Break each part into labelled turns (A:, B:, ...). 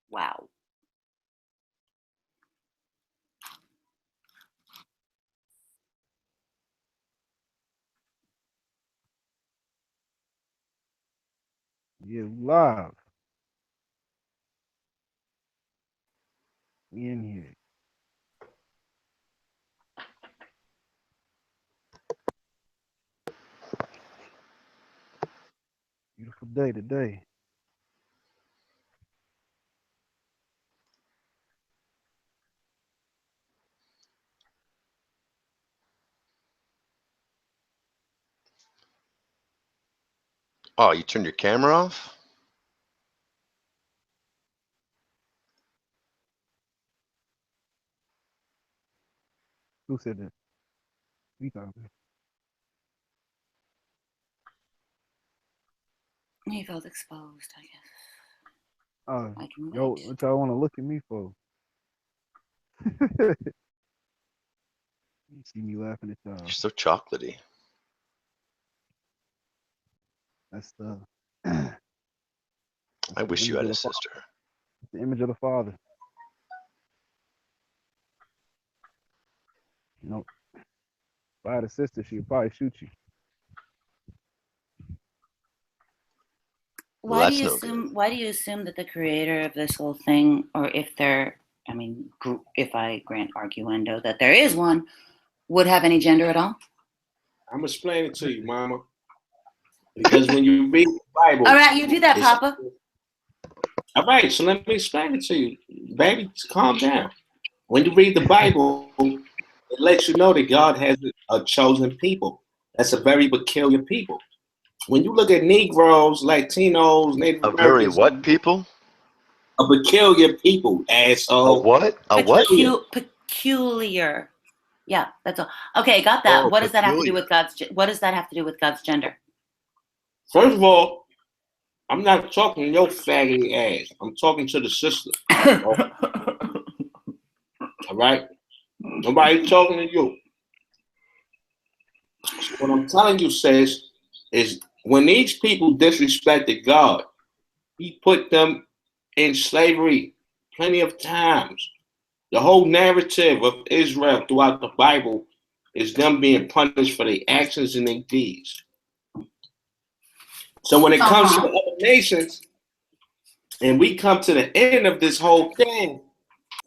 A: Wow.
B: Yeah, live. We in here. Beautiful day today.
C: Oh, you turned your camera off?
B: Who said that? We talking.
A: He felt exposed, I guess.
B: Oh,
A: I can
B: yo,
A: relate.
B: what y'all want to look at me for? You see me laughing at
C: You're
B: y'all.
C: so chocolatey.
B: That's the
C: I wish you
B: image
C: had
B: of
C: a
B: the father.
C: sister.
B: The image of the father. You know, if I had a sister, she'd probably shoot you.
C: Well,
A: Why do
C: that's
A: you
C: no good.
A: assume? Why do you assume that the creator of this whole thing, or if there, I mean, if I grant arguendo that there is one, would have any gender at all?
D: I'm explaining it to you, Mama. Because when you read the Bible,
A: All right, you do that, Papa.
D: All right, so let me explain it to you, baby. Calm down. When you read the Bible, it lets you know that God has a chosen people. That's a very peculiar people. When you look at Negroes, Latinos, Native
C: A very
D: Americans,
C: what people?
D: a peculiar people,
C: A
D: asshole.
C: what? A what?
A: Peculiar. Yeah, that's all. Okay, got that.
C: Oh,
A: What does that have to do
C: peculiar.
A: with God's? What does that have to do with God's gender?
D: First of all, I'm not talking to your faggy ass. I'm talking to the sister. All right? Nobody talking to you. So what I'm telling you, sis, is when these people disrespected God, He put them in slavery plenty of times. The whole narrative of Israel throughout the Bible is them being punished for their actions and their deeds. So when it comes to the other nations, and we come to the end of this whole thing,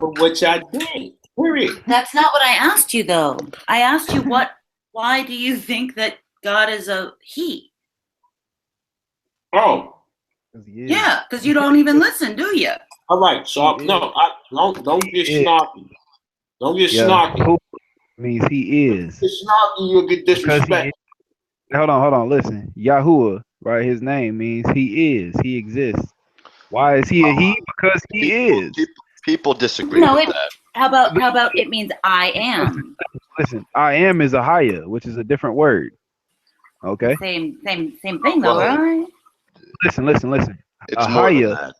D: for which I did, period.
A: That's not what I asked you, though. I asked you why do you think that God is a he?
D: Oh,
A: Yeah, because you don't even listen, do you?
D: all right. So no, don't get snarky. Don't get snarky.
B: Who means he is.
D: Get snarky, you'll get disrespect.
B: Hold on. Listen, Yahuwah, right? His name means he is. He exists. Why is he a he? Because he is.
C: People disagree
A: No,
C: with that.
A: How about it means I am?
B: Listen, I am is a haya, which is a different word. Okay.
A: Same thing though, right?
B: Listen.
C: It's more than that.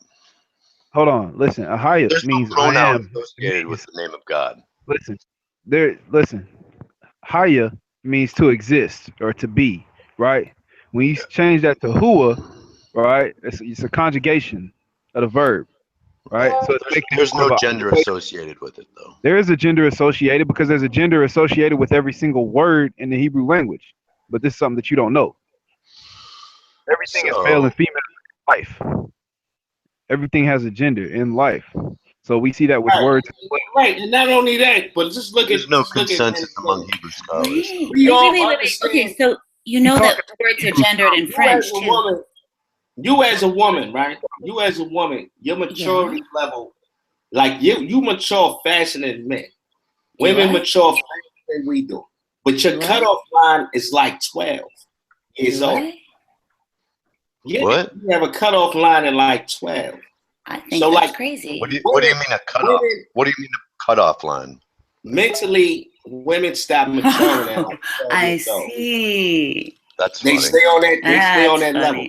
B: Hold on. Listen, a haya
C: There's
B: means
C: no pronoun
B: I am.
C: associated with the name of God.
B: Listen. Haya means to exist or to be, right? When you change that to hua, right? It's a conjugation of the verb, right? So
C: There's no gender associated with it, though.
B: There is a gender associated because there's a gender associated with every single word in the Hebrew language. But this is something that you don't know. Everything is male and female in life. Everything has a gender in life. So we see that with words.
D: Right, and not only that, but just look
C: There's
D: at
C: no consensus among Hebrew scholars.
A: Wait. Okay, so you know that words are gendered in French too.
D: You as a woman, right? You as a woman, your maturity level, like you mature faster than men. Women mature faster than we do. But your cutoff line is like 12 years old.
C: What?
D: You have a cutoff line at like 12.
A: I think that's crazy.
C: What do you mean a cutoff? What do you mean a cutoff line?
D: Mentally, women stop maturing at like 12
A: I see.
C: That's
D: they
C: funny.
D: stay on that. They stay on that level.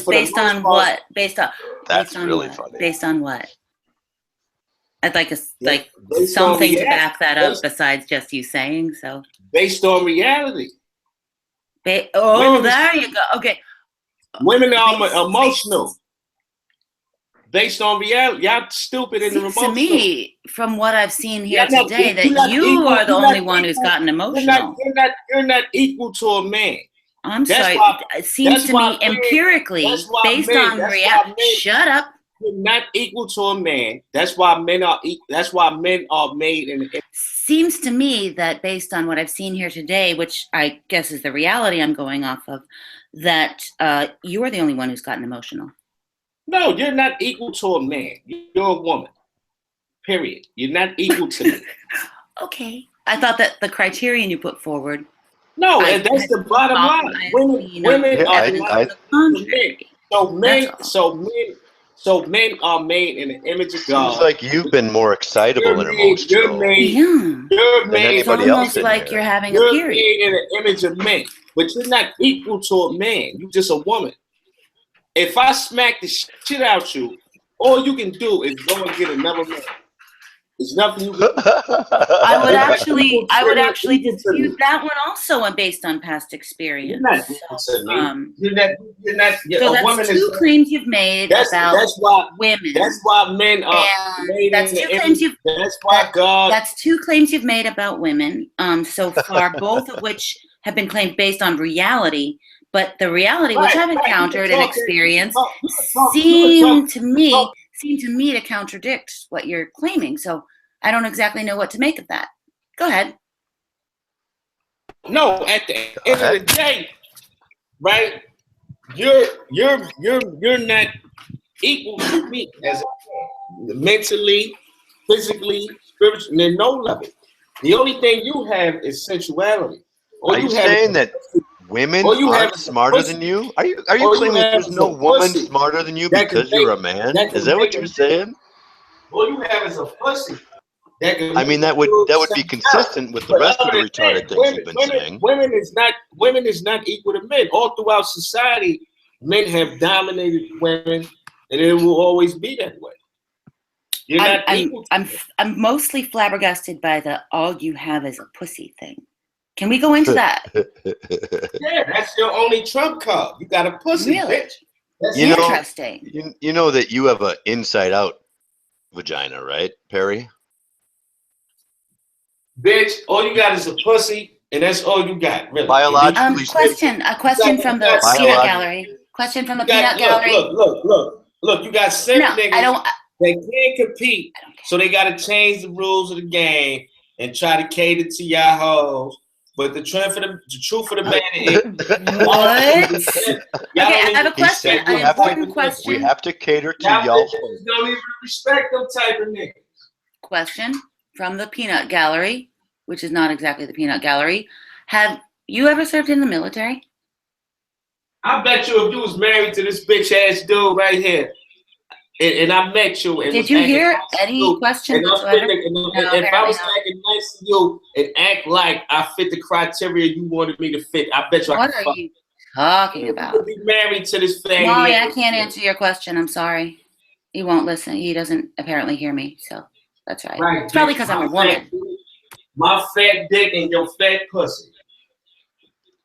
A: Based on what?
C: That's really funny.
A: Based on what? I'd like something to back that up besides just you saying so.
D: Based on reality.
A: There you go. Okay.
D: Women are emotional. based on reality. Y'all stupid in the remote.
A: Seems to me, from what I've seen here
D: You're not-
A: today, that
D: you're not
A: you
D: equal-
A: are the
D: you're
A: only
D: not
A: one who's
D: equal.
A: gotten emotional.
D: You're not equal to a man.
A: I'm
D: That's
A: sorry.
D: why-
A: It seems
D: that's
A: to
D: why
A: me
D: men-
A: empirically,
D: that's why
A: based
D: men-
A: on
D: that's
A: reality.
D: why men-
A: Shut up.
D: You're not equal to a man. That's why men are. That's why men are made in.
A: Seems to me that based on what I've seen here today, which I guess is the reality I'm going off of, that you are the only one who's gotten emotional.
D: No, you're not equal to a man. You're a woman. Period. You're not equal to me.
A: Okay. I thought that the criterion you put forward.
D: No,
A: I-
D: and that's the bottom line.
A: I-
D: Women,
A: you know,
D: women
C: Yeah,
D: are
C: I-
D: not
C: I-
D: equal to men.
A: That's all.
D: So men are made in the image of God.
C: Seems like you've been more excitable and emotional
A: Yeah.
D: You're
C: than
D: made.
A: It's
C: anybody else
A: almost
C: in
A: like
C: here.
A: you're having a
D: You're
A: period.
D: made in the image of men, but you're not equal to a man. You're just a woman. If I smack the shit out you, all you can do is go and get another man. There's nothing you can do.
A: I would actually
D: You're not equal to
A: dispute
D: me.
A: that one also, and based on past
D: You're
A: experience.
D: not equal to me. You're not.
A: So
D: A woman
A: that's
D: is.
A: two claims you've made about
D: That's why.
A: women.
D: That's why men are
A: And
D: made
A: that's
D: in the
A: two
D: image.
A: claims you've.
D: That's why God.
A: That's two claims you've made about women. So far, both of which have been claimed based on reality. But the reality, which I've encountered and experienced, seem to me to contradict what you're claiming. So I don't exactly know what to make of that. Go ahead.
D: No, at the end of the day, right? You're not equal to me as mentally, physically, spiritually, in no level. The only thing you have is sensuality. All
C: Are you
D: have
C: saying
D: is-
C: that women
D: all you have
C: aren't
D: is
C: smarter
D: pussy.
C: than you? Are you
D: All you
C: claiming that
D: have
C: there's
D: is
C: no
D: a
C: woman
D: pussy
C: smarter than you
D: that can
C: because you're a
D: make-
C: man?
D: that can
C: Is that what
D: make
C: you're
D: a-
C: saying?
D: All you have is a pussy.
C: I mean, that would be consistent with the rest of the retarded things you've been saying.
D: Women is not equal to men. All throughout society, men have dominated women, and it will always be that way. You're not equal.
A: I'm mostly flabbergasted by the all you have is a pussy thing. Can we go into that?
D: Yeah, that's your only trump card. You got a pussy,
A: Really?
D: bitch. That's
C: You know-
A: Interesting.
C: You know that you have an inside out vagina, right, Perry?
D: bitch. All you got is a pussy, and that's all you got, really.
C: Biologically
A: A question from the
D: Biologically-
A: peanut gallery. Question from the peanut gallery.
D: Look. You got simp
A: No,
D: niggas
A: I don't.
D: that can't compete,
A: I don't care.
D: so they got to change the rules of the game and try to cater to y'all hoes. But the truth of the matter is,
A: What? Okay, I have a question.
C: we
A: An
C: have to-
A: important question.
C: We have to cater to
D: y'all
C: y'all.
D: bitches don't even respect them type of niggas.
A: Question from the peanut gallery, which is not exactly the peanut gallery. Have you ever served in the military?
D: I bet you if you was married to this bitch ass dude right here, and I met you, and
A: Did
D: was
A: you
D: acting
A: hear
D: nice to
A: any
D: you,
A: question
D: and
A: whatsoever?
D: if I was acting nice to you and act like I fit the criteria you wanted me to fit, I bet you I
A: What
D: could
A: are
D: fuck.
A: you talking
D: You
A: about?
D: could be married to this faggot.
A: Molly,
D: nigga.
A: I can't answer your question. I'm sorry. He won't listen. He doesn't apparently hear me. So that's right.
D: Right,
A: It's probably
D: bitch.
A: because I'm a woman.
D: My fat dick and your fat pussy.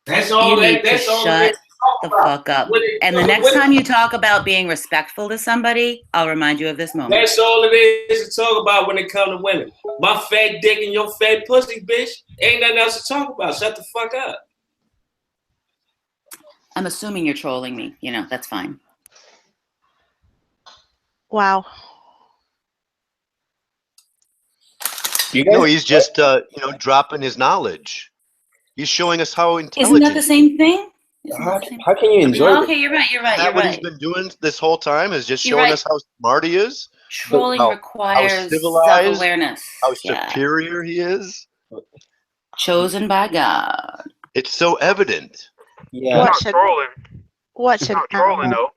D: That's all.
A: You need to
D: That's all.
A: shut the fuck up. And the next time you talk about being respectful to somebody, I'll remind you of this moment.
D: That's all it is to talk about when it comes to women. My fat dick and your fat pussy, bitch. Ain't nothing else to talk about. Shut the fuck up.
A: I'm assuming you're trolling me. You know, that's fine.
E: Wow.
C: No, he's just dropping his knowledge. He's showing us how
A: Isn't
C: intelligent.
A: that the same thing? Isn't
F: How,
A: that the same
F: how can you enjoy
A: Okay, you're right. You're right.
C: Isn't
A: You're
C: that what he's
A: right.
C: been doing this whole time? Is just
A: You're
C: showing
A: right.
C: us how smart he is,
A: Trolling
C: how
A: requires
C: civilized,
A: self-awareness.
C: how
A: Yeah.
C: superior he is.
A: Chosen by God.
C: It's so evident.
F: it? Yeah,
E: What
B: It's
E: should-
B: not trolling.
E: What
B: It's
E: should
B: not trolling though.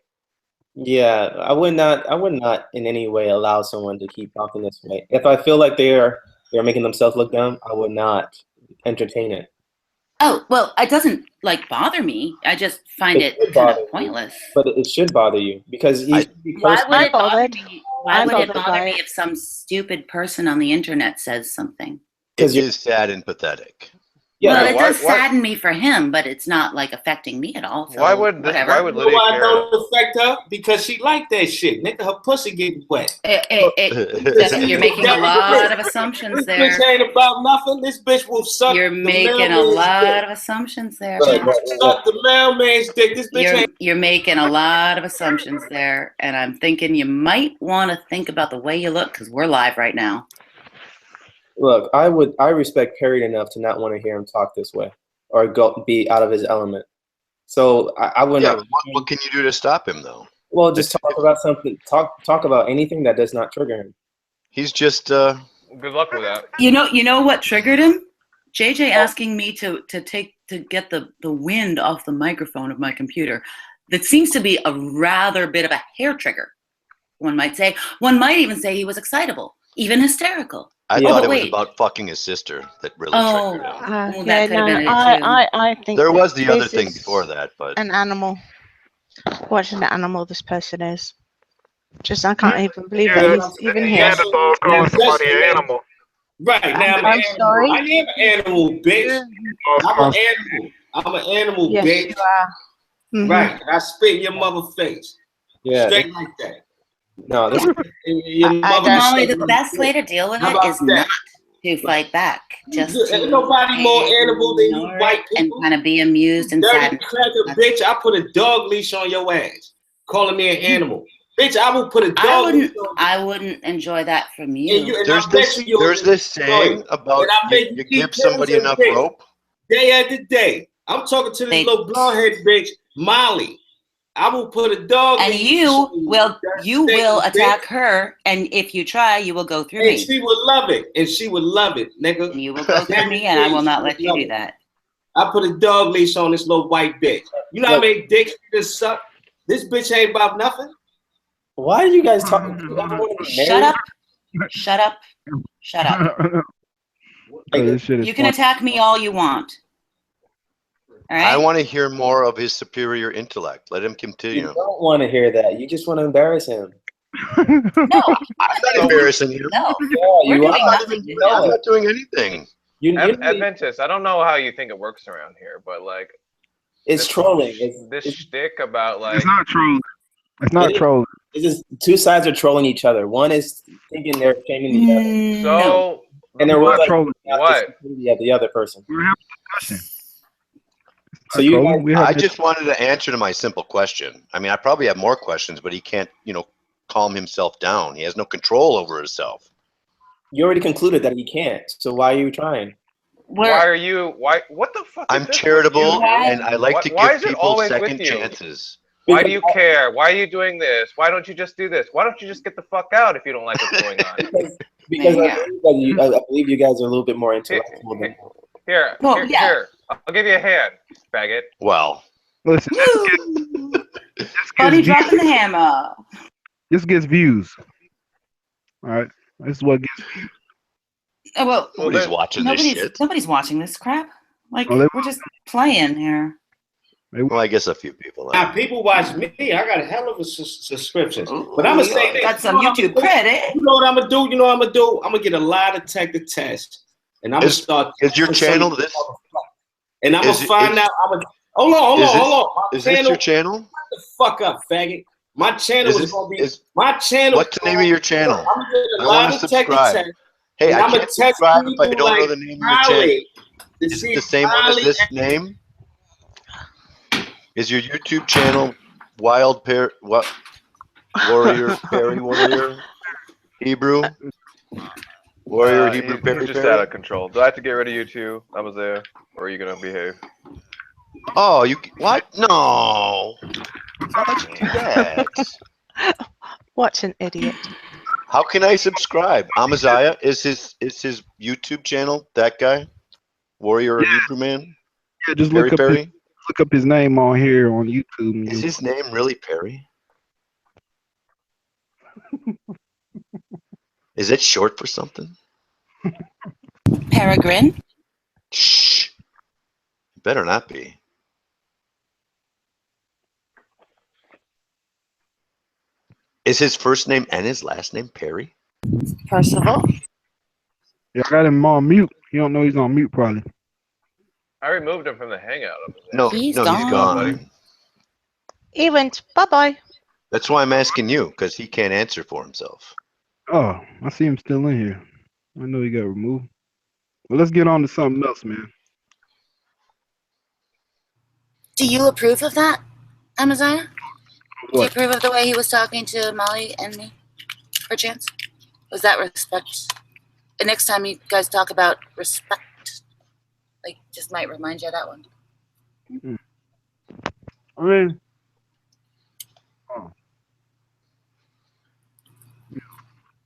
F: yeah. I would not in any way allow someone to keep talking this way. If I feel like they're making themselves look dumb, I would not entertain it.
A: Oh, well, it doesn't bother me. I just find
F: It
A: it
F: should
A: kind
F: bother
A: of pointless.
F: But it should bother you because he's
A: Why would
E: I'm
A: it bother
E: bothered.
A: me? Why
E: I'm
A: would it
E: bothered
A: bother
E: by
A: me
E: it.
A: if some stupid person on the internet says something?
C: It
F: 'Cause
C: is sad and pathetic.
F: Yeah,
A: Well,
E: Yeah,
A: it does sadden me for him, but it's not like affecting me at all. So
E: why would
A: whatever.
E: why would
D: You know
E: Lydia
D: why it
E: care?
D: don't affect her? Because she like that shit. Nigga, her pussy getting wet.
A: You're making a lot of assumptions
D: This
A: there.
D: bitch ain't about nothing. This bitch will suck.
A: You're
D: the
A: making a
D: mailman's
A: lot
D: dick.
A: of assumptions there.
D: She
A: Pat.
D: will suck the mailman's dick. This bitch ain't.
A: You're making a lot of assumptions there, and I'm thinking you might want to think about the way you look because we're live right now.
F: Look, I respect Perry enough to not want to hear him talk this way or be out of his element. So I would
C: Yeah,
F: not.
C: what can you do to stop him though?
F: Well, just talk about something. Talk about anything that does not trigger him.
C: He's just
E: Good luck with that.
A: You know what triggered him? JJ asking me to get the wind off the microphone of my computer. That seems to be a rather bit of a hair trigger. One might say. One might even say he was excitable, even hysterical.
C: I thought it was about fucking his sister that really triggered him.
A: Well, that could have been it too.
G: I think
C: There was the other
G: this
C: thing
G: is
C: before that, but
G: an animal. Watching the animal this person is. Just I can't even believe that he's even here.
B: Neanderthals calling somebody an animal.
D: Right now,
G: I'm sorry.
D: I am an animal, bitch. I'm an animal. I'm an animal,
G: Yes,
D: bitch.
G: you are. Mhm.
D: Right. And I spit in your mother face.
F: Yeah.
D: Straight like that.
F: No, this
D: Your
G: I
D: mother
G: don't-
A: Molly,
D: face.
A: the best way to deal with
D: How
A: it
D: about
A: is
D: that?
A: not to fight back. Just
D: Ain't
A: to
D: nobody more animal than you
A: ignore
D: white
A: it and
D: people.
A: kind of be amused and
D: Dirty
A: sad.
D: cracker, bitch. I put a dog leash on your ass, calling me an animal. Bitch, I will put a dog leash on you.
A: I wouldn't enjoy that from
D: And
A: you.
D: and
C: there's
D: I bet
C: this
D: you'll
C: there's this
D: enjoy
C: saying
D: it.
C: about
D: And I make
C: you
D: you
C: give
D: keep
C: somebody
D: killing
C: enough
D: some bitch.
C: rope.
D: Day after day. I'm talking to this little blonde head bitch, Molly. I will put a dog
A: And
D: leash
A: you
D: on
A: will
D: bitch.
A: attack her, and if you try, you will go through
D: And
A: me.
D: she would love it. And she would love it, nigga.
A: And you will go through me, and I will not let you do that.
D: I put a dog leash on this little white bitch. You know how many dicks you just suck? This bitch ain't about nothing.
F: Why are you guys talking?
A: Shut up. Shut up. Shut up. You can attack me all you want. All right?
C: I want to hear more of his superior intellect. Let him
F: You
C: continue.
F: don't want to hear that. You just want to embarrass him.
C: I'm not embarrassing you.
A: No,
F: Yeah, you are.
C: I'm not doing anything.
E: Adventist, I don't know how you think it works around here, but like,
F: It's trolling.
E: This shtick about like.
B: It's not trolling. It's not trolling.
F: It's just two sides are trolling each other. One is thinking they're shaming the other.
E: So,
F: and they're
E: what?
F: like,
E: What?
F: The other person.
B: We're having a discussion.
F: So you guys,
C: I just wanted to answer to my simple question. I mean, I probably have more questions, but he can't, calm himself down. He has no control over himself.
F: You already concluded that he can't. So why are you trying?
E: Why are you? Why? What the fuck?
C: I'm charitable, and I like to give people second chances.
E: Why do you care? Why are you doing this? Why don't you just do this? Why don't you just get the fuck out if you don't like what's going on?
F: Because I believe you guys are a little bit more intellectual than
E: Here, I'll give you a hand, faggot.
C: Well,
B: listen,
A: Buddy dropping the hammer.
B: This gets views. All right, this is what gets views.
A: Oh, well,
C: nobody's watching this shit.
A: Nobody's watching this crap. Like,
B: Oh,
A: we're just playing here.
C: Well, I guess a few people.
D: Now, people watch me. I got a hell of a subscription. But I'm going to say this.
A: Got some YouTube credit.
D: You know what I'm going to do? You know what I'm going to do? I'm going to get a lie detector test. And I'm going to start.
C: Is your channel this?
D: And I'm going to find out. Hold on.
C: Is this your channel?
D: Shut the fuck up, faggot. My channel is going to be. My channel.
C: What's the name of your channel?
D: I'm going to get a
C: I
D: lie
C: want to
D: detector
C: subscribe.
D: test.
C: Hey, I
D: I'm
C: can't subscribe if I don't know the name of your channel. Is it the same one as this name? Is your YouTube channel Wild Pair? What? Warrior Perry Warrior Hebrew Warrior Hebrew Perry?
E: You're just out of control. Do I have to get rid of you too? I was there, or are you gonna behave?
C: Oh, you what? No. How'd you do that?
G: What an idiot.
C: How can I subscribe? Amaziah is his YouTube channel. That guy, Warrior Hebrew Man.
B: Yeah, just
C: Perry
B: look up his name on here on YouTube.
C: Is his name really Perry? Is it short for something?
A: Peregrine.
C: Shh. Better not be. Is his first name and his last name Perry?
A: Percival.
B: Yeah, I got him on mute. He don't know he's on mute probably.
E: I removed him from the hangout.
C: No,
A: He's
C: he's
A: gone.
C: gone.
G: He went, bye-bye.
C: That's why I'm asking you, because he can't answer for himself.
B: Oh, I see him still in here. I know he got removed. Well, let's get on to something else, man.
A: Do you approve of that, Amaziah? Do you
B: What?
A: approve of the way he was talking to Molly and me, perchance? Was that respect? The next time you guys talk about respect, like, just might remind you of that one.
B: I mean,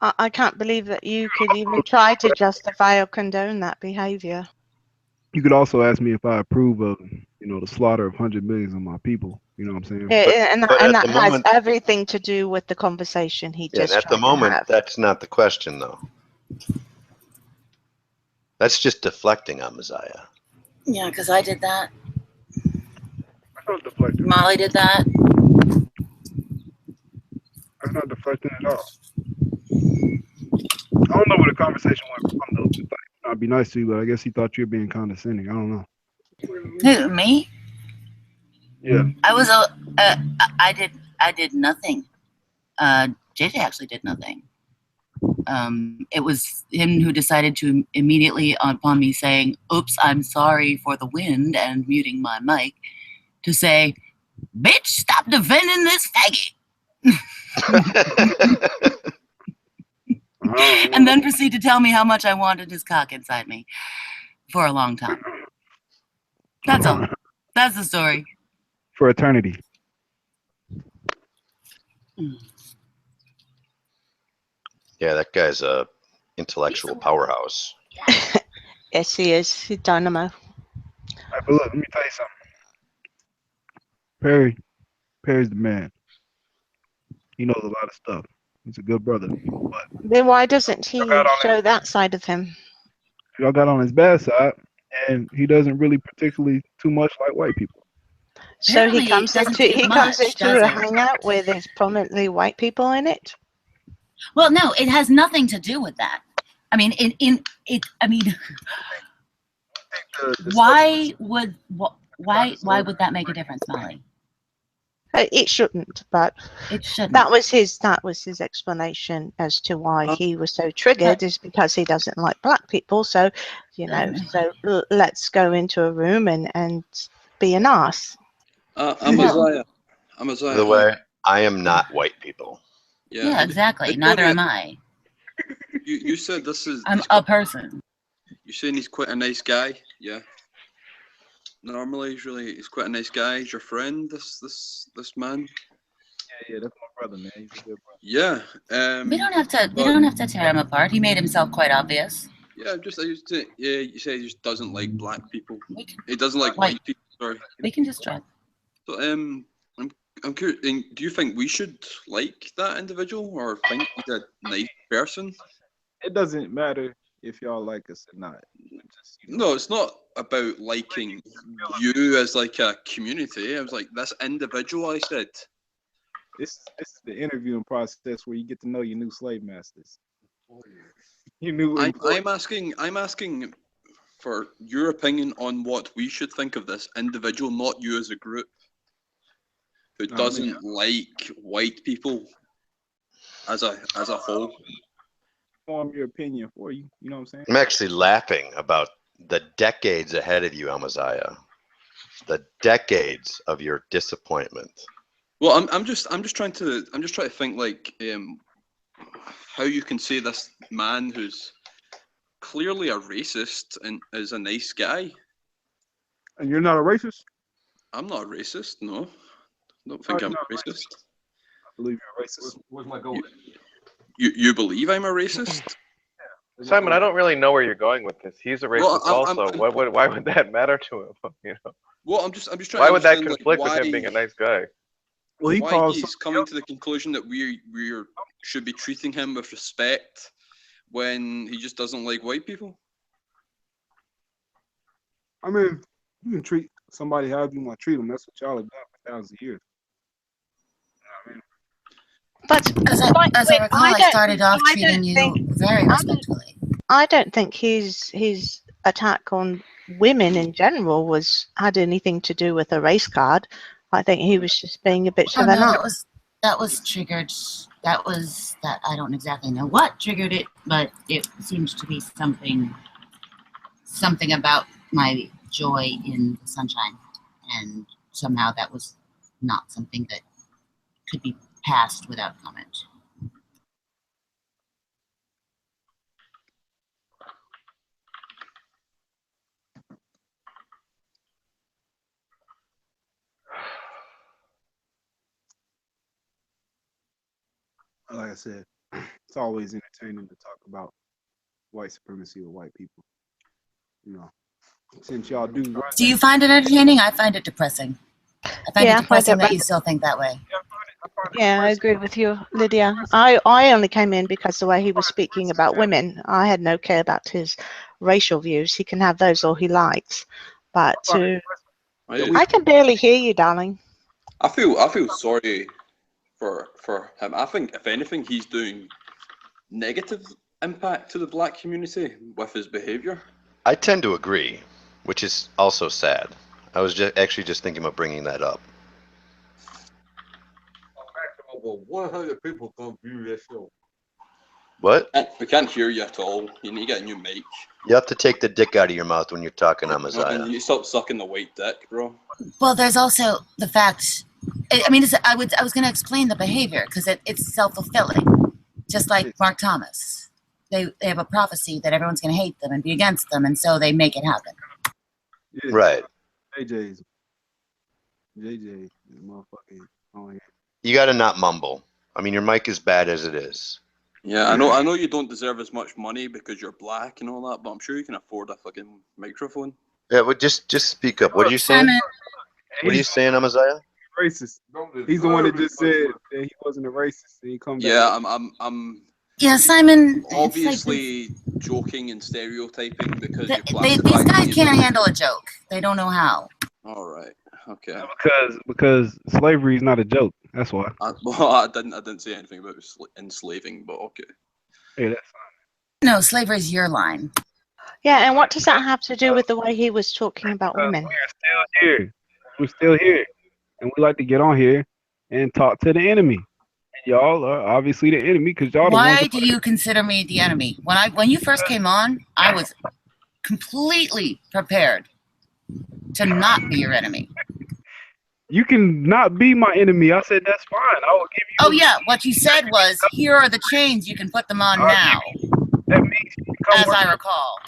G: I can't believe that you could even try to justify or condone that behavior.
B: you could also ask me if I approve of, the slaughter of 100 millions of my people. You know what I'm saying?
G: And
C: but at
G: that
C: the
G: has
C: moment-
G: everything to do with the conversation he
C: Yeah,
G: just
C: and at the
G: tried to
C: moment,
G: have.
C: that's not the question, though. That's just deflecting on Messiah.
A: Yeah, because I did that.
B: That's not deflecting.
A: Molly did that.
B: That's not deflecting at all. I don't know where the conversation went from, though. He thought I'd be nice to you, but I guess he thought you were being condescending. I don't know.
A: Who, me?
B: Yeah.
A: I was I did nothing. JJ actually did nothing. It was him who decided to immediately, upon me saying, "Oops, I'm sorry for the wind," and muting my mic, to say, "Bitch, stop defending this faggot," and then proceed to tell me how much I wanted his cock inside me for a long time. That's all. That's the story.
B: For eternity.
C: Yeah, that guy's a intellectual powerhouse.
G: Yes, he is. He's dynamo.
B: All right, but look, let me tell you something. Perry's the man. He knows a lot of stuff. He's a good brother. But
G: Then why doesn't he
B: got on
G: show that side of him?
B: y'all got on his bad side, and he doesn't really particularly too much like white people.
G: So
A: Apparently
G: he comes
A: doesn't
G: into
A: do
G: he
A: much,
G: comes into
A: does
G: a
A: he?
G: hangout where there's prominently white people in it.
A: Well, no, it has nothing to do with that. I mean, why would that make a difference, Molly?
G: It shouldn't, but
A: It shouldn't.
G: that was his explanation as to why he was so triggered, is because he doesn't like black people. So, let's go into a room and be an ass.
H: Amaziah.
C: By the way, I am not white people.
A: Yeah, exactly. Neither am I.
H: You said this is.
A: I'm a person.
H: You're saying he's quite a nice guy, yeah. Normally, he's quite a nice guy. He's your friend, this man.
B: Yeah, that's my brother, man. He's a good brother.
H: Yeah.
A: We don't have to tear him apart. He made himself quite obvious.
H: Yeah, you say he just doesn't like black people. He doesn't like
A: White.
H: white people. Sorry.
A: We can just try.
H: So I'm curious. Do you think we should like that individual or think he's a nice person?
B: It doesn't matter if y'all like us or not.
H: No, it's not about liking you as like a community. I was like, this individual, I said.
B: This is the interviewing process where you get to know your new slave masters.
H: I'm asking for your opinion on what we should think of this individual, not you as a group, who doesn't like white people as a whole.
B: Form your opinion for you. You know what I'm saying?
C: I'm actually laughing about the decades ahead of you, Amaziah. The decades of your disappointment.
H: Well, I'm just trying to think like how you can say this man who's clearly a racist and is a nice guy.
B: And you're not a racist?
H: I'm not a racist, no. I don't think I'm a racist.
B: I believe you're a racist.
I: Where's my goal?
H: You believe I'm a racist?
E: Simon, I don't really know where you're going with this. He's a racist
H: Well,
E: also. Why would that matter to him? You know?
H: Well, I'm just trying.
E: Why
H: to
E: would that
H: understand,
E: conflict
H: like,
E: with him being a nice guy?
B: Well,
H: why he's coming to the conclusion that we should be treating him with respect when he just doesn't like white people.
B: I mean, you can treat somebody however you want to treat them. That's what y'all have done for thousands of years.
G: But
A: As I recall, I started off treating you very respectfully.
G: I don't think his attack on women in general had anything to do with a race card. I think he was just being a bit
A: Oh
G: of an
A: no,
G: ass.
A: that was triggered. That I don't exactly know what triggered it, but it seems to be something about my joy in the sunshine, and somehow that was not something that could be passed without comment.
B: Like I said, it's always entertaining to talk about white supremacy with white people. You know, since y'all do run
A: Do you find it entertaining? I find it depressing. I find
G: Yeah,
A: it
G: I find
A: depressing
G: it
A: that you still think that way.
G: Yeah, I agree with you, Lydia. I only came in because the way he was speaking about women, I had no care about his racial views. He can have those all he likes. But I can barely hear you, darling.
H: I feel sorry for him. I think if anything, he's doing negative impact to the black community with his behavior.
C: I tend to agree, which is also sad. I was actually just thinking about bringing that up.
I: Over 100 people come view this show.
C: What?
H: We can't hear you at all. You need to get a new mic.
C: You have to take the dick out of your mouth when you're talking, Amaziah.
H: You stop sucking the white dick, bro.
A: Well, there's also the fact. I mean, I was going to explain the behavior because it's self-fulfilling, just like Mark Thomas. They have a prophecy that everyone's going to hate them and be against them, and so they make it happen.
B: Yeah.
C: Right.
B: JJ, motherfucking on here.
C: You got to not mumble. I mean, your mic is bad as it is.
H: Yeah, I know you don't deserve as much money because you're black and all that, but I'm sure you can afford a fucking microphone.
C: Yeah, but just speak up. What are you saying? What are you saying, Amaziah?
B: Racist. He's the one that just said that he wasn't a racist, and he come back.
H: Yeah, I'm
A: Yeah, Simon.
H: obviously joking and stereotyping because you
A: these guys can't handle a joke. They don't know how.
H: All right. Okay.
B: Because slavery is not a joke. That's why.
H: Well, I didn't say anything about enslaving, but okay.
B: Yeah, that's fine.
A: No, slavery is your line.
G: Yeah, and what does that have to do with the way he was talking about women?
B: We're still here. We're still here, and we like to get on here and talk to the enemy. And y'all are obviously the enemy because y'all.
A: Why do you consider me the enemy? When you first came on, I was completely prepared to not be your enemy.
B: You can not be my enemy. I said that's fine. I will give you.
A: Oh yeah, what you said was, here are the chains. You can put them on now.
B: That means you can come
A: as I recall.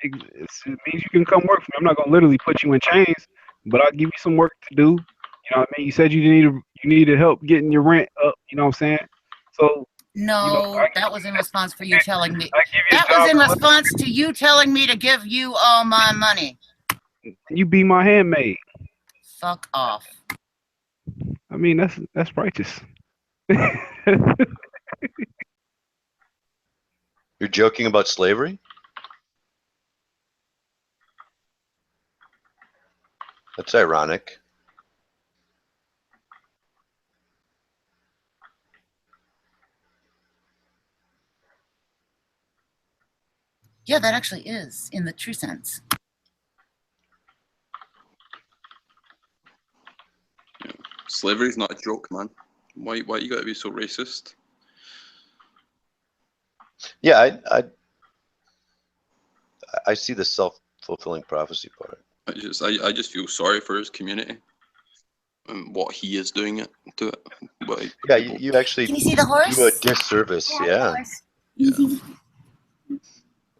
B: It means you can come work for me. I'm not gonna literally put you in chains, but I'll give you some work to do. You know what I mean? You said you needed help getting your rent up. You know what I'm saying? So.
A: No, that was in response for you telling me. That was in response to you telling me to give you all my money.
B: You be my handmaid.
A: Fuck off.
B: I mean, that's righteous.
C: You're joking about slavery? That's ironic.
A: Yeah, that actually is, in the true sense.
H: Yeah. Slavery's not a joke, man. Why you gotta be so racist?
C: Yeah, I see the self-fulfilling prophecy part.
H: I just feel sorry for his community and what he is doing to it.
C: Yeah, you actually
A: Can you see the horse?
C: do a disservice. Yeah.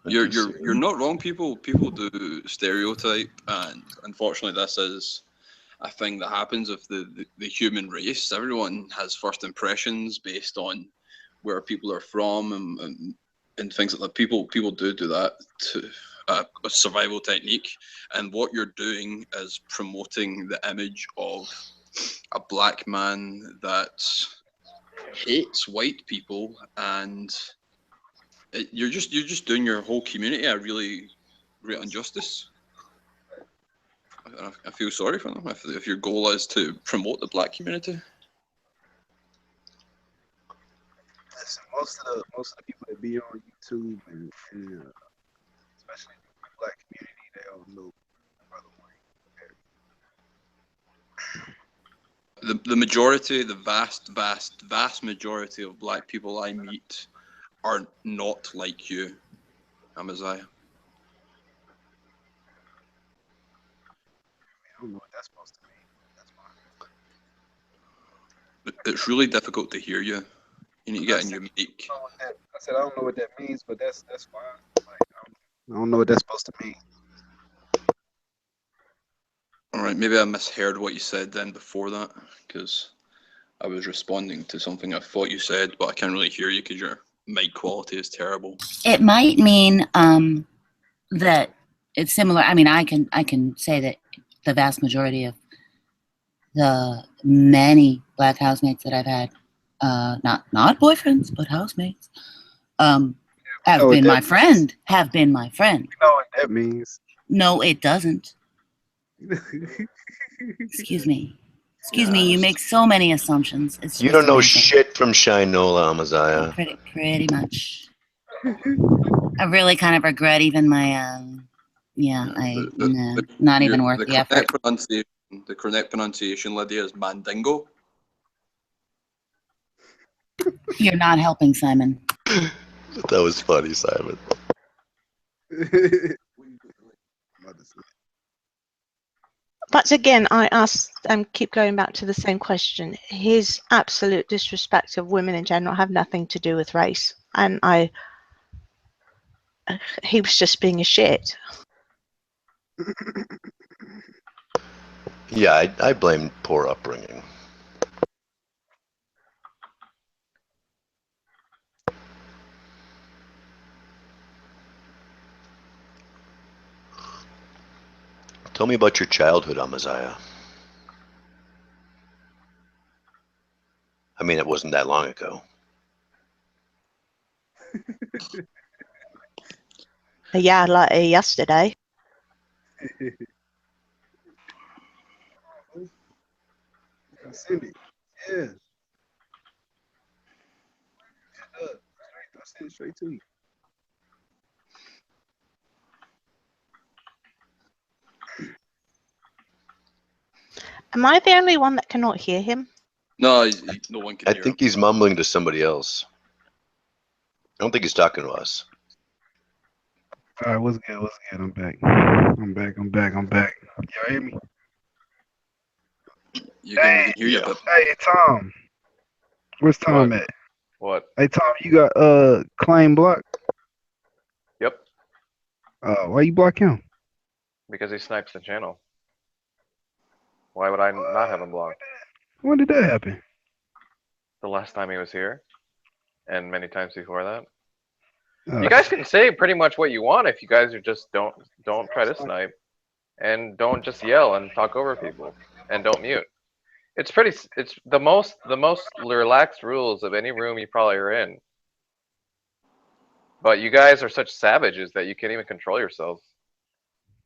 H: You're not wrong. People do stereotype, and unfortunately, this is a thing that happens with the human race. Everyone has first impressions based on where people are from and things like that. People do that to a survival technique, and what you're doing is promoting the image of a black man that hates white people, and you're just doing your whole community a really great injustice. I feel sorry for them if your goal is to promote the black community.
B: Listen, most of the people that be on YouTube and especially the black community, they all know
H: the majority, the vast majority of black people I meet are not like you, Amaziah.
B: I don't know what that's supposed to mean. That's fine.
H: It's really difficult to hear you. You need to get in your mic.
B: I said I don't know what that means, but that's fine. Like, I don't know what that's supposed to mean.
H: All right, maybe I misheard what you said then before that, because I was responding to something I thought you said, but I can't really hear you because your mic quality is terrible.
A: It might mean that it's similar. I mean, I can say that the vast majority of the many black housemates that I've had, not boyfriends, but housemates, have been my friend. Have been my friend.
B: You know what that means?
A: No, it doesn't. Excuse me. Excuse me. You make so many assumptions. It's
C: You
A: just
C: don't know
A: amazing.
C: shit from Shinola, Amaziah.
A: Pretty much. I really kind of regret even my not even worth the effort.
H: The correct pronunciation, Lydia, is Mandingo.
A: You're not helping, Simon.
C: That was funny, Simon.
G: But again, I ask and keep going back to the same question. His absolute disrespect of women in general have nothing to do with race, and he was just being a shit.
C: Yeah, I blame poor upbringing. Tell me about your childhood, Amaziah. I mean, it wasn't that long ago.
G: Yeah, like yesterday.
B: Cindy, yeah. I'll send it straight to you.
G: Am I the only one that cannot hear him?
H: No, no one can
C: I
H: hear
C: think
H: him.
C: he's mumbling to somebody else. I don't think he's talking to us.
B: All right, what's good? What's good? I'm back. I'm back. Y'all hear me?
H: You can hear you, but
B: Hey, Tom. Where's Tom
E: What?
B: at?
E: What?
B: Hey, Tom, you got claim block?
E: Yep.
B: Why you block him?
E: Because he snipes the channel. Why would I not have him blocked?
B: When did that happen?
E: The last time he was here, and many times before that. You guys can say pretty much what you want if you guys are just don't try to snipe, and don't just yell and talk over people, and don't mute. It's the most relaxed rules of any room you probably are in. But you guys are such savages that you can't even control yourselves.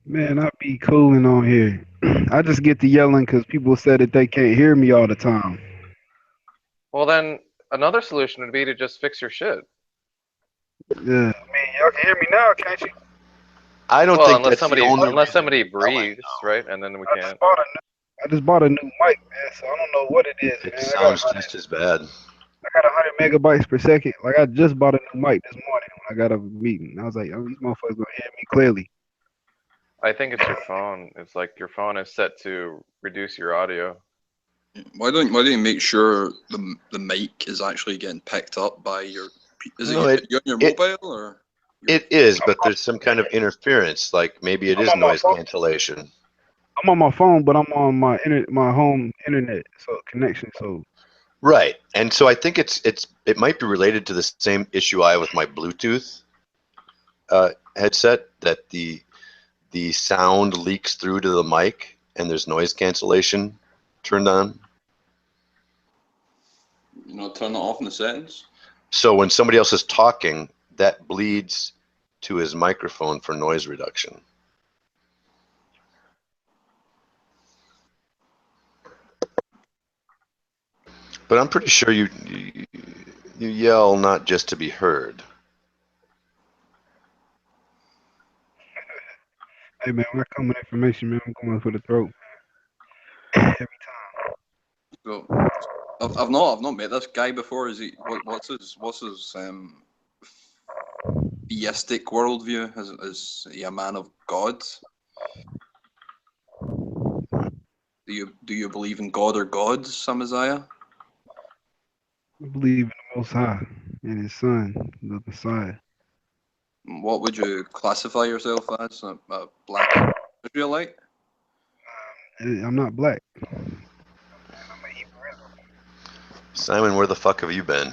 B: Man, I be cooling on here. I just get to yelling because people said that they can't hear me all the time.
E: Well, then another solution would be to just fix your shit.
B: Yeah, I mean, y'all can hear me now, can't you?
C: I don't think that's the only
E: unless
C: reason
E: somebody
C: you're yelling,
E: breathes, right? And then we can't.
B: I just bought a new mic, man, so I don't know what it is,
C: It
B: man.
C: sounds just as bad.
B: I got 100 megabytes per second. Like, I just bought a new mic this morning when I got a meeting. I was like, oh, these motherfuckers gonna hear me clearly.
E: I think it's your phone. It's like your phone is set to reduce your audio.
H: why don't you make sure the mic is actually getting picked up by your? Is it you on your mobile or?
C: It is, but there's some kind of interference. Like maybe it is noise cancellation.
B: I'm on my phone, but I'm on my home internet connection. So
C: Right, and so I think it might be related to the same issue I have with my Bluetooth headset, that the sound leaks through to the mic and there's noise cancellation turned on.
H: Turn it off in the settings.
C: So when somebody else is talking, that bleeds to his microphone for noise reduction. But I'm pretty sure you yell not just to be heard.
B: hey man, when I come with information, man, I'm going for the throat every time.
H: So I've not met this guy before. Is he? What's his theistic worldview? Is he a man of God? Do you believe in God or gods, Samaziah?
B: I believe in the Most High and His Son, the Messiah.
H: What would you classify yourself as? A black Israelite?
B: I'm not black.
C: Simon, where the fuck have you been?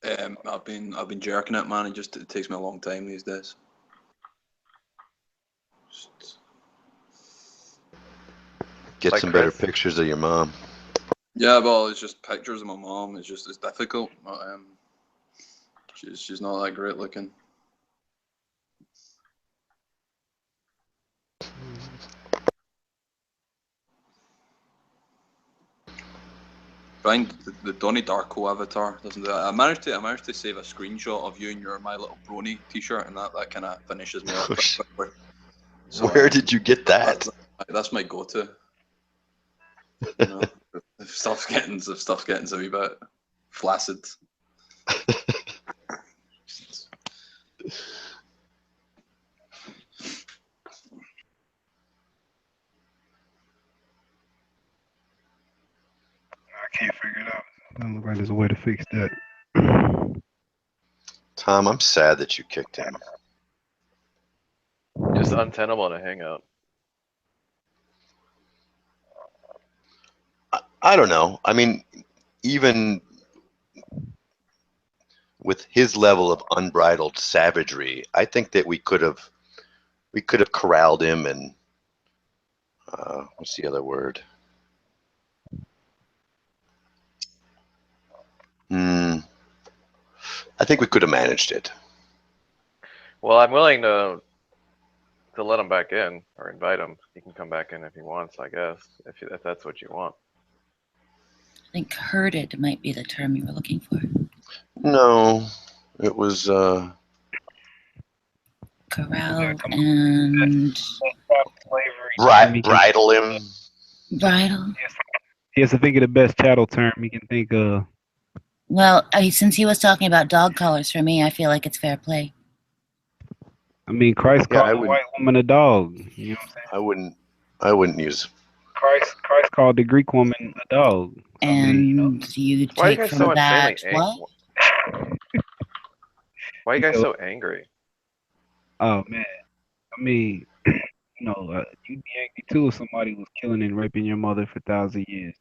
H: I've been jerking it, man. It takes me a long time these days.
C: Get
E: Like
C: some better
E: Chris.
C: pictures of your mom.
H: Yeah, well, it's just pictures of my mom. It's difficult. She's not that great looking. Find the Donnie Darko avatar. Doesn't do that. I managed to save a screenshot of you in your My Little Brony t-shirt, and that kind of finishes me off pretty quickly. So,
C: Where did you get that?
H: That's my go-to. You know, if stuff's getting a wee bit flaccid.
B: I can't figure it out. Doesn't look like there's a way to fix that.
C: Tom, I'm sad that you kicked him.
E: Just untenable to hang out.
C: I don't know. I mean, even with his level of unbridled savagery, I think that we could have corralled him and what's the other word? I think we could have managed it.
E: Well, I'm willing to let him back in or invite him. He can come back in if he wants, I guess, if that's what you want.
A: I think herded might be the term you were looking for.
C: No, it was
A: Corralled and
C: bridle him.
A: bridle.
B: He has to think of the best chattel term he can think of.
A: Well, since he was talking about dog collars for me, I feel like it's fair play.
B: I mean, Christ called the white woman a dog. You know what I'm saying?
C: I wouldn't use.
B: Christ called the Greek woman a dog.
A: And you
E: Why are you
A: take
E: guys
A: from
E: so
A: that
E: insanely
A: what?
E: Why are you guys so angry?
B: Oh man, I mean, you'd be angry too if somebody was killing and raping your mother for 1,000 years.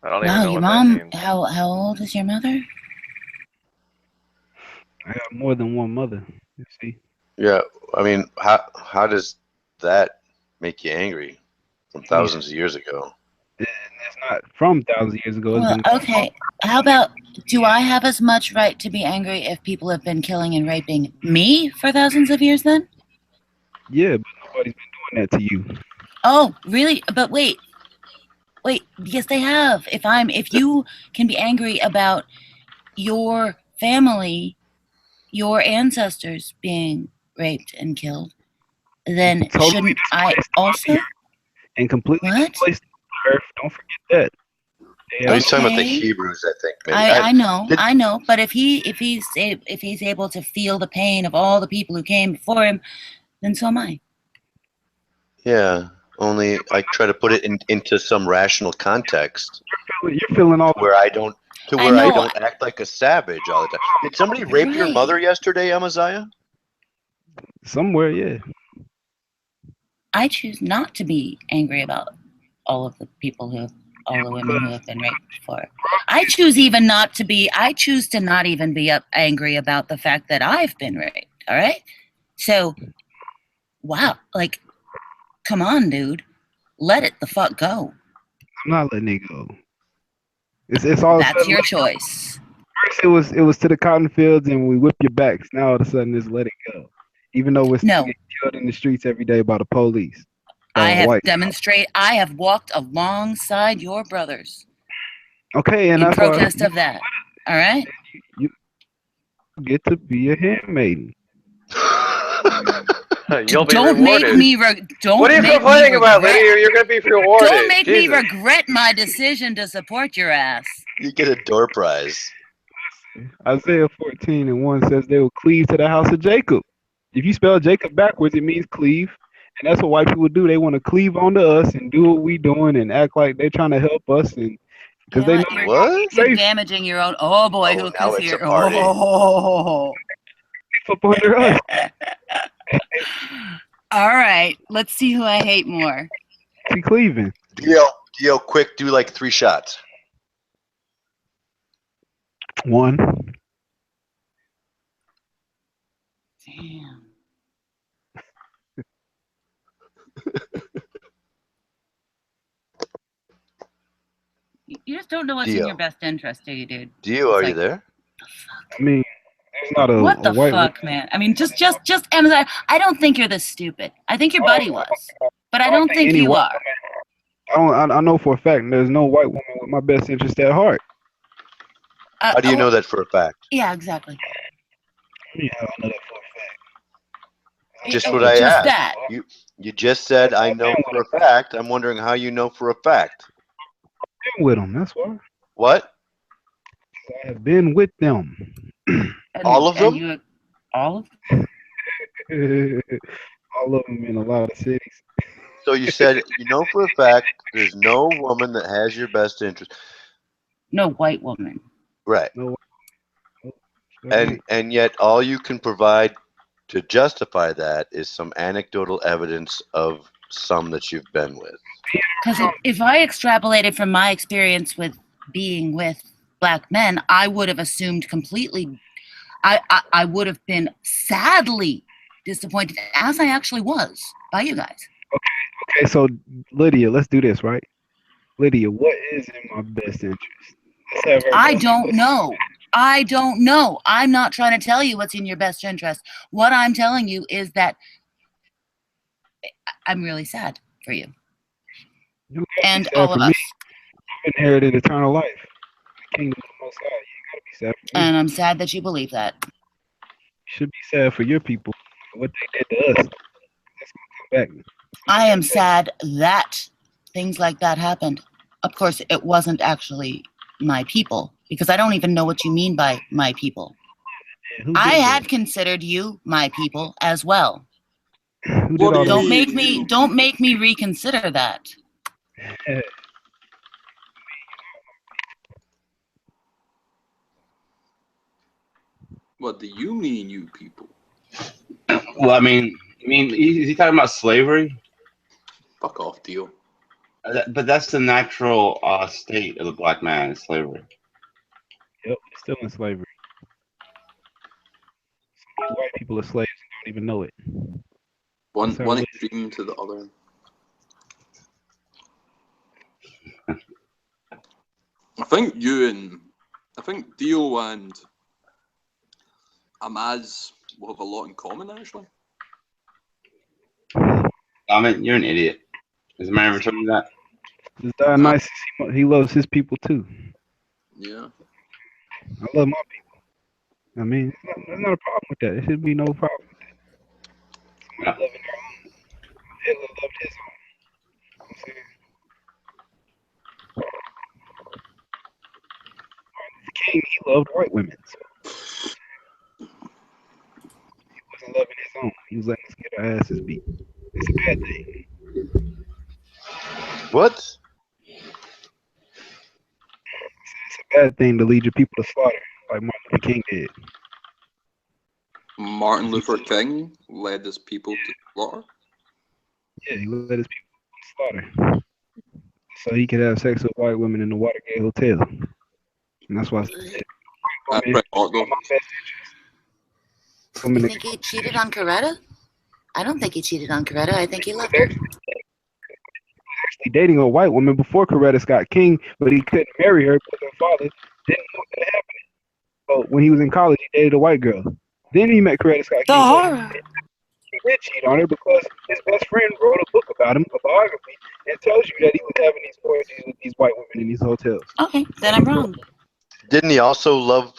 E: I don't
A: Wow,
E: even know
A: your
E: what that
A: mom.
E: means.
A: How old is your mother?
B: I got more than one mother. You see?
C: Yeah, I mean, how does that make you angry from thousands of years ago?
B: It's not from thousands of years ago. It's
A: Well,
B: been
A: okay. How about, do I have as much right to be angry if people have been killing and raping me for thousands of years then?
B: Yeah, but nobody's been doing that to you.
A: Oh, really? But wait, yes, they have. If you can be angry about your family, your ancestors being raped and killed, then
B: Totally
A: shouldn't I also?
B: And completely
A: What?
B: displaced the earth. Don't forget that.
C: Are you talking about the
A: Okay.
C: Hebrews? I think maybe.
A: I know. But if he's able to feel the pain of all the people who came before him, then so am I.
C: Yeah. Only I try to put it into some rational context.
B: You're feeling all
C: where I don't act like a savage all the time. Did somebody rape your mother yesterday, Amaziah?
B: Somewhere, yeah.
A: I choose not to be angry about all of the all the women who have been raped before. I choose to not even be angry about the fact that I've been raped. All right. So, wow, like, come on, dude, let it the fuck go.
B: I'm not letting it go. It's all.
A: That's your choice.
B: First, it was to the cotton fields, and we whip your backs. Now all of a sudden, it's let it go. Even though we're still getting killed in the streets every day by the police.
A: I have walked alongside your brothers.
B: Okay, and
A: in
B: that's
A: protest of that. All right.
B: You get to be a handmaiden.
E: You'll be
A: don't
E: rewarded.
A: make me don't
E: What are you
A: make
E: complaining
A: me
E: about,
A: regret,
E: Lydia? You're going to be rewarded.
A: Don't make me
E: Jesus.
A: regret my decision to support your ass.
C: You get a door prize.
B: Isaiah 14:1 says they will cleave to the house of Jacob. If you spell Jacob backwards, it means cleave. And that's what white people do. They want to cleave onto us and do what we doing and act like they're trying to help us, and because they know
C: What?
A: You're damaging your own. Oh boy,
C: Oh,
A: look
C: now
A: who's
C: it's
A: here.
C: a party.
A: Oh.
B: up under us.
A: All right, let's see who I hate more.
B: See cleaving.
C: Dio, quick, do like 3 shots.
B: 1.
A: Damn. You just don't know what's in
C: Dio.
A: your best interest, do you, dude?
C: Dio, are you there?
B: I mean, there's not a,
A: What
B: a
A: the
B: white
A: fuck, man? I mean, just Amazon. I don't think you're this stupid. I think your buddy was, but I don't think
B: any
A: you
B: white
A: are.
B: I know for a fact there's no white woman with my best interest at heart.
C: How do you know that for a fact?
A: Yeah, exactly.
B: Yeah, I know that for a fact.
C: Just what I
A: Just
C: asked.
A: that.
C: You just said I know for a fact. I'm wondering how you know for a fact.
B: I've been with them. That's why.
C: What?
B: I have been with them.
C: All of them?
A: All of them?
B: All of them in a lot of cities.
C: So you said you know for a fact there's no woman that has your best interest.
A: No white woman.
C: Right.
B: No.
C: And yet all you can provide to justify that is some anecdotal evidence of some that you've been with.
A: Because if I extrapolated from my experience with being with black men, I would have assumed completely. I would have been sadly disappointed, as I actually was, by you guys.
B: Okay, so Lydia, let's do this, right? Lydia, what is in my best interest?
A: I don't know. I don't know. I'm not trying to tell you what's in your best interest. What I'm telling you is that I'm really sad for you. And all of us.
B: I've inherited eternal life. The kingdom of the Most High. You gotta be sad for me.
A: And I'm sad that you believe that.
B: You should be sad for your people. What they did to us. That's gonna come back.
A: I am sad that things like that happened. Of course, it wasn't actually my people, because I don't even know what you mean by my people. I had considered you my people as well. Don't make me reconsider that.
H: What do you mean, you people?
J: Well, I mean, is he talking about slavery?
H: Fuck off, Dio.
J: But that's the natural state of the black man, is slavery.
B: Yep, still in slavery. White people are slaves and don't even know it.
H: One extreme to the other. I think Dio and Amaz will have a lot in common, actually.
J: I mean, you're an idiot. Has a man ever told you that?
B: This Dionysus, he loves his people too.
H: Yeah.
B: I love my people. I mean, there's not a problem with that. There should be no problem with that. Somebody loving their own. Hitler loved his own. You know what I'm saying? Martin Luther King, he loved white women. So. He wasn't loving his own. He was letting us get our asses beat. It's a bad thing.
C: What?
B: It's a bad thing to lead your people to slaughter, like Martin Luther King did.
H: Martin Luther King led his people to slaughter?
B: Yeah, he led his people to slaughter. So he could have sex with white women in the Watergate Hotel. And that's why I said,
H: That's pretty hot, though.
A: You think he cheated on Coretta? I don't think he cheated on Coretta. I think he loved her.
B: Actually dating a white woman before Coretta Scott King, but he couldn't marry her because her father didn't want that happening. So when he was in college, he dated a white girl. Then he met Coretta Scott King.
A: The horror.
B: He did cheat on her because his best friend wrote a book about him, a biography, and tells you that he was having these orgies with these white women in these hotels.
A: Okay, then I'm wrong.
C: Didn't he also love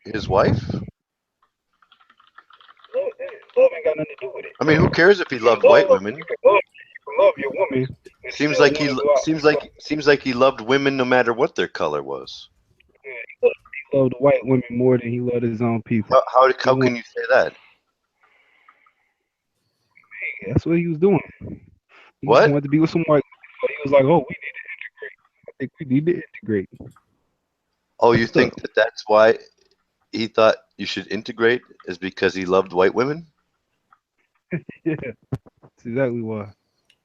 C: his wife?
B: Love ain't got nothing to do with it.
C: I mean, who cares if he loved white women?
B: You can love your woman.
C: Seems like he loved women no matter what their color was.
B: He loved white women more than he loved his own people.
C: How can you say that?
B: That's what he was doing. He
C: What?
B: just wanted to be with some white women. So he was like, "Oh, we need to integrate. I think we need to integrate."
C: Oh, you think that's why he thought you should integrate is because he loved white women?
B: Yeah, that's exactly why.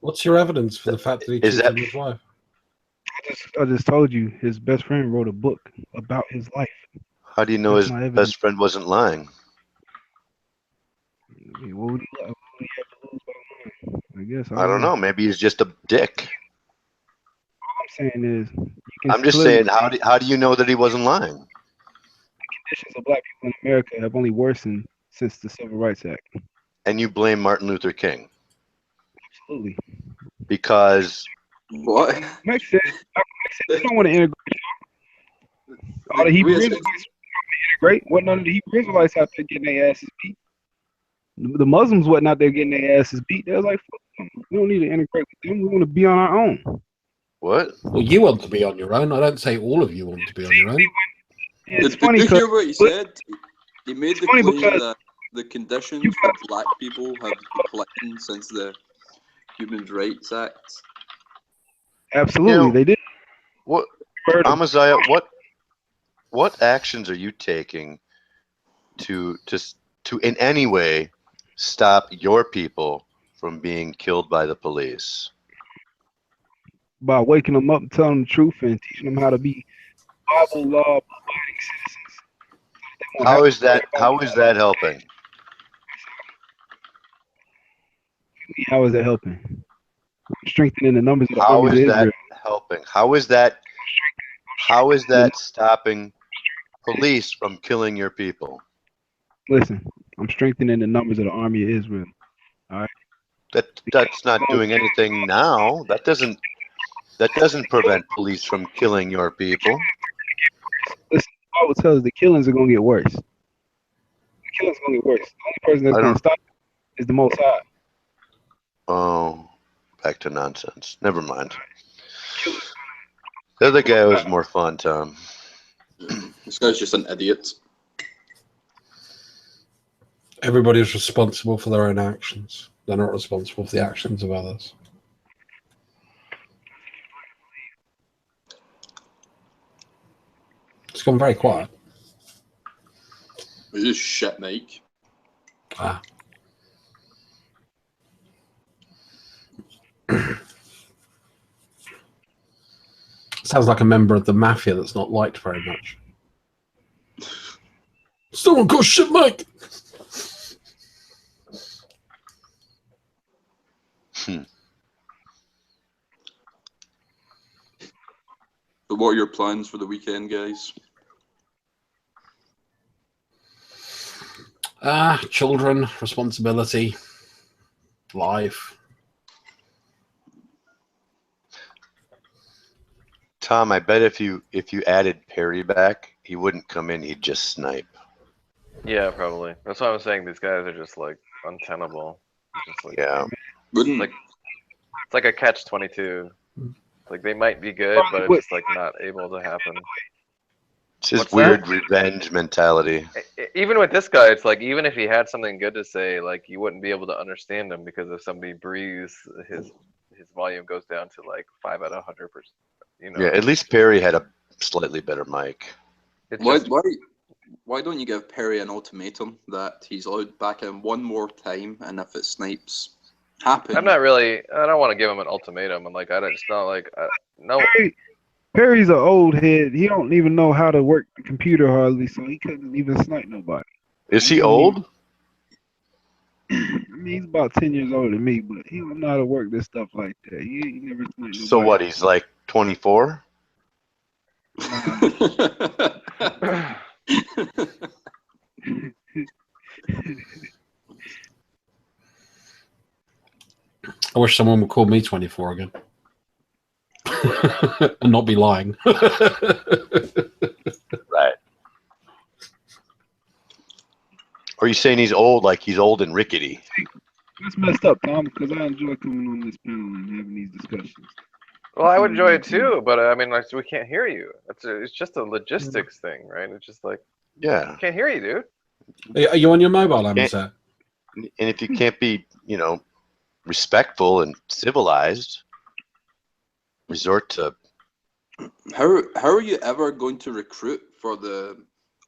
K: What's your evidence for the fact that he cheated on his wife?
B: I just told you his best friend wrote a book about his life.
C: How do you know
B: That's
C: his
B: my evidence.
C: best friend wasn't lying?
B: I mean, what would he have to lose by lying? I guess
C: I don't know. Maybe he's just a dick.
B: All I'm saying is,
C: I'm just saying, how do you know that he wasn't lying?
B: The conditions of black people in America have only worsened since the Civil Rights Act.
C: And you blame Martin Luther King
B: Absolutely.
C: because
H: What?
B: Makes sense. You don't want to integrate. All the Hebrew Israelites want to integrate. What none of the Hebrew Israelites out there getting their asses beat. The Muslims wasn't out there getting their asses beat. They was like, fuck them. We don't need to integrate with them. We want to be on our own.
C: What?
K: Well, you want to be on your own. I don't say all of you want to be on your own.
B: It's
H: Did
B: funny
H: you hear
B: because
H: what he said? He made the
B: funny
H: claim
B: because
H: that the conditions for black people have declined since the Human Rights Act.
B: absolutely they did.
C: What, Amaziah? What actions are you taking to in any way stop your people from being killed by the police?
B: By waking them up and telling them the truth and teaching them how to be Bible law abiding citizens.
C: How is that helping?
B: How is that helping? Strengthening the numbers of the
C: How
B: armies
C: is
B: of
C: that
B: Israel.
C: helping? How is that stopping police from killing your people?
B: Listen, I'm strengthening the numbers of the army of Israel. All right.
C: That's not doing anything now. That doesn't prevent police from killing your people.
B: Listen, the Bible tells us the killings are gonna get worse. The killings are gonna get worse. The only person that's gonna stop it is the Most High.
C: Oh, back to nonsense. Never mind. The other guy was more fun, Tom.
H: This guy's just an idiot.
K: Everybody's responsible for their own actions. They're not responsible for the actions of others. It's gone very quiet.
H: It's just shit, Mike.
K: Ah. Sounds like a member of the mafia that's not liked very much. Someone call shit, Mike.
H: So what are your plans for the weekend, guys?
K: Children, responsibility, life.
C: Tom, I bet if you added Perry back, he wouldn't come in. He'd just snipe.
E: Yeah, probably. That's why I'm saying these guys are just like untenable. Just like,
C: yeah.
E: It's like a catch-22. Like they might be good, but it's just like not able to happen.
C: It's just weird revenge mentality.
E: Even with this guy, it's like even if he had something good to say, like you wouldn't be able to understand him because if somebody breathes, his volume goes down to like 5 out of 100%. You know.
C: Yeah, at least Perry had a slightly better mic.
H: Why don't you give Perry an ultimatum that he's allowed back in one more time, and if it snipes happens?
E: I'm not really. I don't want to give him an ultimatum. I'm like, it's not like no.
B: Perry's an old head. He don't even know how to work the computer hardly, so he couldn't even snipe nobody.
C: Is he old?
B: I mean, he's about 10 years older than me, but he don't know how to work this stuff like that. He never sniped nobody.
C: So what? He's like 24.
K: I wish someone would call me 24 again. And not be lying.
C: Right. Or are you saying he's old, like he's old and rickety?
B: That's messed up, Tom, because I enjoy coming on this panel and having these discussions.
E: Well, I would enjoy it too, but I mean, like, we can't hear you. It's just a logistics thing, right? It's just like,
C: Yeah.
E: Can't hear you, dude.
K: Are you on your mobile, Amazon?
C: And if you can't be, respectful and civilized, resort to.
H: How are you ever going to recruit for the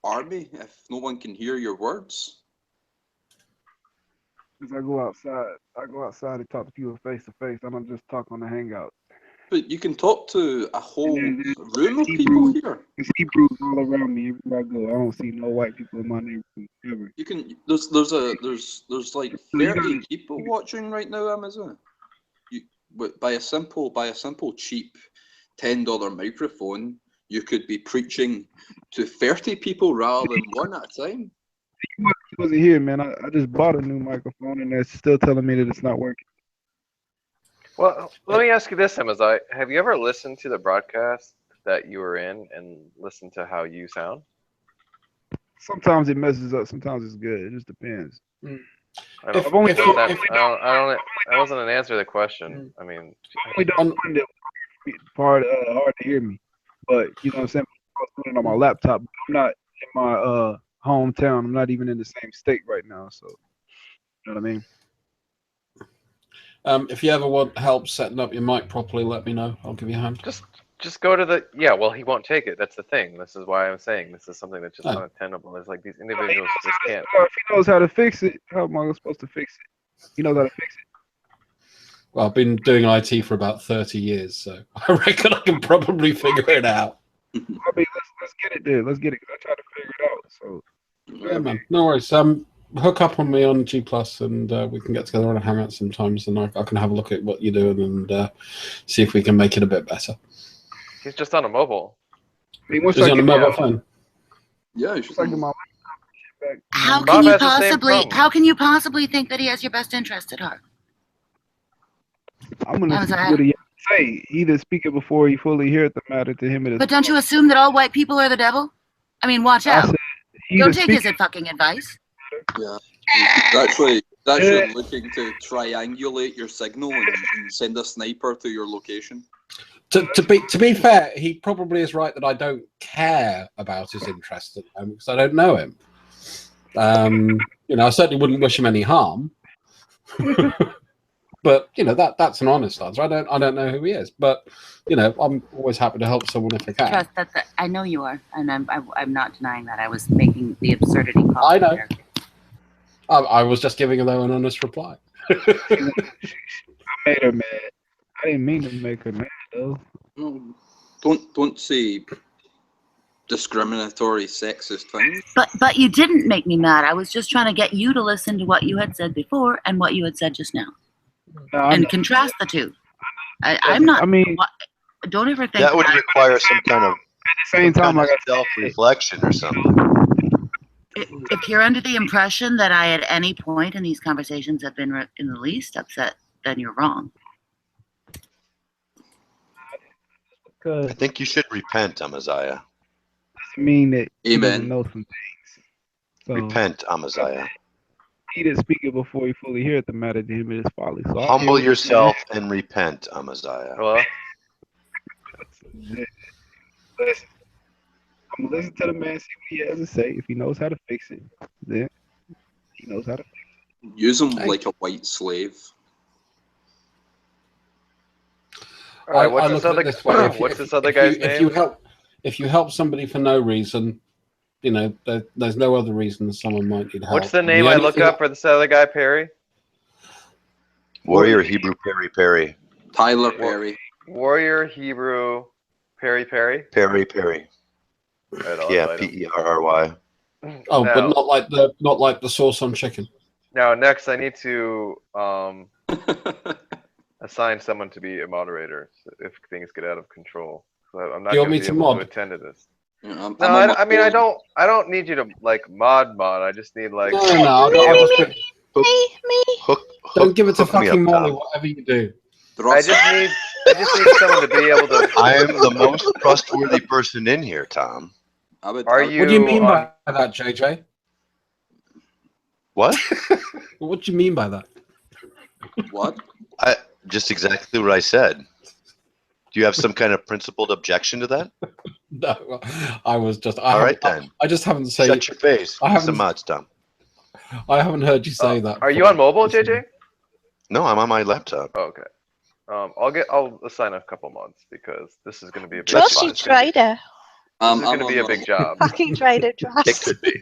H: army if no one can hear your words?
B: Because I go outside and talk to people face to face. I don't just talk on the Hangout.
H: But you can talk to a whole room of people here.
B: There's Hebrews all around me everywhere I go. I don't see no white people in my neighborhood ever.
H: You can. There's like 30 people watching right now, Amazon. But by a simple cheap $10 microphone, you could be preaching to 30 people rather than one at a time.
B: He wasn't here, man. I just bought a new microphone, and they're still telling me that it's not working.
E: Well, let me ask you this, Amazon. Have you ever listened to the broadcast that you were in and listened to how you sound?
B: Sometimes it messes up. Sometimes it's good. It just depends.
E: That wasn't an answer to the question. I mean,
B: I don't find it hard to hear me, but you know what I'm saying. I was doing it on my laptop. I'm not in my hometown. I'm not even in the same state right now. So, you know what I mean.
K: If you ever want help setting up your mic properly, let me know. I'll give you a hand.
E: Just go to the well, he won't take it. That's the thing. This is why I'm saying this is something that's just unattainable. It's like these individuals just can't.
B: If he knows how to fix it, how am I supposed to fix it? He knows how to fix it.
K: Well, I've been doing IT for about 30 years, so I reckon I can probably figure it out.
B: I mean, let's get it there. Let's get it. Cause I tried to figure it out. So
K: yeah, man. No worries. Hook up on me on G+, and we can get together on a hangout sometimes, and I can have a look at what you're doing and see if we can make it a bit better.
E: He's just on a mobile.
K: Is he on a mobile phone?
H: Yeah, he's just
B: like my
A: How can you possibly think that he has your best interest at heart?
B: I'm gonna see what he say. Either speak it before he fully hears the matter to him.
A: But don't you assume that all white people are the devil? I mean, watch out. Don't take his fucking advice.
H: Yeah, he's actually looking to triangulate your signal and send a sniper to your location.
K: To be fair, he probably is right that I don't care about his interest at the moment because I don't know him. I certainly wouldn't wish him any harm. But that's an honest answer. I don't know who he is, but I'm always happy to help someone if I can.
A: Trust that. I know you are, and I'm not denying that. I was making the absurdity call.
K: I know. I was just giving her an honest reply.
B: I made her mad. I didn't mean to make her mad though.
H: No, don't say discriminatory, sexist things.
A: But you didn't make me mad. I was just trying to get you to listen to what you had said before and what you had said just now, and contrast the two. I'm not. I mean, don't ever think
C: that would require some kind of
B: same time like
C: self-reflection or something.
A: If you're under the impression that I at any point in these conversations have been in the least upset, then you're wrong.
C: I think you should repent, Amaziah.
B: Doesn't mean that
H: he doesn't
B: know some things. So,
C: repent, Amaziah.
B: He didn't speak it before he fully heard the matter to him it is folly. So
C: humble yourself and repent, Amaziah.
E: Well,
B: listen. I'm gonna listen to the man, see what he has to say. If he knows how to fix it, then he knows how to fix it.
H: Use him like a white slave.
E: All right, what's this other guy's name?
K: If you help somebody for no reason, there's no other reason someone might need help.
E: What's the name I look up for this other guy, Perry?
C: Warrior Hebrew Perry.
H: Tyler Perry.
E: Warrior Hebrew Perry.
C: Perry. Yeah, Perry.
K: Oh, but not like the sauce on chicken.
E: Now, next I need to assign someone to be a moderator if things get out of control. So I'm not going to be able to attend to this.
H: Yeah,
E: I don't need you to mod. I just need like.
K: Don't give it to fucking Molly. Whatever you do.
E: I just need someone to be able to.
C: I am the most trustworthy person in here, Tom.
E: Are you?
K: What do you mean by that, JJ?
C: What?
K: What do you mean by that?
H: What?
C: Just exactly what I said. Do you have some kind of principled objection to that?
K: No, I was just.
C: All right then.
K: I just haven't said.
C: Shut your face.
K: I
C: Give me
K: haven't.
C: some mods, Tom.
K: I haven't heard you say that.
E: Are you on mobile, JJ?
C: No, I'm on my laptop.
E: Oh, okay. I'll assign a couple mods because this is going to be a big
G: Trust
E: job.
G: you, trader.
E: This is going to be a big job.
G: Fucking trader, trust.
C: It could be.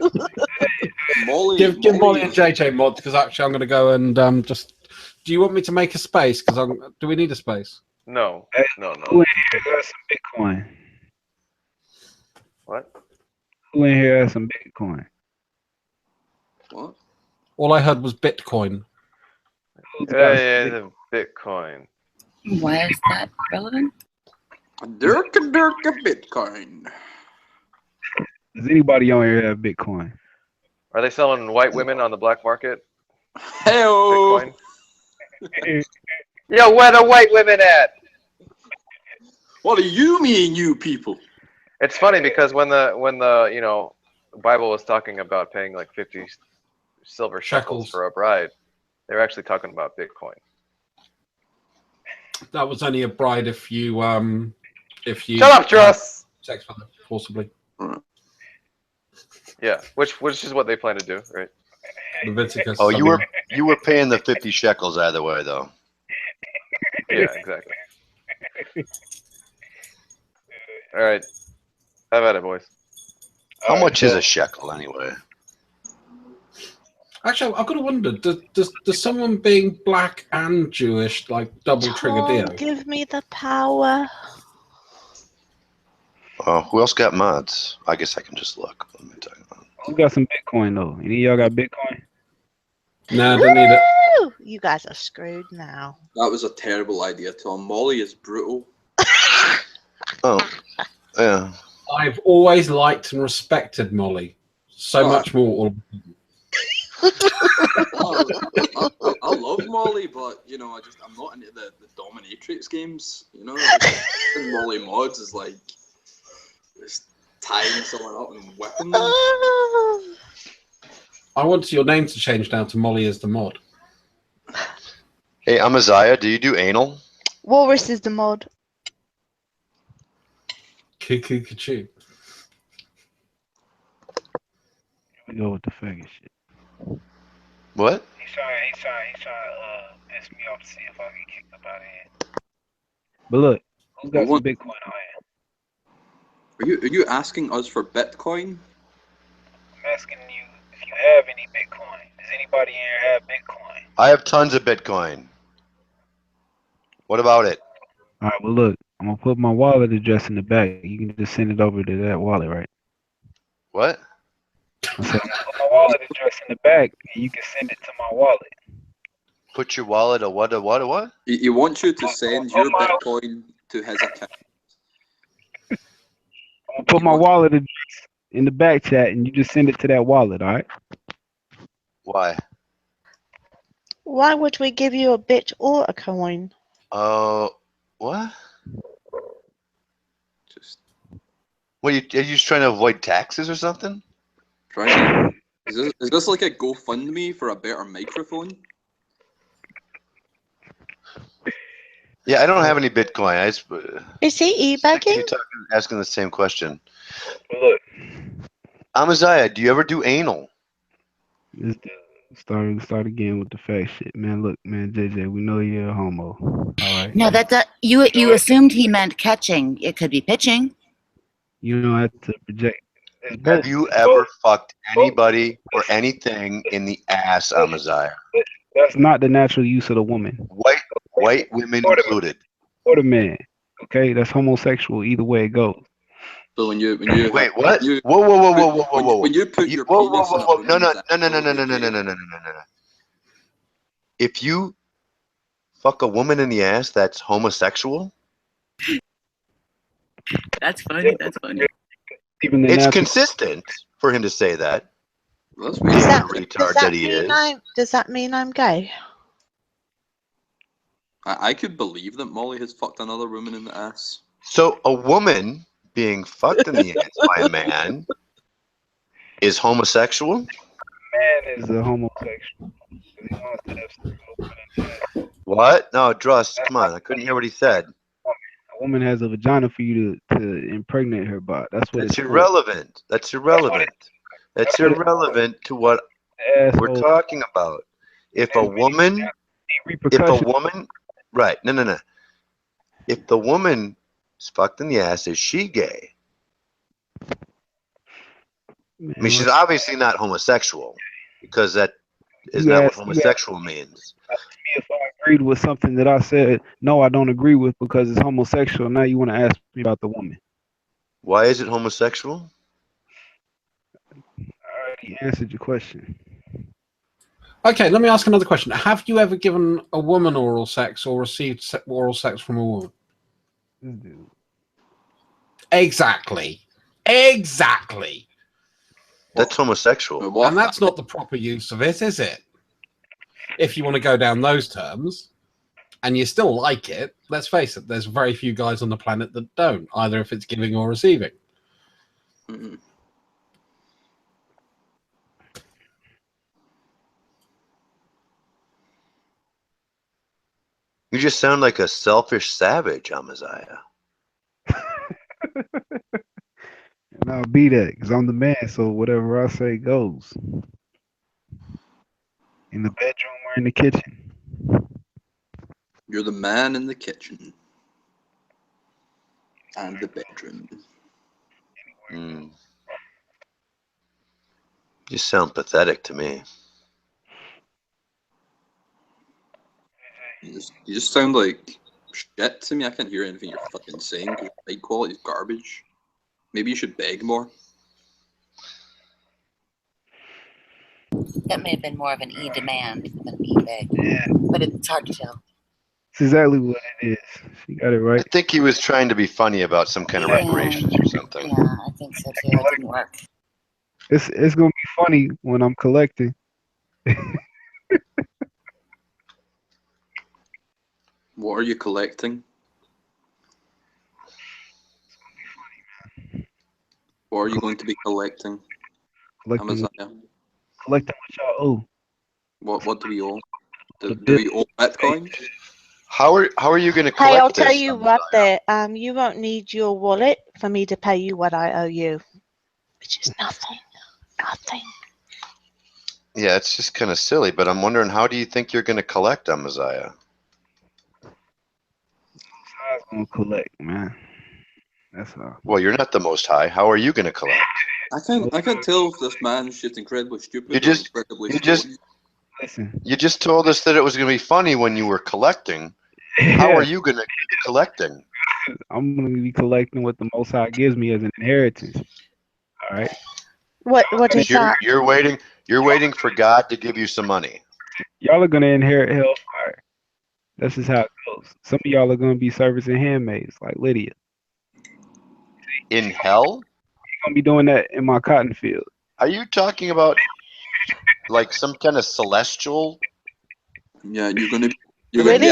H: Molly,
K: Give Molly and JJ mods because actually I'm going to go and just. Do you want me to make a space? Because do we need a space?
E: No,
B: Hey,
E: no.
B: Who in here got some Bitcoin?
E: What?
B: Who in here has some Bitcoin?
H: What?
K: All I heard was Bitcoin.
E: Yeah, the Bitcoin.
A: Why is that relevant?
H: Dirka Bitcoin.
B: Does anybody on here have Bitcoin?
E: Are they selling white women on the black market?
H: Hey-o.
E: Bitcoin? Yo, where the white women at?
H: What do you mean, you people?
E: It's funny because when the Bible was talking about paying like 50 silver shekels for a bride, they were actually talking about Bitcoin.
K: That was only a bride if you
E: Shut up, Truss!
K: Sex with them forcibly.
E: Yeah, which is what they plan to do, right?
K: Leviticus.
C: Oh, you were paying the 50 shekels either way, though.
E: Yeah, exactly. All right, have at it, boys.
C: How much is a shekel anyway?
K: Actually, I've got to wonder: does someone being black and Jewish like double trigger
G: Tom,
K: Dio?
G: give me the power.
C: Who else got mods? I guess I can just look. What am I talking about?
B: Who got some Bitcoin though? Any of y'all got Bitcoin?
K: Nah, don't need it.
G: Woo! You guys are screwed now.
H: That was a terrible idea, Tom. Molly is brutal.
C: Oh, yeah.
K: I've always liked and respected Molly so much more.
H: I love Molly, but I'm not into the dominatrix games. Molly mods is like just tying someone up and whipping them.
K: I want your name to change now to Molly as the mod.
C: Hey, Amaziah, do you do anal?
G: Walrus is the mod.
K: Cuckoo Kachoo.
B: We go with the faggot shit.
C: What?
B: He's trying to piss me off to see if I get kicked up out of here. But look, who's got some Bitcoin on here?
H: Are you asking us for Bitcoin?
B: I'm asking you if you have any Bitcoin. Does anybody here have Bitcoin?
C: I have tons of Bitcoin. What about it?
B: All right, well look, I'm gonna put my wallet address in the back. You can just send it over to that wallet, right?
C: What?
B: I said, I'm gonna put my wallet address in the back, and you can send it to my wallet.
C: Put your wallet what?
H: He wants you to send your Bitcoin to his account.
B: I'm gonna put my wallet address in the back chat, and you just send it to that wallet, all right?
C: Why?
G: Why would we give you a bit or a coin?
C: What? What are you just trying to avoid taxes or something?
H: Trying. Is this like a GoFundMe for a better microphone?
C: Yeah, I don't have any Bitcoin.
G: Is he e-bagging?
C: Asking the same question.
B: Look,
C: Amaziah, do you ever do anal?
B: Start again with the fact shit, man. Look, man, JJ, we know you're a homo. All right.
A: No, you assumed he meant catching. It could be pitching.
B: You don't have to project.
C: Have you ever fucked anybody or anything in the ass, Amaziah?
B: That's not the natural use of the woman.
C: White women included.
B: Or the man. Okay, that's homosexual. Either way it goes.
H: So when you
C: wait, what? Whoa!
H: When you put your penis in a woman's
C: No. If you fuck a woman in the ass, that's homosexual?
A: That's funny. That's funny.
C: It's consistent for him to say that.
G: Does that mean I'm gay?
H: I could believe that Molly has fucked another woman in the ass.
C: So a woman being fucked in the ass by a man is homosexual?
B: man is a homosexual. He wants to have sex with a woman.
C: What? No, Druss, come on. I couldn't hear what he said.
B: A woman has a vagina for you to impregnate her by. That's what
C: That's
B: it's
C: irrelevant. That's irrelevant. That's irrelevant to what
B: for.
C: we're talking about. If a woman, right? No. If the woman is fucked in the ass, is she gay?
B: Man,
C: I mean, she's obviously not homosexual, because that is not what homosexual means.
B: If I agreed with something that I said, no, I don't agree with because it's homosexual. Now you want to ask me about the woman.
C: Why is it homosexual?
B: I already answered your question.
K: Okay, let me ask another question. Have you ever given a woman oral sex or received oral sex from a woman? Exactly.
C: That's homosexual.
K: And that's not the proper use of it, is it? If you want to go down those terms, and you still like it, let's face it, there's very few guys on the planet that don't, either if it's giving or receiving.
H: Mm-hmm.
C: You just sound like a selfish savage, Amaziah.
B: And I'll be that because I'm the man. So whatever I say goes. In the bedroom or in the kitchen.
H: You're the man in the kitchen. And the bedroom.
C: You sound pathetic to me.
H: You just sound like shit to me. I can't hear anything you're fucking saying because the mic quality is garbage. Maybe you should beg more.
A: That may have been more of an E demand than an E beg.
B: Yeah.
A: But it's hard to tell.
B: It's exactly what it is. She got it right.
C: I think he was trying to be funny about some kind of reparations or something.
A: Yeah, I think so too. It didn't work.
B: It's gonna be funny when I'm collecting.
H: What are you collecting? What are you going to be collecting?
B: Collecting what y'all owe.
H: What do we owe? Do we owe Bitcoin?
C: How are you going to collect
G: Hey, I'll
C: this?
G: tell you what there. You won't need your wallet for me to pay you what I owe you. Which is nothing. Nothing.
C: Yeah, it's just kind of silly, but I'm wondering, how do you think you're going to collect, Amaziah?
B: I'm gonna collect, man. That's all.
C: Well, you're not the Most High. How are you going to collect?
H: I can't tell if this man's just incredibly stupid
C: You just told us that it was going to be funny when you were collecting. How are you going to be collecting?
B: I'm gonna be collecting what the Most High gives me as an inheritance. All right.
G: What is that?
C: You're waiting for God to give you some money.
B: Y'all are gonna inherit hellfire. This is how it goes. Some of y'all are gonna be servicing handmaids like Lydia.
C: In hell?
B: You're gonna be doing that in my cotton field.
C: Are you talking about like some kind of celestial?
H: Yeah, you're gonna.
G: Really,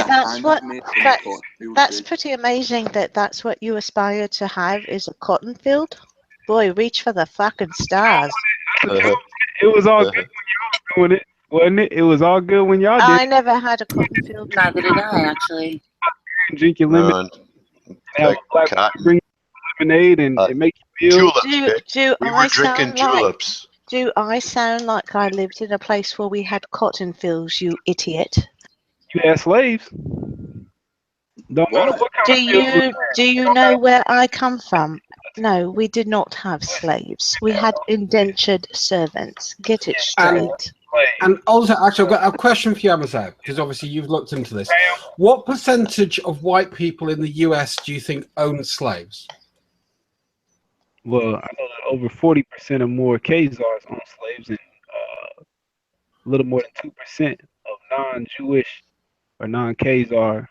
G: that's pretty amazing. That's what you aspire to have is a cotton field. Boy, reach for the fucking stars.
B: It was all good when y'all were doing it, wasn't it? It was all good when y'all did.
G: I never had a cotton field.
A: Neither did I, actually.
B: Drink your lemon. Have black bring lemonade and it make you feel.
G: Do I sound like I lived in a place where we had cotton fields? You idiot.
B: You had slaves. Don't matter what kind of
G: Do you know where I come from? No, we did not have slaves. We had indentured servants. Get it straight.
K: And also, actually, I've got a question for you, Amaziah, because obviously you've looked into this. What percentage of white people in the US do you think own slaves?
B: Well, I know that over 40% or more Khazars own slaves, and a little more than 2% of non-Jewish or non-Khazar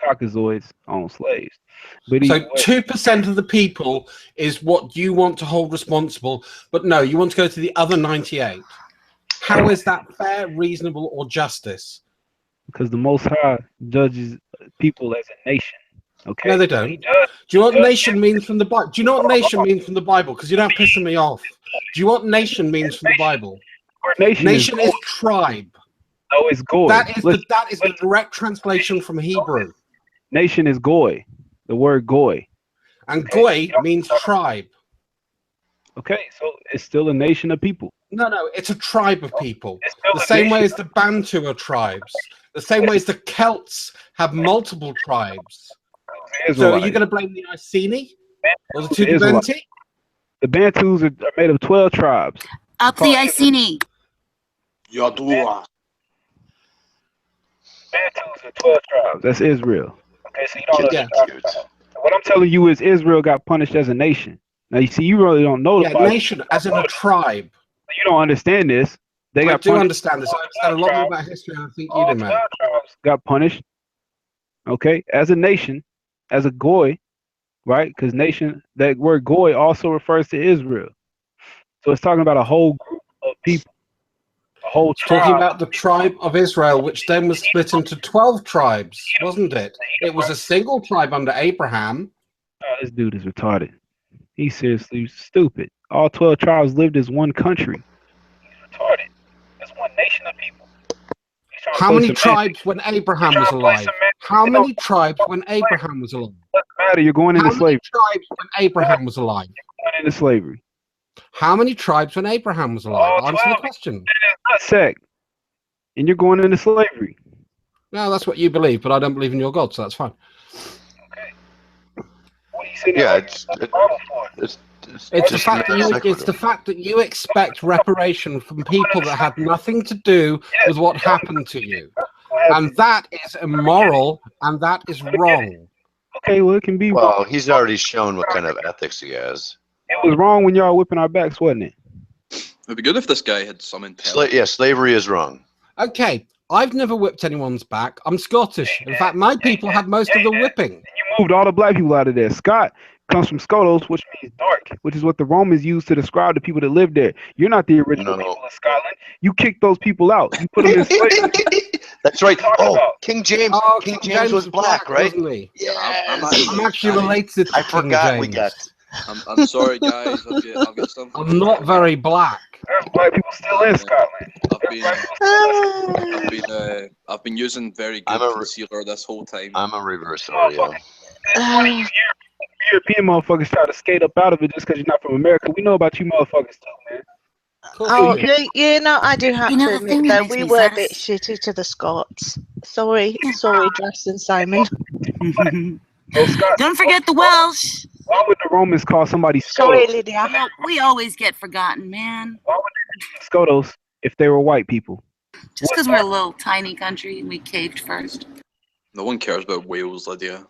B: Caucasoids own slaves. But
K: so 2% of the people is what you want to hold responsible, but no, you want to go to the other 98. How is that fair, reasonable, or justice?
B: Because the Most High judges people as a nation. Okay.
K: No, they don't. Do you know what nation means from the Bible? Do you know what nation means from the Bible? Because you're not pissing me off. Do you know what nation means from the Bible?
B: Nation
K: is tribe.
B: No, it's goy.
K: That is the direct translation from Hebrew.
B: Nation is goy. The word goy.
K: And goy means tribe.
B: Okay, so it's still a nation of people.
K: No, it's a tribe of people. The same way as the Bantu are tribes. The same way as the Celts have multiple tribes. So are you going to blame the Iceni? Or the Tudibenti?
B: The Bantus are made of 12 tribes.
A: Up the Iceni.
D: Yadua.
B: Bantus are 12 tribes. That's Israel. Okay, so you don't
C: understand.
B: What I'm telling you is Israel got punished as a nation. Now, you see, you really don't know the Bible.
K: Nation as in a tribe.
B: You don't understand this.
K: I do understand this. I understand a lot more about history than I think you do, man.
B: Got punished. Okay, as a nation, as a goy, right? Because nation, that word goy also refers to Israel. So it's talking about a whole group of people. A whole tribe.
K: Talking about the tribe of Israel, which then was split into 12 tribes, wasn't it? It was a single tribe under Abraham.
B: Oh, this dude is retarded. He's seriously stupid. All 12 tribes lived as one country. He's retarded. That's one nation of people.
K: How many tribes when Abraham was alive? How many tribes when Abraham was alive?
B: Doesn't matter. You're going into slavery.
K: How many tribes when Abraham was alive?
B: You're going into slavery.
K: How many tribes when Abraham was alive? Answer the question.
B: Not sect. And you're going into slavery.
K: No, that's what you believe, but I don't believe in your God, so that's fine.
B: Okay. What are you saying?
C: Yeah,
K: it's the fact that you expect reparation from people that had nothing to do with what happened to you. And that is immoral, and that is wrong.
B: Okay, well, it can be
C: wrong. Well, he's already shown what kind of ethics he has.
B: It was wrong when y'all whipping our backs, wasn't it?
H: It'd be good if this guy had some intelligence.
C: Yeah, slavery is wrong.
K: Okay, I've never whipped anyone's back. I'm Scottish. In fact, my people had most of the whipping.
B: You moved all the black people out of there. Scott comes from Scotos, which means dark, which is what the Romans used to describe the people that lived there. You're not the original people of Scotland. You kicked those people out. You put them in slavery.
C: That's right. King James was black, right?
K: Wasn't he?
H: Yeah,
K: I'm actually related to
C: I forgot we got.
H: I'm sorry, guys. I've got something.
K: I'm not very black.
B: There's black people still in Scotland.
H: I've been using very good concealer this whole time.
C: I'm a reverse Oreo.
B: European motherfuckers try to skate up out of it just because you're not from America. We know about you motherfuckers too, man.
G: Oh, I do have to admit though, we were a bit shitty to the Scots. Sorry, Justin Simon.
A: Don't forget the Welsh.
B: Why would the Romans call somebody Scotos?
G: Sorry, Lydia.
A: We always get forgotten, man.
B: Why would they be Scotos if they were white people?
A: Just because we're a little tiny country and we caved first.
H: No one cares about Wales, Lydia.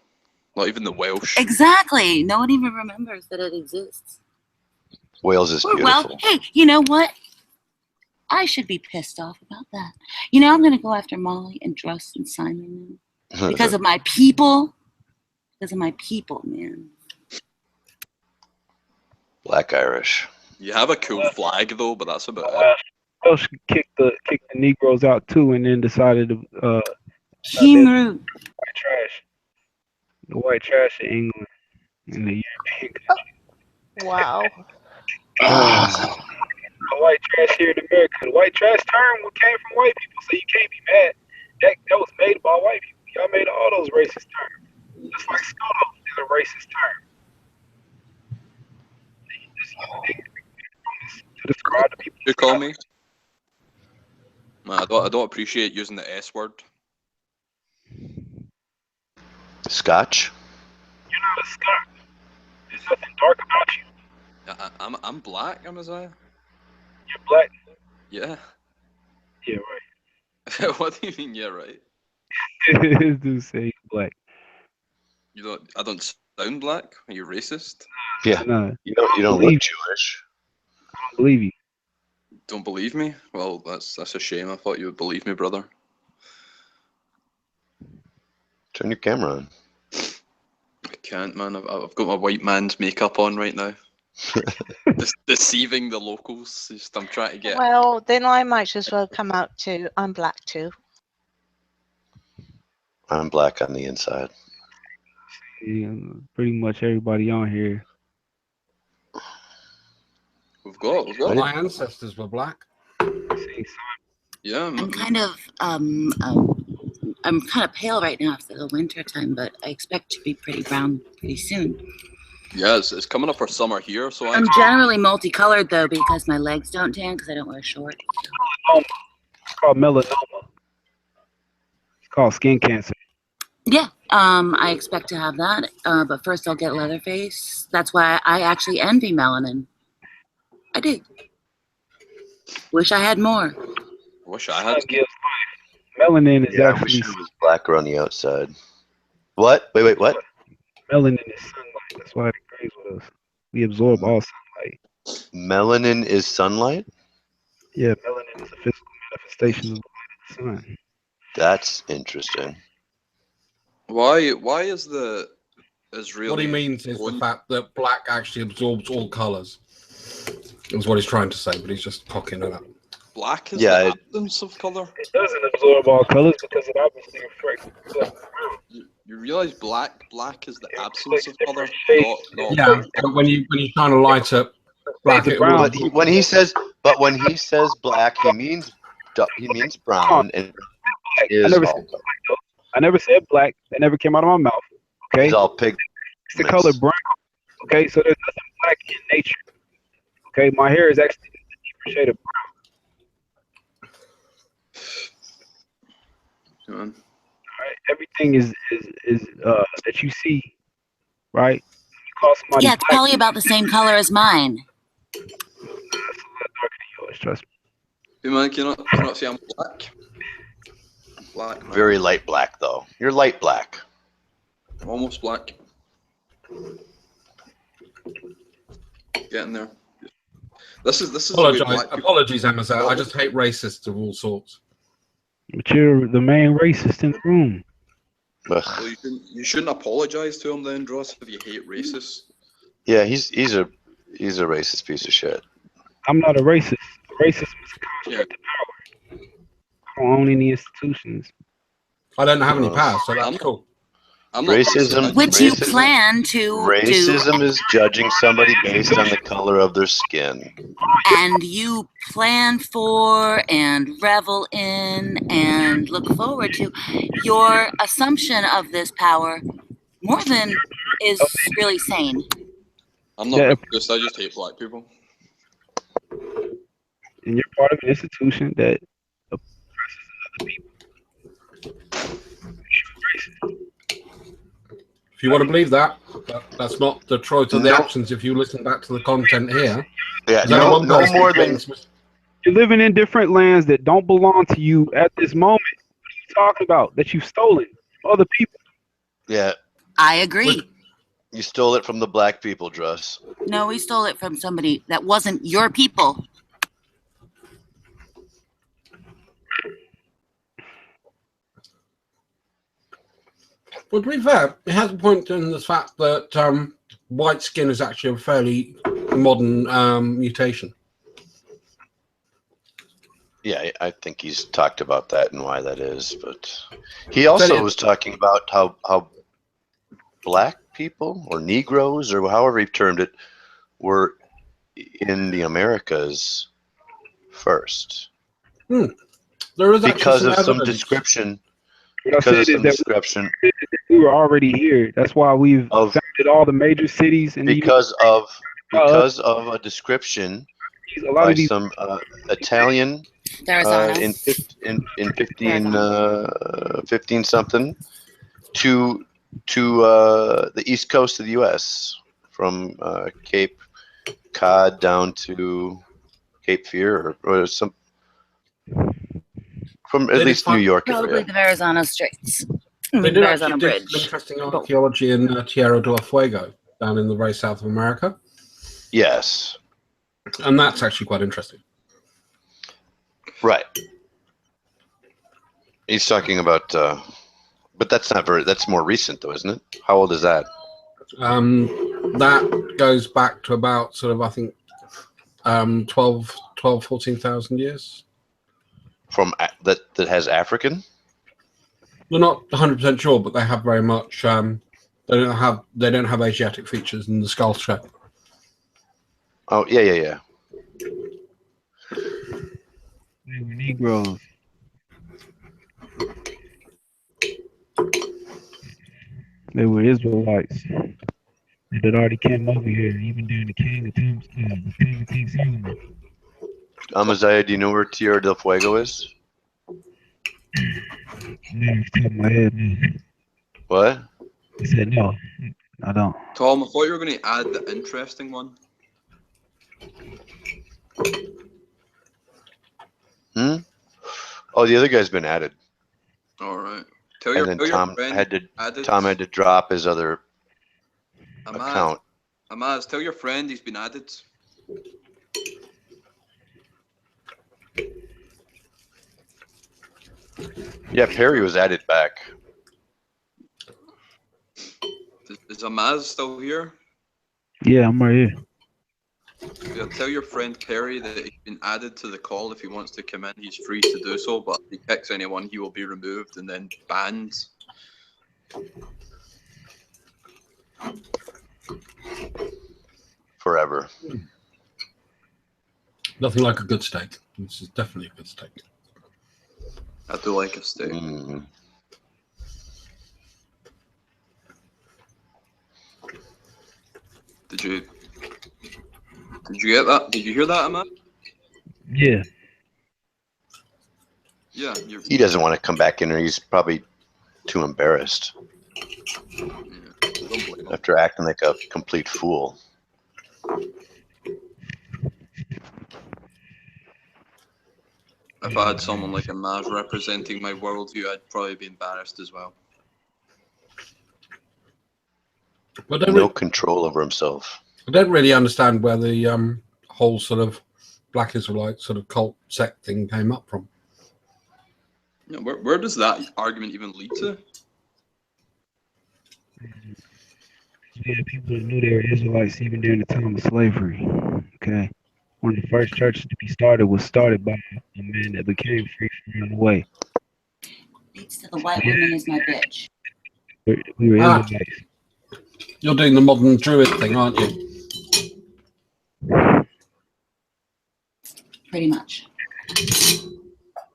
H: Not even the Welsh.
A: Exactly. No one even remembers that it exists.
C: Wales is beautiful.
A: Well, hey, you know what? I should be pissed off about that. You know, I'm going to go after Molly and Druss and Simon now. Because of my people. Because of my people, man.
C: Black Irish.
H: You have a cool flag though, but that's about it.
B: Welsh kicked the Negroes out too, and then decided to
A: King Root.
B: white trash. The white trash in England and the European country.
G: Wow.
B: The white trash here in America. The white trash term came from white people, so you can't be mad. That was made by white people. Y'all made all those racist terms. Just like Scoto is a racist term. To describe the people.
H: You call me? Man, I don't appreciate using the S word.
C: Scotch?
B: You're not a Scot. There's nothing dark about you.
H: I'm black, Amaziah.
B: You're black?
H: Yeah.
B: Yeah, right.
H: What do you mean, yeah, right?
B: This dude say he's black.
H: I don't sound black? Are you racist?
C: Yeah.
B: No.
C: You don't look Jewish.
B: I don't believe you.
H: Don't believe me? Well, that's a shame. I thought you would believe me, brother.
C: Turn your camera on.
H: I can't, man. I've got my white man's makeup on right now. Deceiving the locals. I'm trying to get.
G: Well, then I might as well come out too. I'm black too.
C: I'm black on the inside.
B: Yeah, pretty much everybody on here.
H: We've got.
K: My ancestors were black.
H: Yeah.
A: I'm kind of I'm kind of pale right now after the winter time, but I expect to be pretty brown pretty soon.
H: Yeah, it's coming up for summer here, so
A: I'm generally multicolored though because my legs don't tan because I don't wear shorts.
B: It's called melanoma. It's called skin cancer.
A: Yeah, I expect to have that, but first I'll get Leatherface. That's why I actually envy melanin. I do. Wish I had more.
H: Wish I had.
B: Melanin is
C: Yeah, I wish
B: actually
C: it was blacker on the outside. What? Wait, what?
B: melanin is sunlight. That's why it agrees with us. We absorb all sunlight.
C: Melanin is sunlight?
B: Yeah, melanin is a physical manifestation of the light of the sun.
C: That's interesting.
H: Why is the Israeli?
K: What he means is the fact that black actually absorbs all colors. Is what he's trying to say, but he's just cocking it up.
H: Black is the absence of color.
B: It doesn't absorb all colors because it obviously reflects.
H: You realize black is the absence of color.
K: Yeah, but when you shine a light up black, it will.
C: But when he says black, he means brown and is
B: I never said black. That never came out of my mouth. Okay.
C: It's all pigments.
B: It's the color brown. Okay, so there's nothing black in nature. Okay, my hair is actually a deeper shade of brown. All right, everything is that you see, right? You call somebody
A: Yeah, it's probably about the same color as mine.
B: That's a lot darker than yours, trust me.
H: Hey man, can you not say I'm black? Black. Man.
C: Very light black though. You're light black.
H: Almost black. Getting there. This is
K: Apologies, Amazon. I just hate racists of all sorts.
B: But you're the main racist in the room.
H: Well, you shouldn't apologize to him then, Dross, if you hate racists.
C: Yeah, he's a racist piece of shit.
B: I'm not a racist. Racism is a construct of power. I don't own any institutions.
K: I don't have any power, so that's cool.
A: Which you plan to
C: Racism is judging somebody based on the color of their skin.
A: And you plan for and revel in and look forward to your assumption of this power more than is really sane.
H: I'm not racist, I just hate black people.
B: And you're part of an institution that oppresses other people.
K: If you want to believe that, that's not the truth of the actions. If you listen back to the content here,
C: no more than
B: you're living in different lands that don't belong to you at this moment. What are you talking about? That you've stolen from other people.
C: Yeah.
A: I agree.
C: You stole it from the black people, Druss.
A: No, we stole it from somebody that wasn't your people.
K: Well, to be fair, it has a point in the fact that white skin is actually a fairly modern mutation.
C: Yeah, I think he's talked about that and why that is, but he also was talking about how black people or Negroes or however he termed it were in the Americas first.
K: There is
C: because of some
K: evidence.
C: Description.
B: What I
C: Because
B: said
C: of some description.
B: We were already here. That's why we've founded all the major cities. And
C: because of a description by some Italian in 15 something to the east coast of the U.S. from Cape Cod down to Cape Fear or some. From at least New York
A: Probably
C: area.
A: the Verrazano Straits.
K: They do
A: Verrazano
K: actually do
A: Bridge.
K: some interesting archaeology in Tierra del Fuego, down in the very south of America.
C: Yes.
K: And that's actually quite interesting.
C: Right. He's talking about, but that's more recent though, isn't it? How old is that?
K: That goes back to about sort of, I think, 14,000 years.
C: From that has African?
K: We're not 100% sure, but they have very much. They don't have Asiatic features in the sculpture.
C: Oh yeah.
B: They were Negroes. They were Israelites that had already came over here, even during the King of Kings.
C: Amaziah, do you know where Tierra del Fuego is?
B: Man, it's top of my head, man.
C: What?
B: He said no. I don't.
H: Tom, I thought you were going to add the interesting one.
C: Hmm? Oh, the other guy's been added.
H: All right.
C: And then Tom had to drop his other account.
H: Amaz, tell your friend he's been added.
C: Yeah, Perry was added back.
H: Is Amaz still here?
B: Yeah, I'm right here.
H: Yeah, tell your friend Perry that he's been added to the call. If he wants to come in, he's free to do so. But if he kicks anyone, he will be removed and then banned.
C: Forever.
K: Nothing like a good steak. This is definitely a good steak.
H: I do like a steak. Did you get that? Did you hear that, Ahmad?
B: Yeah.
H: Yeah.
C: He doesn't want to come back in, or he's probably too embarrassed after acting like a complete fool.
H: If I had someone like Ahmad representing my worldview, I'd probably be embarrassed as well.
C: No control over himself.
K: I don't really understand where the whole sort of Black Israelite sort of cult sect thing came up from.
H: Yeah, where does that argument even lead to?
B: Yeah, people knew they were Israelites even during the time of slavery. Okay. One of the first churches to be started was started by a man that became free from running away.
A: Beats to the white woman is my bitch.
B: We were Israelites.
K: You're doing the modern Druid thing, aren't you?
A: Pretty much.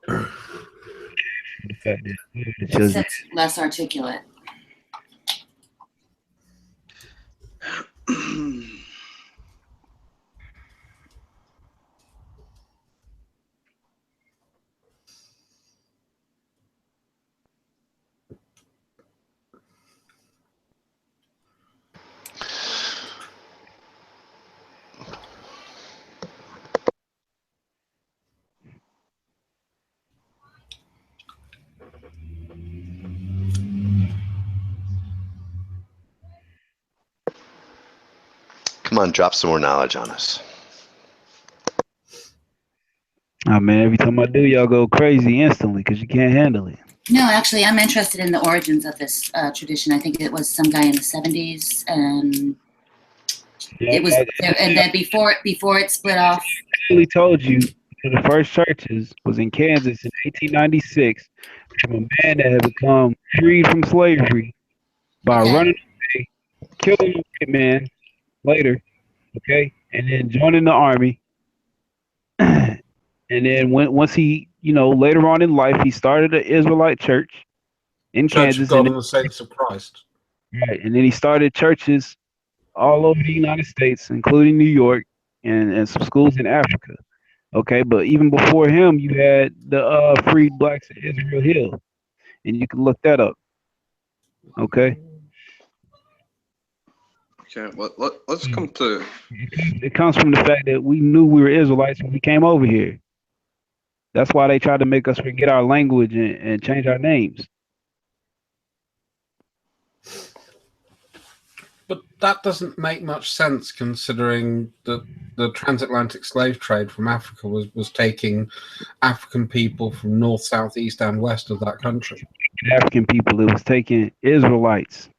B: The fact that
A: Except less articulate.
C: Come on, drop some more knowledge on us.
B: Oh man, every time I do, y'all go crazy instantly because you can't handle it.
A: No, actually, I'm interested in the origins of this tradition. I think it was some guy in the 70s, and it was, and then before it split off.
B: I really told you the first churches was in Kansas in 1896 from a man that had become freed from slavery by running away, killing a white man later, okay, and then joining the army. And then once he, later on in life, he started an Israelite church in Kansas.
K: Church of God and the Saints of Christ.
B: Right, and then he started churches all over the United States, including New York, and some schools in Africa. Okay, but even before him, you had the freed blacks at Israel Hill, and you can look that up. Okay.
H: Okay, let's come to.
B: It comes from the fact that we knew we were Israelites when we came over here. That's why they tried to make us forget our language and change our names.
K: But that doesn't make much sense considering that the transatlantic slave trade from Africa was taking African people from north, south, east, and west of that country.
B: African people, it was taking Israelites.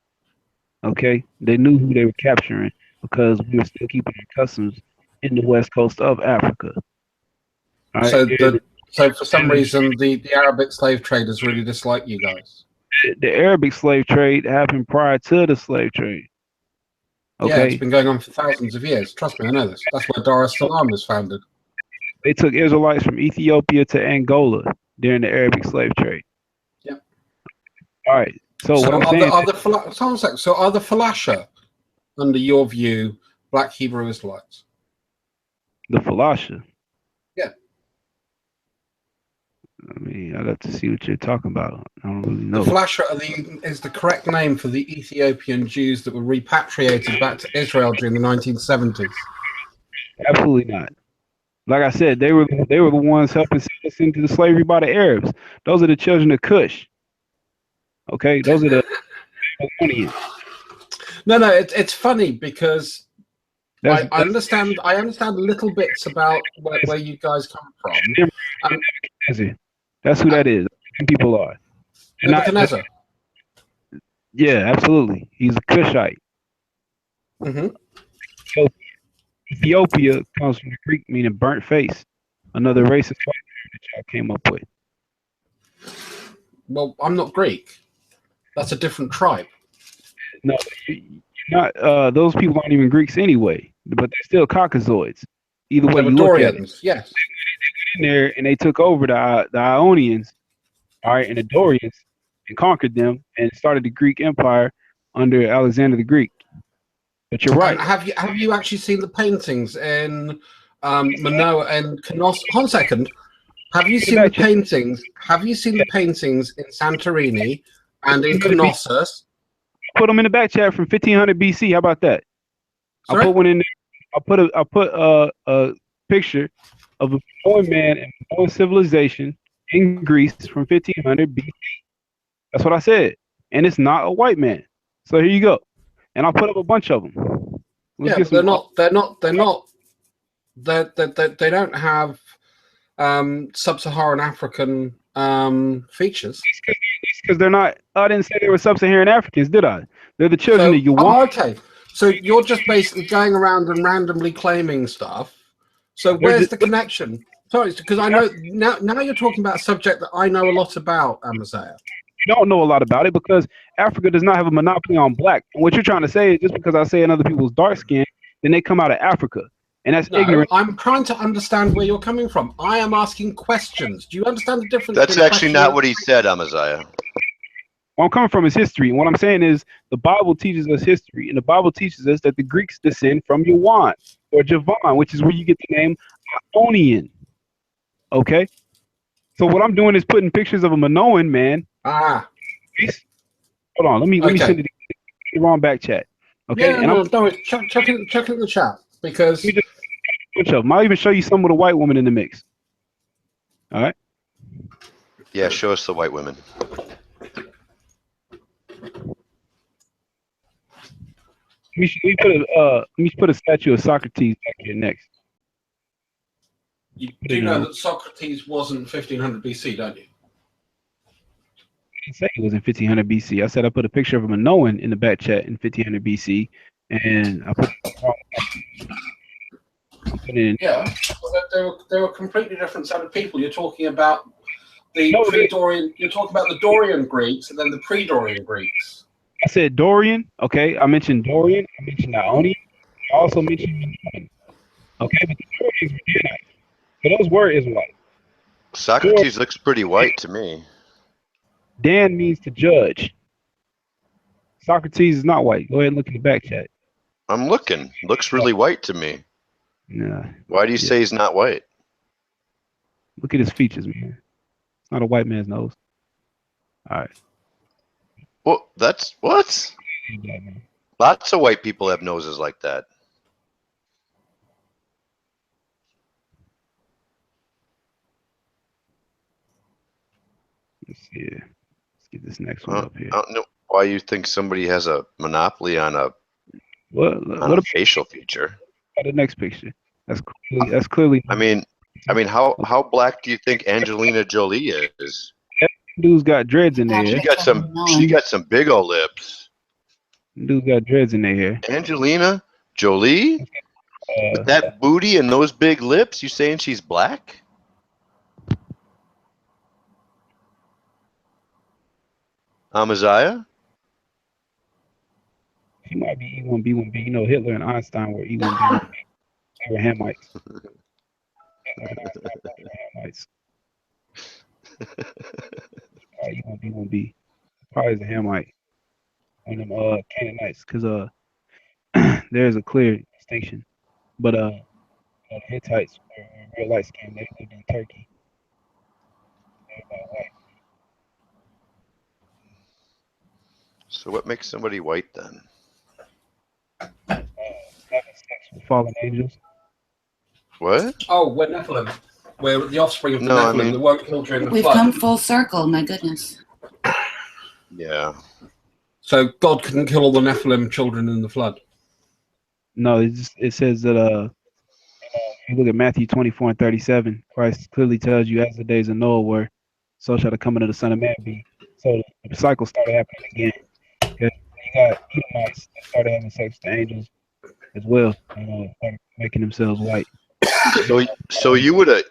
B: Okay, they knew who they were capturing because we were still keeping our customs in the west coast of Africa. All right?
K: So for some reason, the Arabic slave traders really dislike you guys.
B: The Arabic slave trade happened prior to the slave trade. Okay?
K: Yeah, it's been going on for thousands of years. Trust me, I know this. That's where Dar es Salaam was founded.
B: They took Israelites from Ethiopia to Angola during the Arabic slave trade.
K: Yep.
B: All right. So what I'm saying,
K: are the Falasha, under your view, black Hebrew Israelites?
B: the Falasha.
K: Yeah.
B: I mean, I'd have to see what you're talking about. I don't really know.
K: The Falasha is the correct name for the Ethiopian Jews that were repatriated back to Israel during the 1970s.
B: Absolutely not. Like I said, they were the ones helping send us into the slavery by the Arabs. Those are the children of Cush. Okay, those are the Babylonians.
K: No, it's funny because I understand little bits about where you guys come from.
B: That's who that is. People are.
K: Nebuchadnezzar.
B: Yeah, absolutely. He's a Cushite.
K: Mm-hmm.
B: So Ethiopia comes from the Greek meaning burnt face. Another racist white that y'all came up with.
K: Well, I'm not Greek. That's a different tribe.
B: No, not those people aren't even Greeks anyway, but they're still Caucasoids. Either way you look at it.
K: Yes.
B: They went in there and they took over the Ionians, all right, and the Dorians, and conquered them and started the Greek Empire under Alexander the Greek. But you're right.
K: Have you actually seen the paintings in Manoa and Knossos? Hold on a second. Have you seen the paintings? Have you seen the paintings in Santorini and in Knossos?
B: Put them in the back chat from 1500 BC. How about that?
K: Sorry?
B: I'll put one in there. I'll put a picture of a Minoan man and Minoan civilization in Greece from 1500 BC. That's what I said. And it's not a white man. So here you go. And I'll put up a bunch of them.
K: Yeah, but they don't have sub-Saharan African features.
B: Because they're not. I didn't say they were sub-Saharan Africans, did I? They're the children of Yuan.
K: Oh, okay. So you're just basically going around and randomly claiming stuff. So where's the connection? Sorry, because I know now you're talking about a subject that I know a lot about, Amaziah.
B: You don't know a lot about it because Africa does not have a monopoly on black. And what you're trying to say is just because I say in other people's dark skin, then they come out of Africa. And that's ignorant.
K: I'm trying to understand where you're coming from. I am asking questions. Do you understand the difference?
C: That's actually not what he said, Amaziah.
B: Where I'm coming from is history. And what I'm saying is the Bible teaches us history. And the Bible teaches us that the Greeks descend from Yuan or Javan, which is where you get the name Ionian. Okay? So what I'm doing is putting pictures of a Minoan man.
K: Hold
B: on. Let me send it to the wrong back chat. Okay?
K: Yeah, check in the chat. Because
B: I'll even show you some with a white woman in the mix. All right.
C: Yeah, show us the white women.
B: Let me put a statue of Socrates back here next.
K: You do know that Socrates wasn't 1500 BC, don't you?
B: I didn't say it was in 1500 BC. I said I put a picture of a Minoan in the back chat in 1500 BC, and I put.
K: Yeah, they were a completely different set of people. You're talking about the pre-Dorian. You're talking about the Dorian Greeks and then the pre-Dorian Greeks.
B: I said Dorian. Okay, I mentioned Dorian. I mentioned Ionian. I also mentioned Minoan. Okay, but the Dorians were Danites. So those were Israelites.
C: Socrates looks pretty white to me.
B: Dan means to judge. Socrates is not white. Go ahead and look in the back chat.
C: I'm looking. Looks really white to me.
B: Yeah.
C: Why do you say he's not white?
B: Look at his features, man. It's not a white man's nose. All right.
C: Well, that's what? Lots of white people have noses like that.
B: Let's see. Let's get this next one up here.
C: I don't know why you think somebody has a monopoly on a facial feature.
B: The next picture. That's clearly.
C: I mean, how black do you think Angelina Jolie is?
B: Dude's got dreads in there.
C: She got some big old lips.
B: Dude's got dreads in their hair.
C: Angelina Jolie? With that booty and those big lips, you saying she's black? Amaziah?
B: She might be E1B1B. You know, Hitler and Einstein were E1B1B. They were Hamites. Hamites. You won't be probably as a Hamite on them Canaanites, because there's a clear distinction. But the Hittites were real light skinned. They lived in Turkey. They're about white.
C: So what makes somebody white then?
B: Having sex with fallen angels.
C: What?
K: Oh, we're Nephilim. We're the offspring of the
C: No, I
K: Nephilim.
C: mean-
K: That weren't killed during the
A: We've
K: flood.
A: come full circle. My goodness.
C: Yeah.
K: So God couldn't kill all the Nephilim children in the flood.
B: No, it says that if you look at Matthew 24:37, Christ clearly tells you, as the days of Noah were, so shall the coming of the Son of Man be. So the cycle started happening again. Because you got Edomites that started having sex with the angels as well, started making themselves white.
C: So you would have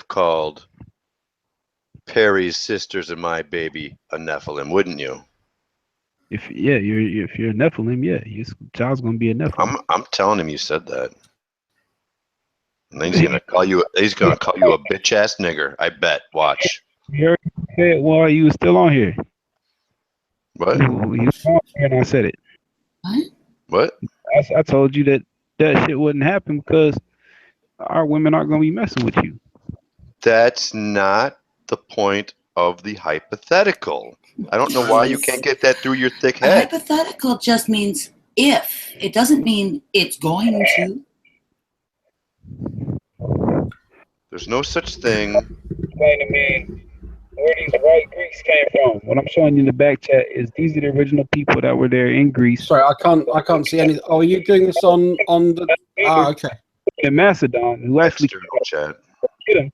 C: called Perry's sisters and my baby a Nephilim, wouldn't you?
B: If you're a Nephilim, yeah, your child's gonna be a Nephilim.
C: I'm telling him you said that. And then he's gonna call you a bitch ass nigger. I bet. Watch.
B: You heard me say it while you was still on here.
C: What?
B: You was on here and I said it.
C: What?
B: I told you that shit wouldn't happen because our women aren't gonna be messing with you.
C: That's not the point of the hypothetical. I don't know why you can't get that through your thick
A: A
C: head.
A: hypothetical just means if. It doesn't mean it's going to.
C: There's no such thing.
B: Explain to me where these white Greeks came from. What I'm showing you in the back chat is these are the original people that were there in Greece.
K: Sorry, I can't see any. Oh, are you doing this on the? Ah, okay.
B: In Macedon, who actually
C: External chat.
B: Kittim.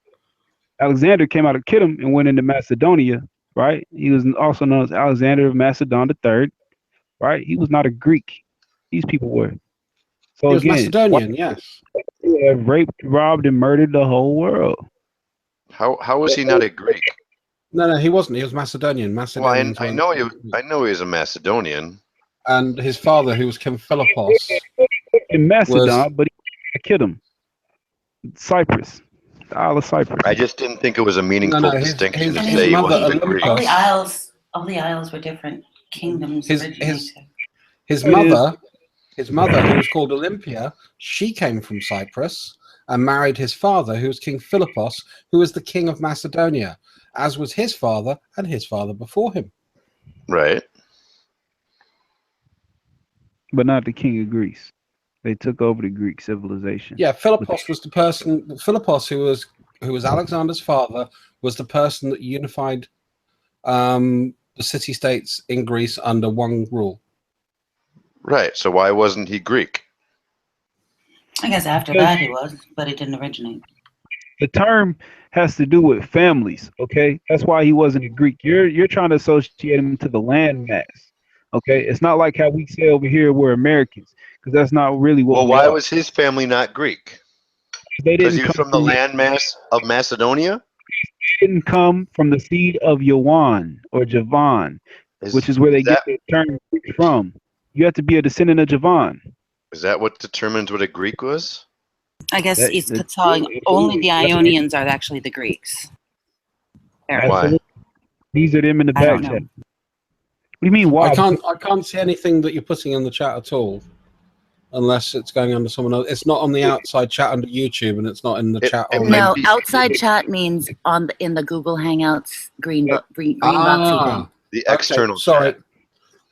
B: Alexander came out of Kittim and went into Macedonia, right? He was also known as Alexander of Macedon III, right? He was not a Greek. These people were. So
K: He was
B: again,
K: Macedonian, yes.
B: They have raped, robbed, and murdered the whole world.
C: How was he not a Greek?
K: No, he wasn't. He was Macedonian.
C: Well,
K: Macedonians
C: I know he was a Macedonian.
K: And his father, who was King Philippos,
B: In Macedon,
K: was-
B: but he killed him. Cyprus, the Isle of Cyprus.
C: I just didn't think it was a meaningful distinction to
A: And
C: say he
K: mother,
C: wasn't a Greek.
A: All the isles were different kingdoms originally.
K: His mother, who was called Olympia, she came from Cyprus and married his father, who was King Philippos, who was the king of Macedonia, as was his father and his father before him.
C: Right.
B: But not the king of Greece. They took over the Greek civilization.
K: Yeah, Philippos was the person. Philippos, who was Alexander's father, was the person that unified the city-states in Greece under one rule.
C: Right. So why wasn't he Greek?
A: I guess after that he was, but it didn't originate.
B: The term has to do with families, okay? That's why he wasn't a Greek. You're trying to associate him to the landmass, okay? It's not like how we say over here we're Americans, because that's not really what
C: Well,
B: we
C: why
B: are.
C: was his family not Greek?
B: They
C: Because
B: didn't
C: he was
B: come
C: from the landmass of Macedonia?
B: They didn't come from the seed of Yawan or Javan, which is where they get the term Greek from. You have to be a descendant of Javan.
C: Is that what determines what a Greek was?
A: I guess it's telling only the Ionians are actually the Greeks.
C: Why?
B: These are them in the
A: I don't
B: back
A: know.
B: chat. What do you mean, why?
K: I can't see anything that you're putting in the chat at all, unless it's going under someone else. It's not on the outside chat under YouTube, and it's not in the chat.
A: No, outside chat means in the Google Hangouts green boxy thing.
C: The external
K: sorry.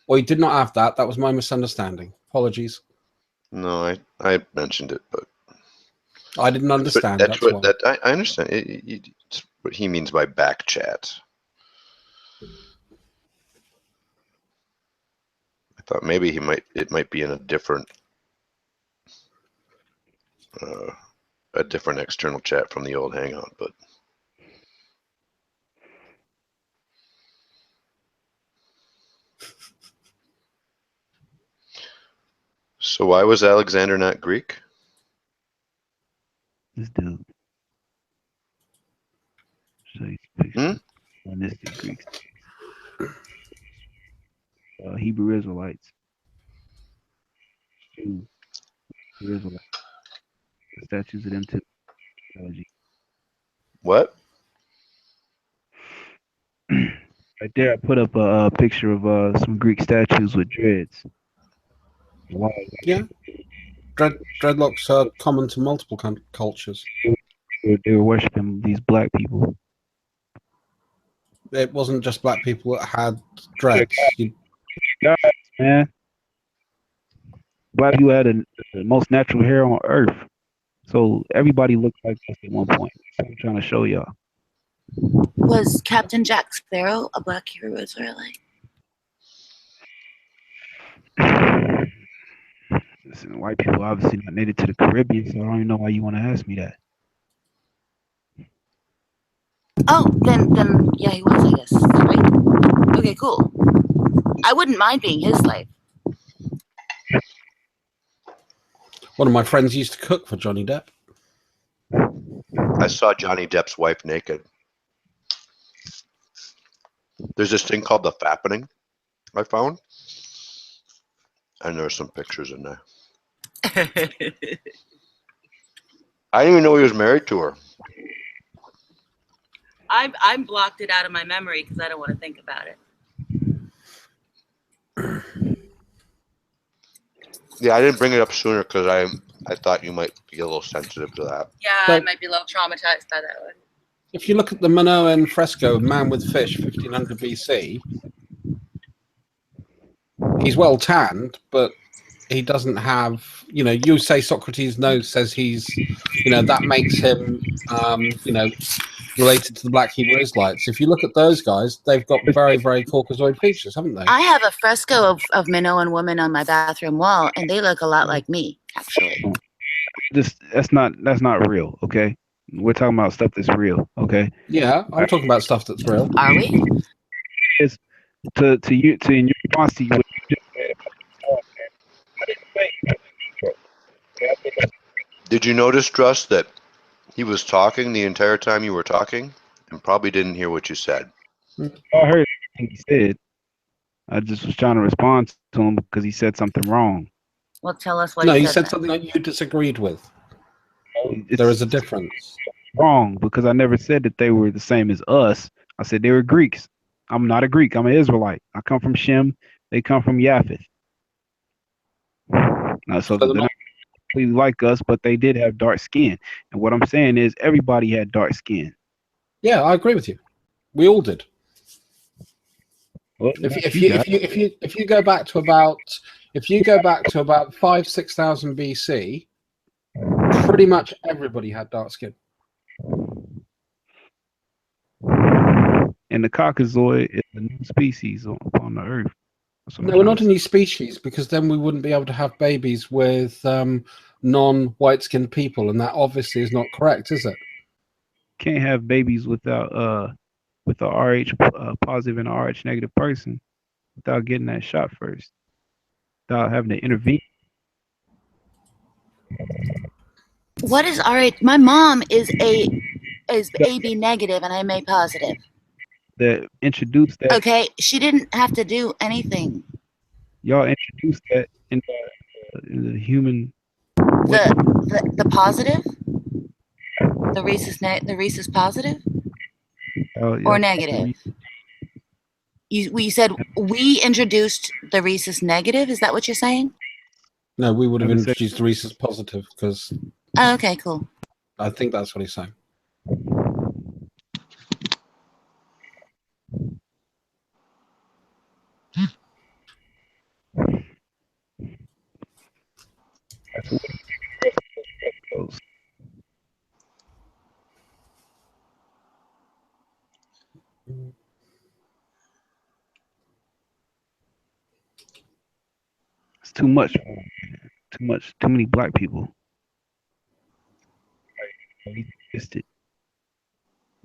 K: We did not have that. That was my misunderstanding. Apologies.
C: No, I mentioned it, but
K: I didn't understand.
C: That's what I understand. It's what he means by back chat. I thought maybe it might be in a different external chat from the old Hangout, but so why was Alexander not Greek?
B: This dude. So he's on this the Greeks. Hebrew Israelites. Hebrew Israelites. statues of them too.
C: What?
B: Right there, I put up a picture of some Greek statues with dreads. Wow.
K: Yeah. Dreadlocks are common to multiple cultures.
B: They were worshiping these black people.
K: It wasn't just black people that had dreads.
B: Guys, man. Black people had the most natural hair on earth. So everybody looked like this at one point. So I'm trying to show y'all.
A: Was Captain Jack Sparrow a black Hebrew Israelite?
B: Listen, white people obviously not native to the Caribbean, so I don't even know why you want to ask me that.
A: Oh, then yeah, he was, I guess, right? Okay, cool. I wouldn't mind being his slave.
K: One of my friends used to cook for Johnny Depp.
C: I saw Johnny Depp's wife naked. There's this thing called the fappening I found. And there's some pictures in there. I didn't even know he was married to her.
A: I'm blocked it out of my memory because I don't want to think about it.
C: Yeah, I didn't bring it up sooner because I thought you might be a little sensitive to that.
A: Yeah,
K: So-
A: I might be a little traumatized by that one.
K: If you look at the Minoan fresco of Man with Fish, 1500 BC, he's well tanned, but he doesn't have, you say Socrates' nose says he's, that makes him, related to the Black Hebrew Israelites. If you look at those guys, they've got very, very Caucasoid features, haven't they?
A: I have a fresco of Minoan women on my bathroom wall, and they look a lot like me, actually.
B: That's not real, okay? We're talking about stuff that's real, okay?
K: Yeah, I'm talking about stuff that's real.
A: Are we?
B: It's to in your response to you what you just said about I didn't say.
C: Did you notice, Druss, that he was talking the entire time you were talking and probably didn't hear what you said?
B: I heard everything he said. I just was trying to respond to him because he said something wrong.
A: Well, tell us what
K: No,
A: he
K: you
A: said.
K: said
A: Then.
K: something that you disagreed with.
B: It's
K: There is a difference.
B: wrong because I never said that they were the same as us. I said they were Greeks. I'm not a Greek. I'm an Israelite. I come from Shem. They come from Japheth. So they're not completely like us, but they did have dark skin. And what I'm saying is everybody had dark skin.
K: Yeah, I agree with you. We all did.
B: Well,
K: If you go back to about 5,000-6,000 BC, pretty much everybody had dark skin.
B: and the Caucasoid is a new species upon the earth.
K: No, we're not a new species because then we wouldn't be able to have babies with non-white skinned people, and that obviously is not correct, is it?
B: Can't have babies without with a RH positive and a RH negative person without getting that shot first, without having to intervene.
A: What is RH? My mom is AB negative and I'm A positive.
B: That introduced that.
A: Okay, she didn't have to do anything.
B: Y'all introduced that in the human.
A: The positive, the rhesus positive, or negative. You said we introduced the rhesus negative. Is that what you're saying?
K: No, we would have introduced the rhesus positive because.
A: Oh, okay, cool.
K: I think that's what he's saying.
B: It's too much. Too many black people.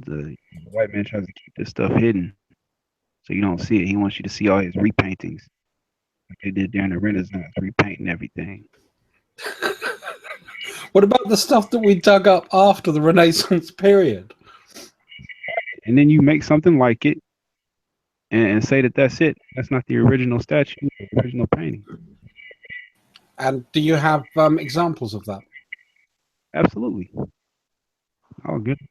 B: The white man tries to keep this stuff hidden, so you don't see it. He wants you to see all his repaintings, like they did during the Renaissance, repainting everything.
K: What about the stuff that we dug up after the Renaissance period?
B: And then you make something like it and say that that's it. That's not the original statue, the original painting.
K: And do you have examples of that?
B: Absolutely. I'll get them.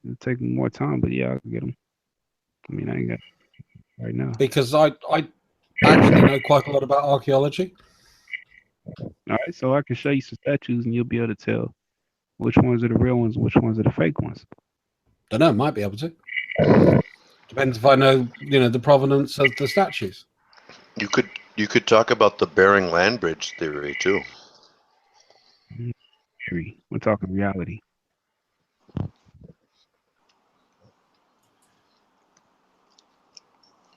B: It'll take more time, but yeah, I'll get them. I mean, I ain't got right now.
K: Because I actually know quite a lot about archaeology.
B: All right, so I can show you some statues, and you'll be able to tell which ones are the real ones, which ones are the fake ones.
K: Don't know. Might be able to. Depends if I know, the provenance of the statues.
C: You could talk about the Bering Land Bridge theory too.
B: We're talking reality.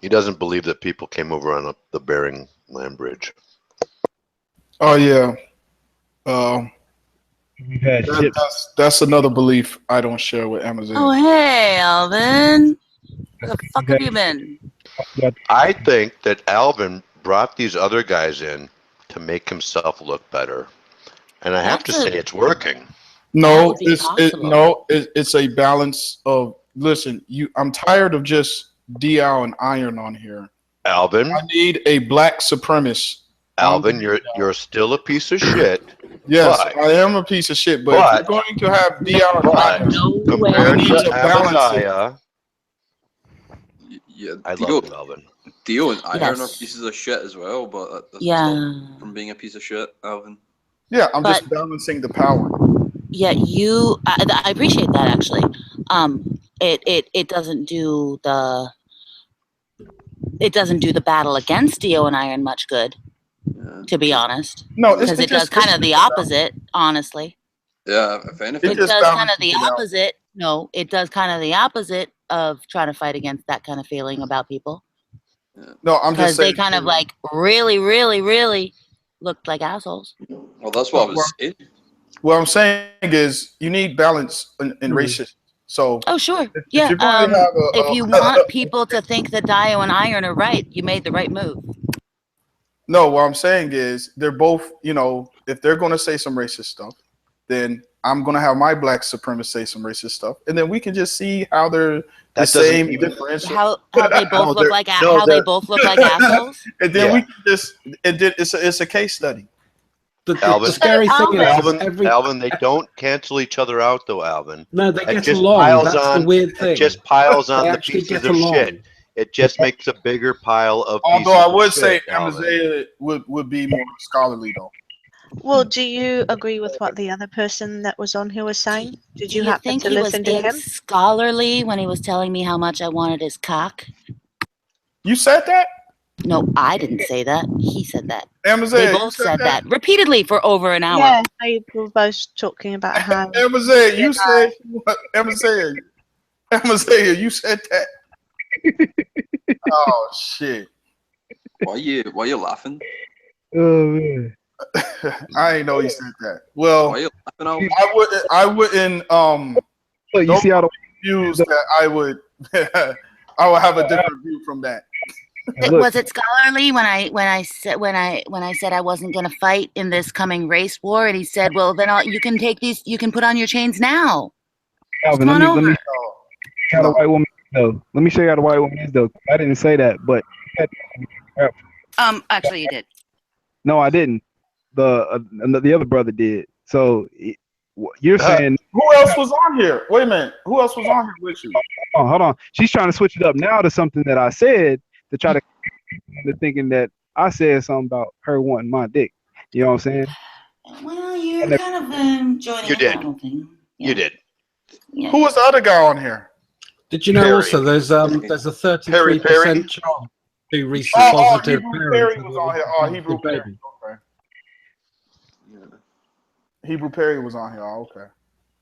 C: He doesn't believe that people came over on the Bering Land Bridge.
L: Oh yeah.
B: We've had ships.
L: That's another belief I don't share with Amazon.
A: Oh, hey, Alvin. Where the fuck have you been?
C: I think that Alvin brought these other guys in to make himself look better, and I have to say it's working.
L: No, it's a balance of. Listen, I'm tired of just DL and Iron on here.
C: Alvin,
L: I need a black supremacist.
C: Alvin, you're still a piece of shit.
L: Yes, I am a piece of shit, but if you're going to have DL and Iron,
C: compared
L: need
C: to Amaziah,
H: Yeah,
C: I love you, Alvin.
H: Dio and Iron are pieces of shit as well, but that doesn't stop him from being a piece of shit, Alvin.
L: Yeah, I'm just balancing the power.
A: Yeah, I appreciate that actually. It doesn't do the battle against Dio and Iron much good, to be honest.
L: No,
A: because it does kind of the opposite, honestly.
H: Yeah, if anything,
A: it does kind of the opposite. No, it does kind of the opposite of trying to fight against that kind of feeling about people.
L: No, I'm just saying
A: because they kind of like really, really, really looked like assholes.
H: Well, that's what I was saying.
L: What I'm saying is you need balance in racism. So
A: sure.
L: If
A: Yeah.
L: you're going to have
A: if you want people to think that Dio and Iron are right, you made the right move.
L: No, what I'm saying is they're both, if they're going to say some racist stuff, then I'm going to have my black supremacist say some racist stuff, and then we can just see how they're the same differential.
A: How they both look like they both look like assholes.
L: And then we can just it's a case study.
C: Alvin,
K: the scary thing is
C: Alvin, they don't cancel each other out though, Alvin.
K: No, they
C: it
K: get
C: just
K: along.
C: Piles
K: That's
C: on,
K: the weird thing.
C: It just piles on
K: They
C: the
K: actually
C: pieces
K: get
C: of
K: along.
C: shit. It just makes a bigger pile of
L: Although
C: pieces
L: I would
C: of
L: say
C: shit, Alvin.
L: Amaziah would be more scholarly though.
G: Well, do you agree with what the other person that was on here was saying? Did you
A: Do you
G: happen
A: think
G: to
A: he was
G: listen to
A: being
G: him?
A: scholarly when he was telling me how much I wanted his cock?
L: You said that?
A: No, I didn't say that. He said that.
L: Amaziah,
A: they both said that repeatedly for over an hour.
G: Yeah, they were both talking about how.
L: Amaziah, you said what? Amaziah, you said that. Oh shit!
H: Why you laughing?
B: Oh man.
L: I ain't know he said that. Well,
H: Why you laughing,
L: I wouldn't
B: Look, you see how the
L: views that I would I would have a different view from that.
A: Was it scholarly when I said I wasn't going to fight in this coming race war, and he said, "Well, then you can take these. You can put on your chains now."
B: Alvin,
A: Come on over.
B: let me show you how the white woman is, though. Let me show you how the white woman is, though. I didn't say that, but
A: actually, you did.
B: No, I didn't. The other brother did. So you're saying
L: who else was on here? Wait a minute. Who else was on here with you?
B: Oh, hold on. She's trying to switch it up now to something that I said to try to thinking that I said something about her wanting my dick. You know what I'm saying?
A: Well, you're kind of joining.
C: You did.
A: Thing. Yeah.
C: You did.
A: Yeah.
L: Who was the other guy on here?
K: Did you know
C: Perry.
K: also there's a 33% chance to receive positive
L: Hebrew Perry was on here. Oh, Hebrew Perry. Okay. Hebrew Perry was on here. Oh, okay.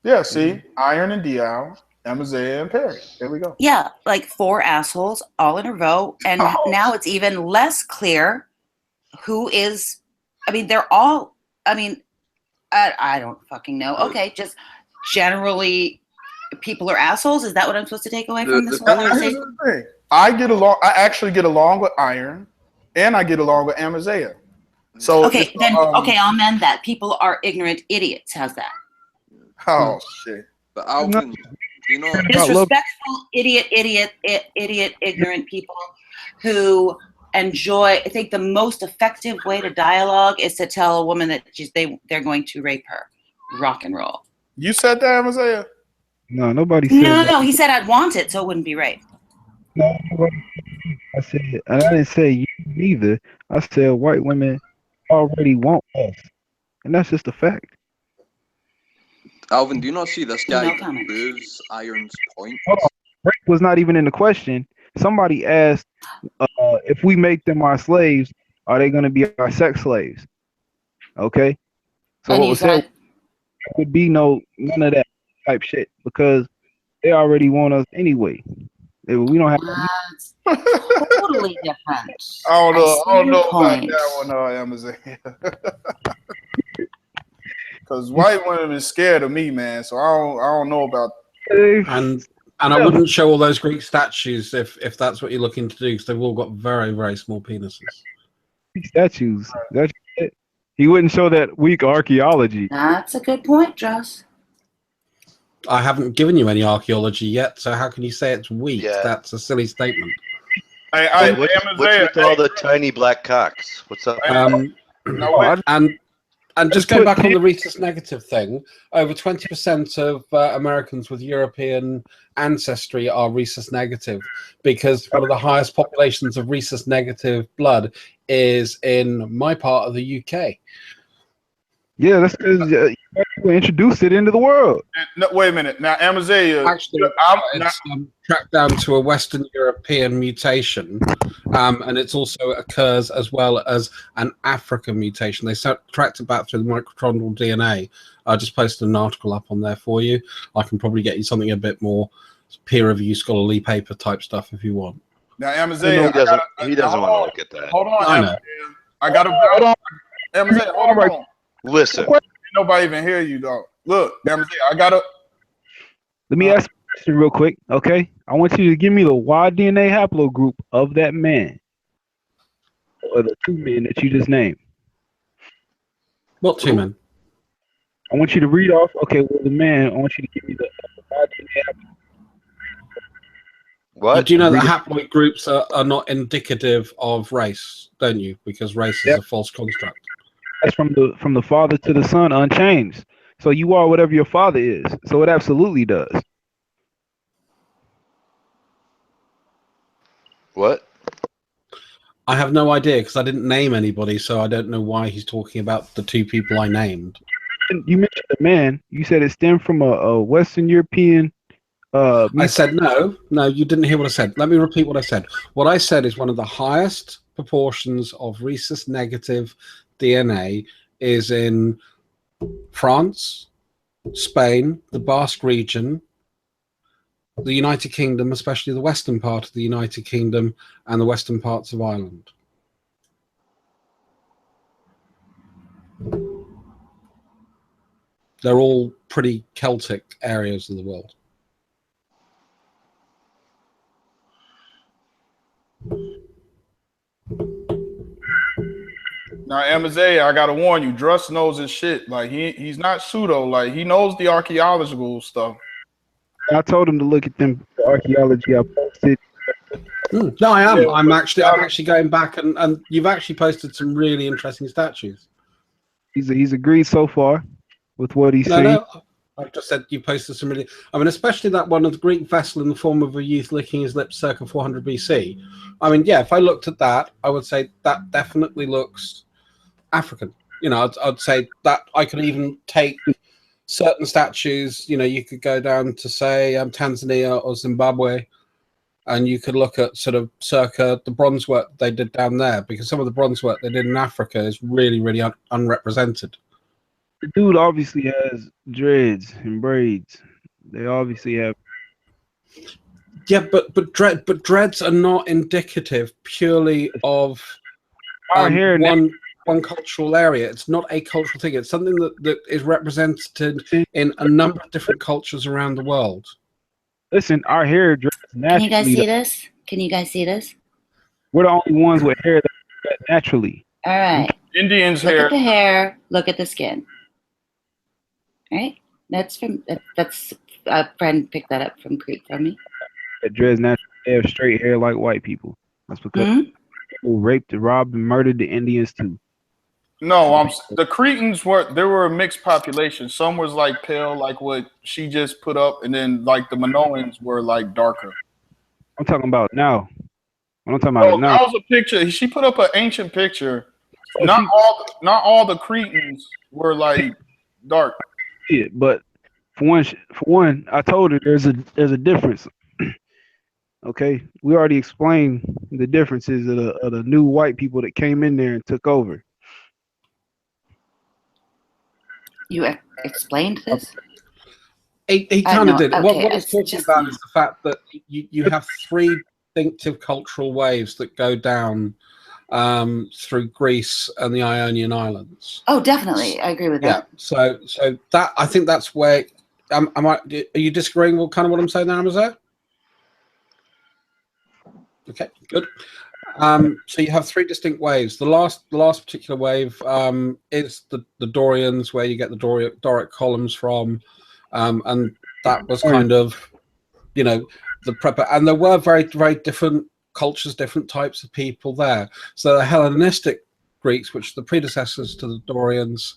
L: Yeah, see, Iron and Dial, Amaziah and Perry. There we go.
A: Yeah, like 4 assholes all in a row, and now it's even less clear who is. I mean, they're all. I mean, I don't fucking know. Okay, just generally, people are assholes. Is that what I'm supposed to take away from this whole conversation?
L: I actually get along with Iron, and I get along with Amaziah. So
A: okay, then okay, I'll amend that. People are ignorant idiots. How's that?
L: Oh shit!
H: But Alvin, you know,
A: disrespectful, idiot, ignorant people who enjoy. I think the most effective way to dialogue is to tell a woman that they're going to rape her. Rock and roll.
L: You said that, Isaiah?
B: No, nobody said
A: No,
B: that.
A: no. He said I'd want it, so it wouldn't be rape.
B: No, nobody. I said, and I didn't say you neither. I said white women already want us, and that's just a fact.
H: Alvin, do you not see this guy
A: No comment.
H: proves Iron's point?
B: Hold on. Rape was not even in the question. Somebody asked if we make them our slaves, are they going to be our sex slaves? Okay. So
A: And
B: what
A: you
B: was said
A: said,
B: would be none of that type shit because they already want us anyway. We don't have.
A: that's totally different.
L: I
A: see
L: don't
A: your
L: know about
A: point.
L: that one, Amazon. Because white women is scared of me, man. So I don't know about.
K: And I wouldn't show all those Greek statues if that's what you're looking to do, because they've all got very, very small penises.
B: Statues. That's it. He wouldn't show that weak archaeology.
A: That's a good point, Joss.
K: I haven't given you any archaeology yet, so how can you say it's weak?
C: Yeah.
K: That's a silly statement.
C: What's with all the tiny black cocks? What's up?
K: And just going back on the rhesus negative thing, over 20% of Americans with European ancestry are rhesus negative, because one of the highest populations of rhesus negative blood is in my part of the UK.
B: Yeah, that's because you introduced it into the world.
L: No, wait a minute. Now, Amaziah,
K: actually, it's tracked down to a Western European mutation, and it also occurs as well as an African mutation. They tracked it back through the mitochondrial DNA. I just posted an article up on there for you. I can probably get you something a bit more peer-review scholarly paper type stuff if you want.
L: Now, Amaziah,
C: he doesn't want to look at that.
L: Hold on,
K: I know.
L: I got to. Amaziah, hold on.
C: Listen.
L: Nobody even hear you, dog. Look, I gotta.
B: Let me ask you a question real quick, okay? I want you to give me the Y DNA haplogroup of that man, or the two men that you just named.
K: What two men?
B: I want you to read off. Okay, well, the man. I want you to give me the Y DNA haplogroup.
C: What?
K: Do you know that haploid groups are not indicative of race, don't you? Because race is a false construct.
B: That's from the father to the son, unchanged. So you are whatever your father is. So it absolutely does.
C: What?
K: I have no idea because I didn't name anybody, so I don't know why he's talking about the two people I named.
B: You mentioned the man. You said it stemmed from a Western European.
K: I said no, you didn't hear what I said. Let me repeat what I said. What I said is one of the highest proportions of rhesus negative DNA is in France, Spain, the Basque region, the United Kingdom, especially the western part of the United Kingdom, and the western parts of Ireland. They're all pretty Celtic areas of the world.
L: Now, Amaziah, I gotta warn you, Druss knows his shit. Like he's not pseudo. Like he knows the archaeological stuff.
B: I told him to look at them archaeology I posted.
K: No, I am. I'm actually going back, and you've actually posted some really interesting statues.
B: He's agreed so far with what he's saying.
K: No, I've just said you posted some really. I mean, especially that one of the Greek vessel in the form of a youth licking his lips, circa 400 BC. I mean, yeah, if I looked at that, I would say that definitely looks African. You know, I'd say that I could even take certain statues. You know, you could go down to say Tanzania or Zimbabwe, and you could look at sort of circa the bronze work they did down there, because some of the bronze work they did in Africa is really, really unrepresented.
B: The dude obviously has dreads and braids. They obviously have.
K: Yeah, but dreads are not indicative purely of one cultural area. It's not a cultural thing. It's something that is represented in a number of different cultures around the world.
B: Listen, our hair dreads naturally.
A: Can you guys see this? Can you guys see this?
B: We're the only ones with hair that dreads naturally.
A: All right.
L: Indians'
A: look
L: hair.
A: Look at the hair. Look at the skin. All right. That's a friend picked that up from Greek from me.
B: That dreads naturally. They have straight hair like white people. That's because people raped, robbed, and murdered the Indians too.
L: No, the Cretans were a mixed population. Some was like pale, like what she just put up, and then like the Minoans were like darker.
B: I'm talking about now. I'm talking about
L: Oh,
B: it now.
L: that was a picture. She put up an ancient picture.
B: Oh,
L: Not all the Cretans were like dark.
B: Yeah, but for one, I told her there's a difference. Okay, we already explained the differences of the new white people that came in there and took over.
A: You explained this?
K: He kind of did.
A: Okay,
K: What he's talking about is the fact that you have three distinctive cultural waves that go down through Greece and the Ionian Islands.
A: Oh, definitely, I agree with that.
K: Yeah. So that I think that's where. Are you disagreeing with kind of what I'm saying there, Amazon? Okay, good. So you have three distinct waves. The last particular wave is the Dorians, where you get the Doric columns from, and that was kind of, the prep. And there were very, very different cultures, different types of people there. So the Hellenistic Greeks, which are the predecessors to the Dorians,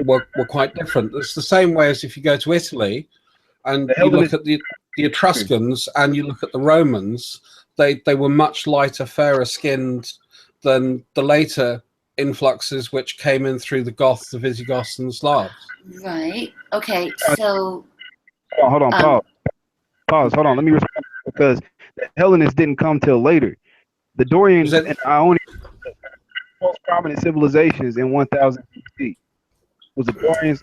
K: were quite different. It's the same way as if you go to Italy and you look at the Etruscans and you look at the Romans. They were much lighter, fairer skinned than the later influxes which came in through the Goths, the Visigoths, and the Slavs.
A: Right. Okay. So.
B: Hold on. Pause. Hold on. Let me respond because the Hellenists didn't come till later. The Dorians and Ionians, most prominent civilizations in 1000 BC, was the Dorians.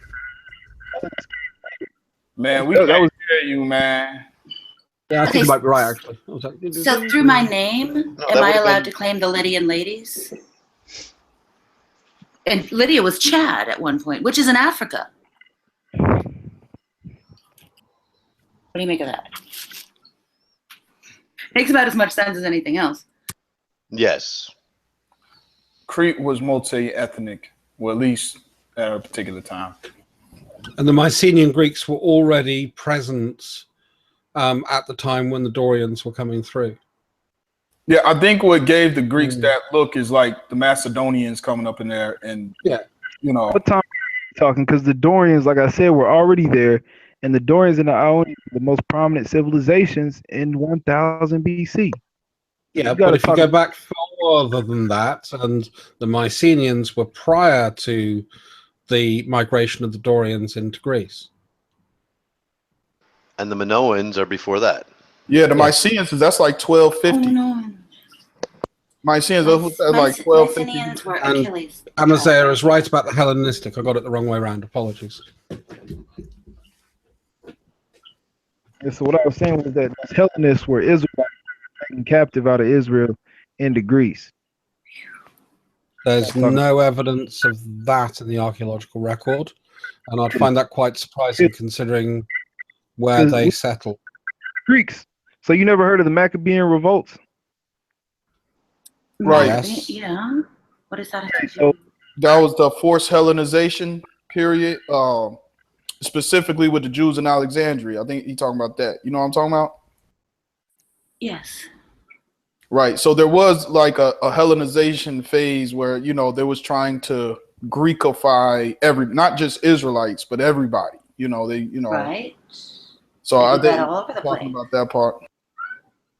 L: Man, we can't hear you, man.
K: Yeah, I think you might be right, actually.
A: So through my name, am I allowed to claim the Lydian ladies? And Lydia was Chad at one point, which is in Africa. What do you make of that? Makes about as much sense as anything else.
C: Yes.
L: Crete was multi-ethnic, well, at least at a particular time.
K: And the Mycenaean Greeks were already present at the time when the Dorians were coming through.
L: Yeah, I think what gave the Greeks that look is like the Macedonians coming up in there, and
B: What time are you talking? Because the Dorians, like I said, were already there, and the Dorians and the Ionians were the most prominent civilizations in 1000 BC.
K: Yeah, but if you go back further than that, and the Mycenaeans were prior to the migration of the Dorians into Greece.
C: And the Minoans are before that.
L: Yeah, the Mycenaeans, that's like 1250.
A: Oh, no.
L: Mycenaeans, that's like 1250.
A: Mycenaeans were
K: And
A: Achilles.
K: Amaziah is right about the Hellenistic. I got it the wrong way around. Apologies.
B: And so what I was saying was that these Hellenists were Israelites taken captive out of Israel into Greece.
K: There's no evidence of that in the archaeological record, and I'd find that quite surprising considering where they settled.
B: Greeks. So you never heard of the Maccabean revolts?
L: Right.
K: Yes.
A: Yeah. What is that?
L: So that was the forced Hellenization period, specifically with the Jews in Alexandria. I think he's talking about that. You know what I'm talking about?
A: Yes.
L: Right. So there was like a Hellenization phase where, they was trying to Greekify not just Israelites, but everybody.
A: Right.
L: So
A: They
L: I
A: did that
L: think
A: all over the
L: talking
A: place.
L: about that part.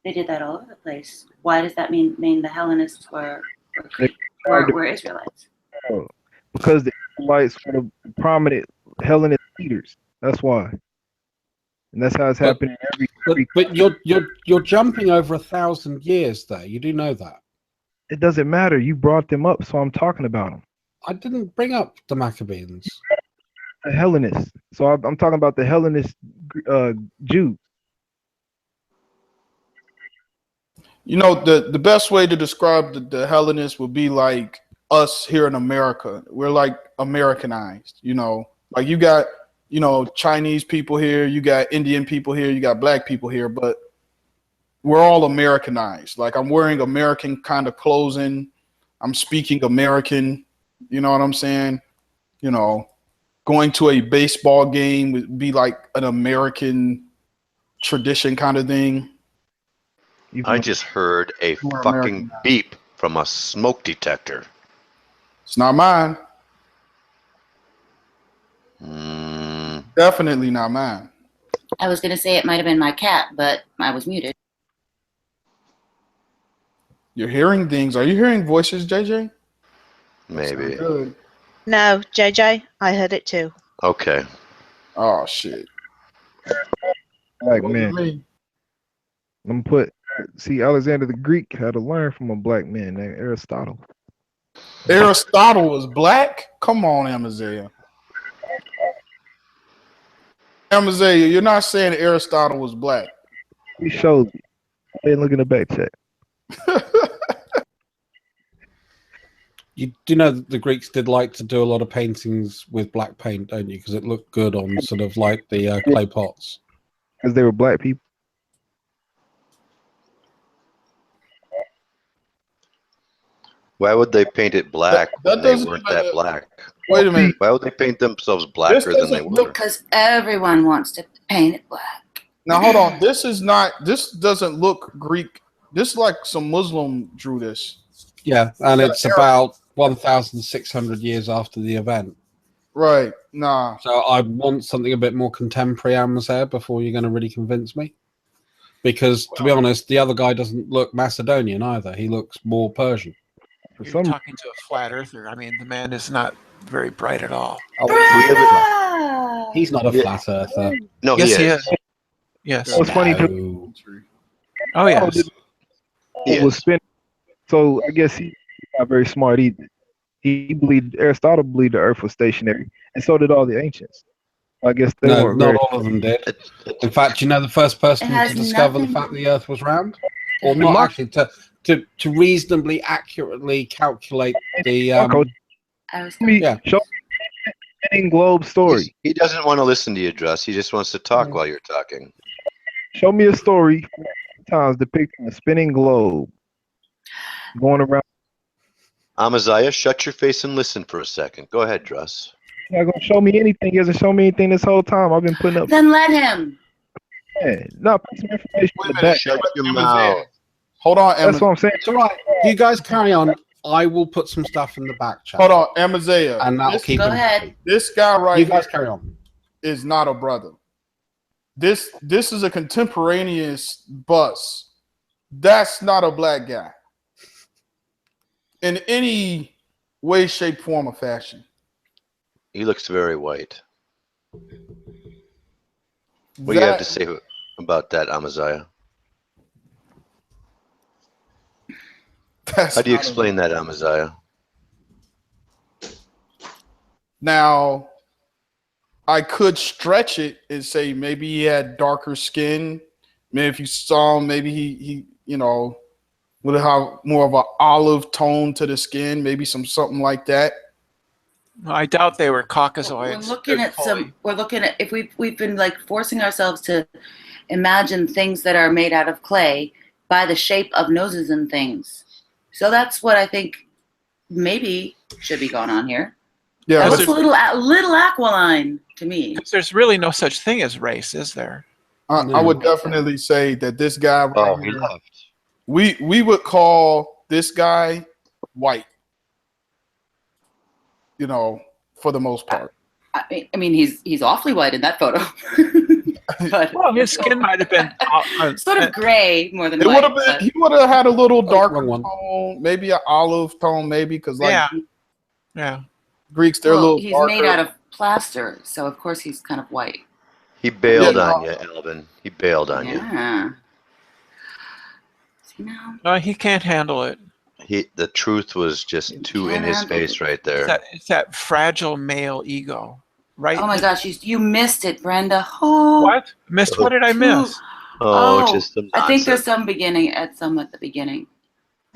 A: They did that all over the place. Why does that mean the Hellenists were Israelites?
B: Because the Israelites were the prominent Hellenist leaders. That's why. And that's how it's happening in every.
K: But you're jumping over 1,000 years there. You do know that.
B: It doesn't matter. You brought them up, so I'm talking about them.
K: I didn't bring up the Maccabees.
B: The Hellenists. So I'm talking about the Hellenist Jews.
L: The best way to describe the Hellenists would be like us here in America. We're like Americanized, like you got, Chinese people here, you got Indian people here, you got black people here, but we're all Americanized. Like I'm wearing American kind of clothing. I'm speaking American. You know what I'm saying? Going to a baseball game would be like an American tradition kind of thing.
C: I just heard a fucking beep from a smoke detector.
L: It's not mine. Definitely not mine.
A: I was gonna say it might have been my cat, but I was muted.
L: You're hearing things. Are you hearing voices, JJ?
C: Maybe.
L: Good.
G: No, JJ, I heard it too.
C: Okay.
L: Oh shit.
B: Black man. I'm put. See, Alexander the Greek had to learn from a black man named Aristotle.
L: Aristotle was black? Come on, Amaziah. Amaziah, you're not saying Aristotle was black.
B: He showed me. I didn't look in the back check.
K: You do know that the Greeks did like to do a lot of paintings with black paint, don't you? Because it looked good on sort of like the clay pots.
B: Because they were black people.
C: Why would they paint it black when they weren't that black?
L: Wait a minute.
C: Why would they paint themselves blacker than they were?
A: Because everyone wants to paint it black.
L: Now hold on. This doesn't look Greek. This is like some Muslim drew this.
K: Yeah, and it's about 1,600 years after the event.
L: Right. Nah.
K: So I want something a bit more contemporary, Amaziah, before you're going to really convince me. Because, to be honest, the other guy doesn't look Macedonian either. He looks more Persian.
M: You're talking to a flat earther. I mean, the man is not very bright at all.
K: He's not a flat earther.
C: No,
M: yes,
C: he is.
M: Yes.
B: What's funny too?
M: Oh, yes.
B: It was spinning. So I guess he's not very smart either. Aristotle believed the Earth was stationary, and so did all the ancients. I guess they weren't
K: not
B: very.
K: all of them did. In fact, you know the first person to discover the fact that the Earth was round, or not actually to reasonably accurately calculate the.
B: Show me spinning globe story.
C: He doesn't want to listen to you, Dress. He just wants to talk while you're talking.
B: Show me a story times depicting a spinning globe going around.
C: Amaziah, shut your face and listen for a second. Go ahead, Dress.
B: He's not gonna show me anything. He hasn't shown me anything this whole time. I've been putting up.
A: Then let him.
B: Yeah, no, put some information in the back.
C: Shut your mouth.
L: Hold on,
B: That's what I'm saying.
K: It's all right. You guys carry on. I will put some stuff in the back chat.
L: Hold on, Amaziah.
K: And that'll keep
A: Go
K: him
A: ahead.
K: happy.
L: This guy right
K: You guys
L: here
K: carry on.
L: is not a brother. This is a contemporaneous bus. That's not a black guy. In any way, shape, form, or fashion.
C: He looks very white. What do you have to say about that, Amaziah? How do you explain that, Amaziah?
L: Now, I could stretch it and say maybe he had darker skin. Maybe if you saw him, maybe he would have more of an olive tone to the skin, maybe something like that.
M: I doubt they were Caucasoids.
A: We're looking at if we've been like forcing ourselves to imagine things that are made out of clay by the shape of noses and things. So that's what I think maybe should be going on here.
L: Yeah,
A: that looks a little aquiline to me.
M: There's really no such thing as race, is there?
L: I would definitely say that this guy right here, we would call this guy white. You know, for the most part.
A: I mean, he's awfully white in that photo. But
M: well, his skin might have been
A: sort of gray more than
L: it
A: white.
L: Would have been, he would have had a little darker tone, maybe an olive tone, maybe because Greeks they're a little.
A: He's
L: darker.
A: made out of plaster, so of course he's kind of white.
C: He bailed on you, Alvin. He bailed on you.
M: He can't handle it.
C: The truth was just too in his face right there.
M: It's that fragile male ego, right?
A: Oh my gosh, you missed it, Brenda. Oh,
M: what? Missed? What did I miss?
C: Just some nonsense.
A: I think there's some at the beginning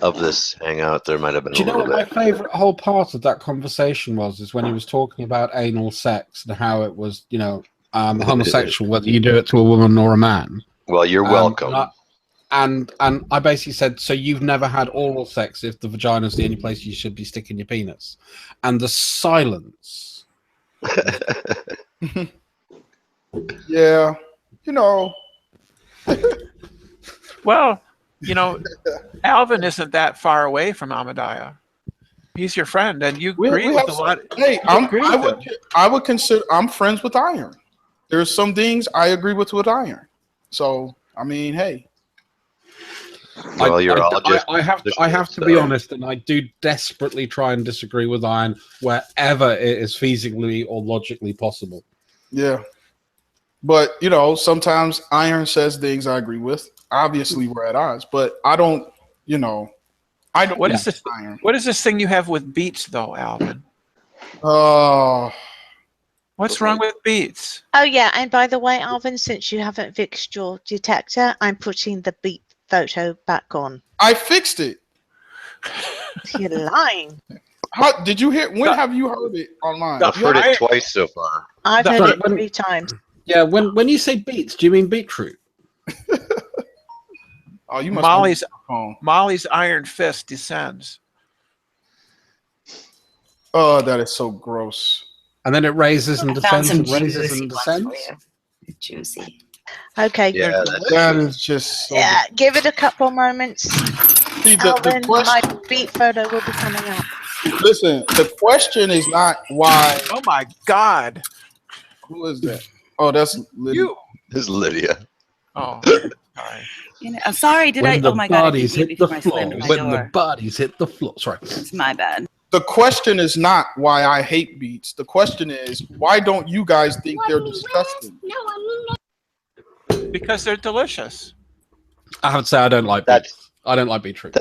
C: of this hangout. There might have been.
K: Do you know what my favorite whole part of that conversation was? Is when he was talking about anal sex and how it was, homosexual, whether you do it to a woman or a man.
C: Well, you're welcome.
K: And I basically said, so you've never had oral sex if the vagina's the only place you should be sticking your penis. And the silence.
L: Yeah,
M: Well, Alvin isn't that far away from Amaziah. He's your friend, and you
L: We
M: agree with
L: have
M: a
L: some,
M: lot.
L: hey,
M: you
L: I would consider I'm friends with Iron. There's some things I agree with Iron. So I mean, hey.
C: Well, you're all just.
K: I have to be honest, and I do desperately try and disagree with Iron wherever it is feasibly or logically possible.
L: Yeah. But, sometimes Iron says things I agree with. Obviously, we're at odds, but I don't, I don't.
M: What is this?
L: Iron.
M: What is this thing you have with beets, though, Alvin? What's wrong with beets?
G: Oh yeah, and by the way, Alvin, since you haven't fixed your detector, I'm putting the beat photo back on.
L: I fixed it.
G: You're lying.
L: How did you hear? When have you heard it online?
C: I've heard it twice so far.
G: I've heard it 3 times.
K: Yeah, when you say beets, do you mean beetroot?
L: Oh, you must.
M: Molly's iron fist descends.
L: Oh, that is so gross.
K: And then it raises and descends and raises and descends.
A: Juicy.
G: Okay.
C: Yeah,
L: that is just. So
G: Yeah, give it a couple moments.
L: See,
G: Alvin, my beat photo will be coming up.
L: Listen, the question is not why.
M: Oh my God.
L: Who is that? Oh, that's Lydia.
C: This is Lydia.
M: Oh, sorry.
A: I'm sorry.
K: When the
A: Oh my God!
K: bodies hit the floor. When the bodies hit the floor. Sorry.
A: It's my bad.
L: The question is not why I hate beets. The question is why don't you guys think they're disgusting?
M: Because they're delicious.
K: I have to say I don't like beets. I don't like beetroot.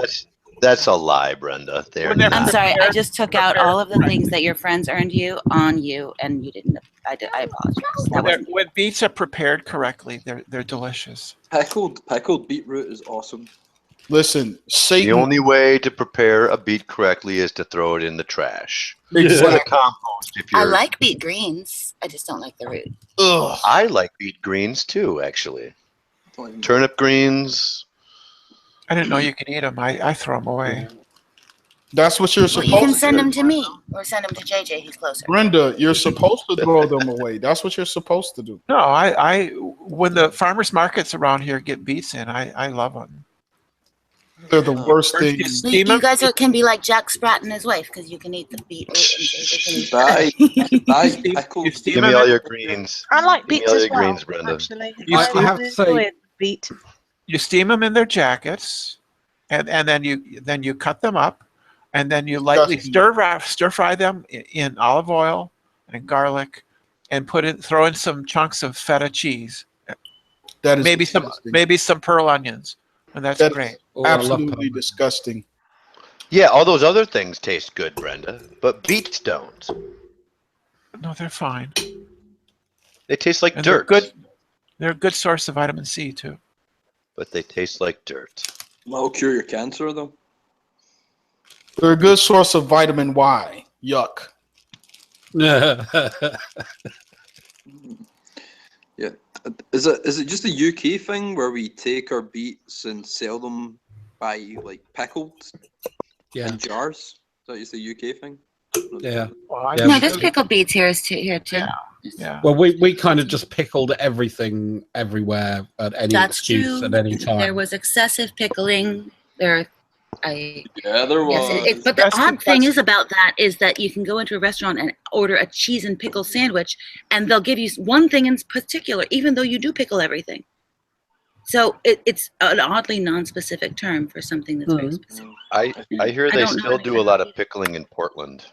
C: That's a lie, Brenda.
A: I'm sorry. I just took out all of the things that your friends earned you on you, and you didn't. I apologize.
M: When beets are prepared correctly, they're delicious.
H: Pickled beetroot is awesome.
L: Listen, Satan.
C: The only way to prepare a beet correctly is to throw it in the trash.
L: Exactly.
C: Or the compost.
A: I like beet greens. I just don't like the root.
L: Ugh.
C: I like beet greens too, actually. Turnip greens.
M: I didn't know you could eat them. I throw them away.
L: That's what you're supposed
A: You can
L: to
A: send
L: do.
A: them to me or send them to JJ. He's closer.
L: Brenda, you're supposed to throw them away. That's what you're supposed to do.
M: No, when the farmers markets around here get beets in, I love them.
L: They're the worst thing.
A: You guys can be like Jack Sprat and his wife because you can eat the beetroot and JJ
C: Give me all your greens.
G: I like beets as well.
C: Greens, Brenda.
G: Actually,
M: I
K: have to say,
G: beet.
M: You steam them in their jackets, and then you cut them up, and then you lightly stir fry them in olive oil and garlic, and throw in some chunks of feta cheese.
L: That is
M: maybe some pearl onions, and that's great.
L: Absolutely disgusting.
C: Yeah, all those other things taste good, Brenda, but beets don't.
M: No, they're fine.
C: They taste like dirt.
M: They're a good source of vitamin C too.
C: But they taste like dirt.
H: That'll cure your cancer, though.
L: They're a good source of vitamin Y. Yuck.
H: Yeah. Is it just a UK thing where we take our beets and sell them by pickled in jars? Is that just a UK thing?
K: Yeah.
A: No, there's pickled beets here too.
M: Yeah.
K: Well, we kind of just pickled everything everywhere at any excuse at any time.
A: There was excessive pickling.
H: There was.
A: Yes, but the odd thing is about that is that you can go into a restaurant and order a cheese and pickle sandwich, and they'll give you one thing in particular, even though you do pickle everything. So it's an oddly non-specific term for something that's very specific.
C: I hear they still do a lot of pickling in Portland.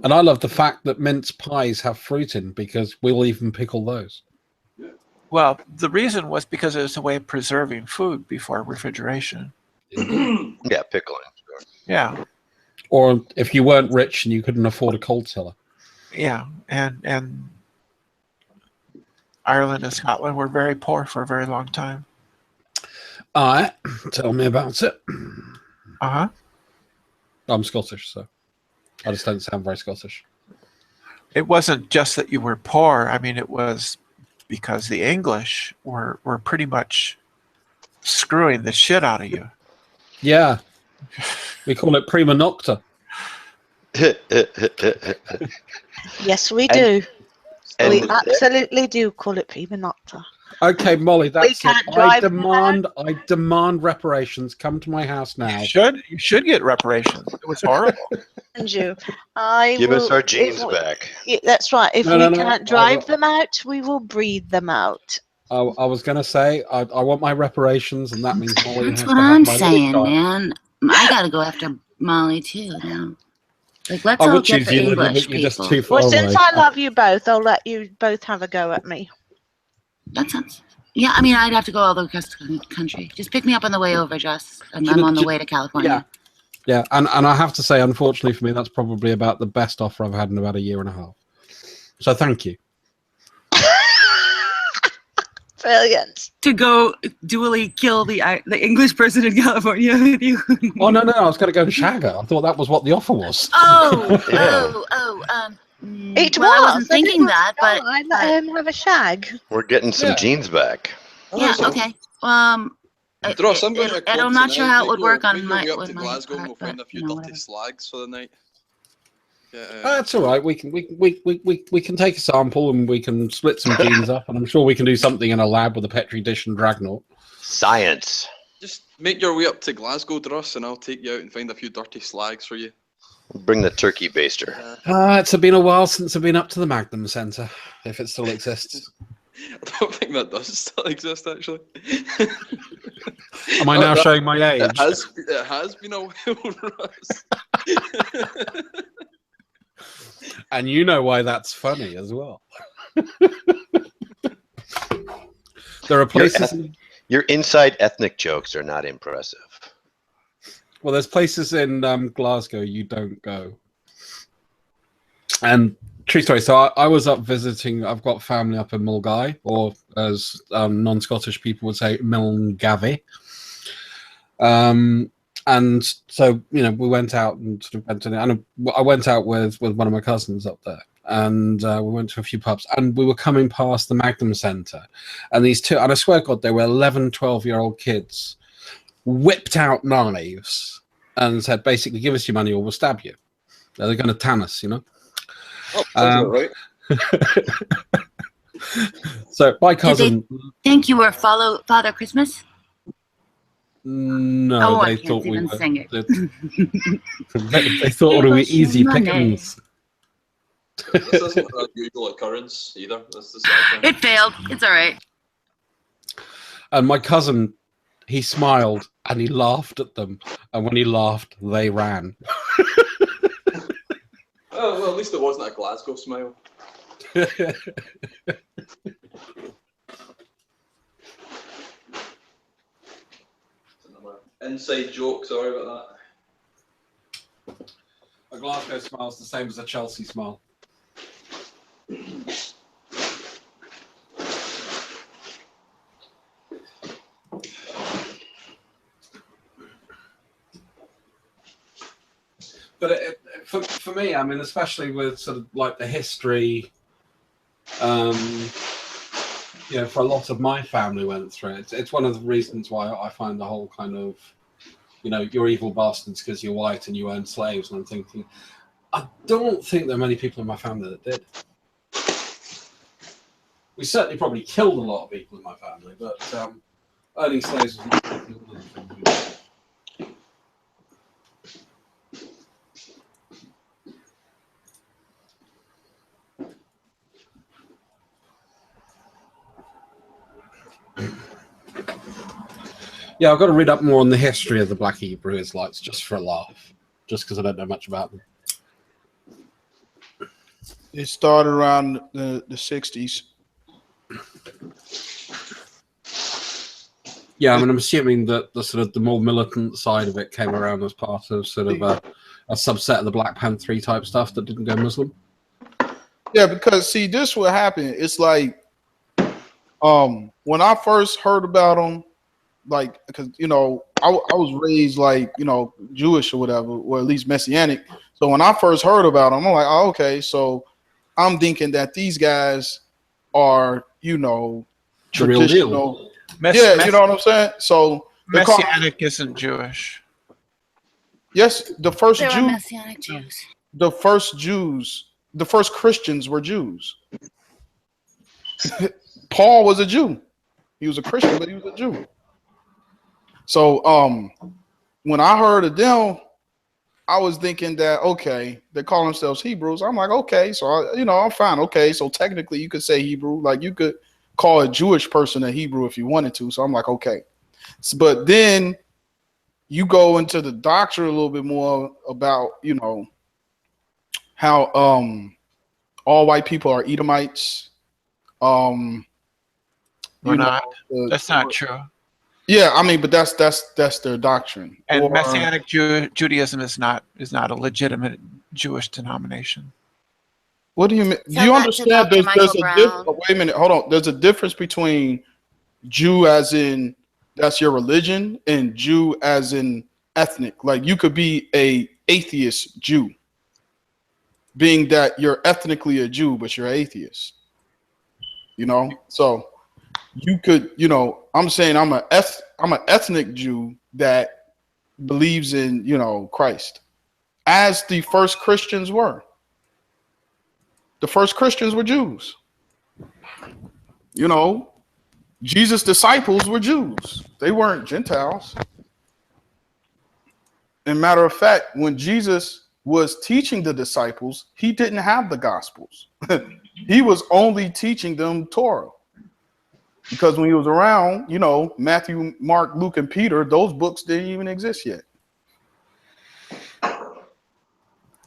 K: And I love the fact that mince pies have fruit in because we'll even pickle those.
M: Well, the reason was because it was a way of preserving food before refrigeration.
C: Yeah, pickling. Sure.
M: Yeah.
K: Or if you weren't rich and you couldn't afford a cold cellar.
M: Yeah, and Ireland and Scotland were very poor for a very long time.
K: All right, tell me about it.
M: Uh-huh.
K: I'm Scottish, so I just don't sound very Scottish.
M: It wasn't just that you were poor. I mean, it was because the English were pretty much screwing the shit out of you.
K: Yeah. We call it prima nocta.
G: Yes, we do. We absolutely do call it prima nocta.
K: Okay, Molly, that's
G: can't
K: it.
G: drive
K: I demand reparations. Come to my house now.
M: You should get reparations. It was horrible.
G: You.
C: Give us our genes back.
G: That's right. If
K: No,
G: we
K: no, no,
G: can't drive them out, we will breed them out.
K: I was going to say, I want my reparations, and that means Molly
A: That's
K: has
A: what
K: to have
A: I'm
K: my
A: saying,
K: child.
A: man. I got to go after Molly too now. Like, let's
K: I
A: all
K: would
A: get
K: choose
A: the
K: you, Lydia,
A: English
K: but you're just
A: people.
K: too far
G: Well,
K: away.
G: since I love you both, I'll let you both have a go at me.
A: That sounds. Yeah, I mean, I'd have to go all the way across the country. Just pick me up on the way over, Jess, and I'm on the way to California.
K: Yeah, and I have to say, unfortunately for me, that's probably about the best offer I've had in about a year and a half. So thank you.
G: Brilliant.
A: To go dually kill the English person in California with you.
K: Oh, no, I was going to go and shag her. I thought that was what the offer was.
G: It
A: well, I
G: was.
A: wasn't thinking that, but
G: I let him have a shag.
C: We're getting some genes back.
A: yeah, okay.
H: Dross, I'm going to a club
A: I'm not sure
H: tonight.
A: how it would work on
H: Make
A: my.
H: your way up to
A: with my
H: Glasgow and
A: part,
H: we'll find
A: but,
H: a few
A: you know,
H: dirty
A: whatever.
H: slags for the night.
K: That's all right. We can take a sample and we can split some genes up, and I'm sure we can do something in a lab with a petri dish and Dragnaught.
C: Science.
H: Just make your way up to Glasgow, Dross, and I'll take you out and find a few dirty slags for you.
C: Bring the turkey baster.
K: It's been a while since I've been up to the Magnum Centre, if it still exists.
H: I don't think that does still exist, actually.
K: Am I now showing my age?
H: It has been a while, Ross.
K: And you know why that's funny as well. There are places.
C: Your inside ethnic jokes are not impressive.
K: Well, there's places in Glasgow you don't go. And true story. So I was up visiting. I've got family up in Mulgai, or as non-Scottish people would say, Milngavie. And so, you know, we went out and sort of went to, and I went out with one of my cousins up there, and we went to a few pubs, and we were coming past the Magnum Centre, and these two, and I swear to God, they were 11, 12-year-old kids, whipped out knives and said, basically, give us your money or we'll stab you. They're going to tan us, you know.
H: Oh, right.
K: So my cousin.
A: Did they think you were Father Christmas?
K: No, they thought we were.
A: Sing it.
K: They thought we were easy pickings.
H: This isn't a usual occurrence either. This is
A: It failed. It's all right.
K: And my cousin, he smiled and he laughed at them, and when he laughed, they ran.
H: Oh, well, at least it wasn't a Glasgow smile. Inside joke, sorry about that.
K: A Glasgow smile's the same as a Chelsea smile. But for me, I mean, especially with sort of like the history, you know, for a lot of my family went through it. It's one of the reasons why I find the whole kind of, you know, you're evil bastards because you're white and you own slaves. And I'm thinking, I don't think there are many people in my family that did. We certainly probably killed a lot of people in my family, but owning slaves was not one of the things we did. Yeah, I've got to read up more on the history of the Black Hebrew Israelites just for a laugh, just because I don't know much about them.
L: It started around the 60s.
K: Yeah, I mean, I'm assuming that the sort of the more militant side of it came around as part of sort of a subset of the Black Panther type stuff that didn't go Muslim.
L: Yeah, because see, this what happened. It's like when I first heard about them, like, because you know I was raised like, you know, Jewish or whatever, or at least Messianic. So when I first heard about them, I'm like, oh, okay, so I'm thinking that these guys are, you know, traditional. Yeah, you know what I'm saying. So
M: Messianic isn't Jewish.
L: Yes, the first
A: There
L: Jews,
A: were Messianic Jews.
L: the first Christians were Jews. Paul was a Jew. He was a Christian, but he was a Jew. So when I heard of them, I was thinking that, okay, they call themselves Hebrews. I'm like, okay, so I'm fine. Okay, so technically you could say Hebrew, like you could call a Jewish person a Hebrew if you wanted to. So I'm like, okay. But then you go into the doctrine a little bit more about, how all white people are Edomites.
M: We're not. That's not true.
L: Yeah, I mean, but that's their doctrine.
M: And Messianic Judaism is not a legitimate Jewish denomination.
L: What do you mean? Do you understand? There's a difference. Wait a minute, hold on. There's a difference between Jew as in that's your religion and Jew as in ethnic. Like you could be a atheist Jew, being that you're ethnically a Jew, but you're atheist. So you could, I'm saying I'm an ethnic Jew that believes in, Christ, as the first Christians were. The first Christians were Jews. Jesus' disciples were Jews. They weren't Gentiles. And matter of fact, when Jesus was teaching the disciples, he didn't have the Gospels. He was only teaching them Torah. Because when he was around, Matthew, Mark, Luke, and Peter, those books didn't even exist yet.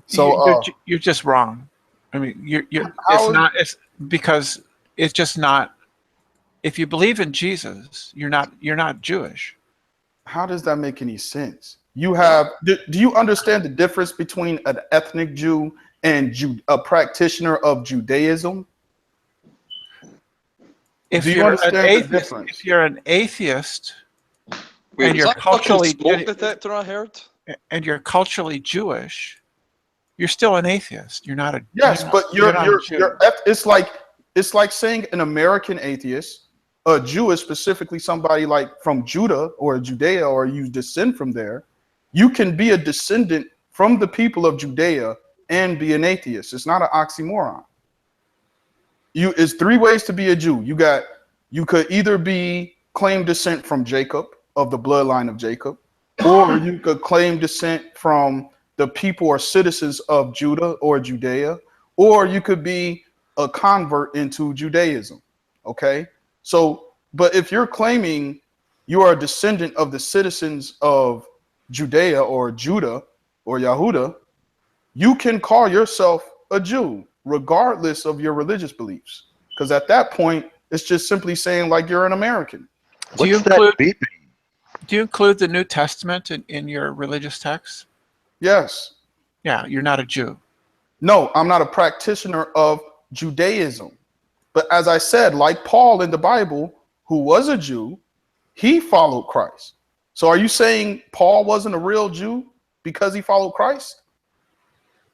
L: So
M: you're just wrong. I mean, it's because it's just not. If you believe in Jesus, you're not Jewish.
L: How does that make any sense? Do you understand the difference between an ethnic Jew and a practitioner of Judaism?
M: If you're an atheist,
H: Wait,
M: and you're culturally
H: smoke detector I heard,
M: and you're culturally Jewish, you're still an atheist. You're not a
L: but it's like saying an American atheist, a Jewish, specifically somebody like from Judah or Judea, or you descend from there. You can be a descendant from the people of Judea and be an atheist. It's not an oxymoron. It's three ways to be a Jew. You could either claim descent from Jacob, of the bloodline of Jacob, or you could claim descent from the people or citizens of Judah or Judea, or you could be a convert into Judaism. Okay? So, but if you're claiming you are a descendant of the citizens of Judea or Judah or Yahudah, you can call yourself a Jew, regardless of your religious beliefs. Because at that point, it's just simply saying like you're an American.
M: Do you include the New Testament in your religious texts?
L: Yes.
M: Yeah, you're not a Jew.
L: No, I'm not a practitioner of Judaism. But as I said, like Paul in the Bible, who was a Jew, he followed Christ. So are you saying Paul wasn't a real Jew because he followed Christ?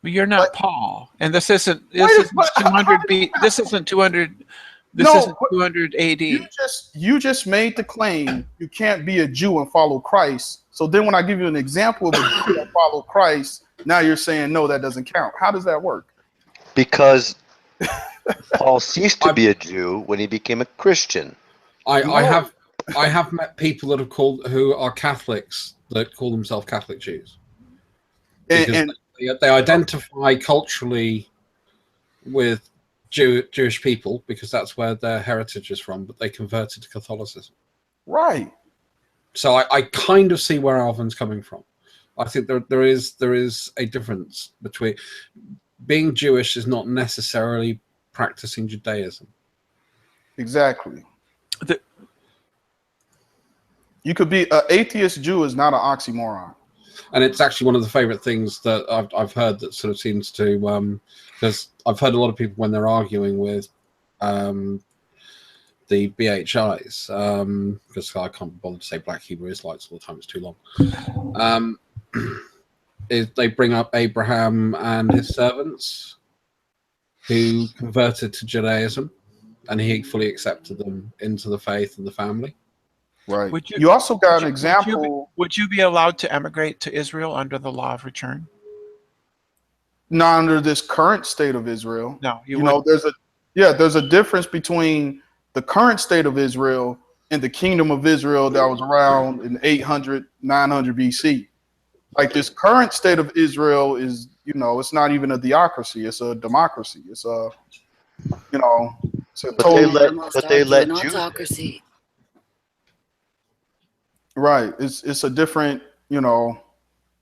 M: But you're not Paul, and this isn't 200 B. This isn't 200. This isn't 200 AD.
L: You just made the claim you can't be a Jew and follow Christ. So then when I give you an example of a Jew that followed Christ, now you're saying no, that doesn't count. How does that work?
C: Because Paul ceased to be a Jew when he became a Christian.
K: I have met people that who are Catholics that call themselves Catholic Jews. Because they identify culturally with Jewish people because that's where their heritage is from, but they converted to Catholicism.
L: Right.
K: So I kind of see where Alvin's coming from. I think there is a difference between being Jewish is not necessarily practicing Judaism.
L: Exactly. You could be an atheist Jew is not an oxymoron.
K: And it's actually one of the favorite things that I've heard that sort of seems to, because I've heard a lot of people when they're arguing with the BHIs, because I can't bother to say Black Hebrew Israelites all the time, it's too long. They bring up Abraham and his servants who converted to Judaism, and he fully accepted them into the faith and the family.
L: Right. You also got an example.
M: Would you be allowed to emigrate to Israel under the law of return?
L: Not under this current state of Israel.
M: No,
L: there's a difference between the current state of Israel and the kingdom of Israel that was around in 800, 900 BC. Like this current state of Israel is, you know, it's not even a theocracy; it's a democracy. It's a, you know, it's a
C: But they let Jews.
A: Autocracy.
L: Right. It's a different, you know.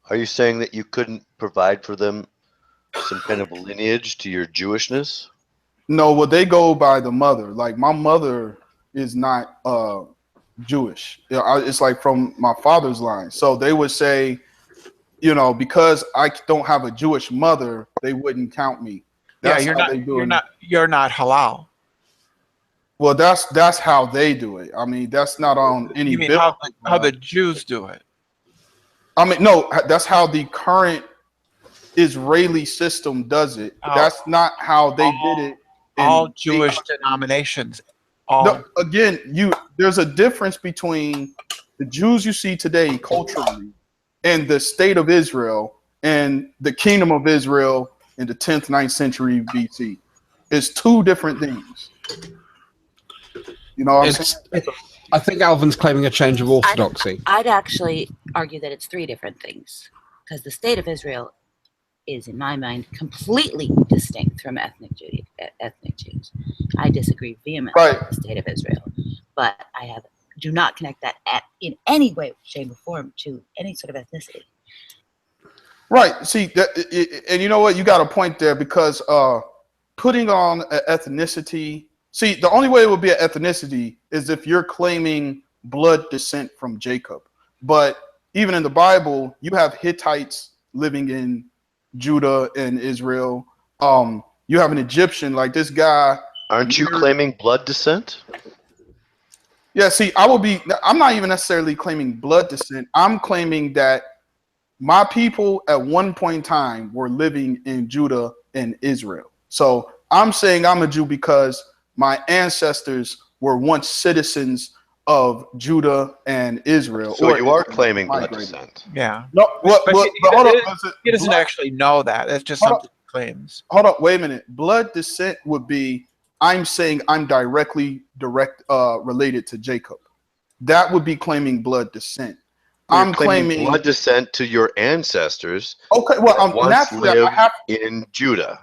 C: Are you saying that you couldn't provide for them some kind of lineage to your Jewishness?
L: No, well, they go by the mother. Like my mother is not Jewish. You know, it's like from my father's line. So they would say, you know, because I don't have a Jewish mother, they wouldn't count me. That's
M: you're
L: how
M: not.
L: they do
M: You're
L: it.
M: not. You're not halal.
L: Well, that's how they do it. I mean, that's not on any.
M: You mean how the Jews do it?
L: I mean, no, that's how the current Israeli system does it. That's not how they did it.
M: All Jewish denominations. All.
L: Again, there's a difference between the Jews you see today culturally and the state of Israel and the kingdom of Israel in the 10th, 9th century BC. It's two different things. You know what I'm saying?
K: I think Alvin's claiming a change of orthodoxy.
A: I'd actually argue that it's three different things, because the state of Israel is, in my mind, completely distinct from ethnic Jews. I disagree vehemently with the state of Israel, but I do not connect that in any way, shape, or form to any sort of ethnicity.
L: Right. See, and you know what? You got a point there, because putting on an ethnicity. See, the only way it would be an ethnicity is if you're claiming blood descent from Jacob. But even in the Bible, you have Hittites living in Judah and Israel. You have an Egyptian, like this guy.
C: Aren't you claiming blood descent?
L: Yeah, see, I'm not even necessarily claiming blood descent. I'm claiming that my people at one point in time were living in Judah and Israel. So I'm saying I'm a Jew because my ancestors were once citizens of Judah and Israel.
C: So you are claiming blood descent.
M: Yeah.
L: No, but hold on.
M: He doesn't actually know that. It's just something he claims.
L: Hold on, wait a minute. Blood descent would be, I'm saying I'm directly related to Jacob. That would be claiming blood descent.
C: I'm claiming blood descent to your ancestors.
L: Okay, well,
C: once lived in Judah.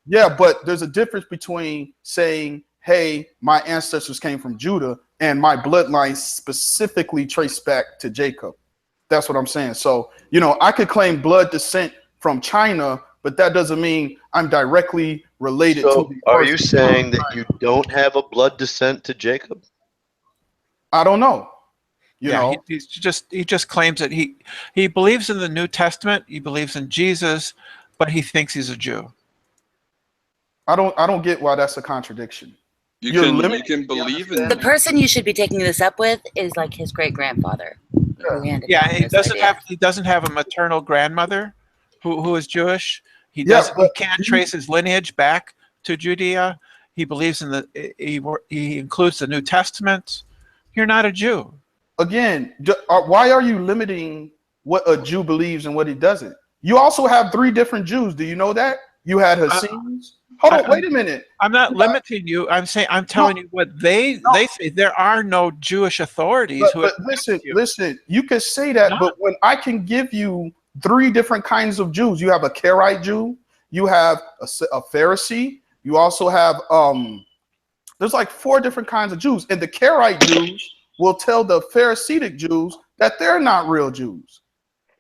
L: Yeah, but there's a difference between saying, hey, my ancestors came from Judah and my bloodline specifically traced back to Jacob. That's what I'm saying. So, you know, I could claim blood descent from China, but that doesn't mean I'm directly related to the
C: are you saying that you don't have a blood descent to Jacob?
L: I don't know. You know,
M: he just claims that he believes in the New Testament, he believes in Jesus, but he thinks he's a Jew.
L: I don't get why that's a contradiction.
H: You can believe in
A: the person you should be taking this up with is like his great grandfather.
M: Yeah, he doesn't have a maternal grandmother who is Jewish. He can't trace his lineage back to Judea. He believes in he includes the New Testament. You're not a Jew.
L: Again, why are you limiting what a Jew believes and what he doesn't? You also have three different Jews. Do you know that? You had Hassims. Hold on, wait a minute.
M: I'm not limiting you. I'm telling you what they say. There are no Jewish authorities
L: but listen, you could say that, but when I can give you three different kinds of Jews, you have a Karaite Jew, you have a Pharisee, you also have there's like four different kinds of Jews, and the Karaite Jews will tell the Pharisaic Jews that they're not real Jews.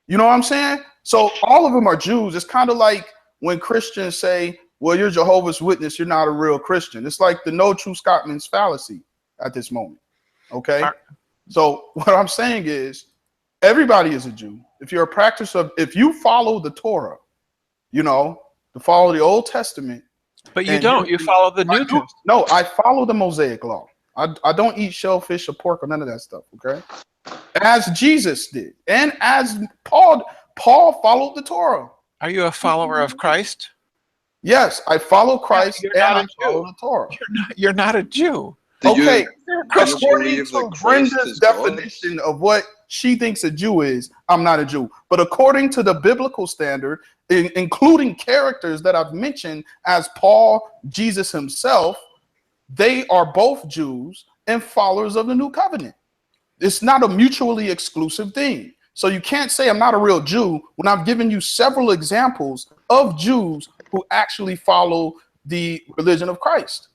L: You know what I'm saying? So all of them are Jews. It's kind of like when Christians say, well, you're Jehovah's Witness, you're not a real Christian. It's like the no true Scotsman's fallacy at this moment. Okay? So what I'm saying is everybody is a Jew. If you're a practicer if you follow the Torah, you know, to follow the Old Testament.
M: But you don't. You follow the New Testament.
L: No, I follow the Mosaic law. I don't eat shellfish or pork or none of that stuff, okay? As Jesus did. And as Paul followed the Torah.
M: Are you a follower of Christ?
L: Yes, I follow Christ and I follow the Torah.
M: You're not a Jew.
L: Okay, according to Brenda's definition of what she thinks a Jew is, I'm not a Jew. But according to the biblical standard, including characters that I've mentioned as Paul, Jesus himself, they are both Jews, and followers of the new covenant. It's not a mutually exclusive thing. So you can't say I'm not a real Jew when I've given you several examples of Jews who actually follow the religion of Christ.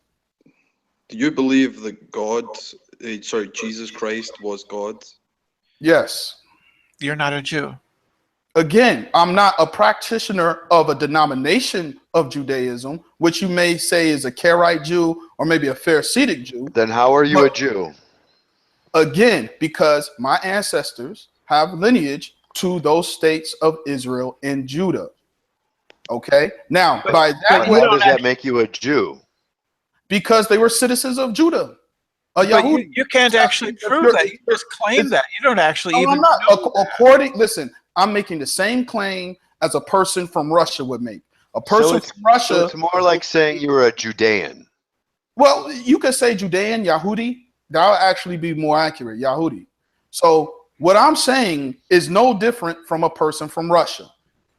H: Do you believe that Jesus Christ was God?
L: Yes.
M: You're not a Jew.
L: Again, I'm not a practitioner of a denomination of Judaism, which you may say is a Karaite Jew or maybe a Pharisaic Jew.
C: Then how are you a Jew?
L: Again, because my ancestors have lineage to those states of Israel and Judah. Okay? Now, by that way,
C: how does that make you a Jew?
L: Because they were citizens of Judah.
M: But you can't actually prove that. You just claim that. You don't actually even know that.
L: Listen, I'm making the same claim as a person from Russia would make. A person from Russia.
C: So it's more like saying you were a Judean.
L: Well, you could say Judean, Yahudi. That would actually be more accurate, Yahudi. So what I'm saying is no different from a person from Russia.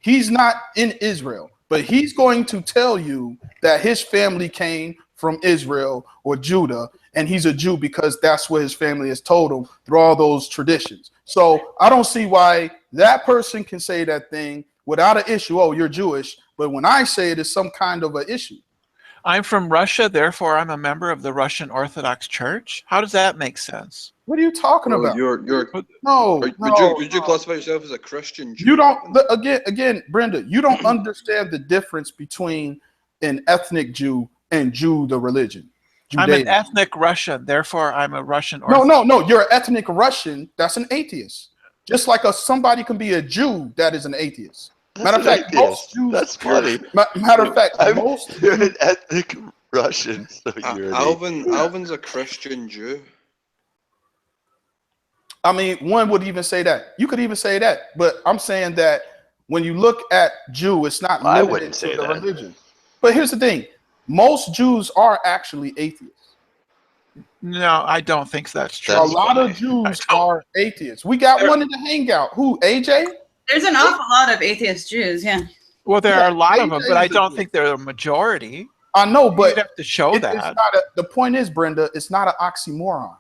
L: He's not in Israel, but he's going to tell you that his family came from Israel or Judah, and he's a Jew because that's what his family has told him through all those traditions. So I don't see why that person can say that thing without an issue. Oh, you're Jewish. But when I say it, it's some kind of an issue.
M: I'm from Russia, therefore I'm a member of the Russian Orthodox Church. How does that make sense?
L: What are you talking about?
H: Would you classify yourself as a Christian Jew?
L: You don't. Again, Brenda, you don't understand the difference between an ethnic Jew and Jew, the religion.
M: I'm an ethnic Russian, therefore I'm a Russian Orthodox.
L: No. You're an ethnic Russian. That's an atheist. Just like somebody can be a Jew that is an atheist. Matter of fact, most Jews.
C: That's funny.
L: Matter of fact,
C: you're an ethnic Russian. So you're
H: Alvin's a Christian Jew.
L: I mean, one would even say that. You could even say that, but I'm saying that when you look at Jew, it's not limited to the religion. But here's the thing: most Jews are actually atheists.
M: No, I don't think that's true.
L: A lot of Jews are atheists. We got one in the hangout. Who? AJ?
N: There's an awful lot of atheist Jews, yeah.
M: Well, there are a lot of them, but I don't think they're a majority.
L: I know, but
M: you'd have to show that.
L: The point is, Brenda, it's not an oxymoron.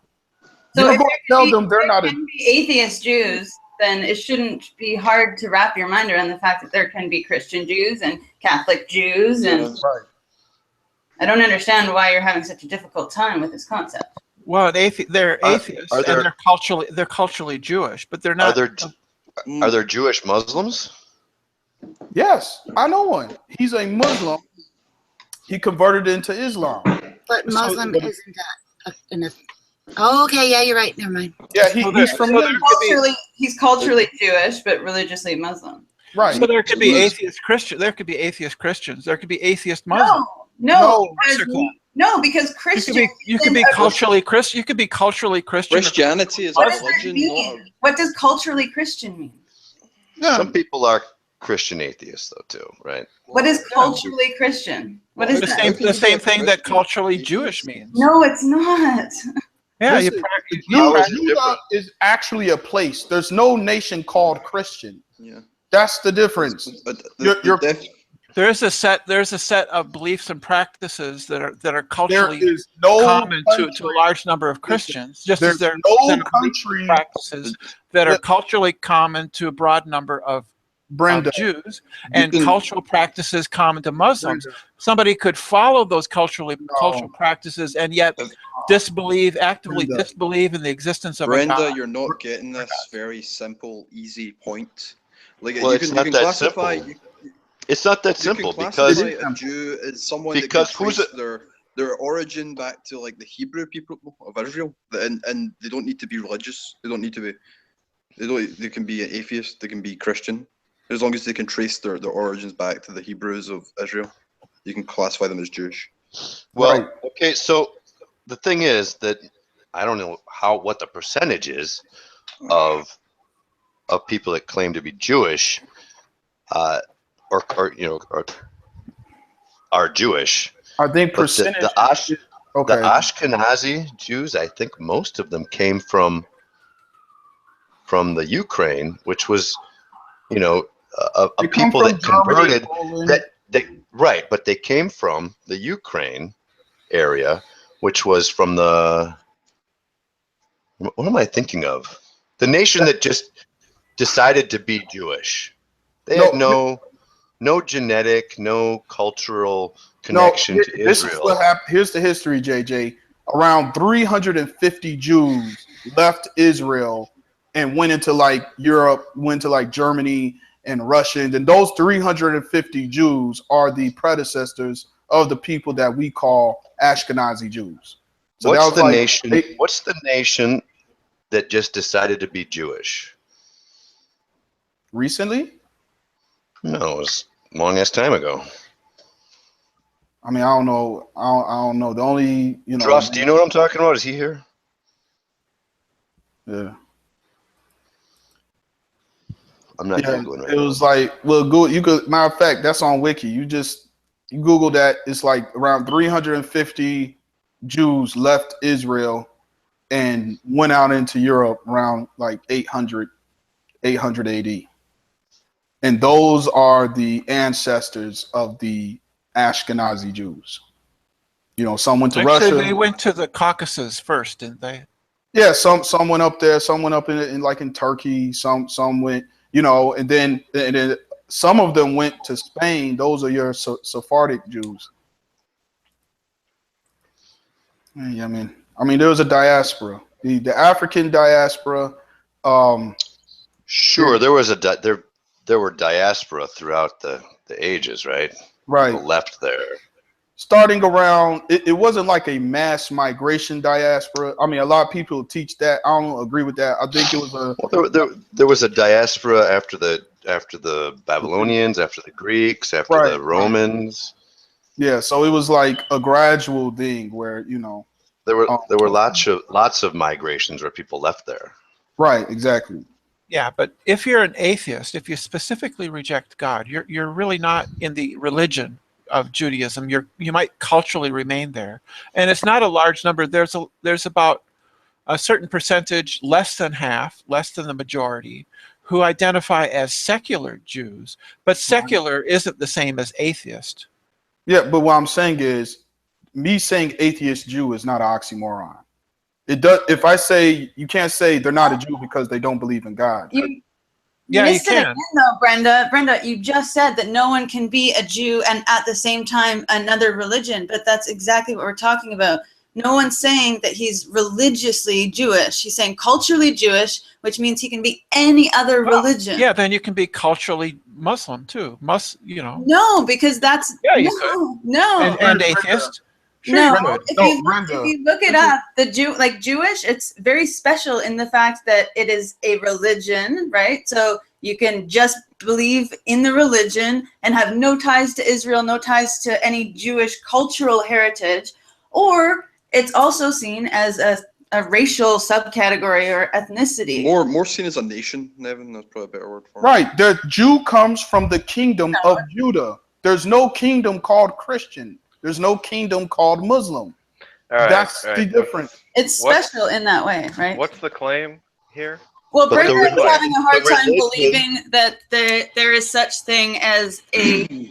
N: So
L: You're
N: if
L: going to tell them they're not
N: can be atheist Jews, then it shouldn't be hard to wrap your mind around the fact that there can be Christian Jews and Catholic Jews, and
L: right.
N: I don't understand why you're having such a difficult time with this concept.
M: Well, they're atheists and they're culturally Jewish, but they're not.
C: Are there Jewish Muslims?
L: Yes, I know one. He's a Muslim. He converted into Islam.
A: But Muslim isn't oh, okay, yeah, you're right. Never mind.
L: Yeah, he's from
N: he's culturally Jewish, but religiously Muslim.
L: Right.
M: So there could be atheist Christian. There could be atheist Christians. There could be atheist Muslims.
N: No, because Christian.
M: You could be culturally Christian. You could be culturally Christian.
H: Christianity is a religion.
N: What does culturally Christian mean?
L: Yeah.
C: Some people are Christian atheists, though, too, right?
N: What is culturally Christian? What is that?
M: The same thing that culturally Jewish means.
N: No, it's not.
M: Yeah,
L: Judah is actually a place. There's no nation called Christian.
H: Yeah,
L: that's the difference.
M: There's a set of beliefs and practices that are culturally common to a large number of Christians, just as there are set of country practices that are culturally common to a broad number of Jews, and cultural practices common to Muslims. Somebody could follow those cultural practices and yet actively disbelieve in the existence of a God.
H: Brenda, you're not getting this very simple, easy point. Like
C: well, it's not that simple. It's not that simple because
H: a Jew is someone that can trace their origin back to like the Hebrew people of Israel, and they don't need to be religious. They don't need to be. They can be an atheist. They can be Christian, as long as they can trace their origins back to the Hebrews of Israel. You can classify them as Jewish.
C: Well, okay. So the thing is that I don't know what the percentage is of people that claim to be Jewish. Or are Jewish.
L: I think percentage.
C: The Ashkenazi Jews, I think most of them came from the Ukraine, which was, a people that converted but they came from the Ukraine area, which was from the What am I thinking of? The nation that just decided to be Jewish. They had no genetic, no cultural connection to
L: this
C: Israel.
L: is what happened. Here's the history, JJ. Around 350 Jews left Israel and went into like Europe, went to like Germany and Russia. And then those 350 Jews are the predecessors of the people that we call Ashkenazi Jews. So
C: What's
L: that was
C: the
L: like,
C: nation? What's the nation that just decided to be Jewish?
L: Recently?
C: No, it was a long ass time ago.
L: I mean, I don't know. I don't know. The only,
C: Trust, do you know what I'm talking about? Is he here?
L: Yeah.
C: I'm not Googling right
L: now. It was like, well, Google, you could, matter of fact, that's on Wiki. You Google that. It's like around 350 Jews left Israel and went out into Europe around like 800 AD. And those are the ancestors of the Ashkenazi Jews. Some went to Russia.
M: They went to the Caucasus first, didn't they?
L: Yeah, some went up there, some went up in like in Turkey, some went, and then some of them went to Spain. Those are your Sephardic Jews. Yeah, I mean there was a diaspora, the African diaspora.
C: Sure, there was there were diaspora throughout the ages, right?
L: Right.
C: People left there.
L: Starting around, it wasn't like a mass migration diaspora. I mean, a lot of people teach that. I don't agree with that. I think it was a.
C: Well, there was a diaspora after the Babylonians, after the Greeks, after the Romans.
L: Yeah, so it was like a gradual thing where
C: there were lots of migrations where people left there.
L: Right, exactly.
M: Yeah, but if you're an atheist, if you specifically reject God, you're really not in the religion of Judaism. You might culturally remain there, and it's not a large number. There's about a certain percentage, less than half, less than the majority, who identify as secular Jews. But secular isn't the same as atheist.
L: Yeah, but what I'm saying is, me saying atheist Jew is not an oxymoron. It does. If I say you can't say they're not a Jew because they don't believe in God.
N: You
M: Yeah,
N: missed
M: you
N: it
M: can.
N: again, though, Brenda. Brenda, you just said that no one can be a Jew and at the same time another religion, but that's exactly what we're talking about. No one's saying that he's religiously Jewish. He's saying culturally Jewish, which means he can be any other religion.
M: Yeah, then you can be culturally Muslim too.
N: No, because that's
M: you
N: no.
M: And atheist. Sure,
N: No,
M: you could.
N: if you look it up, Jewish, it's very special in the fact that it is a religion, right? So you can just believe in the religion and have no ties to Israel, no ties to any Jewish cultural heritage, or it's also seen as a racial subcategory or ethnicity.
H: More seen as a nation, Nevin. That's probably a better word for it.
L: Right, the Jew comes from the kingdom of Judah. There's no kingdom called Christian. There's no kingdom called Muslim. That's the difference.
N: It's special in that way, right?
E: What's the claim here?
N: Well, Brenda is having a hard time believing that there is such thing as a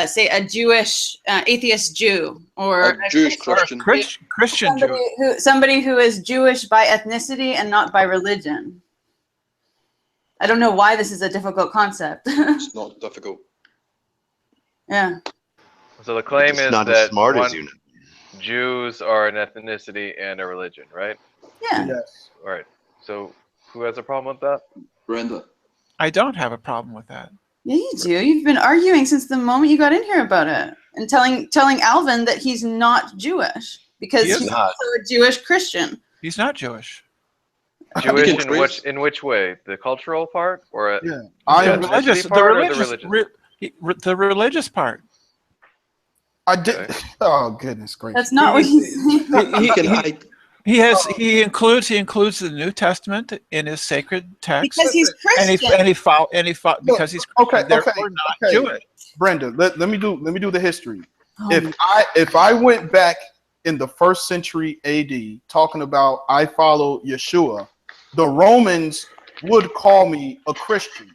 N: say a Jewish atheist Jew or
H: a Jewish Christian.
M: Christian Jew.
N: Somebody who is Jewish by ethnicity and not by religion. I don't know why this is a difficult concept.
H: It's not difficult.
N: Yeah.
E: So the claim is
C: not
E: that
C: as smart as you know.
E: Jews are an ethnicity and a religion, right?
N: Yeah.
L: Yes.
E: All right. So who has a problem with that?
H: Brenda.
M: I don't have a problem with that.
N: Yeah, you do. You've been arguing since the moment you got in here about it, and telling Alvin that he's not Jewish because he's also a Jewish Christian.
M: He's not Jewish.
E: Jewish in which way? The cultural part, or
M: the religious part.
L: I did. Oh goodness gracious!
N: That's not what he's saying.
M: He includes the New Testament in his sacred text
N: because he's Christian.
M: and he because he's Christian, therefore not Jewish.
L: Brenda, let me do the history. If I went back in the 1st century AD talking about I follow Yeshua, the Romans would call me a Christian.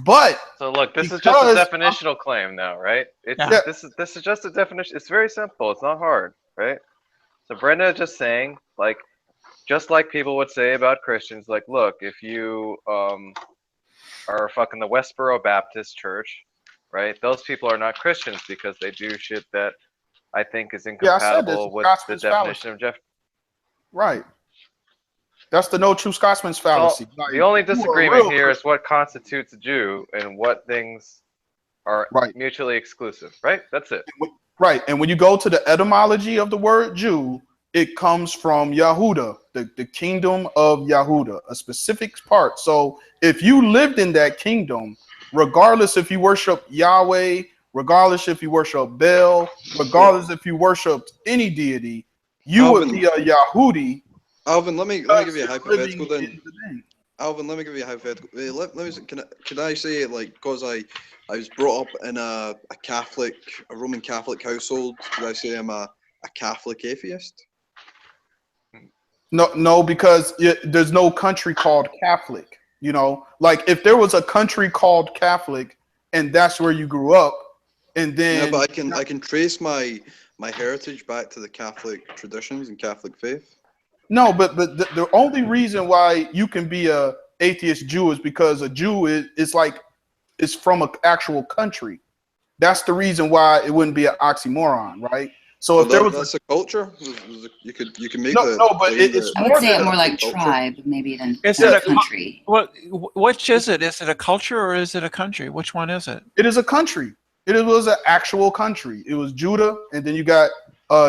L: But
E: so look, this is just a definitional claim now, right? This is just a definition. It's very simple. It's not hard, right? So Brenda is just saying, like, just like people would say about Christians, like, look, if you are fucking the Westboro Baptist Church, right? Those people are not Christians because they do shit that I think is incompatible with the definition of Jeff.
L: Right. That's the no true Scotsman's fallacy.
E: So,
L: like,
E: the only disagreement here is what constitutes a Jew and what things are mutually exclusive, right? That's it.
L: Right. And when you go to the etymology of the word Jew, it comes from Yahuda, the kingdom of Yahuda, a specific part. So if you lived in that kingdom, regardless if you worship Yahweh, regardless if you worship Baal, regardless if you worshiped any deity, you would be a Yahudi.
H: Alvin, let me give you a hypothetical then. Alvin, let me give you a hypothetical. Let me can I say it, like, because I was brought up in a Roman Catholic household, could I say I'm a Catholic atheist?
L: No, because there's no country called Catholic. You know, like if there was a country called Catholic and that's where you grew up, and then
H: yeah, but I can trace my heritage back to the Catholic traditions and Catholic faith.
L: No, but the only reason why you can be a atheist Jew is because a Jew is from an actual country. That's the reason why it wouldn't be an oxymoron, right? So if there was
H: that's a culture, you can make
L: but it's
A: I would say it more like tribe maybe than
M: a
A: country.
M: Which is it? Is it a culture or is it a country? Which one is it?
L: It is a country. It was an actual country. It was Judah, and then you got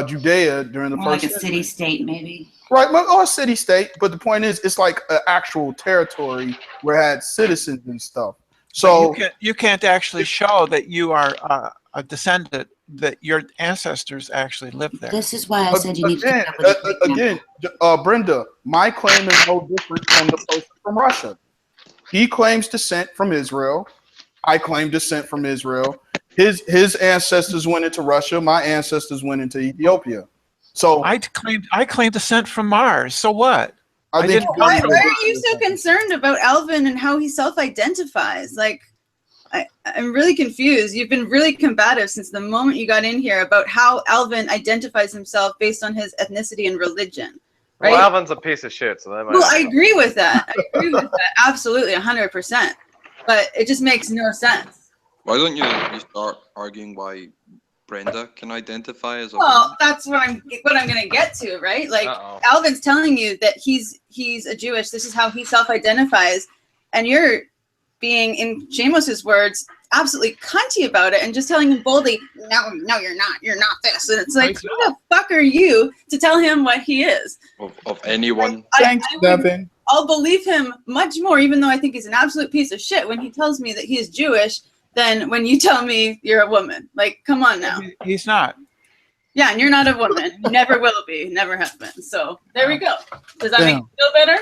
L: Judea during the
A: more
L: first
A: like a city state maybe.
L: Right, or a city state. But the point is, it's like an actual territory where it had citizens and stuff. So
M: you can't actually show that you are a descendant, that your ancestors actually lived there.
A: This is why I said you need to
L: again, Brenda, my claim is no different from the person from Russia. He claims descent from Israel. I claim descent from Israel. His ancestors went into Russia. My ancestors went into Ethiopia. So
M: I claim descent from Mars. So what?
N: Why are you so concerned about Alvin and how he self-identifies? Like, I'm really confused. You've been really combative since the moment you got in here about how Alvin identifies himself based on his ethnicity and religion. Right?
E: Well, Alvin's a piece of shit, so that might.
N: Well, I agree with that. I agree with that. Absolutely, 100%. But it just makes no sense.
H: Why don't you start arguing why Brenda can identify as a
N: Well,
H: woman?
N: that's what I'm going to get to, right? Like, Alvin's telling you that he's a Jewish. This is how he self-identifies, and you're being, in Jamos's words, absolutely cunty about it and just telling him boldly, no, you're not this. And it's like, who the fuck are you to tell him what he is?
H: Of anyone.
L: Thanks, Devin.
N: I'll believe him much more, even though I think he's an absolute piece of shit, when he tells me that he is Jewish than when you tell me you're a woman. Like, come on now.
M: He's not.
N: Yeah, and you're not a woman. Never will be. Never have been. So there we go. Does that make you feel better?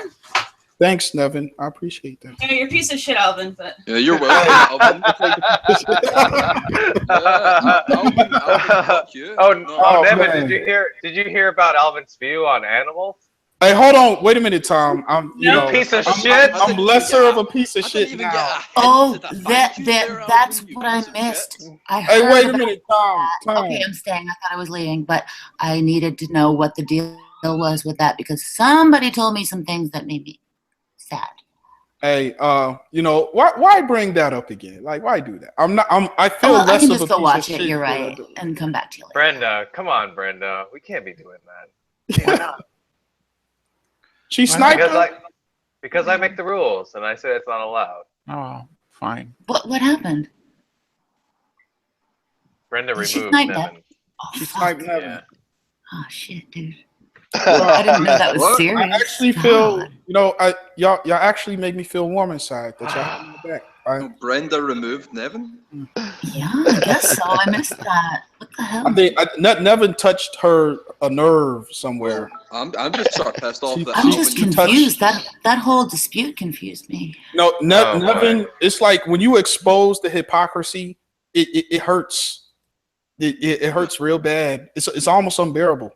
L: Thanks, Nevin. I appreciate that.
N: Yeah, you're a piece of shit, Alvin. But
H: yeah, you're welcome, Alvin.
E: Nevin, did you hear about Alvin's view on animals?
L: Hey, hold on. Wait a minute, Tom.
E: Piece of shit.
L: I'm lesser of a piece of shit now.
A: Oh, that's what I missed.
L: Hey, wait a minute, Tom.
A: Okay, I'm staying. I thought I was leaving, but I needed to know what the deal was with that because somebody told me some things that made me sad.
L: Hey, why bring that up again? Like, why do that? I feel less
A: I can
L: of
A: just
L: a
A: go
L: piece
A: watch
L: of
A: it.
L: shit
A: You're right, and come back to you later.
E: Brenda, come on, Brenda. We can't be doing that. Why not?
L: She sniped
E: because I make the rules, and I say it's not allowed.
M: Oh, fine.
A: What happened?
E: Brenda
A: Did she
E: removed
A: snipe
E: Nevin.
A: that?
L: She sniped Nevin.
E: Yeah.
A: Oh shit, dude. I didn't know that was serious.
L: I actually feel, y'all actually make me feel warm inside that y'all have my back.
H: Brenda removed Nevin?
A: Yeah, I guess so. I missed that. What the hell?
L: I think Nevin touched a nerve somewhere.
H: I'm just sort of pissed off that.
A: I'm just confused. That whole dispute confused me.
L: No, Nevin, it's like when you expose the hypocrisy, it hurts. It hurts real bad. It's almost unbearable.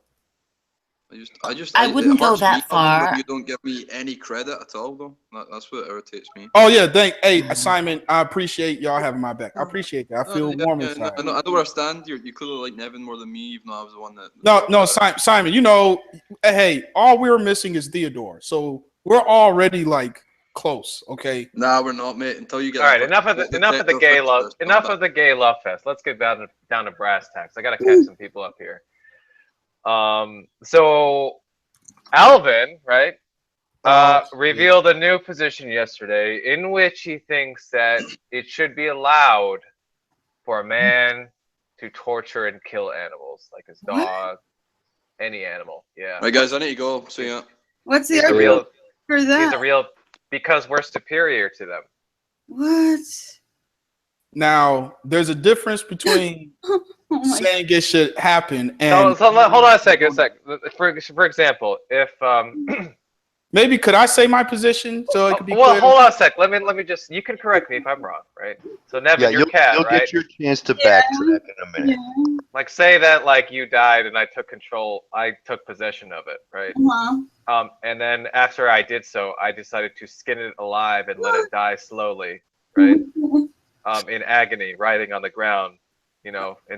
H: I
A: wouldn't go that far.
H: But you don't give me any credit at all, though. That's what irritates me.
L: Oh yeah, hey Simon, I appreciate y'all having my back. I appreciate that. I feel warm inside.
H: I know where I stand. You clearly like Nevin more than me, even though I was the one that.
L: No, Simon. You know, hey, all we're missing is Theodore, so we're already like close. Okay.
H: Nah, we're not, mate. Until you get.
E: All right, enough of the gay love. Enough of the gay love fest. Let's get down to brass tacks. I gotta catch some people up here. So Alvin, right, revealed a new position yesterday in which he thinks that it should be allowed for a man to torture and kill animals, like his dog, any animal. Yeah.
H: All right, guys, I need to go. See ya.
N: What's the argument for that?
E: He's a real, because we're superior to them.
N: What?
L: Now, there's a difference between saying it should happen and.
E: So hold on a second. For example, if
L: maybe could I say my position so it could be
E: well,
L: clear?
E: hold on a sec. Let me just. You can correct me if I'm wrong, right? So Nevin, your cat,
C: you'll
E: right?
C: get your chance to backtrack in a minute.
N: Yeah.
E: Like say that like you died and I took possession of it, right? And then after I did so, I decided to skin it alive and let it die slowly, right? In agony, writhing on the ground, in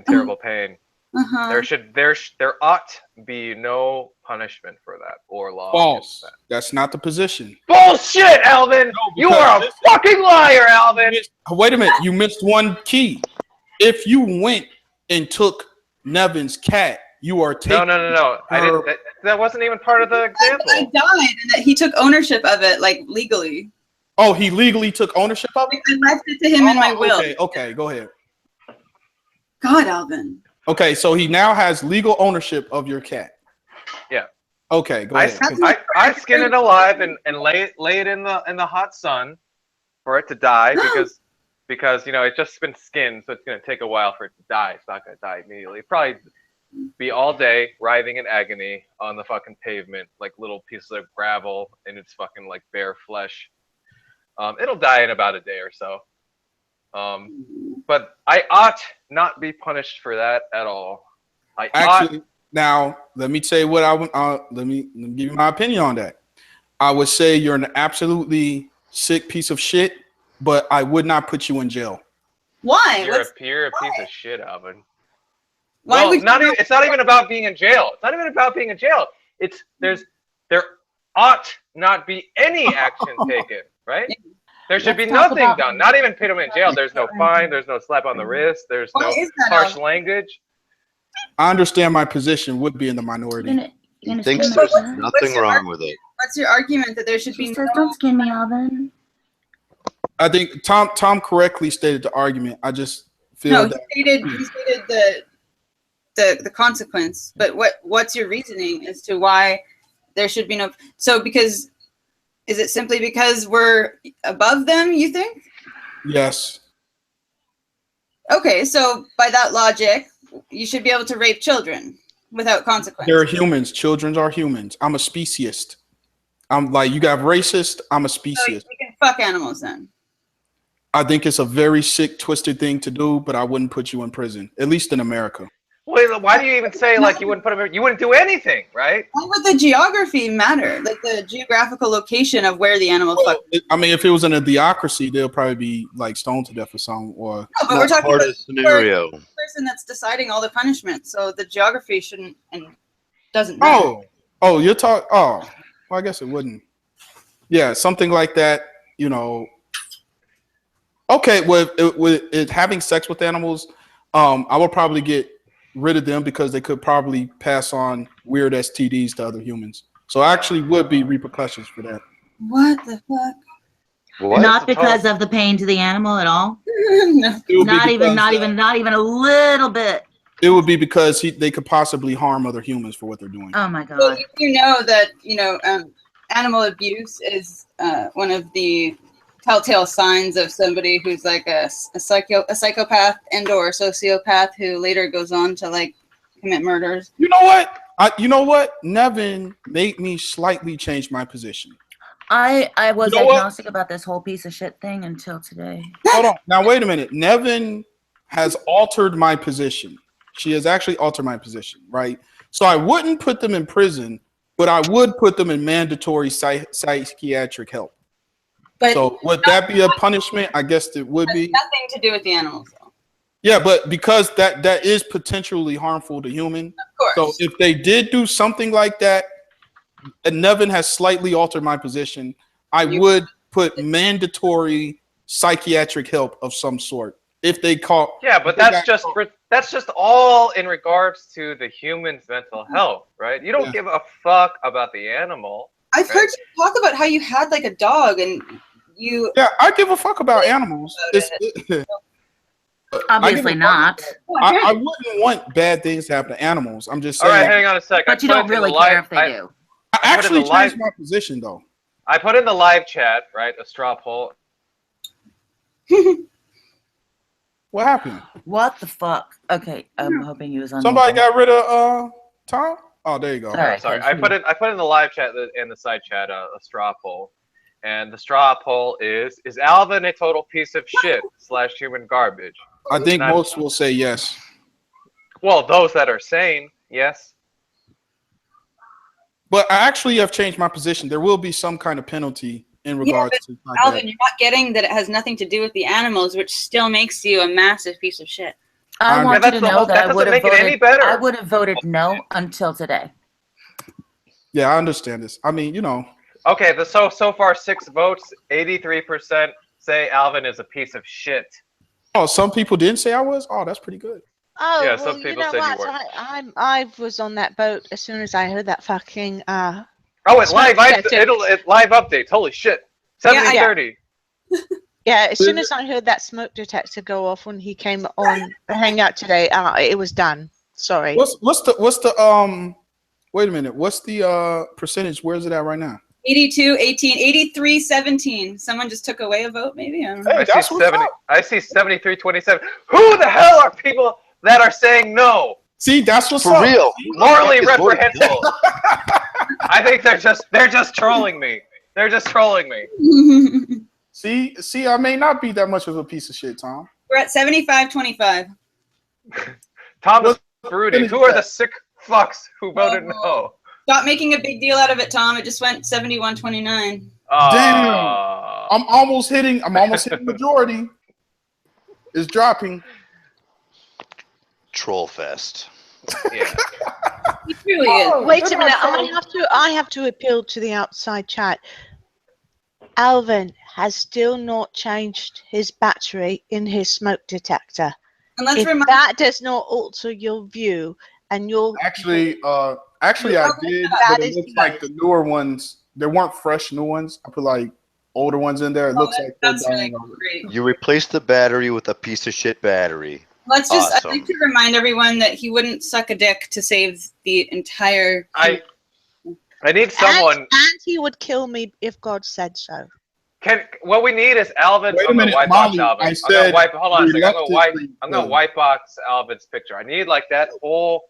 E: terrible pain. There ought be no punishment for that or law.
L: False. That's not the position.
E: Bullshit, Alvin! You are a fucking liar, Alvin!
L: Wait a minute. You missed one key. If you went and took Nevin's cat, you are taking.
E: No. I didn't. That wasn't even part of the example.
N: I died, and that he took ownership of it, like legally.
L: Oh, he legally took ownership of it?
N: I left it to him in my will.
L: Okay, go ahead.
N: God, Alvin.
L: Okay, so he now has legal ownership of your cat.
E: Yeah.
L: Okay, go ahead.
E: I skin it alive and lay it in the hot sun for it to die because it's just been skinned, so it's gonna take a while for it to die. It's not gonna die immediately. It'll probably be all day writhing in agony on the fucking pavement, like little pieces of gravel in its fucking like bare flesh. It'll die in about a day or so. But I ought not be punished for that at all.
L: Now let me tell you what I would. Let me give you my opinion on that. I would say you're an absolutely sick piece of shit, but I would not put you in jail.
N: Why?
E: You're a piece of shit, Alvin.
N: Why would
E: it's not even about being in jail. It's not even about being in jail. There ought not be any action taken, right? There should be nothing done. Not even put him in jail. There's no fine. There's no slap on the wrist. There's no harsh language.
L: I understand my position would be in the minority.
C: He thinks there's nothing wrong with it.
N: What's your argument that there should be?
A: Don't skin me, Alvin.
L: I think Tom correctly stated the argument. I just feel that
N: he stated the consequence. But what's your reasoning as to why there should be no? So because. Is it simply because we're above them, you think?
L: Yes.
N: Okay, so by that logic, you should be able to rape children without consequence.
L: They're humans. Children are humans. I'm a speciesist. I'm like, you got racist, I'm a speciesist. So
N: you can fuck animals then?
L: I think it's a very sick, twisted thing to do, but I wouldn't put you in prison, at least in America.
E: Wait, why do you even say like you wouldn't put him? You wouldn't do anything, right?
N: Why would the geography matter? Like the geographical location of where the animal
L: I mean, if it was in a theocracy, they'll probably be like stoned to death or something. Or
N: no, but we're talking about
C: scenario.
N: The person that's deciding all the punishment. So the geography shouldn't and doesn't matter.
L: Oh, you're talking. Oh, well, I guess it wouldn't. Yeah, something like that. Okay, with it having sex with animals, I would probably get rid of them because they could probably pass on weird STDs to other humans. So actually would be repercussions for that.
N: What the fuck?
A: Not because of the pain to the animal at all.
N: No.
A: Not even a little bit.
L: It would be because they could possibly harm other humans for what they're doing.
A: Oh my god.
N: Well, you know that animal abuse is one of the telltale signs of somebody who's like a psychopath and or a sociopath who later goes on to like commit murders.
L: You know what? Nevin made me slightly change my position.
A: I was agnostic about this whole piece of shit thing until today.
L: Hold on. Now wait a minute. Nevin has altered my position. She has actually altered my position, right? So I wouldn't put them in prison, but I would put them in mandatory psychiatric help.
N: But
L: so would that be a punishment? I guess it would be.
N: Nothing to do with the animals, though.
L: Yeah, but because that is potentially harmful to human.
N: Of course.
L: So if they did do something like that, and Nevin has slightly altered my position, I would put mandatory psychiatric help of some sort. If they call.
E: Yeah, but that's just all in regards to the human's mental health, right? You don't give a fuck about the animal.
N: I've heard you talk about how you had like a dog and you.
L: Yeah, I give a fuck about animals.
A: Obviously not.
L: I wouldn't want bad things to happen to animals. I'm just saying.
E: All right, hang on a second.
A: But you don't really care if they do.
L: I actually changed my position though.
E: I put in the live chat, right, a straw poll.
L: What happened?
A: What the fuck? Okay, I'm hoping he was on.
L: Somebody got rid of Tom. Oh, there you go.
E: Sorry, I put in the live chat and the side chat a straw poll, and the straw poll is Alvin a total piece of shit / human garbage?
L: I think most will say yes.
E: Well, those that are sane, yes.
L: But I actually have changed my position. There will be some kind of penalty in regards to
N: Alvin, you're not getting that it has nothing to do with the animals, which still makes you a massive piece of shit.
A: I want you to know that I would have voted.
E: I
A: would have voted no until today.
L: Yeah, I understand this. I mean, you know.
E: Okay, so far 6 votes. 83% say Alvin is a piece of shit.
L: Oh, some people didn't say I was. Oh, that's pretty good.
G: Oh,
E: yeah,
G: well,
E: some people said you were.
G: I was on that boat as soon as I heard that fucking.
E: Oh, it's live. It live updates. Holy shit! 70-30.
G: Yeah, as soon as I heard that smoke detector go off when he came on the hangout today, it was done. Sorry.
L: What's the wait a minute. What's the percentage? Where is it at right now?
N: 82, 18, 83, 17. Someone just took away a vote, maybe? I don't know.
L: Hey,
E: I see 73-27. Who the hell are people that are saying no?
L: See, that's what's
C: for
L: up.
C: real.
E: Morally reprehensible. I think they're just trolling me. They're just trolling me.
L: See, I may not be that much of a piece of shit, Tom.
N: We're at 75-25.
E: Tom is brooding. Who are the sick fucks who voted no?
N: Stop making a big deal out of it, Tom. It just went 71-29.
L: Damn. I'm almost hitting majority. It's dropping.
C: Troll fest.
E: Yeah.
N: It really is.
G: Wait a minute. I have to appeal to the outside chat. Alvin has still not changed his battery in his smoke detector.
N: And let's
G: if that does not alter your view and your
L: actually I did, but it looks like the newer ones. There weren't fresh new ones. I put like older ones in there. It looks like
N: that's really great.
C: You replace the battery with a piece of shit battery.
N: Let's just.
C: Awesome.
N: I'd like to remind everyone that he wouldn't suck a dick to save the entire.
E: I need someone.
G: And he would kill me if God said so.
E: What we need is Alvin.
L: Wait a
E: I'm
L: minute,
E: gonna white box
L: Molly,
E: Alvin.
L: I said
E: Hold on a second. I'm gonna
L: reluctantly,
E: white box Alvin's picture. I need like that whole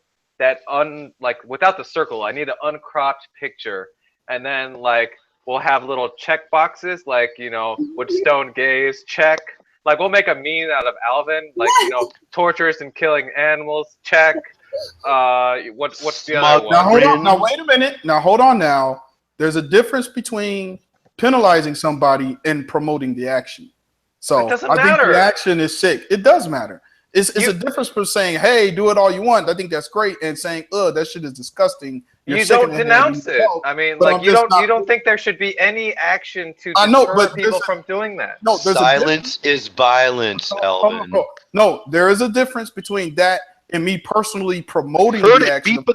E: without the circle. I need an uncropped picture, and then like we'll have little check boxes like would Stone gaze check. Like we'll make a meme out of Alvin, like tortures and killing animals check. What's the other one?
L: Now hold on. Now wait a minute. Now hold on. Now there's a difference between penalizing somebody and promoting the action. So I think the action is sick. It does matter. It's a difference from saying, "Hey, do it all you want." I think that's great, and saying, "Ugh, that shit is disgusting."
E: You don't denounce it. I mean, like you don't think there should be any action to deter people from doing that.
L: No,
C: silence is violence, Alvin.
L: No, there is a difference between that and me personally promoting the action.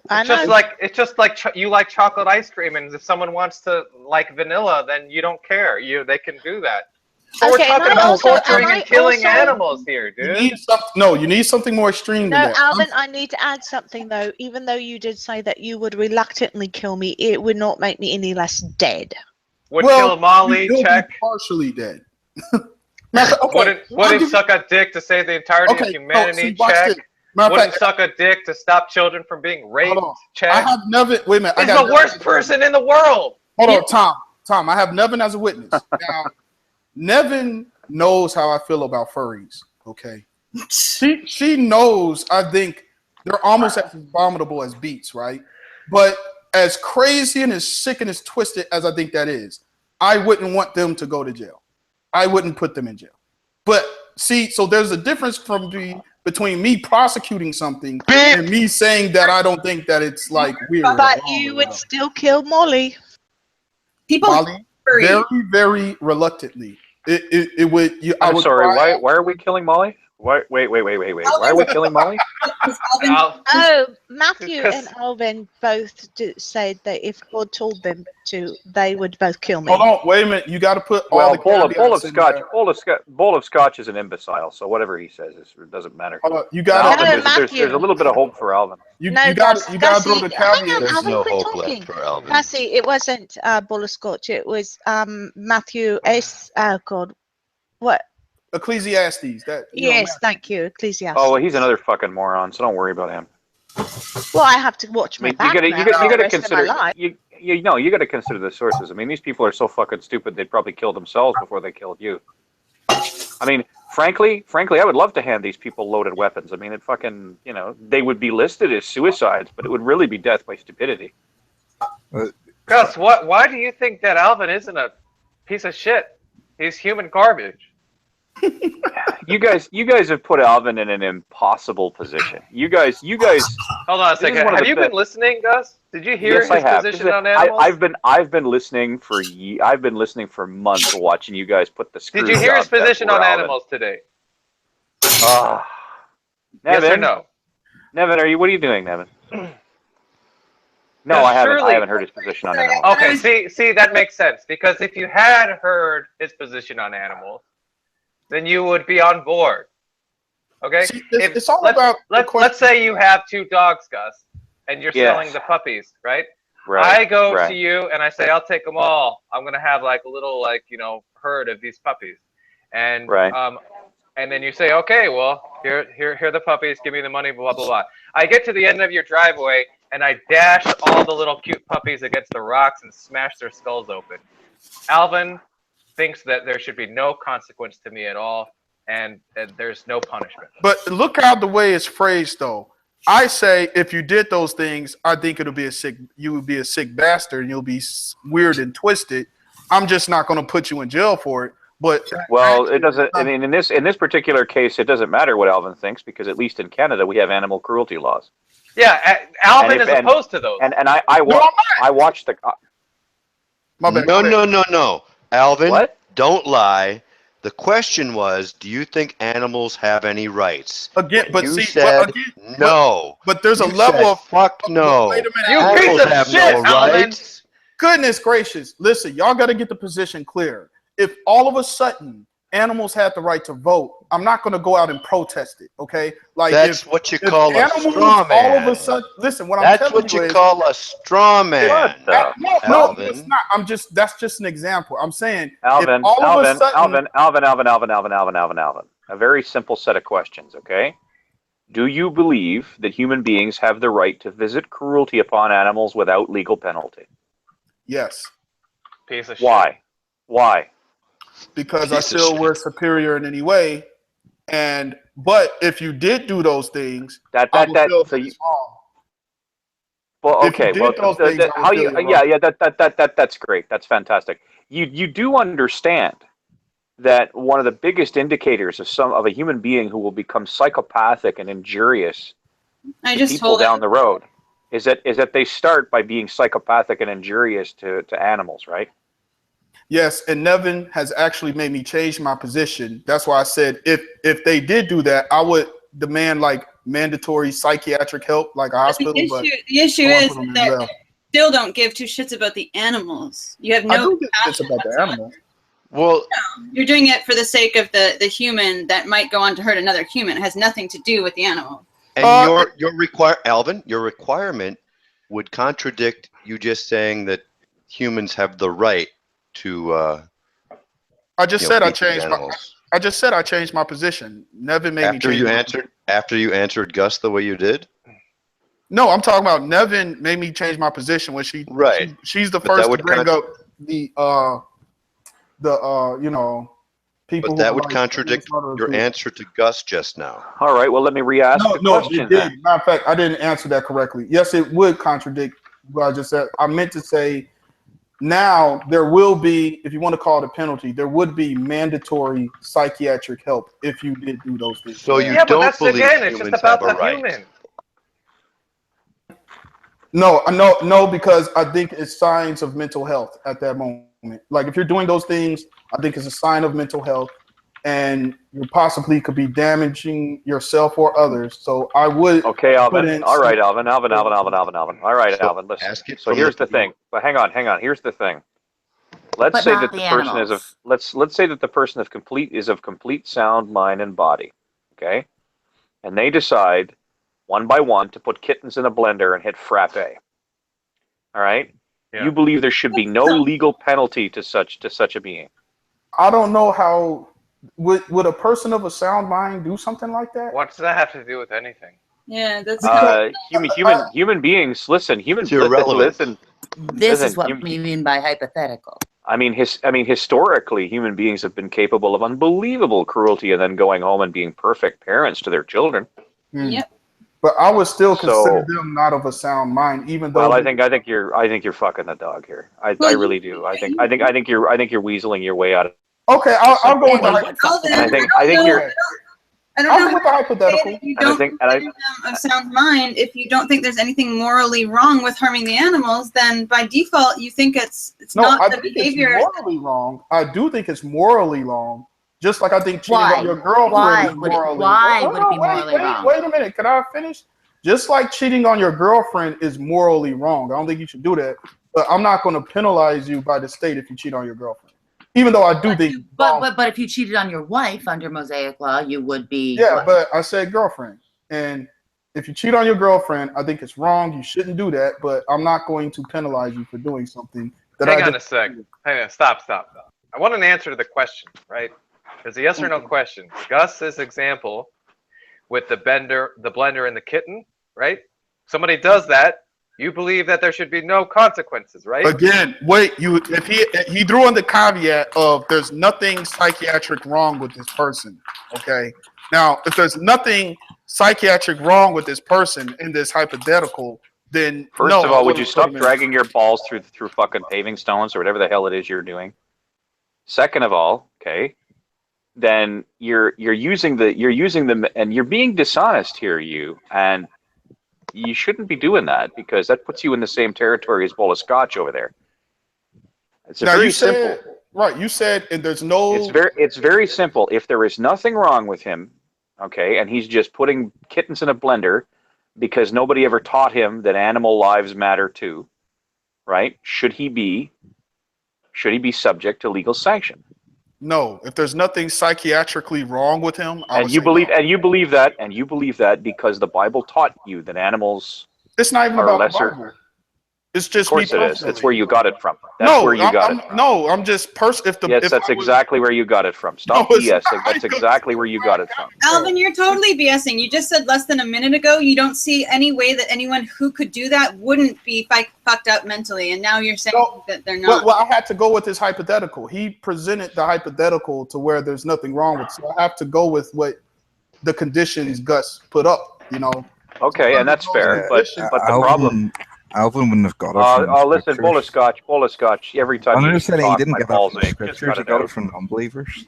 E: It's just like you like chocolate ice cream, and if someone wants to like vanilla, then you don't care. They can do that. So we're talking about torturing and killing animals here, dude.
L: You need something more extreme than that.
G: Alvin, I need to add something though. Even though you did say that you would reluctantly kill me, it would not make me any less dead.
E: Would kill Molly, check.
L: Partially dead.
E: Wouldn't suck a dick to save the entirety of humanity, check. Wouldn't suck a dick to stop children from being raped, check.
L: I have Nevin. Wait a minute.
E: He's the worst person in the world.
L: Hold on, Tom. I have Nevin as a witness. Now, Nevin knows how I feel about furries. Okay, she knows. I think they're almost as abominable as beets, right? But as crazy and as sick and as twisted as I think that is, I wouldn't want them to go to jail. I wouldn't put them in jail. But see, so there's a difference between me prosecuting something and me saying that I don't think that it's like weird.
G: But you would still kill Molly.
L: Molly, very, very reluctantly. It would.
O: I'm sorry. Why are we killing Molly? Wait. Why are we killing Molly?
G: Oh, Matthew and Alvin both said that if God told them to, they would both kill me.
L: Hold on, wait a minute. You got to put all the
O: bowl of scotch is an imbecile. So whatever he says, it doesn't matter.
L: You got
O: there's a little bit of hope for Alvin.
L: You got to throw the caveat.
C: There's no hope left for Alvin.
G: Cassie, it wasn't bowl of scotch. It was Matthew S. Oh God, what?
L: Ecclesiastes.
G: Yes, thank you, Ecclesiastes.
O: Oh, well, he's another fucking moron, so don't worry about him.
G: Well, I have to watch my back
O: you got to consider. You got to consider the sources. I mean, these people are so fucking stupid. They'd probably kill themselves before they killed you. I mean, frankly, I would love to hand these people loaded weapons. I mean, it fucking, they would be listed as suicides, but it would really be death by stupidity.
E: Gus, why do you think that Alvin isn't a piece of shit? He's human garbage.
O: You guys have put Alvin in an impossible position. You guys.
E: Hold on a second. Have you been listening, Gus? Did you hear his position on animals?
O: I've been listening for months, watching you guys put the screws.
E: Did you hear his position on animals today?
O: Nevin,
E: yes or no?
O: Nevin, what are you doing, Nevin? No, I haven't heard his position on animals.
E: Okay, see, that makes sense, because if you had heard his position on animals, then you would be on board. Okay?
L: See, it's all about.
E: Let's say you have 2 dogs, Gus, and you're selling the puppies, right? I go to you and I say, I'll take them all. I'm gonna have like a little herd of these puppies, and and then you say, okay, well, here are the puppies. Give me the money. Blah blah blah. I get to the end of your driveway and I dash all the little cute puppies against the rocks and smash their skulls open. Alvin thinks that there should be no consequence to me at all, and there's no punishment.
L: But look how the way it's phrased, though. I say if you did those things, I think you would be a sick bastard, and you'll be weird and twisted. I'm just not going to put you in jail for it. But
O: it doesn't. I mean, in this particular case, it doesn't matter what Alvin thinks, because at least in Canada we have animal cruelty laws.
E: Yeah, Alvin is opposed to those.
O: And I watched the.
L: My bad.
C: No. Alvin, don't lie. The question was, do you think animals have any rights?
L: Again, but
C: you
L: see,
C: said no.
L: But there's a level of
C: fuck no.
L: Wait a minute.
E: You piece of
C: have
E: shit,
C: no
E: Alvin.
C: rights.
L: Goodness gracious! Listen, y'all got to get the position clear. If all of a sudden animals had the right to vote, I'm not going to go out and protest it. Okay, like
C: that's what you call a straw man.
L: All of a sudden, listen, what I'm telling you is,
C: that's what you call a straw man.
L: No, it's not. That's just an example. I'm saying,
O: Alvin. A very simple set of questions. Okay, do you believe that human beings have the right to visit cruelty upon animals without legal penalty?
L: Yes.
E: Piece of
O: shit. Why?
L: Because I feel we're superior in any way, but if you did do those things, that's great. That's fantastic. You do understand that one of the biggest indicators of a human being who will become psychopathic and injurious to people down the road is that they start by being psychopathic and injurious to animals, right? Yes, and Nevin has actually made me change my position. That's why I said if they did do that, I would demand like mandatory psychiatric help, like a hospital.
N: The issue is that they still don't give 2 shits about the animals. You have no.
L: I do give shits about the animals.
C: Well,
N: no, you're doing it for the sake of the human that might go on to hurt another human. It has nothing to do with the animal.
C: And Alvin, your requirement would contradict you just saying that humans have the right to.
L: I just said I changed my position. Nevin made me change.
C: After you answered Gus the way you did.
L: No, I'm talking about Nevin made me change my position when she's the first to bring up the people.
C: But that would contradict your answer to Gus just now.
O: All right, well, let me re-ask the question.
L: No, it did. Matter of fact, I didn't answer that correctly. Yes, it would contradict what I just said. I meant to say now there will be, if you want to call it a penalty, there would be mandatory psychiatric help if you did do those things.
C: So you
E: but
C: don't
E: that's
C: believe
E: again, it's
C: humans
E: just about
C: have a
E: the
C: right.
E: human.
L: No, because I think it's signs of mental health at that moment. Like if you're doing those things, I think it's a sign of mental health, and you possibly could be damaging yourself or others. So I would.
O: Okay, Alvin.
L: put in
O: All right,
L: some-
O: Alvin. All right, Alvin. Listen.
C: ask it
O: So
C: from
O: here's
C: the
O: the thing. But hang on. Here's the thing. Let's
A: But
O: say
A: not
O: that the
A: the
O: person is of
A: animals.
O: let's say that the person is of complete sound mind and body. Okay, and they decide one by one to put kittens in a blender and hit frappe. All right.
E: Yeah.
O: You believe there should be no legal penalty to such a being.
L: I don't know how would a person of a sound mind do something like that?
E: What's that have to do with anything?
N: Yeah, that's
O: Human beings. Listen,
C: It's irrelevant.
O: listen.
A: This
O: Listen,
A: is what we mean by hypothetical.
O: I mean, historically, human beings have been capable of unbelievable cruelty and then going home and being perfect parents to their children.
N: Yep.
L: But I would still consider
O: So-
L: them not of a sound mind, even though.
O: Well, I think you're fucking the dog here. I really do. I think you're weaseling your way out of.
L: Okay, I'll go with the
N: Alvin,
L: hypothetical.
O: I think you're.
N: I don't
L: I'll
N: know
L: go with the hypothetical.
N: if you
O: And I
N: don't
O: think-
N: consider them of sound mind, if you don't think there's anything morally wrong with harming the animals, then by default you think it's
L: No,
N: not
L: I
N: the
L: think
N: behavior.
L: it's morally wrong. I do think it's morally wrong. Just like I think cheating
A: Why?
L: on your girlfriend
A: Why
L: is
A: would it-
L: morally
A: why
L: wrong.
A: would it be morally wrong?
L: Wait a minute. Can I finish? Just like cheating on your girlfriend is morally wrong. I don't think you should do that. But I'm not going to penalize you by the state if you cheat on your girlfriend. Even though I do think it's wrong.
A: But if you cheated on your wife under Mosaic law, you would be.
L: Yeah,
A: what?
L: but I said girlfriend. And if you cheat on your girlfriend, I think it's wrong. You shouldn't do that. But I'm not going to penalize you for doing something that
E: Hang
L: I
E: on a sec. Hang on. Stop. I want an answer to the question, right? There's a yes or no question. Gus's example with the blender and the kitten, right? Somebody does that. You believe that there should be no consequences, right?
L: Again, wait. If he threw in the caveat of there's nothing psychiatric wrong with this person. Okay. Now, if there's nothing psychiatric wrong with this person in this hypothetical, then
O: First
L: no,
O: of all,
L: I
O: would you
L: wouldn't
O: stop
L: put him in.
O: dragging your balls through fucking paving stones or whatever the hell it is you're doing? Second of all, okay, then you're using them and you're being dishonest here, and you shouldn't be doing that because that puts you in the same territory as bowl of scotch over there. It's
L: Now,
O: very
L: you said,
O: simple.
L: right? You said, and there's no.
O: It's very simple. If there is nothing wrong with him, okay, and he's just putting kittens in a blender because nobody ever taught him that animal lives matter too, right? Should he be subject to legal sanction?
L: No, if there's nothing psychiatrically wrong with him,
O: And you believe that because the Bible taught you that animals
L: it's not even
O: are
L: about
O: lesser.
L: the Bible. It's just
O: Of course
L: me
O: it is.
L: personally.
O: That's where you got it from. That's where you got it from.
L: No, I'm just
O: Yes, that's exactly where you got it from. Stop BSing. That's exactly where you got it from.
N: Alvin, you're totally BSing. You just said less than a minute ago you don't see any way that anyone who could do that wouldn't be fucked up mentally, and now you're saying that they're not.
L: Well, I had to go with his hypothetical. He presented the hypothetical to where there's nothing wrong with it. So I have to go with what the conditions Gus put up, you know.
O: Okay, and that's fair. But the problem.
P: Alvin wouldn't have got it from
O: Listen, bowl of scotch. Every time
P: I'm
O: you
P: not saying he
O: talk,
P: didn't
O: my
P: get that
O: balls
P: from the
O: ache. Just
P: scriptures. He
O: cut
P: got
O: out.
P: it from unbelievers.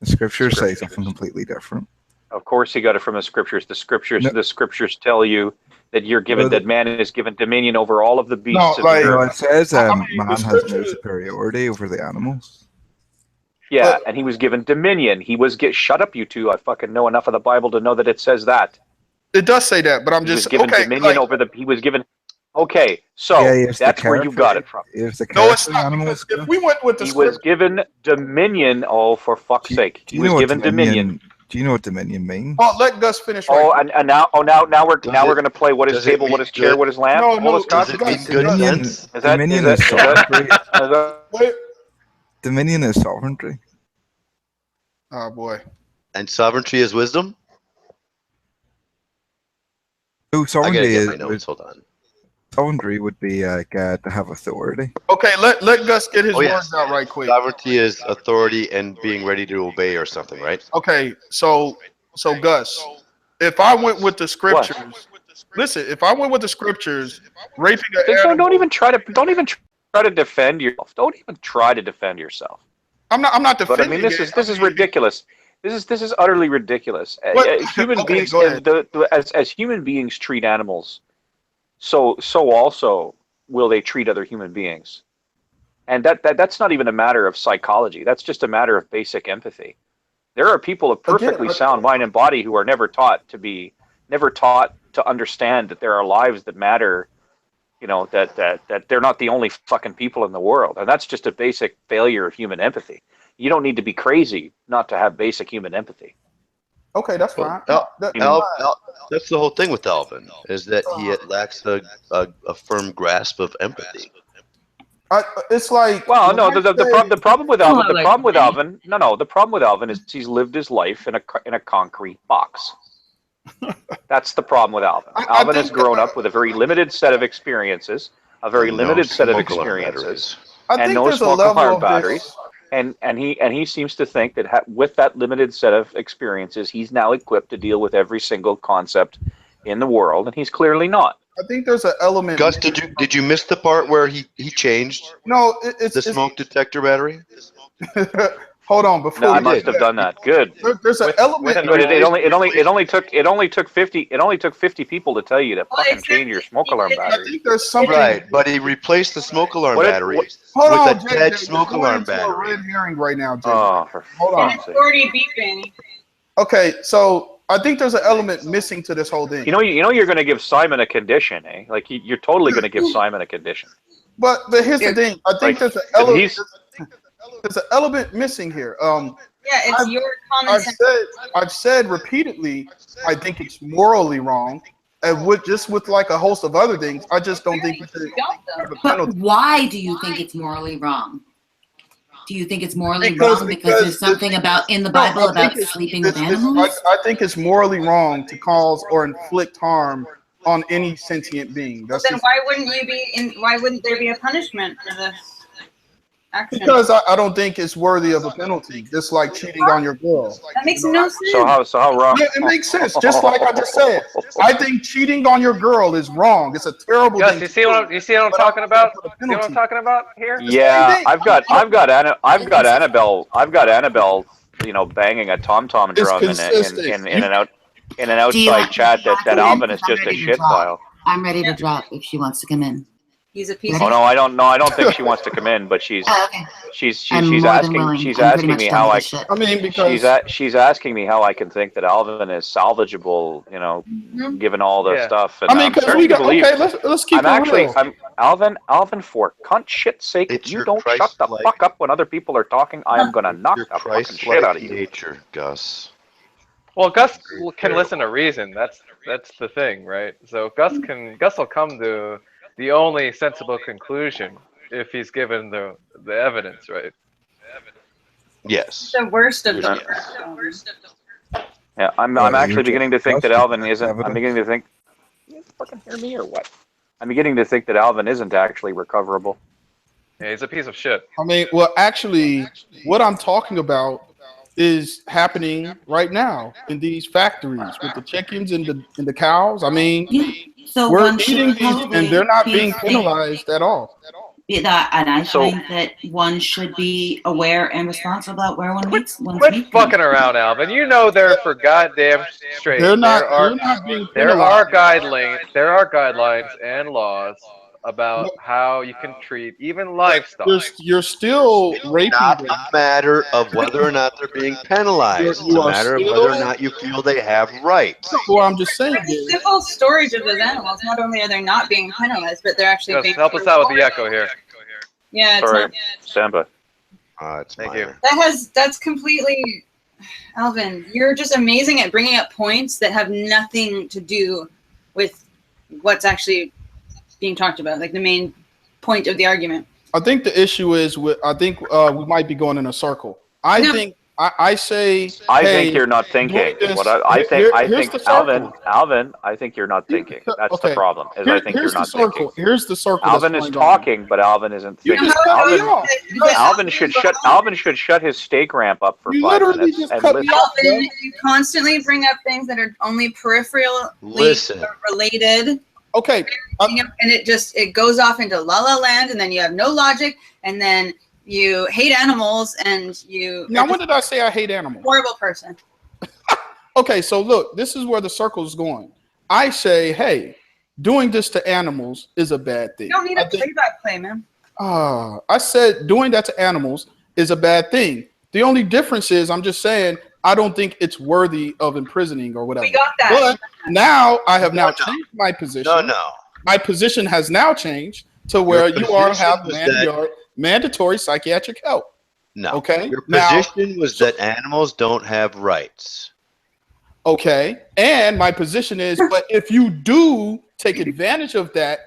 P: The scriptures say something completely different.
O: Of course, he got it from the scriptures. The scriptures tell you that that man is given dominion over all of the beasts of the
P: No,
O: earth.
P: it says man has no superiority over the animals.
O: Yeah, and he was given dominion. Shut up, you two. I fucking know enough of the Bible to know that it says that.
L: It does say that, but I'm
O: He was given dominion over the. He was given. Okay, so that's where you got it from.
L: No, it's not. Because if we went with the
O: He was given dominion. Oh, for fuck's sake! He was given dominion.
P: Do you know what dominion means?
L: Oh, let Gus finish.
O: Oh, and now we're gonna play what is table, what is chair, what is lamp.
L: No,
C: Does it mean good sense?
P: Dominion is sovereignty. Dominion is sovereignty.
L: Oh boy.
C: And sovereignty is wisdom?
P: No,
C: I gotta
P: sovereignty
C: get my
P: is.
C: notes. Hold on.
P: Sovereignty would be to have authority.
L: Okay, let Gus get his
C: Oh, yes.
L: words out right quick.
C: Sovereignty is authority and being ready to obey or something, right?
L: Okay, so Gus, if I went with the scriptures, listen, if I went with the scriptures, raping an
O: Then
L: animal,
O: don't even try to defend yourself. Don't even try to defend yourself.
L: I'm not
O: But
L: defending
O: I mean, this
L: it.
O: is ridiculous. This is utterly ridiculous. Human
L: Okay,
O: beings,
L: go ahead.
O: as human beings treat animals, so also will they treat other human beings. And that's not even a matter of psychology. That's just a matter of basic empathy. There are people of perfectly sound mind and body who are never taught to understand that there are lives that matter. You know, that they're not the only fucking people in the world, and that's just a basic failure of human empathy. You don't need to be crazy not to have basic human empathy.
L: Okay, that's fine.
C: That's the whole thing with Alvin, is that he lacks a firm grasp of empathy.
L: It's like,
O: well, no. The problem with Alvin is he's lived his life in a concrete box. That's the problem with Alvin. Alvin has grown up with a very limited set of experiences, and no smoke alarm batteries. And he seems to think that with that limited set of experiences, he's now equipped to deal with every single concept in the world, and he's clearly not.
L: I think there's an element.
C: Gus, did you miss the part where he changed?
L: No,
C: the smoke detector battery.
L: Hold on, before
O: no, I must have done that. Good.
L: There's an element.
O: It only took 50 people to tell you to fucking change your smoke alarm battery.
L: I think there's something.
C: Right, but he replaced the smoke alarm battery with a dead smoke alarm battery.
L: Red herring right now, Jay.
O: Oh, for
L: hold on.
N: And it's already beeping.
L: Okay, so I think there's an element missing to this whole thing.
O: You know, you're going to give Simon a condition, eh? Like you're totally going to give Simon a condition.
L: But here's the thing. I think there's an element. There's an element missing here.
N: Yeah, it's your common sense.
L: I've said repeatedly, I think it's morally wrong, and with like a host of other things, I just don't think it's
A: But why do you think it's morally wrong? Do you think it's morally wrong because there's something in the Bible about sleeping with animals?
L: I think it's morally wrong to cause or inflict harm on any sentient being.
N: Then why wouldn't there be a punishment for this action?
L: Because I don't think it's worthy of a penalty, just like cheating on your girl.
N: That makes no sense.
O: So how wrong?
L: Yeah, it makes sense. Just like I just said, I think cheating on your girl is wrong. It's a terrible thing.
E: You see what I'm talking about? See what I'm talking about here?
O: Yeah, I've got Annabelle. You know, banging a tom-tom drum in an outside chat that Alvin is just a shit pile.
A: I'm ready to drop if she wants to come in.
N: He's a piece of
O: Oh no, I don't think she wants to come in, but she's asking me how I.
L: I mean, because
O: she's asking me how I can think that Alvin is salvageable, you know, given all the stuff. And
L: I mean, because we got okay. Let's keep it real.
O: I'm Alvin, for cunt shit's sake, if you don't shut the fuck up when other people are talking, I am gonna knock the fucking shit out of you.
C: Nature, Gus.
E: Well, Gus can listen to reason. That's the thing, right? So Gus will come to the only sensible conclusion if he's given the evidence, right?
C: Yes.
N: The worst of them.
O: Yeah, I'm actually beginning to think that Alvin isn't. I'm beginning to think. You fucking hear me or what? I'm beginning to think that Alvin isn't actually recoverable.
E: Yeah, he's a piece of shit.
L: I mean, well, actually, what I'm talking about is happening right now in these factories with the chickens and the cows. I mean,
A: so
L: we're eating these and they're not being penalized at all.
A: Yeah, and I think that one should be aware and responsible about where one meets.
E: Quit fucking around, Alvin. You know they're for goddamn straight.
L: They're not being penalized.
E: There are guidelines and laws about how you can treat even livestock.
L: You're still raping
C: not
L: them.
C: a matter of whether or not they're being penalized. It's a matter of whether or not you feel they have rights.
L: Well, I'm just saying.
N: Simple storage of those animals. Not only are they not being penalized, but they're actually being.
E: Help us out with the echo here.
N: Yeah, it's
O: Sorry,
N: not.
O: Samba.
E: Thank you.
N: That's completely, Alvin. You're just amazing at bringing up points that have nothing to do with what's actually being talked about, like the main point of the argument.
L: I think the issue is we might be going in a circle. I I say.
O: I
L: hey,
O: think you're not thinking.
L: this,
O: What I think,
L: here's the
O: Alvin,
L: circle.
O: Alvin, I think you're not thinking. That's the
L: Okay.
O: problem. Is I think you're
L: Here's the
O: not
L: circle.
O: thinking.
L: Here's the circle.
O: Alvin
L: that's
O: is
L: going on.
O: talking, but Alvin isn't
L: You
O: thinking.
L: just cut me off.
O: Alvin should shut. Alvin should shut his steak ramp up for
L: You
O: 5
L: literally
O: minutes
L: just
O: and
L: cut me
O: listen.
L: off.
N: Alvin, you constantly bring up things that are only peripherally
C: Listen.
N: related.
L: Okay.
N: And it goes off into la la land, and then you have no logic, and then you hate animals, and you.
L: Now, when did I say I hate animals?
N: Horrible person.
L: Okay, so look, this is where the circle is going. I say, hey, doing this to animals is a bad thing.
N: You don't need a play-by-play, man.
L: I said doing that to animals is a bad thing. The only difference is I'm just saying I don't think it's worthy of imprisoning or whatever.
N: We got that.
L: But now I have now changed my position.
C: No.
L: My position has now changed to where
C: Your
L: you are
C: position
L: have
C: was
L: mandatory psychiatric help.
C: No.
L: Okay.
C: Your
L: Now-
C: position was that animals don't have rights.
L: Okay. And my position is, but if you do take advantage of that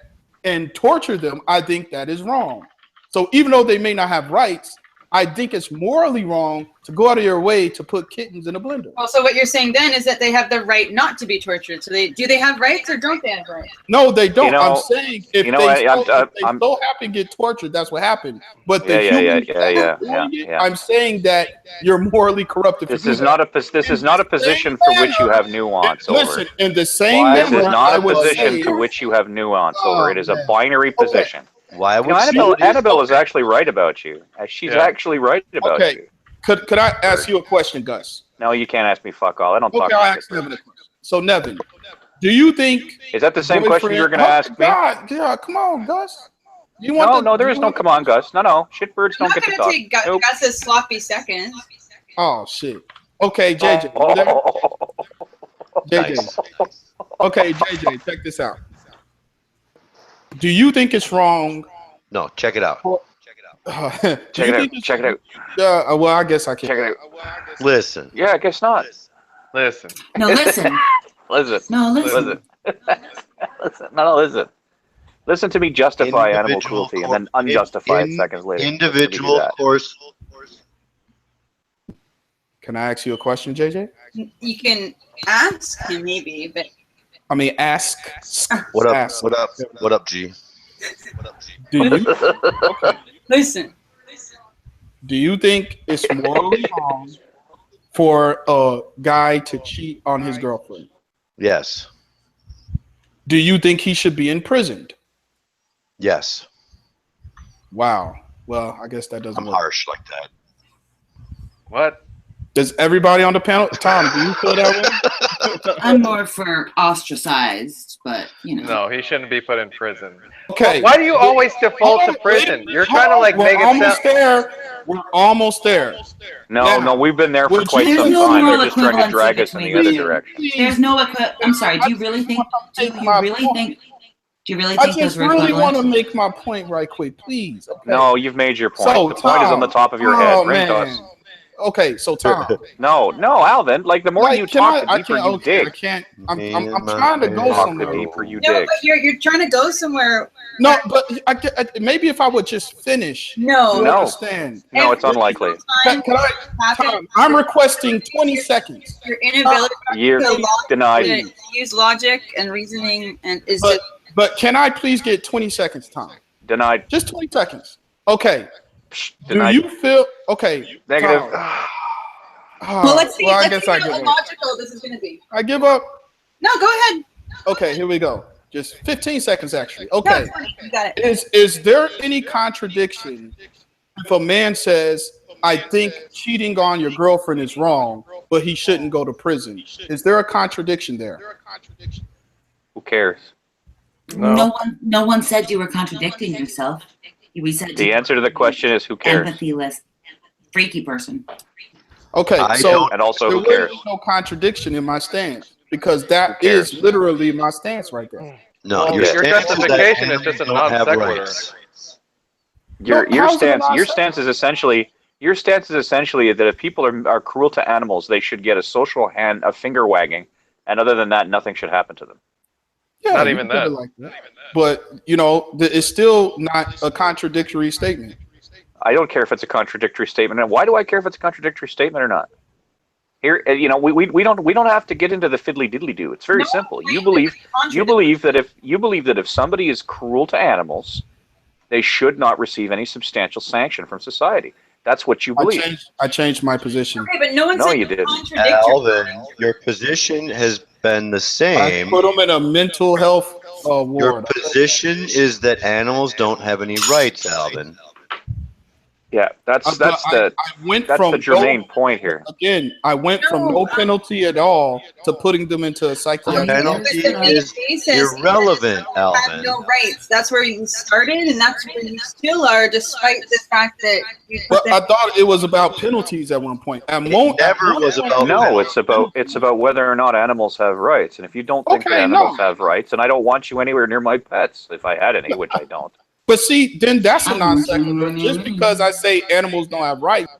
L: and torture them, I think that is wrong. So even though they may not have rights, I think it's morally wrong to go out of your way to put kittens in a blender.
N: Well, so what you're saying then is that they have the right not to be tortured. So do they have rights or don't they have rights?
L: No, they don't.
O: You know-
L: I'm saying if
O: you know
L: they
O: what,
L: so happen to get tortured, that's what happened. But the
O: Yeah,
L: human
O: yeah.
L: I'm saying that you're morally corrupt. If
O: This
L: you do
O: is
L: that.
O: not a this is not a position for which you have nuance over.
L: Listen, in the same
O: This
L: manner,
O: is not
L: I
O: a
L: will
O: position
L: say-
O: for which you have nuance over. It is a
L: man.
O: binary position.
C: Why
O: You know, Annabelle is actually right about you. She's actually right about
L: Okay.
O: you.
L: Could I ask you a question, Gus?
O: No, you can't ask me fuck all. I don't talk
L: Okay, I'll
O: to
L: ask Nevin a question. So, Nevin, do you think
O: Is that the same question you were going to ask me?
L: God, come on, Gus. You want
O: No, there is no come on, Gus. No. Shitbirds
N: I'm
O: don't
N: not
O: get to
N: going
O: talk.
N: to take
O: Nope.
N: Gus's sloppy seconds.
L: Oh shit. Okay, JJ. You there? JJ. Okay, JJ, check this out. Do you think it's wrong?
C: No, check it out.
O: Check it out. Check it out.
L: Well, I guess I can.
O: Check it out.
C: Listen.
O: Yeah, I guess not.
E: Listen.
A: No, listen.
O: Listen.
A: No, listen.
O: Listen. No, listen. Listen to me justify animal cruelty and then unjustify it seconds later.
C: Individual course.
L: Can I ask you a question, JJ?
N: You can ask him maybe, but
L: I mean, ask.
C: What up?
L: Ask.
C: What up? What up, G?
L: Do you? Okay.
N: listen.
L: Do you think it's morally wrong for a guy to cheat on his girlfriend?
C: Yes.
L: Do you think he should be imprisoned?
C: Yes.
L: Wow. Well, I guess that doesn't
C: I'm
L: work.
C: harsh like that.
E: What?
L: Does everybody on the panel, Tom, do you feel that way?
A: I'm more for ostracized, but you know.
E: No, he shouldn't be put in prison.
L: Okay.
E: Why do you always default to prison? You're trying to like make it
L: almost
E: sound.
L: there. We're almost there.
O: No, we've been there for
L: Would
O: quite
L: you-
O: some
A: There's no
O: time.
A: moral
O: They're just trying to
A: equivalency
O: drag us in the
A: between
O: other
A: you.
O: direction.
A: There's no I'm sorry. Do you really think? Do you really think? Do you really
L: I
A: think
L: just
A: those were
L: really want
A: equivalent?
L: to make my point right quick, please. Okay.
O: No, you've made your point.
L: So,
O: The point is on the top of your head.
L: oh,
O: Bring it to
L: man.
O: us.
L: Okay, so Tom.
O: No, Alvin. Like the more
L: Like,
O: you
L: can
O: talk, the
L: I
O: deeper
L: can't.
O: you
L: Okay, I
O: dig.
L: can't. I'm trying to go
O: Talk,
L: somewhere.
O: the deeper you
N: No,
O: dig.
N: but you're trying to go somewhere.
L: No, but maybe if I would just finish.
N: No.
L: You
O: No.
L: understand?
O: No, it's unlikely.
L: Can I? Tom, I'm requesting 20 seconds.
N: Your inability
O: You're
N: to
O: denied.
N: use logic and reasoning and is
L: But,
N: just
L: but can I please get 20 seconds, Tom?
O: Denied.
L: Just 20 seconds. Okay.
O: Denied.
L: Do you feel okay?
O: Negative.
L: Tom.
N: well, let's see.
L: Well, I
N: let's
L: guess
N: see
L: I
N: how
L: give up.
N: illogical this is going to be.
L: I give up.
N: No, go ahead.
L: Okay, here we go. Just 15 seconds, actually.
N: No,
L: Okay.
N: it's fine. You got it.
L: Is there any contradiction if a man says, I think cheating on your girlfriend is wrong, but he shouldn't go to prison? Is there a contradiction there?
O: Who cares?
A: No one said you were contradicting yourself. We said
O: The answer to the question is who cares?
A: empathyless, freaky person.
L: Okay,
C: I
L: so
C: don't-
O: And also,
L: there
O: who cares?
L: was no contradiction in my stance because that is literally my stance right there.
C: No,
O: Okay.
C: your
E: Your
C: stance
E: justification
C: that
E: is just a
C: animals don't
E: non
C: have
E: sequitur.
C: rights.
O: Your
L: No, how's it
O: stance
L: not
O: your
L: so?
O: stance is essentially that if people are cruel to animals, they should get a social finger wagging, and other than that, nothing should happen to them.
L: Yeah,
E: Not
L: you
E: even
L: can put
E: that.
L: it like that. But, it's still not a contradictory statement.
O: I don't care if it's a contradictory statement. And why do I care if it's a contradictory statement or not? Here, you know, we don't have to get into the fiddly diddly do. It's very simple. You believe that if somebody is cruel to animals, they should not receive any substantial sanction from society. That's what you believe.
L: I changed my position.
N: Okay, but no one
O: No,
N: said
O: you didn't.
C: Alvin, your position has been the
L: I
C: same.
L: put them in a mental health
C: Your
L: ward.
C: position is that animals don't have any rights, Alvin.
O: Yeah, that's the germane point here.
L: Again, I went from no penalty at all to putting them into a psychiatric.
C: Penalty is irrelevant,
N: Have
C: Alvin.
N: no rights. That's where you started, and that's where you still are, despite the fact that you.
L: But I thought it was about penalties at one point.
C: Never was about.
O: No, it's about whether or not animals have rights. And if you don't think that animals have rights, and I don't want you anywhere near my pets, if I had any, which I don't.
L: But see, then that's a non sequitur. Just because I say animals don't have rights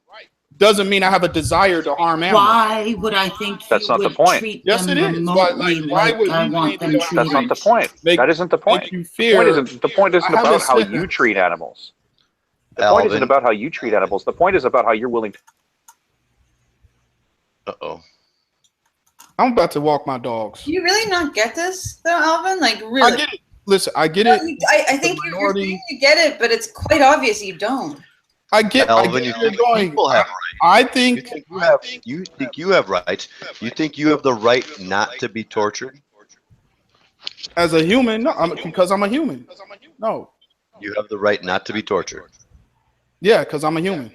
L: doesn't mean I have a desire to harm animals.
A: Why would I think
O: that's not the point?
L: Yes, it is. Why would
A: I want them treated?
O: That's not the point. That isn't the point. The point isn't about how you treat animals. The point isn't about how you treat animals. The point is about how you're willing to.
C: Uh-oh.
L: I'm about to walk my dogs.
N: Do you really not get this, though, Alvin? Like, really?
L: I get it. Listen, I get it.
N: I think you're saying you get it, but it's quite obvious you don't.
L: I get
C: Alvin,
L: where you're going.
C: People have rights.
L: I think
C: you think you have rights. You think you have the right not to be tortured?
L: As a human, no, because I'm a human. No.
C: You have the right not to be tortured.
L: Yeah, because I'm a human.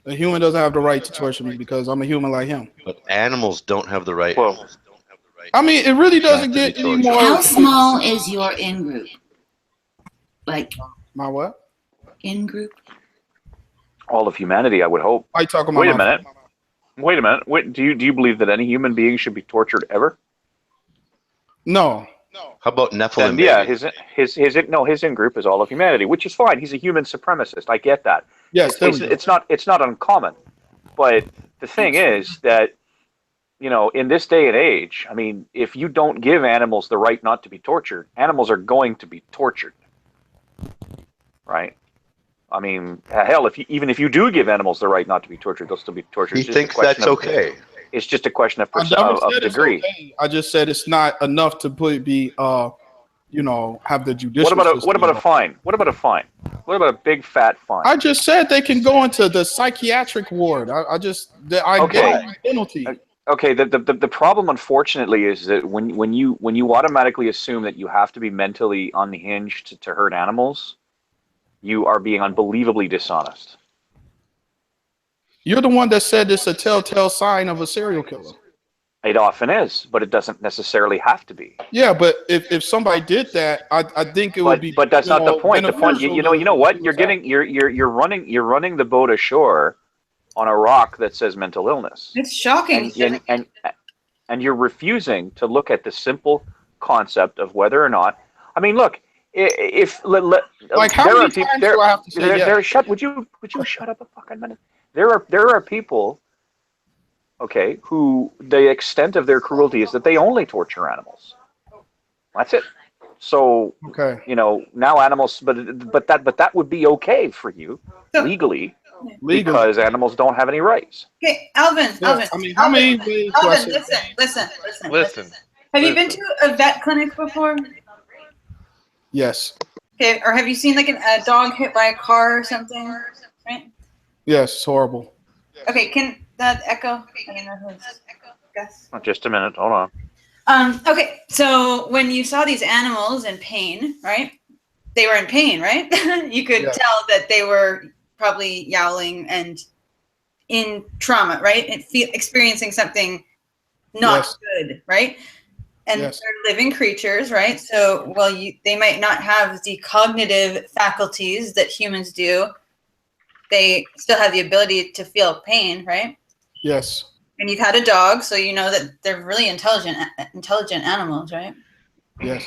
L: A human doesn't have the right to torture me because I'm a human like him.
C: But animals don't have the right.
L: I mean, it really doesn't get any more.
A: How small is your in-group? Like
L: my what?
A: In-group?
O: All of humanity, I would hope.
L: I talk about.
O: Wait a minute. Wait, do you believe that any human being should be tortured ever?
L: No.
C: How about Nephilim?
O: Yeah, his in-group is all of humanity, which is fine. He's a human supremacist. I get that.
L: Yes,
O: it's not uncommon. But the thing is that, you know, in this day and age, I mean, if you don't give animals the right not to be tortured, animals are going to be tortured, right? I mean, hell, even if you do give animals the right not to be tortured, they'll still be tortured.
C: He thinks that's okay.
O: It's just a question of degree.
L: Okay. I just said it's not enough to have the judicial.
O: What about a fine? What about a fine? What about a big fat fine?
L: I just said they can go into the psychiatric ward. I get a penalty.
O: Okay. The problem, unfortunately, is that when you automatically assume that you have to be mentally unhinged to hurt animals, you are being unbelievably dishonest.
L: You're the one that said it's a telltale sign of a serial killer.
O: It often is, but it doesn't necessarily have to be.
L: Yeah, but if somebody did that, I think it would be.
O: But that's not the point. The point, you know what? You're running the boat ashore on a rock that says mental illness.
N: It's shocking.
O: And you're refusing to look at the simple concept of whether or not. I mean, look. Like how many times do I have to say yes? Would you shut up a fucking minute? There are people, okay, who the extent of their cruelty is that they only torture animals. That's it. So you know, now animals, but that would be okay for you legally because animals don't have any rights.
N: Okay, Alvin.
L: I mean, how many ways do I say
N: listen. Have you been to a vet clinic before?
L: Yes.
N: Okay, or have you seen like a dog hit by a car or something? Right?
L: Yes, it's horrible.
N: Okay, can that echo? I don't know who's guess.
O: Just a minute, hold on.
N: Okay, so when you saw these animals in pain, right? They were in pain, right? You could tell that they were probably yowling and in trauma, right? And experiencing something not good, right? And they're living creatures, right? So, they might not have the cognitive faculties that humans do. They still have the ability to feel pain, right?
L: Yes.
N: And you've had a dog, so you know that they're really intelligent animals, right?
L: Yes.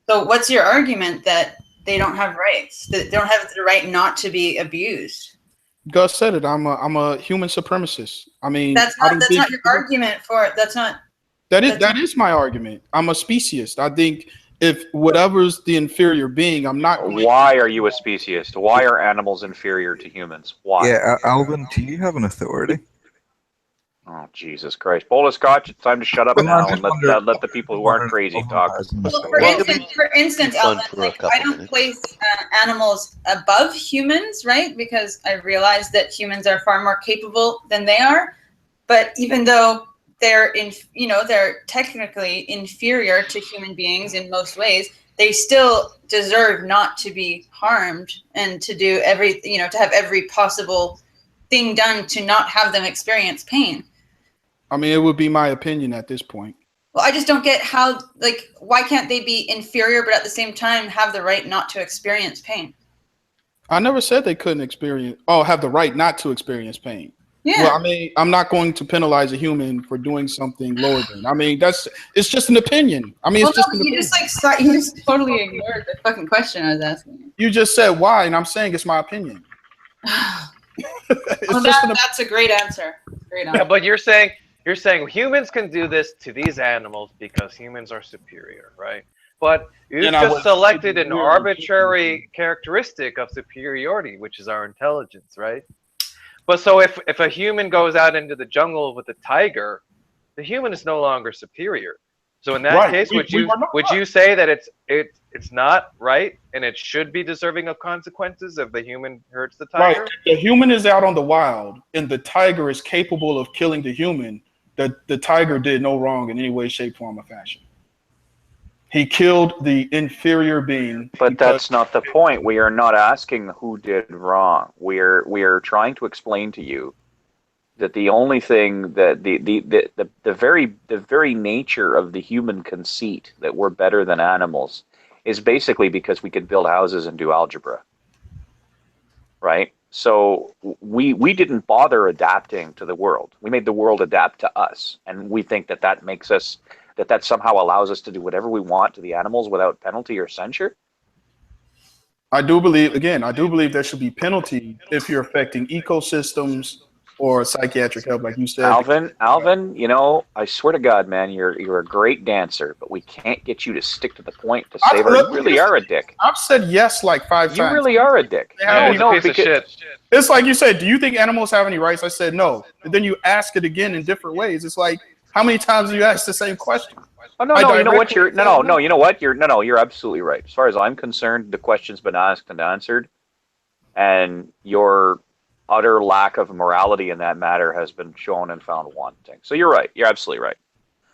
N: So what's your argument that they don't have rights? That they don't have the right not to be abused?
L: Gus said it. I'm a human supremacist. I mean,
N: that's not your argument for it. That's not.
L: That is my argument. I'm a speciesist. I think if whatever's the inferior being, I'm not.
O: Why are you a speciesist? Why are animals inferior to humans? Why?
P: Yeah, Alvin, do you have an authority?
O: Oh, Jesus Christ. Bolus Scotch, it's time to shut up now and let the people who aren't crazy talk.
N: Well, for instance, Alvin, like, I don't place animals above humans, right? Because I realize that humans are far more capable than they are. But even though they're they're technically inferior to human beings in most ways, they still deserve not to be harmed and to do to have every possible thing done to not have them experience pain.
L: I mean, it would be my opinion at this point.
N: Well, I just don't get how, like, why can't they be inferior but at the same time have the right not to experience pain?
L: I never said they couldn't have the right not to experience pain.
N: Yeah.
L: Well, I mean, I'm not going to penalize a human for doing something lower than. I mean, it's just an opinion. I mean, it's just an opinion.
N: You just totally ignored the fucking question I was asking.
L: You just said why, and I'm saying it's my opinion.
N: That's a great answer. Great answer.
E: Yeah, but you're saying humans can do this to these animals because humans are superior, right? But you've just selected an arbitrary characteristic of superiority, which is our intelligence, right? But so if a human goes out into the jungle with a tiger, the human is no longer superior. So in that case, would you say that it's not right and it should be deserving of consequences if the human hurts the tiger?
L: Right. The human is out on the wild, and the tiger is capable of killing the human. The tiger did no wrong in any way, shape, form, or fashion. He killed the inferior being.
O: But that's not the point. We are not asking who did wrong. We are trying to explain to you that the only thing that the very nature of the human conceit that we're better than animals is basically because we could build houses and do algebra. Right? So we didn't bother adapting to the world. We made the world adapt to us, and we think that makes us that somehow allows us to do whatever we want to the animals without penalty or censure.
L: I do believe there should be penalty if you're affecting ecosystems or psychiatric help, like you said.
O: Alvin, you know, I swear to God, man, you're a great dancer, but we can't get you to stick to the point to say that you really are a dick.
L: I've said yes like 5 times.
O: You really are a dick.
L: It's like you said, do you think animals have any rights? I said no. And then you ask it again in different ways. It's like, how many times do you ask the same question?
O: Oh no, you know what? You know what? You're absolutely right. As far as I'm concerned, the question's been asked and answered, and your utter lack of morality in that matter has been shown and found wanting. So you're right. You're absolutely right.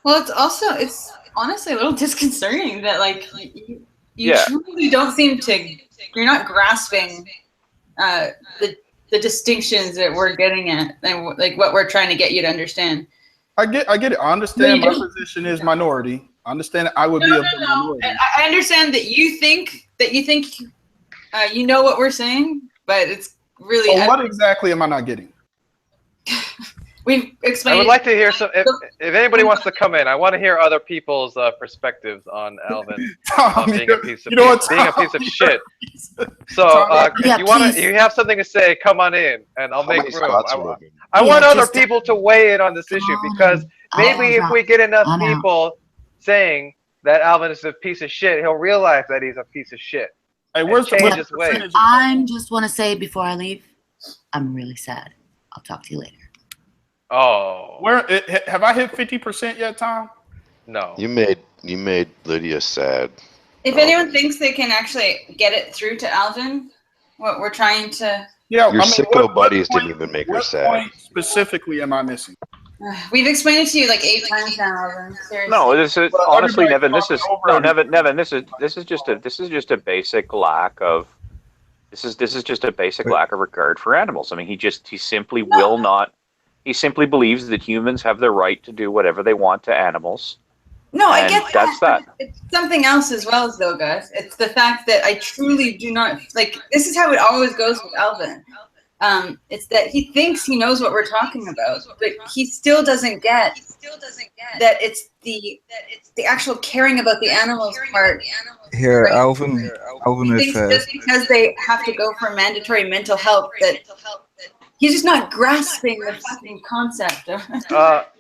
N: Well, it's honestly a little disconcerting that you truly don't seem to. You're not grasping the distinctions that we're getting at and like what we're trying to get you to understand.
L: I get it. I understand my position is minority. I understand I would be a minority.
N: I understand that you think you know what we're saying, but it's really.
L: So what exactly am I not getting?
N: We've explained.
E: I would like to hear some. If anybody wants to come in, I want to hear other people's perspectives on Alvin being a piece of shit. So if you have something to say, come on in, and I'll make room. I want other people to weigh in on this issue because maybe if we get enough people saying that Alvin is a piece of shit, he'll realize that he's a piece of shit.
L: Hey, where's
E: change his ways?
A: I just want to say before I leave, I'm really sad. I'll talk to you later.
E: Oh.
L: Where have I hit 50% yet, Tom?
E: No.
C: You made Lydia sad.
N: If anyone thinks they can actually get it through to Alvin, what we're trying to.
C: Yeah, your sicko buddies didn't even make her sad.
L: What point specifically am I missing?
N: We've explained it to you like 8 times now, Alvin. Seriously.
O: No, this is honestly, Nevin. Nevin. This is just a basic lack of. This is just a basic lack of regard for animals. I mean, he simply will not. He simply believes that humans have the right to do whatever they want to animals.
N: No, I get that.
O: That's that.
N: It's something else as well, though, guys. It's the fact that I truly do not like. This is how it always goes with Alvin. It's that he thinks he knows what we're talking about, but he still doesn't get that it's the actual caring about the animals part.
P: Here, right? Alvin
N: he thinks just because they have to go for mandatory mental health that. He's just not grasping the fucking concept.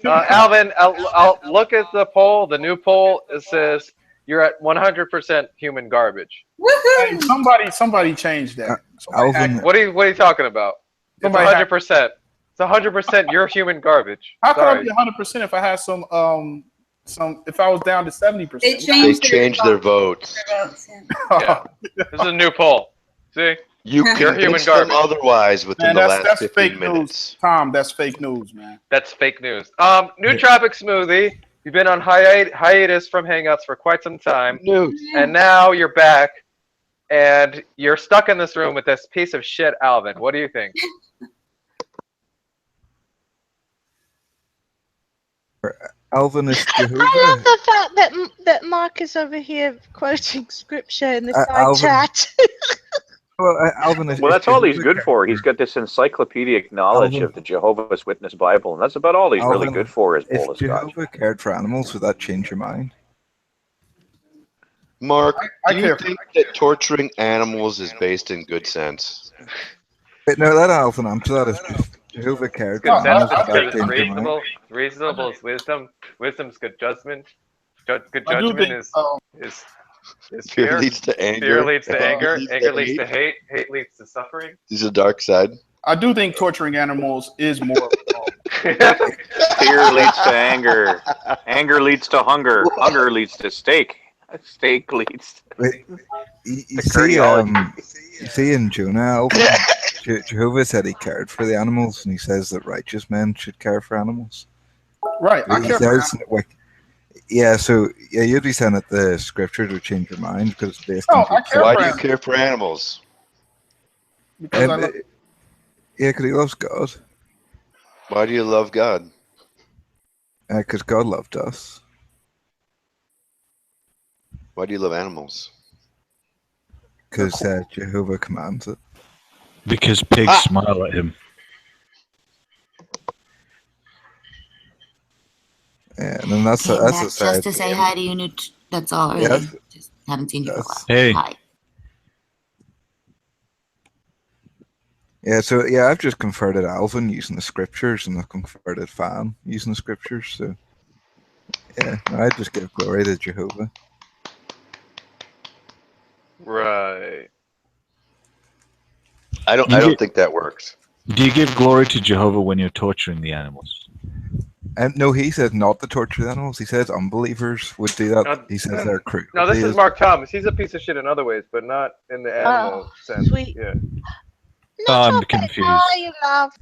E: Alvin, I'll look at the poll. The new poll, it says you're at 100% human garbage.
L: Hey, somebody changed that.
P: Alvin,
E: What are you talking about? It's 100%. It's 100% you're human garbage.
L: How could I
E: Sorry.
L: be 100% if I had some if I was down to 70%?
N: They
C: They changed their votes.
E: Yeah. This is a new poll. See?
C: You
E: You're human
C: convinced them
E: garbage.
C: otherwise within
L: Man,
C: the
L: that's
C: last 15
L: fake
C: minutes.
L: news, Tom. That's fake news, man.
E: That's fake news. Nootropic Smoothie. You've been on hiatus from Hangouts for quite some time. And now you're back. And you're stuck in this room with this piece of shit, Alvin. What do you think?
P: Alvin is Jehovah.
G: I love the fact that Mark is over here quoting scripture in the side
P: Alvin-
G: chat.
P: Well, Alvin is.
O: Well, that's all he's
P: Jehovah
O: good for. He's got this encyclopedic knowledge
P: Alvin-
O: of the Jehovah's Witness Bible, and that's about all he's really
P: Alvin,
O: good for is
P: If
O: bowl of scotch.
P: Jehovah cared for animals, would that change your mind?
C: Mark,
L: I
C: do you
L: care.
C: think that torturing animals is based in good sense?
P: Wait, no, let Alvin answer that. If Jehovah cared for
E: Good sense
P: animals,
E: is
P: would
E: good.
P: that
E: It's
P: change your mind?
E: reasonable. Reasonable is wisdom. Wisdom's good judgment. Good
L: I do
E: judgment
L: think,
E: is
C: Fear
E: fear.
C: leads to anger.
E: Fear leads to
C: Anger
E: anger.
C: leads to
E: Anger leads to
C: hate.
E: hate. Hate leads to suffering.
C: This is a dark side.
L: I do think torturing animals is more.
O: Fear leads to anger. Anger leads to hunger. Hunger leads to steak. Steak leads to
P: Wait, you
O: the
P: see,
O: cardiology.
P: you see in Jonah, Alvin, Jehovah said he cared for the animals, and he says that righteous men should care for animals.
L: Right, I
P: He
L: care for
P: says, yeah, so yeah, you'd be saying that the scriptures would change your mind because it's based
L: No,
P: on.
L: I care
C: Why
L: for
C: do you
L: animals.
C: care for animals?
L: Because I love.
P: Yeah, because he loves God.
C: Why do you love God?
P: Because God loved us.
C: Why do you love animals?
P: Because Jehovah commands it.
Q: Because pigs smile at him.
P: Yeah, and then that's
A: Came
P: a
A: back
P: sad
A: just to say
P: thing.
A: hi to you, Newt. That's all, really.
P: Yes.
A: Just haven't seen you for a while.
Q: Hey.
A: Hi.
P: Yeah, so yeah, I've just converted Alvin using the scriptures, and I've converted Fan using the scriptures. So yeah, I just give glory to Jehovah.
E: Right.
C: I don't think that works.
Q: Do you give glory to Jehovah when you're torturing the animals?
P: No, he says not to torture the animals. He says unbelievers would do that. He says they're cruel.
E: No, this is Mark Thomas. He's a piece of shit in other ways, but not in the animal sense.
G: Sweet.
E: Yeah.
Q: I'm confused.
G: Oh, you love.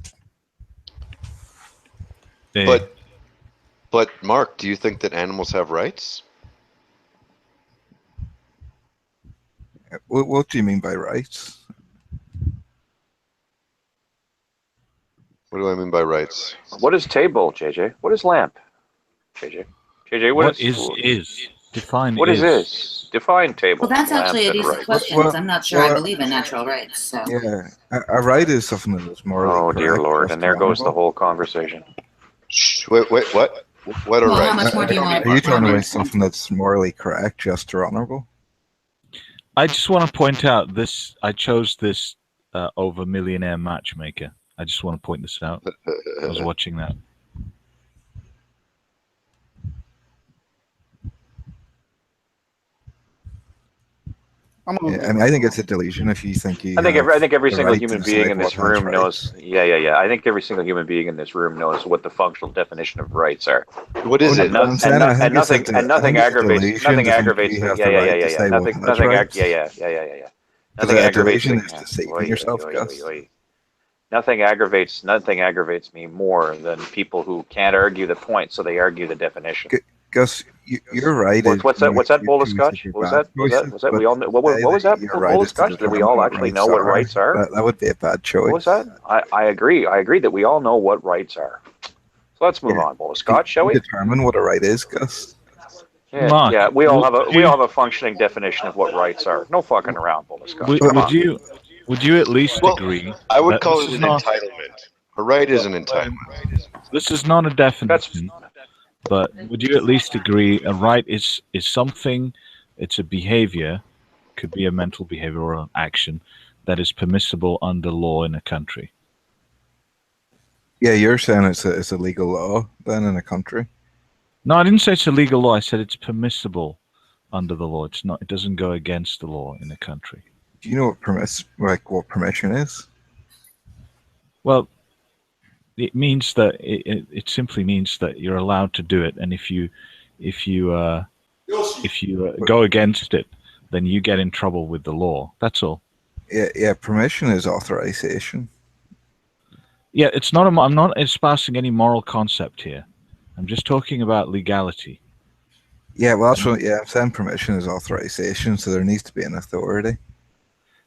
Q: Hey.
C: But Mark, do you think that animals have rights?
P: What do you mean by rights?
C: What do I mean by rights?
O: What is table, JJ? What is lamp, JJ? JJ,
Q: What is? Define
O: What is
Q: is.
O: this? Define table.
A: Well, that's actually a
O: lamp, and
A: decent
O: right.
A: question because I'm not sure I believe in natural rights. So.
P: Yeah, a right is something that is morally
O: Oh dear
P: correct,
O: Lord!
P: just
O: And there goes the
P: honorable.
O: whole conversation.
C: Shh, wait, what? What are
A: Well, how
C: rights?
A: much more do you want?
P: Are you talking about something that's morally correct, just or honorable?
Q: I just want to point out this. I chose this over Millionaire Matchmaker. I just want to point this out. I was watching that.
P: Yeah, I mean, I think it's a delusion if you think you.
O: I think every
P: the
O: single
P: right
O: human
P: to
O: being
P: decide
O: in this
P: what has
O: room
P: rights.
O: knows. Yeah. I think every single human being in this room knows what the functional definition of rights are.
C: What is it?
O: And nothing aggravates. Nothing aggravates.
P: You
O: Yeah.
P: have the right to say
O: Nothing.
P: what has rights.
O: Yeah. Nothing
P: Because a
O: aggravates
P: delusion
O: me.
P: is deceiving yourself, Gus.
O: Nothing aggravates me more than people who can't argue the point, so they argue the definition.
P: Gus, you're right.
O: What's that bowl of scotch? What was that? We all know, what was that bowl of scotch? Did we all actually know what rights are?
P: That would be a bad choice.
O: What was that? I agree. I agree that we all know what rights are. So let's move on. Bowl of scotch, shall we?
P: Determine what a right is, Gus.
Q: Mark,
O: Yeah. We all have a functioning definition of what rights are. No fucking around, bowl of scotch.
Q: Would you at least agree?
C: I would
Q: that
C: call
Q: this
C: it
Q: is
C: an
Q: not-
C: entitlement. A right is an entitlement.
Q: This is not a definition, but would you at least agree a right is something? It's a behavior, could be a mental behavior or an action that is permissible under law in a country.
P: Yeah, you're saying it's a legal law then in a country.
Q: No, I didn't say it's a legal law. I said it's permissible under the law. It's not. It doesn't go against the law in a country.
P: Do you know what permission is?
Q: Well, it means that it simply means that you're allowed to do it, and if you go against it, then you get in trouble with the law. That's all.
P: Yeah. Permission is authorization.
Q: Yeah, it's not. I'm not espousing any moral concept here. I'm just talking about legality.
P: Yeah, well, that's what. Yeah, I'm saying permission is authorization, so there needs to be an authority.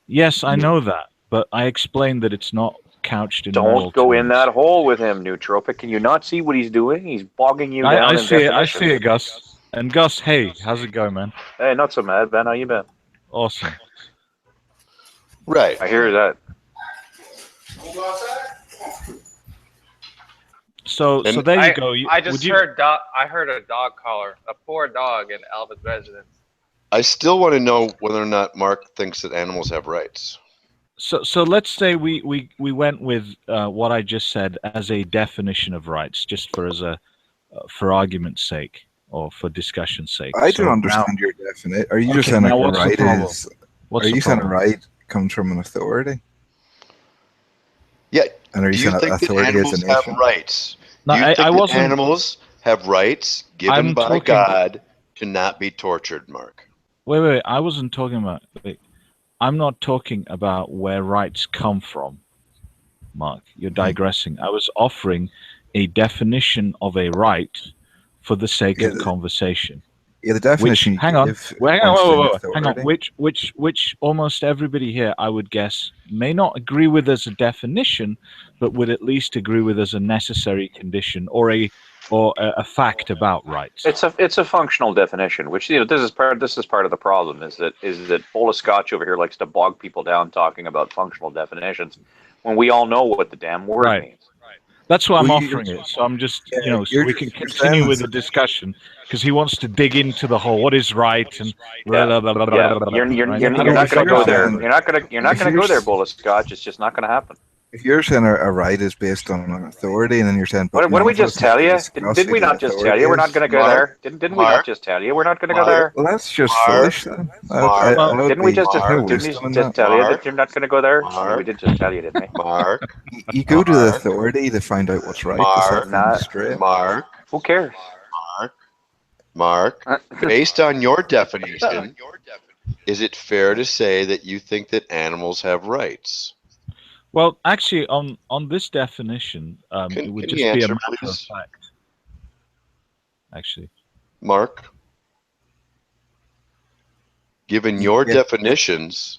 Q: Yes, I know that, but I explained that it's not couched in moral
O: Don't go in
Q: terms.
O: that hole with him, Nootropic. Can you not see what he's doing? He's bogging you down.
Q: I
O: in
Q: see it. I
O: definition.
Q: see it, Gus. And Gus, hey, how's it going, man?
O: Hey, not so mad, Ben. How you been?
Q: Awesome.
C: Right.
O: I hear that.
Q: So there you go.
E: I just heard I heard a dog collar, a poor dog in Alvin's residence.
C: I still want to know whether or not Mark thinks that animals have rights.
Q: So let's say we went with what I just said as a definition of rights, just for argument's sake or for discussion's sake.
P: I don't understand your definition. Are you just saying like a right is? Are you saying a right comes from an authority?
C: Yeah.
P: And are you saying
C: think that animals have rights?
Q: No,
C: Do you think
Q: I
C: that
Q: wasn't.
C: animals have rights given by God to not be tortured, Mark?
Q: Wait. I wasn't talking about. I'm not talking about where rights come from, Mark. You're digressing. I was offering a definition of a right for the sake of conversation.
P: Yeah, the definition.
Q: Hang on. Which almost everybody here, I would guess, may not agree with as a definition, but would at least agree with as a necessary condition or a fact about rights.
O: It's a functional definition, which this is part of the problem is that Bola Scotch over here likes to bog people down talking about functional definitions when we all know what the damn word means.
Q: That's why I'm offering it. So I'm just, so we can continue with the discussion because he wants to dig into the whole what is right and blah, blah, blah, blah, blah,
O: You're not going to go there. You're not going to go there, Bola Scotch. It's just not going to happen.
P: If you're saying a right is based on an authority, and then you're saying,
O: what did we just tell you? Did we not just tell you we're not going to go there? Didn't we not just tell you we're not going to go there?
P: Well, that's just foolish then.
O: Didn't we just tell you that you're not going to go there? We did just tell you, didn't we?
C: Mark.
P: You go to the authority to find out what's right.
C: Mark.
O: Who cares?
C: Mark. Based on your definition, is it fair to say that you think that animals have rights?
Q: Well, actually, on this definition, it would just be a matter of fact. Actually,
C: Mark, given your definitions,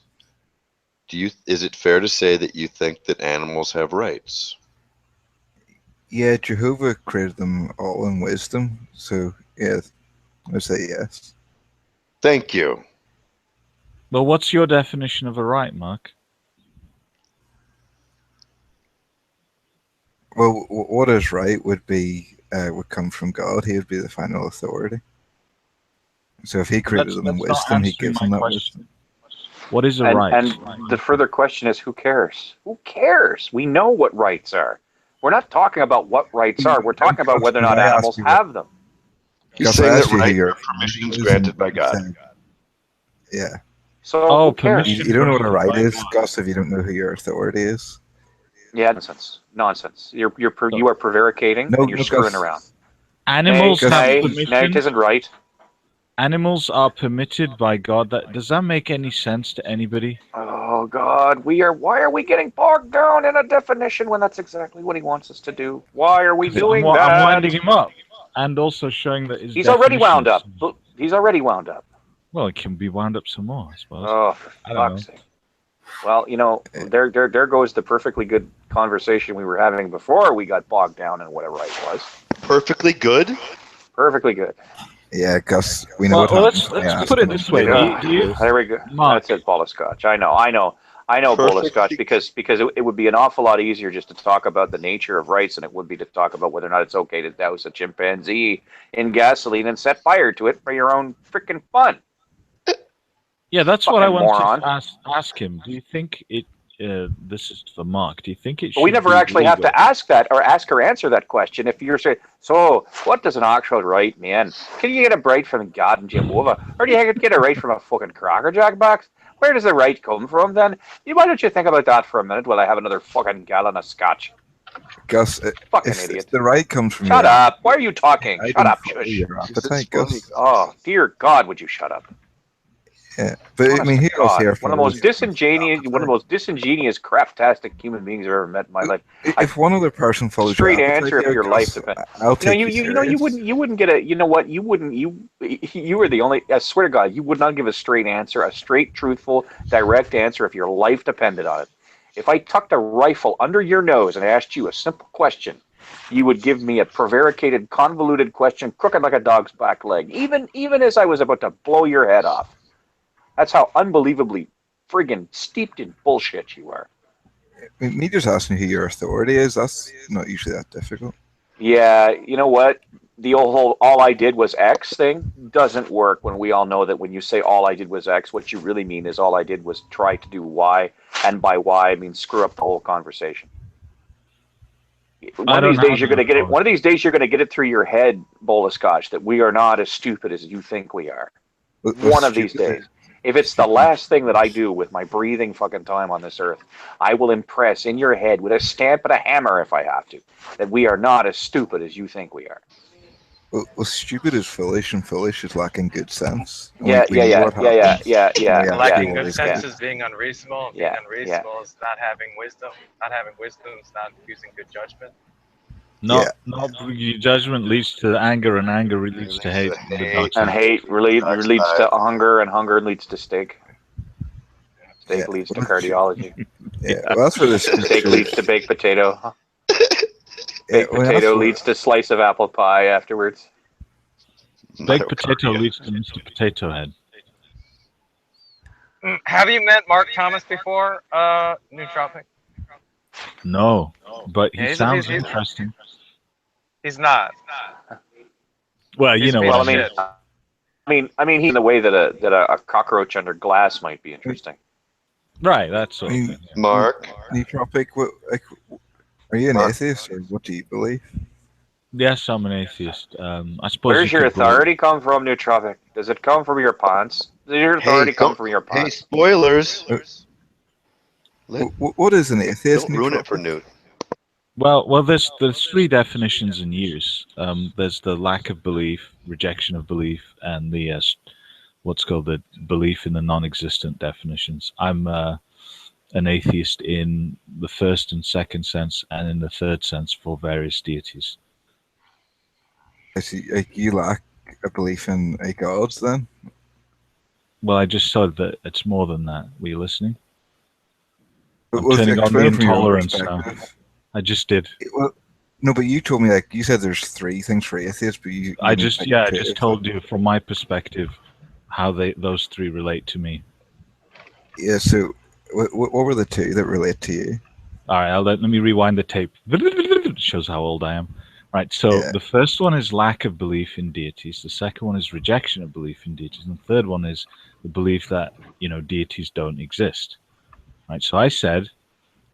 C: is it fair to say that you think that animals have rights?
P: Yeah, Jehovah created them all in wisdom, so yeah, I say yes.
C: Thank you.
Q: Well, what's your definition of a right, Mark?
P: Well, what is right would come from God. He would be the final authority. So if he created them in wisdom, he gives them that wisdom.
Q: What is a right?
O: And the further question is, who cares? Who cares? We know what rights are. We're not talking about what rights are. We're talking about whether or not animals have them.
C: He's saying that rights are permissions granted by God.
P: Yeah.
O: So who cares?
P: You don't know what a right is, Gus, if you don't know who your authority is.
O: Yeah, nonsense. You are prevaricating. And you're screwing around.
Q: Animals have permission.
O: It isn't right.
Q: Animals are permitted by God. Does that make any sense to anybody?
O: Oh God, why are we getting bogged down in a definition when that's exactly what he wants us to do? Why are we doing that?
Q: I'm winding him up, and also showing that
O: he's already wound up. He's already wound up.
Q: Well, it can be wound up some more, I suppose.
O: Oh, for fuck's sake. Well, there goes the perfectly good conversation we were having before we got bogged down in whatever it was.
C: Perfectly good?
O: Perfectly good.
P: Yeah, Gus, we know what happens.
Q: Let's put it this way.
O: There we go. That's it, Bola Scotch. I know, Bola Scotch, because it would be an awful lot easier just to talk about the nature of rights than it would be to talk about whether or not it's okay to douse a chimpanzee in gasoline and set fire to it for your own freaking fun.
Q: Yeah, that's what I want to ask him. Do you think this is for Mark. Do you think it should
O: But we never
Q: be
O: actually have
Q: legal?
O: to ask that or ask her answer that question. If you're saying, so what does an actual right mean? Can you get a right from God and Jehovah? Or do you get a right from a fucking Cracker Jack box? Where does the right come from then? Why don't you think about that for a minute while I have another fucking gallon of scotch?
P: Gus,
O: Fucking
P: if
O: idiot.
P: the right comes from
O: Shut
P: your
O: up. Why are you talking?
P: I
O: Shut
P: don't
O: up,
P: follow
O: shush.
P: your appetite, Gus.
O: Oh, dear God, would you shut up?
P: Yeah, but I
O: Honest
P: mean,
O: to
P: he goes
O: God,
P: here
O: one
P: for
O: of the most disingenuous, craptastic human beings I've ever met in my life.
P: If one other person follows your
O: Straight
P: appetite
O: answer if
P: here,
O: your life
P: Gus,
O: depends.
P: I'll take you serious.
O: You wouldn't get a. You know what? You were the only. I swear to God, you would not give a straight answer, a straight, truthful, direct answer if your life depended on it. If I tucked a rifle under your nose and asked you a simple question, you would give me a prevaricated, convoluted question, crooked like a dog's back leg, even as I was about to blow your head off. That's how unbelievably friggin' steeped in bullshit you are.
P: I mean, me just asking who your authority is, that's not usually that difficult.
O: Yeah, you know what? The whole all I did was X thing doesn't work when we all know that when you say all I did was X, what you really mean is all I did was try to do Y, and by Y I mean screw up the whole conversation. One of these days you're going to get it. One of these days you're going to get it through your head, bowl of scotch, that we are not as stupid as you think we are. One of these days. If it's the last thing that I do with my breathing fucking time on this earth, I will impress in your head with a stamp and a hammer if I have to, that we are not as stupid as you think we are.
P: Well, stupid is foolish, and foolish is lacking good sense. And
O: Yeah.
E: Lacking good sense is being unreasonable. And being unreasonable is not having wisdom. Not having wisdom is not using good judgment.
Q: Not judgment leads to anger, and anger leads to hate.
O: And hate leads to hunger, and hunger leads to steak. Steak leads to cardiology.
P: Yeah, well, that's where this
O: steak leads to baked potato. Baked potato leads to slice of apple pie afterwards.
Q: Baked potato leads to Mr. Potato Head.
E: Have you met Mark Thomas before, Nootropic?
Q: No, but he
E: Yeah,
Q: sounds
E: he's-
Q: interesting.
E: He's not.
Q: Well, you know what I mean.
O: I mean, he in the way that a cockroach under glass might be interesting.
Q: Right, that's all.
C: Mark,
P: Nootropic, are you an atheist, or what do you believe?
Q: Yes, I'm an atheist. I suppose.
O: Where's your authority come from, Nootropic? Does it come from your pants? Does your authority come from your pants?
C: Hey, spoilers.
P: What is an atheist?
C: Don't ruin it for Newt.
Q: Well, there's three definitions in use. There's the lack of belief, rejection of belief, and the what's called the belief in the non-existent definitions. I'm an atheist in the first and second sense, and in the third sense for various deities.
P: I see. You lack a belief in a god, then?
Q: Well, I just said that it's more than that. Were you listening? I'm
P: Well,
Q: turning on the
P: explain from your
Q: intolerance now.
P: perspective.
Q: I just did.
P: Well, no, but you told me, like, you said there's three things for atheists, but you
Q: I
P: didn't
Q: just
P: pick two.
Q: told you from my perspective how those three relate to me.
P: Yeah. So, what were the two that relate to you?
Q: All right, let me rewind the tape. It shows how old I am. Right, so the first one is lack of belief in deities. The second one is rejection of belief in deities, and the third one is the belief that deities don't exist. Right, so I said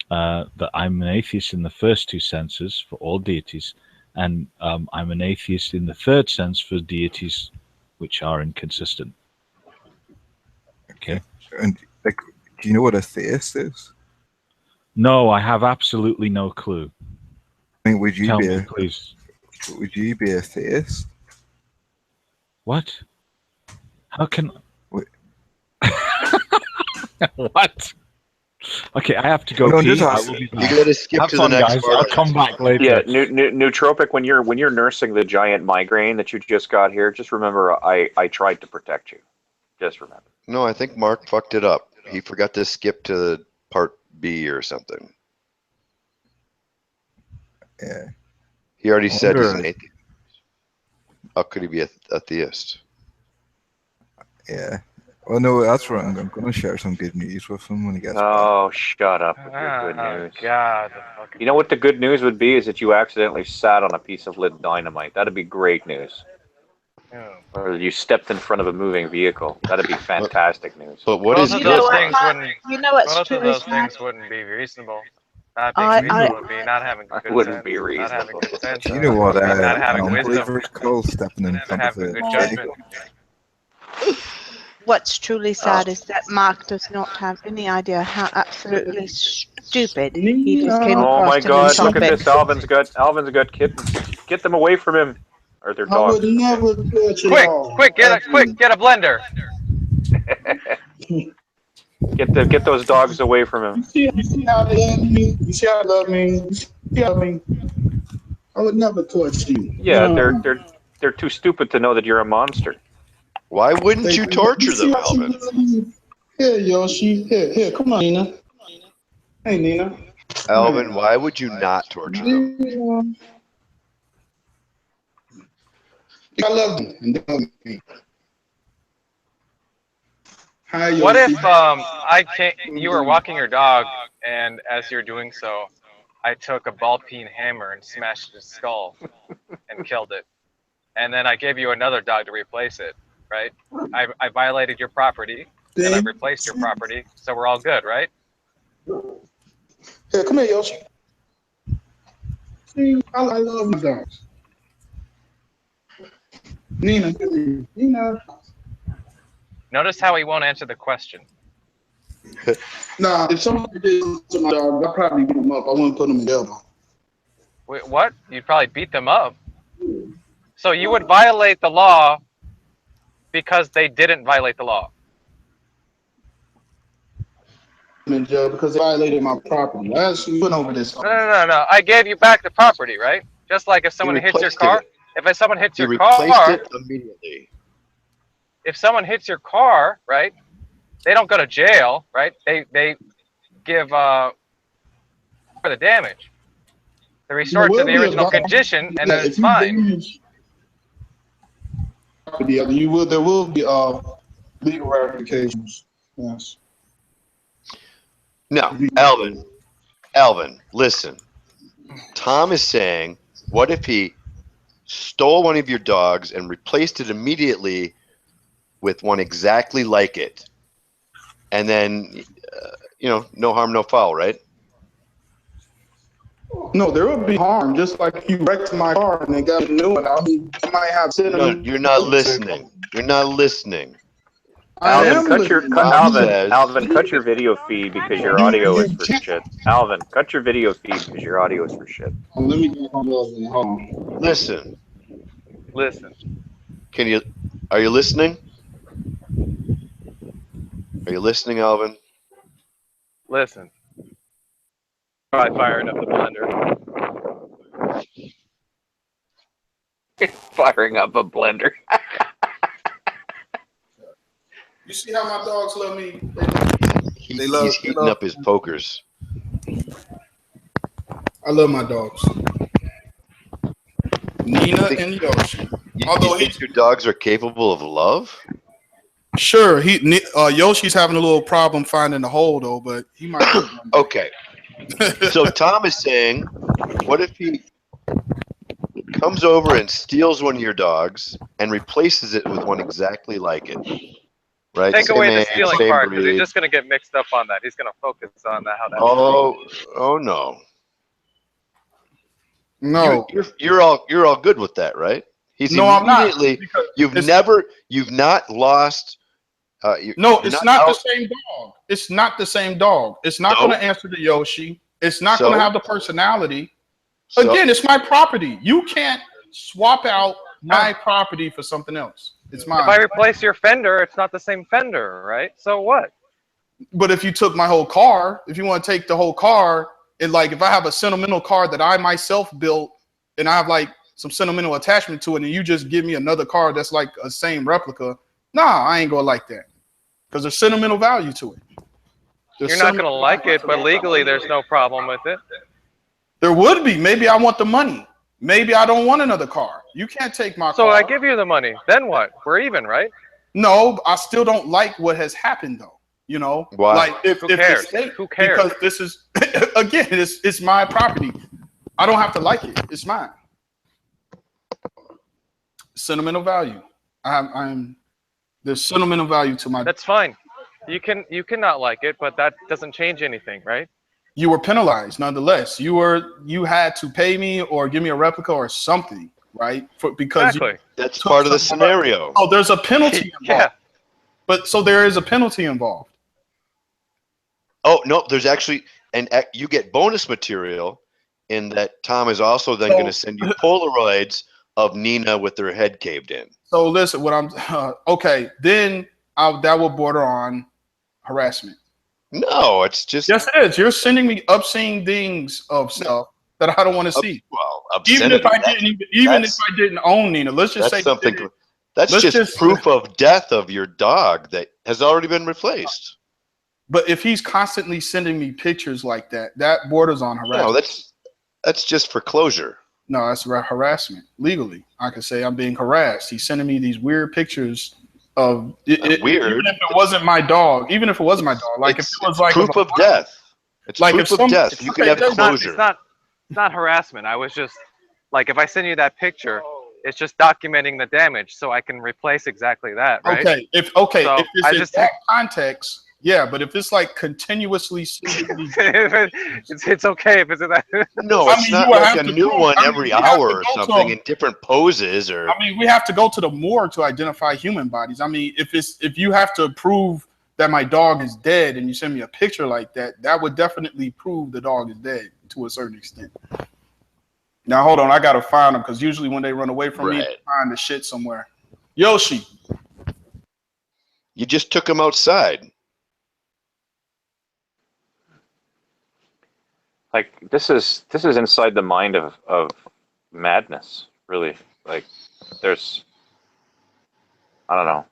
Q: that I'm an atheist in the first two senses for all deities, and I'm an atheist in the third sense for deities which are inconsistent. Okay.
P: And like, do you know what a theist is?
Q: No, I have absolutely no clue.
P: I mean, would you
Q: Tell
P: be
Q: me, please.
P: Would you be a theist?
Q: What? How can? What? Okay, I have to go.
P: No,
Q: pee.
P: just
Q: I will be back.
C: You gotta skip
Q: Have
C: to
Q: fun,
C: the next
Q: guys.
C: part.
Q: I'll come back later.
O: Yeah, Nootropic. When you're nursing the giant migraine that you just got here, just remember I tried to protect you. Just remember.
C: No, I think Mark fucked it up. He forgot to skip to part B or something.
P: Yeah.
C: He already said he's an
P: wonder-
C: atheist. How could he be a theist?
P: Yeah. Well, no, that's right. I'm going to share some good news with him when he gets back.
O: Oh, shut up with your good news.
E: God.
O: You know what the good news would be is that you accidentally sat on a piece of lit dynamite. That'd be great news. Or you stepped in front of a moving vehicle. That'd be fantastic news.
C: But what
G: Both
C: is
G: of
C: good?
G: those things wouldn't. You know what's
E: Both of
G: truly
E: those
G: sad?
E: things wouldn't be reasonable. Not being
G: I
E: reasonable would be not having good
O: wouldn't
E: sense.
O: be
E: Not having
O: reasonable.
E: good sense.
P: Do you know what
E: not
P: an
E: having wisdom.
P: unbeliever is called? Stepping in
E: Not
P: front of
E: having
P: a
E: good
P: vehicle.
E: judgment.
G: What's truly sad is that Mark does not have any idea how absolutely stupid he just came
O: Oh
G: across
O: my
G: in
O: God!
G: this
O: Look at
G: topic.
O: this. Alvin's got kittens. Get them away from him. Or their
R: I would
O: dogs.
R: never touch it
E: Quick,
R: all.
E: quick, get a blender.
O: Get those dogs away from him.
R: You see how they love me? You see how they love me? You see how I mean? I would never touch you.
O: Yeah,
R: No.
O: they're too stupid to know that you're a monster.
C: Why wouldn't you torture
R: see
C: them,
R: how she
C: Alvin?
R: loves me? Here, Yoshi. Here, come on, Nina. Hey, Nina.
C: Alvin, why would you not torture them?
R: Nina. I love them. And they love me. Hi, Yoshi.
E: What if you were walking your dog, and as you're doing so, I took a ball-peen hammer and smashed its skull and killed it, and then I gave you another dog to replace it, right? I violated your property, and I replaced your property, so we're all good, right?
R: Here, come here, Yoshi. See, I love my dogs. Nina.
E: Notice how he won't answer the question.
R: Nah, if somebody did something to my dog, I'd probably beat them up. I wouldn't put them in jail, though.
E: Wait, what? You'd probably beat them up. So you would violate the law because they didn't violate the law.
R: In jail because they violated my property. I actually went over this.
E: No. I gave you back the property, right? Just like if someone hits your car. If someone hits
C: He
E: your
C: replaced
E: car,
C: it immediately.
E: if someone hits your car, right? They don't go to jail, right? They give for the damage. They restore it to the original condition, and then it's fine.
R: There will be legal ramifications. Yes.
C: No, Alvin, listen. Tom is saying, what if he stole one of your dogs and replaced it immediately with one exactly like it? And then, no harm, no foul, right?
R: No, there will be harm. Just like you wrecked my car and they got a new one. I mean, you might have
C: No, you're not listening. You're not listening.
O: Alvin, cut your video feed because your audio is for shit. Alvin, cut your video feed because your audio is for shit.
R: Let me get on.
C: Listen. Are you listening? Are you listening, Alvin?
E: Listen. Probably firing up the blender.
O: Firing up a blender.
R: You see how my dogs love me?
C: He's heating up his pokers.
R: I love my dogs. Nina and Yoshi.
C: You think your dogs are capable of love?
R: Sure. Yoshi's having a little problem finding the hole, though, but he might.
C: Okay. So Tom is saying, what if he comes over and steals one of your dogs and replaces it with one exactly like it? Right?
E: Take away the
C: age,
E: stealing
C: same
E: part, because
C: breed.
E: he's just going to get mixed up on that. He's going to focus on that. How that.
C: Oh no.
R: No.
C: You're all good with that, right? He's
R: No, I'm not.
C: You've not lost.
R: No, it's not the same dog. It's not the same dog. It's not going to answer to Yoshi. It's not going to have the personality. Again, it's my property. You can't swap out my property for something else. It's mine.
E: If I replace your fender, it's not the same fender, right? So what?
R: But if you took my whole car, if you want to take the whole car, and like if I have a sentimental car that I myself built and I have like some sentimental attachment to it, and you just give me another car that's like a same replica, nah, I ain't gonna like that because there's sentimental value to it.
E: You're not going to like it, but legally there's no problem with it.
R: There would be. Maybe I want the money. Maybe I don't want another car. You can't take my car.
E: So I give you the money. Then what? We're even, right?
R: No, I still don't like what has happened though. You know,
C: why?
R: Like if
E: Who cares?
R: Who cares? Because this is again, it's my property. I don't have to like it. It's mine. Sentimental value. I'm there's sentimental value to my.
E: That's fine. You cannot like it, but that doesn't change anything, right?
R: You were penalized nonetheless. You had to pay me or give me a replica or something, right? Because
E: Exactly.
C: That's part of the scenario.
R: Oh, there's a penalty involved.
E: Yeah.
R: But so there is a penalty involved.
C: Oh no, there's actually, and you get bonus material in that Tom is also then going to send you Polaroids of Nina with her head caved in.
R: So listen, what I'm okay, then that will border on harassment.
C: No, it's just
R: yes, it is. You're sending me obscene things of stuff that I don't want to see.
C: Well,
R: even if I didn't own Nina, let's just say
C: something. That's just proof of death of your dog that has already been replaced.
R: But if he's constantly sending me pictures like that, that borders on harassment.
C: No, that's just for closure.
R: No, that's harassment. Legally, I could say I'm being harassed. He's sending me these weird pictures of
C: weird.
R: Even if it wasn't my dog, like if it was like
C: proof of death. It's
R: like
C: proof
R: if
C: of death. You can have closure.
E: It's not harassment. I was just like, if I send you that picture, it's just documenting the damage, so I can replace exactly that, right?
R: Okay, if
E: So
R: it's in that context, yeah, but if it's like continuously,
E: it's okay if it's in that.
C: No, it's not like a new one every hour or something in different poses, or.
R: I mean, we have to go to the morgue to identify human bodies. I mean, if you have to prove that my dog is dead and you send me a picture like that, that would definitely prove the dog is dead to a certain extent. Now hold on, I gotta find them because usually when they run away from me, they find the shit somewhere. Yoshi,
C: you just took him outside.
O: Like this is inside the mind of madness, really. Like there's, I don't know.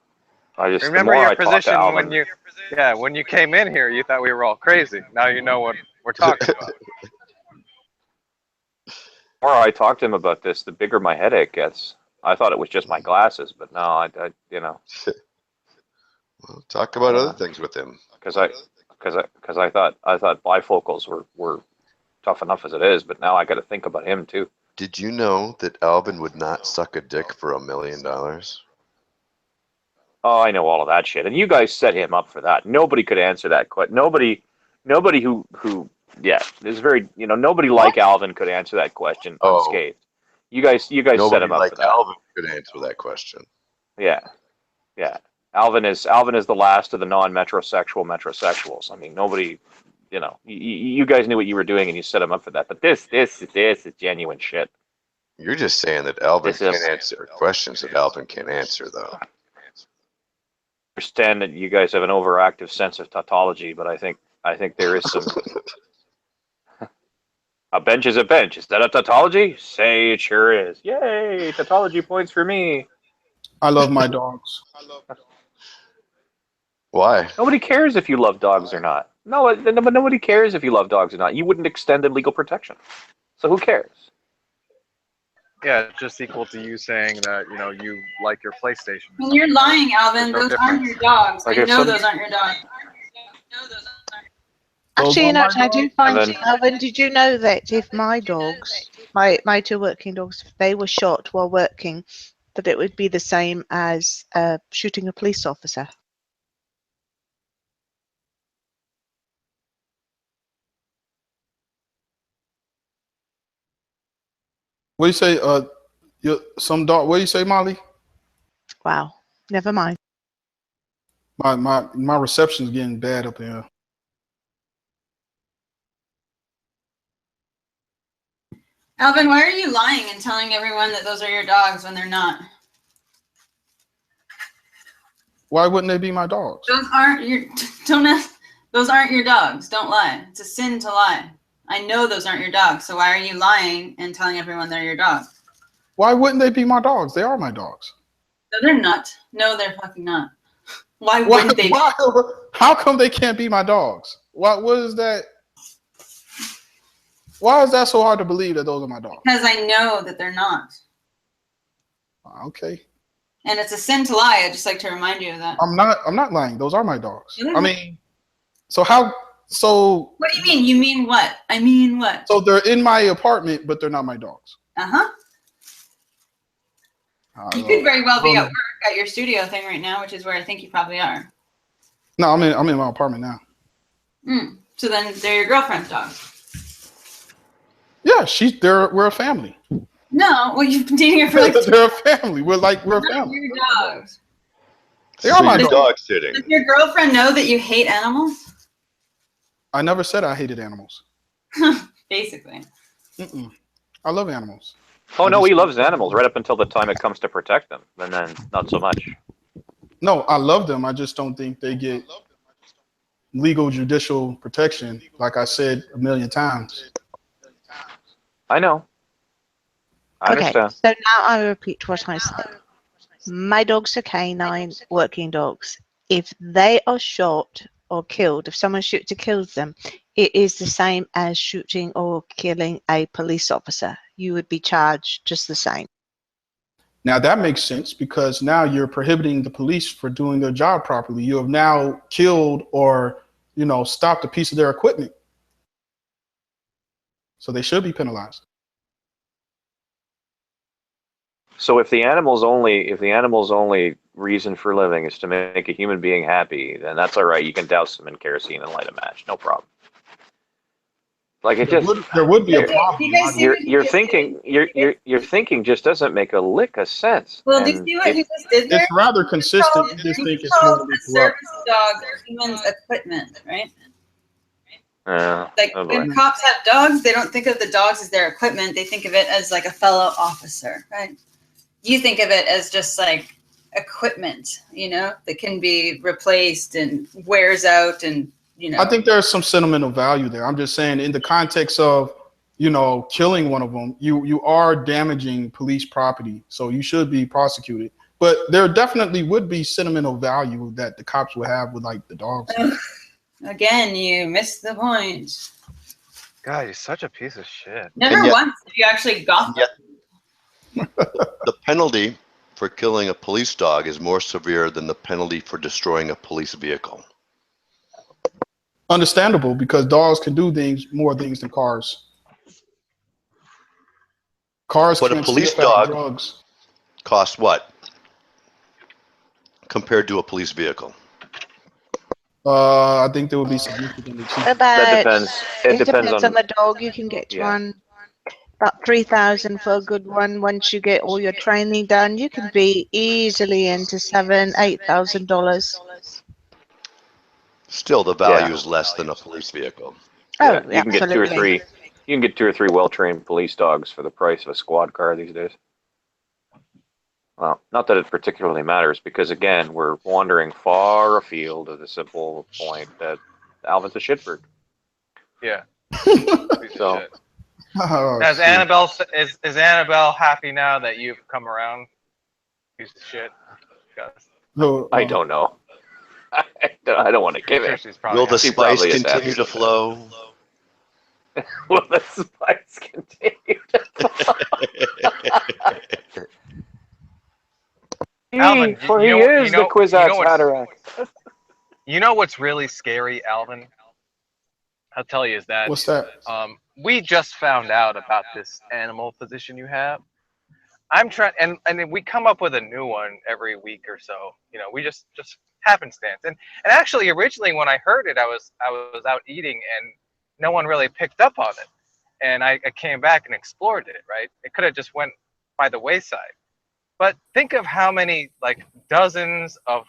O: I just
E: remember
O: the more
E: your
O: I talk to
E: position
O: Alvin,
E: when you came in here. You thought we were all crazy. Now you know what we're talking about.
O: The more I talk to him about this, the bigger my headache gets. I thought it was just my glasses, but no, I you know.
C: Well, talk about other things with him.
O: Because I thought bifocals were tough enough as it is, but now I got to think about him too.
C: Did you know that Alvin would not suck a dick for $1 million?
O: Oh, I know all of that shit, and you guys set him up for that. Nobody could answer that question. Nobody who there's very nobody like Alvin could answer that question unscathed. You guys set him up for that.
C: Alvin could answer that question.
O: Yeah. Alvin is the last of the non-metrosexual metrosexuals. I mean, nobody, you guys knew what you were doing and you set him up for that. But this is genuine shit.
C: You're just saying that Alvin can't answer questions that Alvin can't answer, though.
O: I understand that you guys have an overactive sense of tautology, but I think there is some. A bench is a bench. Is that a tautology? Say it sure is. Yay! Tautology points for me.
R: I love my dogs.
C: Why?
O: Nobody cares if you love dogs or not. No, but nobody cares if you love dogs or not. You wouldn't extend the legal protection. So who cares?
E: Yeah, it's just equal to you saying that you like your PlayStation.
N: When you're lying, Alvin, those aren't your dogs.
O: Like
N: I know those aren't your dogs.
G: Actually, I do find, Alvin, did you know that if my dogs, my two working dogs, if they were shot while working, that it would be the same as shooting a police officer?
R: What do you say? Some dog. What do you say, Molly?
G: Wow. Never mind.
R: My reception's getting bad up here.
N: Alvin, why are you lying and telling everyone that those are your dogs when they're not?
R: Why wouldn't they be my dogs?
N: Those aren't your. Those aren't your dogs. Don't lie. It's a sin to lie. I know those aren't your dogs. So why are you lying and telling everyone they're your dogs?
R: Why wouldn't they be my dogs? They are my dogs.
N: No, they're not. No, they're fucking not. Why wouldn't they?
R: How come they can't be my dogs? What is that? Why is that so hard to believe that those are my dogs?
N: Because I know that they're not.
R: Okay.
N: And it's a sin to lie. I'd just like to remind you of that.
R: I'm not lying. Those are my dogs.
N: Mm-hmm.
R: I mean, so
N: what do you mean? You mean what? I mean what?
R: So they're in my apartment, but they're not my dogs.
N: Uh-huh. You could very well be at work at your studio thing right now, which is where I think you probably are.
R: No, I'm in my apartment now.
N: So then they're your girlfriend's dogs.
R: Yeah, we're a family.
N: No, well, you've been dating her for like.
R: They're a family. We're a family.
N: Your dogs.
R: They are my dogs.
C: Dog sitting.
N: Does your girlfriend know that you hate animals?
R: I never said I hated animals.
N: Basically.
R: I love animals.
O: Oh no, he loves animals right up until the time it comes to protect them, and then not so much.
R: No, I love them. I just don't think they get legal judicial protection, like I said a million times.
O: I know. I understand.
G: So now I repeat what I said. My dogs are canine, working dogs. If they are shot or killed, if someone shoots or kills them, it is the same as shooting or killing a police officer. You would be charged just the same.
R: Now that makes sense because now you're prohibiting the police for doing their job properly. You have now killed or, stopped a piece of their equipment. So they should be penalized.
O: So if the animal's only reason for living is to make a human being happy, then that's all right. You can douse them in kerosene and light a match, no problem. Like
R: there would be a problem.
O: Your thinking just doesn't make a lick of sense.
N: Well, do you see what he just did there?
R: It's rather consistent. You just think it's more
N: a service dog human's equipment, right? When cops have dogs, they don't think of the dogs as their equipment. They think of it as like a fellow officer, right? You think of it as just like equipment, that can be replaced and wears out and,
R: I think there's some sentimental value there. I'm just saying in the context of, killing one of them, you are damaging police property. So you should be prosecuted. But there definitely would be sentimental value that the cops would have with like the dogs.
N: Again, you missed the point.
E: God, you're such a piece of shit.
N: Never once have you actually got them.
C: The penalty for killing a police dog is more severe than the penalty for destroying a police vehicle.
R: Understandable, because dogs can do more things than cars. Cars
C: But a
R: can't
C: police
R: sniff out
C: dog
R: drugs.
C: costs what compared to a police vehicle?
R: I think there would be significantly cheaper.
O: That depends.
G: It depends on the dog. You can get one about 3,000 for a good one. Once you get all your training done, you can be easily into $7,000-8,000.
C: Still, the value is less than a police vehicle.
G: Oh,
O: you can get two or three. You can get 2 or 3 well-trained police dogs for the price of a squad car these days. Well, not that it particularly matters, because again, we're wandering far afield of the simple point that Alvin's a shitbird.
E: Yeah.
O: So,
E: is Annabelle happy now that you've come around? Piece of shit.
O: I don't know. I don't want to give it.
C: Will the spice continue to flow?
O: Will the spice continue to flow?
E: Alvin,
O: for he is the Kwisatz Haderach.
E: You know what's really scary, Alvin? I'll tell you is that.
R: What's that?
E: We just found out about this animal position you have. I'm trying, and then we come up with a new one every week or so. We just happenstance. And actually, originally when I heard it, I was out eating, and no one really picked up on it. And I came back and explored it. Right? It could have just went by the wayside. But think of how many, like, dozens of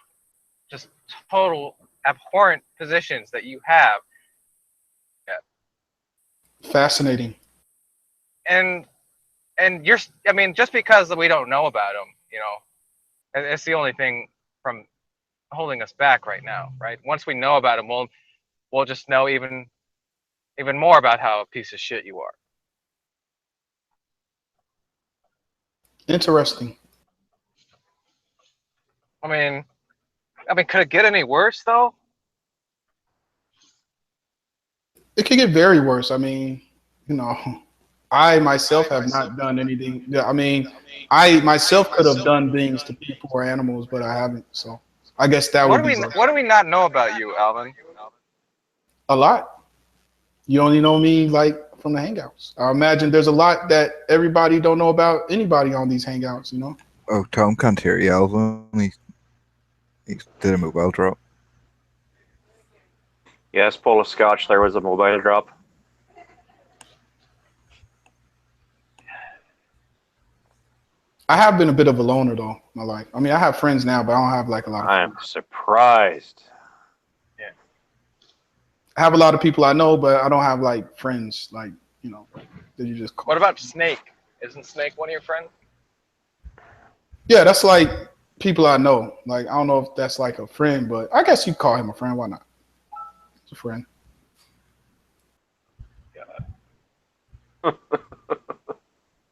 E: just total abhorrent positions that you have.
R: Fascinating.
E: And just because we don't know about them, it's the only thing from holding us back right now, right? Once we know about them, we'll just know even more about how a piece of shit you are.
R: Interesting.
E: I mean, could it get any worse though?
R: It could get very worse. I mean, I myself have not done anything. I mean, I myself could have done things to people or animals, but I haven't. So I guess that would be worse.
E: What do we not know about you, Alvin?
R: A lot. You only know me like from the Hangouts. I imagine there's a lot that everybody don't know about anybody on these Hangouts,
P: Oh, Tom can't hear you, Alvin. He did a mobile drop.
O: Yes, pull a scotch. There was a mobile drop.
R: I have been a bit of a loner though in my life. I mean, I have friends now, but I don't have like a lot of
O: I am surprised.
R: I have a lot of people I know, but I don't have like friends like, you know, that you just call.
E: What about Snake? Isn't Snake one of your friends?
R: Yeah, that's like people I know. Like, I don't know if that's like a friend, but I guess you call him a friend. Why not? It's a friend.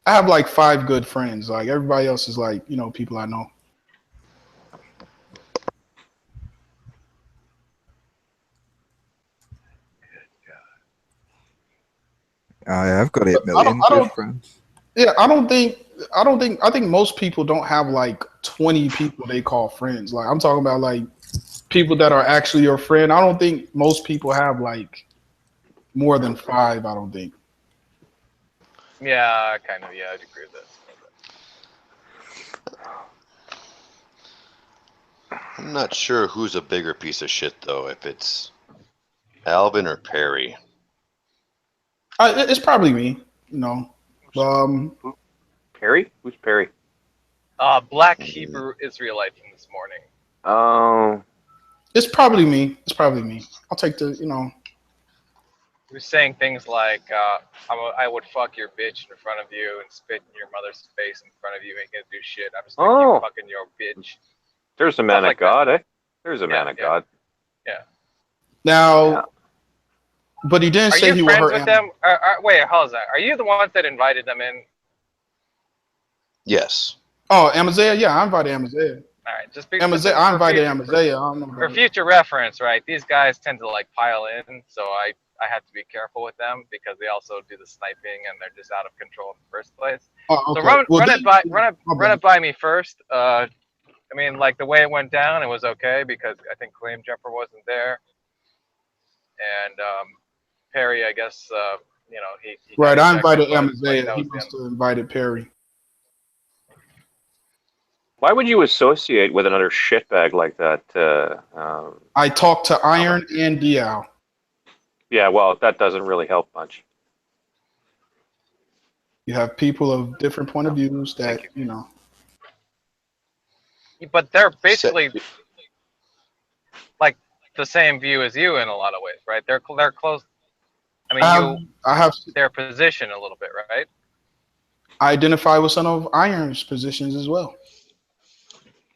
R: I have like 5 good friends. Like everybody else is like, you know, people I know.
P: I've got 8
R: I
P: million
R: don't
P: good friends.
R: Yeah, I think most people don't have like 20 people they call friends. Like I'm talking about like people that are actually your friend. I don't think most people have like more than 5, I don't think.
E: Yeah, kind of. Yeah, I'd agree with that.
C: I'm not sure who's a bigger piece of shit though. If it's Alvin or Perry.
R: It's probably me. You know.
O: Perry? Who's Perry?
E: Black Hebrew Israelite from this morning.
O: Oh.
R: It's probably me. It's probably me. I'll take the, you know.
E: He was saying things like, I would fuck your bitch in front of you and spit in your mother's face in front of you, ain't gonna do shit. I'm just gonna keep fucking your bitch.
O: There's a man of God, eh? There's a man of God.
E: Yeah.
R: Now, but he didn't
E: Are
R: say
E: you
R: he would
E: friends
R: hurt
E: with them? Wait, how's that? Are you the ones that invited them in?
C: Yes.
R: Oh, Amaziah? Yeah, I invited Amaziah.
E: All right, just
R: Amaziah, I invited Amaziah. I don't know
E: for
R: about
E: future reference, right? These guys tend to like pile in, so I have to be careful with them because they also do the sniping and they're just out of control in the first place.
R: Oh,
E: So
R: okay.
E: run it by me first. I mean, like the way it went down, it was okay because I think Claim Jumper wasn't there, and Perry, I guess, you know, he
R: Right,
E: got
R: I
E: ejected,
R: invited
E: but
R: Amaziah.
E: that
R: He
E: was the
R: must
E: end.
R: have invited Perry.
O: Why would you associate with another shitbag like that?
R: I talked to Iron and Diao.
O: Yeah, well, that doesn't really help much.
R: You have people of different point of views that, you know.
E: But they're basically like the same view as you in a lot of ways, right? They're close. I mean,
R: I have
E: their position a little bit, right?
R: I identify with some of Iron's positions as well.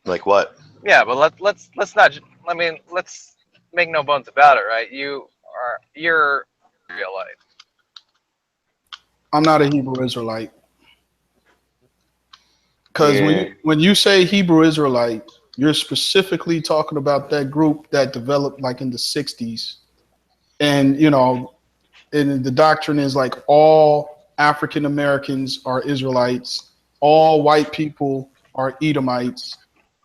C: Like what?
E: Yeah, but let's not. I mean, let's make no bones about it, right? You're Israelite.
R: I'm not a Hebrew Israelite. Because when you say Hebrew Israelite, you're specifically talking about that group that developed like in the 60s. And, you know, and the doctrine is like all African Americans are Israelites, all white people are Edomites,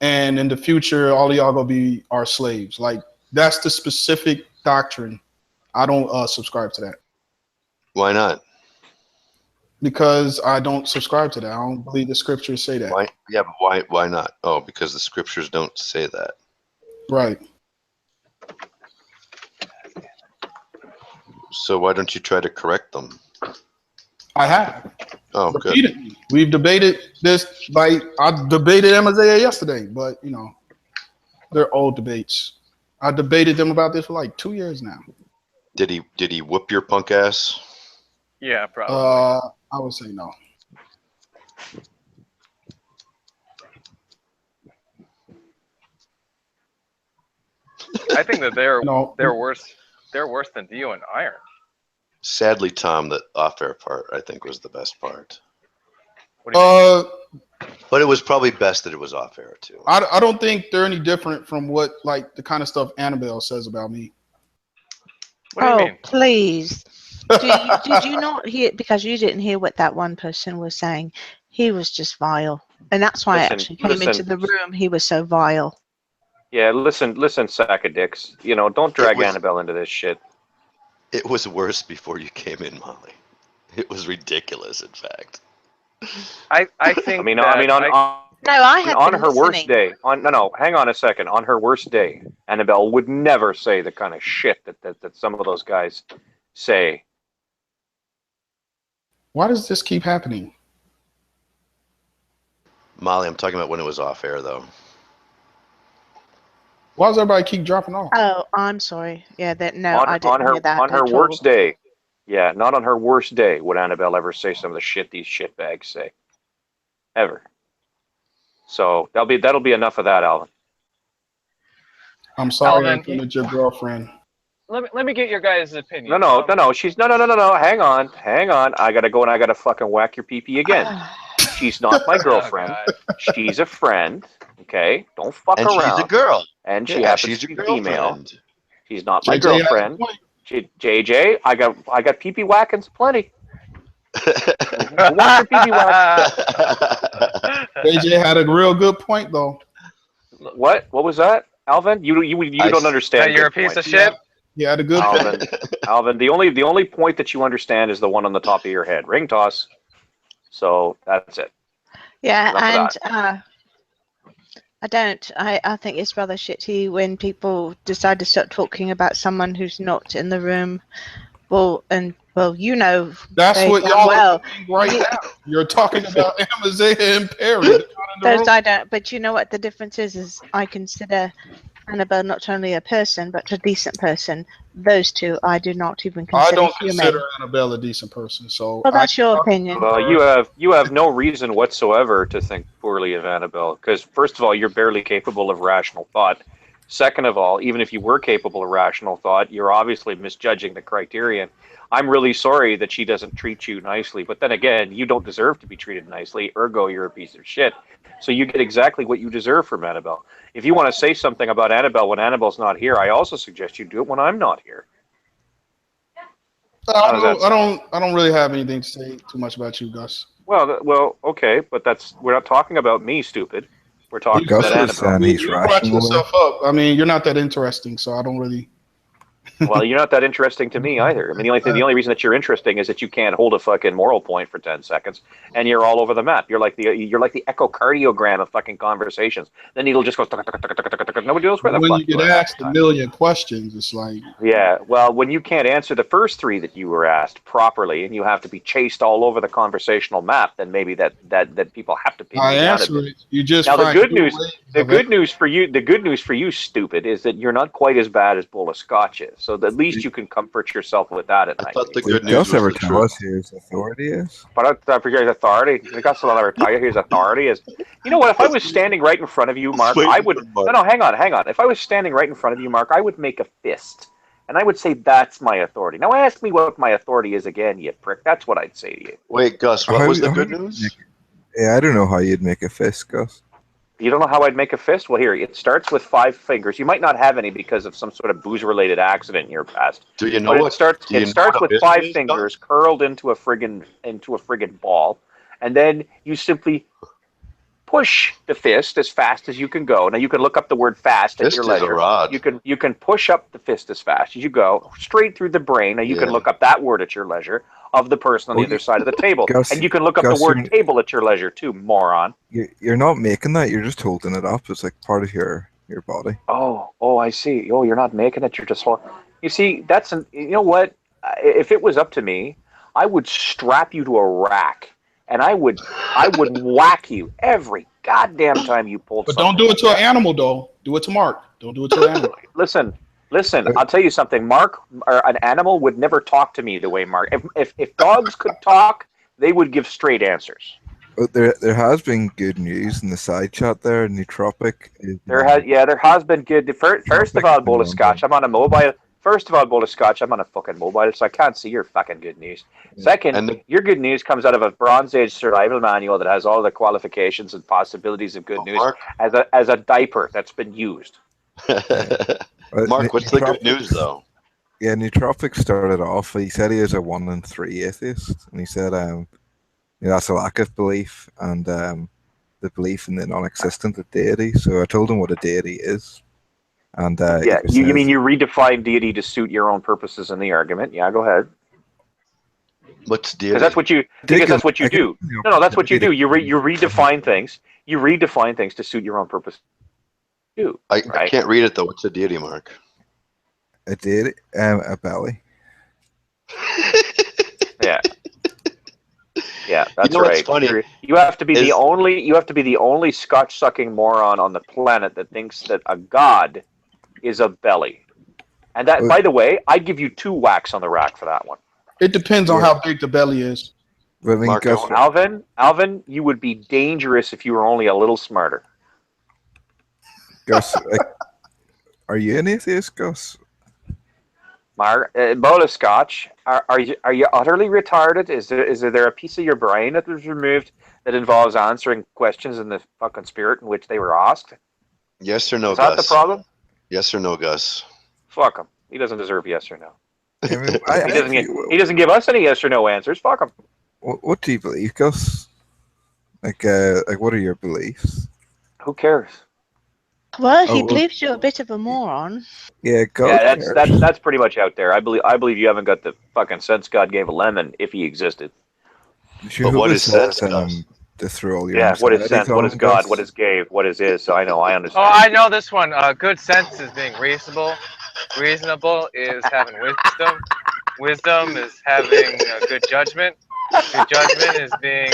R: and in the future, all of y'all gonna be our slaves. Like that's the specific doctrine. I don't subscribe to that.
C: Why not?
R: Because I don't subscribe to that. I don't believe the scriptures say that.
C: Why? Yeah, but why not? Oh, because the scriptures don't say that.
R: Right.
C: So why don't you try to correct them?
R: I have.
C: Oh, good.
R: Repeatedly. We've debated this. Like I debated Amaziah yesterday, but you know, they're old debates. I debated them about this for like 2 years now.
C: Did he whoop your punk ass?
E: Yeah, probably.
R: I would say no.
E: I think that they're
R: No.
E: worse. They're worse than Dio and Iron.
C: Sadly, Tom, the off-air part I think was the best part. But it was probably best that it was off-air too.
R: I don't think they're any different from what like the kind of stuff Annabelle says about me.
E: What do you mean?
G: Please. Did you not hear? Because you didn't hear what that one person was saying. He was just vile, and that's why I actually came into the room. He was so vile.
O: Yeah, listen, sack of dicks. You know, don't drag Annabelle into this shit.
C: It was worse before you came in, Molly. It was ridiculous, in fact.
E: I think.
O: I mean,
G: No, I had
O: on
G: been
O: her worst
G: listening.
O: day. Hang on a second. On her worst day, Annabelle would never say the kind of shit that some of those guys say.
R: Why does this keep happening?
C: Molly, I'm talking about when it was off air, though.
R: Why does everybody keep dropping off?
G: Oh, I'm sorry. Yeah, no, I
O: On
G: didn't hear that
O: on her
G: at all.
O: worst day, yeah, not on her worst day would Annabelle ever say some of the shit these shitbags say, ever. So that'll be enough of that, Alvin.
R: I'm sorry I
E: Alvin,
R: offended your girlfriend.
E: Let me get your guys' opinion.
O: No. She's no. Hang on. I gotta go and I gotta fucking whack your pee again. She's not my girlfriend. She's a friend. Okay, don't fuck
C: And
O: around.
C: she's a girl.
O: And she
C: Yeah,
O: happens
C: she's
O: to be
C: your
O: female.
C: girlfriend.
O: She's not my
R: JJ had a
O: girlfriend.
R: point.
O: JJ, I got pee whackings plenty. Whack your pee whack.
R: JJ had a real good point though.
O: What? What was that, Alvin? You don't understand.
E: That you're a
O: good
E: piece
O: points.
E: of shit.
R: He had a good
O: Alvin,
R: point.
O: Alvin, the only point that you understand is the one on the top of your head. Ring toss. So that's it.
G: Yeah,
O: Enough of
G: and I don't. I think it's rather shitty when people decide to start talking about someone who's not in the room. Well, you know.
R: That's
G: very
R: what
G: damn
R: y'all
G: well.
R: are doing right now. You're talking about Amaziah and Perry. They're not in the
G: Those
R: room.
G: I don't. But you know what the difference is I consider Annabelle not only a person but a decent person. Those two I do not even
R: I
G: consider
R: don't
G: human.
R: consider Annabelle a decent person. So
G: Well, that's your opinion.
O: Well, you have no reason whatsoever to think poorly of Annabelle, because first of all, you're barely capable of rational thought. Second of all, even if you were capable of rational thought, you're obviously misjudging the criterion. I'm really sorry that she doesn't treat you nicely, but then again, you don't deserve to be treated nicely, ergo you're a piece of shit. So you get exactly what you deserve from Annabelle. If you want to say something about Annabelle when Annabelle's not here, I also suggest you do it when I'm not here.
R: I don't really have anything to say too much about you, Gus.
O: Well, okay, but we're not talking about me, stupid. We're talking about Annabelle.
R: You brought yourself up. I mean, you're not that interesting, so I don't really.
O: Well, you're not that interesting to me either. I mean, the only reason that you're interesting is that you can't hold a fucking moral point for 10 seconds, and you're all over the map. You're like the echocardiogram of fucking conversations. The needle just goes. Nobody knows where the
R: When
O: fuck
R: you get
O: are
R: asked a million questions, it's like.
O: Yeah, well, when you can't answer the first three that you were asked properly, and you have to be chased all over the conversational map, then maybe that people have to pin
R: I
O: you down a
R: answer
O: bit.
R: it. You just
O: Now the
R: find
O: good
R: new
O: news,
R: ways
O: the
R: of
O: good news for you, stupid, is that you're not quite as bad as Bowl of Scotch is. So at least you can comfort yourself with that at night.
P: Did Gus ever tell us who his authority is?
O: But I forget his authority. I got some other tell you his authority is. You know what? If I was standing right in front of you, Mark, I would. No, hang on. If I was standing right in front of you, Mark, I would make a fist, and I would say that's my authority. Now ask me what my authority is again, you prick. That's what I'd say to you.
C: Wait, Gus, what was the good news?
P: Yeah, I don't know how you'd make a fist, Gus.
O: You don't know how I'd make a fist? Well, here, it starts with 5 fingers. You might not have any because of some sort of booze-related accident in your past.
C: Do you know
O: But
C: what?
O: it starts with 5 fingers curled into a friggin' ball, and then you simply push the fist as fast as you can go. Now you can look up the word "fast" at your
C: Fist is a
O: leisure.
C: rod.
O: You can push up the fist as fast as you go, straight through the brain. Now you can look up that word at your leisure of the person on the other side of the table,
P: Gus,
O: and you can look up the word "table" at your leisure too, moron.
P: You're not making that. You're just holding it up. It's like part of your body.
O: Oh, I see. Oh, you're not making it. You're just holding. You see, you know what? If it was up to me, I would strap you to a rack, and I would whack you every goddamn time you pulled.
R: But don't do it to an animal, though. Do it to Mark. Don't do it to an animal.
O: Listen. I'll tell you something. Mark, or an animal, would never talk to me the way Mark. If dogs could talk, they would give straight answers.
P: But there has been good news in the side chat there. Nootropic.
O: There has been good. First of all, Bowl of Scotch, I'm on a mobile. First of all, Bowl of Scotch, I'm on a fucking mobile, so I can't see your fucking good news. Second, your good news comes out of a Bronze Age survival manual that has all the qualifications and possibilities of good news as a diaper that's been used.
C: Mark, what's the good news, though?
P: Yeah, Nootropic started off. He said he was a 1 in 3 atheist, and he said that's a lack of belief and the belief in the non-existent of deity. So I told him what a deity is, and
O: you mean you redefine deity to suit your own purposes in the argument? Yeah, go ahead.
C: What's deity?
O: Because that's what you do. No, that's what you do. You redefine things. You redefine things to suit your own purpose.
C: I can't read it though. What's a deity, Mark?
P: A deity, a belly.
O: Yeah. Yeah, that's
C: You know what's
O: right.
C: funny
O: You have to be the
C: is-
O: only. You have to be the only Scotch sucking moron on the planet that thinks that a god is a belly. And that, by the way, I'd give you 2 whacks on the rack for that one.
R: It depends on how big the belly is.
O: Marco, Alvin, you would be dangerous if you were only a little smarter.
P: Gus, are you an atheist, Gus?
O: About a Scotch, are you utterly retarded? Is there a piece of your brain that was removed that involves answering questions in the fucking spirit in which they were asked?
C: Yes or no,
O: Is that
C: Gus?
O: the problem?
C: Yes or no, Gus?
O: Fuck him. He doesn't deserve yes or no.
P: I mean,
O: He doesn't give us any yes or no answers. Fuck him.
P: What do you believe, Gus? Like what are your beliefs?
O: Who cares?
G: Well, he
P: well-
G: believes you're a bit of a moron.
P: Yeah, God.
O: Yeah, that's pretty much out there. I believe you haven't got the fucking sense God gave a lemon if he existed.
C: But what is sense, Gus?
P: To throw all your
O: Yeah, what is
P: anxieties
O: sense?
P: on
O: What is
P: him,
O: God?
P: Gus?
O: What is gave? What is is? So I know. I
E: Oh,
O: understand.
E: I know this one. Good sense is being reasonable. Reasonable is having wisdom. Wisdom is having good judgment. Good judgment is being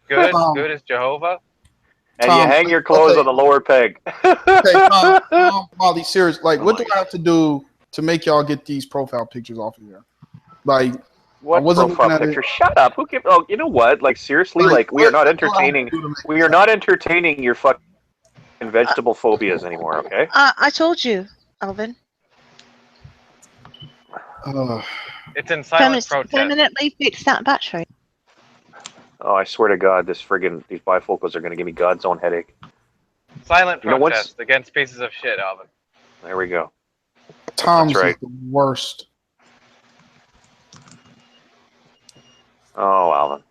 E: good. Good is Jehovah.
O: And you hang your clothes on the lower peg.
R: Okay, Molly, serious. Like, what do I have to do to make y'all get these profile pictures off of here? Like,
O: What
R: I wasn't
O: profile
R: looking at
O: picture?
R: it.
O: Shut up. Who give? Oh, you know what? Like seriously, like we are not entertaining. We are not entertaining your fucking vegetable phobias anymore. Okay.
G: I told you, Alvin.
E: It's in silent protest.
G: Permanently fix that battery.
O: Oh, I swear to God, these bifocals are going to give me God's own headache.
E: Silent
O: You know what's-
E: protest against pieces of shit, Alvin.
O: There we go.
R: Tom's
O: That's right.
R: is the worst.
O: Oh, Alvin.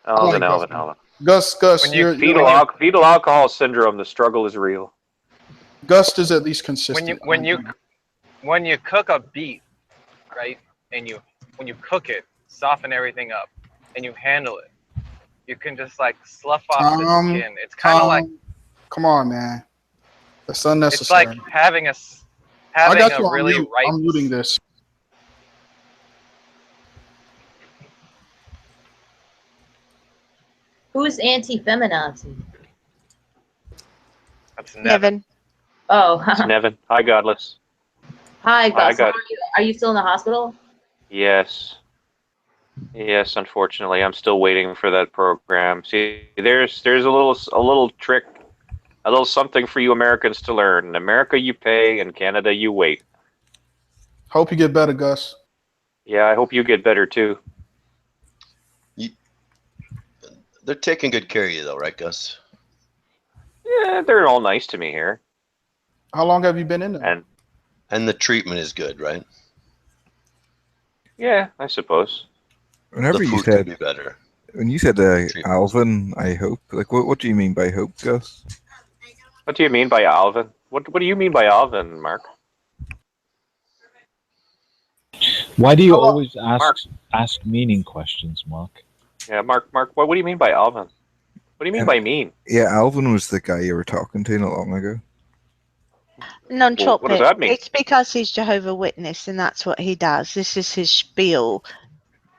R: like
O: Alvin.
R: Gus,
O: Fetal alcohol syndrome. The struggle is real.
R: Gus is at least consistent.
E: When you cook a beef, right, and when you cook it, soften everything up, and you handle it, you can just like slough off the skin. It's kind of like,
R: come on, man. That's
E: it's
R: unnecessary.
E: like having
R: I got you
E: a
R: on
E: really
R: mute.
E: ripe.
R: I'm muting this.
S: Who's anti-feminazi?
E: That's
G: Nevin.
S: Oh,
O: It's Nevin. Hi, Godless.
S: hi, Gus.
O: got-
S: Are you still in the hospital?
O: Yes. Yes, unfortunately, I'm still waiting for that program. See, there's a little trick, a little something for you Americans to learn. In America, you pay. In Canada, you wait.
R: Hope you get better, Gus.
O: Yeah, I hope you get better too.
C: They're taking good care of you, though, right, Gus?
O: Yeah, they're all nice to me here.
R: How long have you been in there?
C: And the treatment is good, right?
O: Yeah, I suppose.
P: Whenever
C: The
P: you
C: food
P: said
C: could be better.
P: when you said Alvin, I hope. Like, what do you mean by hope, Gus?
O: What do you mean by Alvin? What do you mean by Alvin, Mark?
Q: Why do you always ask meaning questions, Mark?
O: Yeah, Mark. What do you mean by Alvin? What do you mean by mean?
P: Yeah, Alvin was the guy you were talking to not long ago.
G: Non-tropic.
O: what does that mean?
G: It's because he's Jehovah Witness, and that's what he does. This is his spiel.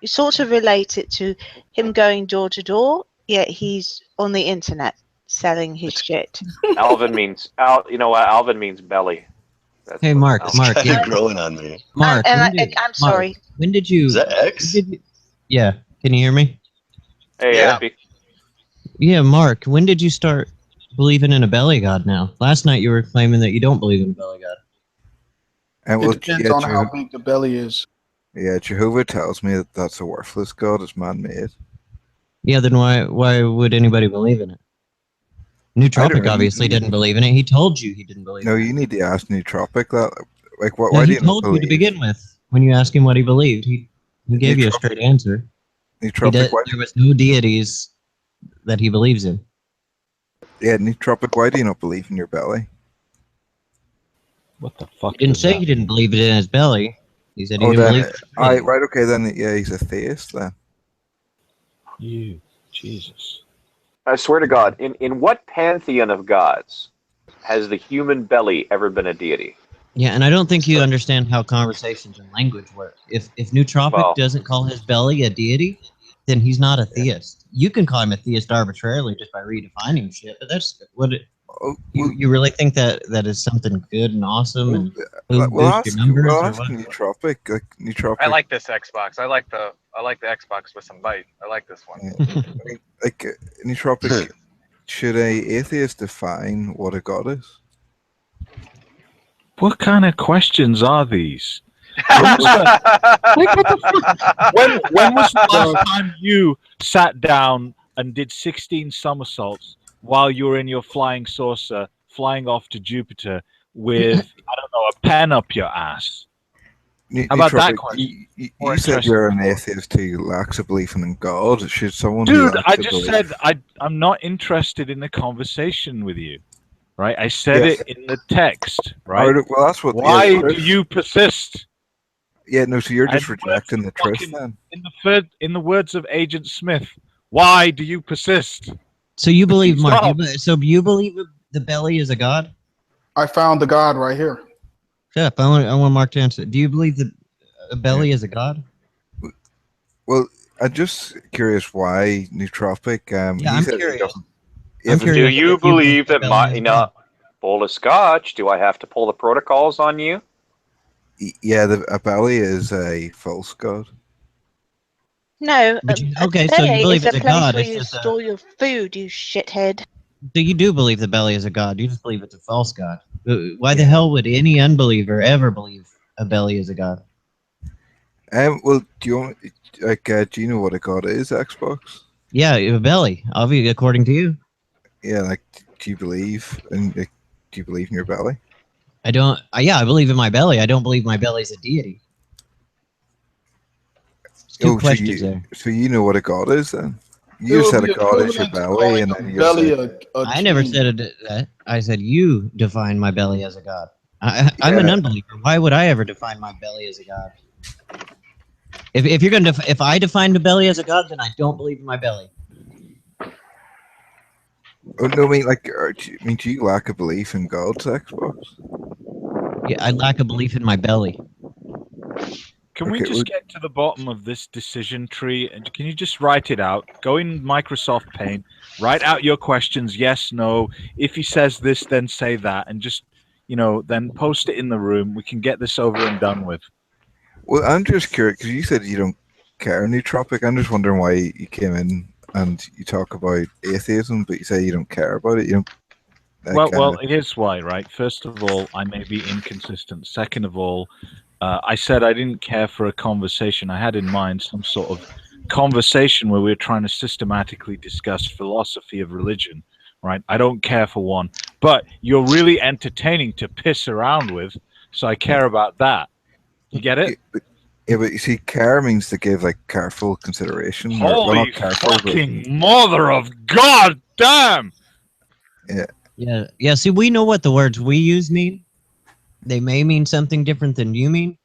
G: You sort of relate it to him going door to door, yet he's on the internet selling his shit.
O: Alvin means You know what? Alvin means belly. That's
T: Hey,
O: what
T: Mark.
O: Alvin
T: Mark.
O: means.
T: Yeah.
C: growing on me.
T: Mark.
G: I'm sorry.
T: When did you?
C: Is that X?
T: Yeah. Can you hear me?
O: Hey,
E: Yeah.
O: Espy.
T: Yeah, Mark. When did you start believing in a belly god? Now, last night you were claiming that you don't believe in a belly god.
P: And
R: It depends on how big the belly is.
P: Yeah, Jehovah tells me that that's a worthless god. It's man-made.
T: Yeah. Then why would anybody believe in it? Nootropic
P: know.
T: obviously didn't believe in it. He told you he didn't believe
P: No,
T: in it.
P: you need to ask Nootropic that. Like, what?
T: No,
P: Why do
T: he
P: you not
T: told you
P: believe?
T: to begin with. When you asked him what he believed, he gave you a straight answer.
P: Nootropic, why?
T: There was no deities that he believes in.
P: Yeah, Nootropic, why do you not believe in your belly?
Q: What the fuck?
T: He didn't say he didn't believe it in his belly. He said he didn't
P: then,
T: believe it.
P: right, okay, then, yeah, he's a theist then.
Q: You Jesus.
O: I swear to God, in what pantheon of gods has the human belly ever been a deity?
T: Yeah, and I don't think you understand how conversations and language work. If Nootropic
O: Well-
T: doesn't call his belly a deity, then he's not a theist. You can call him a theist arbitrarily just by redefining shit, but that's what it. You really think that is something good and awesome and boost your numbers
P: Well,
T: or
P: ask
T: what?
P: Nootropic. Like Nootropic.
E: I like this Xbox. I like the Xbox with some bite. I like this one.
P: Like Nootropic. Should a atheist define what a god is?
Q: What kind of questions are these? When was the last time you sat down and did 16 somersaults while you were in your flying saucer, flying off to Jupiter with, I don't know, a pen up your ass? How about that question?
P: You said you're an atheist who lacks a belief in God. Should someone who
Q: Dude,
P: lacks
Q: I
P: a
Q: just
P: belief-
Q: said I'm not interested in the conversation with you. Right? I said
P: Yes.
Q: it in the text, right?
P: Alright, well, that's what.
Q: Why
P: yeah,
Q: do you persist?
P: Yeah, no. So you're just
Q: And
P: rejecting the truth then.
Q: In the words of Agent Smith, why do you persist?
T: So you believe, Mark?
Q: Stop.
T: So you believe the belly is a god?
R: I found the God right here.
T: Shut up! I want Mark to answer. Do you believe that a belly is a god?
P: Well, I'm just curious why Nootropic.
T: Yeah,
P: he
T: I'm
P: said he
T: curious.
P: doesn't-
T: I'm
P: if-
O: Do you believe that
T: belly is God.
O: bowl of scotch? Do I have to pull the protocols on you?
P: Yeah, a belly is a false god.
G: No,
T: okay,
G: a
T: so you
G: belly
T: believe
G: is
T: it's
G: a
T: a
G: place
T: god,
G: where
T: it's
G: you
T: just a-
G: store your food, you shithead.
T: So you do believe the belly is a god? You just believe it's a false god? Why the hell would any unbeliever ever believe a belly is a god?
P: Well, do you want do you know what a god is? Xbox.
T: Yeah, a belly. Obviously, according to you.
P: Yeah, like, do you believe do you believe in your belly?
T: I don't. Yeah, I believe in my belly. I don't believe my belly's a deity. It's two questions there.
P: So you know what a god is then? You just said a god is your belly, and then you
R: belly
P: said,
T: I never said that. I said you define my belly as a god. I'm an unbeliever. Why would I ever define my belly as a god? If you're gonna if I define the belly as a god, then I don't believe in my belly.
P: Oh no, I mean do you lack a belief in God's Xbox?
T: Yeah, I lack a belief in my belly.
Q: Can we
P: Okay,
Q: just
P: well-
Q: get to the bottom of this decision tree? And can you just write it out? Go in Microsoft Paint, write out your questions, yes, no. If he says this, then say that, and just, then post it in the room. We can get this over and done with.
P: Well, I'm just curious because you said you don't care Nootropic. I'm just wondering why you came in and you talk about atheism, but you say you don't care about it. You don't.
Q: Well, here's why, right? First of all, I may be inconsistent. Second of all, I said I didn't care for a conversation. I had in mind some sort of conversation where we were trying to systematically discuss philosophy of religion, right? I don't care for one, but you're really entertaining to piss around with, so I care about that. You get it?
P: Yeah, but you see, care means to give careful consideration. Or, well,
Q: Holy
P: not careful,
Q: fucking mother of God damn!
T: Yeah. See, we know what the words we use mean. They may mean something different than you mean.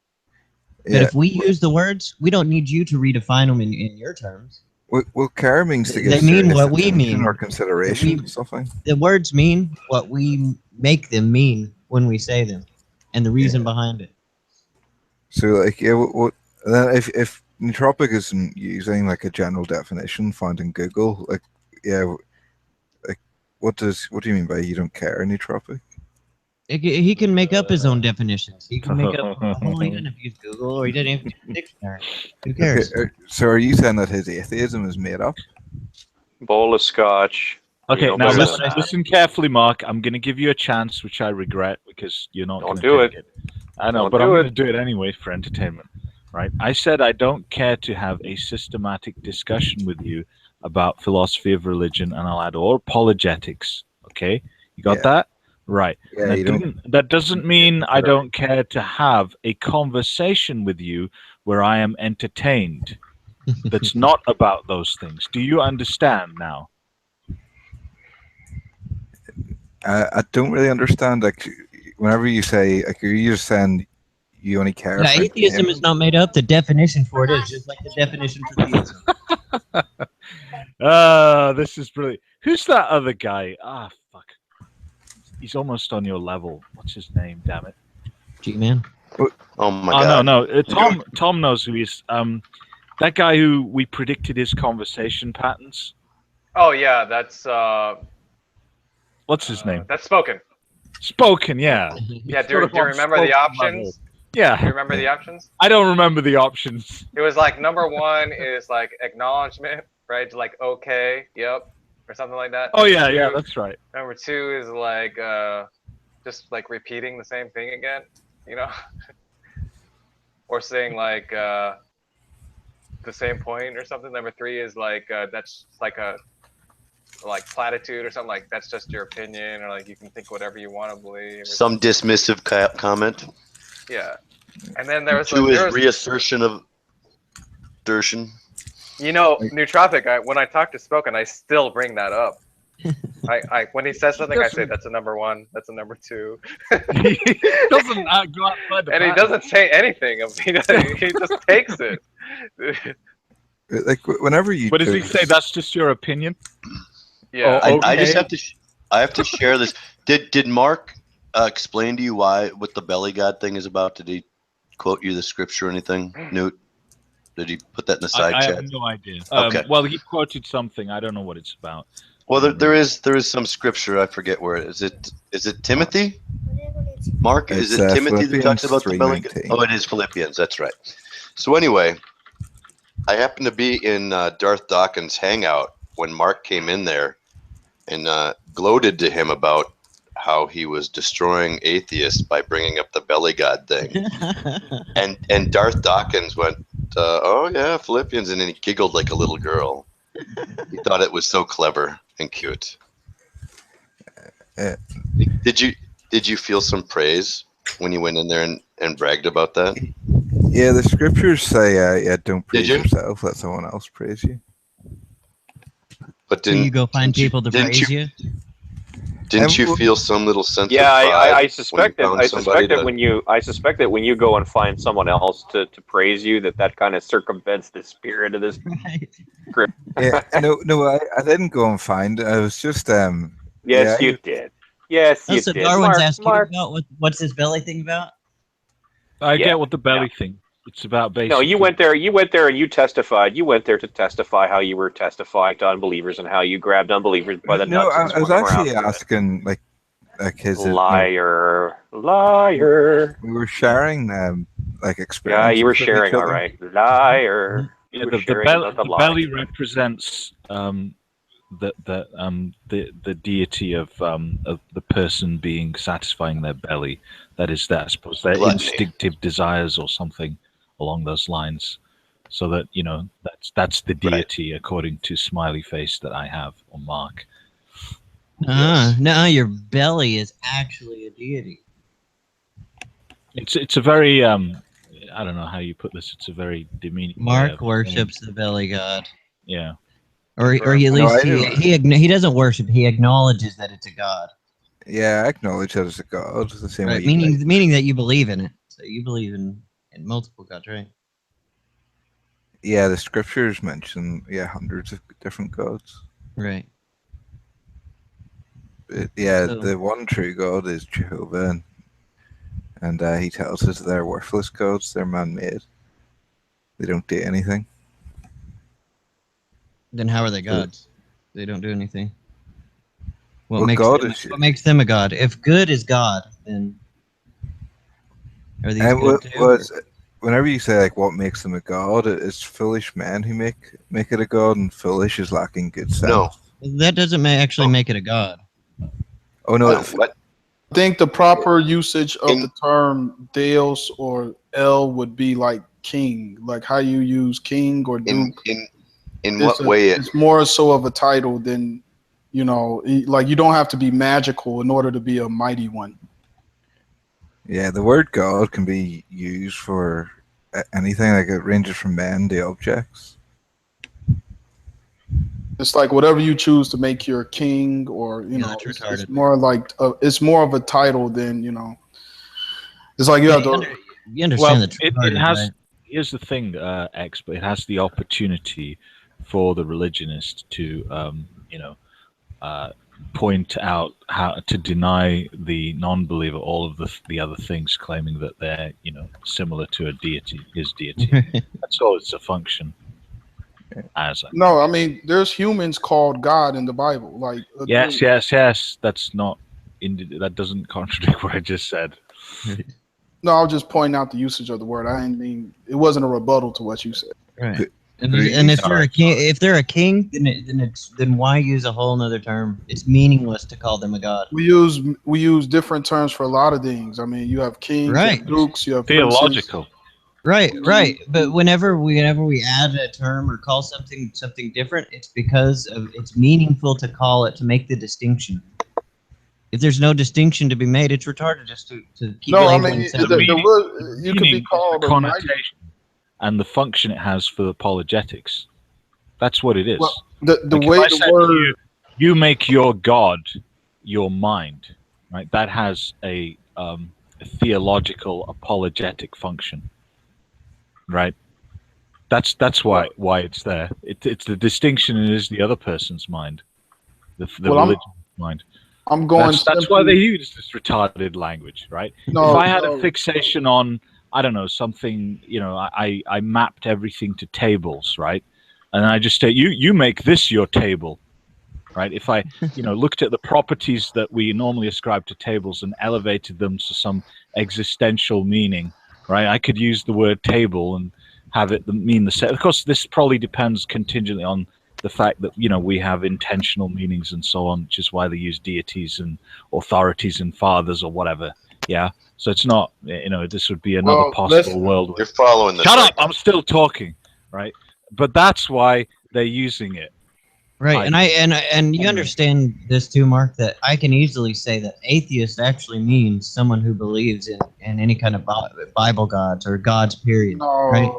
T: But if we use the words, we don't need you to redefine them in your terms.
P: Well, care means to give
T: They mean
P: serious
T: what we
P: attention
T: mean.
P: or consideration, something.
T: The words mean what we make them mean when we say them, and the reason behind it.
P: So, then if nootropic isn't using a general definition found in Google, what do you mean by you don't care nootropic?
T: He can make up his own definitions. He can make up a whole. He didn't have to use Google, or he didn't have to use a dictionary. Who cares?
P: Okay, so are you saying that his atheism is made up?
O: Bowl of scotch.
Q: Okay,
O: You know
Q: now
O: better
Q: listen,
O: than that.
Q: listen carefully, Mark. I'm going to give you a chance, which I regret because you're not going to
O: do
Q: take it. I know,
O: Don't
Q: but
O: do
Q: I'm going
O: it.
Q: to do it anyway for entertainment, right? I said I don't care to have a systematic discussion with you about philosophy of religion, and I'll add all apologetics. Okay, you got that? Right.
P: Yeah,
Q: That doesn't mean I don't care to have a conversation with you where I am entertained. That's not about those things. Do you understand now?
P: I don't really understand. Whenever you say, you're just saying you only care.
T: Yeah,
P: for
T: atheism
P: him.
T: is not made up. The definition for it is just like the definition for theism.
Q: This is brilliant. Who's that other guy? Ah, fuck. He's almost on your level. What's his name? Damn it.
T: G-Man.
C: Oh my
Q: Oh
C: god.
Q: no. Tom knows who he is. That guy who we predicted his conversation patterns.
E: Oh yeah, that's
Q: What's his name?
E: that's Spoken.
Q: Spoken, yeah.
E: Yeah, do you remember the options?
Q: Yeah.
E: Do you remember the options?
Q: I don't remember the options.
E: It was like number 1 is like acknowledgement, right? Like okay, yep, or something like that.
Q: Oh
E: Number
Q: yeah,
E: 2
Q: yeah, that's right.
E: Number 2 is like just like repeating the same thing again, you know, or saying like the same point or something. Number 3 is like that's like a like platitude or something, like that's just your opinion, or like you can think whatever you want to believe.
C: Some dismissive comment.
E: Yeah, and then there was
C: 2 is reassertion of assertion.
E: You know, Nootropic. When I talk to Spoken, I still bring that up. I when he says something, I say that's a number 1, that's a number 2.
Q: He doesn't go outside the
E: and he
Q: pattern.
E: doesn't say anything. He just takes it.
P: Like whenever you.
Q: What does he say? That's just your opinion.
E: Yeah.
Q: Oh,
C: I just
Q: okay.
C: I have to share this. Did Mark explain to you what the belly god thing is about? Did he quote you the scripture or anything, Newt? Did he put that in the side
Q: I
C: chat?
Q: have no idea.
C: Okay.
Q: Well, he quoted something. I don't know what it's about.
C: Well, there is some scripture. I forget where it is. Is it Timothy? Mark, is
P: It's,
C: it Timothy that talks
P: Philippians
C: about the belly god?
P: 3:19.
C: Oh, it is Philippians. That's right. So anyway, I happened to be in Darth Dawkins' hangout when Mark came in there and gloated to him about how he was destroying atheists by bringing up the belly god thing. and Darth Dawkins went, oh yeah, Philippians, and then he giggled like a little girl. He thought it was so clever and cute. Did you feel some praise when you went in there and bragged about that?
P: Yeah, the scriptures say, yeah, don't praise
C: you?
P: yourself, let someone else praise you.
C: But
T: So you go find people to
C: didn't
T: praise you?
C: Didn't you feel some little sense
O: Yeah,
C: of pride
O: I suspect
C: when you
O: that.
C: found
O: I
C: somebody
O: suspect that
C: to-
O: when you go and find someone else to praise you, that kind of circumvents the spirit of this script.
P: Yeah, no, I didn't go and find it. I was just
O: Yes,
P: yeah,
O: you did. Yes,
T: Oh,
O: you
T: so
O: did.
T: Darwin's
O: Mark,
T: asked
O: Mark.
T: you about what's this belly thing about?
Q: I
O: Yeah,
Q: get what the belly thing. It's about basically.
O: No, you went there. You went there and you testified. You went there to testify how you were testifying to unbelievers and how you grabbed unbelievers by the
P: no,
O: nuts. and
P: I was
O: swung them
P: actually
O: around.
P: asking like his
O: Liar, liar.
P: We were sharing like
O: Yeah,
P: experiences.
O: you were
P: with each
O: sharing. All
P: other.
O: right, liar. You
Q: Yeah,
O: were
Q: the
O: sharing about the lie.
Q: belly represents the deity of the person being satisfying their belly. That is, that I suppose their
C: Gluttony.
Q: instinctive desires or something along those lines. So that that's the deity according to Smiley Face that I have on Mark.
T: No, your belly is actually a deity.
Q: It's a very I don't know how you put this. It's a very demeaning. way
T: Mark
Q: of
T: worships the belly god.
Q: Yeah.
T: Or at least he doesn't worship. He acknowledges that it's a god.
P: Yeah, I acknowledge that it's a god. The same way
T: Right,
P: you like.
T: meaning that you believe in it. So you believe in multiple gods, right?
P: Yeah, the scriptures mention hundreds of different gods.
T: Right.
P: But, yeah,
T: So-
P: the one true God is Jehovah, and he tells us they're worthless gods. They're man-made. They don't do anything.
T: Then how are they gods? They don't do anything. What
P: Well,
T: makes
P: God
T: them,
P: is-
T: what makes them a god? If good is God, then are these
P: And
T: good too?
P: whenever you say like what makes them a god, it's foolish men who make it a god, and foolish is lacking good sense.
C: No.
T: That doesn't actually make it a god.
P: Oh no,
C: What?
L: I think the proper usage of the term Deus or El would be like king, like how you use king or duke.
C: In what way?
L: It's more so of a title than, like you don't have to be magical in order to be a mighty one.
P: Yeah, the word God can be used for anything. Like it ranges from men to objects.
L: It's like whatever you choose to make your king, or it's more like it's more of a title than It's like you have to.
T: You understand
Q: Well,
T: the
Q: it
T: retarded,
Q: has.
T: right?
Q: Here's the thing, X, but it has the opportunity for the religionist to, point out how to deny the non-believer all of the other things, claiming that they're, similar to a deity, his deity. That's all it's a function as.
R: No, I mean, there's humans called God in the Bible. Like,
Q: Yes. That's not. That doesn't contradict what I just said.
R: No, I was just pointing out the usage of the word. I didn't mean it wasn't a rebuttal to what you said.
T: Right. And if you're a king, if they're a king, then why use a whole nother term? It's meaningless to call them a god.
R: We use different terms for a lot of things. I mean, you have kings, you have dukes, you have
Q: theological.
R: Princes.
T: Right. But whenever we add a term or call something different, it's because it's meaningful to call it, to make the distinction. If there's no distinction to be made, it's retarded just to keep.
R: No, I mean, you could be called
Q: the
R: a mighty.
Q: connotation and the function it has for apologetics. That's what it is.
R: Well, the
Q: Like
R: way
Q: if I
R: the
Q: said to
R: word
Q: you make your God your mind, right? That has a theological apologetic function, right? That's why it's there. It's the distinction, and it is the other person's mind, the religion's mind.
R: I'm going.
Q: That's why they use this retarded language, right?
R: No,
Q: if I had
R: no.
Q: a fixation on, I don't know, something, I mapped everything to tables, right? And I just say, you make this your table, right? If I, looked at the properties that we normally ascribe to tables and elevated them to some existential meaning, right? I could use the word table and have it mean the same. Of course, this probably depends contingently on the fact that we have intentional meanings and so on, which is why they use deities and authorities and fathers or whatever. Yeah, so it's not this would be another possible world.
C: You're following the.
Q: Shut up! I'm still talking, right? But that's why they're using it.
T: Right, and you understand this too, Mark, that I can easily say that atheist actually means someone who believes in any kind of Bible gods or gods, period. Right.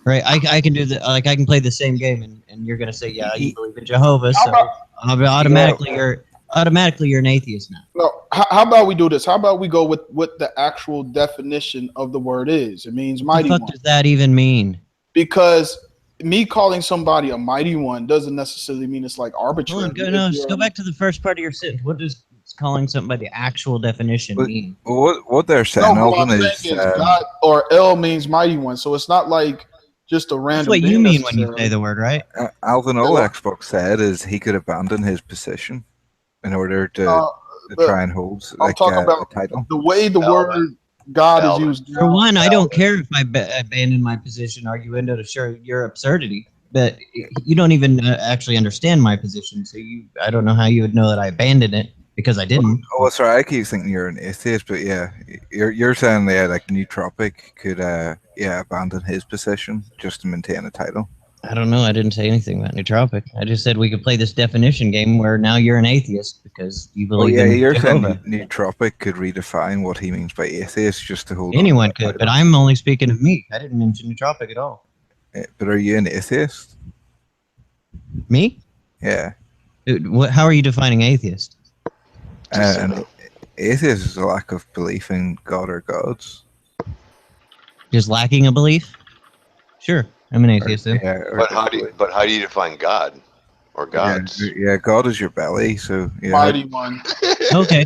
T: Right, I can do I can play the same game, and you're gonna say, yeah, you believe in Jehovah, so automatically you're an atheist now.
R: No, how about we do this? How about we go with what the actual definition of the word is? It means mighty
T: What the fuck does that even mean?
R: Because me calling somebody a mighty one doesn't necessarily mean it's like arbitrary.
T: Just go back to the first part of your sentence. What does calling somebody the actual definition mean?
P: What they're saying, Alvin,
R: is God or El means mighty one, so it's not like just a random.
T: That's what you mean when you say the word, right?
P: Alvin, all Xbox said is he could abandon his position in order to try and hold
R: I'm talking about
P: a title.
R: The way the word God is used.
T: For one, I don't care if I abandon my position, arguendo to show your absurdity, but you don't even actually understand my position, so I don't know how you would know that I abandoned it because I didn't.
P: Oh, sorry, I keep thinking you're an atheist, but yeah, you're saying like Nootropic could abandon his position just to maintain a title.
T: I don't know. I didn't say anything about Nootropic. I just said we could play this definition game where now you're an atheist because you believe in
P: you're
T: Jehovah.
P: saying Nootropic could redefine what he means by atheist just to hold.
T: Anyone could, but I'm only speaking of me. I didn't mention Nootropic at all.
P: But are you an atheist?
T: Me?
P: Yeah.
T: Dude, how are you defining atheist?
P: An atheist is a lack of belief in God or gods.
T: Just lacking a belief? Sure. I'm an atheist then.
C: But how do you define God or gods?
P: Yeah, God is your belly, so yeah.
R: Mighty one.
T: Okay.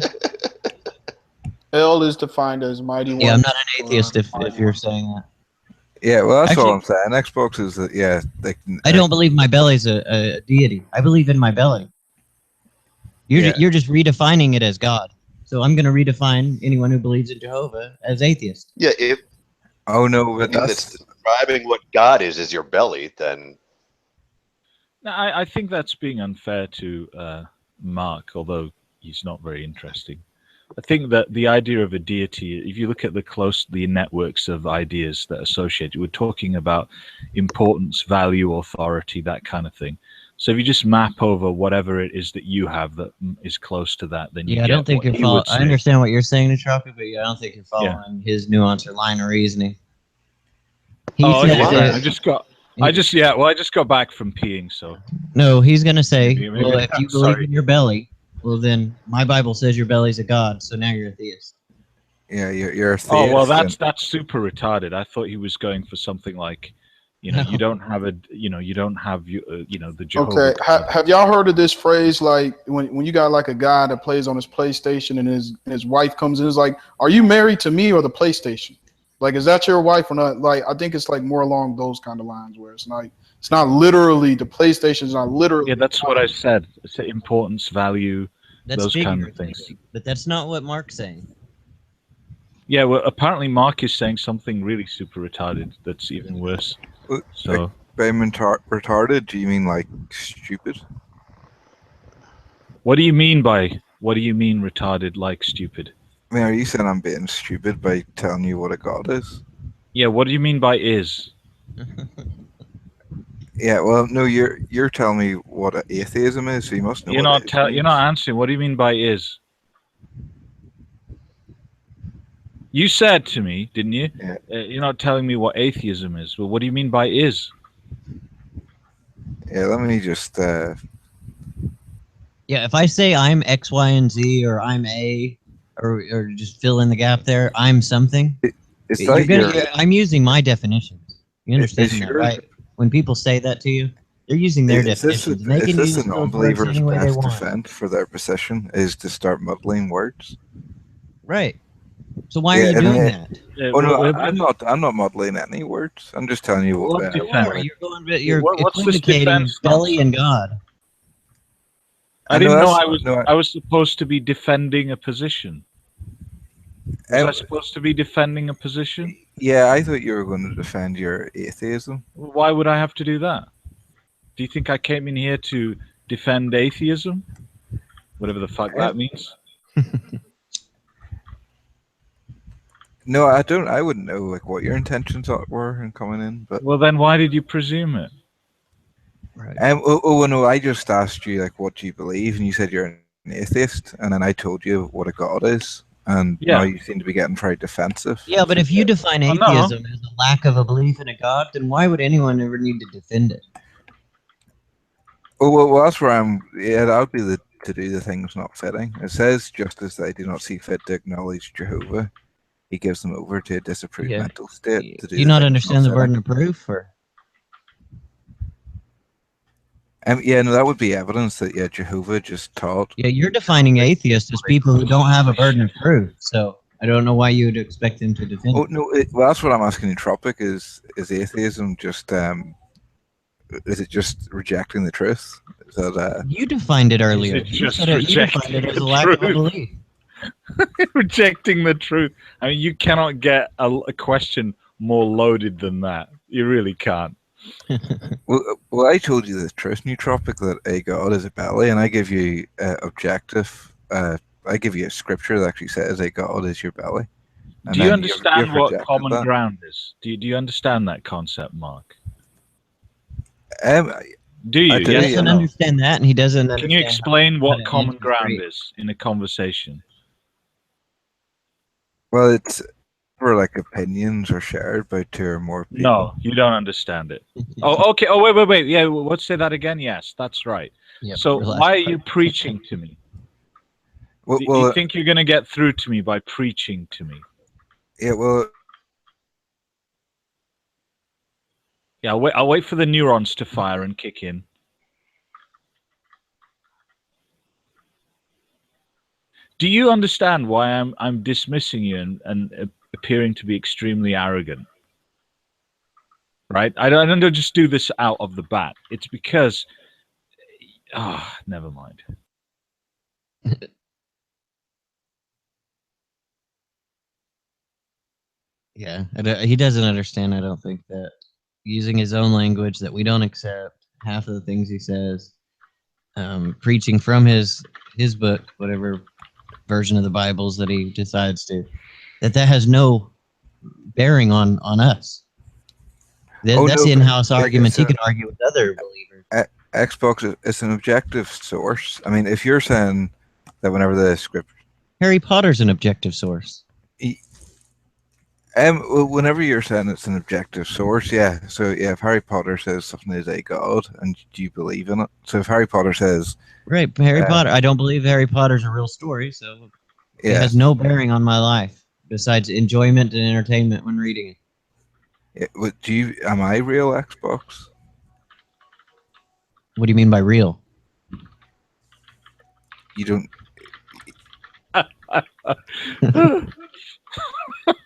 R: El is defined as mighty one.
T: Yeah, I'm not an atheist if you're saying that.
P: Yeah, well, that's
T: Actually,
P: all I'm saying. Xbox is that
T: I don't believe my belly's a deity. I believe in my belly. You're just redefining it as God. So I'm going to redefine anyone who believes in Jehovah as atheist.
C: Yeah,
P: oh no, but
C: that's describing what God is your belly, then.
Q: No, I think that's being unfair to Mark, although he's not very interesting. I think that the idea of a deity, if you look at the networks of ideas that are associated, we're talking about importance, value, authority, that kind of thing. So if you just map over whatever it is that you have that is close to that, then you
T: I don't think you're following. I understand what you're saying, Nootropic, but I don't think you're following his nuance or line of reasoning.
Q: I just got back from peeing, so.
T: No, he's gonna say,
Q: maybe
T: well, if you believe in your belly, well then my Bible says your belly's a god, so now you're a theist.
P: Yeah, you're a theist.
Q: Oh well, that's super retarded. I thought he was going for something like, You know, you don't have the Jehovah.
R: Okay, have y'all heard of this phrase? Like when you got like a guy that plays on his PlayStation and his wife comes in, is like, "Are you married to me or the PlayStation? Like, is that your wife or not?" Like, I think it's like more along those kind of lines where it's not literally the PlayStation's not literally.
Q: Yeah, that's what I said. It's importance, value, those kind of things.
T: But that's not what Mark's saying.
Q: Yeah, well, apparently Mark is saying something really super retarded that's even worse. So,
P: by retarded, do you mean like stupid?
Q: what do you mean retarded, like stupid?
P: I mean, are you saying I'm being stupid by telling you what a god is?
Q: Yeah, what do you mean by is?
P: Yeah, well, no, you're telling me what atheism is, so you must know.
Q: You're not answering. What do you mean by is? You said to me, didn't you?
P: Yeah.
Q: You're not telling me what atheism is. Well, what do you mean by is?
P: Yeah, let me just.
T: Yeah, if I say I'm X, Y, and Z, or I'm A, or just fill in the gap there, I'm something. I'm using my definitions. You understand that, right? When people say that to you, they're using their definitions. They can use
P: the
T: those words
P: non-believer's
T: any way they
P: best
T: want.
P: defense for their position is to start muddling words.
T: Right. So why are you doing that?
P: Oh no, I'm not muddling any words. I'm just telling you what.
T: You're equivocating belly and God.
Q: I didn't know I was supposed to be defending a position. Was I supposed to be defending a position?
P: Yeah, I thought you were going to defend your atheism.
Q: Why would I have to do that? Do you think I came in here to defend atheism? Whatever the fuck that means.
P: No, I don't. I wouldn't know like what your intentions were in coming in. But
Q: well, then why did you presume it?
T: Right.
P: No, I just asked you like, what do you believe, and you said you're an atheist, and then I told you what a god is, and now you seem to be getting very defensive.
T: Yeah, but if you define atheism as a lack of a belief in a god, then why would anyone ever need to defend it?
P: Oh well, that's where I'm. Yeah, that would be to do the things not fitting. It says just as they do not see fit to acknowledge Jehovah, he gives them over to a disapproved mental state. To do
T: you not understand the burden of proof, or?
P: Yeah, no, that would be evidence that Jehovah just taught.
T: Yeah, you're defining atheists as people who don't have a burden of proof. So I don't know why you would expect them to defend.
P: Oh no, well that's what I'm asking in Tropic. Is atheism just is it just rejecting the truth? Is that
T: you defined it earlier?
Q: You defined it
T: as a lack of a belief.
Q: Rejecting the truth. I mean, you cannot get a question more loaded than that. You really can't.
P: Well, I told you the truth, Nootropic, that a god is a belly, and I give you objective. I give you a scripture that actually says a god is your belly. And
Q: do you understand
P: you've
Q: what common ground is? Do you understand that concept, Mark? Do you?
T: He doesn't understand that, and he doesn't.
Q: Can you explain what common ground is in a conversation?
P: Well, it's where like opinions are shared by two or more people.
Q: No, you don't understand it. Oh, okay. Oh, wait. Yeah, let's say that again. Yes, that's right.
T: Yep,
Q: so why are you preaching to me? Do you think you're going to get through to me by preaching to me?
P: Yeah, well...
Q: Yeah, I'll wait for the neurons to fire and kick in. Do you understand why I'm dismissing you and appearing to be extremely arrogant? Right? I don't just do this out of the bat. It's because... never mind.
T: Yeah, he doesn't understand, I don't think, that using his own language that we don't accept, half of the things he says, preaching from his book, whatever version of the Bibles that he decides to, that has no bearing on us. That's in-house arguments he could argue with other believers.
P: Xbox is an objective source. I mean, if you're saying that whenever the script...
T: Harry Potter's an objective source.
P: Whenever you're saying it's an objective source, yeah. So yeah, if Harry Potter says something is a god, and do you believe in it? So if Harry Potter says...
T: Right, Harry Potter. I don't believe Harry Potter's a real story, so it has no bearing on my life, besides enjoyment and entertainment when reading it.
P: Am I real, Xbox?
T: What do you mean by real?
P: You don't.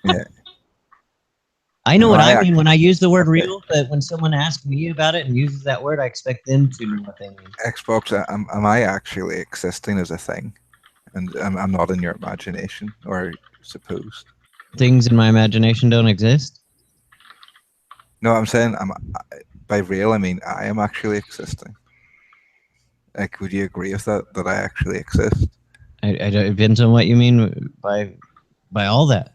P: Yeah.
T: I know
P: Am
T: what
P: I
T: I mean when I use the word
P: okay.
T: real, but when someone asks me about it and uses that word, I expect them to know what they mean.
P: Xbox, am I actually existing as a thing? And I'm not in your imagination, or supposed.
T: Things in my imagination don't exist.
P: No, I'm saying by real, I mean I am actually existing. Like, would you agree with that? That I actually exist?
T: I don't, it depends on what you mean by all that.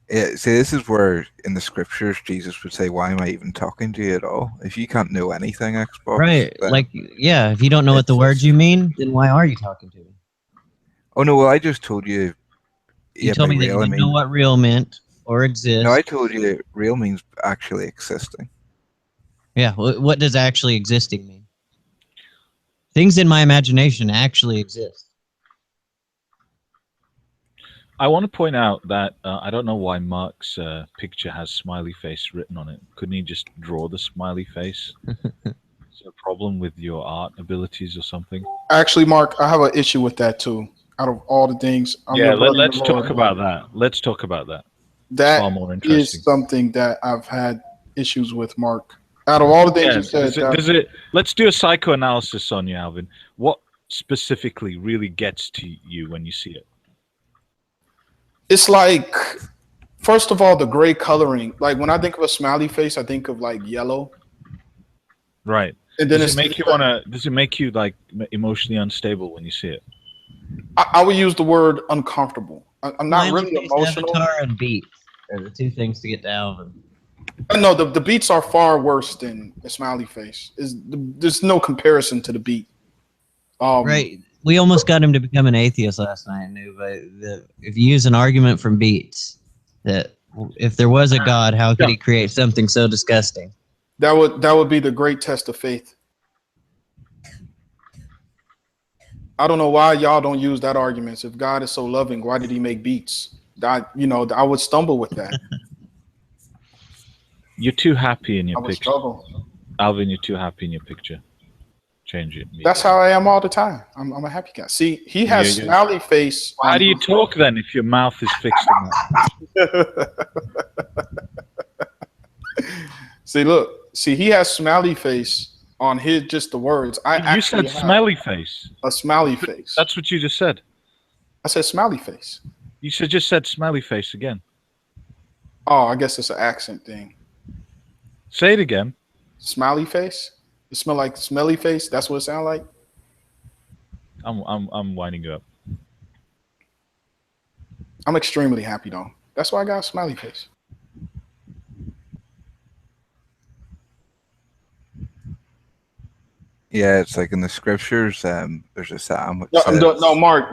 P: Yeah, see, this is where in the scriptures Jesus would say, "Why am I even talking to you at all? If you can't know anything, Xbox."
T: Right,
P: then
T: like, yeah, if you don't know what the words you mean, then why are you talking to me?
P: Oh no, well I just told you.
T: You
P: Yeah,
T: told
P: by
T: me that you
P: real I
T: didn't know
P: mean.
T: what real meant or exist.
P: No, I told you that real means actually existing.
T: Yeah, what does actually existing mean? Things in my imagination actually exist.
Q: I want to point out that I don't know why Mark's picture has smiley face written on it. Couldn't he just draw the smiley face? Is there a problem with your art abilities or something?
R: Actually, Mark, I have an issue with that too. Out of all the things, I'm
Q: Yeah,
R: your brother in
Q: let's
R: the
Q: talk
R: Lord.
Q: about that. Let's talk about that. It's
R: That
Q: far more interesting.
R: is something that I've had issues with, Mark. Out of all the things
Q: Yeah,
R: you said,
Q: let's do a psychoanalysis on you, Alvin. What specifically really gets to you when you see it?
R: it's like, first of all, the gray coloring. Like when I think of a smiley face, I think of like yellow.
Q: Right.
R: And then
Q: Does it make you like emotionally unstable when you see it?
R: I would use the word uncomfortable. I'm not
T: Smiley
R: really
T: face,
R: emotional.
T: Avatar, and beats are the two things to get to Alvin.
R: No, the beats are far worse than a smiley face. There's no comparison to the beat.
T: Right. We almost got him to become an atheist last night, but if you use an argument from Beats that if there was a God, how could he create something so disgusting?
R: That would be the great test of faith. I don't know why y'all don't use that argument. If God is so loving, why did he make beats? I would stumble with that.
Q: You're too happy in your
R: I would
Q: picture.
R: struggle.
Q: Alvin, you're too happy in your picture. Change it.
R: That's how I am all the time. I'm a happy guy. See, he has smiley face.
Q: How do you talk then if your mouth is fixed on that?
R: See, he has smiley face on his just the words.
Q: You said smiley face.
R: A smiley face.
Q: That's what you just said.
R: I said smiley face.
Q: You just said smiley face again.
R: Oh, I guess it's an accent thing.
Q: Say it again.
R: Smiley face. It smell like smelly face. That's what it sounds like.
Q: I'm winding you up.
R: I'm extremely happy though. That's why I got a smiley face.
P: Yeah, it's like in the scriptures. There's a psalm which
R: No,
P: says,
R: no, Mark.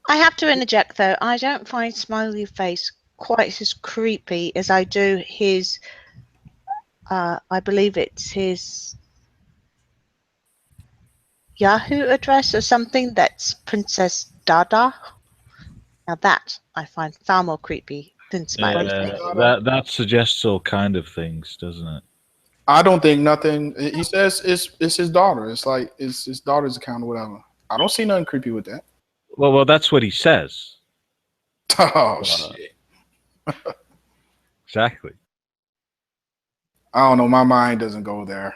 G: I have to interject though. I don't find smiley face quite as creepy as I do his. I believe it's his Yahoo address or something. That's Princess Dada. Now that I find far more creepy than smiley face.
Q: That suggests all kind of things, doesn't it?
R: I don't think nothing. He says it's his daughter. It's like it's his daughter's account or whatever. I don't see nothing creepy with that.
Q: Well, that's what he says.
R: Oh shit!
Q: Exactly.
R: I don't know. My mind doesn't go there.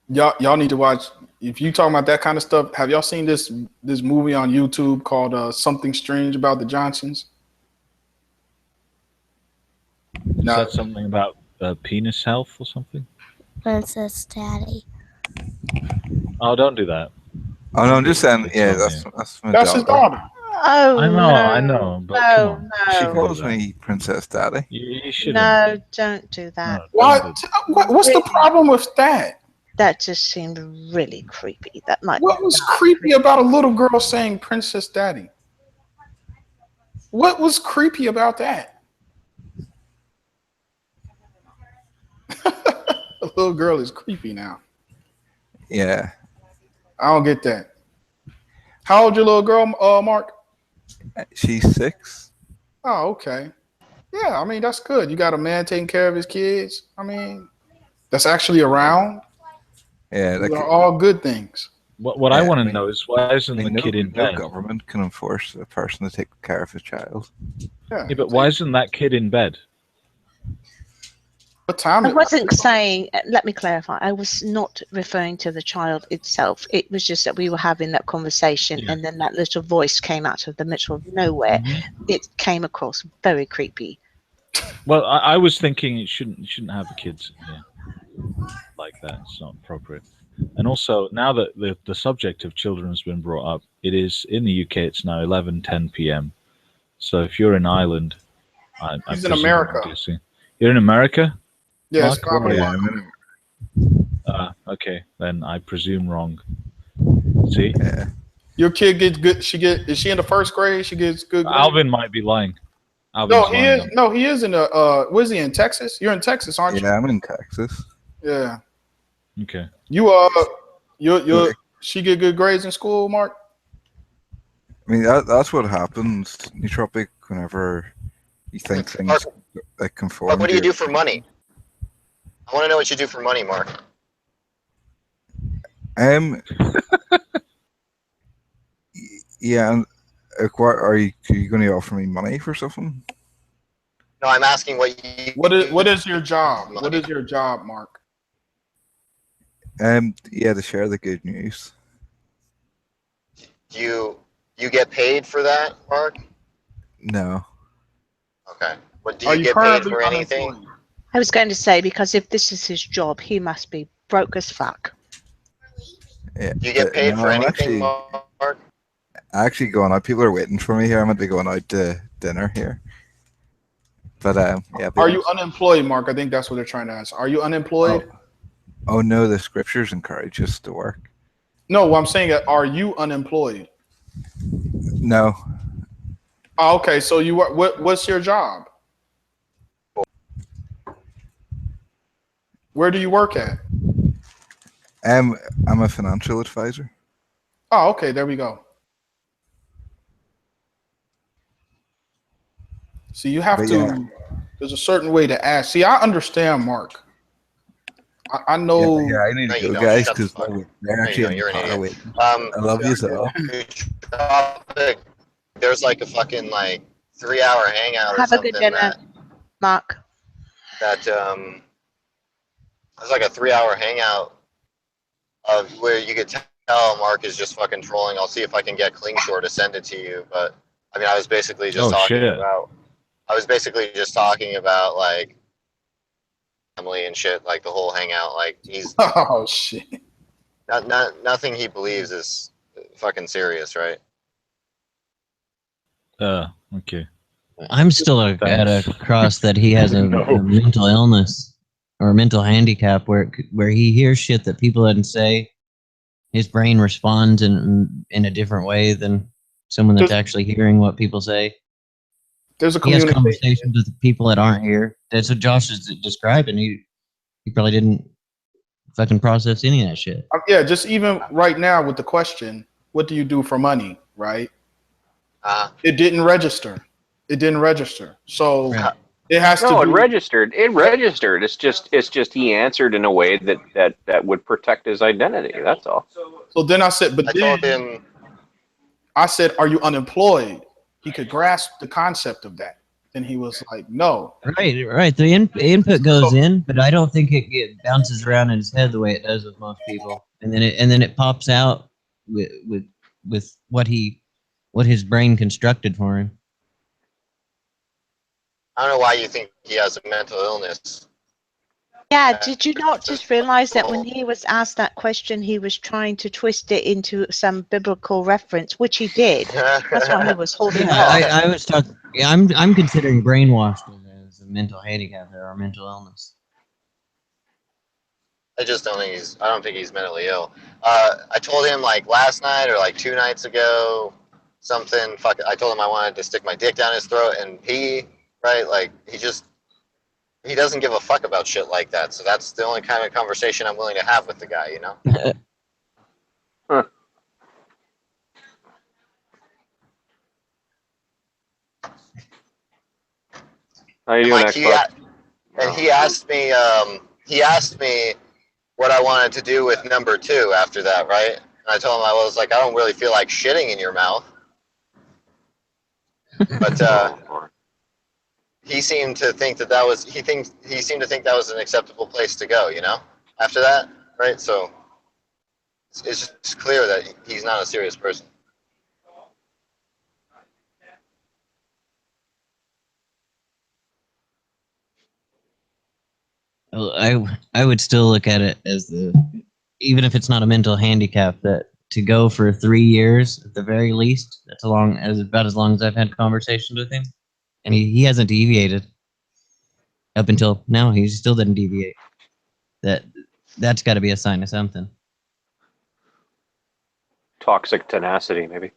R: Y'all need to watch. If you talking about that kind of stuff, have y'all seen this movie on YouTube called Something Strange About the Johnsons?
Q: Is that something about penis health or something?
U: Princess Daddy.
Q: Oh, don't do that.
P: "Oh no, I'm just saying." Yeah, that's my daughter.
R: his daughter.
G: Oh,
Q: I know, but come on.
P: She calls me Princess Daddy.
Q: You shouldn't.
G: No, don't do that.
R: What's the problem with that?
G: That just seemed really creepy. That might.
R: What was creepy about a little girl saying Princess Daddy? What was creepy about that? A little girl is creepy now.
P: Yeah.
R: I don't get that. How old your little girl, Mark?
P: She's 6.
R: Oh, okay. Yeah, I mean that's good. You got a man taking care of his kids. I mean, that's actually around.
P: Yeah,
R: These are all good things.
Q: What I want to know is why isn't the kid in
P: no
Q: bed?
P: government can enforce a person to take care of his child.
R: Yeah,
Q: but why isn't that kid in bed?
R: What time?
G: I wasn't saying, let me clarify, I was not referring to the child itself. It was just that we were having that conversation and then that little voice came out of the middle of nowhere. It came across very creepy.
Q: Well, I was thinking you shouldn't have the kids like that. It's not appropriate. And also, now that the subject of children has been brought up, it is in the UK. It's now 11:10 p.m. So if you're in Ireland, I
R: He's in
Q: presume
R: America.
Q: You're in America.
R: Yeah, it's
Q: Mark, where
R: 5
Q: are
R: o'clock.
Q: you? Okay, then I presume wrong. See,
R: Your kid gets good. Is she in the first grade? She gets good grades?
Q: Alvin might be lying.
R: No, he is. No, he is in the. Was he in Texas? You're in Texas, aren't you?
P: Yeah, I'm in Texas.
R: Yeah.
Q: Okay.
R: She get good grades in school, Mark?
P: I mean, that's what happens, nootropic, whenever you think things like conform.
F: Mark, what do you
P: to your-
F: do for money? I want to know what you do for money, Mark.
P: Yeah, and what are you going to offer me money for something?
F: No, I'm asking what you.
R: What is your job? What is your job, Mark?
P: Yeah, to share the good news.
F: Do you get paid for that, Mark?
P: No.
F: Okay. What do
R: Are
F: you
R: you
F: get paid
R: currently
F: for anything?
G: I was going to say, because if this is his job, he must be broke as fuck.
P: Yeah,
F: Do you get paid
P: no,
F: for
P: I'm
F: anything, Mark?
P: actually going out. People are waiting for me here. I'm meant to be going out to dinner here. But yeah.
R: Are you unemployed, Mark? I think that's what they're trying to ask. Are you unemployed?
P: Oh no, the scriptures encourage us to work.
R: No, I'm saying, are you unemployed?
P: No.
R: Oh, okay, so you what's your job? Where do you work at?
P: I'm a financial advisor.
R: Oh, okay, there we go. See, you have to. There's a certain way to ask. See, I understand, Mark. I know.
P: Yeah, I need to go, guys, because they're actually in the car waiting. I love you so.
F: There's like a fucking 3-hour hangout or
G: Have a
F: something
G: good dinner, Mark.
F: there's like a 3-hour hangout of where you could tell Mark is just fucking trolling. I'll see if I can get Cling Shore to send it to you, but I mean I was basically just talking about like family and shit, like the whole hangout. Like he's
R: oh shit.
F: Nothing he believes is fucking serious, right?
Q: Okay.
T: I'm still at a cross that he has a mental illness or a mental handicap where he hears shit that people didn't say. His brain responds in a different way than someone that's actually hearing what people say.
R: There's a
T: he has conversations with people that aren't here. That's what Josh is describing. He probably didn't fucking process any of that shit.
R: Yeah, just even right now with the question, what do you do for money, right? It didn't register. It didn't register. So it has to.
O: No, it registered. It registered. It's just he answered in a way that would protect his identity. That's all.
R: So then I said, I said, are you unemployed? He could grasp the concept of that. And he was like, no.
T: Right. The input goes in, but I don't think it bounces around in his head the way it does with most people. And then it pops out with what his brain constructed for him.
F: I don't know why you think he has a mental illness.
G: Yeah, did you not just realize that when he was asked that question, he was trying to twist it into some biblical reference, which he did. That's why he was holding on.
T: I was talking. Yeah, I'm considering brainwashed as a mental handicap or a mental illness.
F: I don't think he's mentally ill. I told him last night or 2 nights ago, something. I told him I wanted to stick my dick down his throat and pee. Right? He doesn't give a fuck about shit like that. So that's the only kind of conversation I'm willing to have with the guy, you know?
O: How you
F: And
O: doing,
F: like
O: Xbox?
F: he asked me what I wanted to do with number 2 after that, right? And I told him I was like, I don't really feel like shitting in your mouth. But he seemed to think that was he seemed to think that was an acceptable place to go, you know? After that, right? So it's just clear that he's not a serious person.
T: Well, I would still look at it as even if it's not a mental handicap, that to go for 3 years at the very least, that's about as long as I've had conversations with him, and he hasn't deviated up until now. He still didn't deviate. That's got to be a sign of something.
O: Toxic tenacity, maybe.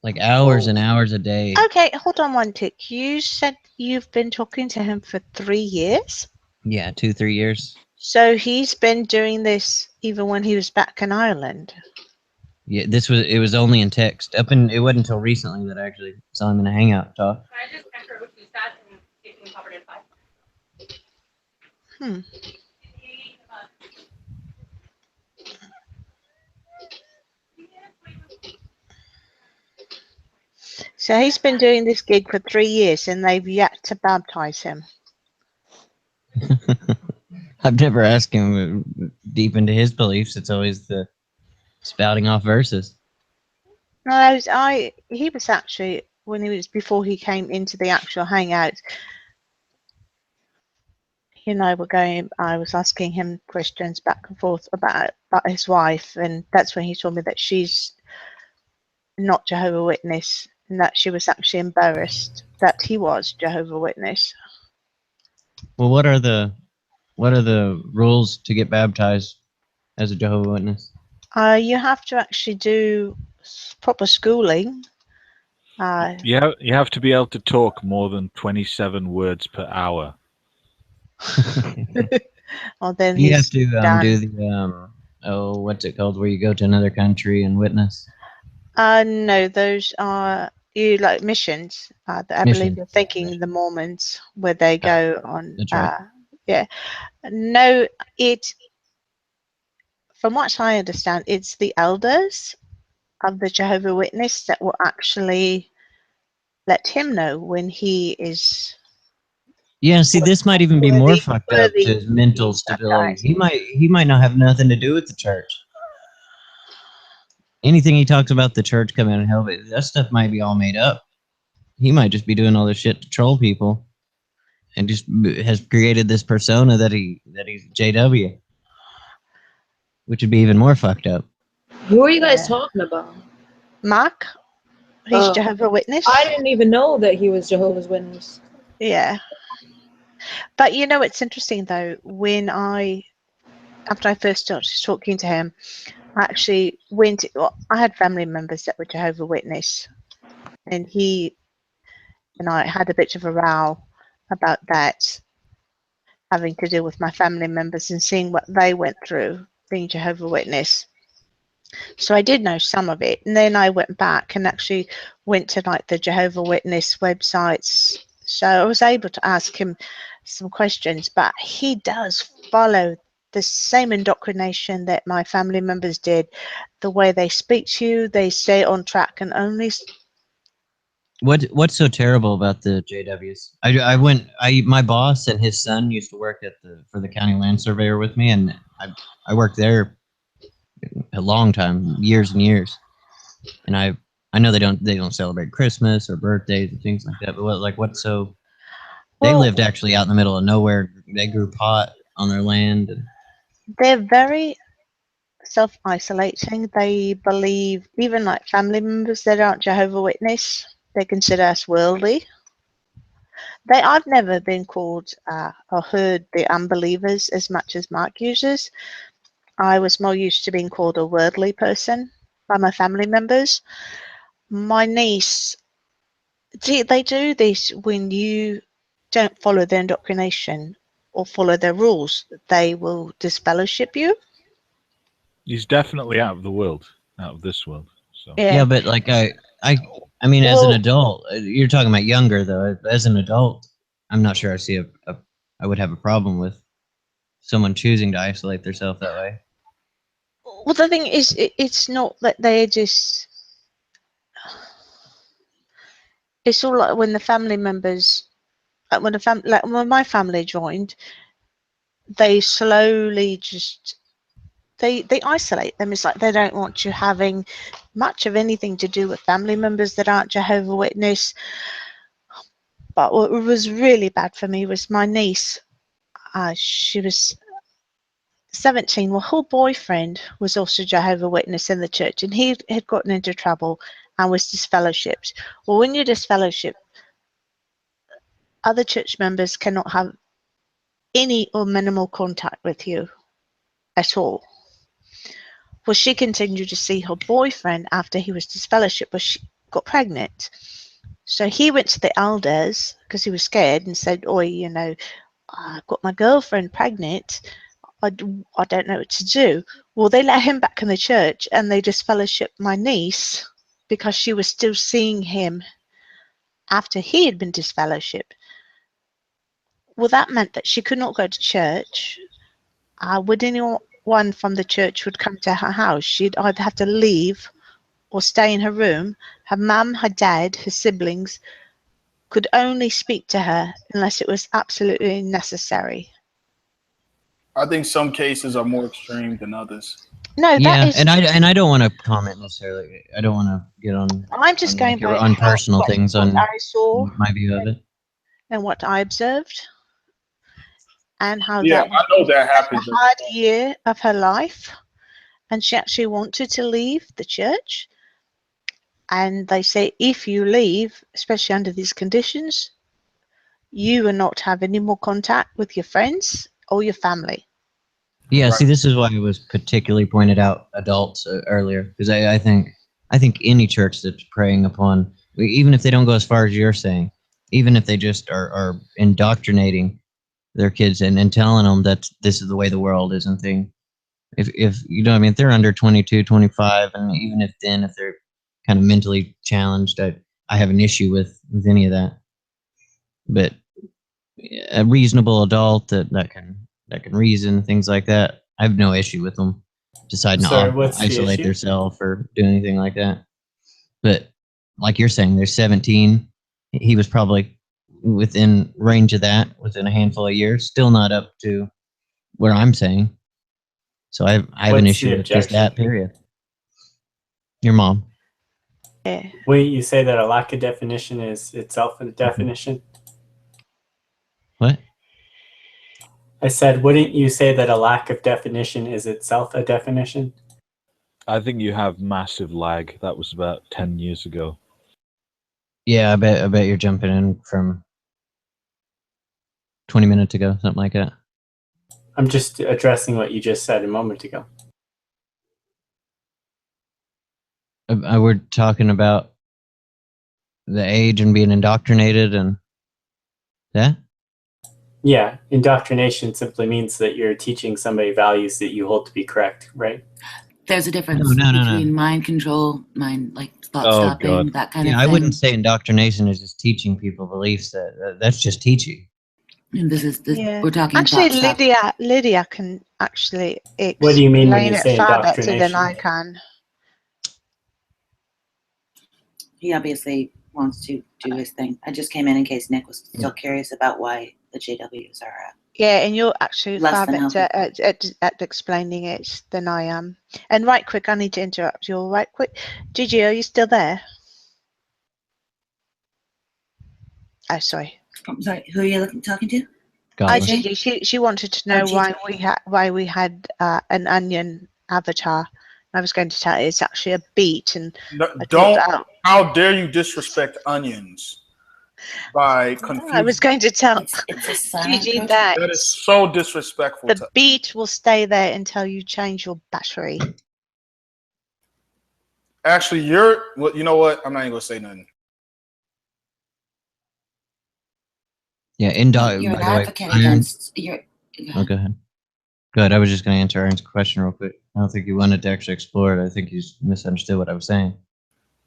T: Like hours and hours a day.
G: Okay, hold on one tick. You said you've been talking to him for 3 years?
T: Yeah, 2-3 years.
G: So he's been doing this even when he was back in Ireland.
T: Yeah, it was only in text. It wasn't until recently that I actually saw him in a hangout talk.
I: I just checked her with you sat and getting covered in 5.
G: Hmm. So he's been doing this gig for 3 years and they've yet to baptize him.
T: I've never asked him deep into his beliefs. It's always the spouting off verses.
G: No, he was actually, before he came into the actual hangout, he and I was asking him questions back and forth about his wife, and that's when he told me that she's not Jehovah's Witness, and that she was actually embarrassed that he was Jehovah's Witness.
T: Well, what are the rules to get baptized as a Jehovah's Witness?
G: You have to actually do proper schooling.
Q: You have to be able to talk more than 27 words per hour.
G: Well, then
T: You have
G: he's
T: to
G: done.
T: do the what's it called, where you go to another country and witness?
G: No, those are like missions. I believe
T: Missions.
G: you're thinking the Mormons, where they go on.
T: That's right.
G: Yeah. No, from what I understand, it's the elders of the Jehovah's Witness that will actually let him know when he is.
T: Yeah, see, this might even be more fucked up to his mental
G: be
T: stability.
G: baptized.
T: He might not have nothing to do with the church. Anything he talks about the church coming out of hell, that stuff might be all made up. He might just be doing all this shit to troll people, and just has created this persona that he's JW, which would be even more fucked up.
S: Who are you guys talking about?
G: Mark? He's Jehovah's Witness.
S: I didn't even know that he was Jehovah's Witness.
G: Yeah. But it's interesting though, after I first started talking to him, I actually I had family members that were Jehovah's Witness, and he and I had a bit of a row about that, having to deal with my family members and seeing what they went through being Jehovah's Witness. So I did know some of it, and then I went back and actually went to like the Jehovah's Witness websites. So I was able to ask him some questions, but he does follow the same indoctrination that my family members did. The way they speak to you, they stay on track and only.
T: What's so terrible about the JWs? My boss and his son used to work for the county land surveyor with me, and I worked there a long time, years and years. And I know they don't celebrate Christmas or birthdays and things like that, but they lived actually out in the middle of nowhere. They grew pot on their land. And
G: they're very self-isolating. They believe, even like family members that aren't Jehovah's Witness, they consider us worldly. I've never been called or heard the unbelievers as much as Mark uses. I was more used to being called a worldly person by my family members. My niece, they do this when you don't follow their indoctrination or follow their rules. They will disfellowship you.
Q: He's definitely out of the world, out of this world. So
T: yeah, but like I mean, as an adult, you're talking about younger though. As an adult, I'm not sure I see I would have a problem with someone choosing to isolate themselves that way.
G: Well, the thing is, it's not that they're just. It's all like when the family members, like when my family joined, they slowly just they isolate them. It's like they don't want you having much of anything to do with family members that aren't Jehovah's Witness. But what was really bad for me was my niece. She was 17. Well, her boyfriend was also Jehovah's Witness in the church, and he had gotten into trouble and was disfellowshipped. Well, when you're disfellowshipped, other church members cannot have any or minimal contact with you at all. Well, she continued to see her boyfriend after he was disfellowshipped, but she got pregnant. So he went to the elders because he was scared and said, "Oi, you know, I've got my girlfriend pregnant. I don't know what to do." Well, they let him back in the church and they disfellowshipped my niece because she was still seeing him after he had been disfellowshipped. Well, that meant that she could not go to church. Would anyone from the church would come to her house, she'd either have to leave or stay in her room. Her mum, her dad, her siblings could only speak to her unless it was absolutely necessary.
R: I think some cases are more extreme than others.
G: No,
T: yeah,
G: that is.
T: and I don't want to comment necessarily. I don't want to get on.
G: I'm just going by
T: on personal things
G: what
T: on
G: I saw
T: my view of it
G: and what I observed, and how
R: Yeah,
G: that was
R: I know that happens.
G: a hard year of her life, and she actually wanted to leave the church. And they say if you leave, especially under these conditions, you will not have any more contact with your friends or your family.
T: Yeah,
R: Right.
T: see, this is why it was particularly pointed out adults earlier, because I think any church that's preying upon, even if they don't go as far as you're saying, even if they just are indoctrinating their kids and telling them that this is the way the world is and thing. If you know what I mean, if they're under 22, 25, and even if they're kind of mentally challenged, I have an issue with any of that. But a reasonable adult that can reason, things like that, I have no issue with them deciding
J: Sorry,
T: to
J: what's the
T: isolate
J: issue?
T: themselves or do anything like that. But like you're saying, they're 17. He was probably within range of that, within a handful of years, still not up to where I'm saying. So I have an
J: What's
T: issue
J: the
T: with just
J: objection?
T: that, period. Your mom.
G: Yeah.
J: Wouldn't you say that a lack of definition is itself a definition?
T: What?
J: I said, wouldn't you say that a lack of definition is itself a definition?
Q: I think you have massive lag. That was about 10 years ago.
T: Yeah, I bet you're jumping in from 20 minutes ago, something like that.
J: I'm just addressing what you just said a moment ago.
T: We're talking about the age and being indoctrinated and that?
J: Yeah, indoctrination simply means that you're teaching somebody values that you hold to be correct, right?
A: There's a difference
T: No.
A: between mind control, thought stopping, that kind of thing.
T: I wouldn't say indoctrination is just teaching people beliefs. That's just teaching.
A: And this is
G: Yeah.
A: we're talking
G: Actually,
A: thought stop.
G: Lydia can actually
J: What do you mean when
G: explain
J: you
G: it
J: say
G: far better than
J: indoctrination?
G: I can.
A: He obviously wants to do his thing. I just came in case Nick was still curious about why the JWs are
G: Yeah, and you're actually
A: less
G: far
A: than
G: better
A: healthy.
G: at explaining it than I am. And right quick, I need to interrupt you. Right quick, Gigi, are you still there? Oh, sorry.
A: I'm sorry. Who are you talking to?
G: Gigi, she wanted to know why we had an onion avatar. I was going to tell you it's actually a beet, and
R: How dare you disrespect onions by confusing?
G: I was going to tell
A: it's
G: Gigi that
R: That is so disrespectful.
G: the beet will stay there until you change your battery.
R: Actually, you know what? I'm not even gonna say nothing.
T: Yeah,
A: You're
T: by
A: an
T: the way,
A: advocate against. You're.
T: Oh, go ahead. Good. I was just going to answer Aaron's question real quick. I don't think he wanted to actually explore it. I think he's misunderstood what I was saying.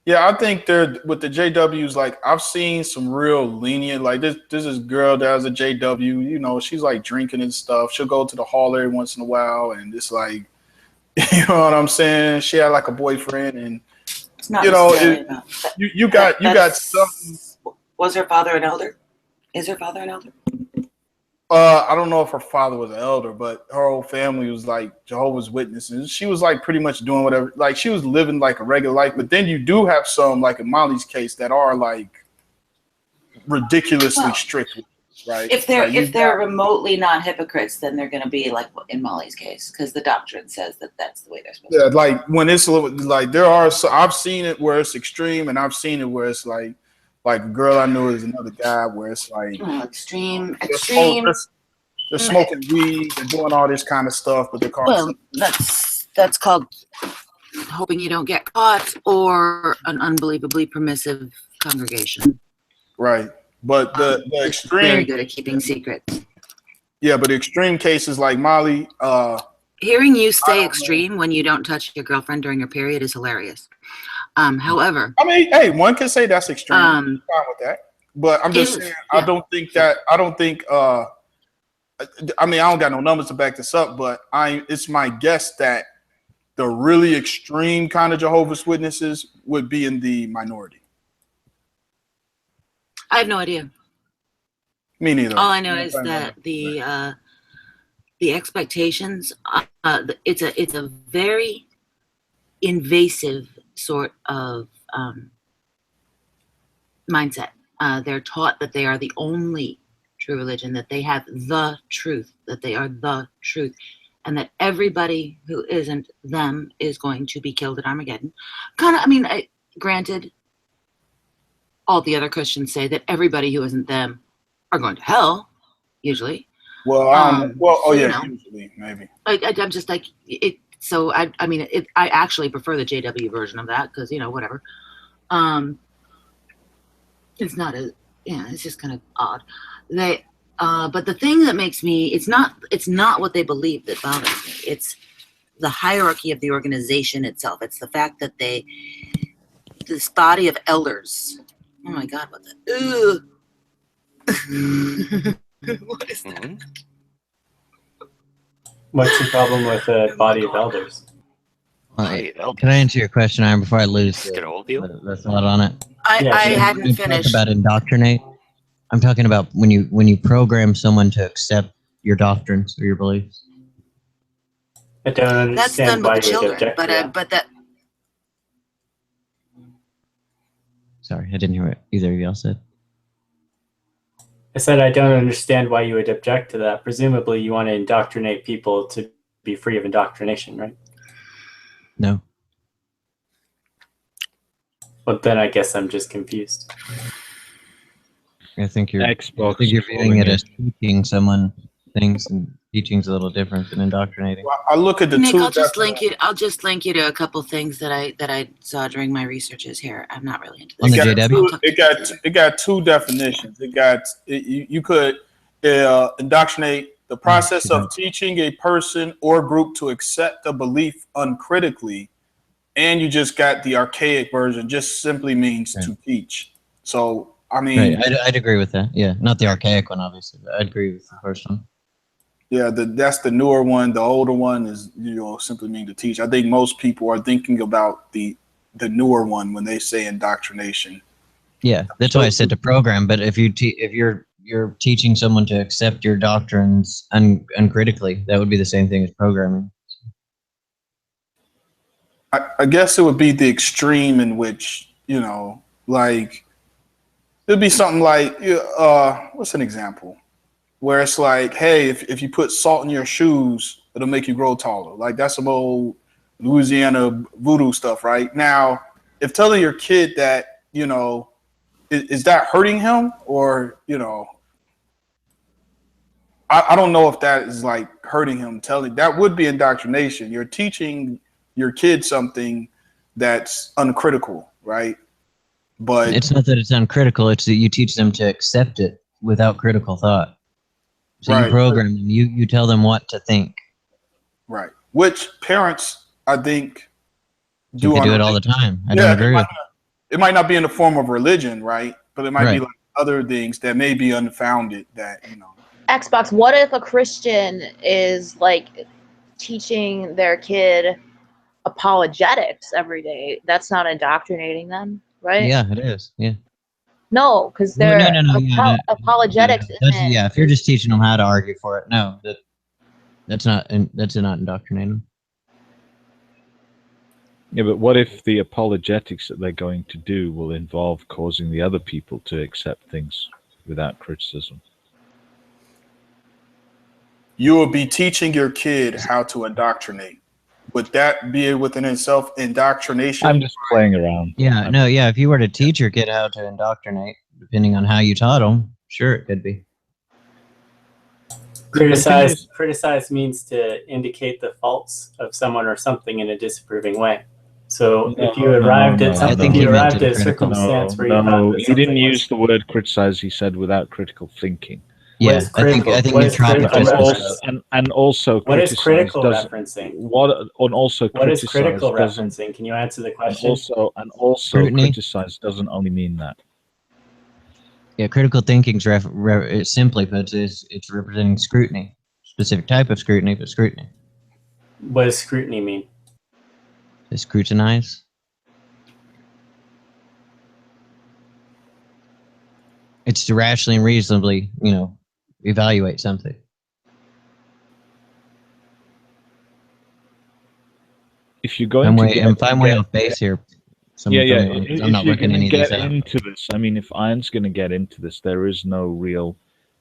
R: Yeah, I think they're with the JWs. Like, I've seen some real lenient. Like this is girl that has a JW. You know, she's like drinking and stuff. She'll go to the hall every once in a while, and it's like, you know what I'm saying? She had like a boyfriend, and
A: It's not
R: you know,
A: necessarily about
R: you got some.
A: Was her father an elder? Is her father an elder?
R: I don't know if her father was an elder, but her whole family was like Jehovah's Witnesses. She was like pretty much doing whatever. Like, she was living like a regular life. But then you do have some, like in Molly's case, that are like ridiculously strict, right?
A: If they're
R: Like,
A: remotely not hypocrites, then they're going to be like in Molly's case, because the doctrine says that that's the way they're supposed
R: yeah,
A: to.
R: like when it's a little, like there are. So I've seen it where it's extreme, and I've seen it where it's like a girl I knew is another guy where it's like
A: Extreme.
R: They're smoking weed, they're doing all this kind of stuff, but they're calling.
A: Well, that's called hoping you don't get caught, or an unbelievably permissive congregation.
R: Right, but the extreme,
A: very good at keeping secrets.
R: Yeah, but extreme cases like Molly.
A: Hearing you say extreme when you don't touch your girlfriend during your period is hilarious. However,
R: I mean, hey, one can say that's extreme. I'm fine with that, but I'm just saying, I don't think. I mean, I don't got no numbers to back this up, but it's my guess that the really extreme kind of Jehovah's Witnesses would be in the minority.
A: I have no idea.
R: Me neither.
A: All I know is that the expectations, it's a very invasive sort of mindset. They're taught that they are the only true religion, that they have the truth, that they are the truth, and that everybody who isn't them is going to be killed at Armageddon. Granted, all the other Christians say that everybody who isn't them are going to hell, usually.
R: Well, I don't know. Well,
A: so,
R: usually, maybe.
A: I'm just like it. So I actually prefer the JW version of that, because whatever. It's not it's just kind of odd. But the thing that makes me, it's not what they believe that bothers me. It's the hierarchy of the organization itself. It's the fact that this body of elders. Oh my God, what the? What is that?
J: What's the problem with a body of elders?
T: Can I answer your question, Aaron, before I lose the thought on it?
A: I hadn't
T: You
A: finished.
T: talk about indoctrinate. I'm talking about when you program someone to accept your doctrines or your beliefs.
J: I don't understand
A: That's done
J: why
A: with the
J: you would
A: children,
J: object to that.
A: but that.
T: Sorry, I didn't hear what either of y'all said.
J: I said I don't understand why you would object to that. Presumably, you want to indoctrinate people to be free of indoctrination, right?
T: No.
J: Well, then I guess I'm just confused.
T: I think you're
Q: Xbox
T: viewing it as teaching someone things, and teaching's a little different than indoctrinating.
R: Well, I look at the
A: Nick,
R: two.
A: I'll just link you to a couple things that I saw during my researches here. I'm not really into this.
R: It got two definitions. You could indoctrinate the process of teaching a person or group to accept a belief uncritically, and you just got the archaic version. Just simply means to teach. So I mean,
T: I'd agree with that. Yeah, not the archaic one, obviously, but I'd agree with the first one.
R: Yeah, that's the newer one. The older one is simply mean to teach. I think most people are thinking about the newer one when they say indoctrination.
T: Yeah, that's why I said to program. But if you're teaching someone to accept your doctrines uncritically, that would be the same thing as programming.
R: I guess it would be the extreme in which like it'd be something like what's an example? Where it's like, hey, if you put salt in your shoes, it'll make you grow taller. Like, that's some old Louisiana voodoo stuff, right? Now, if telling your kid that, is that hurting him, or I don't know if that is like hurting him. That would be indoctrination. You're teaching your kid something that's uncritical, right? But
T: it's not that it's uncritical; it's that you teach them to accept it without critical thought. So you program them. You tell them what to think. Right.
R: Which parents, I think,
T: do it all the time. I don't agree with
R: It might not be in the form of religion, right? But it might be
T: Right.
R: like other things that may be unfounded that, you know.
D: Xbox, what if a Christian is like teaching their kid apologetics every day? That's not indoctrinating them, right?
T: Yeah, it is. Yeah.
D: No, because
T: No,
D: they're
T: no, no. Yeah,
D: apologetics
T: that's,
D: isn't.
T: yeah. If you're just teaching them how to argue for it, no, that's not indoctrinating.
Q: Yeah, but what if the apologetics that they're going to do will involve causing the other people to accept things without criticism?
R: You will be teaching your kid how to indoctrinate. Would that be within itself indoctrination?
Q: I'm just playing around.
T: Yeah, no, yeah. If you were to teach your kid how to indoctrinate, depending on how you taught them, sure, it could be.
J: Criticize means to indicate the faults of someone or something in a disapproving way. So if you arrived at something, you arrived at a circumstance where you thought that
Q: he didn't
J: something
Q: use the word criticize. He said without critical thinking.
T: Yeah, I think you're trying to
Q: and also
J: what is
Q: criticize
J: critical
Q: does
J: referencing?
Q: What
J: is critical
Q: doesn't
J: referencing? Can you answer the question?
Q: and also
T: Scrutiny?
Q: criticize doesn't only mean that.
T: Yeah, critical thinking's simply put, it's representing scrutiny, specific type of scrutiny, but scrutiny.
J: What does scrutiny mean?
T: To scrutinize. It's to rationally and reasonably, evaluate something.
Q: If you're going
T: if I'm way off base here, someone tell me, because I'm not looking any of these out.
Q: Into this, I mean, if Iron's going to get into this, there is no real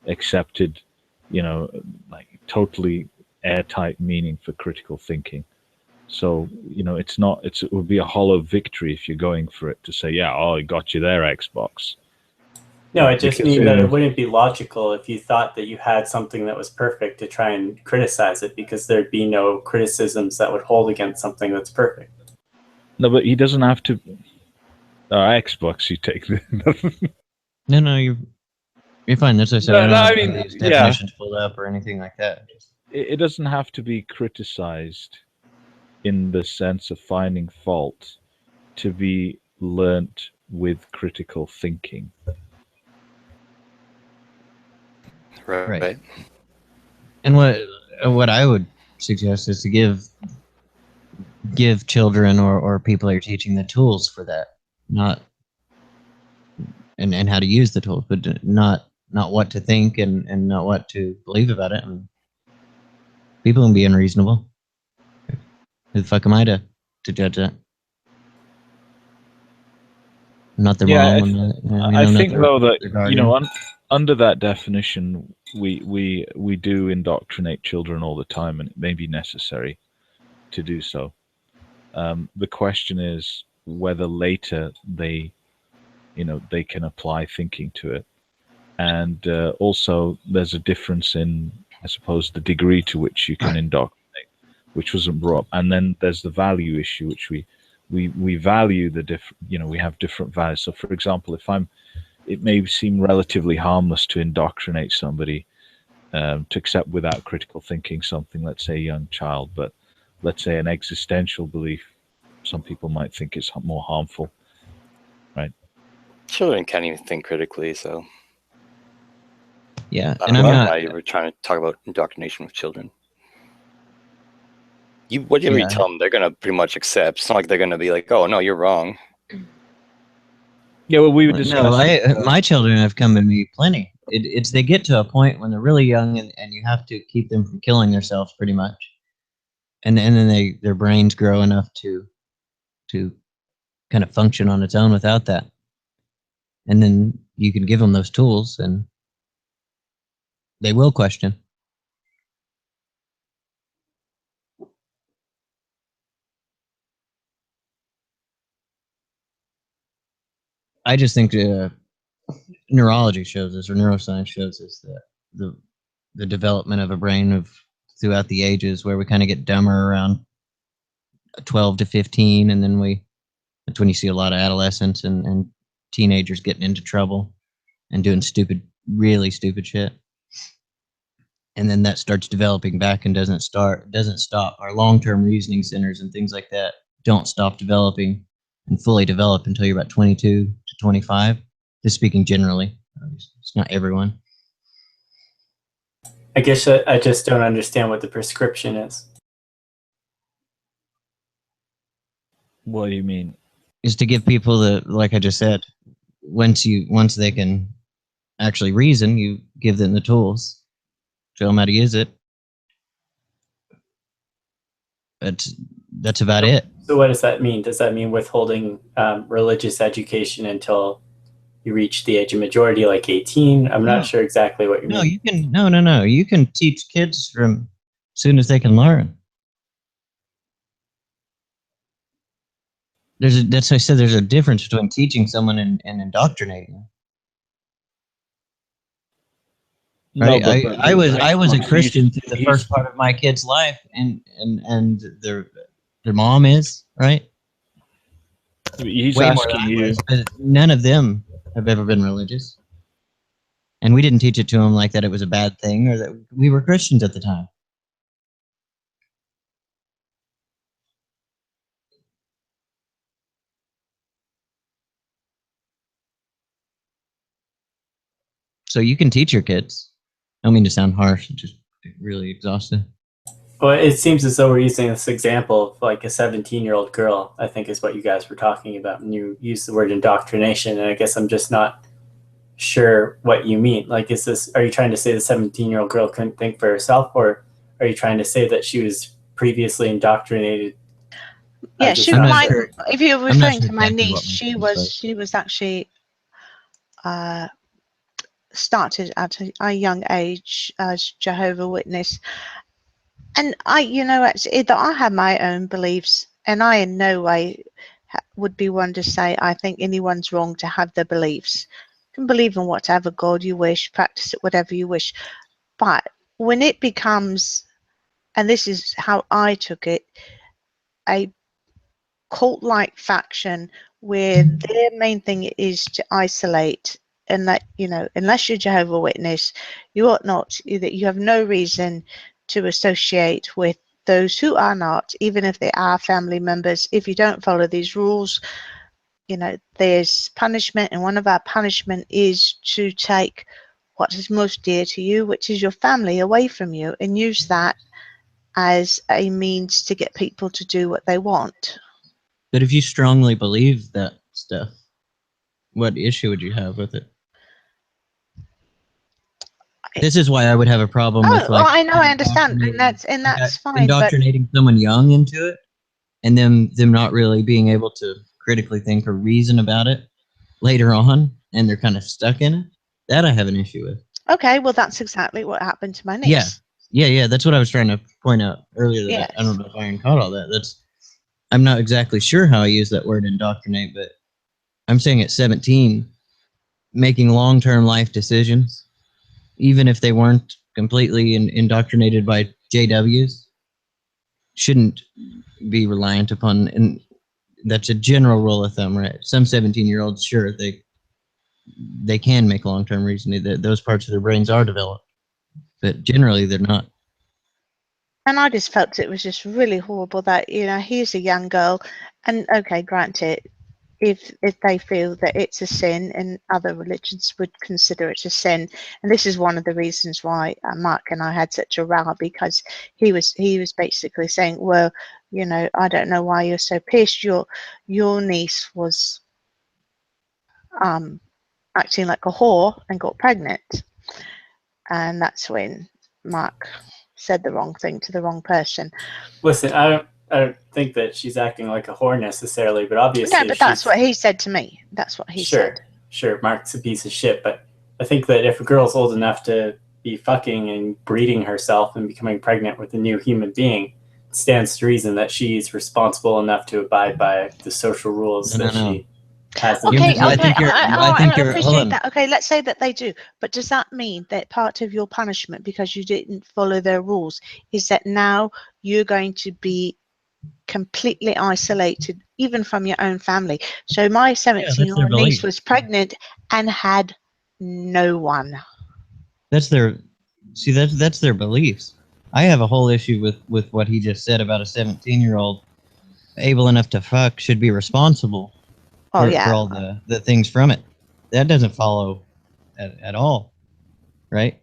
Q: accepted, like totally airtight meaning for critical thinking. So, it would be a hollow victory if you're going for it to say, yeah, oh, I got you there, Xbox.
J: No, it just means that it wouldn't be logical if you thought that you had something that was perfect to try and criticize it, because there'd be no criticisms that would hold against something that's perfect.
Q: No, but he doesn't have to. Xbox, you take the.
T: No, you're fine. That's what I said. I don't have these definitions pulled up or anything like that.
Q: It doesn't have to be criticized in the sense of finding fault to be learnt with critical thinking.
T: Right. And what I would suggest is to give children or people you're teaching the tools for that, not and how to use the tools, but not what to think and not what to believe about it. I mean, people can be unreasonable. Who the fuck am I to judge that? I'm not the mom.
Q: I think though that under that definition, we do indoctrinate children all the time, and it may be necessary to do so. The question is whether later they can apply thinking to it, and also there's a difference in, I suppose, the degree to which you can indoctrinate, which wasn't brought up, and then there's the value issue, which we value the different. We have different values. So, for example, it may seem relatively harmless to indoctrinate somebody to accept without critical thinking something, let's say a young child, but let's say an existential belief, some people might think it's more harmful, right?
V: Children can't even think critically, so
T: yeah.
V: I
T: And
V: don't
T: I'm
V: know
T: not.
V: why you were trying to talk about indoctrination with children. Whatever you tell them, they're gonna pretty much accept. It's not like they're gonna be like, "Oh no, you're wrong."
Q: Yeah, well, we were discussing.
T: No, my children have come to me plenty. It's they get to a point when they're really young and you have to keep them from killing themselves pretty much, and then their brains grow enough to kind of function on its own without that, and then you can give them those tools and they will question. I just think neurology shows us, or neuroscience shows us, that the development of a brain throughout the ages, where we kind of get dumber around 12 to 15, and then that's when you see a lot of adolescents and teenagers getting into trouble and doing really stupid shit. And then that starts developing back and doesn't stop. Our long-term reasoning centers and things like that don't stop developing and fully develop until you're about 22 to 25. Just speaking generally, it's not everyone.
J: I guess I just don't understand what the prescription is.
Q: What do you mean?
T: Is to give people the, like I just said, once they can actually reason, you give them the tools, show them how to use it. That's about it.
J: So what does that mean? Does that mean withholding religious education until you reach the age of majority, like 18? I'm not sure exactly what you mean.
T: No, you can. No. You can teach kids from as soon as they can learn. That's why I said there's a difference between teaching someone and indoctrinating them.
Q: No,
T: Right?
Q: but
T: I was a Christian through the first part of my kid's life, and their mom is, right.
Q: He's
T: Way
Q: asking
T: more than I
Q: you.
T: was, but none of them have ever been religious, and we didn't teach it to them like that it was a bad thing or that we were Christians at the time. So you can teach your kids. I don't mean to sound harsh, it's just really exhausting.
J: Well, it seems as though we're using this example of like a 17-year-old girl, I think is what you guys were talking about when you use the word indoctrination. And I guess I'm just not sure what you mean. Like, are you trying to say the 17-year-old girl couldn't think for herself, or are you trying to say that she was previously indoctrinated?
G: Yeah, if you're referring to my niece, she was actually started at a young age as Jehovah's Witness. And I have my own beliefs, and I in no way would be one to say I think anyone's wrong to have their beliefs. You can believe in whatever God you wish, practice it whatever you wish. But when it becomes, and this is how I took it, a cult-like faction where their main thing is to isolate, and that, unless you're Jehovah's Witness, you ought not, you have no reason to associate with those who are not, even if they are family members. If you don't follow these rules, there's punishment, and one of our punishment is to take what is most dear to you, which is your family, away from you, and use that as a means to get people to do what they want.
T: But if you strongly believe that stuff, what issue would you have with it? This is why I would have a problem with
G: I know, I understand, and that's fine.
T: Indoctrinating someone young into it, and them not really being able to critically think or reason about it later on, and they're kind of stuck in it. That I have an issue with.
G: Okay, well, that's exactly what happened to my niece.
T: Yeah. That's what I was trying to point out earlier. That I don't know if Iron caught all that. I'm not exactly sure how I use that word indoctrinate, but I'm saying at 17, making long-term life decisions, even if they weren't completely indoctrinated by JWs, shouldn't be reliant upon, and that's a general rule of thumb, right? Some 17-year-olds, sure, they can make long-term reasoning, that those parts of their brains are developed, but generally they're not.
G: And I just felt it was just really horrible that, here's a young girl, and okay, granted, if they feel that it's a sin, and other religions would consider it a sin, and this is one of the reasons why Mark and I had such a row, because he was basically saying, well, I don't know why you're so pissed. Your niece was acting like a whore and got pregnant, and that's when Mark said the wrong thing to the wrong person.
J: Listen, I don't think that she's acting like a whore necessarily, but obviously.
G: No, but that's what he said to me. That's what he said.
J: Sure, Mark's a piece of shit, but I think that if a girl's old enough to be fucking and breeding herself and becoming pregnant with a new human being, it stands to reason that she's responsible enough to abide by the social rules she has.
G: Okay, I appreciate that. Okay, let's say that they do, but does that mean that part of your punishment, because you didn't follow their rules, is that now you're going to be completely isolated, even from your own family? So my 17-year-old niece was pregnant and had no one.
T: That's their beliefs. I have a whole issue with what he just said about a 17-year-old able enough to fuck should be responsible
G: Oh,
T: for,
G: yeah.
T: for all the things from it. That doesn't follow at all, right?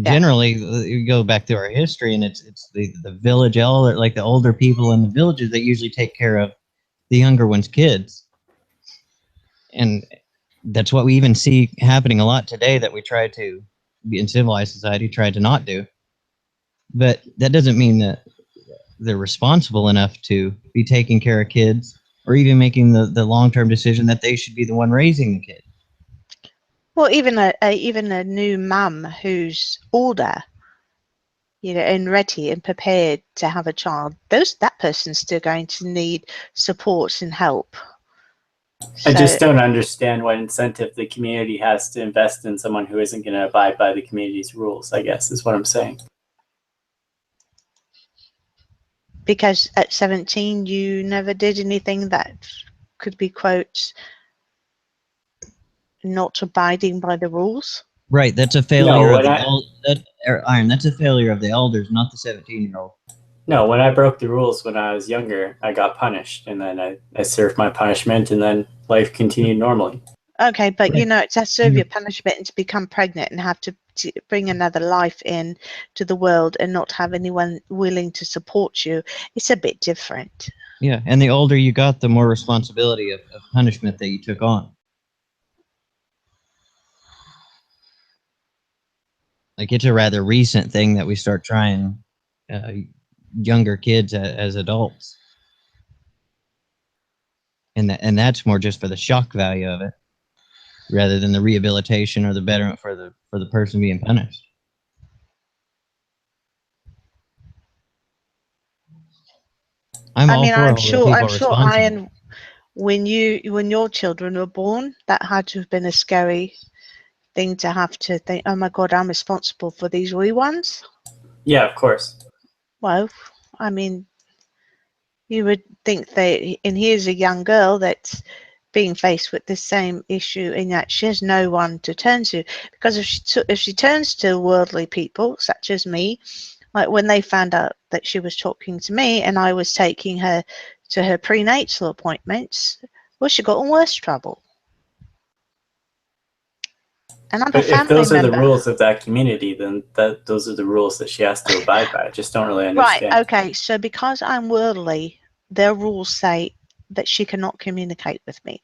T: Generally, you go back to our history, and it's the village elder, like the older people in the villages, that usually take care of the younger ones' kids, and that's what we even see happening a lot today. That we try to, in civilized society, try to not do. But that doesn't mean that they're responsible enough to be taking care of kids, or even making the long-term decision that they should be the one raising the kid.
G: Well, even a new mum who's older, and ready and prepared to have a child, that person's still going to need support and help.
J: I just don't understand what incentive the community has to invest in someone who isn't going to abide by the community's rules, I guess, is what I'm saying.
G: Because at 17, you never did anything that could be, quote, not abiding by the rules.
T: Right, that's a failure of Iron. That's a failure of the elders, not the 17-year-old.
J: No, when I broke the rules when I was younger, I got punished, and then I served my punishment, and then life continued normally.
G: Okay, but to serve your punishment and to become pregnant and have to bring another life in to the world and not have anyone willing to support you, it's a bit different.
T: Yeah, and the older you got, the more responsibility of punishment that you took on. Like, it's a rather recent thing that we start trying younger kids as adults. And that's more just for the shock value of it, rather than the rehabilitation or the betterment for the person being punished.
G: I'm sure, Ian, when your children were born, that had to have been a scary thing to have to think, oh my God, I'm responsible for these wee ones.
J: Yeah, of course.
G: Well, I mean, you would think that, and here's a young girl that's being faced with the same issue, in that she has no one to turn to, because if she turns to worldly people such as me, like when they found out that she was talking to me and I was taking her to her prenatal appointments, well, she got in worse trouble. Another
J: But if
G: family
J: those are the
G: member.
J: rules of that community, then those are the rules that she has to abide by. I just don't really understand.
G: Right, okay, so because I'm worldly, their rules say that she cannot communicate with me.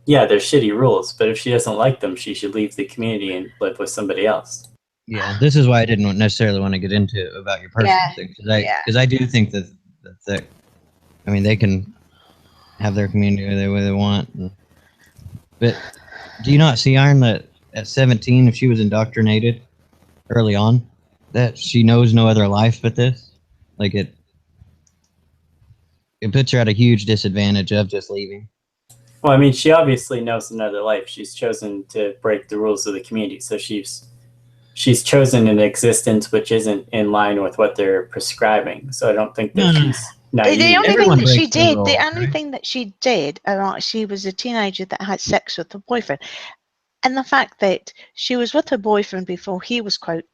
J: Yeah, they're shitty rules, but if she doesn't like them, she should leave the community and live with somebody else.
T: Yeah, this is why I didn't necessarily want to get into about your personal thing, because I do think that I mean, they can have their community the way they want, but do you not see, Iron, that at 17, if she was indoctrinated early on, that she knows no other life but this? Like, it puts her at a huge disadvantage of just leaving.
J: Well, I mean, she obviously knows another life. She's chosen to break the rules of the community, so she's chosen an existence which isn't in line with what they're prescribing. So I don't think that she's naive.
G: The only thing that she did, she was a teenager that had sex with her boyfriend. And the fact that she was with her boyfriend before he was, quote,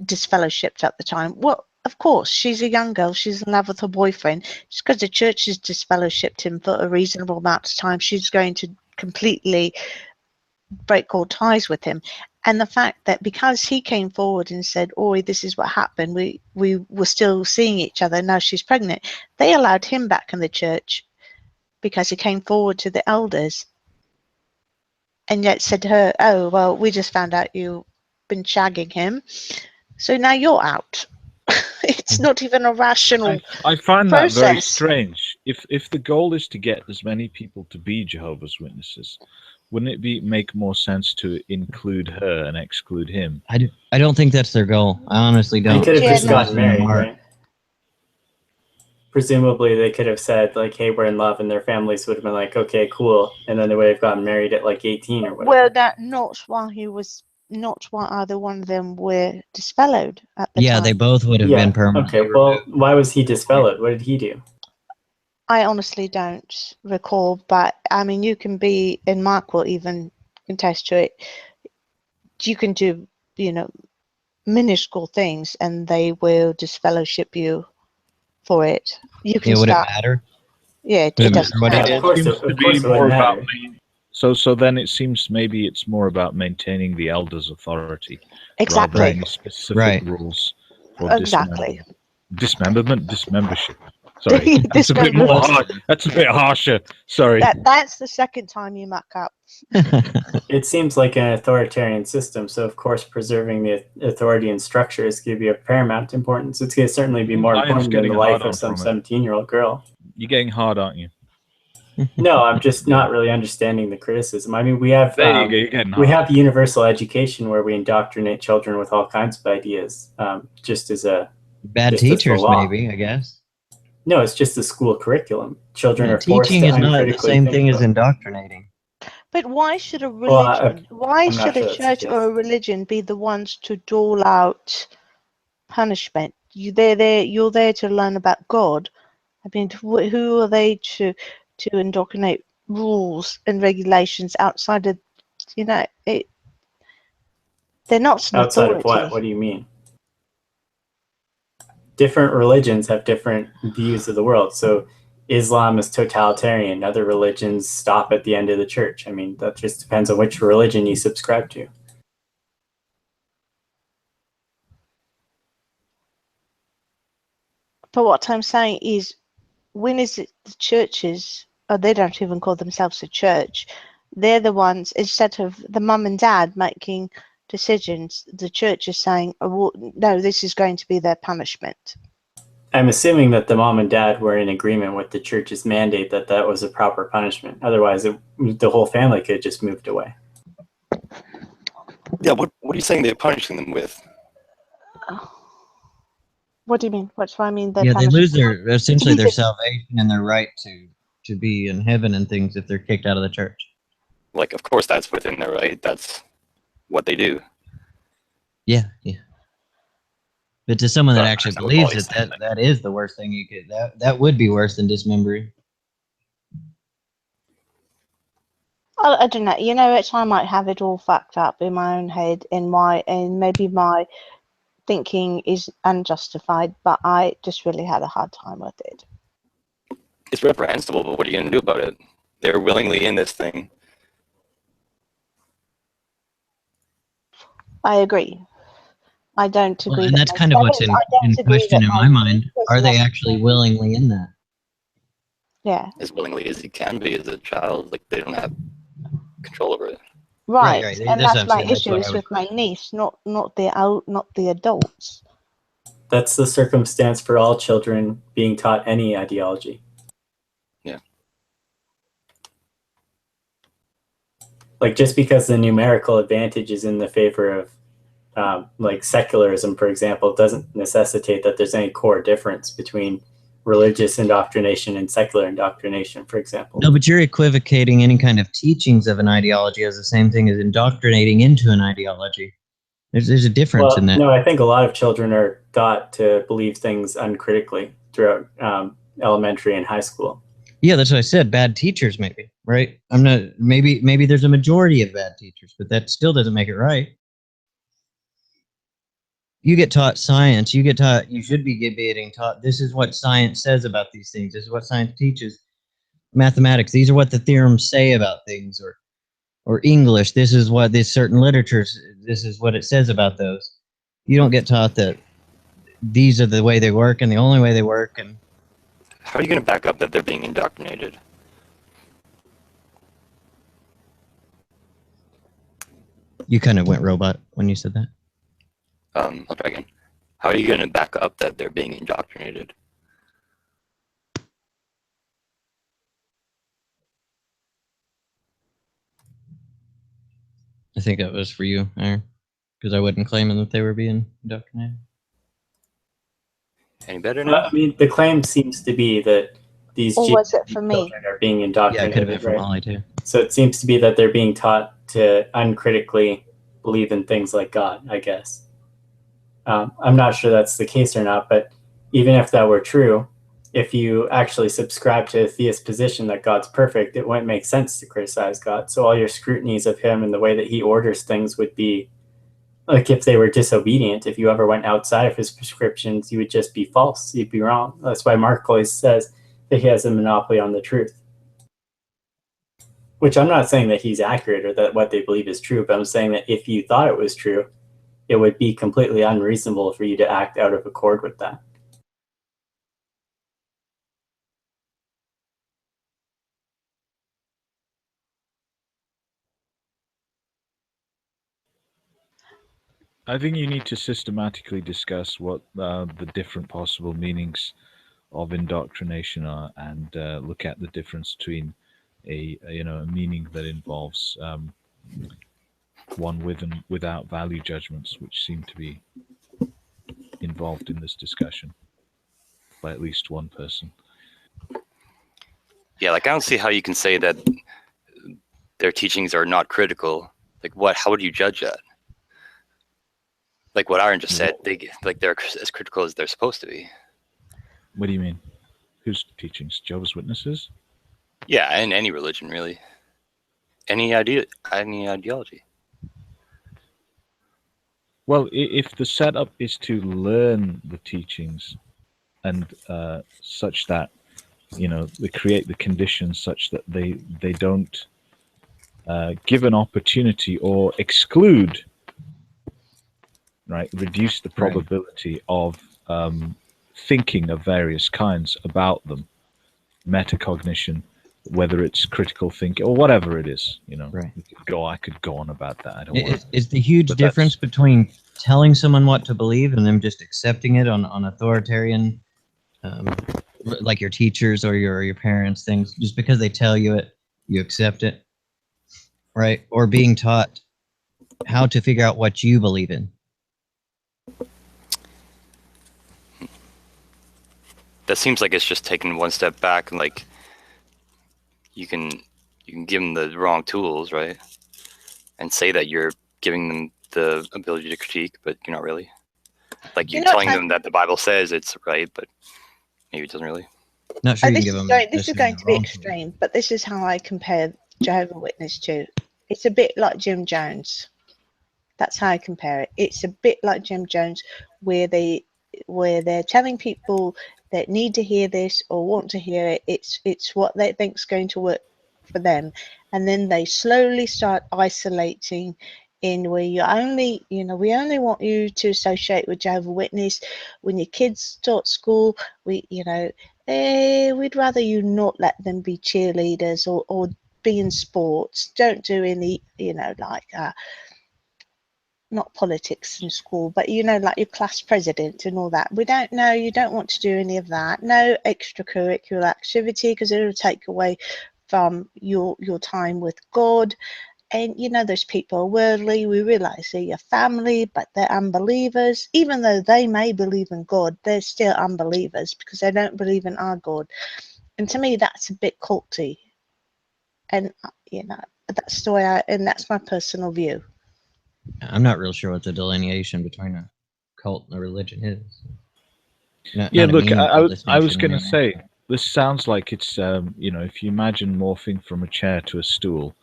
G: disfellowshipped at the time. Well, of course, she's a young girl. She's in love with her boyfriend. Just because the church has disfellowshipped him for a reasonable amount of time, she's going to completely break all ties with him. And the fact that because he came forward and said, "Oi, this is what happened. We were still seeing each other. Now she's pregnant," they allowed him back in the church because he came forward to the elders and yet said to her, "Oh, well, we just found out you've been shagging him, so now you're out." It's not even a rational
Q: I find that very
G: process.
Q: strange. If the goal is to get as many people to be Jehovah's Witnesses, wouldn't it make more sense to include her and exclude him?
T: I don't think that's their goal. I honestly don't.
J: They could have just gotten married, right? Presumably, they could have said, like, hey, we're in love, and their families would have been like, okay, cool. And then they would have gotten married at like 18 or whatever.
G: Well, not while either one of them were disfellowed at the time.
T: They both would have been permanently
J: Okay, well, why was he disfellowed? What did he do?
G: I honestly don't recall, but I mean, you can be, and Mark will even contest to it, you can do, minuscule things and they will disfellowship you for it. You can
T: would
G: start.
T: it matter?
G: Yeah, it
T: Doesn't
G: doesn't
T: matter what he
G: matter.
T: did.
J: Of course,
Q: Seems
J: it
Q: to be
J: wouldn't
Q: more about
J: matter.
Q: so then it seems maybe it's more about maintaining the elders' authority rather
G: Exactly.
Q: than specific
T: Right.
Q: rules for
G: Exactly.
Q: dismembership. Sorry, that's a bit more
G: Dismemberment.
Q: harsh. That's a bit harsher. Sorry.
G: That's the second time you muck up.
J: It seems like an authoritarian system, so of course preserving the authority and structure is going to be of paramount importance. It's going to certainly be more
Q: Ryan's
J: important than
Q: getting
J: the
Q: hard
J: life
Q: on
J: of some
Q: from it.
J: 17-year-old girl.
Q: You're getting hard, aren't you?
J: No, I'm just not really understanding the criticism. I mean, we have
Q: There you go. You're getting
J: we
Q: hard.
J: have universal education where we indoctrinate children with all kinds of ideas, just as a
T: Bad
J: just as the
T: teachers,
J: law.
T: maybe, I guess.
J: No, it's just the school curriculum. Children
T: Yeah,
J: are forced
T: teaching
J: to
T: is not the
J: uncritically
T: same
J: think
T: thing as
J: about.
T: indoctrinating.
G: But why should a
J: Well,
G: religion, why
J: I'm not
G: should
J: sure
G: a
J: that's the
G: church
J: case.
G: or a religion be the ones to dole out punishment? You're there to learn about God. I mean, who are they to indoctrinate rules and regulations outside of, it? They're not an
J: Outside of what?
G: authority.
J: What do you mean? Different religions have different views of the world. So Islam is totalitarian. Other religions stop at the end of the church. I mean, that just depends on which religion you subscribe to.
G: But what I'm saying is, when is it the churches, or they don't even call themselves a church, they're the ones, instead of the mum and dad making decisions, the church is saying, oh, well, no, this is going to be their punishment.
J: I'm assuming that the mom and dad were in agreement with the church's mandate that that was a proper punishment. Otherwise, the whole family could have just moved away.
V: Yeah, what are you saying they're punishing them with?
G: What do you mean? What do I mean?
T: Yeah, they lose their essentially their
G: Jesus.
T: salvation and their right to be in heaven and things if they're kicked out of the church.
V: Like, of course, that's within their right. That's what they do.
T: Yeah, yeah. But to someone that
V: But
T: actually
V: that's not what
T: believes
V: Molly's
T: it, that is the worst thing you could. That would be worse than dismembering.
G: I don't know. You know, I might have it all fucked up in my own head, and maybe my thinking is unjustified, but I just really had a hard time with it.
V: It's reprehensible, but what are you going to do about it? They're willingly in this thing.
G: I agree. I don't agree.
T: Well, and that's kind of what's in question in my mind. Are they actually willingly in that?
G: Yeah.
V: As willingly as he can be as a child. Like, they don't have control over it.
G: Right,
T: Right.
G: and
T: That's
G: that's
T: what
G: my
T: I'm saying. That's
G: issue
T: what
G: is
T: I would-
G: with my niece, not the adults.
J: That's the circumstance for all children being taught any ideology.
V: Yeah.
J: Like, just because the numerical advantage is in the favor of like secularism, for example, doesn't necessitate that there's any core difference between religious indoctrination and secular indoctrination, for example.
T: No, but you're equivocating any kind of teachings of an ideology as the same thing as indoctrinating into an ideology. There's a difference in that.
J: No, I think a lot of children are taught to believe things uncritically throughout elementary and high school.
T: Yeah, that's what I said. Bad teachers, maybe, right? I'm not. Maybe there's a majority of bad teachers, but that still doesn't make it right. You get taught science. You should be getting taught. This is what science says about these things. This is what science teaches. Mathematics. These are what the theorems say about things, or English. This is what this certain literature. This is what it says about those. You don't get taught that these are the way they work and the only way they work. And
V: How are you going to back up that they're being indoctrinated?
T: you kind of went robot when you said that.
V: I'll try again. How are you going to back up that they're being indoctrinated?
T: I think that was for you, Aaron, because I wasn't claiming that they were being indoctrinated.
V: Any better
J: Well,
V: now?
J: I mean, the claim seems to be that these
G: Or was it for me?
J: children are being
T: Yeah, it
J: indoctrinated.
T: could have been for
J: right?
T: Molly too.
J: So it seems to be that they're being taught to uncritically believe in things like God, I guess. I'm not sure that's the case or not, but even if that were true, if you actually subscribe to a theist position that God's perfect, it wouldn't make sense to criticize God. So all your scrutinies of him and the way that he orders things would be like if they were disobedient. If you ever went outside of his prescriptions, you would just be false. You'd be wrong. That's why Mark always says, that he has a monopoly on the truth. Which I'm not saying that he's accurate or that what they believe is true, but I'm saying that if you thought it was true, it would be completely unreasonable for you to act out of accord with that.
Q: I think you need to systematically discuss what the different possible meanings of indoctrination are, and look at the difference between a meaning that involves one with and without value judgments, which seem to be involved in this discussion by at least one person.
V: Yeah, like I don't see how you can say that their teachings are not critical. Like what? How would you judge that? Like what Aaron just said, they're as critical as they're supposed to be.
Q: What do you mean? Whose teachings? Jehovah's Witnesses?
V: Yeah, and any religion really. Any ideology.
Q: Well, if the setup is to learn the teachings and such that, they create the conditions such that they don't give an opportunity or exclude, right, reduce the probability of thinking of various kinds about them, metacognition, whether it's critical thinking or whatever it is,
T: Right.
Q: I could go on about that. I don't want
T: Is the huge difference between telling someone what to believe and them just accepting it on authoritarian, like your teachers or your parents, things, just because they tell you it, you accept it, right? Or being taught how to figure out what you believe in.
V: That seems like it's just taking one step back, and like you can give them the wrong tools, right? And say that you're giving them the ability to critique, but you're not really. Like you're telling them that the Bible says it's right, but maybe it doesn't really.
T: Not sure you
G: this
T: can
G: is
T: give them.
G: this is going to be extreme, but this is how I compare Jehovah's Witness to. It's a bit like Jim Jones. That's how I compare it. It's a bit like Jim Jones, where they're telling people that need to hear this or want to hear it. It's what they think's going to work for them, and then they slowly start isolating in where you only, we only want you to associate with Jehovah's Witness when your kids start school. We'd rather you not let them be cheerleaders or be in sports. Don't do any, not politics in school, but like your class president and all that. We don't know. You don't want to do any of that. No extracurricular activity, because it'll take away from your time with God. And those people are worldly. We realize they're your family, but they're unbelievers. Even though they may believe in God, they're still unbelievers because they don't believe in our God. And to me, that's a bit culty. And that's the way and that's my personal view.
T: I'm not real sure what the delineation between a cult and a religion is.
Q: Look, I was going to say, this sounds like it's, if you imagine morphing from a chair to a stool,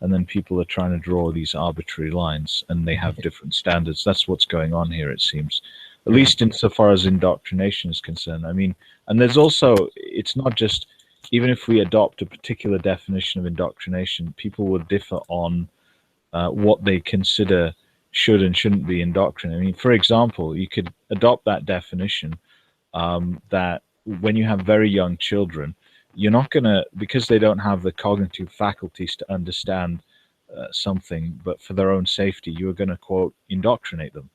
Q: and then people are trying to draw these arbitrary lines, and they have different standards. That's what's going on here, it seems, at least insofar as indoctrination is concerned. I mean, and there's also, it's not just, even if we adopt a particular definition of indoctrination, people will differ on what they consider should and shouldn't be indoctrinated. I mean, for example, you could adopt that definition that when you have very young children, you're not going to, because they don't have the cognitive faculties to understand something, but for their own safety, you're going to, quote, indoctrinate them,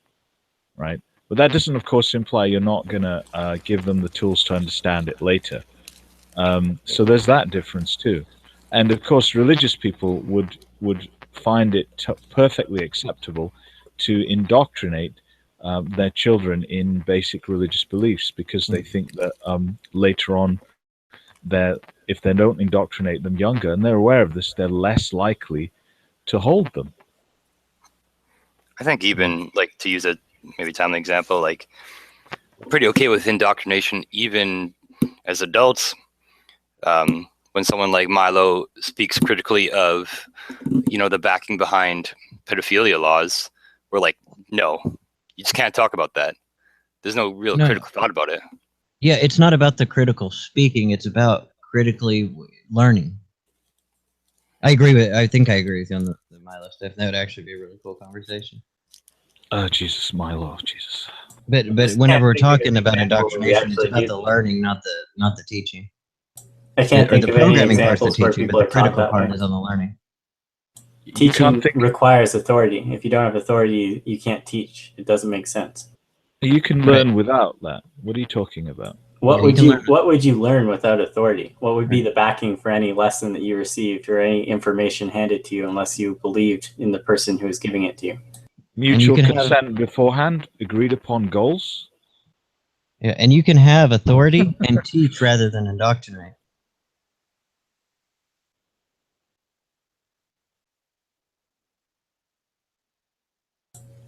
Q: right? But that doesn't, of course, imply you're not going to give them the tools to understand it later. So there's that difference too. And of course, religious people would find it perfectly acceptable to indoctrinate their children in basic religious beliefs, because they think that later on, if they don't indoctrinate them younger, and they're aware of this, they're less likely to hold them.
V: I think even, like, to use a maybe timely example, like, pretty okay with indoctrination even as adults. When someone like Milo speaks critically of, the backing behind pedophilia laws, we're like, no, you just can't talk about that. There's no real critical thought about it.
T: Yeah, it's not about the critical speaking. It's about critically learning. I think I agree with you on the Milo stuff. That would actually be a really cool conversation.
Q: Oh, Jesus, Milo, Jesus.
T: But whenever we're talking about indoctrination, it's about the learning, not the teaching.
J: I can't think
T: the
J: of any
T: programming part's the
J: examples where
T: teaching,
J: people
T: but
J: are
T: the
J: taught
T: critical
J: that
T: part
J: way.
T: is on the learning.
J: Teaching requires authority. If you don't have authority, you can't teach. It doesn't make sense.
Q: You can learn without that. What are you talking about?
J: What would you learn without authority? What would be the backing for any lesson that you received or any information handed to you unless you believed in the person who was giving it to you?
Q: Mutual consent beforehand, agreed upon goals.
T: Yeah, and you can have authority and teach rather than indoctrinate.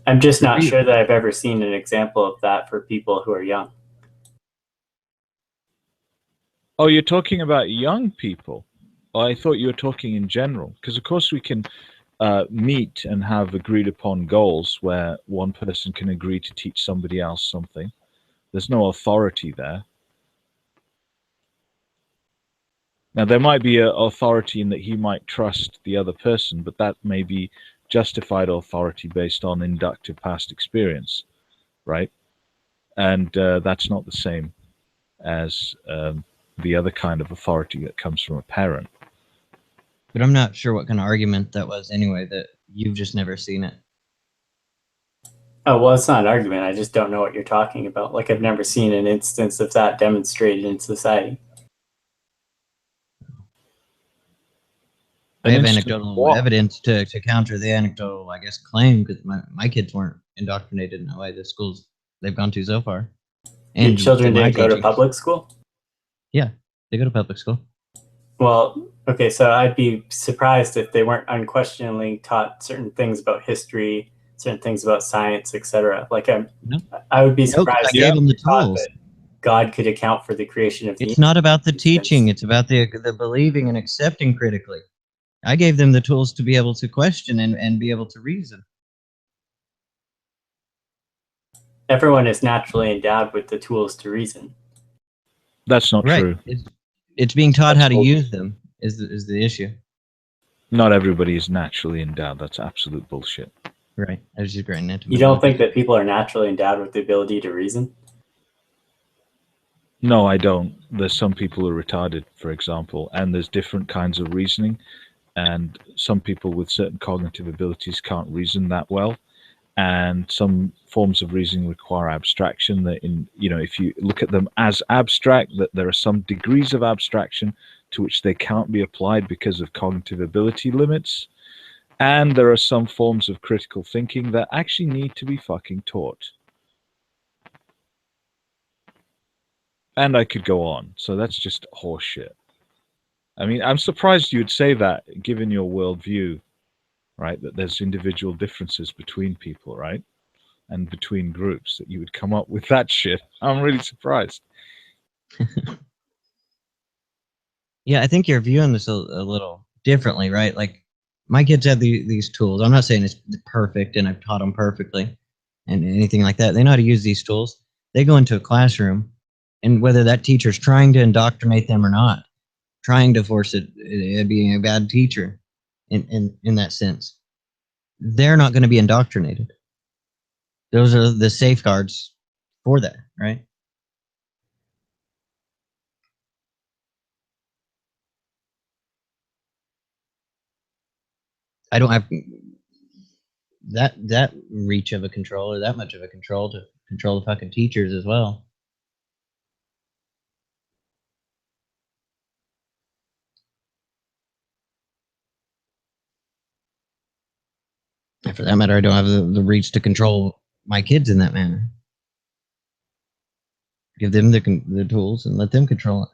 J: I'm just not sure that I've ever seen an example of that for people who are young.
Q: Oh, you're talking about young people? Oh, I thought you were talking in general. Because, of course, we can meet and have agreed upon goals where one person can agree to teach somebody else something. There's no authority there. Now, there might be an authority in that he might trust the other person, but that may be justified authority based on inductive past experience, right? And that's not the same as the other kind of authority that comes from a parent.
T: But I'm not sure what kind of argument that was anyway, that you've just never seen it.
J: Oh, well, it's not an argument. I just don't know what you're talking about. Like, I've never seen an instance of that demonstrated in society.
T: I have anecdotal evidence to counter the anecdotal, I guess, claim, because my kids weren't indoctrinated in that way. The schools they've gone to so far. And
J: your children didn't go to public school?
T: Yeah, they go to public school.
J: Well, okay, so I'd be surprised if they weren't unquestioningly taught certain things about history, certain things about science, etc. Like, I would be surprised.
T: I gave them the tools.
J: That God could account for the creation of the
T: It's not about the teaching. It's about the believing and accepting critically. I gave them the tools to be able to question and be able to reason.
J: Everyone is naturally endowed with the tools to reason.
Q: That's not true.
T: It's being taught how to use them is the issue.
Q: Not everybody is naturally endowed. That's absolute bullshit.
T: Right. I was just agreeing that.
J: You don't think that people are naturally endowed with the ability to reason?
Q: No, I don't. There's some people who are retarded, for example, and there's different kinds of reasoning. And some people with certain cognitive abilities can't reason that well. And some forms of reasoning require abstraction. That if you look at them as abstract, that there are some degrees of abstraction to which they can't be applied because of cognitive ability limits. And there are some forms of critical thinking that actually need to be fucking taught. And I could go on. So that's just horseshit. I mean, I'm surprised you'd say that, given your worldview, right? That there's individual differences between people, right? And between groups, that you would come up with that shit. I'm really surprised.
T: Yeah, I think you're viewing this a little differently, right? Like, my kids have these tools. I'm not saying it's perfect and I've taught them perfectly and anything like that. They know how to use these tools. They go into a classroom, and whether that teacher's trying to indoctrinate them or not, trying to force it, being a bad teacher in that sense, they're not going to be indoctrinated. Those are the safeguards for that, right? I don't have that reach of a control or that much of a control to control the fucking teachers as well. And for that matter, I don't have the reach to control my kids in that manner. Give them the tools and let them control it.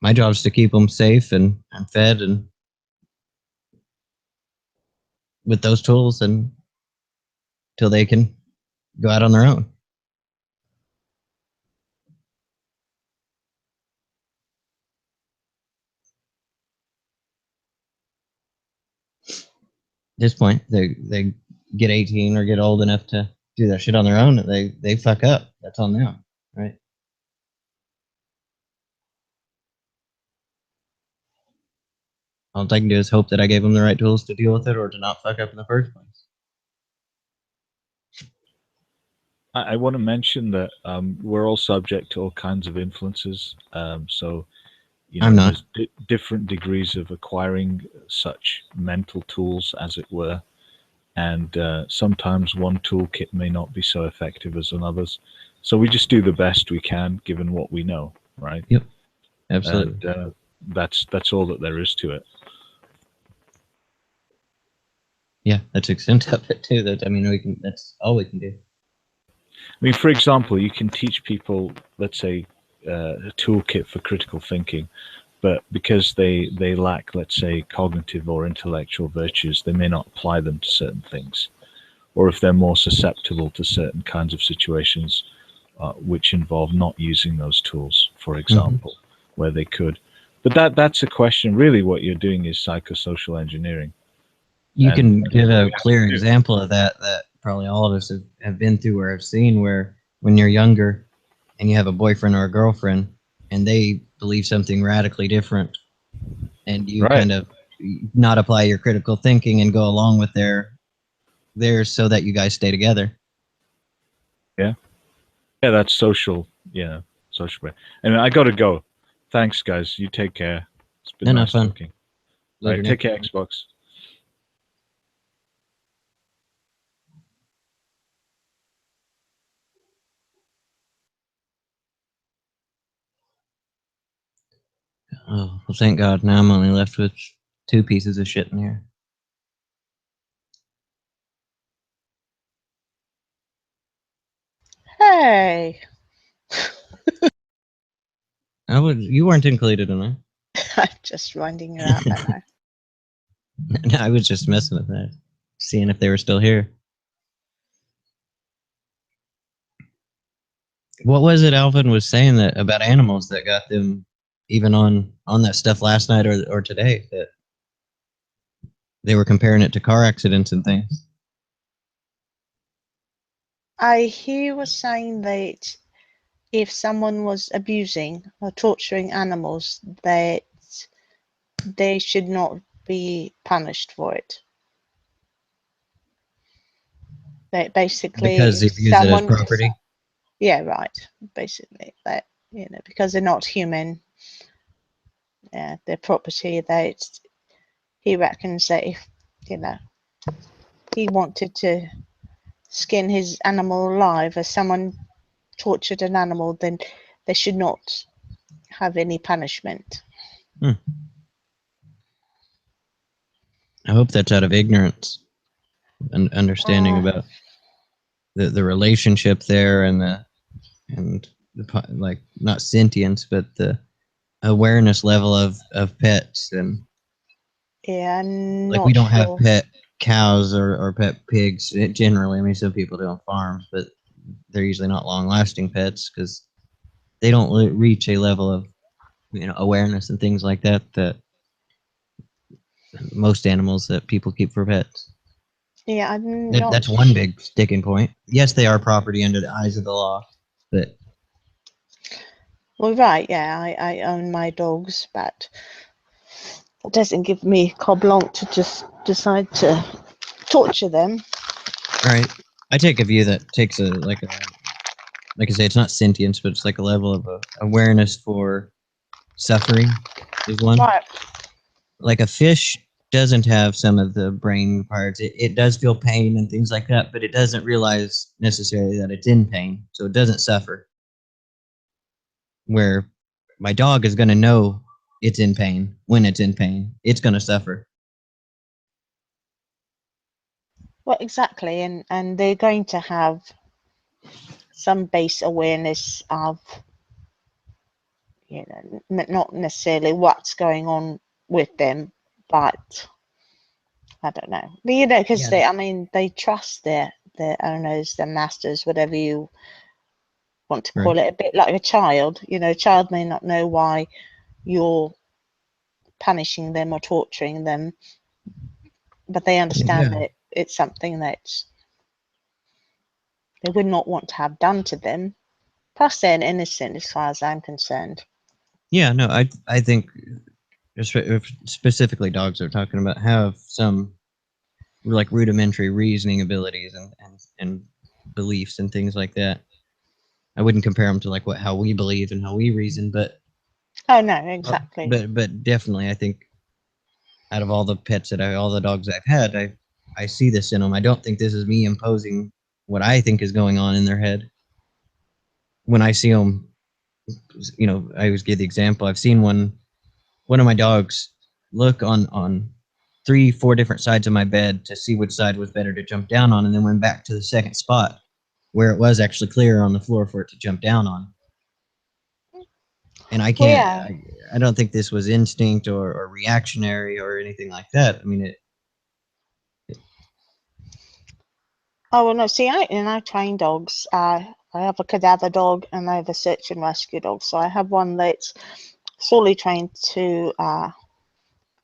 T: My job is to keep them safe and fed and with those tools and till they can go out on their own. At this point, they get 18 or get old enough to do that shit on their own, they fuck up. That's on them, right? All I can do is hope that I gave them the right tools to deal with it or to not fuck up in the first place.
Q: I want to mention that we're all subject to all kinds of influences. So,
T: I'm not.
Q: there's different degrees of acquiring such mental tools, as it were. And sometimes one toolkit may not be so effective as others. So we just do the best we can, given what we know, right?
T: Yep, absolutely.
Q: And that's all that there is to it.
T: Yeah, that's the extent of it too. That's all we can do.
Q: I mean, for example, you can teach people, let's say, a toolkit for critical thinking, but because they lack, let's say, cognitive or intellectual virtues, they may not apply them to certain things. Or if they're more susceptible to certain kinds of situations which involve not using those tools, for example, where they could. But that's a question. Really, what you're doing is psychosocial engineering.
T: You can give a clear example of that probably all of us have been through or have seen, where when you're younger and you have a boyfriend or a girlfriend and they believe something radically different and you kind of not apply your critical thinking and go along with theirs so that you guys stay together.
Q: Yeah, that's social. Yeah, social way. And I got to go. Thanks, guys. You take care. It's been nice
T: fun.
Q: talking. All right, take care, Xbox.
T: Oh, well, thank God. Now I'm only left with 2 pieces of shit in here.
G: Hey.
T: You weren't included in that.
G: I'm just winding you out now.
T: I was just messing with that, seeing if they were still here. What was it Alvin was saying that about animals that got them even on that stuff last night or today, that they were comparing it to car accidents and things?
G: He was saying that if someone was abusing or torturing animals, that they should not be punished for it. That basically,
T: Because they use it as property.
G: Yeah, right. Basically, that because they're not human, they're property. That he reckons that if he wanted to skin his animal alive, as someone tortured an animal, then they should not have any punishment.
T: I hope that's out of ignorance and understanding about the relationship there and the like not sentience, but the awareness level of pets. And
G: yeah, I'm
T: like
G: not
T: we don't
G: sure.
T: have pet cows or pet pigs generally. I mean, some people do on farms, but they're usually not long-lasting pets because they don't reach a level of awareness and things like that that most animals that people keep for pets.
G: Yeah, I'm not
T: That's one big sticking point. Yes, they are property under the eyes of the law, but
G: well, right, yeah, I own my dogs, but it doesn't give me carte blanche to just decide to torture them.
T: right. I take a view that takes like I say, it's not sentience, but it's like a level of awareness for suffering is one.
G: Right.
T: Like a fish doesn't have some of the brain parts. It does feel pain and things like that, but it doesn't realize necessarily that it's in pain, so it doesn't suffer. Where my dog is going to know it's in pain. When it's in pain, it's going to suffer.
G: Well, exactly, and they're going to have some base awareness of, not necessarily what's going on with them, but I don't know. But, because they trust their owners, their masters, whatever you want to call it, a bit like a child. A child may not know why you're punishing them or torturing them, but they understand that it's something that's they would not want to have done to them. Plus, they're innocent as far as I'm concerned.
T: Yeah, no, I think if specifically dogs are talking about have some like rudimentary reasoning abilities and beliefs and things like that. I wouldn't compare them to like how we believe and how we reason, but
G: oh no, exactly.
T: But definitely, I think out of all the pets all the dogs I've had, I see this in them. I don't think this is me imposing what I think is going on in their head. When I see them, you know, I always give the example. I've seen one of my dogs look on 3-4 different sides of my bed to see which side was better to jump down on, and then went back to the second spot where it was actually clear on the floor for it to jump down on. And I can't. I don't think this was instinct or reactionary or anything like that. I mean,
G: Oh well, no. See, I train dogs. I have a cadaver dog and I have a search and rescue dog. So I have one that's solely trained to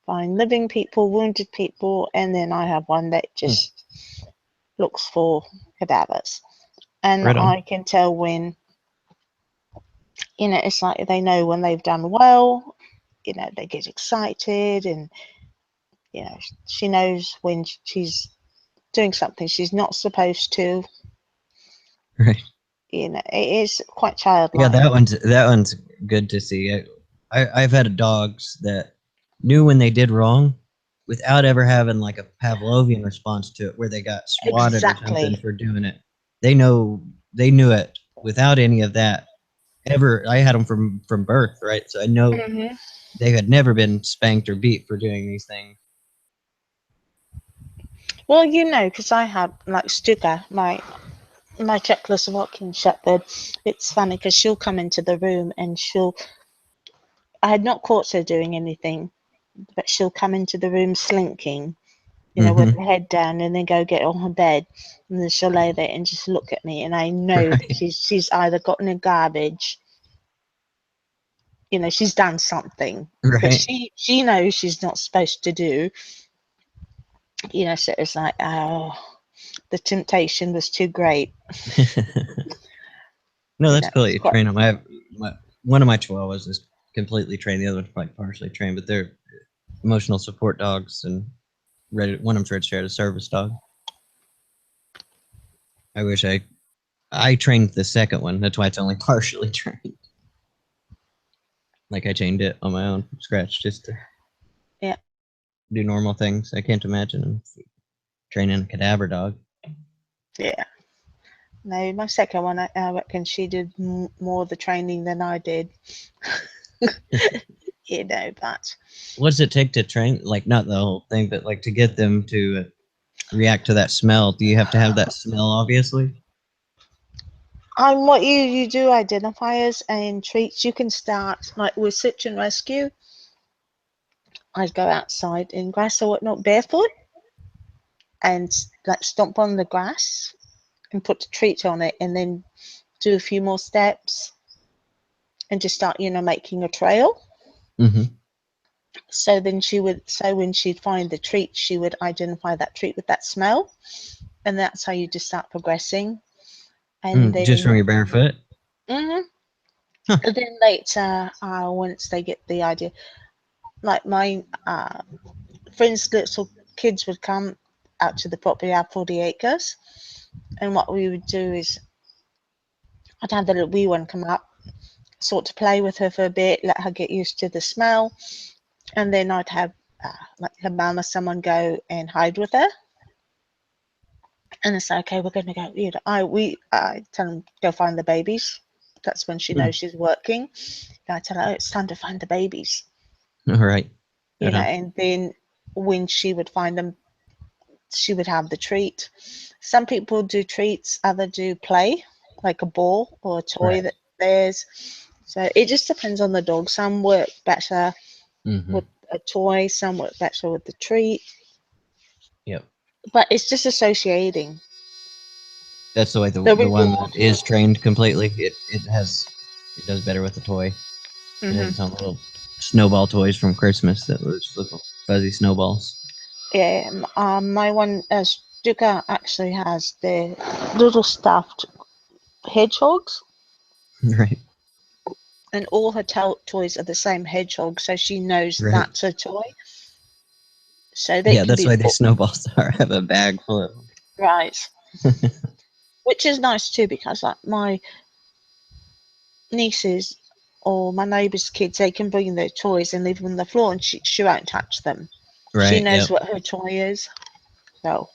G: find living people, wounded people, and then I have one that just looks for cadavers. And I can tell when, you know, it's like they know when they've done well. You know, they get excited, and you know, she knows when she's doing something she's not supposed to.
T: Right.
G: You know, it is quite childlike.
T: Yeah, that one's good to see. I've had dogs that knew when they did wrong without ever having like a Pavlovian response to it, where they got swatted or something for doing it. They knew it without any of that ever. I had them from birth, right? So I know they had never been spanked or beat for doing these things.
G: Well, you know, because I had like Stuka, my Czechoslovakian Shepherd. It's funny because she'll come into the room and I had not caught her doing anything, but she'll come into the room slinking, you know, with her head down, and then go get on her bed, and then she'll lay there and just look at me, and I know that she's either gotten in garbage, you know, she's done something that she knows she's not supposed to do, you know. So it's like, oh, the temptation was too great.
T: No, that's cool. You train them. I have one of my Chihuahuas is completely trained. The other one's like partially trained, but they're emotional support dogs, and one of them's registered as a service dog. I wish I trained the second one. That's why it's only partially trained. Like I trained it on my own from scratch just to do normal things. I can't imagine training a cadaver dog.
G: Yeah. No, my second one, I reckon she did more of the training than I did. You know, but
T: what does it take to train? Like, not the whole thing, but like to get them to react to that smell. Do you have to have that smell, obviously?
G: What you do identifiers and treats. You can start like with search and rescue. I'd go outside in grass or whatnot barefoot and like stomp on the grass and put the treat on it, and then do a few more steps and just start, you know, making a trail. So then when she'd find the treat, she would identify that treat with that smell, and that's how you just start progressing. And then,
T: just from your barefoot.
G: And then later, once they get the idea, like my friends' little kids would come out to the property, our 40 acres, and what we would do is I'd have the little wee one come up, sort of play with her for a bit, let her get used to the smell, and then I'd have like her mum or someone go and hide with her. And it's like, okay, we're going to go. You know, I tell them go find the babies. That's when she knows she's working. And I tell her, oh, it's time to find the babies.
T: All right.
G: You know, and then when she would find them, she would have the treat. Some people do treats, others do play, like a ball or a toy that theirs. So it just depends on the dog. Some work better with a toy, some work better with the treat.
T: Yep.
G: But it's just associating.
T: That's the way the one that is trained completely. It does better with the toy. It has its own little snowball toys from Christmas that was little fuzzy snowballs.
G: Yeah, my one Duga actually has the little stuffed hedgehogs,
T: Right.
G: and all her toys are the same hedgehog, so she knows
T: Right.
G: that's a toy. So they
T: Yeah,
G: can
T: that's
G: be
T: why these snowballs are have a bag full of them.
G: right, which is nice too, because like my nieces or my neighbours' kids, they can bring their toys and leave them on the floor, and she won't touch them. She
T: Right.
G: knows
T: Yep.
G: what her toy is. So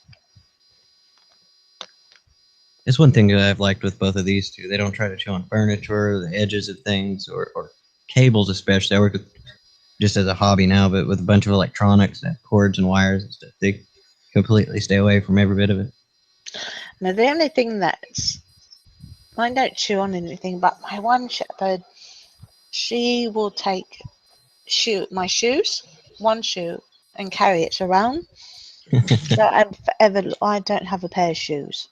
T: It's one thing that I've liked with both of these two. They don't try to chew on furniture, the edges of things, or cables especially. I work with, just as a hobby now, but with a bunch of electronics and cords and wires and stuff. They completely stay away from every bit of it.
G: now the only thing that's I don't chew on anything, but my one shepherd, she will take my shoes, one shoe, and carry it around. So I don't have a pair of shoes.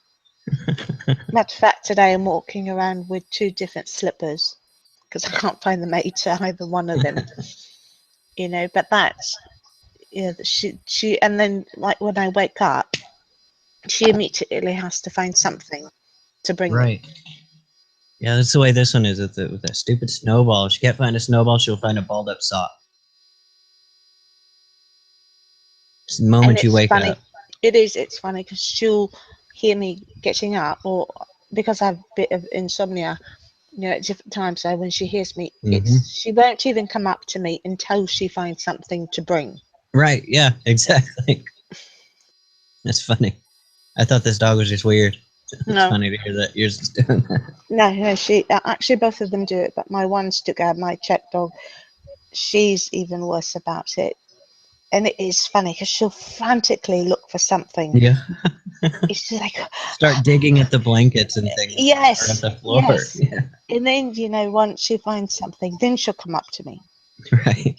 G: Matter of fact, today I'm walking around with 2 different slippers because I can't find the mate to either one of them. But that's she and then like when I wake up, she immediately has to find something to bring me.
T: Right. Yeah, that's the way this one is with that stupid snowball. If she can't find a snowball, she'll find a balled up sock. Just the moment you wake
G: funny.
T: up.
G: It's funny because she'll hear me getting up, or because I have a bit of insomnia, at different times. So when she hears me, she won't even come up to me until she finds something to bring.
T: Right, yeah, exactly. That's funny. I thought this dog was just weird. It's
G: No.
T: funny to hear that yours is doing that.
G: No, she actually both of them do it, but my one Stuttgart, my Czech dog, she's even worse about it. And it is funny because she'll frantically look for something.
T: Yeah.
G: It's just like
T: Start digging at the blankets and things.
G: yes,
T: Or at the floor.
G: yes.
T: Yeah.
G: And then once she finds something, then she'll come up to me.
T: Right.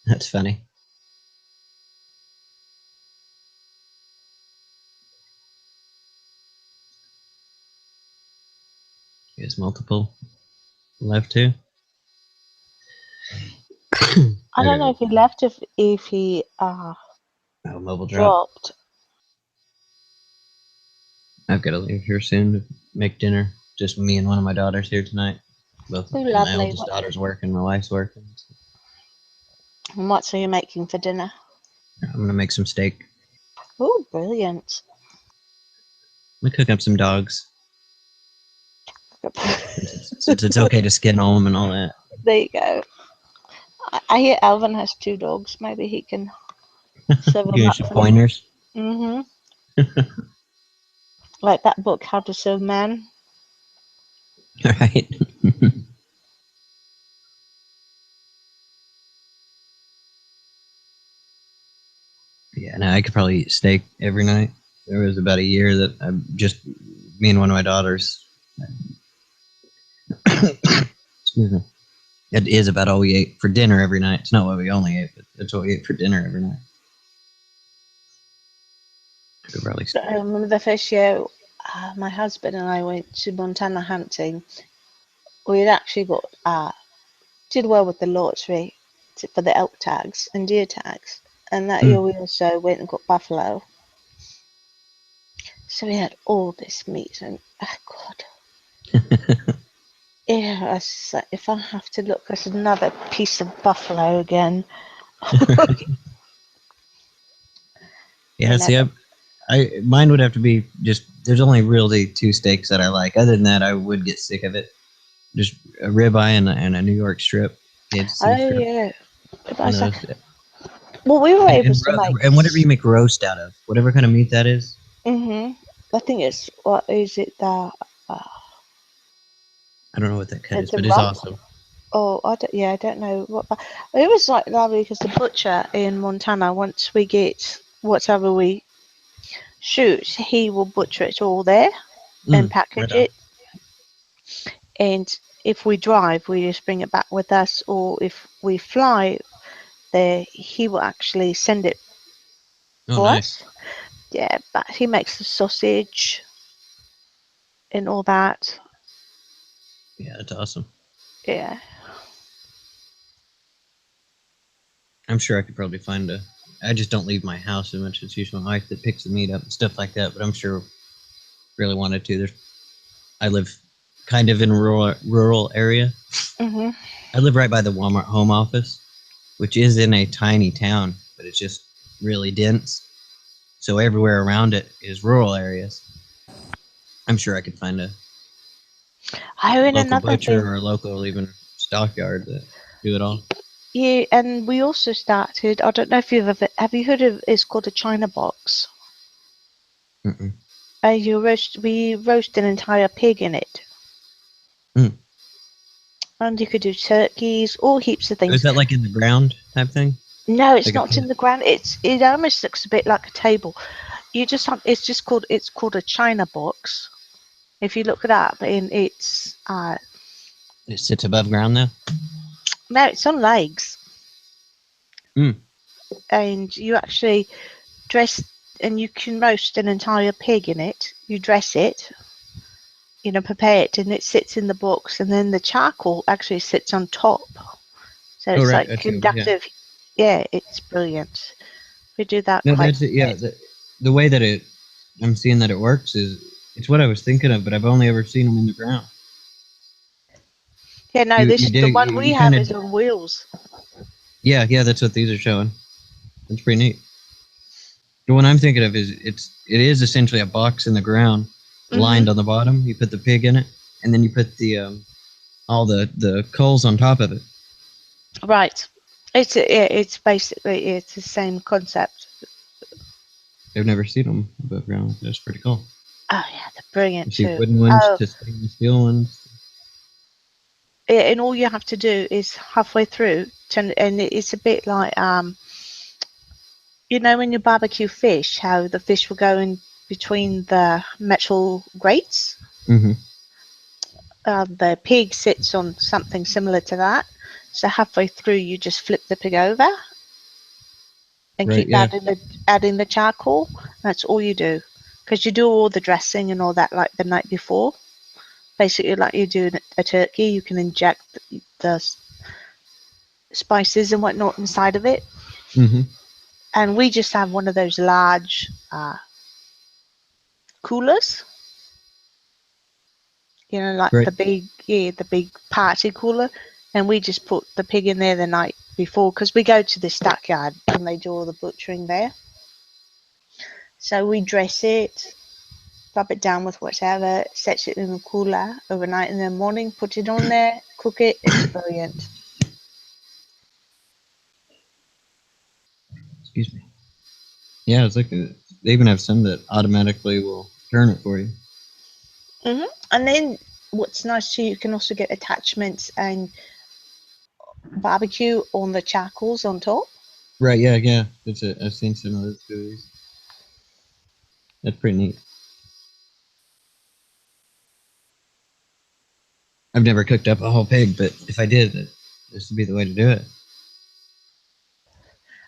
T: That's funny. There's multiple left too.
G: I don't know if he left, if he
T: mobile drop.
G: dropped.
T: I've got to leave here soon to make dinner. Just me and one of my daughters here tonight. Both
G: Oh,
T: my
G: lovely.
T: oldest daughter's working, my wife's working.
G: And what are you making for dinner?
T: I'm gonna make some steak.
G: Oh, brilliant.
T: I'm gonna cook up some dogs. Since it's okay to skin them and all that.
G: There you go. I hear Alvin has 2 dogs. Maybe he can serve them
T: Give me
G: up
T: some
G: for
T: pointers.
G: Like that book, How to Serve Man.
T: Right. Yeah, no, I could probably eat steak every night. There was about a year that me and one of my daughters. Excuse me. It is about all we ate for dinner every night. It's not what we only ate, but it's what we ate for dinner every night.
G: I remember the first year my husband and I went to Montana hunting. We had actually got did well with the lottery for the elk tags and deer tags, and that year we also went and got buffalo. So we had all this meat, and oh god, yeah. I was like, if I have to look at another piece of buffalo again.
T: Yeah, see, mine would have to be just. There's only really 2 steaks that I like. Other than that, I would get sick of it. Just a ribeye and a New York strip.
G: Oh yeah.
T: Well,
G: we were able to make.
T: And whatever you make roast out of, whatever kind of meat that is.
G: I think it's what is it?
T: I don't know what that cut is, but
G: a
T: it's
G: rump.
T: awesome.
G: Oh, I don't know what. It was like lovely because the butcher in Montana, once we get whatever we shoot, he will butcher it all there and package it. And if we drive, we just bring it back with us, or if we fly there, he will actually send it for us. Yeah, but he makes the sausage and all that.
T: Yeah, that's awesome.
G: Yeah.
T: I'm sure I could probably find I just don't leave my house so much. It's usually my wife that picks the meat up and stuff like that. But I'm sure really wanted to. I live kind of in a rural area.
G: Mm-hmm.
T: I live right by the Walmart home office, which is in a tiny town, but it's just really dense. So everywhere around it is rural areas. I'm sure I could find a local
G: another
T: butcher
G: thing.
T: or a local even stockyard that do it all.
G: Yeah, and we also started. I don't know if you've ever have you heard of? It's called a China box.
T: Mm-mm.
G: We roast an entire pig in it.
T: Mm.
G: And you could do turkeys, all heaps of things.
T: Is that like in the ground type thing?
G: No, it's
T: Like
G: not in the ground. It almost looks a bit like a table. You just have it's called a China box. If you look it up, and it's
T: It sits above ground now.
G: no, it's on legs,
T: Mm.
G: and you actually dress, and you can roast an entire pig in it. You dress it, prepare it, and it sits in the box, and then the charcoal actually sits on top. So
T: Oh
G: it's
T: right,
G: like
T: okay, yeah.
G: conductive. Yeah, it's brilliant. We do that
T: No,
G: quite.
T: that's it. Yeah, the way that I'm seeing that it works is it's what I was thinking of, but I've only ever seen them in the ground.
G: Yeah, no,
T: You
G: the
T: dig,
G: one we
T: you
G: have
T: kinda,
G: is on wheels.
T: yeah, that's what these are showing. That's pretty neat. The one I'm thinking of is it is essentially a box in the ground, lined on the bottom. You put the pig in it, and then you put the all the coals on top of it.
G: Right. It's basically it's the same concept.
T: I've never seen them above ground. That's pretty cool.
G: Oh yeah, they're brilliant
T: You see
G: too.
T: wooden ones
G: Oh,
T: to stainless steel ones.
G: yeah, and all you have to do is halfway through, and it's a bit like when you barbecue fish, how the fish will go in between the metal grates.
T: Mm-hmm.
G: The pig sits on something similar to that. So halfway through, you just flip the pig over and
T: Right,
G: keep
T: yeah.
G: adding the charcoal. That's all you do, because you do all the dressing and all that like the night before. Basically, like you do a turkey, you can inject the spices and whatnot inside of it.
T: Mm-hmm.
G: And we just have one of those large coolers. Like
T: Right.
G: the big party cooler, and we just put the pig in there the night before because we go to the stockyard and they do all the butchering there. So we dress it, rub it down with whatever, set it in the cooler overnight, in the morning, put it on there, cook it. It's brilliant.
T: Excuse me. Yeah, it's like they even have some that automatically will turn it for you.
G: And then what's nice too, you can also get attachments and barbecue on the charcoals on top.
T: Right, yeah. I've seen some of those movies. That's pretty neat. I've never cooked up a whole pig, but if I did, this would be the way to do it.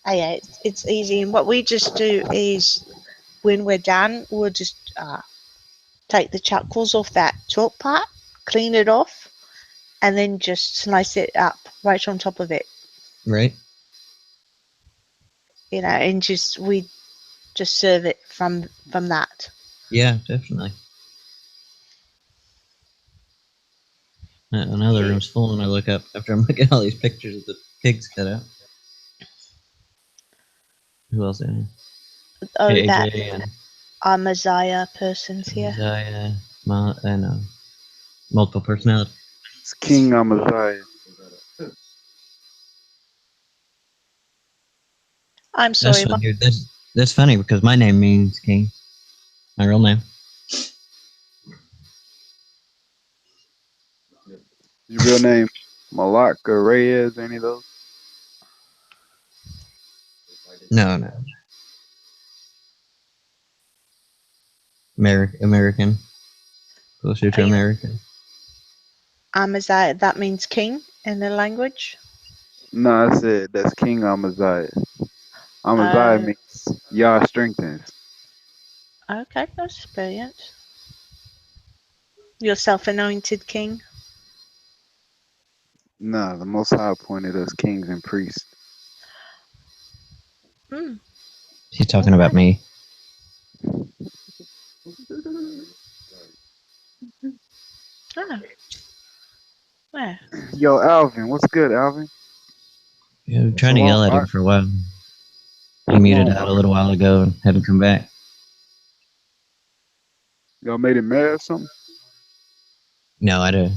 G: Oh, yeah, it's easy. And what we just do is when we're done, we'll just take the charcoals off that top part, clean it off, and then just slice it up right on top of it.
T: Right.
G: And we just serve it from that.
T: Yeah, definitely. Another room's full when I look up after I'm looking at all these pictures of the pigs cut out. Who else?
G: Oh,
T: AJ
G: that
T: and
G: Amaziah person's here.
T: Isaiah, and multiple personality.
B: It's King Amaziah.
G: I'm sorry.
T: That's funny. That's funny because my name means king. My real name.
B: Your real name, Malak or Reyes, any of those?
T: No. American. Closer to American.
G: Amaziah, that means king in the language.
B: No, I said that's King Amaziah. Amaziah means Yah strengthens.
G: Okay, that's brilliant. You're self-anointed king.
B: No, the Most High appointed us kings and priests.
T: She's talking about me.
G: Oh. Where?
B: Yo, Alvin, what's good, Alvin?
T: Yeah, I'm trying to yell at him for a while. He muted out a little while ago and haven't come back.
B: Y'all made him mad or something?
T: No, I don't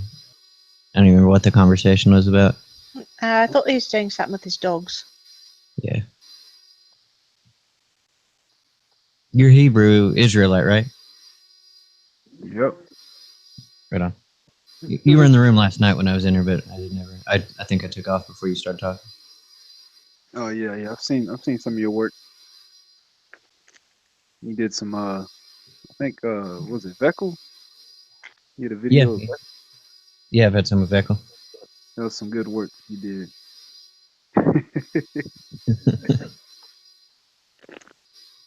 T: remember what the conversation was about.
G: I thought he was doing something with his dogs.
T: Yeah. You're Hebrew Israelite, right?
B: Yep.
T: Right on. You were in the room last night when I was in here, but I didn't ever. I think I took off before you started talking.
B: Oh yeah. I've seen some of your work. You did some I think was it Veckel? You did a
T: Yeah.
B: video of Veckel.
T: Yeah, I've had some of Veckel.
B: That was some good work you did.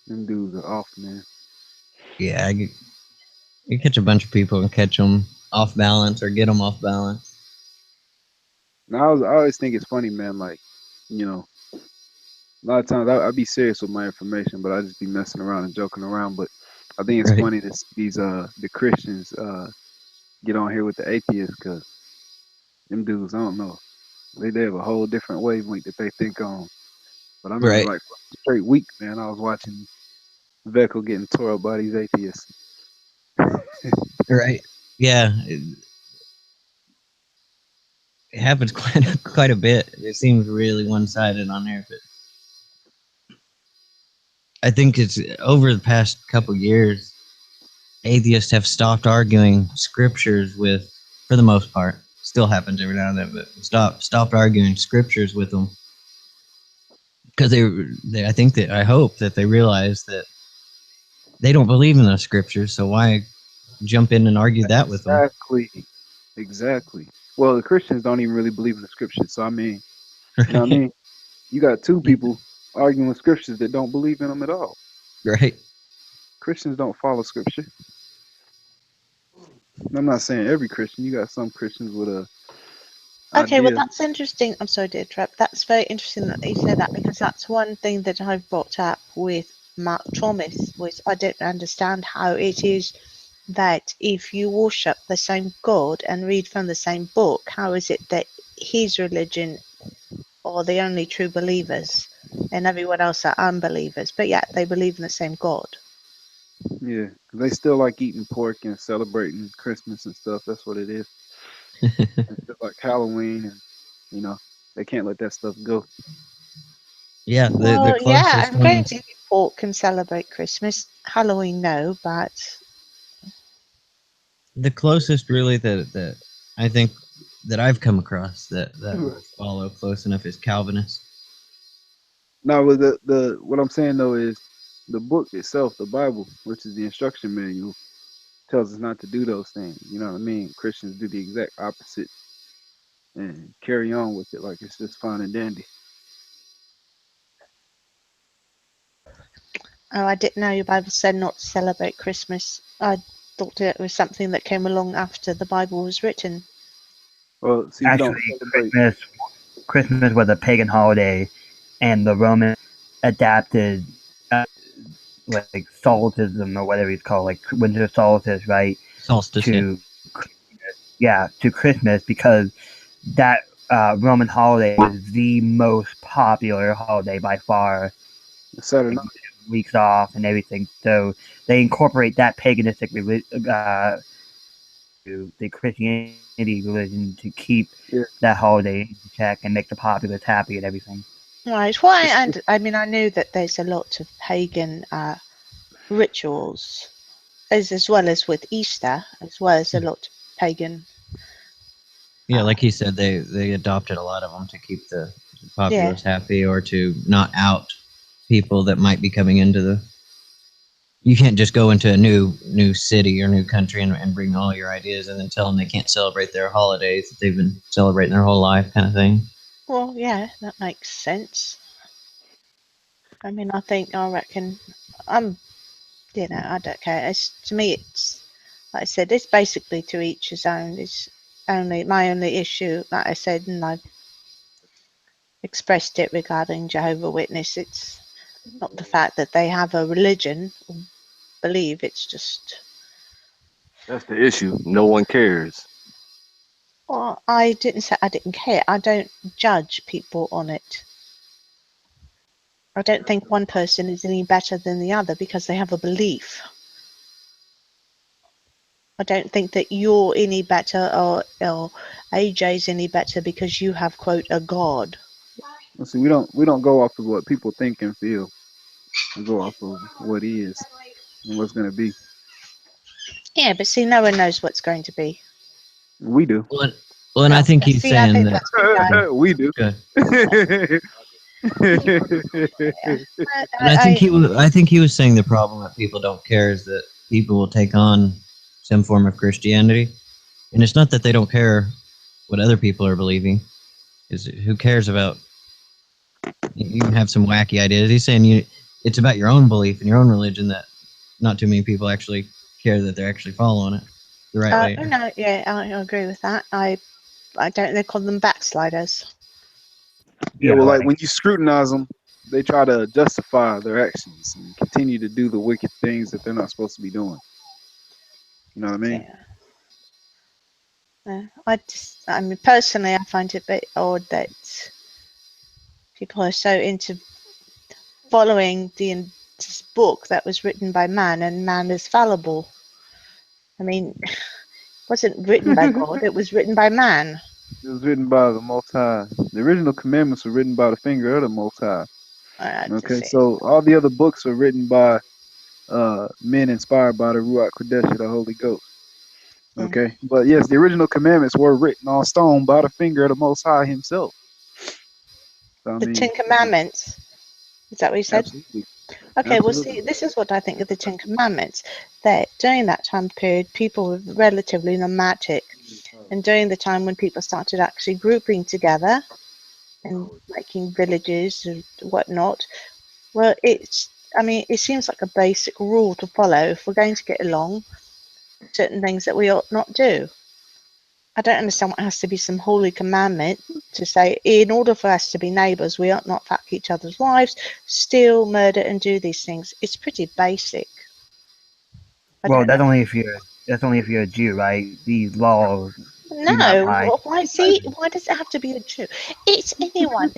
B: Them dudes are off, man.
T: Yeah, you catch a bunch of people and catch them off balance or get them off balance.
B: Now I always think it's funny, man. Like, you know, a lot of times I'd be serious with my information, but I just be messing around and joking around. But I think it's funny that these the Christians get on here with the atheists, because them dudes, I don't know, they have a whole different wavelength that they think on. But I remember like for a straight week, man, I was watching Veckel getting tore up by these atheists.
T: Right. Yeah. It happens quite a bit. It seems really one-sided on there, but I think it's over the past couple years, atheists have stopped arguing scriptures with, for the most part, still happens every now and then, but stopped arguing scriptures with them because I hope that they realize that they don't believe in the scriptures, so why jump in and argue that with them?
B: Exactly. Well, the Christians don't even really believe in the scriptures, so I mean, you know what I mean? You got two people arguing with scriptures that don't believe in them at all.
T: Right.
B: Christians don't follow scripture. I'm not saying every Christian. You got some Christians with a
G: Okay, well,
B: idea.
G: that's interesting. I'm sorry to interrupt. That's very interesting that you say that, because that's one thing that I've brought up with Mark Thomas, was I don't understand how it is that if you worship the same God and read from the same book, how is it that his religion are the only true believers and everyone else are unbelievers, but yet they believe in the same God?
B: Yeah, 'cause they still like eating pork and celebrating Christmas and stuff. That's what it is. It's just like Halloween, and you know they can't let that stuff go.
T: Yeah, the
G: Well, yeah,
T: closest
G: I'm going
T: one.
G: to eat pork and celebrate Christmas. Halloween, no, but
T: The closest really that I think that I've come across that will follow close enough is Calvinist.
B: No, but the what I'm saying though is the book itself, the Bible, which is the instruction manual, tells us not to do those things. You know what I mean? Christians do the exact opposite and carry on with it like it's just fine and dandy.
G: oh, I didn't know your Bible said not to celebrate Christmas. I thought it was something that came along after the Bible was written.
B: Well, see, we don't celebrate.
K: Christmas was a pagan holiday, and the Romans adapted like solsticism or whatever it's called, like winter solstice, right?
T: Solstice,
K: to Christmas, because that Roman holiday was the most popular holiday by far.
B: Saturday
K: night. Weeks off and everything, so they incorporate that paganistic to the Christianity religion to keep that holiday in check and make the populace happy and everything.
G: Right. Well, I mean, I knew that there's a lot of pagan rituals, as well as with Easter, as well as a lot of pagan.
T: Yeah, like he said, they adopted a lot of them to keep the populace happy, or to not out people that might be coming into the. You can't just go into a new city or new country and bring all your ideas and then tell them they can't celebrate their holidays that they've been celebrating their whole life, kind of thing.
G: Well, yeah, that makes sense. I mean, I reckon, you know, I don't care. To me, it's, like I said, it's basically to each his own. It's my only issue, like I said, and I've expressed it regarding Jehovah's Witness. It's not the fact that they have a religion or believe. It's just,
H: That's the issue. No one cares.
G: well, I didn't say I didn't care. I don't judge people on it. I don't think one person is any better than the other because they have a belief. I don't think that you're any better or AJ's any better because you have, quote, a god.
B: See, we don't go off of what people think and feel. We go off of what is and what's going to be.
G: Yeah, but see, no one knows what's going to be.
B: We do.
T: Well, and I think he's
G: See, I
T: saying
G: think
T: that.
G: that's been done.
B: We do.
T: Good. And
G: I
T: I think he was saying the problem that people don't care is that people will take on some form of Christianity, and it's not that they don't care what other people are believing. Is who cares about? You can have some wacky ideas. He's saying it's about your own belief and your own religion that not too many people actually care that they're actually following it the right way.
G: No, yeah, I agree with that. I don't. They call them backsliders.
B: Yeah, well, like when you scrutinize them, they try to justify their actions and continue to do the wicked things that they're not supposed to be doing. You know what I mean?
G: Yeah. I mean, personally, I find it a bit odd that people are so into following this book that was written by man, and man is fallible. I mean, it wasn't written by God; it was written by man.
B: It was written by the Most High. The original commandments were written by the finger of the Most High. Okay, so all the other books are written by men inspired by the Ruach Kodesh of the Holy Ghost. Okay, but yes, the original commandments were written on stone by the finger of the Most High Himself. So,
G: The Ten Commandments. Is that what you said?
B: Absolutely.
G: Okay, well,
B: Absolutely.
G: see, this is what I think of the Ten Commandments. That during that time period, people were relatively nomadic, and during the time when people started actually grouping together and making villages and whatnot, well, I mean, it seems like a basic rule to follow if we're going to get along. Certain things that we ought not do. I don't understand what has to be some holy commandment to say, in order for us to be neighbours, we ought not fuck each other's wives, steal, murder, and do these things. It's pretty basic.
K: Well, that's only if you're a Jew, right? These laws do not
G: No,
K: apply.
G: why does it have to be a Jew? It's anyone.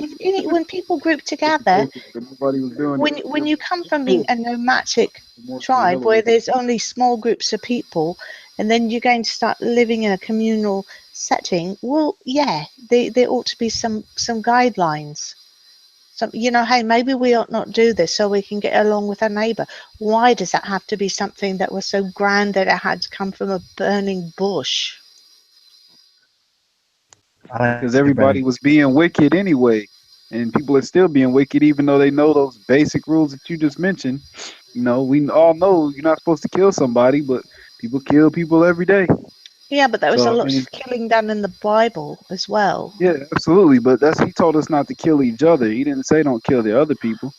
G: When people group together,
B: Everybody was doing
G: when you come from being a nomadic tribe where there's only small groups of people, and then you're going to start living in a communal setting, well, yeah, there ought to be some guidelines. Some, hey, maybe we ought not do this so we can get along with our neighbor. Why does that have to be something that was so grand that it had to come from a burning bush?
B: Because everybody was being wicked anyway, and people are still being wicked even though they know those basic rules that you just mentioned. We all know you're not supposed to kill somebody, but people kill people every day.
G: Yeah, but there was
B: So,
G: a lot of killing done in the Bible as well.
B: Yeah, absolutely. But he told us not to kill each other. He didn't say don't kill the other people.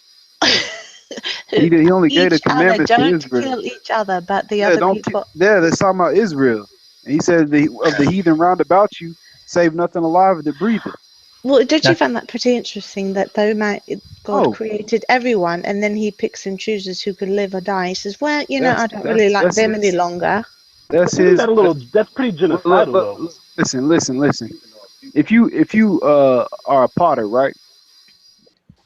B: He only gave the commandments to
G: Don't
B: Israel.
G: kill each other, but the other people.
B: That's talking about Israel. And he said of the heathen round about you, save nothing alive that breatheth.
G: Well, did you find that pretty interesting that though God created everyone and then he picks and chooses who could live or die? He says, well, I don't really like them any longer.
B: That's his.
M: That's pretty genocidal, though.
B: Listen. If you are a potter, right,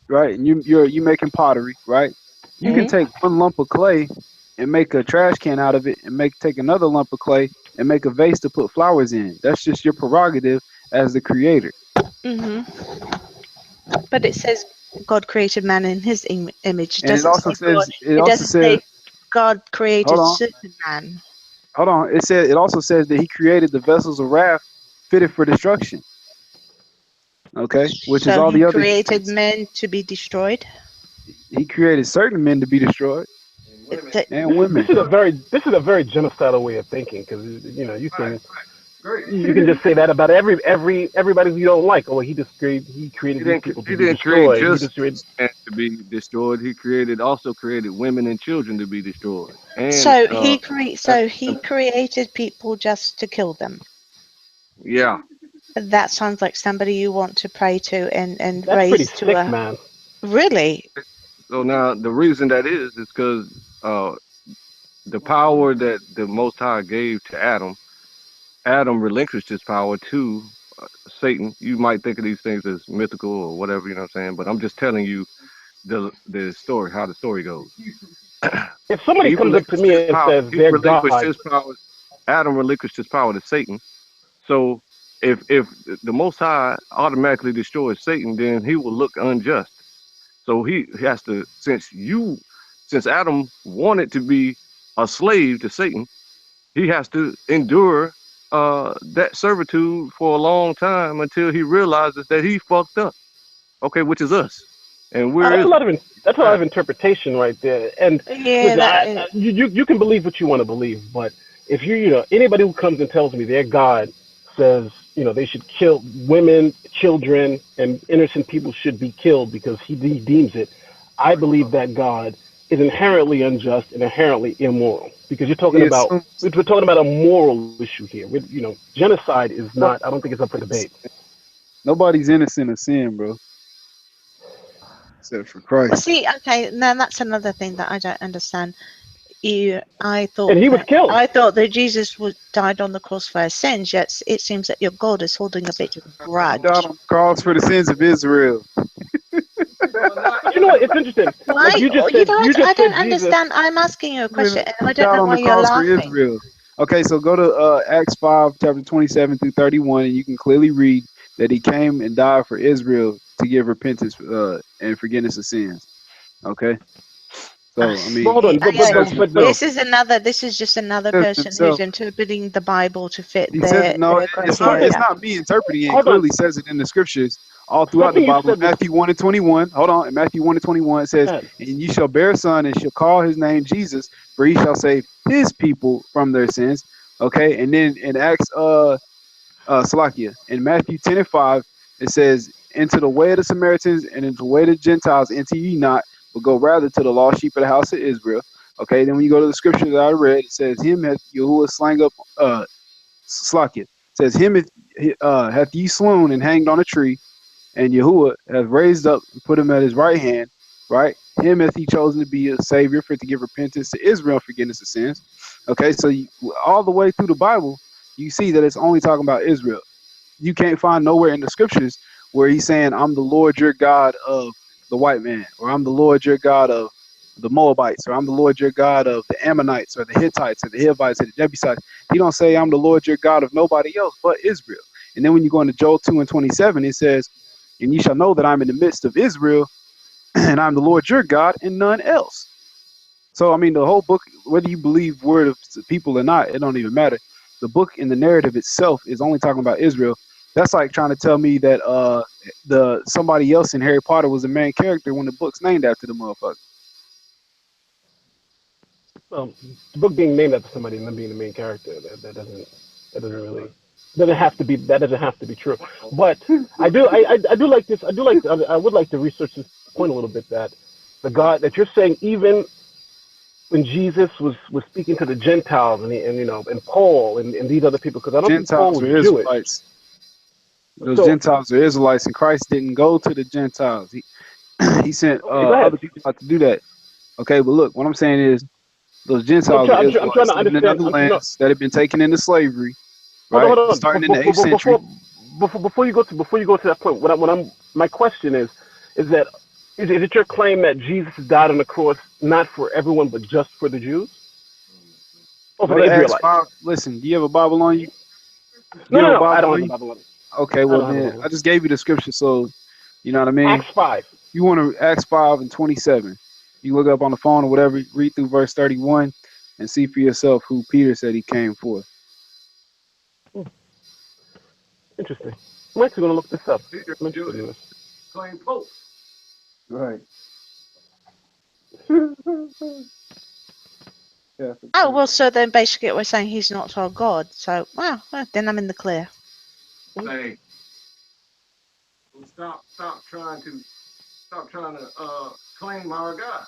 B: and you're making pottery, right, you can take one lump of clay and make a trash can out of it, and take another lump of clay and make a vase to put flowers in. That's just your prerogative as the creator.
G: But it says God created man in His image.
B: And it also says
G: say God created Superman.
B: Hold on. It also says that He created the vessels of wrath fitted for destruction. Okay, which is all the other.
G: He created men to be destroyed.
B: He created certain men to be destroyed, and women.
M: This is a very genocidal way of thinking, because you can just say that about everybody you don't like. Oh, he created these people to be destroyed.
H: He didn't create men to be destroyed. He also created women and children to be destroyed. And,
G: he created people just to kill them.
H: Yeah.
G: That sounds like somebody you want to pray to and
M: That's
G: raise
M: pretty
G: to
M: sick,
G: a
M: man.
G: Really?
H: So now the reason that is because the power that the Most High gave to Adam, Adam relinquished his power to Satan. You might think of these things as mythical or whatever, you know what I'm saying? But I'm just telling you the story, how the story goes.
M: If somebody comes up to me and says
H: He
M: they're
H: relinquished
M: God,
H: his power. Adam relinquished his power to Satan. So if the Most High automatically destroys Satan, then he will look unjust. So he has to, since Adam wanted to be a slave to Satan, he has to endure that servitude for a long time until he realizes that he fucked up. Okay, which is us. And we're
M: that's a lot of interpretation right there. And
G: Yeah,
M: listen, you can believe what you want to believe, but if anybody who comes and tells me their God says they should kill women, children, and innocent people should be killed because he deems it, I believe that God is inherently unjust and inherently immoral because we're talking about a moral issue here. Genocide is not. I don't think it's up for debate.
B: Nobody's innocent of sin, bro, except for Christ.
G: See, okay, now that's another thing that I don't understand. I thought
M: And he was killed.
G: I thought that Jesus died on the cross for our sins, yet it seems that your God is holding a bit of a grudge.
B: He died on the cross for the sins of Israel.
M: You know what? It's interesting.
G: Why?
M: Like you just said,
G: I don't
M: Jesus.
G: understand. I'm asking you a question, and I
B: He
G: don't
B: died
G: know
B: on
G: why
B: the
G: you're
B: cross for
G: laughing.
B: Israel. Okay, so go to Acts 5, chapter 27 through 31, and you can clearly read that he came and died for Israel to give repentance and forgiveness of sins. Okay? So, I mean,
M: hold on,
G: this is just another person who's interpreting the Bible to fit their criteria.
B: it's not me interpreting it. It clearly says it in the scriptures all throughout the Bible. In Matthew 1 and 21, hold on. In Matthew 1 and 21, it says, "And you shall bear a son and shall call his name Jesus, for he shall save his people from their sins." Okay, and then in Acts, Salakia, in Matthew 10 and 5, it says, "Into the way of the Samaritans and into the way of the Gentiles enter ye not, but go rather to the lost sheep of the house of Israel." Okay, then when you go to the scripture that I read, it says, "Him hath Yahuwah slain up, Slack it. Says, "Him hath ye slain and hanged on a tree, and Yahuwah hath raised up and put him at his right hand, right? Him hath he chosen to be a savior for to give repentance to Israel, forgiveness of sins." Okay, so all the way through the Bible, you see that it's only talking about Israel. You can't find nowhere in the scriptures where he's saying, "I'm the Lord your God of the white man," or "I'm the Lord your God of the Moabites," or "I'm the Lord your God of the Ammonites, or the Hittites, or the Hivites, or the Jebusites. He don't say, "I'm the Lord your God of nobody else but Israel." And then when you go into Joel 2 and 27, it says, "And ye shall know that I'm in the midst of Israel, and I'm the Lord your God, and none else." So, I mean, the whole book, whether you believe word of people or not, it don't even matter. The book and the narrative itself is only talking about Israel. That's like trying to tell me that somebody else in Harry Potter was the main character when the book's named after the motherfucker.
M: Well, the book being named after somebody and them being the main character, that doesn't have to be true. But I would like to research this point a little bit, that the God that you're saying, even when Jesus was speaking to the Gentiles and Paul and these other people, because I don't think Paul was Jewish.
B: Israelites. Those Gentiles are Israelites, and Christ didn't go to the Gentiles. He sent other people out to do that. Okay, but look, what I'm saying is those Gentiles are Israelites living in other lands that have been taken into slavery, right?
M: Hold on.
B: Starting in the 8th century.
M: Before you go to that point, my question is that is it your claim that Jesus died on the cross not for everyone but just for the Jews? Or for the Israelites?
B: Listen, do you have a Bible on you?
M: No, I don't have a Bible on me.
B: Okay, well then I just gave you the scripture, so you know what I mean.
M: Acts 5.
B: You want to Acts 5 and 27. You look up on the phone or whatever, read through verse 31, and see for yourself who Peter said he came for.
M: Interesting. I'm actually going to look this up.
H: Claim Pope.
B: Right.
G: Oh, well, so then basically we're saying he's not our God. So, well, then I'm in the clear.
H: Say, stop trying to claim our God.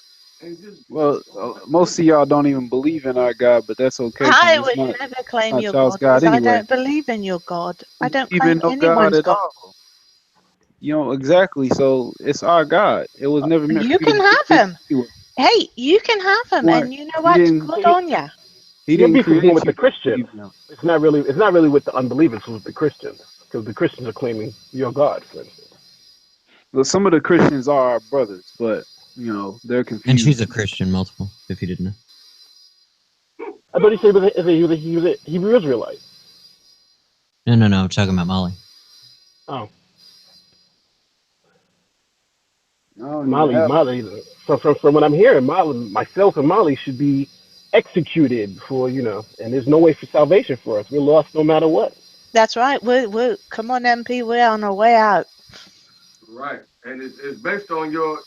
B: Well, most of y'all don't even believe in our God, but that's okay.
G: I would never claim your God, because I don't believe in your God. I don't claim anyone's God.
B: You know, exactly. So it's our God. It was never meant
G: You
B: for you
G: can
B: to
G: have
B: create
G: him.
B: anyway.
G: Hey, you can have him,
B: Right.
G: and you know
B: He
G: what?
B: didn't.
G: Good on ya.
B: He
M: Your
B: didn't
M: beef is more
B: create
M: with
B: you
M: the
B: to
M: Christians.
B: believe in him.
M: It's not really with the unbelievers. It's with the Christians, because the Christians are claiming your God, for instance.
B: Well, some of the Christians are our brothers, but you know they're
T: And she's
B: confused.
T: a Christian, multiple, if you didn't know.
M: I thought he said he was a Hebrew Israelite.
T: No, I'm talking about Molly.
M: Oh,
B: I don't even have.
M: Molly. From what I'm hearing, myself and Molly should be executed for, and there's no way for salvation for us. We're lost no matter what.
G: That's right. We're come on, MP. We're on our way out.
H: Right, and it's based on your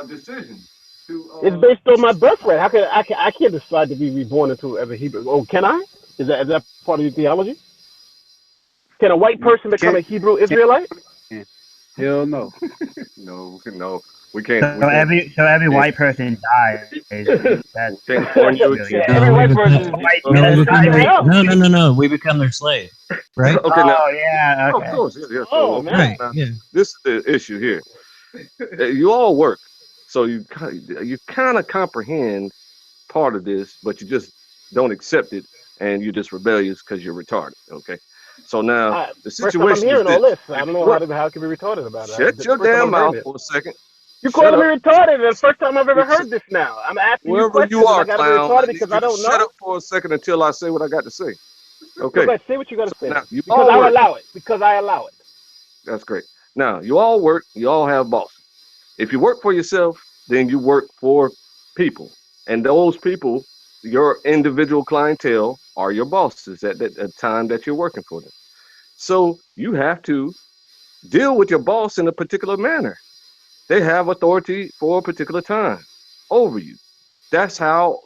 H: decision to.
M: It's based on my birthright. I can't decide to be reborn into as a Hebrew? Oh, can I? Is that part of your theology? Can a white person become a Hebrew Israelite?
B: Hell no.
H: No, we can't.
K: So every white person dies. That's
H: born you
K: really
H: again.
M: Every white person
T: No. We become their slave, right?
H: Okay, now.
K: Oh yeah,
H: Of
K: okay.
H: course, yeah.
M: Oh,
H: So,
M: man.
T: Right, yeah.
H: This is the issue here. You all work, so you kind of comprehend part of this, but you just don't accept it, and you're just rebellious because you're retarded. Okay, so now the
M: First time I'm
H: situation is
M: hearing all
H: this.
M: this. I don't know how it can be retarded about it.
H: Shut your
M: First time
H: damn
M: I'm hearing
H: mouth
M: it.
H: for a second.
M: You
H: Shut
M: calling
H: up.
M: me retarded? That's the first time I've ever heard this now. I'm asking you
H: Wherever
M: questions
H: you are,
M: and I gotta be
H: clown,
M: retarded
H: I need
M: because
H: you
M: I
H: to
M: don't
H: shut
M: know?
H: up for a second until I say what I got to say. Okay.
M: Go ahead, say what you gotta say.
H: Now, you
M: Because
H: all
M: I
H: work.
M: allow it. Because I allow it.
H: That's great. Now, you all work. You all have bosses. If you work for yourself, then you work for people. And those people, your individual clientele, are your bosses at the time that you're working for them. So you have to deal with your boss in a particular manner. They have authority for a particular time over you. That's how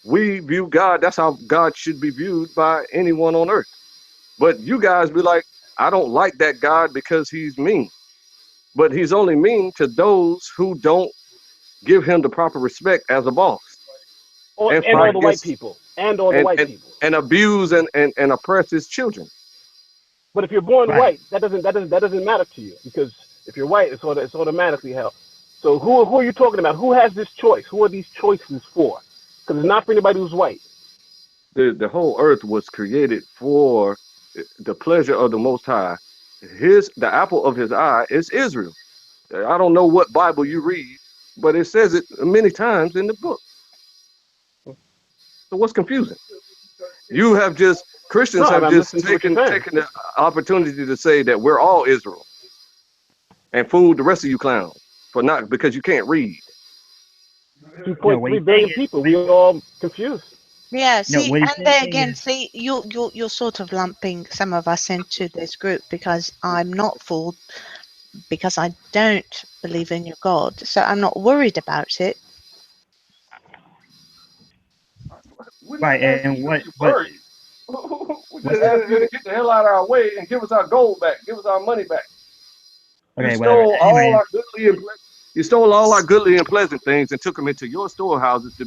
H: we view God. That's how God should be viewed by anyone on earth. But you guys be like, I don't like that God because he's mean. But he's only mean to those who don't give him the proper respect as a boss.
M: And all the white people. And all the white people.
H: And abuse and oppress his children.
M: But if you're born white, that doesn't matter to you, because if you're white, it's automatically hell. So who are you talking about? Who has this choice? Who are these choices for? Because it's not for anybody who's white.
H: The whole earth was created for the pleasure of the Most High. The apple of his eye is Israel. I don't know what Bible you read, but it says it many times in the book. So what's confusing? Christians have just taken the opportunity to say that we're all Israel and fooled the rest of you clowns because you can't read.
M: 2.3 billion people. We all confused.
G: Yeah, see, and there again,
K: is...
G: see, you're sort of lumping some of us into this group because I'm not fooled, because I don't believe in your God, so I'm not worried about it.
H: Right, and what? We just asked you to get the hell out of our way and give us our gold back, give us our money back.
K: Okay,
H: you stole all our goodly and pleasant things and took them into your storehouses to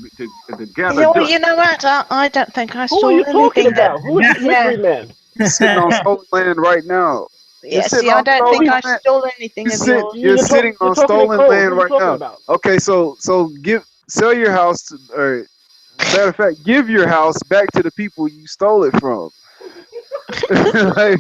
H: gather dust.
G: You know what? I don't think I stole
M: Who are you talking
G: anything.
M: about? Who's this mystery man?
B: Sitting on stolen land right now.
G: Yeah, see, I don't think I stole anything of yours.
B: You're sitting on stolen land right now. Okay, so sell your house, or matter of fact, give your house back to the people you stole it from. Like,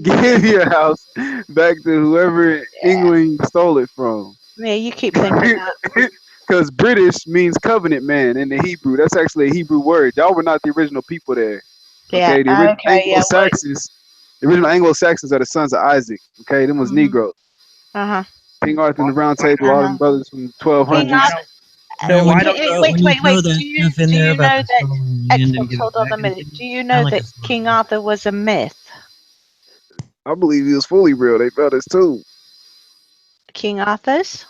B: give your house back to whoever England stole it from.
G: Yeah, you keep thinking that.
B: Because British means covenant man in the Hebrew. That's actually a Hebrew word. Y'all were not the original people there.
G: Yeah,
B: okay, the original
G: Anglo-Saxons.
B: The original Anglo-Saxons are the sons of Isaac. Okay, them was Negroes. King Arthur and the Round Table, all them brothers from 1200s.
T: So
G: wait. Do you know that? Xbox, hold on a minute. Do you know that King Arthur was a myth?
B: I believe he was fully real. They felt his tomb.
G: King Arthur's?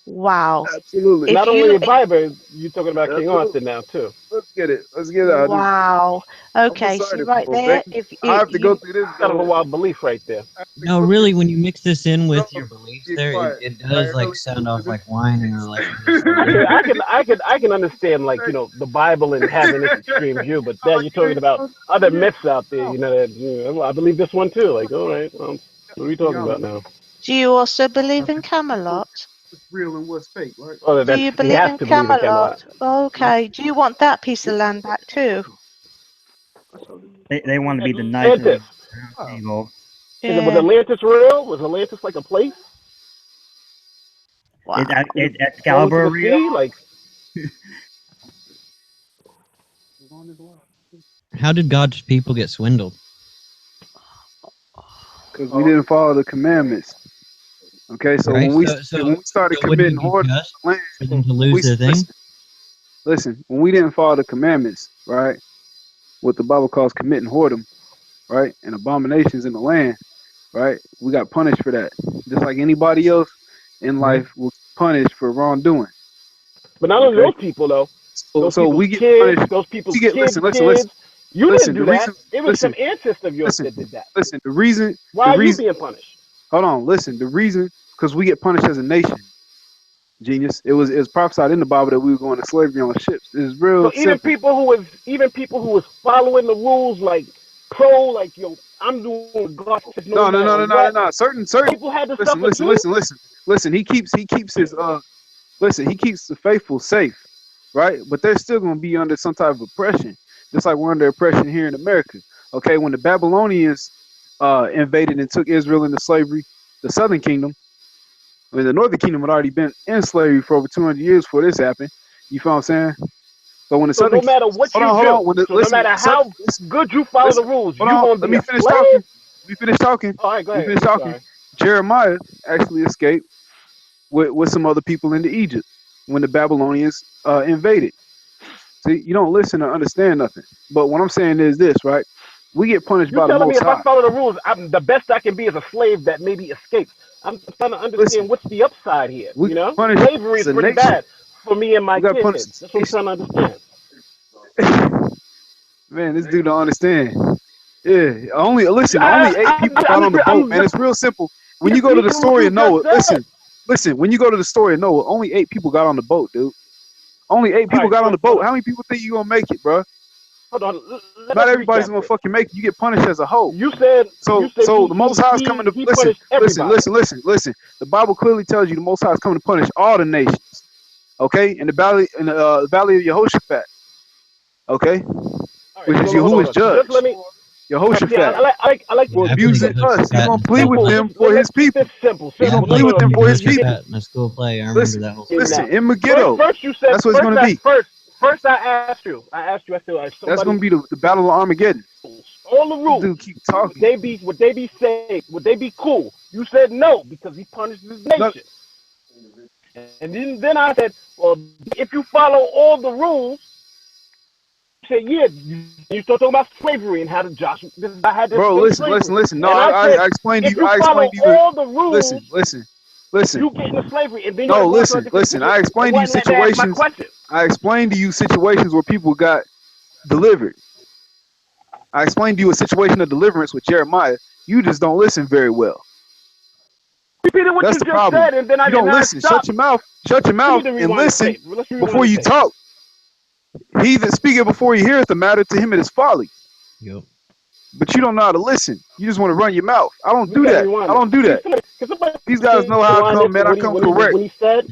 G: Wow.
B: Absolutely.
M: Not only a Bible, you're talking about King Arthur now too.
B: Let's get it. Let's get it.
G: Wow. Okay, so right there,
B: I have to go through this.
M: Kind of a wild belief right there.
T: No, really, when you mix this in with your beliefs there, it does like sound off like whining or like.
M: I can understand, like, the Bible and having this extreme view, but then you're talking about other myths out there, that I believe this one too. Like, all right, What are we talking about now?
G: Do you also believe in Camelot?
B: What's real and what's fake, right?
M: Oh,
G: Do you believe in Camelot? Okay. Do you want that piece of land back too?
K: They want to be the knights of
M: Atlantis.
K: evil.
M: Was Atlantis real? Was Atlantis like a place?
G: Wow.
K: Is
M: Flow
K: Excalibur
M: into the
K: real?
M: sea? Like,
T: How did God's people get swindled?
B: Because we didn't follow the commandments. Okay, so
T: Right,
B: when we
T: so-
B: when we started
T: so wouldn't
B: committing
T: it be
B: whoredom,
T: just for them to lose their thing?
B: Listen, when we didn't follow the commandments, right? What the Bible calls committing whoredom, right, and abominations in the land, right? We got punished for that, just like anybody else in life was punished for wrongdoing.
M: but not only those people though. Those
B: So
M: people's
B: we get
M: kids,
B: punished.
M: those people's
B: We get
M: kids,
B: listen.
M: You
B: Listen,
M: didn't do
B: the
M: that.
B: reason-
M: It was
B: listen,
M: some ancestor of yours that did that.
B: Listen, the reason.
M: Why are you being punished?
B: Hold on, listen. The reason, because we get punished as a nation. Genius. It was prophesied in the Bible that we were going to slavery on ships. It's real
M: So even
B: simple.
M: people who was following the rules like like yo, I'm doing God says
B: No.
M: matter what.
B: Certain
M: People had to
B: listen,
M: suffer
B: listen. He keeps his he keeps the faithful safe, right? But they're still going to be under some type of oppression, just like we're under oppression here in America. Okay, when the Babylonians invaded and took Israel into slavery, the Southern Kingdom, I mean, the Northern Kingdom had already been in slavery for over 200 years before this happened. You feel what I'm saying? But when the
M: So
B: Southern
M: no matter what you do, no matter how good you follow the rules, you're going to
B: let
M: be
B: me
M: a
B: finish
M: slave?
B: talking. Let me finish talking.
M: All right, go
B: Let me
M: ahead.
B: finish
M: I'm
B: talking.
M: sorry.
B: Jeremiah actually escaped with some other people into Egypt when the Babylonians invaded. See, you don't listen or understand nothing. But what I'm saying is this, right? We get punished
M: You're
B: by the
M: telling me
B: Most
M: if I
B: High.
M: follow the rules, the best I can be is a slave that maybe escapes. I'm trying to understand what's the upside here.
B: We
M: You know,
B: punished
M: slavery
B: as
M: is
B: a
M: pretty
B: nation.
M: bad for me and my
B: We got punished
M: kids.
B: as a
M: That's what I'm trying to understand.
B: Man, this dude don't understand. Yeah, only 8 people got on the boat, man. It's real simple. When you go to the story of Noah, listen. When you go to the story of Noah, only 8 people got on the boat, dude. Only 8 people got on the boat. How many people think you gonna make it, bro?
M: Hold on.
B: Not everybody's gonna fucking make it. You get punished as a whole.
M: You said
B: so. The Most High is coming to listen. The Bible clearly tells you the Most High is coming to punish all the nations. Okay, in the valley of Yehoshaphat. Okay, which is Yahuwah's judge.
M: Just let me.
B: Yehoshaphat.
M: Yeah, I like
B: for abusing us. He's gonna plead with them for his people. He's gonna plead with them for his people.
T: In a school play, I remember that whole.
B: Listen, in Megiddo.
M: First you said.
B: That's what it's gonna be.
M: First, I asked you. I said,
B: that's gonna be the battle of Armageddon.
M: All the rules.
B: Dude, keep talking.
M: Would they be safe? Would they be cool? You said no because he punished his nation. And then I said, well, if you follow all the rules, you said, yeah, you start talking about slavery and how to Joshua. I had this.
B: Bro, listen. No, I explained to you.
M: I explained to you. All the rules.
B: Listen.
M: You get into slavery and then
B: no, listen. I explained to you situations. I explained to you situations where people got delivered. I explained to you a situation of deliverance with Jeremiah. You just don't listen very well.
M: Repeated what
B: That's
M: you
B: the
M: just
B: problem.
M: said, and then
B: you don't listen. Shut your mouth. Shut your mouth and listen before you talk. He that speaketh before he heareth the matter, to him it is folly.
T: Yep.
B: But you don't know how to listen. You just want to run your mouth. I don't do that. I don't do that. These guys know how I come, man. I come correct.
M: When he said,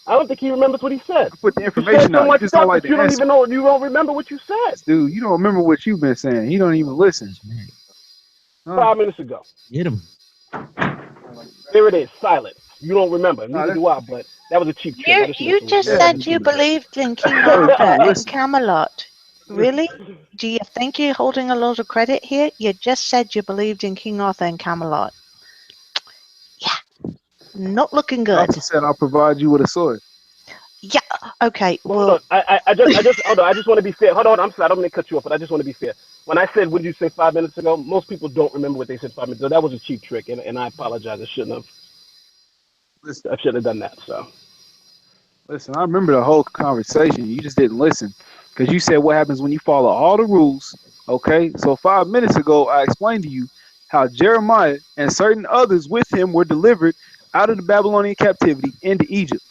M: I don't think he remembers what he said.
B: I put the information out. You just don't like the
M: you don't
B: answer.
M: even know. You don't remember what you said.
B: Dude, you don't remember what you've been saying. You don't even listen.
M: 5 minutes ago.
T: Get him.
M: There it is. Silent. You don't remember. Neither do I. But that was a cheap trick.
G: You just said you believed in King Arthur and Camelot. Really? Do you think you're holding a lot of credit here? You just said you believed in King Arthur and Camelot. Yeah. Not looking good.
B: I said I'll provide you with a sword.
G: Yeah. Okay.
M: Well, I just hold on. I just want to be fair. Hold on. I'm sorry. I don't mean to cut you off, but I just want to be fair. When I said, "What did you say 5 minutes ago?" Most people don't remember what they said 5 minutes ago. That was a cheap trick, and I apologize. I shouldn't have. I shouldn't have done that. So.
B: Listen, I remember the whole conversation. You just didn't listen because you said what happens when you follow all the rules. Okay, so 5 minutes ago, I explained to you how Jeremiah and certain others with him were delivered out of the Babylonian captivity into Egypt.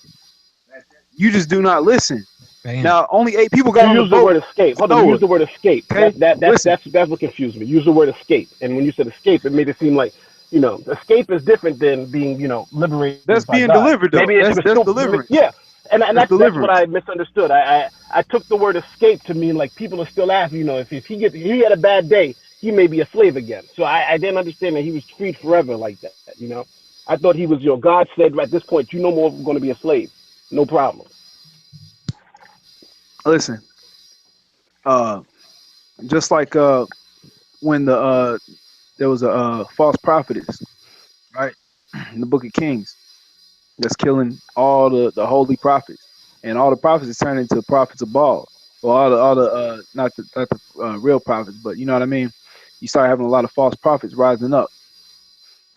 B: You just do not listen.
T: Bam.
B: Now, only 8 people got on the boat.
M: Use the word escape. Hold on, use the word escape.
B: Okay?
M: That's what confused me. Use the word escape. And when you said escape, it made it seem like You know, escape is different than being, you know, liberated.
B: That's
M: by
B: being
M: God.
B: delivered, though.
M: Maybe it was
B: That's
M: still,
B: deliverance.
M: yeah. And that's what
B: deliverance.
M: I misunderstood. I took the word escape to mean like people are still asking, you know, if he had a bad day, he may be a slave again. So I didn't understand that he was freed forever like that. You know, I thought he was, you know, God said at this point, you no more going to be a slave, no problem.
B: Listen, just like when there was a false prophetess, right, in the Book of Kings, that's killing all the holy prophets, and all the prophets is turning into prophets of Baal. Well, all the not the real prophets, but you know what I mean. You start having a lot of false prophets rising up,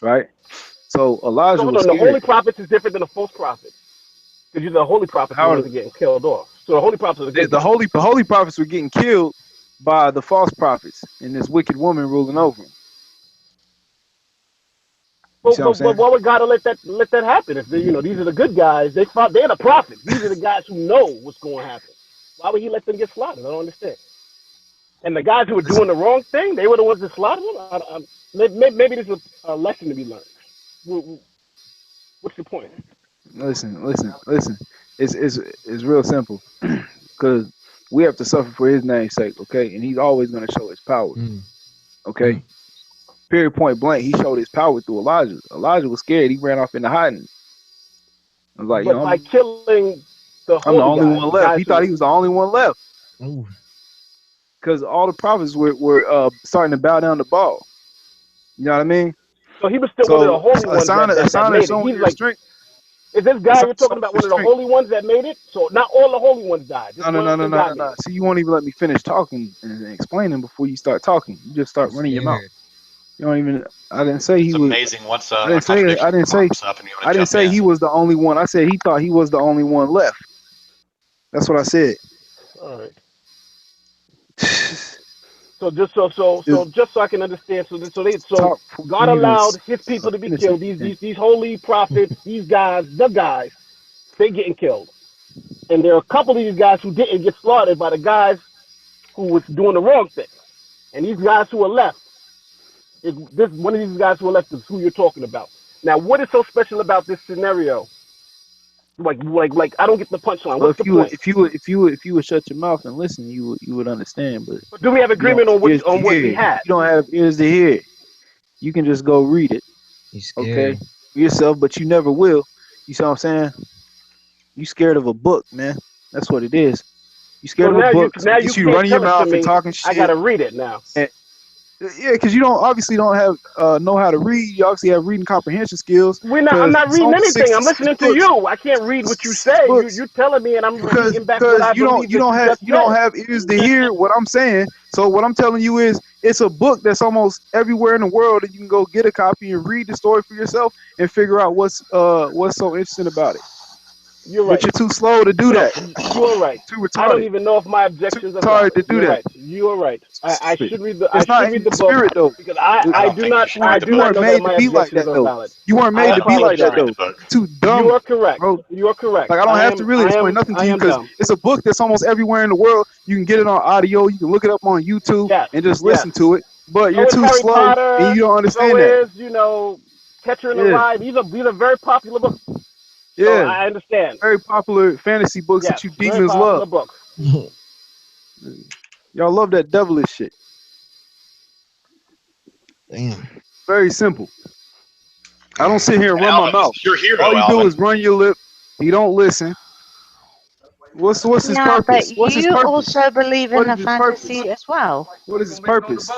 B: right? So Elijah
M: So hold
B: was
M: on, the
B: scared.
M: holy prophets is different than the false prophets. Because the holy prophets are the
B: How
M: ones that are getting killed off. So the holy prophets are the good
B: the
M: guys.
B: holy prophets were getting killed by the false prophets and this wicked woman ruling over them. You see what I'm
M: But
B: saying?
M: why would God let that happen? If they, you know, these are the good guys, they're the prophets. These are the guys who know what's going to happen. Why would He let them get slaughtered? I don't understand. And the guys who were doing the wrong thing, they were the ones that slaughtered them. Maybe this is a lesson to be learned. What's the point?
B: Listen. It's real simple, because we have to suffer for His name's sake, okay? And He's always going to show His power, okay? Period. Point blank. He showed His power through Elijah. Elijah was scared. He ran off into hiding. I was like,
M: But by killing the
B: I'm the
M: holy
B: only
M: guys,
B: one left. He thought he was the only one left,
T: Ooh.
B: because all the prophets were starting to bow down to Baal. You know what I mean?
M: So he was still one of the holy ones that made it.
B: showing
M: He's
B: your
M: like,
B: strength.
M: is this guy you're talking
B: showing
M: about
B: your
M: one of the
B: strength.
M: holy ones that made it? So not all the holy ones died. Just one guy made it.
B: See, you won't even let me finish talking and explaining before you start talking. You just start running your mouth. You don't even. I didn't say he
E: It's
B: was.
E: amazing once
B: I didn't say.
E: pops up and you want to
B: I didn't
E: jump
B: say
E: in.
B: he was the only one. I said he thought he was the only one left. That's what I said.
M: All right. So just so I can understand, so God allowed His people to be killed. These holy prophets, these guys, the guys, they getting killed, and there are a couple of these guys who didn't get slaughtered by the guys who was doing the wrong thing, and these guys who are left, this one of these guys who are left is who you're talking about. Now, what is so special about this scenario? Like I don't get the punchline.
B: Well,
M: What's the point?
B: if you would shut your mouth and listen, you would understand. But
M: Do we have agreement on what we had?
B: You don't have ears to hear. You can just go read it, okay, for yourself. But you never will. You see what I'm saying? You scared of a book, man. That's what it is. You scared of a book.
M: Now you can't
B: running your
M: tell it to
B: mouth
M: me.
B: and talking shit.
M: I gotta read it now.
B: Yeah, because you obviously don't have know how to read. You obviously have reading comprehension skills.
M: I'm not reading anything. I'm listening to you. I can't read what you say. You're telling me, and I'm reading back what I believe.
B: You don't have ears to hear what I'm saying. So what I'm telling you is, it's a book that's almost everywhere in the world, and you can go get a copy and read the story for yourself and figure out what's so interesting about it.
M: You're right.
B: But you're too slow to do that.
M: You're right.
B: Too retarded.
M: I don't even know if my objections are
B: valid to do
M: you're
B: that.
M: Right. You're right. I should read the.
B: It's
M: I
B: not
M: should read
B: in
M: the
B: the
M: book
B: spirit, though.
M: because I do not know that my objections are valid.
B: You weren't made to be like that, though. Too dumb.
M: You are correct.
B: Bro.
M: You are correct.
B: Like, I don't have to really explain nothing to you, because it's a book that's almost everywhere in the world. You can get it on audio. You can look it up on YouTube and just listen to it. But you're too
M: Harry
B: slow,
M: Potter,
B: and you don't understand
M: so
B: that.
M: is, Catcher in the Rye. These are very popular books.
B: Yeah,
M: so I understand.
B: Very popular fantasy books that you
M: very
B: demons
M: popular
B: love.
M: books.
B: Y'all love that devilish shit.
T: Damn.
B: Very simple. I don't sit here and run my mouth.
E: Your hero,
B: All you do
E: Alvin.
B: is run your lip. You don't listen. What's his
G: No,
B: purpose?
G: but
B: What's his
G: you
B: purpose?
G: also believe in
B: What
G: the
B: is his purpose?
G: fantasy as well.
B: What is his purpose?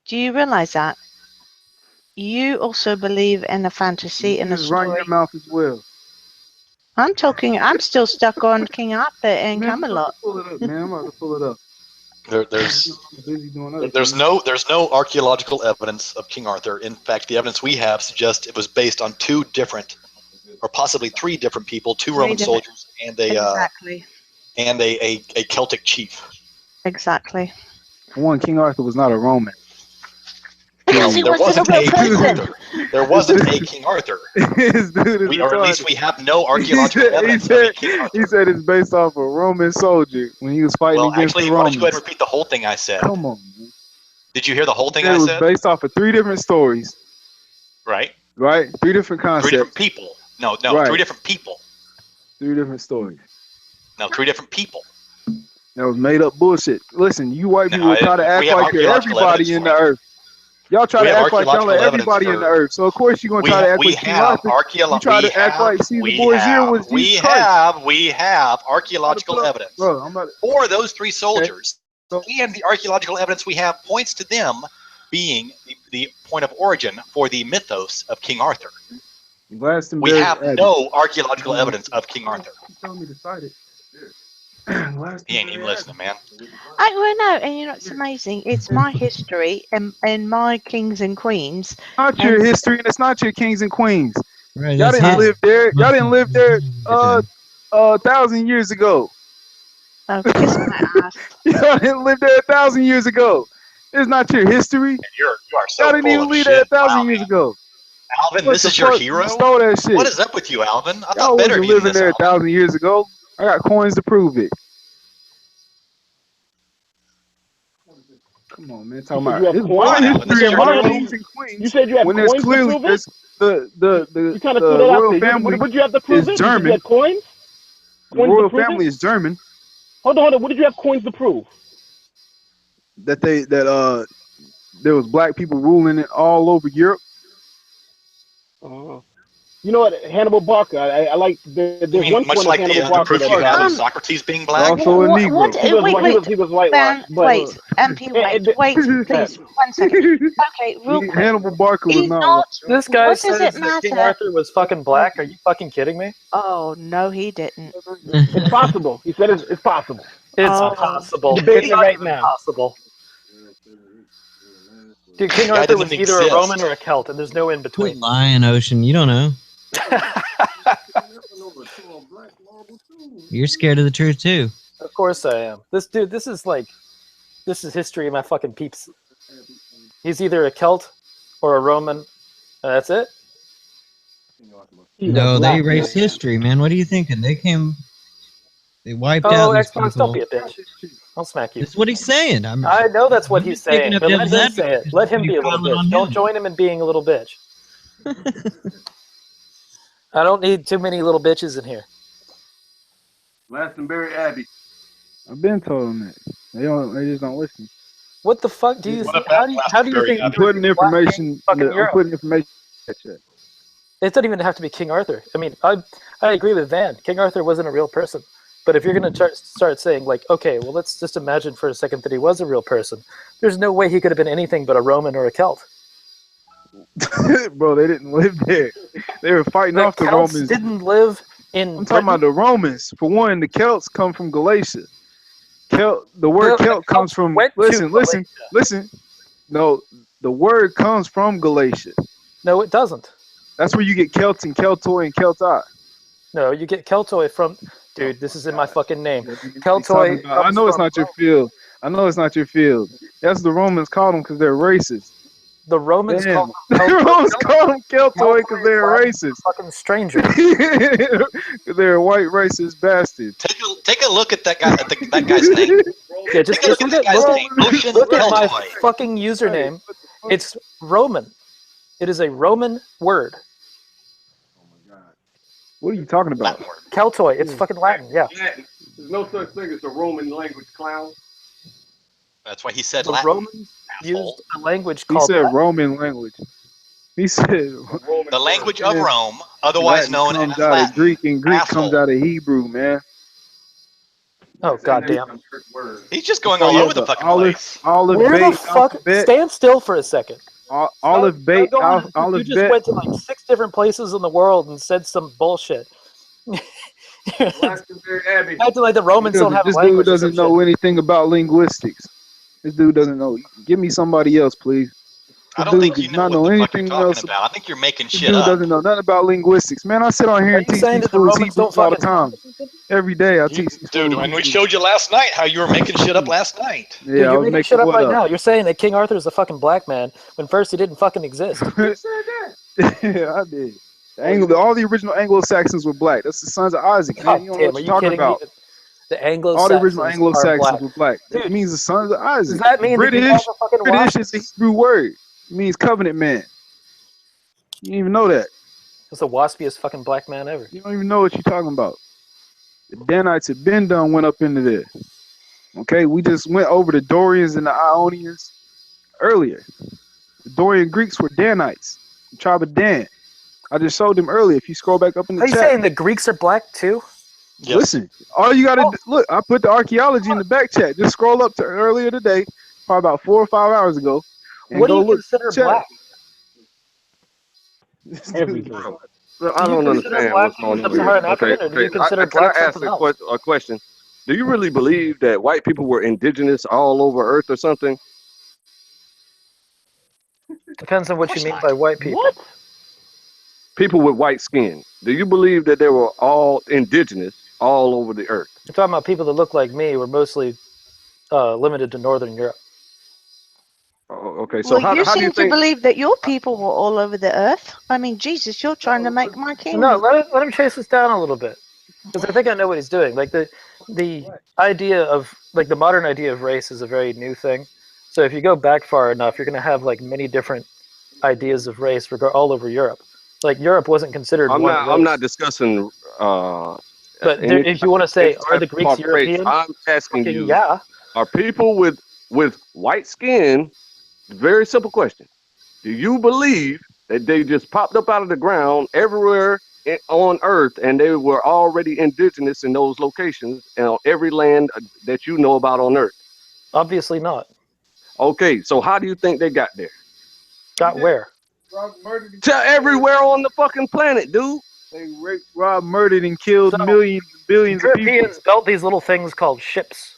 G: Do you realize that? You also believe in a fantasy and a
B: Just run
G: story.
B: your mouth as well.
G: I'm still stuck on King Arthur and
B: Man,
G: Camelot.
B: pull it up, man. I'm about to pull it up.
E: There's no archaeological evidence of King Arthur. In fact, the evidence we have suggests it was based on two different, or possibly three different people, two Roman soldiers and a Celtic chief.
G: Exactly.
B: One, King Arthur was not a Roman.
G: Because he wasn't a real person.
E: There wasn't a King Arthur. Or at least we have no archaeological evidence of a King Arthur.
B: He said it's based off a Roman soldier when he was fighting against the
E: why don't
B: Romans.
E: you go ahead and repeat the whole thing I said?
B: Come on, man.
E: Did you hear the whole thing
B: It
E: I
B: was
E: said?
B: based off of three different stories.
E: Right.
B: Right. 3 different concepts.
E: 3 different people. No,
B: Right.
E: 3 different people.
B: 3 different stories.
E: No, 3 different people.
B: That was made up bullshit. Listen, you white
E: No,
B: people try to
E: we
B: act
E: have
B: like you're
E: archaeological evidence
B: everybody in
E: for
B: the
E: it.
B: earth. Y'all try
E: We
B: to
E: have
B: act like y'all are
E: archaeological evidence
B: everybody in the
E: for-
B: earth. So of course you're gonna try to act like King Arthur. You try to act like Caesar Borgia was Jesus Christ.
E: We have archaeological evidence for those 3 soldiers, and the archaeological evidence we have points to them being the point of origin for the mythos of King Arthur. We have no archaeological evidence of King Arthur.
B: Tell me to cite it.
E: He ain't even listening, man.
G: Well, no, and you know it's amazing. It's my history and my kings and queens.
B: Not your history, and it's not your kings and queens.
T: Right,
B: Y'all
T: that's
B: didn't
T: his-
B: live there. Y'all didn't live there 1,000 years ago.
G: Oh, kiss my ass.
B: Y'all didn't live there 1,000 years ago. It's not your history.
E: You are so
B: Y'all didn't
E: full
B: even
E: of
B: live
E: shit.
B: there 1,000 years ago.
E: Alvin,
B: What
E: this
B: the
E: is your
B: fuck?
E: hero?
B: You stole that shit.
E: What is up with you, Alvin? I
B: Y'all
E: thought better
B: wasn't
E: of you than
B: living
E: this,
B: there
E: Alvin.
B: 1,000 years ago. I got coins to prove it. Come on, man. Talking
M: You
B: about
M: have
B: it's
M: coins?
B: my
M: Alvin, this
B: history
M: is
B: and
M: your
B: my
M: hero?
B: kings and queens.
M: You said you have
B: when there's
M: coins to
B: clearly
M: prove it?
B: there's the
M: You kind of threw that out
B: royal
M: there.
B: family
M: What did you have to prove
B: is
M: it? You said you
B: German.
M: had coins?
B: The
M: Coins to
B: royal
M: prove
B: family
M: it?
B: is German.
M: Hold on. What did you have coins to prove?
B: That there was black people ruling it all over Europe.
M: You know what, Hannibal Barker. I like. There's
E: You mean
M: one
E: much
M: point
E: like
M: of Hannibal
E: the
M: Barker
E: proof you
M: that
E: have of Socrates being black?
B: Also a Negro.
M: He was
G: wait,
M: he was whitewashed. But
G: wait, MP, wait, please, 1 second. Okay, real quick.
B: Hannibal Barker was
G: He's
B: not.
G: not.
L: This guy
G: What
L: says
G: does it
L: that King
G: matter?
L: Arthur was fucking black. Are you fucking kidding me?
G: Oh no, he didn't.
M: It's possible. He said it's possible.
L: It's
G: Oh.
L: possible.
M: Debating
L: It's
M: it
L: not
M: right
L: even
M: now.
L: possible. Dude, King
E: Guy
L: Arthur
E: didn't
L: was either a
E: exist.
L: Roman or a Celt, and there's no in between.
T: Quit lying, Ocean. You don't know. You're scared of the truth too.
L: Of course I am. This is history of my fucking peeps. He's either a Celt or a Roman. That's it.
T: No, they erased history, man. What are you thinking? They wiped out
L: Oh,
T: these
L: Xbox,
T: people.
L: don't be a bitch. I'll smack you.
T: That's what he's saying.
L: I know that's what he's
T: taking
L: saying,
T: up
L: but let
T: devil's
L: him
T: advocate
L: say it.
T: because
L: Let him
T: you
L: be a little
T: comment on
L: bitch. Don't
T: him.
L: join him in being a little bitch. I don't need too many little bitches in here.
B: Glastonbury Abbey. I've been told them that. They just don't listen.
L: What the fuck do you?
E: What
L: Think,
E: about
L: how do you think?
B: I'm putting information.
L: Fucking
B: I'm
L: Europe.
B: putting information. in chat.
L: It doesn't even have to be King Arthur. I mean, I agree with Van. King Arthur wasn't a real person. But if you're going to start saying, like, okay, well, let's just imagine for a second that he was a real person. There's no way he could have been anything but a Roman or a Celt.
B: Bro, they didn't live there. They were fighting off the
L: Celts
B: Romans.
L: didn't live in
B: I'm talking about the Romans. For one, the Celts come from Galatia. The word Celt comes from. Listen. No, the word comes from Galatia.
L: No, it doesn't.
B: That's where you get Celts and Keltoi and Keltai.
L: No, you get Keltoi from... Dude, this is in my fucking name. Keltoi.
B: I know it's not your field. That's what the Romans called them because they're racist.
L: The Romans called
B: them Keltoi. The Romans called them Keltoi because they're racist.
L: Fucking stranger.
B: Because they're white racist bastards.
E: Take a look at that guy. That guy's name.
L: Yeah, just look at my fucking username. It's Roman. It is a Roman word.
B: What are you talking about?
L: Keltoi. It's fucking Latin. Yeah.
H: There's no such thing as a Roman language, clown.
E: That's why he said
L: The
E: Latin.
L: Romans used a language
B: He
L: called
B: said
L: Latin.
B: Roman language. He said
E: The language of Rome, otherwise known as
B: comes out
E: Latin.
B: of Greek, and Greek comes out of Hebrew, man.
L: Oh goddamn!
E: He's just going all over the fucking place.
B: Olive
L: Where the
B: bait,
L: fuck?
B: alphabet,
L: Stand still for a second.
B: olive bait,
L: You
B: olive
L: just
B: bet.
L: went to like 6 different places in the world and said some bullshit.
H: Abbey.
L: Acting like the Romans don't have a
B: This
L: language.
B: dude doesn't know anything about linguistics. This dude doesn't know. Give me somebody else, please.
E: I don't think you know what the fuck you're talking about. I think you're making
B: This
E: shit
B: dude
E: up.
B: doesn't know nothing about linguistics, man. I sit on here and teach these fools Hebrews all the time. Every day I teach these
E: Dude,
B: fools.
E: and we showed you last night how you were making shit up last night.
B: Yeah,
L: Dude,
B: I
L: you're
B: was
L: making shit up
B: what
L: right now. You're saying that King Arthur is a fucking black man when first he didn't fucking exist.
B: Yeah, I did. All the original Anglo-Saxons were black. That's the sons of Isaac, man.
L: God
B: You don't know
L: damn,
B: what
L: are
B: you're
L: you
B: talking
L: kidding
B: about.
L: me? The Anglo-Saxons
B: All the original
L: are
B: Anglo-Saxons
L: black.
B: were black. It means the sons of Isaac.
L: Does that mean that you
B: British?
L: guys are fucking
B: British
L: white?
B: is a Hebrew word. It means covenant man. You didn't even know that.
L: That's the waspiest fucking black man ever.
B: You don't even know what you're talking about. The Danites had been done went up into there. Okay, we just went over the Dorians and the Ionians earlier. The Dorian Greeks were Danites, the tribe of Dan. I just showed them earlier. If you scroll back up in the
L: Are you
B: chat.
L: saying the Greeks are black too?
E: Yes.
B: Listen, all you gotta look. I put the archaeology in the back chat. Just scroll up to earlier today, probably about 4 or 5 hours ago, and
L: What do
B: go
L: you
B: look.
L: consider
B: Chat.
L: black?
M: Everything.
H: I don't understand what's going on here.
L: African, or do you consider
H: Can I
L: black
H: ask
L: something else?
H: a question? Do you really believe that white people were indigenous all over Earth or something?
L: Depends on what you mean by white people.
M: What?
H: People with white skin. Do you believe that they were all indigenous all over the Earth?
L: You're talking about people that look like me were mostly limited to Northern Europe.
H: Oh, okay, so
G: Well,
H: how
G: you
H: do you
G: seem to
H: think?
G: believe that your people were all over the earth. I mean, Jesus, you're trying to make my
L: No,
G: kingdom.
L: let him chase us down a little bit, because I think I know what he's doing. Like the idea of like the modern idea of race is a very new thing. So if you go back far enough, you're going to have like many different ideas of race all over Europe. Like Europe wasn't considered one race.
H: I'm not discussing.
L: But if you want to say, are the Greeks European?
H: I'm asking
L: Fucking
H: you.
L: yeah.
H: Are people with white skin? Very simple question. Do you believe that they just popped up out of the ground everywhere on Earth, and they were already indigenous in those locations and on every land that you know about on Earth?
L: Obviously not.
H: Okay, so how do you think they got there?
L: Got where?
H: To everywhere on the fucking planet, dude.
B: They raped, robbed, murdered, and killed millions, billions of people.
L: Europeans built these little things called ships.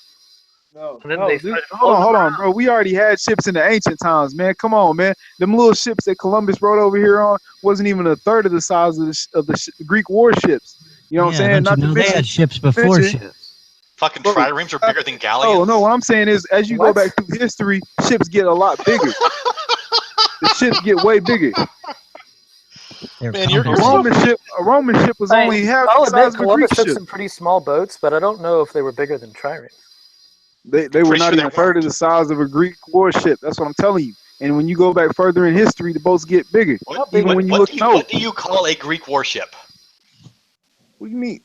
B: No,
L: And then
B: no,
L: they
B: dude,
L: started
B: hold
L: floating
B: on, bro. We already had ships in the ancient times, man. Come on, man. Them little ships that Columbus rode over here on wasn't even a third of the size of the Greek warships. You know what I'm saying?
T: Don't you know they had ships before ships.
E: Fucking triremes are bigger than galleons.
B: Oh no, what I'm saying is, as you go back through history, ships get a lot bigger. The ships get way bigger.
E: Man,
B: a Roman ship was only half the size of a
L: Columbus
B: Greek
L: took
B: ship.
L: some pretty small boats, but I don't know if they were bigger than triremes.
B: They were not even a third of the size of a Greek warship. That's what I'm telling you. And when you go back further in history, the boats get bigger.
E: What do you call a Greek warship?
B: What do you mean?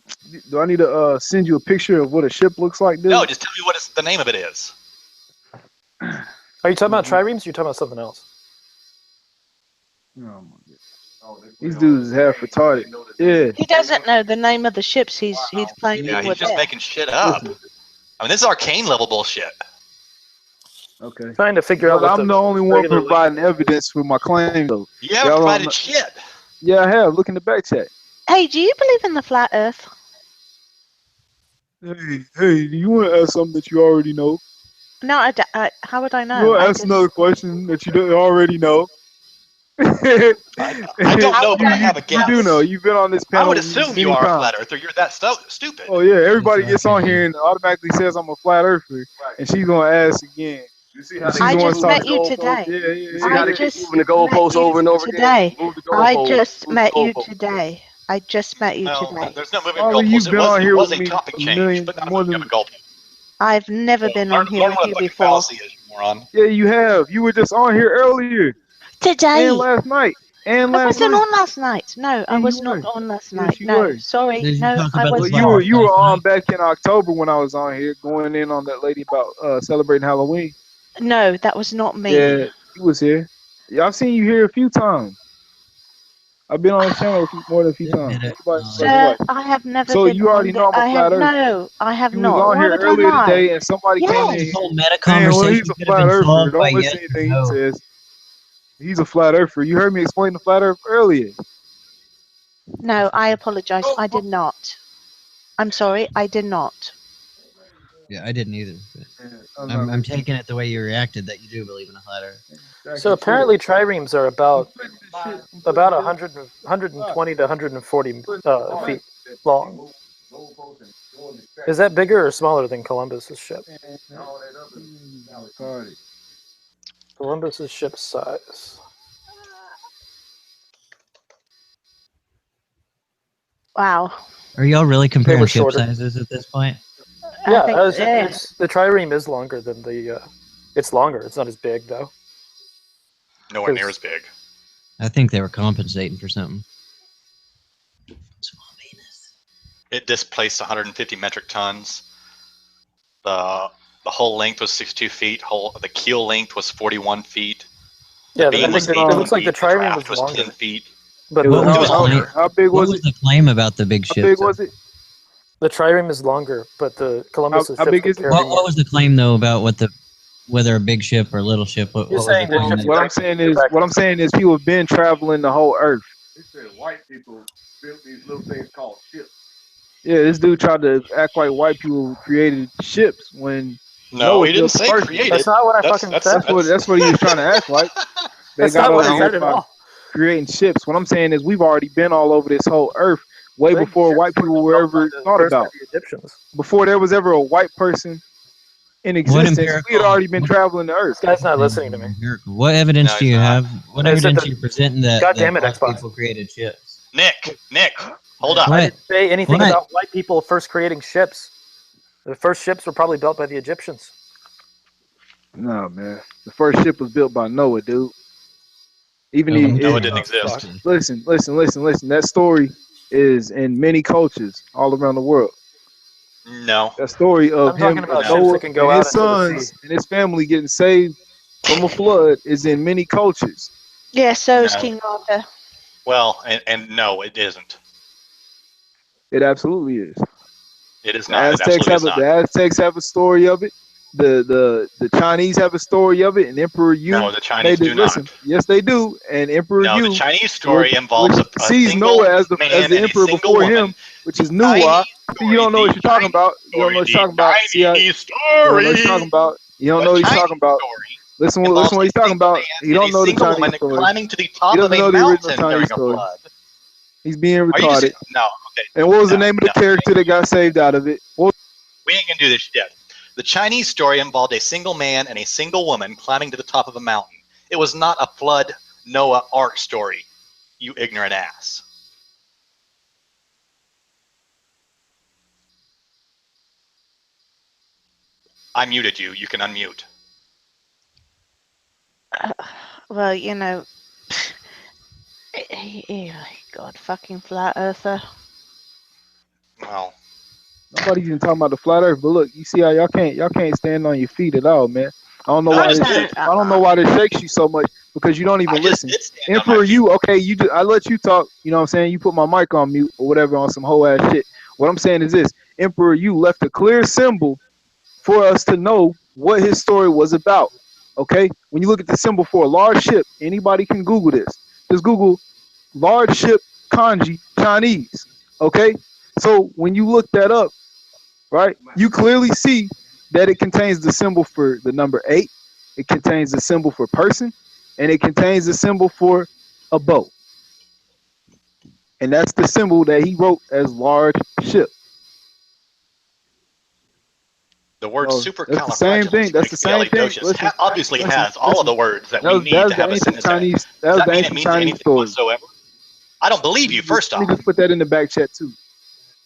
B: Do I need to send you a picture of what a ship looks like, dude?
E: No, just tell me what the name of it is.
L: Are you talking about triremes, or are you talking about something else?
B: Oh my God. These dudes is half retarded. Yeah.
G: He doesn't know the name of the ships he's claiming
E: Yeah,
G: were
E: he's just
G: there.
E: making shit up. I mean, this is arcane level bullshit.
B: Okay.
L: Trying to figure out.
B: But
L: What
B: I'm the only one providing evidence for my claim, though.
E: You haven't provided shit.
B: Yeah, I have. Look in the back chat.
G: Hey, do you believe in the flat Earth?
B: Hey, do you want to ask something that you already know?
G: No, how would I know?
B: You want to
G: I
B: ask another question that you don't already know?
E: I don't know, but I have a guess.
B: You do know. You've been on this panel.
E: I would assume you
B: many
E: are a
B: times.
E: flat earther. You're that stupid.
B: Oh yeah, everybody gets on here and automatically says I'm a flat earther, and she's gonna ask again.
G: I just met you today. I just
H: moving the goalposts over and over
G: today.
H: again?
G: I just met you today. I just met you today.
E: There's no moving
B: Probably
E: goalposts.
B: you've been on here
E: It was
B: with
E: a
B: me
E: topic
B: a
E: change,
B: million,
E: but not
B: more
E: a
B: than.
E: moving goalpost.
G: I've never been on here with you before.
E: Fallacy is, you moron.
B: Yeah, you have. You were just on here earlier.
G: Today.
B: And last night. And
G: I
B: last
G: wasn't
B: night.
G: on last night. No, I was not on last night.
B: you
G: No,
B: were.
G: sorry.
T: Did you
G: No,
T: talk
G: I
T: about
G: was
T: the
G: not.
B: You were on back in October when I was on here going in on that lady about celebrating Halloween.
G: No, that was not me.
B: Yeah, you was here. Yeah, I've seen you here a few times. I've been on the channel more than a few times.
G: Sir, I have never
B: So
G: been
B: you already
G: on
B: know I'm a flat earther.
G: No, I have
B: You was
G: not.
B: on
G: Why
B: here
G: would I
B: earlier
G: lie?
B: today, and somebody came in
G: Yes.
B: here.
T: whole meta
B: Man, well,
T: conversation
B: he's a
T: could have
B: flat
T: been
B: earther.
T: solved by
B: Don't listen
T: yes
B: to
T: or
B: anything
T: no.
B: he says. He's a flat earther. You heard me explain the flat earth earlier.
G: No, I apologize. I did not. I'm sorry, I did not.
T: Yeah, I didn't either. But I'm taking it the way you reacted that you do believe in a flat Earth.
L: So apparently triremes are about 120 to 140 feet long. Is that bigger or smaller than Columbus's ship? Columbus's ship size.
G: Wow.
T: Are y'all really comparing
L: were
T: ship
L: shorter.
T: sizes at this point?
L: Yeah,
G: think-
L: the trireme is longer than the. It's longer. It's not as big though.
E: Nowhere near as big.
T: I think they were compensating for something.
E: It displaced 150 metric tons. The whole length was 62 feet. The keel length was 41 feet. The
L: Yeah,
E: beam
L: I
E: was
L: think
E: 18
L: it looks like the
E: feet. The
L: trireme
E: draft
L: was
E: was
L: longer.
E: 10 feet.
L: But
T: What was
E: it was
T: the claim?
E: longer.
B: How big
T: What
B: was
T: was
B: it?
T: the claim about the big
B: How
T: ship?
B: big
T: though?
B: was it?
L: The trireme is longer, but the Columbus's
B: How
L: ship
B: big
L: could
B: is it?
L: carry
T: What
L: more.
T: was the claim though about whether a big ship or a little ship? What
L: You're
T: was the
L: saying that
T: claim?
L: ships
T: That,
B: What I'm
L: back-
B: saying is,
L: back-
B: what I'm saying is, people have been traveling the whole Earth.
H: They said white people built these little things called ships.
B: Yeah, this dude tried to act like white people created ships when
E: No,
B: Noah
E: he didn't
B: built the
E: say
B: first one.
E: created.
L: That's not what I
E: That's
L: fucking
E: that's
L: said.
B: That's what he was trying to act like. They
L: That's
B: got
L: not what
B: over
L: I
B: here
L: said at
B: by
L: all.
B: creating ships. What I'm saying is, we've already been all over this whole Earth way
L: Big
B: before
L: ships
B: white
L: were
B: people were
L: built by
B: ever
L: the-
B: thought
L: first by
B: about.
L: the Egyptians.
B: Before there was ever a white person in
T: what
B: existence, we had
T: empirical?
B: already been traveling the Earth.
L: This guy's not listening to me.
T: Empirical. What evidence
E: No,
T: do
E: he's
T: you
E: not.
T: have? What
L: I said
T: evidence
L: that-
T: are you presenting that,
L: God
T: that
L: damn it,
T: black
L: Xbox.
T: people created ships?
E: Nick, hold up.
L: I
T: What?
L: didn't say anything
T: What?
L: about white people first creating ships. The first ships were probably built by the Egyptians.
B: No, man. The first ship was built by Noah, dude. Even
T: Oh,
B: the,
E: Noah
B: it,
E: didn't exist.
B: listen. That story is in many cultures all around the world.
E: No.
B: That story of
L: I'm talking
B: him,
L: about
B: of
L: ships
B: Noah,
L: that can go
B: and
L: out
B: his
L: into the
B: sons
L: sea.
B: and his family getting saved from a flood is in many cultures.
G: Yeah, so is
E: No.
G: King Arthur.
E: Well, and no, it isn't.
B: It absolutely is.
E: It is
B: The
E: not. It
B: Aztecs
E: absolutely
B: have
E: is not.
B: the Aztecs have a story of it. The Chinese have a story of it, and Emperor Yu
E: No, the Chinese
B: made it.
E: do not.
B: Listen, yes, they do. And Emperor
E: No, the
B: Yu,
E: Chinese story involves
B: which
E: a
B: sees
E: single
B: Noah as
E: man
B: the
E: and a
B: emperor
E: single
B: before
E: woman.
B: him, which is Nuwa. See, you don't know what you're talking about. You don't know what you're talking about. See, you don't know what you're talking about. You don't know what he's talking about. Listen what he's talking about. You don't know the
E: single
B: Chinese
E: woman
B: story.
E: climbing to the
B: He
E: top of
B: doesn't
E: a
B: know the original
E: mountain
B: Chinese
E: during a
B: story.
E: flood.
B: He's being
E: Are you
B: retarded.
E: just no? Okay.
B: And what was the
E: No,
B: name of the
E: no.
B: character that got saved out of it? What
E: We ain't gonna do this shit. The Chinese story involved a single man and a single woman climbing to the top of a mountain. It was not a flood Noah Ark story, you ignorant ass. I muted you. You can unmute.
G: Well, you know, God, fucking flat earther.
E: Well,
B: Nobody's even talking about the flat Earth, but look, you see how y'all can't stand on your feet at all, man. I don't know why this. I don't know why this shakes you so much because you don't even listen. Emperor, you okay? You just, I let you talk. You know what I'm saying? You put my mic on mute or whatever on some whole ass shit. What I'm saying is this: Emperor, you left a clear symbol for us to know what his story was about. Okay, when you look at the symbol for a large ship, anybody can Google this. Just Google large ship kanji Chinese. Okay, so when you look that up, right, you clearly see that it contains the symbol for the number 8, it contains the symbol for person, and it contains the symbol for a boat. And that's the symbol that he wrote as large ship.
E: the word
B: So that's the same thing. That's the same thing. Listen,
E: obviously
B: listen,
E: has all of the words that we need
B: that was
E: to
B: the
E: have a
B: ancient
E: sentence in it.
B: Chinese. That
E: Does
B: was
E: that
B: the
E: mean it
B: ancient
E: means
B: Chinese
E: anything
B: story.
E: whatsoever? I don't believe you. First
B: Let me
E: off,
B: just put that in the back chat too.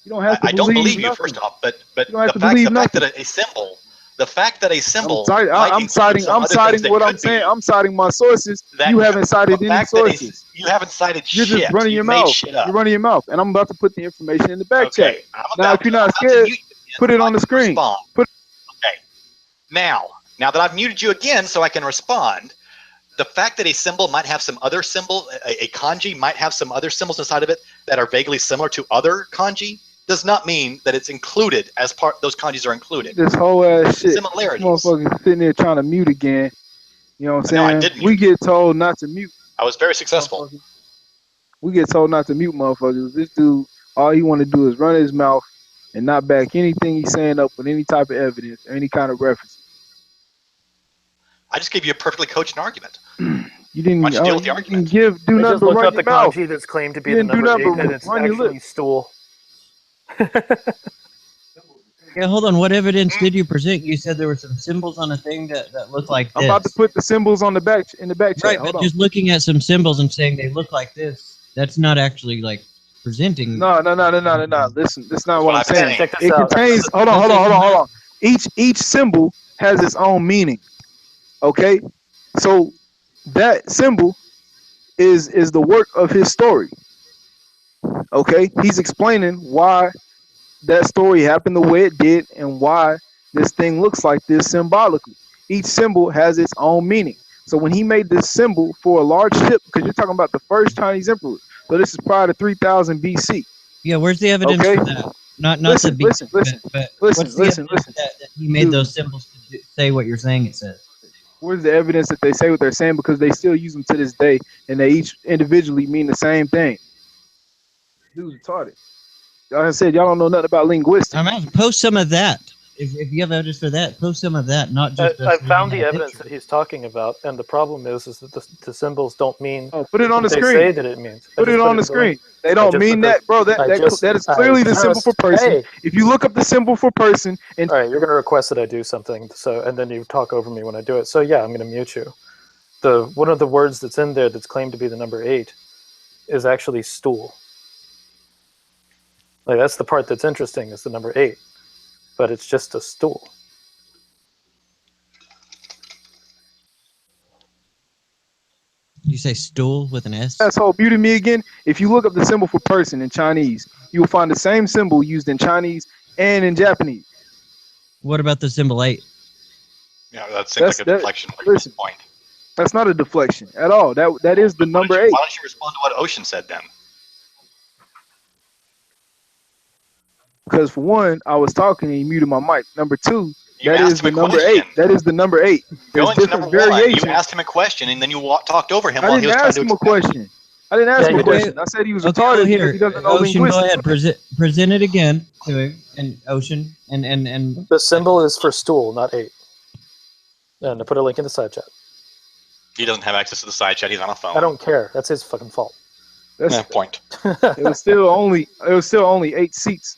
B: You don't have to
E: I don't believe you.
B: nothing.
E: First off, but
B: You don't have
E: the
B: to
E: fact
B: believe
E: that a symbol, the fact that a symbol,
B: I'm
E: might
B: citing.
E: include some
B: I'm
E: other
B: citing
E: things that
B: what I'm
E: could
B: saying.
E: be,
B: I'm citing my sources.
E: that
B: You haven't cited
E: the
B: any
E: fact that
B: sources.
E: you haven't cited
B: You're
E: shit.
B: just running
E: You've
B: your
E: made
B: mouth.
E: shit up.
B: You're running your mouth, and I'm about to put the information in the back chat.
E: Okay,
B: Now, if you're not
E: I'm about to
B: scared,
E: mute you again
B: put it
E: so I
B: on the
E: can
B: screen.
E: respond.
B: Put
E: Okay. Now that I've muted you again so I can respond, the fact that a symbol might have some other symbol, a kanji might have some other symbols inside of it that are vaguely similar to other kanji, does not mean that it's included as part. Those kanjis are included.
B: this whole ass shit.
E: Similarities.
B: This motherfucker sitting there trying to mute again. You know what I'm
E: No, I
B: saying?
E: did mute.
B: We get told not to mute.
E: I was very successful.
B: We get told not to mute motherfuckers. This dude, all he want to do is run his mouth and not back anything he's saying up with any type of evidence or any kind of reference.
E: I just gave you a perfectly coached argument.
B: You didn't.
E: Why don't you deal with the
B: you
E: argument?
B: didn't do
L: I
B: nothing
L: just
B: but
L: looked
B: run
L: up
B: your
L: the
B: mouth.
L: kanji that's claimed to be
B: You
L: the
B: didn't do
L: number
B: nothing
L: 8,
B: but
L: and it's
B: run your
L: actually
B: lips.
L: stool.
T: Yeah, hold on. What evidence did you present? You said there were some symbols on a thing that looked like this.
B: I'm about to put the symbols on the back in the back chat.
T: Right,
B: Hold
T: but
B: on.
T: just looking at some symbols and saying they look like this, that's not actually like presenting.
B: No. Listen, that's not what I'm
E: I've
B: saying.
E: been
L: Check this
B: It
L: out.
B: contains. Hold on. Each symbol has its own meaning. Okay, so that symbol is the work of his story. Okay, he's explaining why that story happened the way it did and why this thing looks like this symbolically. Each symbol has its own meaning. So when he made this symbol for a large ship, because you're talking about the first Chinese emperor, so this is prior to 3000 BC.
T: Yeah, where's the evidence
B: Okay?
T: for that? Not
B: Listen,
T: the
B: listen,
T: beginning, but
B: listen,
T: what's the
B: listen,
T: evidence
B: listen.
T: that he made those symbols to say what you're saying it says?
B: Where's the evidence that they say what they're saying? Because they still use them to this day, and they each individually mean the same thing. Dude's retarded. Like I said, y'all don't know nothing about linguistics.
T: I'm asking, post some of that. If you have evidence for that, post some of that, not just.
L: I found the evidence that he's talking about, and the problem is that the symbols don't mean.
B: Oh, put it on the
L: what they
B: screen.
L: say that it means.
B: Put it on the screen. They don't mean that, bro. That is clearly the symbol for person.
L: Hey.
B: If you look up the symbol for person, and
L: all right, you're going to request that I do something, so and then you talk over me when I do it. So yeah, I'm going to mute you. One of the words that's in there that's claimed to be the number 8 is actually stool. Like that's the part that's interesting is the number 8, but it's just a stool.
T: You say stool with an S?
B: asshole muted me again. If you look up the symbol for person in Chinese, you will find the same symbol used in Chinese and in Japanese.
T: What about the symbol 8?
E: Yeah, that seems like a deflection.
B: Listen,
E: point.
B: That's not a deflection at all. That is the number 8.
E: Why don't you respond to what Ocean said then?
B: Because for one, I was talking and he muted my mic. Number 2, that is the number 8. That is the number 8. There's
E: Going to
B: different
E: number 1,
B: variations.
E: you asked him a question and then you talked over him
B: I
E: while he
B: didn't
E: was
B: ask
E: trying
B: him
E: to
B: a question. I didn't ask him a question. I said he was retarded because he doesn't know
T: Ocean,
B: linguistics.
T: go ahead. Present it again to him. And Ocean, and
L: the symbol is for stool, not 8. And I put a link in the side chat.
E: He doesn't have access to the side chat. He's on a phone.
L: I don't care. That's his fucking fault.
B: That's
E: point.
B: It was still only 8 seats,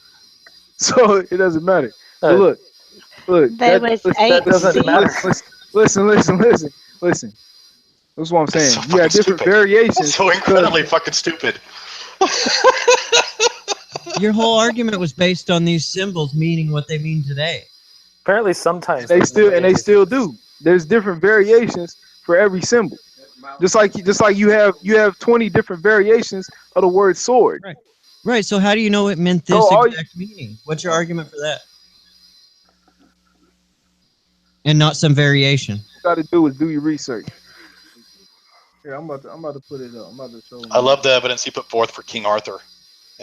B: so it doesn't matter. But look.
G: There was 8
B: doesn't matter. Listen. That's what I'm saying. You have different variations.
E: That's so incredibly fucking stupid.
T: Your whole argument was based on these symbols meaning what they mean today.
L: Apparently, sometimes
B: they still do. There's different variations for every symbol. Just like you have 20 different variations of the word sword.
T: Right. So how do you know it meant this exact meaning? What's your argument for that? And not some variation.
B: What you got to do is do your research. Here, I'm about to put it up. I'm about to show you.
E: I love the evidence he put forth for King Arthur.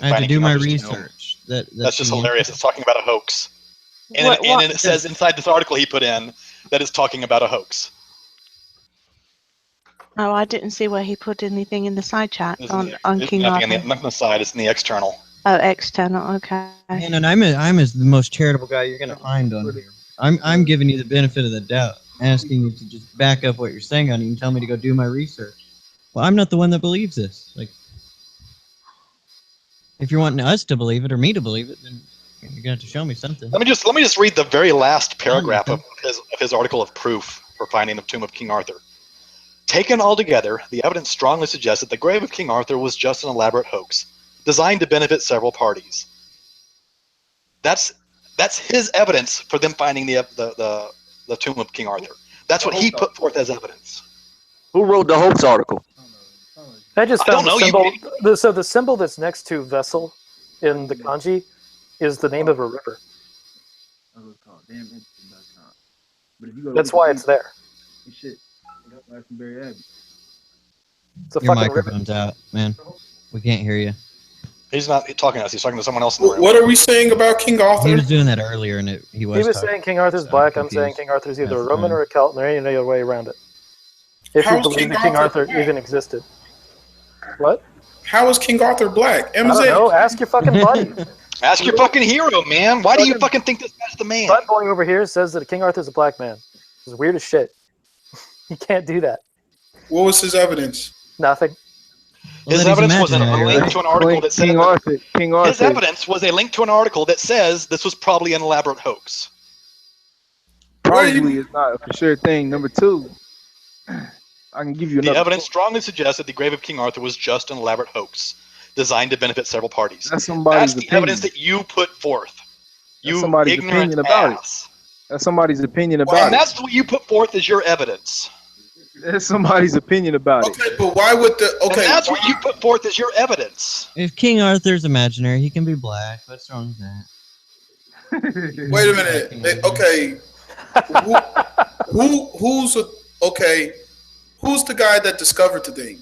T: I have to do my research.
E: That's just hilarious. It's talking about a hoax. And it says inside this article he put in that it's talking about a hoax.
G: Oh, I didn't see where he put anything in the side chat on King
E: Nothing
G: Arthur.
E: not on the side. It's in the external.
G: Oh, external. Okay.
T: And I'm the most charitable guy you're gonna find on here. I'm giving you the benefit of the doubt, asking you to just back up what you're saying on it and tell me to go do my research. Well, I'm not the one that believes this. Like, if you're wanting us to believe it or me to believe it, then you're gonna have to show me something.
E: Let me just read the very last paragraph of his article of proof for finding the tomb of King Arthur. Taken all together, the evidence strongly suggests that the grave of King Arthur was just an elaborate hoax, designed to benefit several parties. That's his evidence for them finding the tomb of King Arthur. That's what he put forth as evidence.
O: Who wrote the hoax article?
L: I just found
E: don't
L: the
E: know,
L: symbol. So the symbol that's next to vessel in the kanji is the name of a river. That's why it's there. It's a
T: Your
L: fucking river.
T: microphone's out, man. We can't hear you.
E: He's not talking to us. He's talking to someone else in the room.
C: What are we saying about King Arthur?
T: He was doing that earlier, and he was.
L: He was saying King Arthur's black. I'm saying King Arthur's either a Roman or a Celt, and there ain't any other way around it. If you believe that King Arthur even existed. What?
C: How is King Arthur black?
L: I don't know. Ask your fucking buddy.
E: Ask your fucking hero, man. Why do you fucking think this guy's the man?
L: Butt boy over here says that King Arthur's a black man. It's weird as shit. You can't do that.
C: What was his evidence?
L: Nothing.
E: His evidence was a link to an article that said
B: King Arthur.
E: His evidence was a link to an article that says this was probably an elaborate hoax.
B: Probably is not a for sure thing. Number 2, I can give you
E: The
B: another.
E: evidence strongly suggests that the grave of King Arthur was just an elaborate hoax, designed to benefit several parties.
B: That's somebody's
E: the
B: opinion.
E: evidence that you put forth.
B: That's somebody's
E: ignorant
B: opinion about
E: ass.
B: it. That's somebody's opinion
E: And
B: about it.
E: that's what you put forth as your evidence.
B: That's somebody's opinion about it.
R: Okay, but why would the
E: And that's what you put forth as your evidence.
T: If King Arthur's imaginary, he can be black. What's wrong with that?
R: Wait a minute. Okay, who's the guy that discovered the thing?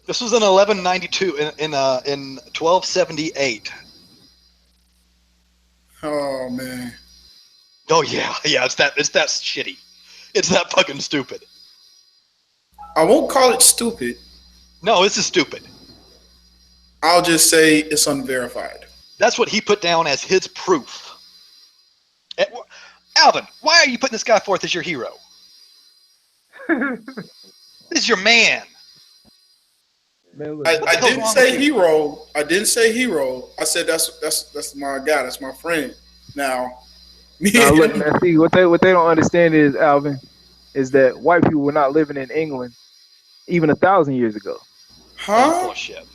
E: This was in 1192 in 1278.
R: Oh man.
E: Oh yeah, it's that shitty. It's that fucking stupid.
R: I won't call it stupid.
E: No, this is stupid.
R: I'll just say it's unverified.
E: That's what he put down as his proof. Alvin, why are you putting this guy forth as your hero? This is your man.
R: I didn't say hero. I didn't say hero. I said that's my guy. That's my friend. Now,
B: look, man, see what they don't understand is, Alvin, is that white people were not living in England even 1,000 years ago.
R: Huh?
E: Bullshit.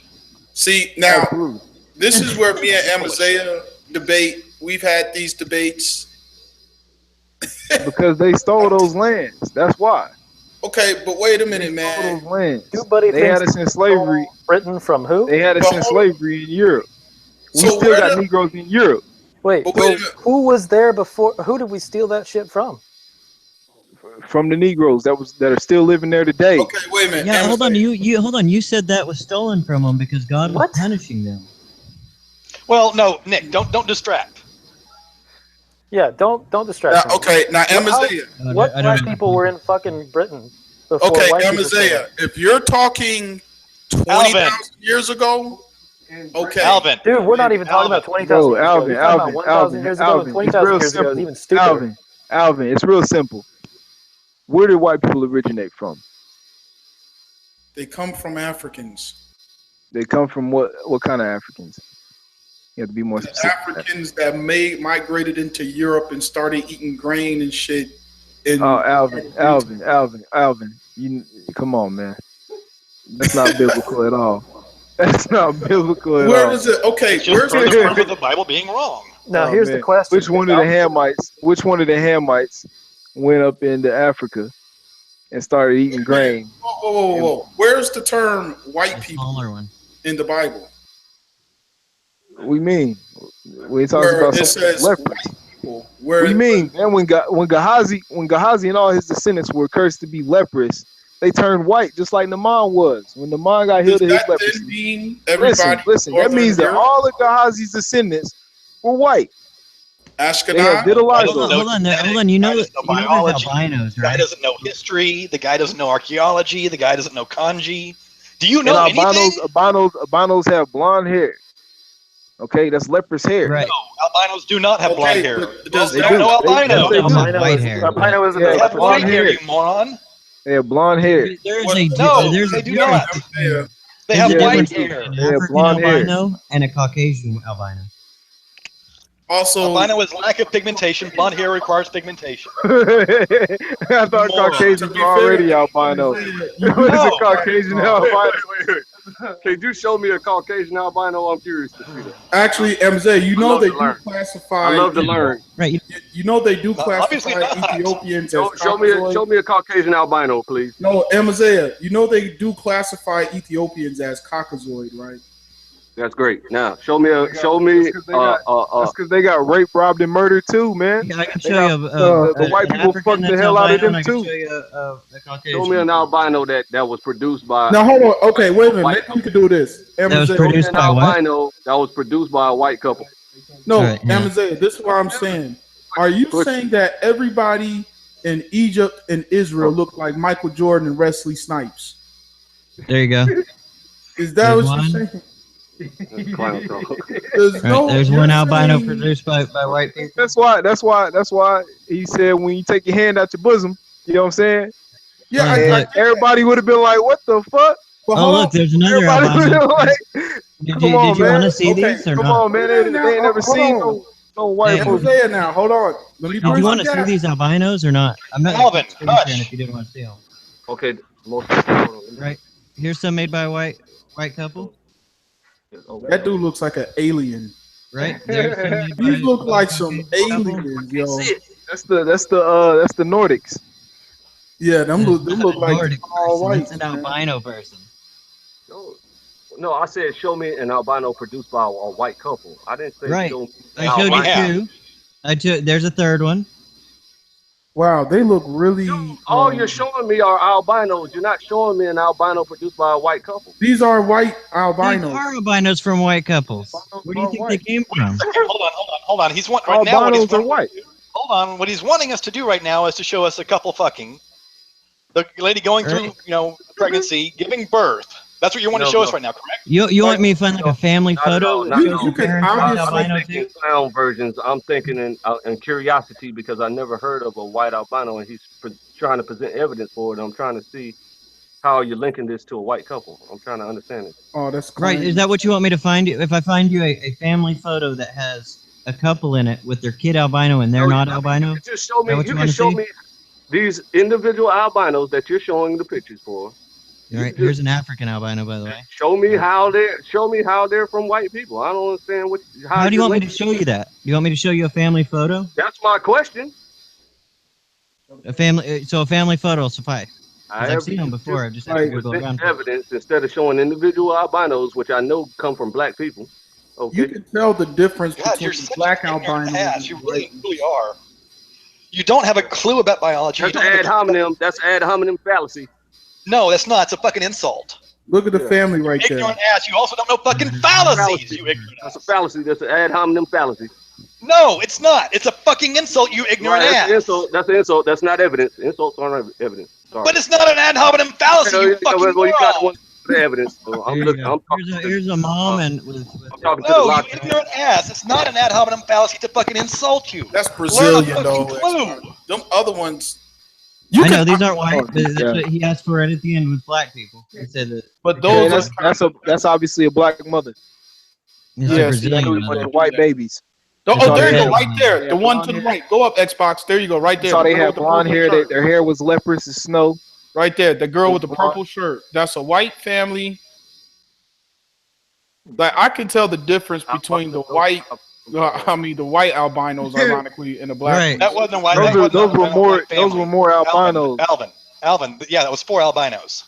R: See, now this is where me and Amaziah debate. We've had these debates
B: because they stole those lands. That's why.
R: Okay, but wait a minute, man.
B: Those lands.
L: Nobody
B: They had
L: thinks
B: us in slavery.
L: Britain from who?
B: They had us in slavery in Europe. We
R: So
B: still
R: where
B: got
R: the-
B: Negroes in Europe.
L: Wait,
R: But wait a minute.
L: who was there before? Who did we steal that shit from?
B: From the Negroes that are still living there today.
R: Okay, wait a minute.
T: Yeah, hold on. You hold on. You said that was stolen from them because God was punishing them.
E: Well, no, Nick, don't distract.
L: Yeah, don't distract.
R: Now, okay, now Amaziah.
L: What black people were in fucking Britain before
R: Okay,
L: white people
R: Amaziah. If you're talking 20,000 years ago, okay.
E: Alvin.
L: Dude, we're not even talking about 20,000
B: Bro,
L: years ago.
B: Alvin,
L: We're talking about
B: Alvin,
L: 1,000 years ago, and
B: Alvin,
L: 20,000
B: it's
L: years
B: real
L: ago is
B: simple.
L: even stupider.
B: Alvin, it's real simple. Where did white people originate from?
R: They come from Africans.
B: They come from what kind of Africans? You have to be more specific.
R: Africans that migrated into Europe and started eating grain and shit.
B: Oh, Alvin. You come on, man. That's not biblical at all. That's not biblical at all.
R: Where is it? Okay,
E: It's just further proof of the Bible being wrong.
L: Now, here's the question.
B: Which one of the Hamites went up into Africa and started eating grain?
R: Whoa. Where's the term white people
T: Smaller one.
R: in the Bible?
B: We mean we talking
R: Where
B: about
R: it
B: something
R: says
B: leprous.
R: white people. Where
B: We mean, man, when Gehazi and all his descendants were cursed to be leprous, they turned white just like Naaman was. When Naaman got healed of his leprosy.
R: mean everybody
B: Listen, that
R: northern
B: means that
R: Europe?
B: all of Gehazi's descendants were white. They had
R: Ashkenaz?
B: vitiligo.
T: Hold on. You know there's albinos,
E: The guy
T: right?
E: doesn't know history. The guy doesn't know archaeology. The guy doesn't know kanji. Do you
B: And
E: know anything?
B: albinos have blonde hair. Okay, that's leprous hair.
T: Right.
E: No, albinos do not have blonde hair.
R: Does
B: They
E: They
B: do.
E: don't know
B: They
E: albino.
B: do.
T: White hair.
L: Albino isn't
B: Yeah,
E: They
L: a
E: have white
B: blonde
E: hair,
B: hair.
E: you moron.
B: They have blonde hair.
T: There's
E: No,
T: there's
E: they do
T: there's
E: not.
R: Yeah.
E: They have
T: a
E: white
T: difference
E: hair.
T: between
B: They have
T: an African
B: blonde hair.
T: albino and a Caucasian albino.
R: Also,
E: Albino is lack of pigmentation. Blonde hair requires pigmentation.
B: I thought Caucasians were already albino. What is a Caucasian albino?
H: Wait. Can you show me a Caucasian albino? I'm curious to see that.
R: actually, MZ, you
H: I
R: know
H: love
R: they
H: to
R: do
H: learn.
R: classify.
H: I love to learn.
T: Right.
R: You know they do
E: Obviously
R: classify
E: not.
R: Ethiopians
H: Show,
R: as
H: show me
R: Caucasoid.
H: a Caucasian albino, please.
R: No, Amaziah, you know they do classify Ethiopians as Caucasoid, right?
H: That's great. Now show me
B: That's because they got raped, robbed, and murdered too, man.
T: Yeah, I can
B: They
T: show
B: got,
T: you
B: the white people fucked the hell out of them too.
H: show me an albino that was produced by.
R: Now hold on. Okay, wait a minute. Maybe we can do this.
T: That was
R: Amaziah,
T: produced
H: an
T: by what?
H: albino that was produced by a white couple.
R: no,
T: Right, yeah.
R: Amaziah, this is what I'm saying. Are you saying that everybody in Egypt and Israel look like Michael Jordan and Wesley Snipes?
T: There you go.
R: Is that
T: There's
R: what
T: one.
R: you're saying?
T: There's one albino produced by white people.
B: That's why he said when you take your hand out your bosom, you know what I'm saying?
R: Yeah,
T: Right,
B: everybody would have been like, "What the fuck?"
T: Oh, look, there's another
B: Everybody would've
T: albino.
B: been like,
T: Did
B: "Come
T: you
B: on, man.
T: want to see
R: Okay,
T: these or
B: Come
T: not?
B: on, man. They ain't never seen no white
T: Hey,
B: folks."
R: Amaziah, now hold on. Let me
T: Did you want to
R: break
T: see
R: it
T: these albinos or not? I'm not
E: Alvin,
T: screen sharing if you didn't want to see them.
H: Okay,
T: Right. Here's some made by a white couple.
R: That dude looks like an alien.
T: Right. There's some made by
R: These look
T: a
R: like some
T: Caucasian couple.
R: aliens, yo.
B: That's the Nordics.
R: Yeah, them look like
T: Nordic
R: all
T: person.
R: white.
T: That's an albino person.
H: No, I said show me an albino produced by a white couple. I didn't say
T: Right.
H: show me
T: I showed you
H: albino.
T: two. There's a third one.
R: Wow, they look really.
H: All you're showing me are albinos. You're not showing me an albino produced by a white couple.
R: These are white
T: These
R: albinos.
T: are albinos from white couples. Where do you think they came from?
E: Hold on. He's right now.
H: Albinos are white.
E: Hold on. What he's wanting us to do right now is to show us a couple fucking. The lady going through, pregnancy, giving birth. That's what you want to show us right now, correct?
T: You want me to find like a family photo?
H: You can obviously clown versions. I'm thinking in curiosity because I never heard of a white albino, and he's trying to present evidence for it. I'm trying to see how you're linking this to a white couple. I'm trying to understand it.
R: Oh, that's
T: right. Is that what you want me to find you? If I find you a family photo that has a couple in it with their kid albino and they're not albino,
H: just show me. You can show me these individual albinos that you're showing the pictures for.
T: All right, here's an African albino, by the way.
H: Show me how they're from white people. I don't understand what.
T: How do you want me to show you that? Do you want me to show you a family photo?
H: That's my question.
T: A family photo will suffice. I've seen them before. I just have to go around.
H: Evidence instead of showing individual albinos, which I know come from black people. Okay.
R: You can tell the difference between the black albinos.
E: Ass. You really are. You don't have a clue about biology.
H: That's ad hominem. That's ad hominem fallacy.
E: No, that's not. It's a fucking insult.
R: Look at the family right there.
E: Ignorant ass. You also don't know fucking fallacies. You ignorant.
H: That's a fallacy. That's an ad hominem fallacy.
E: No, it's not. It's a fucking insult. You ignorant ass.
H: That's an insult. That's an insult. That's not evidence. Insults aren't evidence. Sorry.
E: But it's not an ad hominem fallacy. You fucking
H: well, you got
E: moron.
H: the evidence. So
T: Here's a mom and
H: I'm talking to
E: No,
H: the
E: you ignorant ass. It's not an ad hominem fallacy to fucking insult you.
R: That's Brazilian,
E: Learn a
R: though.
E: fucking clue.
R: Them other ones.
T: I know these aren't white, but that's what he asked for right at the end with black people. He said that.
R: But those
B: that's obviously a black mother.
T: Yes,
B: with the white babies.
R: Oh, there you go, right there. The one to the right. Go up, Xbox. There you go, right there.
B: So they
R: The girl
B: had
R: with the
B: blonde
R: purple
B: hair.
R: shirt.
B: Their hair was leprous as snow.
R: Right there, the girl with the purple shirt. That's a white family. Like I can tell the difference between the white. The white albinos, ironically, and the black.
T: Right.
E: That wasn't white.
B: Those were more albinos.
E: Alvin. Yeah, that was 4 albinos.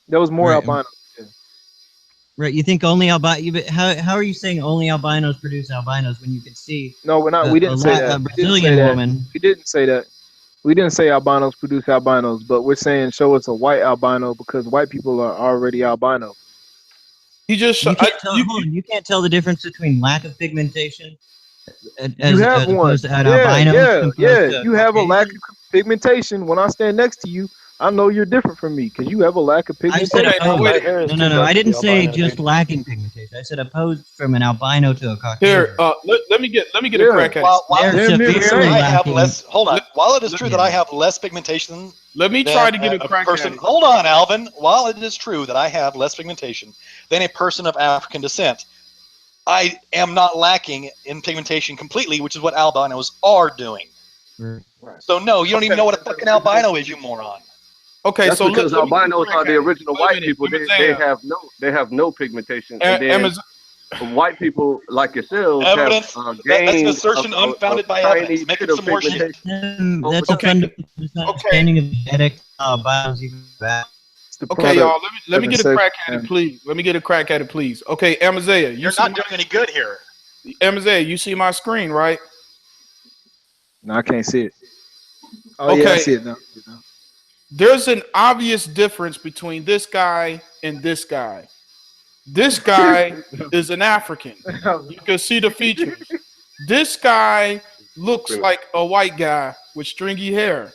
B: There was more albinos.
T: Right. You think only albino? How are you saying only albinos produce albinos when you can see?
B: No, we're not. We didn't say that.
T: A Brazilian woman.
B: We didn't say that. We didn't say albinos produce albinos, but we're saying show us a white albino because white people are already albino.
T: You can't tell the difference between lack of pigmentation.
B: You have one. Yeah. You have a lack of pigmentation. When I stand next to you, I know you're different from me because you have a lack of pigmentation.
T: No. I didn't say just lacking pigmentation. I said opposed from an albino to a Caucasian.
R: Here, let me get a crack at it.
E: Hold on. While it is true that I have less pigmentation,
R: let me try to get a crack at it.
E: Hold on, Alvin. While it is true that I have less pigmentation than a person of African descent, I am not lacking in pigmentation completely, which is what albinos are doing.
T: Right.
E: So no, you don't even know what a fucking albino is, you moron.
R: Okay,
H: that's
R: so
H: because albinos are the original white people. They have no pigmentation. And then white people like yourselves
E: evidence.
H: Have
E: That's an assertion unfounded by evidence. Make up some more shit.
T: That's a misunderstanding of genetic albinos. Even that.
R: Okay, y'all. Let me get a crack at it, please. Let me get a crack at it, please. Okay, Amazea,
E: you're not doing any good here.
R: Amazea, you see my screen, right?
B: No, I can't see it. Oh,
R: okay.
B: Yeah, I see it now.
R: There's an obvious difference between this guy and this guy. This guy is an African. You can see the features. This guy looks like a white guy with stringy hair.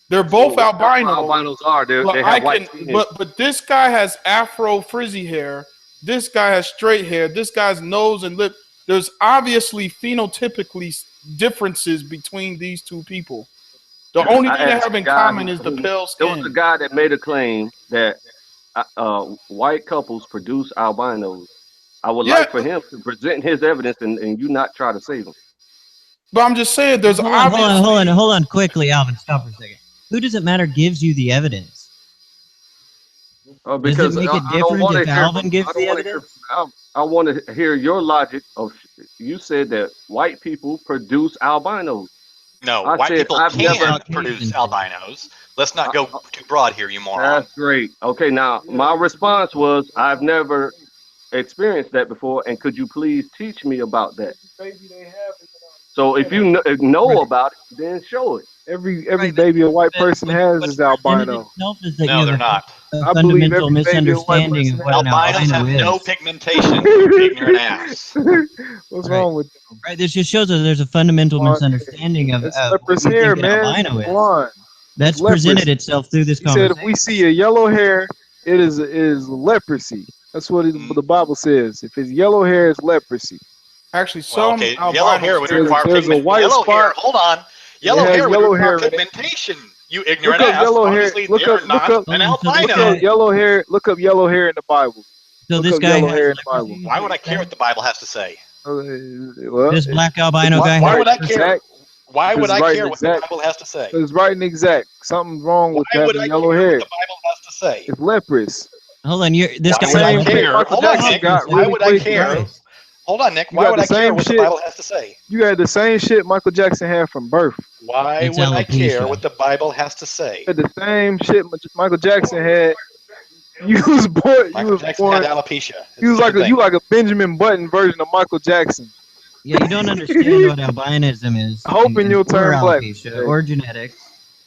R: They're both albino.
H: Albinos are. They have white skin.
R: But this guy has afro frizzy hair. This guy has straight hair. This guy's nose and lip. There's obviously phenotypically differences between these two people. The only thing they have in common is the pale skin.
H: There was a guy that made a claim that white couples produce albinos. I would like for him to present his evidence and you not try to save him.
R: But I'm just saying, there's
T: hold on, quickly, Alvin, stop for a second. Who does it matter gives you the evidence?
H: Because
T: does it make it different if Alvin gives the evidence?
H: I want to hear your logic of. You said that white people produce albinos.
E: No,
H: I
E: white
H: said
E: people
H: I've
E: can
H: never.
E: produce albinos. Let's not go too broad here, you moron.
H: That's great. Okay, now my response was I've never experienced that before, and could you please teach me about that? So if you know about it, then show it.
B: Every baby a white person has is albino.
G: Is that
E: No,
G: you
E: they're
G: have
E: not.
G: a
B: I believe
G: fundamental
B: every baby a white
G: misunderstanding
B: person
G: of what an
E: Albinos
G: albino
E: have no
G: is.
E: pigmentation, you ignorant ass.
B: What's
G: Right.
B: wrong with
G: Right. This just shows that there's a fundamental misunderstanding of
B: it's
G: what
B: leprous
G: we
B: hair,
G: think an
B: man?
G: albino
B: It's
G: is.
B: blonde.
G: That's
B: It's leprous.
G: presented itself through this
B: He said if
G: conversation.
B: we see a yellow hair, it is leprosy. That's what the Bible says. If it's yellow hair, it's leprosy.
R: Actually,
E: Well,
R: some
E: okay, yellow hair would
R: albinos.
E: require
B: There's a
E: pigment.
B: white
E: Yellow hair,
B: spot.
E: hold on.
B: and
E: Yellow
B: it has
E: hair would
B: yellow
E: require
B: hair in it.
E: pigmentation, you
B: Look
E: ignorant
B: up
E: ass.
B: yellow hair.
E: Obviously,
B: Look
E: they're
B: up
E: not an albino.
B: look up yellow hair. Look up yellow hair in the Bible.
G: So
B: Look
G: this
B: up
G: guy
B: yellow
G: has
B: hair in the Bible.
E: Why would I care what the Bible has to say?
G: This black albino guy
E: Why
G: has
E: would I care? Why would I care what the
B: exact.
E: Bible has to say?
B: It's right and exact. Something's wrong with
E: Why would
B: having
E: I
B: yellow
E: care
B: hair.
E: what the Bible has to say?
B: It's leprous.
G: Hold on, this
E: Why
G: guy
E: would I
G: has
E: care?
B: Michael
E: Hold on,
B: Jackson
E: Nick.
B: got
E: Why
B: really
E: would I
B: quick
E: care?
B: nice.
E: Hold on, Nick.
B: You
E: Why
B: got
E: would
B: the
E: I care
B: same
E: what the
B: shit.
E: Bible has to say?
B: You had the same shit Michael Jackson had from birth.
E: Why
G: It's
E: would I care
G: alopecia.
E: what the Bible has to say?
B: You had the same shit Michael Jackson had. You was born.
E: Michael Jackson had alopecia.
B: You was like a Benjamin Button version of Michael Jackson.
G: Yeah, you don't understand what albinism is.
B: Hoping you'll turn black.
G: Alopecia or genetics.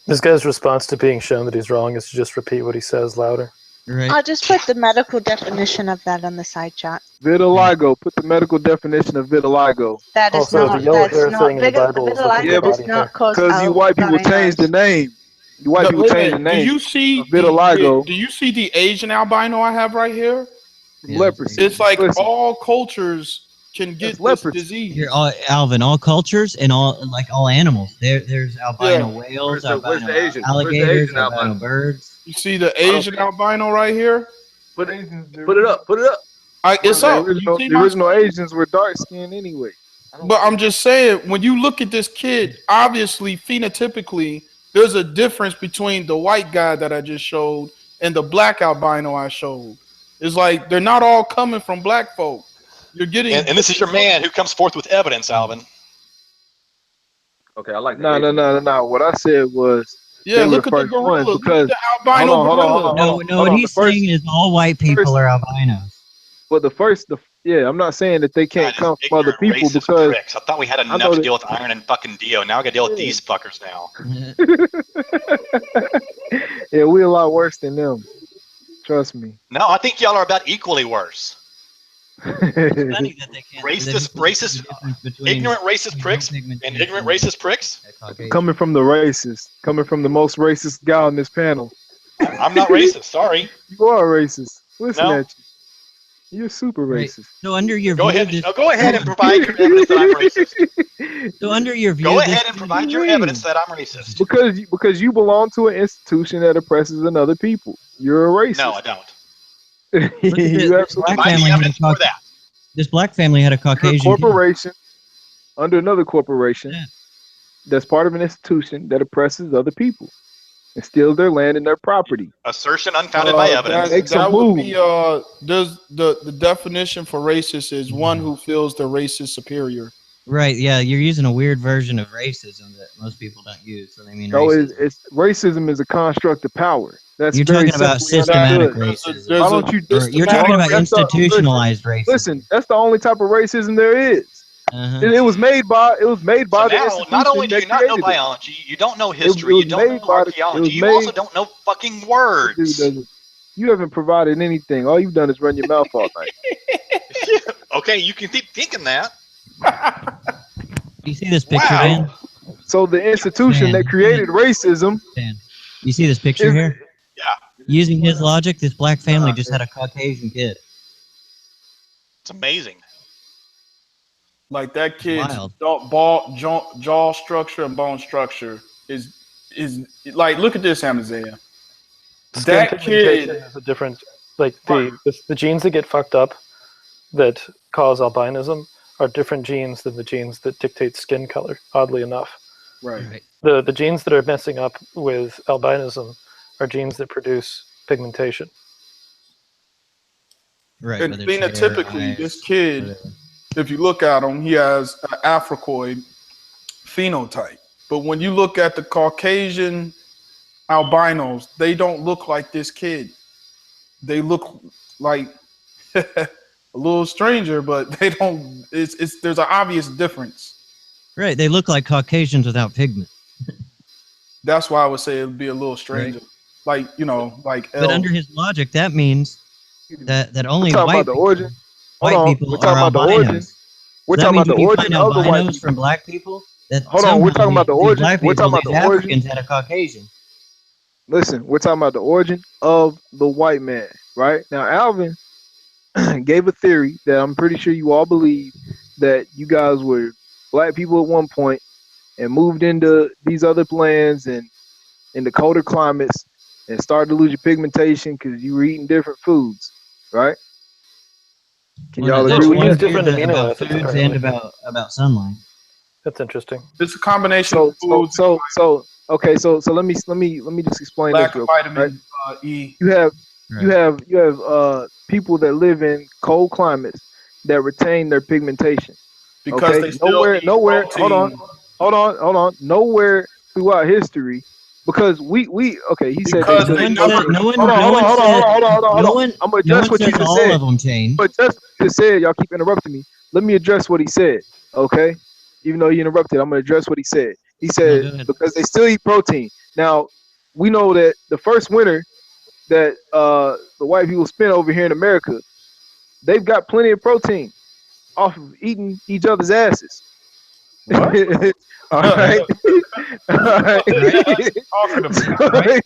L: This guy's response to being shown that he's wrong is to just repeat what he says louder.
G: Right. Oh, I just put the medical definition of that on the side chat.
B: Vitiligo. Put the medical definition of vitiligo.
G: That is
L: Also,
G: not.
L: the yellow
G: That's
L: hair
G: not.
L: thing in the Bible is looking
B: Yeah,
L: at
B: but
L: body hair.
B: because you white people changed the name. You white people
R: Wait a
B: changed the
R: minute. Do
B: name.
R: you see
B: of vitiligo.
R: do you see the Asian albino I have right here?
B: Leprosy.
R: It's like
B: Listen.
R: all cultures can get this disease.
G: Here, Alvin, all cultures and all animals. There's albino whales, albino alligators, albino birds.
R: You see the Asian albino right here?
H: Put it up. Put it up.
R: It's
B: the
R: up.
B: original,
R: You see
B: the
R: my
B: original
R: screen?
B: Asians were dark skinned anyway.
R: But I'm just saying, when you look at this kid, obviously phenotypically, there's a difference between the white guy that I just showed and the black albino I showed. It's like they're not all coming from black folk. You're getting
E: And this is your man who comes forth with evidence, Alvin.
H: Okay, I like
B: No. What I said was
R: Yeah,
B: they were
R: look at the
B: first
R: gorilla.
B: ones
R: Look
B: because
R: at the albino gorilla.
G: No, what he's saying is all white people are albinos.
B: But I'm not saying that they can't come from other people
E: Racist
B: because
E: pricks. I thought we had
B: I
E: enough
B: know
E: to
B: that-
E: deal with Iron and fucking Dio. Now I got to deal with these fuckers now.
B: yeah, we're a lot worse than them. Trust me.
E: No, I think y'all are about equally worse.
G: It's funny that they can't.
E: Ignorant racist pricks and ignorant racist pricks.
B: Coming from the racist, coming from the most racist guy on this panel.
E: I'm not racist. Sorry.
B: You are racist. Listen
E: No.
B: at you. You're super racist.
G: So under your
E: Go
G: view,
E: ahead. Go ahead and provide your evidence that I'm racist.
G: So under your view,
E: Go ahead and provide your evidence that I'm racist.
B: Because you belong to an institution that oppresses another people. You're a racist.
E: No, I don't.
B: You absolutely.
G: black family had a this black family had a
B: You're a
G: Caucasian kid.
B: corporation under another corporation that's part of an institution that oppresses other people and steals their land and their property.
E: Assertion unfounded by evidence.
R: That would be does the definition for racist is one who feels the race is superior.
G: Right? Yeah, you're using a weird version of racism that most people don't use. So they mean
B: So
G: racism.
B: racism is a construct of power. That's
G: You're
B: very
G: talking about
B: simply
G: systematic
B: understood.
G: racism.
B: Why don't you?
G: You're talking about
B: That's the-
G: institutionalized racism.
B: Listen, that's the only type of racism there is.
G: Uh-huh.
B: It was made by the
E: Now,
B: institution
E: not only do
B: that
E: you not know
B: created it.
E: biology, you don't know history,
B: was
E: you don't
B: made
E: know
B: by the- it
E: archaeology,
B: was
E: you
B: made-
E: also don't know fucking words.
B: You haven't provided anything. All you've done is run your mouth all night.
E: Okay, you can keep thinking that.
G: You see this picture, Dan?
B: So the institution that created racism.
G: Dan, you see this picture here?
E: Yeah.
G: Using his logic, this black family just had a Caucasian kid.
E: It's amazing.
R: Like that kid's
G: Wild.
R: jaw structure and bone structure is like, look at this, Amaziah.
L: Skin
R: That
L: pigmentation
R: kid
L: is a different, like the genes that get fucked up that cause albinism are different genes than the genes that dictate skin color, oddly enough.
R: Right.
L: The genes that are messing up with albinism are genes that produce pigmentation.
G: Right.
R: And
G: whether it's hair,
R: phenotypically,
G: eyes,
R: this kid, if you look at him, he has an Africoid phenotype. But when you look at the Caucasian albinos, they don't look like this kid. They look like a little stranger, but they don't. It's there's an obvious difference.
T: Right, they look like Caucasians without pigment.
R: That's why I would say it would be a little stranger. Like, you know, like
T: But under his logic, that means that only
B: talking
T: white
B: about the origin. Hold
T: white
B: on,
T: people
B: we're talking
T: are
B: about the origin.
T: albinos.
B: We're
T: So that
B: talking
T: means
B: about the
T: when you
B: origin
T: find
B: of the white
T: albinos
B: people.
T: from black people, that
B: Hold on, we're talking about the
T: these
B: origin.
T: black
B: We're
T: people,
B: talking about
T: these
B: the origin.
T: Africans had a Caucasian.
B: Listen, we're talking about the origin of the white man, right? Now, Alvin gave a theory that I'm pretty sure you all believe, that you guys were black people at one point and moved into these other lands and into colder climates and started to lose your pigmentation because you were eating different foods, right? Can
T: Well,
B: y'all
T: that's
B: agree with
L: we use
B: that?
L: different amino
T: about
L: acids,
T: foods
L: apparently.
T: and about sunlight.
L: That's interesting.
R: It's a combination
B: So
R: of foods,
B: okay, so let me just explain
R: lack
B: this
R: of
B: real quick, right?
R: vitamin E.
B: You have people that live in cold climates that retain their pigmentation.
R: Because
B: Okay,
R: they still eat
B: nowhere.
R: protein.
B: Hold on. Nowhere throughout history, because we okay. He said they
R: Because
B: still.
R: they
T: No
R: never.
T: one
B: Hold
T: no
B: on.
T: one
B: I'm gonna
T: no
B: address
T: one
B: what you
T: says
B: just
T: all
B: said.
T: of them change.
B: But just said, y'all keep interrupting me. Let me address what he said. Okay, even though you interrupted, I'm gonna address what he said. He
T: No,
B: said
T: go ahead.
B: because they still eat protein. Now we know that the first winter that the white people spent over here in America, they've got plenty of protein off of eating each other's asses.
R: What?
B: All right. All right.
R: Talking about, right?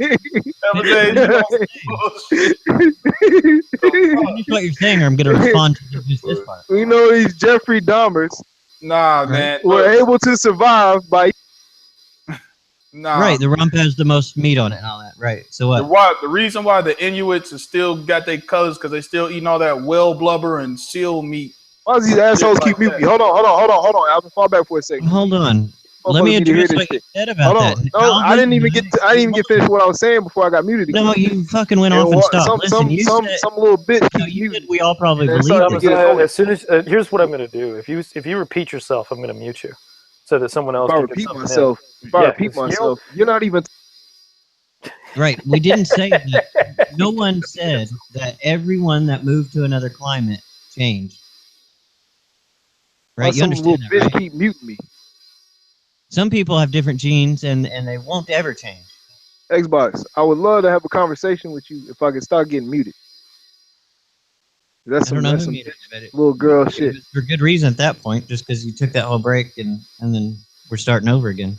T: Finish what you're saying, or I'm going to respond to just this part.
B: We know these Jeffrey Dahmers
R: Nah, man.
B: were able to survive by.
R: Nah.
T: Right, the rump has the most meat on it and all that. Right. So what?
R: The reason why the Inuits are still got their colors because they still eating all that whale blubber and seal meat.
B: Why does these assholes keep muting me? Hold on. Alvin, fall back for a second.
T: Hold on. Let me
B: Motherfuckers need to hear
T: address
B: this
T: what you
B: shit.
T: said about
B: Hold on.
T: that.
B: No, I didn't even
T: Alvin,
B: get finished what I was saying before I got muted again.
T: No, you fucking went off and stopped. Listen, you
B: some little bitch
T: no,
B: keeps
T: you
B: muting.
T: said we all probably
B: And
T: believe
B: started
T: it.
B: to get annoyed.
L: As soon as here's what I'm going to do. If you repeat yourself, I'm going to mute you, so that someone else
B: If I
L: can get
B: repeat
L: something
B: myself,
L: in.
B: you're not even.
T: Right. We didn't say that. No one said that everyone that moved to another climate changed. Right? You
B: Some little
T: understand that,
B: bitch
T: right?
B: keep muting me.
T: Some people have different genes and they won't ever change.
B: Xbox, I would love to have a conversation with you if I could start getting muted. That's
T: I don't know
B: that's
T: who
B: some
T: muted you, but
B: little girl
T: it
B: shit.
T: was for good reason at that point, just because you took that whole break and then we're starting over again.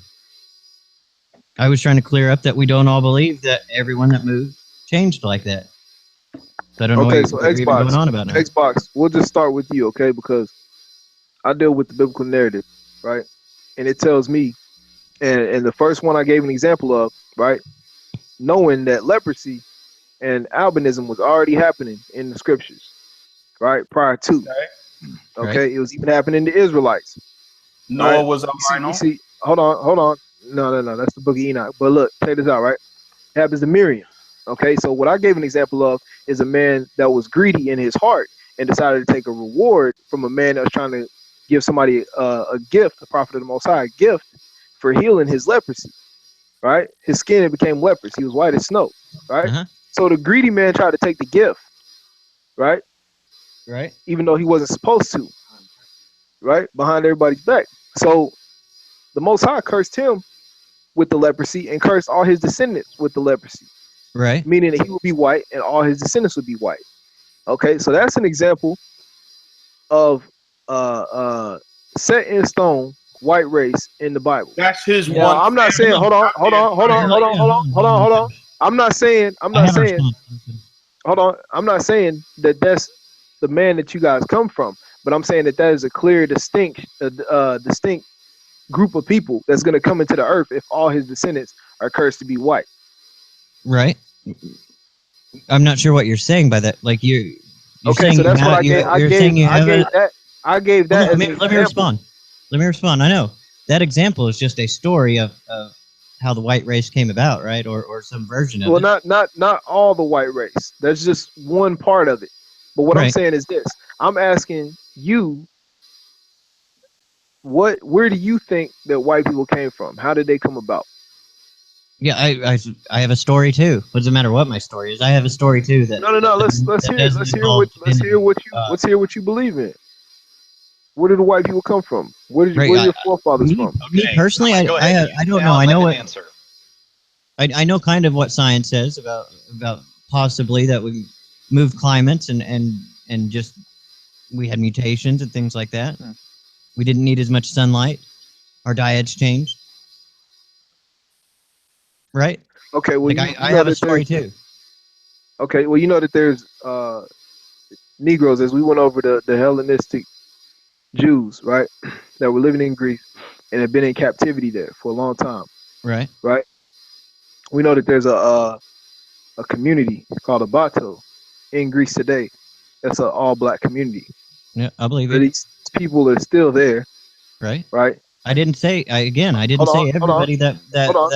T: I was trying to clear up that we don't all believe that everyone that moved changed like that. So I don't know
B: Okay,
T: what
B: so
T: you're even going on about now.
B: Xbox, we'll just start with you, okay? Because I deal with the biblical narrative, right? And it tells me, and the first one I gave an example of, right? Knowing that leprosy and albinism was already happening in the scriptures, right? Prior to, okay? It was even happening to Israelites.
R: Noah
B: right?
R: was
B: We
R: albino.
B: see, hold on. No, that's the book of Enoch. But look, check this out, right? It happens to Miriam. Okay, so what I gave an example of is a man that was greedy in his heart and decided to take a reward from a man that was trying to give somebody a gift, the prophet of the Most High, a gift for healing his leprosy, right? His skin had became leprous. He was white as snow, right? So the greedy man tried to take the gift, right?
T: Right.
B: Even though he wasn't supposed to, right? Behind everybody's back. So the Most High cursed him with the leprosy and cursed all his descendants with the leprosy.
T: Right.
B: Meaning that he would be white and all his descendants would be white. Okay, so that's an example of set in stone white race in the Bible.
R: That's his
B: Now,
R: one.
B: I'm not saying hold on. I'm not saying hold on. I'm not saying that that's the man that you guys come from, but I'm saying that is a clear distinct group of people that's going to come into the earth if all his descendants are cursed to be white.
T: Right. I'm not sure what you're saying by that. Like you're
B: okay,
T: saying
B: so that's what I gave. I gave that.
T: Let me respond. Let me respond. I know that example is just a story of how the white race came about, right? Or some version of it.
B: Well, not all the white race. That's just one part of it. But what I'm saying is this: I'm asking you where do you think that white people came from? How did they come about?
T: Yeah, I have a story too. What does it matter what my story is? I have a story too that
B: No. Let's
T: that
B: hear
T: doesn't involve
B: let's hear what you believe in. Where did the white people come from? Where
T: right.
B: where are your forefathers from?
T: Me personally,
E: Go ahead.
T: I don't know.
E: Al,
T: I
E: let
T: know
E: him
T: what
E: answer.
T: I know kind of what science says about possibly that we moved climates and just we had mutations and things like that. We didn't need as much sunlight. Our diets changed. Right?
B: Okay, well
T: like
B: you
T: I
B: know
T: have a
B: that
T: story too.
B: Okay, well you know that there's Negroes, as we went over the Hellenistic Jews, right, that were living in Greece and have been in captivity there for a long time,
T: Right.
B: right? We know that there's a community called Abato in Greece today. That's an all black community.
T: Yeah, I believe
B: So
T: you.
B: these people are still there,
T: Right.
B: right?
T: I didn't say I didn't say everybody that
B: Hold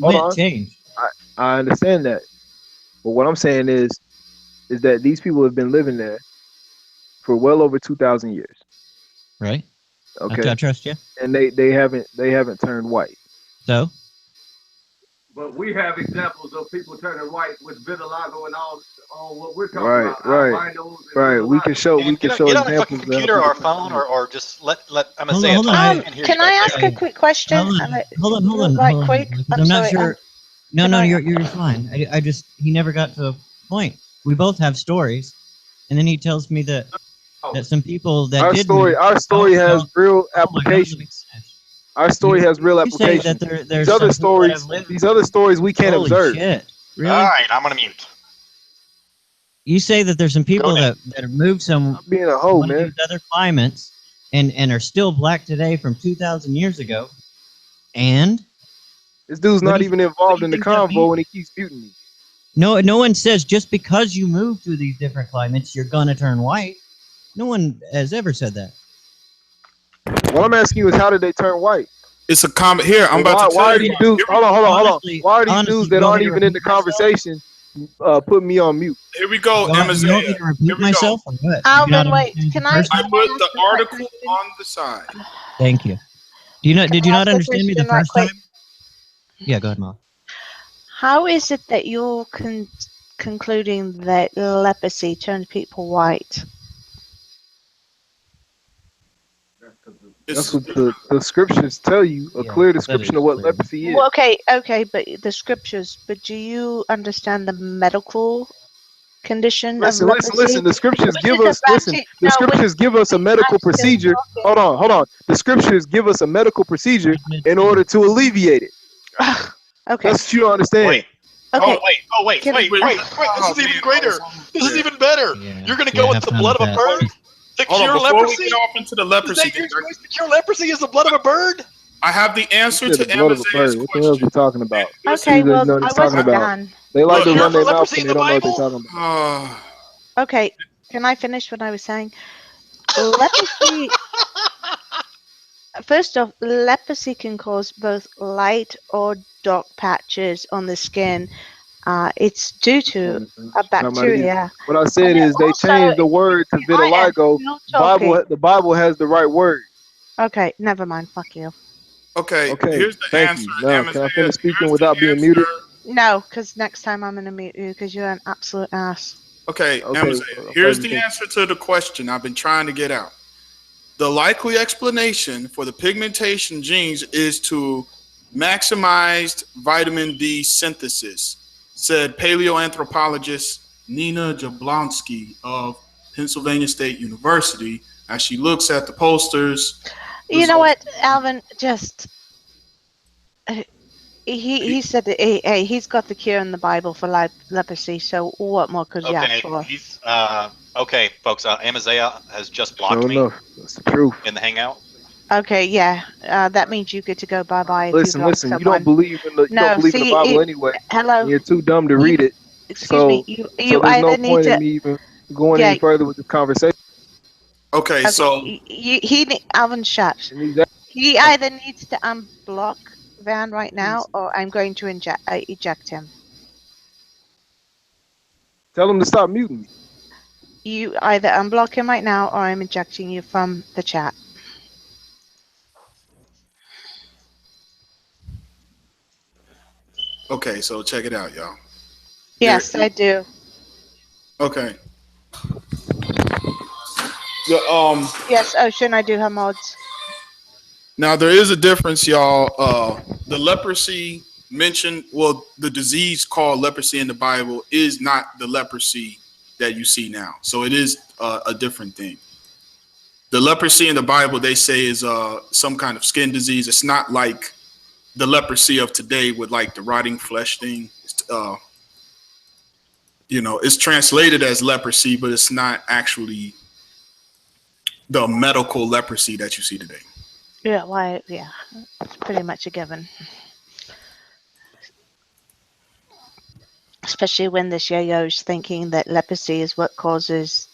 T: went
B: on.
T: changed.
B: I understand that, but what I'm saying is that these people have been living there for well over 2,000 years.
T: Right.
B: Okay.
T: I trust you.
B: And they haven't turned white.
T: So.
H: But we have examples of people turning white with vitiligo and all what we're talking
B: Right,
H: about.
B: right, right. We can show
E: Get on a fucking computer or a phone or just let MSA talk.
D: Can I ask a quick question?
T: Hold on.
D: Right, quick.
T: I'm not
D: sorry,
T: sure. No, you're fine. I just he never got to a point. We both have stories, and then he tells me that some people that
B: our story has real applications. Our story has real
T: applications. You say that there's
B: these other stories we can't
T: Holy
B: observe.
T: Shit. Really?
E: All right, I'm gonna mute.
T: You say that there's some people that have moved some
B: being a hoe,
T: one of these other climates and are still black today from 2,000 years ago, and
B: this dude's not even involved in the convo and he keeps muting me.
T: No one says just because you move to these different climates you're gonna turn white. No one has ever said that.
B: What I'm asking you is, how did they turn white?
R: It's a comment here. I'm about to tell
B: why are
R: you.
B: these dudes? Hold on. Why are these dudes that aren't even in the conversation putting me on mute?
R: Here we go,
T: You want me to repeat myself or what?
D: Alvin, wait. Can I?
R: I put the article on the side.
T: Thank you. Did you not understand me the first
D: quick?
T: time? Yeah, go ahead, Mom.
G: How is it that you're concluding that leprosy turned people white?
B: That's what the scriptures tell you, a clear description of what leprosy is.
G: Well, okay, but the scriptures. But do you understand the medical condition of leprosy?
B: Listen. The scriptures give us give us a medical procedure. Hold on. The scriptures give us a medical procedure in order to alleviate it.
G: Okay.
B: That's what you don't understand.
E: Wait.
G: Okay.
E: Wait. This is even greater. This is even better. You're gonna go with the blood of a bird to cure leprosy?
R: We get off into the leprosy.
E: To cure leprosy is the blood of a bird?
R: I have the answer to
B: blood of a bird. What the hell are you talking about?
G: Okay, well,
B: know
G: I
B: what they're talking
G: wasn't
B: about.
G: done.
B: They like to
E: Look,
B: run their
E: for
B: mouth
E: leprosy
B: and
E: in
B: they
E: the
B: don't know what
E: Bible?
B: they're talking about.
G: Okay, can I finish what I was saying? Leprosy. First off, leprosy can cause both light or dark patches on the skin. It's due to a bacteria.
B: What I said is they changed the word to vitiligo. The Bible has the right word.
G: Okay, never mind. Fuck you.
R: Okay, here's the
B: thank
R: answer.
B: you. Now, can I finish speaking without being muted?
G: No, because next time I'm gonna mute you because you're an absolute ass.
R: Okay, here's the answer to the question I've been trying to get out. The likely explanation for the pigmentation genes is to maximize vitamin D synthesis, said paleoanthropologist Nina Jablonski of Pennsylvania State University as she looks at the posters.
G: You know what, Alvin? Just he said that he's got the cure in the Bible for leprosy. So what more could you ask for?
E: He's okay, folks. Amaziah has just blocked me.
B: That's the truth.
E: In the Hangout.
G: Okay, yeah, that means you get to go bye-bye.
B: Listen. You don't believe in the Bible anyway.
G: Hello.
B: You're too dumb to read it.
G: Excuse me. You
B: there's
G: either
B: no
G: need
B: point
G: to
B: in me even going any further with this conversation.
R: Okay, so
G: Alvin, shut. He either needs to unblock Van right now, or I'm going to eject him.
B: Tell him to stop muting me.
G: You either unblock him right now, or I'm ejecting you from the chat.
R: Okay, so check it out, y'all.
G: Yes, I do.
R: Okay. The,
G: Yes, Ocean, I do have mods.
R: now there is a difference, y'all. The leprosy mentioned, well, the disease called leprosy in the Bible is not the leprosy that you see now. So it is a different thing. The leprosy in the Bible, they say, is some kind of skin disease. It's not like the leprosy of today with like the rotting flesh thing. It's translated as leprosy, but it's not actually the medical leprosy that you see today.
G: Yeah, why? Yeah, it's pretty much a given. Especially when this yo-yo's thinking that leprosy is what causes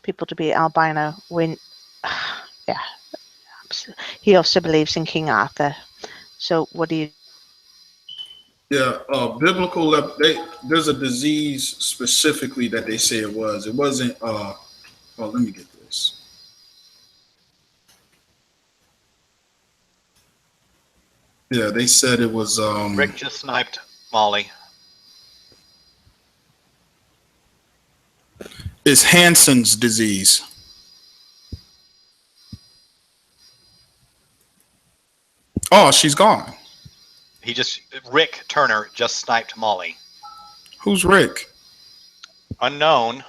G: people to be albino. When, yeah, he also believes in King Arthur. So what do you?
R: Yeah, there's a disease specifically that they say it was. It wasn't. Well, let me get this. Yeah, they said it was.
E: Rick just sniped Molly.
R: It's Hansen's disease. Oh, she's gone.
E: Rick Turner just sniped Molly.
R: Who's Rick?
E: Unknown.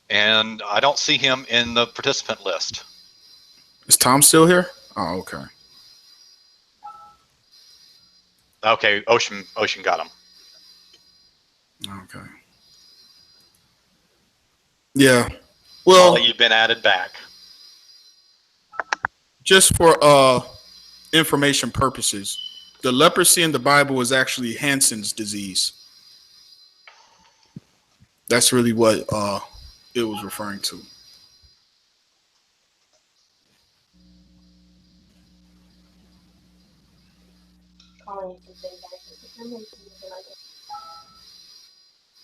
E: And I don't see him in the participant list.
R: Is Tom still here? Oh, okay.
E: Okay, Ocean got him.
R: Okay. Yeah. Well,
E: Molly, you've been added back.
R: Just for information purposes, the leprosy in the Bible was actually Hansen's disease. That's really what it was referring to.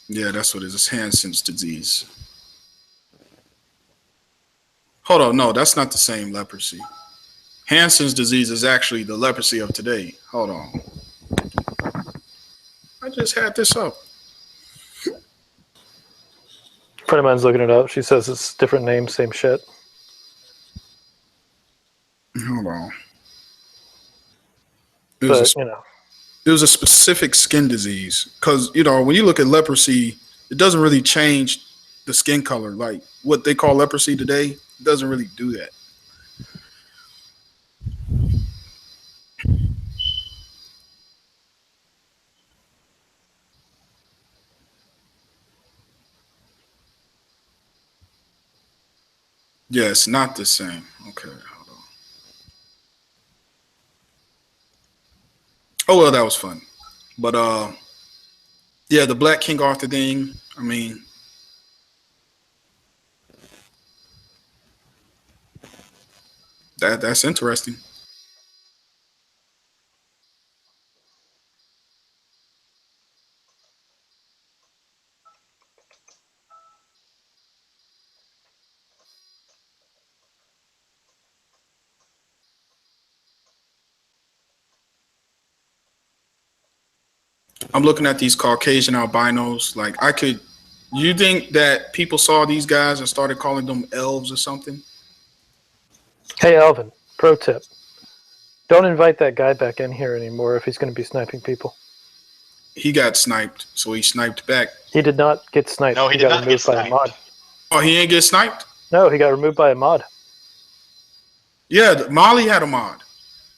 R: Yeah, that's what it is. It's Hansen's disease. Hold on, no, that's not the same leprosy. Hansen's disease is actually the leprosy of today. Hold on. I just had this up.
L: A friend of mine's looking it up. She says it's different names, same shit.
R: Hold on.
L: It
R: was a specific skin disease because when you look at leprosy, it doesn't really change the skin color. Like what they call leprosy today, it doesn't really do that. Yeah, it's not the same. Okay, hold on. Oh well, that was fun. But yeah, the Black King Arthur thing. I mean, that's interesting. I'm looking at these Caucasian albinos. Like you think that people saw these guys and started calling them elves or something?
L: Hey, Alvin, pro tip. Don't invite that guy back in here anymore if he's going to be sniping people.
R: He got sniped, so he sniped back.
L: He did not get sniped.
E: No, he did not get
L: removed by a
E: sniped.
L: mod.
R: Oh, he ain't get sniped?
L: No, he got removed by a mod.
R: Yeah, Molly had a mod.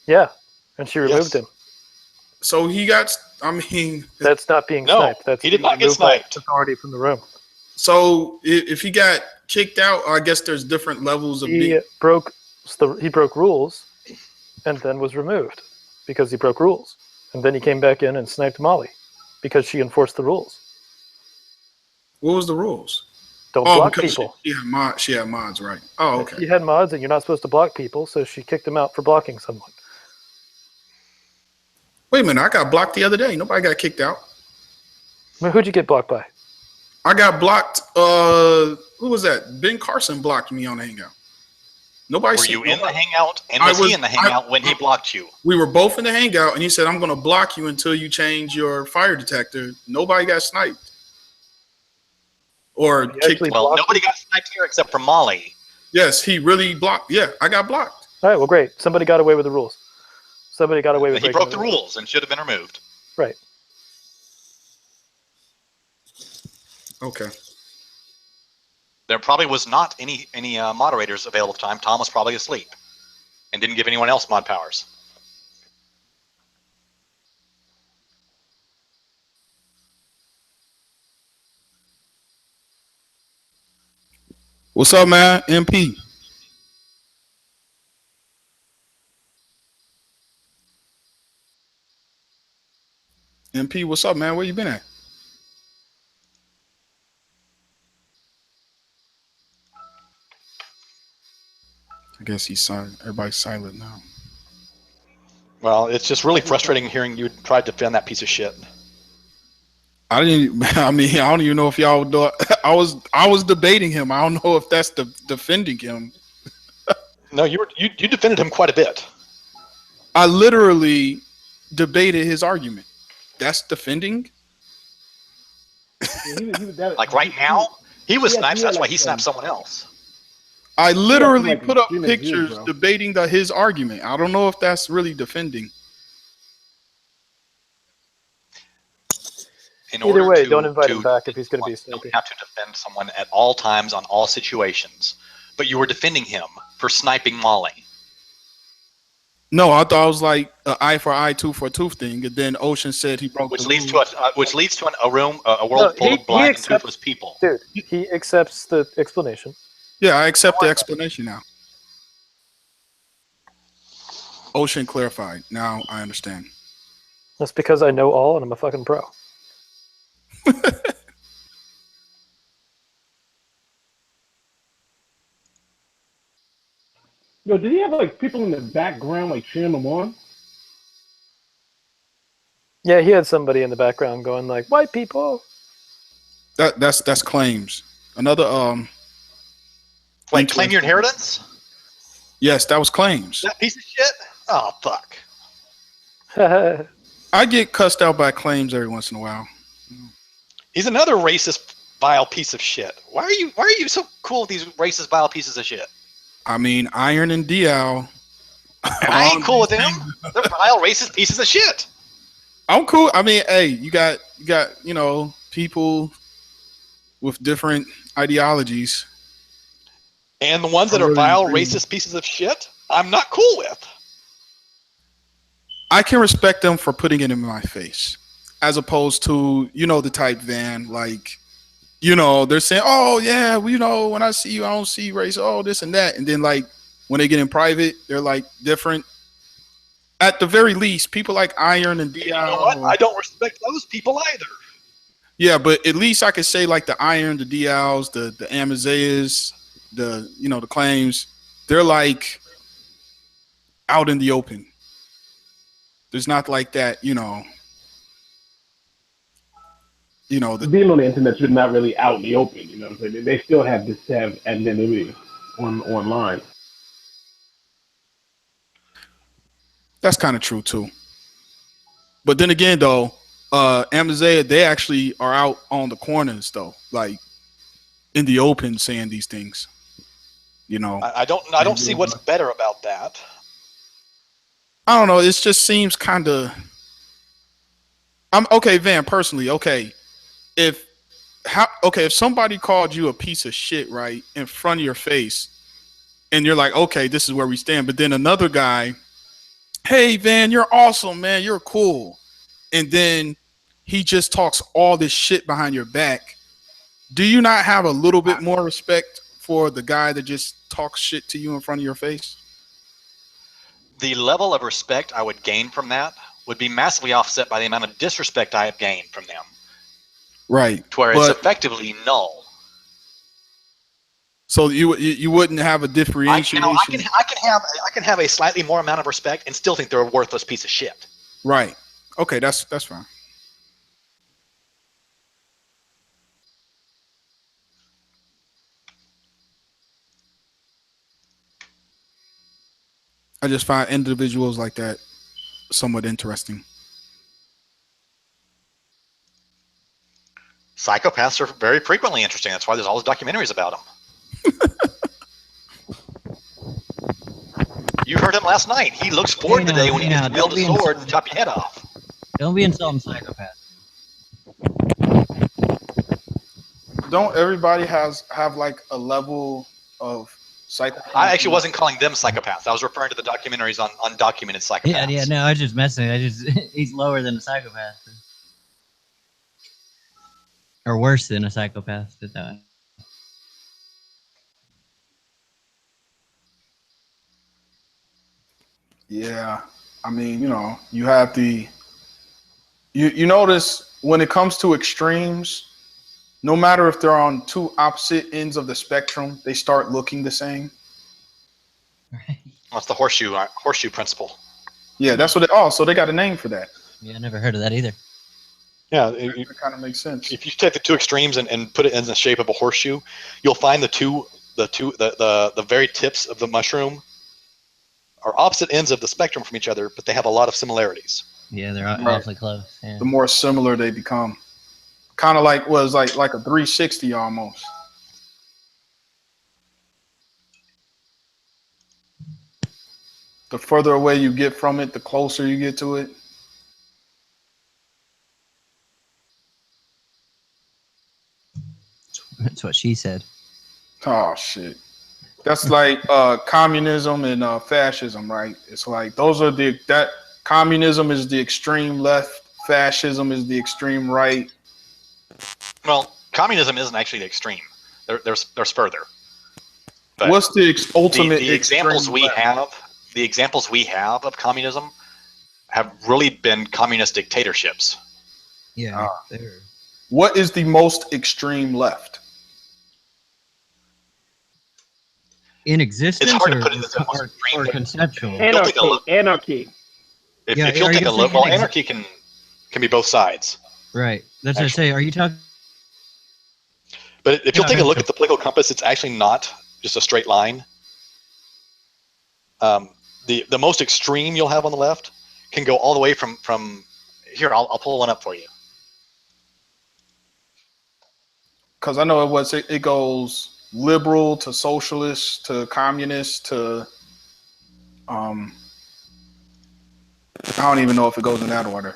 L: Yeah, and she removed him.
R: So he got, I mean...
L: That's not being sniped. That's
E: he did not get
L: removed by
E: sniped.
L: authority from the room.
R: So if he got kicked out, I guess there's different levels of...
L: He broke rules and then was removed because he broke rules. And then he came back in and sniped Molly because she enforced the rules.
R: What was the rules?
L: Don't block people.
R: She had mods, right? Oh, okay.
L: She had mods and you're not supposed to block people, so she kicked him out for blocking someone.
R: Wait a minute, I got blocked the other day. Nobody got kicked out.
L: I mean, who'd you get blocked by?
R: I got blocked. Who was that? Ben Carson blocked me on Hangout. Nobody.
E: Were you in the hangout? And was he in the hangout when he blocked you?
R: We were both in the hangout, and he said, "I'm going to block you until you change your fire detector." Nobody got sniped. Or kicked.
E: Well, nobody got sniped here except for Molly.
R: Yes, he really blocked. Yeah, I got blocked.
L: All right, well, great. Somebody got away with the rules. Somebody got away with
E: He
L: breaking
E: broke the rules and should have been removed.
L: Right.
R: Okay.
E: There probably was not any moderators available at the time. Tom was probably asleep and didn't give anyone else mod powers.
R: What's up, man? MP. MP, what's up, man? Where you been at? I guess he's silent. Everybody's silent now.
E: Well, it's just really frustrating hearing you try to defend that piece of shit.
R: I didn't. I mean, I don't even know if y'all would do it. I was debating him. I don't know if that's defending him.
E: No, you defended him quite a bit.
R: I literally debated his argument. That's defending.
E: Like right now, he was sniped. So that's why he snapped someone else.
R: I literally put up pictures debating his argument. I don't know if that's really defending.
L: Either way, don't invite him back if he's going to be
E: You don't have to defend someone at all times on all situations. But you were defending him for sniping Molly.
R: No, I thought it was like an eye for eye, tooth for tooth thing, and then Ocean said he broke.
E: Which leads to a world full of blind and toothless people.
L: Dude, he accepts the explanation.
R: Yeah, I accept the explanation now. Ocean clarified. Now I understand.
L: That's because I know all and I'm a fucking pro.
M: Yo, did he have like people in the background like cheering him on?
L: Yeah, he had somebody in the background going like, "White people."
R: That's claims. Another
E: Wait, claim your inheritance?
R: Yes, that was claims.
E: That piece of shit? Oh fuck.
R: I get cussed out by claims every once in a while.
E: He's another racist, vile piece of shit. Why are you so cool with these racist, vile pieces of shit?
R: I mean, Iron and Dial.
E: I ain't cool with them. They're vile, racist pieces of shit.
R: I'm cool. I mean, hey, you got people with different ideologies.
E: And the ones that are vile, racist pieces of shit, I'm not cool with.
R: I can respect them for putting it in my face, as opposed to, the type Van, like, they're saying, oh yeah, when I see you, I don't see race, oh this and that, and then like when they get in private, they're like different. At the very least, people like Iron and Dion.
E: You know what? I don't respect those people either.
R: Yeah, but at least I could say like the Iron, the Dials, the Amaziahs, the claims, they're like out in the open. There's not like that,
M: being on the internet is not really out in the open. You know what I'm saying? They still have anonymity online.
R: That's kind of true too. But then again, though, Amaziah, they actually are out on the corners though, like in the open, saying these things.
E: I don't see what's better about that.
R: I don't know. It just seems kind of. I'm okay, Van. Personally, okay. If somebody called you a piece of shit, right, in front of your face, and you're like, okay, this is where we stand. But then another guy, hey, Van, you're awesome, man. You're cool. And then he just talks all this shit behind your back. Do you not have a little bit more respect for the guy that just talks shit to you in front of your face?
E: The level of respect I would gain from that would be massively offset by the amount of disrespect I have gained from them.
R: Right.
E: To where it's effectively null.
R: So you wouldn't have a differentiation.
E: I can have a slightly more amount of respect and still think they're a worthless piece of shit.
R: Right. Okay, that's fine. I just find individuals like that somewhat interesting.
E: Psychopaths are very frequently interesting. That's why there's all those documentaries about them. You heard him last night. He looks forward to the day when he gets to wield a sword and chop your head off.
T: Don't be insulting psychopaths.
R: Don't everybody have like a level of psychopath?
E: I actually wasn't calling them psychopaths. I was referring to the documentaries on undocumented psychopaths.
T: Yeah, no, I was just messing. He's lower than a psychopath. Or worse than a psychopath. Put that way.
R: Yeah, I mean, you have you notice when it comes to extremes, no matter if they're on two opposite ends of the spectrum, they start looking the same.
E: That's the horseshoe principle.
R: Yeah, that's what so they got a name for that.
T: Yeah, I never heard of that either.
E: Yeah,
R: it kind of makes sense.
E: If you take the two extremes and put it in the shape of a horseshoe, you'll find the very tips of the mushroom are opposite ends of the spectrum from each other, but they have a lot of similarities.
T: Yeah, they're awfully close. Yeah.
R: The more similar they become, kind of like like a 360 almost. The further away you get from it, the closer you get to it.
T: That's what she said.
R: Oh shit. That's like communism and fascism, right? It's like those are that communism is the extreme left, fascism is the extreme right.
E: Well, communism isn't actually the extreme. There's further. But
R: what's the ultimate?
E: The examples we have of communism have really been communist dictatorships.
T: Yeah.
R: What is the most extreme left?
T: In existence,
E: it's hard to put it as
T: or conceptual.
M: Anarchy.
E: If you'll take a look, well, anarchy can be both sides.
T: Right. That's what I say. Are you talking?
E: But if you'll take a look at the political compass, it's actually not just a straight line. The most extreme you'll have on the left can go all the way from here. I'll pull one up for you.
R: Because I know it goes liberal to socialist to communist to I don't even know if it goes in that order.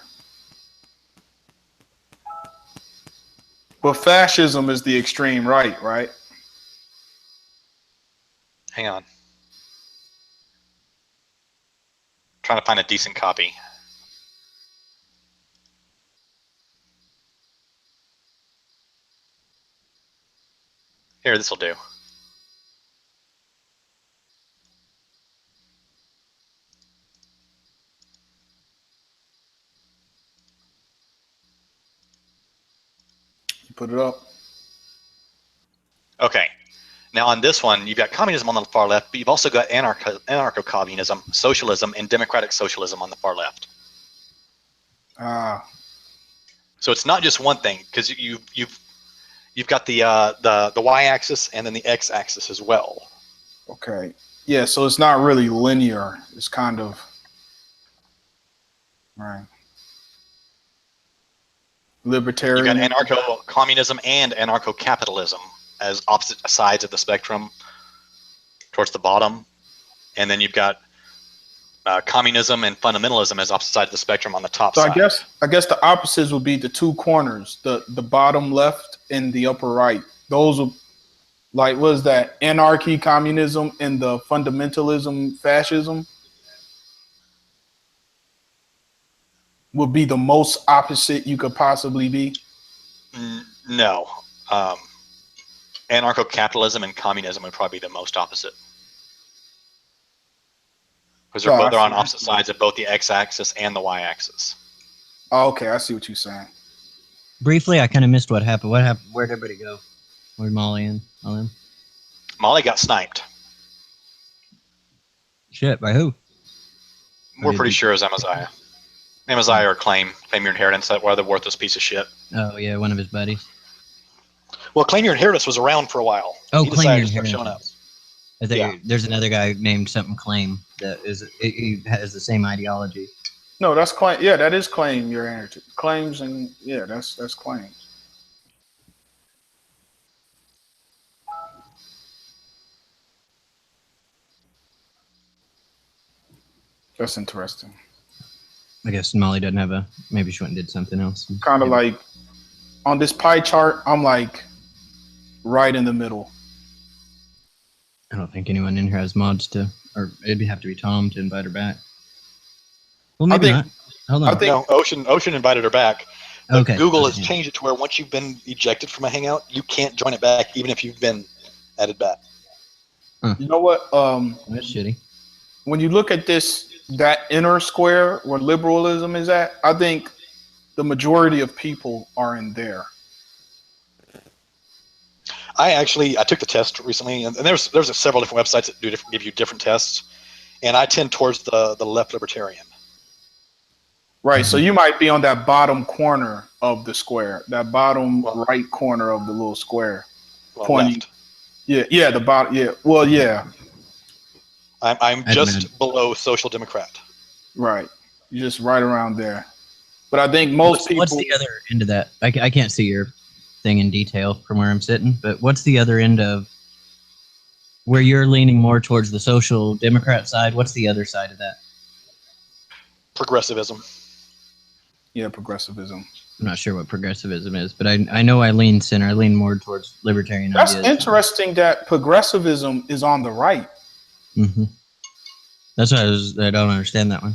R: But fascism is the extreme right, right?
E: Hang on. Trying to find a decent copy. Here, this will do.
R: You put it up.
E: Okay. Now on this one, you've got communism on the far left, but you've also got anarcho-communism, socialism, and democratic socialism on the far left. So it's not just one thing, because you've got the y-axis and then the x-axis as well.
R: Okay. Yeah, so it's not really linear. It's kind of right. Libertarian.
E: You got anarcho-communism and anarcho-capitalism as opposite sides of the spectrum towards the bottom, and then you've got communism and fundamentalism as opposite sides of the spectrum on the top
R: So
E: side.
R: I guess the opposites would be the two corners, the bottom left and the upper right. Those would, like, what is that? Anarchy, communism, and the fundamentalism, fascism would be the most opposite you could possibly be.
E: No. Anarcho-capitalism and communism would probably be the most opposite. Because they're on opposite sides of both the x-axis and the y-axis.
R: Oh, okay, I see what you're saying.
T: Briefly, I kind of missed what happened. What happened? Where'd everybody go? Where'd Molly and all them?
E: Molly got sniped.
T: Shit, by who?
E: We're pretty sure it's Amaziah. Amaziah or Claim Your Inheritance, that rather worthless piece of shit.
T: Oh, yeah, one of his buddies.
E: Well, Claim Your Inheritance was around for a while.
T: Oh,
E: he
T: Claim Your
E: decided to start showing up.
T: I think there's another guy named something Claim that he has the same ideology.
R: No, that's claim. Yeah, that is claim. Your answer claims, and yeah, that's claims. That's interesting.
T: I guess Molly doesn't have a. Maybe she went and did something else.
R: Kind of like on this pie chart, I'm like right in the middle.
T: I don't think anyone in here has mods to, or it'd have to be Tom to invite her back. Well, maybe not. Hold on.
E: No, Ocean invited her back. But
T: Okay.
E: Google has changed it to where once you've been ejected from a hangout, you can't join it back, even if you've been added back.
R: You know what?
T: That's shitty.
R: When you look at that inner square where liberalism is at, I think the majority of people are in there.
E: I took the test recently, and there's several different websites that give you different tests, and I tend towards the left libertarian.
R: Right, so you might be on that bottom corner of the square, that bottom right corner of the little square, pointing.
E: Left.
R: Yeah, the bottom. Yeah, well, yeah.
E: I'm just below social democrat.
R: Right, you're just right around there. But I think most people.
T: What's the other end of that? I can't see your thing in detail from where I'm sitting, but what's the other end of where you're leaning more towards the social democrat side? What's the other side of that?
E: Progressivism.
R: Yeah, progressivism.
T: I'm not sure what progressivism is, but I know I lean center. I lean more towards libertarian
R: That's
T: ideas.
R: interesting that progressivism is on the right.
T: Mm-hmm. That's why I don't understand that one.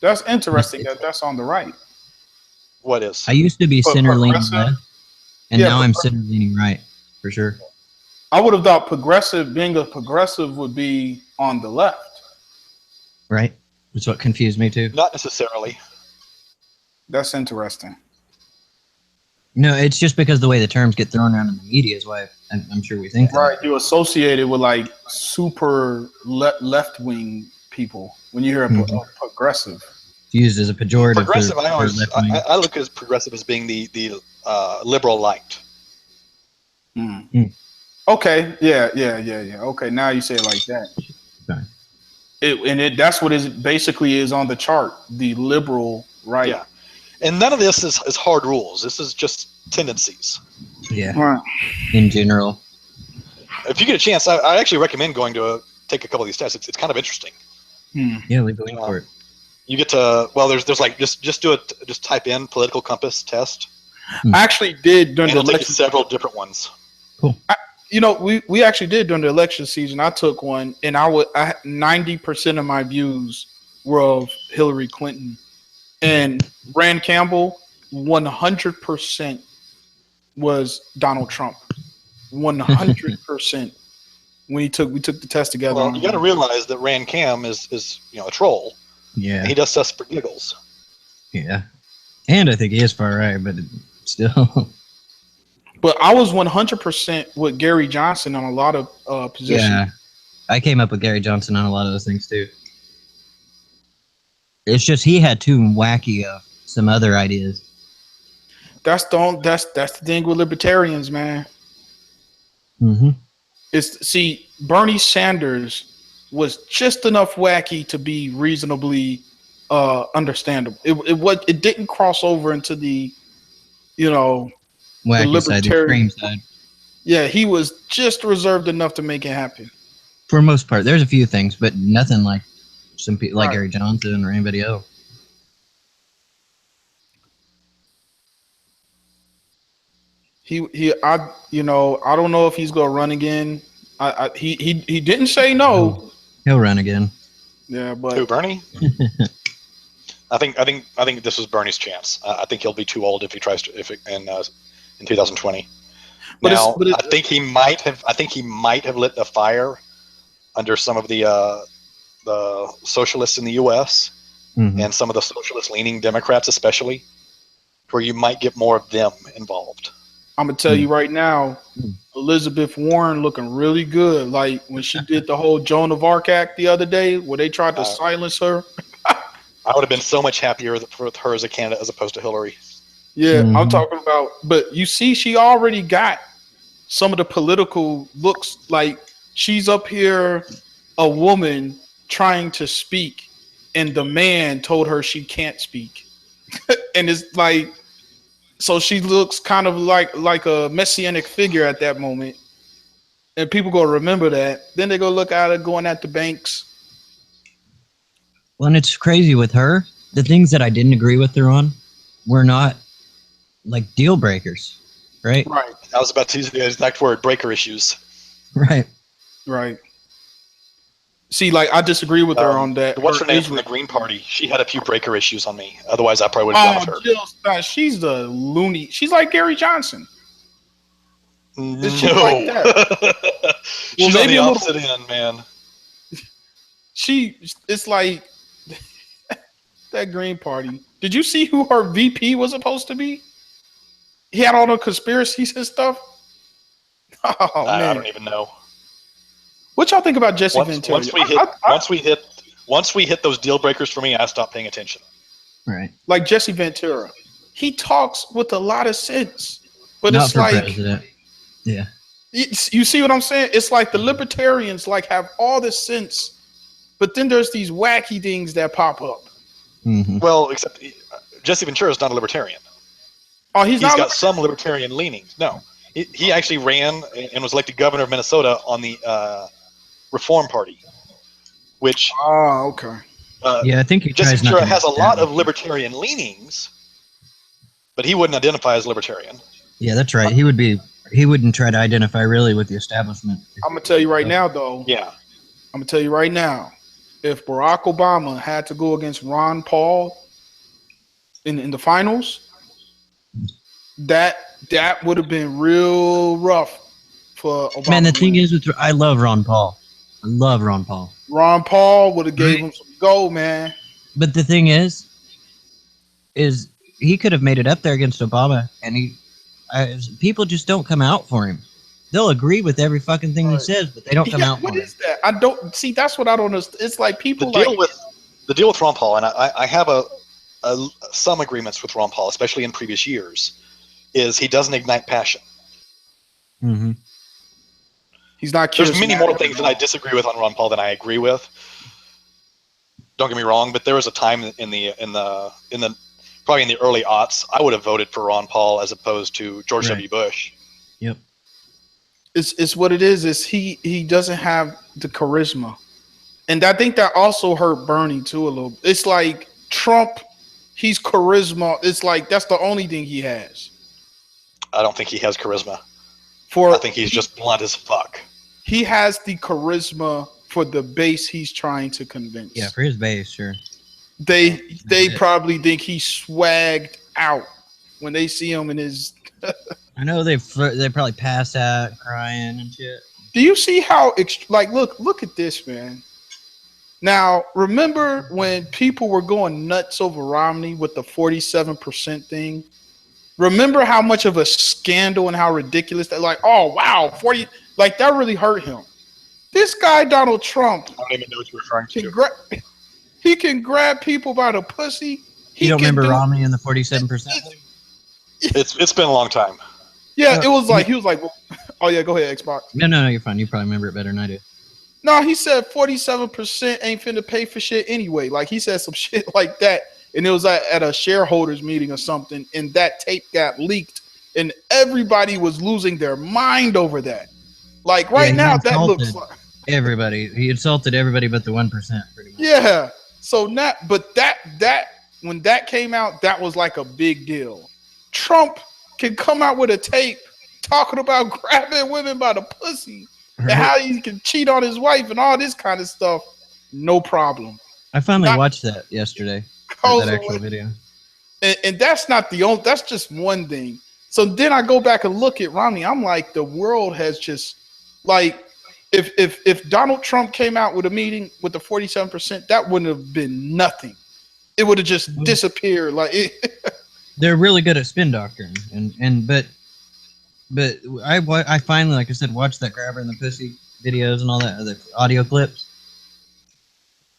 R: That's interesting that that's on the right.
E: What is?
T: I used to be center leaning left, and
R: Yeah,
T: now I'm center leaning right, for sure.
R: I would have thought being a progressive would be on the left.
T: Right? That's what confused me too.
E: Not necessarily.
R: That's interesting.
T: No, it's just because the way the terms get thrown around in the media is why I'm sure we think that.
R: Right, you associate it with like super left wing people when you hear a progressive.
T: It's used as a pejorative.
E: Progressive, I look at progressive as being the liberal light.
R: Okay, yeah. Okay, now you say it like that.
T: Okay.
R: That's what it basically is on the chart, the liberal right.
E: Yeah, and none of this is hard rules. This is just tendencies.
T: Yeah.
R: Right.
T: In general.
E: If you get a chance, I actually recommend going to take a couple of these tests. It's kind of interesting.
T: Yeah, leave a link for it.
E: You get to there's like just do it. Just type in political compass test.
R: I actually did during the
E: it'll take you
R: election.
E: several different ones.
T: Cool.
R: We actually did during the election season. I took one, and 90% of my views were of Hillary Clinton, and Rand Campbell 100% was Donald Trump. 100%. We took the test together.
E: Well, you got to realize that Rand Cam is a troll.
T: Yeah.
E: And he does stuff for giggles.
T: Yeah. And I think he is far right, but still.
R: But I was 100% with Gary Johnson on a lot of positions.
T: Yeah. I came up with Gary Johnson on a lot of those things too. It's just he had too wacky of some other ideas.
R: That's the thing with libertarians, man.
T: Mm-hmm.
R: Bernie Sanders was just enough wacky to be reasonably understandable. It didn't cross over into the
T: wacky
R: the
T: side, the extreme side.
R: Yeah, he was just reserved enough to make it happen.
T: For the most part, there's a few things, but nothing like some people like Gary Johnson or anybody else.
R: I don't know if he's gonna run again. He didn't say no.
T: He'll run again.
R: Yeah, but
E: who, Bernie? I think this was Bernie's chance. I think he'll be too old if he tries to in 2020. Now, I think he might have lit a fire under some of the socialists in the U.S. And some of the socialist-leaning Democrats, especially, where you might get more of them involved.
R: I'm gonna tell you right now, Elizabeth Warren looking really good. Like when she did the whole Joan of Arc act the other day, where they tried to silence her.
E: I would have been so much happier with her as a candidate as opposed to Hillary.
R: Yeah, I'm talking about. But you see, she already got some of the political looks. Like she's up here, a woman trying to speak, and the man told her she can't speak. And it's like, so she looks kind of like a messianic figure at that moment. And people go remember that. Then they go look at her going at the banks.
T: Well, and it's crazy with her. The things that I didn't agree with her on were not like deal breakers, right?
R: Right.
E: I was about to use the exact word, breaker issues.
T: Right.
R: Right. See, like I disagree with her on that.
E: What's her name from the Green Party? She had a few breaker issues on me. Otherwise, I probably would have gone with her.
R: Jill Stein, she's the loony. She's like Gary Johnson.
E: No.
R: She's like that.
E: She's on the
R: a
E: opposite end, man.
R: It's like that Green Party. Did you see who her VP was supposed to be? He had all the conspiracies and stuff. Oh man,
E: I don't even know.
R: What y'all think about Jesse Ventura?
E: Once we hit those deal breakers for me, I stopped paying attention.
T: Right.
R: Like Jesse Ventura, he talks with a lot of sense, but
T: Not
R: it's
T: for
R: like
T: president. Yeah.
R: you see what I'm saying? It's like the libertarians like have all this sense, but then there's these wacky things that pop up.
T: Mm-hmm.
E: Well, except Jesse Ventura is not a libertarian.
R: Oh,
E: he's got some libertarian leanings. No, he actually ran and was elected governor of Minnesota on the Reform Party, which
R: okay.
T: Yeah, I think he
E: Jesse
T: tries not
E: Ventura
T: to
E: has a
T: mix
E: lot
T: down.
E: of libertarian leanings, but he wouldn't identify as libertarian.
T: Yeah, that's right. He wouldn't try to identify really with the establishment.
R: I'm gonna tell you right now, though.
E: Yeah,
R: I'm gonna tell you right now. If Barack Obama had to go against Ron Paul in the finals, that would have been real rough for Obama.
T: Man, the thing is, I love Ron Paul. I love Ron Paul.
R: Ron Paul would have gave him some gold, man.
T: But the thing is he could have made it up there against Obama, and people just don't come out for him. They'll agree with every fucking thing he says, but they don't come out for him.
R: What is that? I don't see. That's what I don't understand. It's like people
E: the deal with Ron Paul, and I have some agreements with Ron Paul, especially in previous years, is he doesn't ignite passion.
T: Mm-hmm.
R: He's not.
E: There's many more things that I disagree with on Ron Paul than I agree with. Don't get me wrong, but there was a time in the probably in the early aughts, I would have voted for Ron Paul as opposed to George W. Bush.
T: Yep.
R: It's what it is. Is he doesn't have the charisma, and I think that also hurt Bernie too a little. It's like Trump, he's charisma. It's like that's the only thing he has.
E: I don't think he has charisma. I think he's just blunt as fuck.
R: He has the charisma for the base he's trying to convince.
T: Yeah, for his base, sure.
R: They probably think he's swagged out when they see him in his.
T: I know they probably pass out crying and shit.
R: Do you see how look at this, man. Now, remember when people were going nuts over Romney with the 47% thing? Remember how much of a scandal and how ridiculous that, like, oh wow, 40, like that really hurt him. This guy, Donald Trump,
E: I don't even know what you're referring to.
R: He can grab people by the pussy.
T: You don't remember Romney and the 47%?
E: It's been a long time.
R: Yeah, it was like he was like, oh yeah, go ahead, Xbox.
T: No, you're fine. You probably remember it better than I do.
R: No, he said 47% ain't finna pay for shit anyway. Like he said some shit like that, and it was at a shareholders meeting or something, and that tape got leaked, and everybody was losing their mind over that. Like right now, that looks like
T: everybody. He insulted everybody but the 1%, pretty much.
R: Yeah. So but that when that came out, that was like a big deal. Trump can come out with a tape talking about grabbing women by the pussy and how he can cheat on his wife and all this kind of stuff. No problem.
T: I finally watched that yesterday. That actual video.
R: And that's not the only. That's just one thing. So then I go back and look at Romney. I'm like, the world has just like. If Donald Trump came out with a meeting with the 47%, that wouldn't have been nothing. It would have just disappeared. Like
T: they're really good at spin doctoring, but I finally, like I said, watched that grabber in the pussy videos and all that, the audio clips,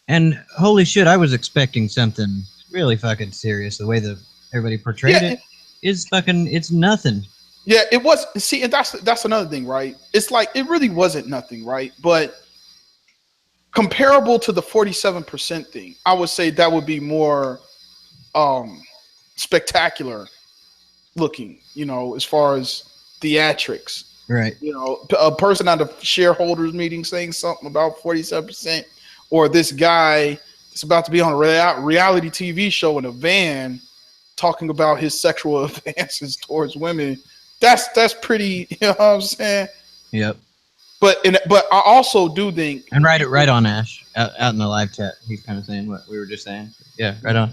T: and holy shit, I was expecting something really fucking serious. The way that everybody portrayed it is fucking, it's nothing.
R: Yeah, it was. See, and that's another thing, right? It's like it really wasn't nothing, right? But comparable to the 47% thing, I would say that would be more spectacular looking, as far as theatrics.
T: Right.
R: A person at a shareholders meeting saying something about 47%, or this guy that's about to be on a reality TV show in a van talking about his sexual advances towards women. That's pretty, you know what I'm saying?
T: Yep.
R: But I also do think,
T: and right on, Ash, out in the live chat, he's kind of saying what we were just saying. Yeah, right on.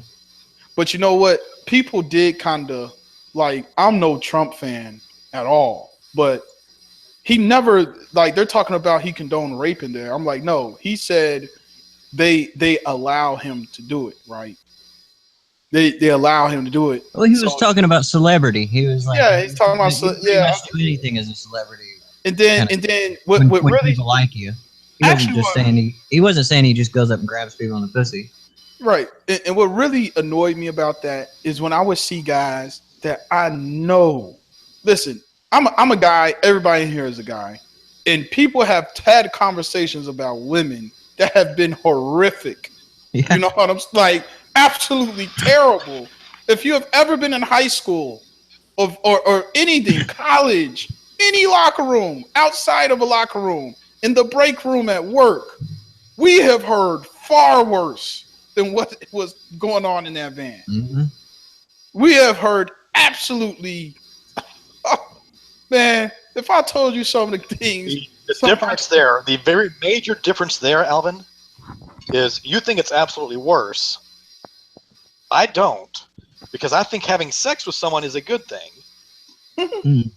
R: But you know what? People did kind of like. I'm no Trump fan at all, but he never they're talking about he condoned rape in there. I'm like, no. He said they allow him to do it, right? They allow him to do it.
T: Well, he was talking about celebrity. He was like,
R: yeah, he's talking about
T: you pretty much do anything as a celebrity.
R: And then what
T: when
R: really
T: people like you, he wasn't just saying he wasn't saying he just goes up and grabs people on the pussy.
R: Right. And what really annoyed me about that is when I would see guys that I know. Listen, I'm a guy. Everybody in here is a guy, and people have had conversations about women that have been horrific.
T: Yeah.
R: You know what I'm like? Absolutely terrible. If you have ever been in high school, or anything, college, any locker room, outside of a locker room, in the break room at work, we have heard far worse than what was going on in that van.
T: Mm-hmm.
R: We have heard absolutely, man, if I told you some of the things.
E: The difference there, the very major difference there, Alvin, is you think it's absolutely worse. I don't, because I think having sex with someone is a good thing.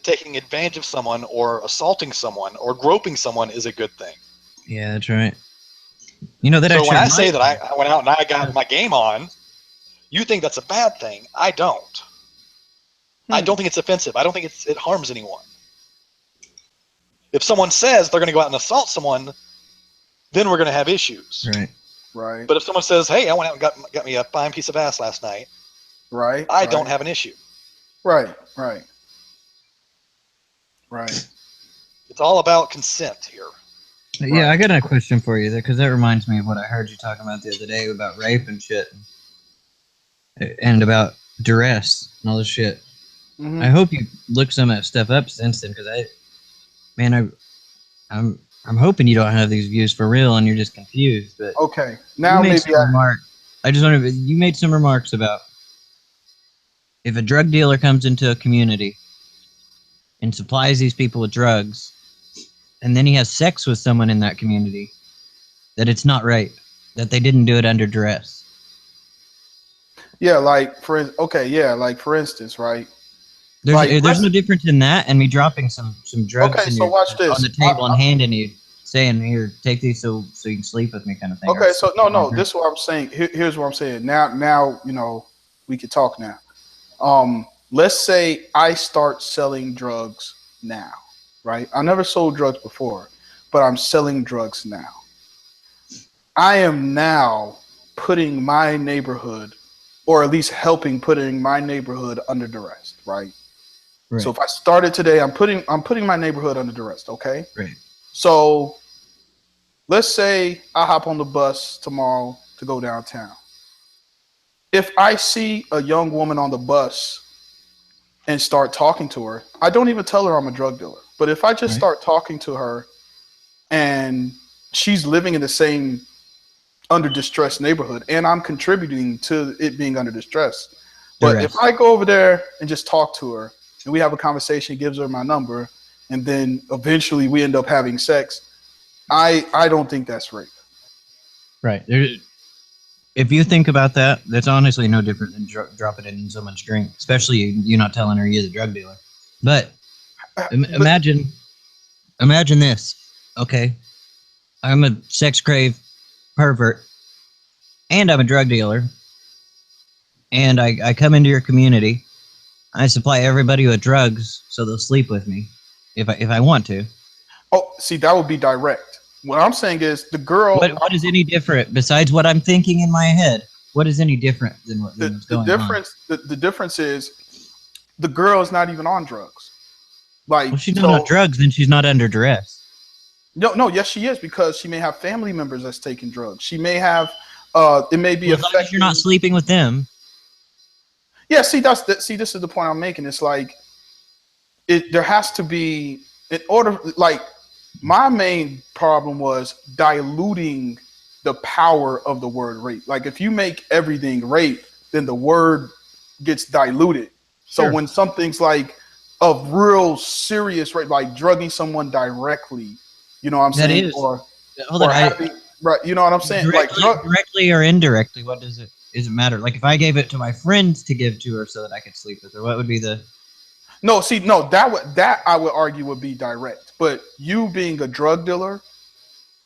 E: Taking advantage of someone or assaulting someone or groping someone is a good thing.
T: Yeah, that's right. You know that.
E: So when I say that I went out and I got my game on, you think that's a bad thing. I don't. I don't think it's offensive. I don't think it harms anyone. If someone says they're going to go out and assault someone, then we're going to have issues.
T: Right.
R: Right.
E: But if someone says, "Hey, I went out and got me a fine piece of ass last night,"
R: right,
E: I don't have an issue.
R: Right.
E: It's all about consent here.
T: Yeah, I got a question for you there, because that reminds me of what I heard you talking about the other day about rape and shit, and about duress and all this shit.
R: Mm-hmm.
T: I hope you look some of that stuff up since then, because I'm hoping you don't have these views for real and you're just confused. But
R: okay, now maybe
T: I just wonder, you made some remarks about if a drug dealer comes into a community and supplies these people with drugs, and then he has sex with someone in that community, that it's not right, that they didn't do it under duress.
R: Yeah, for instance, right?
T: There's no difference in that and me dropping some drugs
R: watch this.
T: on the table and handing you, saying, "Here, take these so you can sleep with me," kind of thing.
R: Okay, so no, this is what I'm saying. Here's what I'm saying. Now we can talk now. Let's say I start selling drugs now, right? I never sold drugs before, but I'm selling drugs now. I am now putting my neighborhood, or at least helping putting my neighborhood under duress, right? So if I started today, I'm putting my neighborhood under duress, okay?
T: Right.
R: So let's say I hop on the bus tomorrow to go downtown. If I see a young woman on the bus and start talking to her, I don't even tell her I'm a drug dealer. But if I just start talking to her and she's living in the same under distress neighborhood and I'm contributing to it being under distress. But if I go over there and just talk to her and we have a conversation, gives her my number, and then eventually we end up having sex, I don't think that's rape.
T: Right. If you think about that, that's honestly no different than dropping it in someone's drink, especially you not telling her you're the drug dealer. But imagine this. Okay, I'm a sex crave pervert, and I'm a drug dealer, and I come into your community. I supply everybody with drugs so they'll sleep with me if I want to.
R: Oh, see, that would be direct. What I'm saying is the girl.
T: What is any different besides what I'm thinking in my head? What is any different than what's going on?
R: The difference is the girl is not even on drugs. Like,
T: well, she's not on drugs, then she's not under duress.
R: No, yes, she is, because she may have family members that's taking drugs. She may have, it may be
T: Well, as long as you're not sleeping with them.
R: Yeah, see, this is the point I'm making. It's like, there has to be, in order, like, my main problem was diluting the power of the word rape. Like, if you make everything rape, then the word gets diluted. So when something's like a real serious rape, like drugging someone directly, you know what I'm saying? Or having, right, you know what I'm saying?
T: Directly or indirectly, what does it matter? Like, if I gave it to my friends to give to her so that I could sleep with her, what would be the...
R: No, see, no, that I would argue would be direct. But you being a drug dealer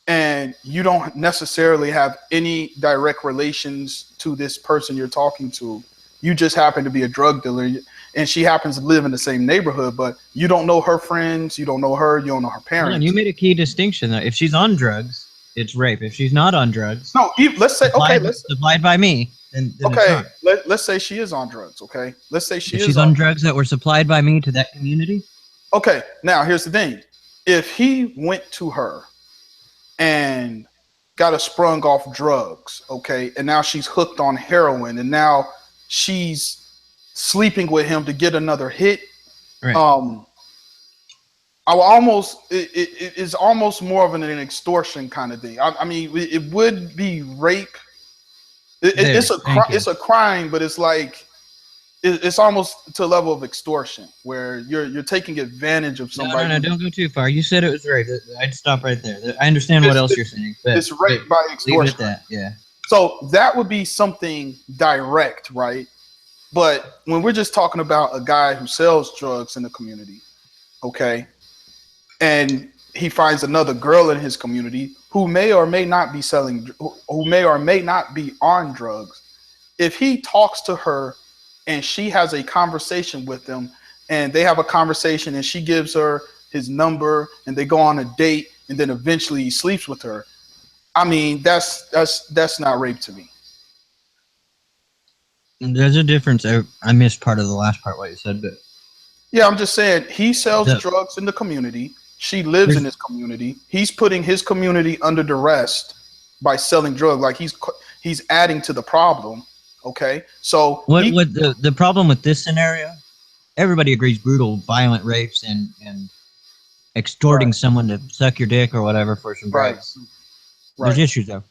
R: and you don't necessarily have any direct relations to this person you're talking to, you just happen to be a drug dealer, and she happens to live in the same neighborhood, but you don't know her friends, you don't know her, you don't know her parents.
T: And you made a key distinction, though. If she's on drugs, it's rape. If she's not on drugs,
R: no. Let's say
T: supplied by me. Then
R: okay, let's say she is on drugs. Okay, let's say
T: she's on drugs that were supplied by me to that community.
R: Okay, now here's the thing: if he went to her and got her sprung off drugs, okay, and now she's hooked on heroin, and now she's sleeping with him to get another hit.
T: Right.
R: I will almost it is almost more of an extortion kind of thing. I mean, it would be rape. It's a crime, but it's like it's almost to a level of extortion where you're taking advantage of somebody.
T: No, don't go too far. You said it was rape. I'd stop right there. I understand what else you're saying. But
R: it's rape by extortion.
T: Leave it at that. Yeah.
R: So that would be something direct, right? But when we're just talking about a guy who sells drugs in the community, okay, and he finds another girl in his community who may or may not be who may or may not be on drugs, if he talks to her and she has a conversation with him, and they have a conversation and she gives her his number and they go on a date and then eventually he sleeps with her, I mean, that's not rape to me.
T: There's a difference. I missed part of the last part what you said, but
R: yeah, I'm just saying he sells drugs in the community. She lives in his community. He's putting his community under duress by selling drugs. Like he's adding to the problem. Okay, so
T: what the problem with this scenario? Everybody agrees brutal, violent rapes and extorting someone to suck your dick or whatever for some drugs.
R: Right.
T: There's issues though.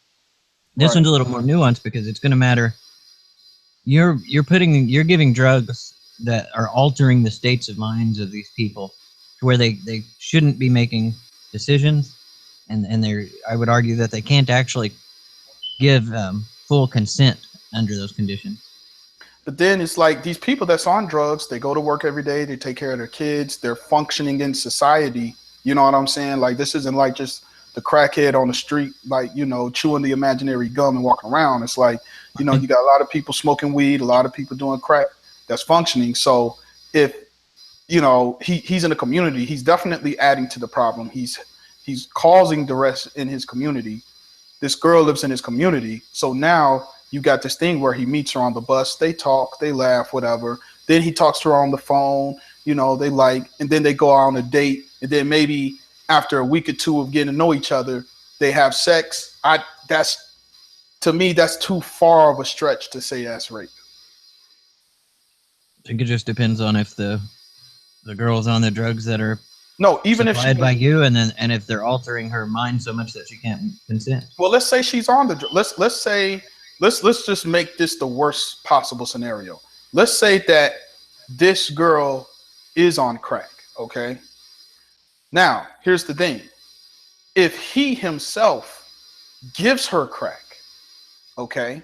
T: This one's a little more nuanced because it's going to matter. You're giving drugs that are altering the states of minds of these people to where they shouldn't be making decisions, and I would argue that they can't actually give full consent under those conditions.
R: But then it's like these people that's on drugs, they go to work every day, they take care of their kids, they're functioning in society. You know what I'm saying? Like, this isn't like just the crackhead on the street, like, you know, chewing the imaginary gum and walking around. It's like, you know, you got a lot of people smoking weed, a lot of people doing crack that's functioning. So if, you know, he's in a community, he's definitely adding to the problem. He's causing duress in his community. This girl lives in his community. So now you got this thing where he meets her on the bus, they talk, they laugh, whatever. Then he talks to her on the phone, you know, and then they go out on a date, and then maybe after a week or two of getting to know each other, they have sex. To me, that's too far of a stretch to say that's rape.
T: I think it just depends on if the girl's on the drugs that are
R: supplied
T: by you, and if they're altering her mind so much that she can't consent.
R: Well, let's say she's on the let's just make this the worst possible scenario. Let's say that this girl is on crack, okay? Now, here's the thing. If he himself gives her crack, okay,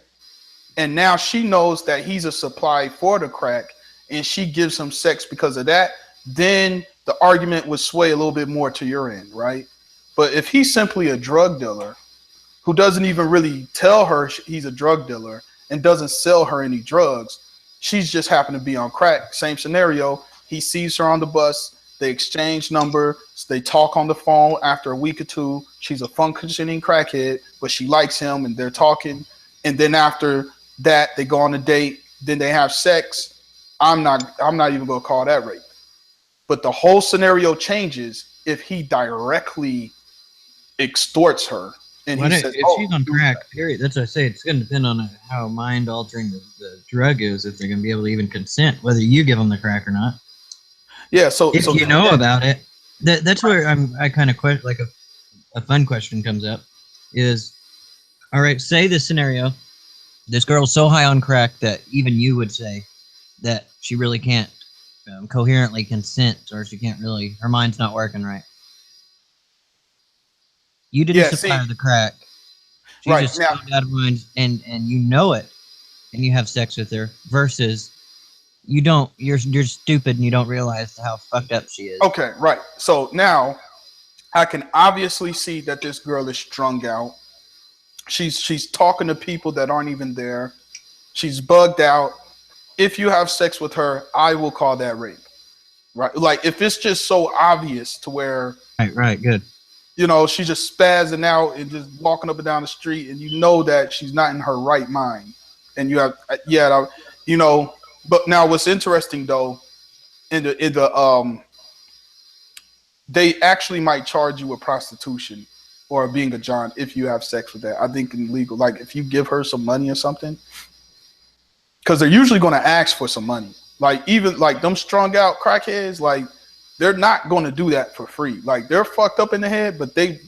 R: and now she knows that he's a supply for the crack, and she gives him sex because of that, then the argument would sway a little bit more to your end, right? But if he's simply a drug dealer who doesn't even really tell her he's a drug dealer and doesn't sell her any drugs, she's just happened to be on crack. Same scenario. He sees her on the bus. They exchange numbers. They talk on the phone. After a week or two, she's a functioning crackhead, but she likes him, and they're talking. And then after that, they go on a date. Then they have sex. I'm not even gonna call that rape. But the whole scenario changes if he directly extorts her and he says,
T: if she's on crack, period. That's what I say. It's going to depend on how mind altering the drug is. If they're going to be able to even consent, whether you give them the crack or not.
R: Yeah. So
T: if you know about it, that's where I kind of question. Like a fun question comes up is, all right, say this scenario, this girl's so high on crack that even you would say that she really can't coherently consent, or she can't really, her mind's not working right. You didn't supply her the crack. She just stoned out of mind, and you know it, and you have sex with her. Versus, you don't. You're stupid, and you don't realize how fucked up she is.
R: Okay, right. So now, I can obviously see that this girl is strung out. She's talking to people that aren't even there. She's bugged out. If you have sex with her, I will call that rape. Right? Like if it's just so obvious to where.
T: Right. Good.
R: You know, she's just spazzing out and just walking up and down the street, and you know that she's not in her right mind. And you have, you know. But now, what's interesting though, they actually might charge you with prostitution or being a John if you have sex with that. I think in legal, like if you give her some money or something, because they're usually going to ask for some money. Like even like them strung out crackheads, like. They're not going to do that for free. Like they're fucked up in the head, but they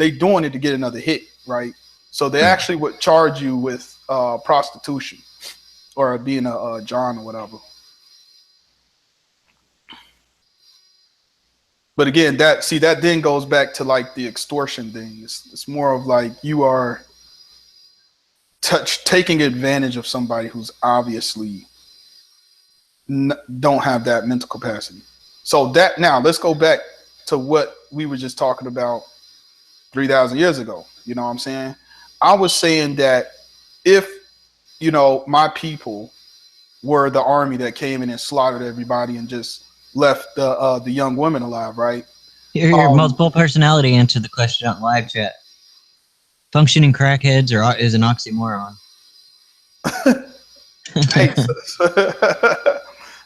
R: doing it to get another hit, right? So they actually would charge you with prostitution or being a John or whatever. But again, that then goes back to like the extortion thing. It's more of like you are taking advantage of somebody who's obviously don't have that mental capacity. So that now let's go back to what we were just talking about 3,000 years ago. You know what I'm saying? I was saying that if, you know, my people were the army that came in and slaughtered everybody and just left the young women alive, right?
T: Your multiple personality answered the question on live chat. Functioning crackheads is an oxymoron.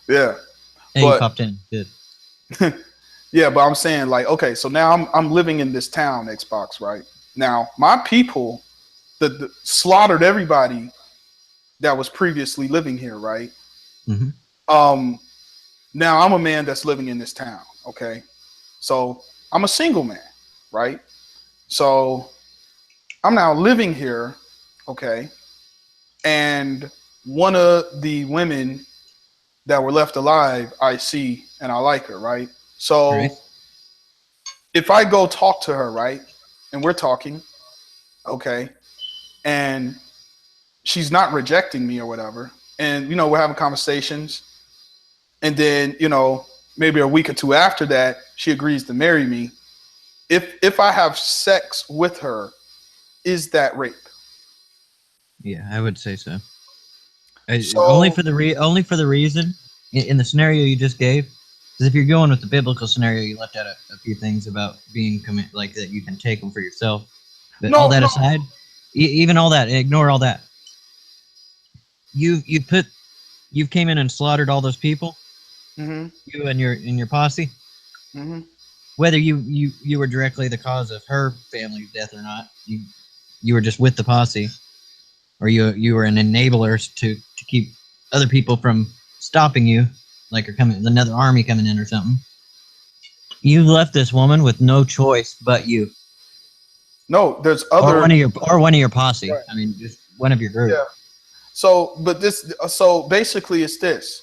R: Yeah.
T: Hey, you popped in. Good.
R: Yeah, but I'm saying like, okay, so now I'm living in this town, Xbox, right? Now my people that slaughtered everybody that was previously living here, right?
T: Mm-hmm.
R: Now I'm a man that's living in this town, okay? So I'm a single man, right? So I'm now living here, okay? And one of the women that were left alive, I see and I like her, right? So if I go talk to her, right, and we're talking, okay, and she's not rejecting me or whatever, and, you know, we're having conversations, and then, you know, maybe a week or two after that, she agrees to marry me. If I have sex with her, is that rape?
T: Yeah, I would say so. Only for the reason in the scenario you just gave, because if you're going with the biblical scenario, you left out a few things about being like that you can take them for yourself. But all that aside, even all that, ignore all that. You came in and slaughtered all those people.
R: Mm-hmm.
T: You and your posse.
R: Mm-hmm.
T: Whether you were directly the cause of her family's death or not, you were just with the posse, or you were an enabler to keep other people from stopping you, like another army coming in or something. You left this woman with no choice but you.
R: No, there's other
T: or one of your posse.
R: Right.
T: I mean, just one of your group.
R: Yeah. So basically it's this.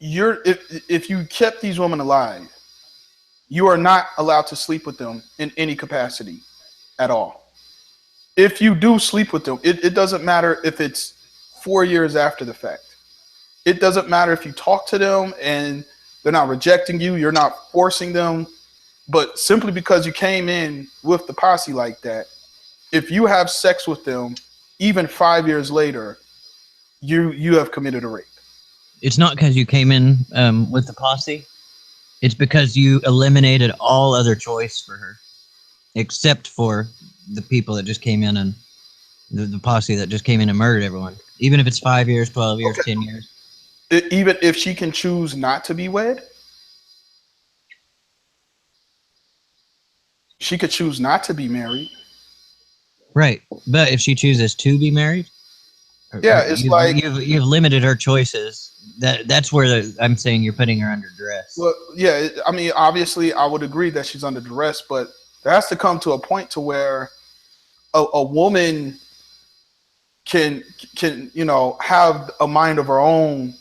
R: If you kept these women alive, you are not allowed to sleep with them in any capacity at all. If you do sleep with them, it doesn't matter if it's 4 years after the fact. It doesn't matter if you talk to them and they're not rejecting you, you're not forcing them, but simply because you came in with the posse like that, if you have sex with them, even 5 years later, you have committed a rape.
T: It's not because you came in with the posse. It's because you eliminated all other choice for her, except for the people that just came in and The posse that just came in and murdered everyone. Even if it's 5 years, 12 years, 10 years.
R: Even if she can choose not to be wed, she could choose not to be married.
T: Right, but if she chooses to be married,
R: Yeah, it's
T: you've limited her choices. That's where I'm saying you're putting her under duress.
R: Well, yeah. I mean, obviously, I would agree that she's under duress, but there has to come to a point to where a woman can have a mind of her own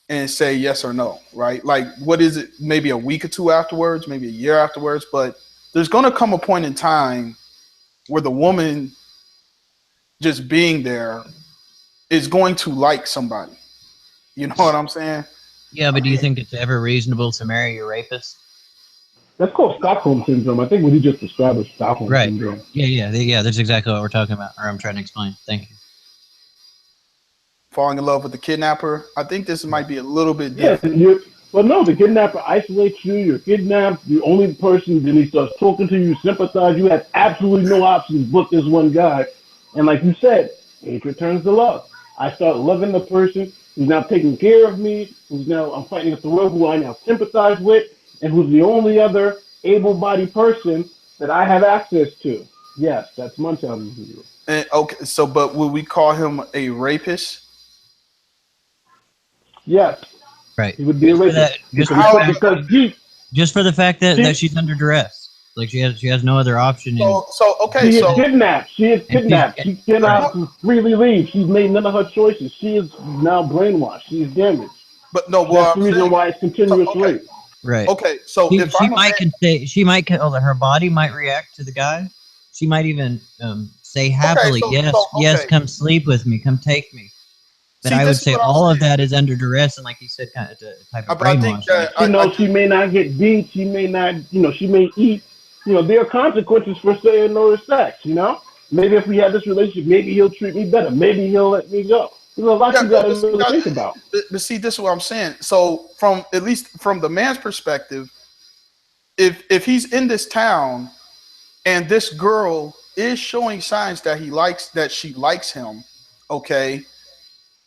R: and say yes or no, right? Like, what is it? Maybe a week or two afterwards, maybe a year afterwards, but there's going to come a point in time where the woman just being there is going to like somebody. You know what I'm saying?
T: Yeah, but do you think it's ever reasonable to marry a rapist?
M: That's called Stockholm syndrome. I think what he just described was Stockholm syndrome.
T: Yeah. That's exactly what we're talking about, or I'm trying to explain. Thank you.
R: Falling in love with the kidnapper. I think this might be a little bit
M: Yes,
R: different.
M: no, the kidnapper isolates you. You're kidnapped. You're the only person. Then he starts talking to you, sympathize. You have absolutely no options but this one guy. And like you said, hatred turns to love. I start loving the person who's now taking care of me, who's now I'm fighting against the world, who I now sympathize with, and who's the only other able-bodied person that I have access to. Yes, that's Munchausen syndrome.
R: And, okay, so but would we call him a rapist?
M: Yes.
T: Right.
M: He would be a rapist.
T: Just for the fact that she's under duress. Like she has no other option.
M: She is kidnapped. She cannot freely leave. She's made none of her choices. She is now brainwashed. She's damaged.
R: But no,
M: that's the reason why it's continuous rape.
T: Right.
R: Okay, so
T: she might her body might react to the guy. She might even say happily, yes, come sleep with me, come take me. But I would say all of that is under duress and, like you said, kind of a type of brainwashing.
M: She may not get beat. She may not, she may eat. There are consequences for saying no to sex. Maybe if we had this relationship, maybe he'll treat me better. Maybe he'll let me go. There's a lot you got to really think about.
R: But see, this is what I'm saying. So, at least from the man's perspective, if he's in this town and this girl is showing signs that she likes him, okay,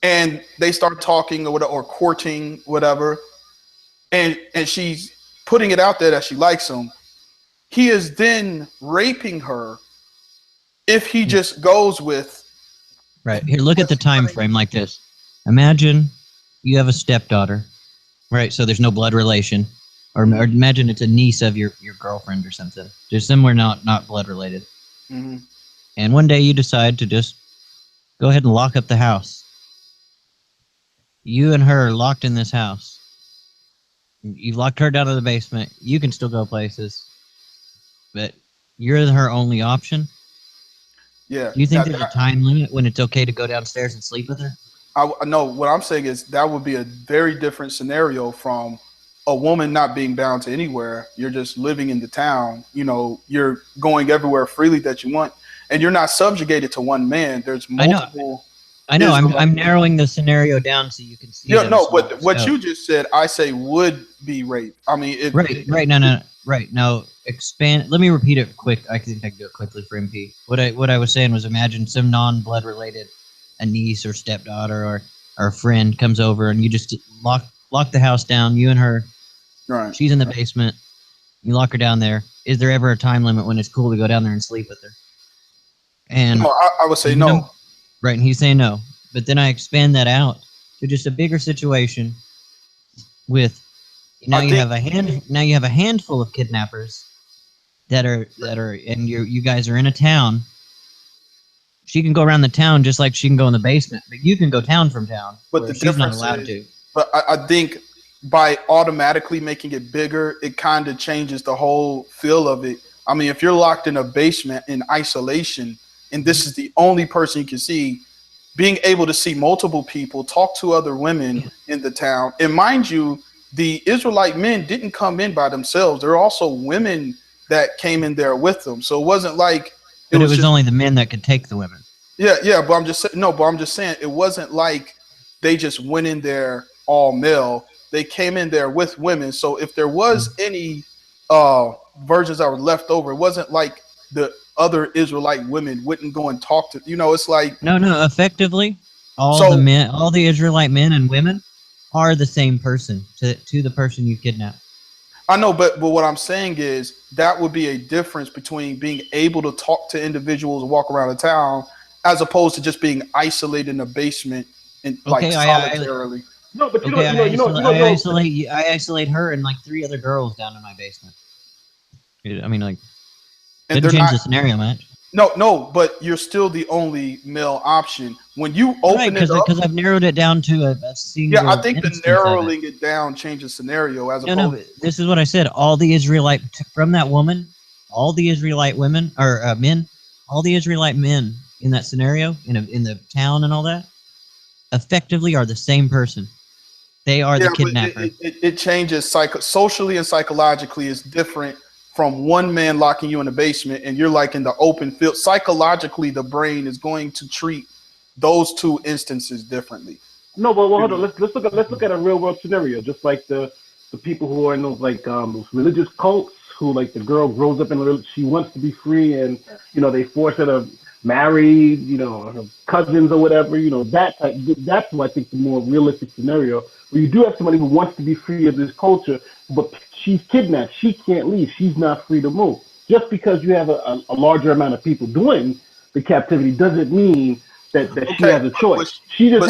R: and they start talking or courting, whatever, and she's putting it out there that she likes him, he is then raping her if he just goes with.
T: Right. Here, look at the time frame like this. Imagine you have a stepdaughter, right? So there's no blood relation. Or imagine it's a niece of your girlfriend or something. Just somewhere not blood related.
R: Mm-hmm.
T: And one day you decide to just go ahead and lock up the house. You and her are locked in this house. You've locked her down to the basement. You can still go places. But you're her only option.
R: Yeah.
T: Do you think there's a time limit when it's okay to go downstairs and sleep with her?
R: No, what I'm saying is that would be a very different scenario from a woman not being bound to anywhere. You're just living in the town. You're going everywhere freely that you want, and you're not subjugated to one man. There's multiple.
T: I know. I'm narrowing the scenario down so you can see.
R: Yeah, no, but what you just said, I say would be rape. I mean,
T: right. No. Right. Now expand. Let me repeat it quick. I think I can do it quickly for MP. What I was saying was, imagine some non-blood related, a niece or stepdaughter or a friend comes over and you just lock the house down. You and her.
R: Right.
T: She's in the basement. You lock her down there. Is there ever a time limit when it's cool to go down there and sleep with her? And
R: no, I would say no.
T: Right, and he's saying no. But then I expand that out to just a bigger situation with now you have a handful of kidnappers that are and you guys are in a town. She can go around the town just like she can go in the basement, but you can go town from town.
R: But the
T: she's not
R: difference
T: allowed to.
R: But I think by automatically making it bigger, it kind of changes the whole feel of it. I mean, if you're locked in a basement in isolation, and this is the only person you can see, being able to see multiple people, talk to other women in the town, and mind you, the Israelite men didn't come in by themselves. There are also women that came in there with them. So it wasn't like
T: it was only the men that could take the women.
R: Yeah, but I'm just saying it wasn't like they just went in there all male. They came in there with women. So if there was any virgins that were left over, it wasn't like other Israelite women wouldn't go and talk to, it's like,
T: No, effectively, all
R: So-
T: the men, all the Israelite men and women are the same person to the person you kidnapped.
R: I know, but what I'm saying is that would be a difference between being able to talk to individuals and walk around the town as opposed to just being isolated in a basement and like solitarily.
M: No, but
T: Okay, I isolate her and like 3 other girls down in my basement. I mean, like,
R: And
T: didn't
R: they're
T: change
R: not-
T: the scenario much.
R: No, but you're still the only male option. When you open it up,
T: because I've narrowed it down to a single.
R: yeah, I think the
T: instance of it.
R: narrowing it down changes scenario as
T: No,
R: opposed.
T: but this is what I said. All the Israelite from that woman, all the Israelite women or men, all the Israelite men in that scenario in the town and all that, effectively are the same person. They are the
R: but
T: kidnapper.
R: it changes socially and psychologically is different from one man locking you in the basement and you're like in the open field. Psychologically, the brain is going to treat those 2 instances differently.
M: No, but hold on. Let's look at a real world scenario. Just like the people who are in those those religious cults, who like the girl grows up in she wants to be free, and they force her to marry her cousins or whatever. That's what I think the more realistic scenario, where you do have somebody who wants to be free of this culture, but she's kidnapped. She can't leave. She's not free to move. Just because you have a larger amount of people doing the captivity doesn't mean that she has a choice. You're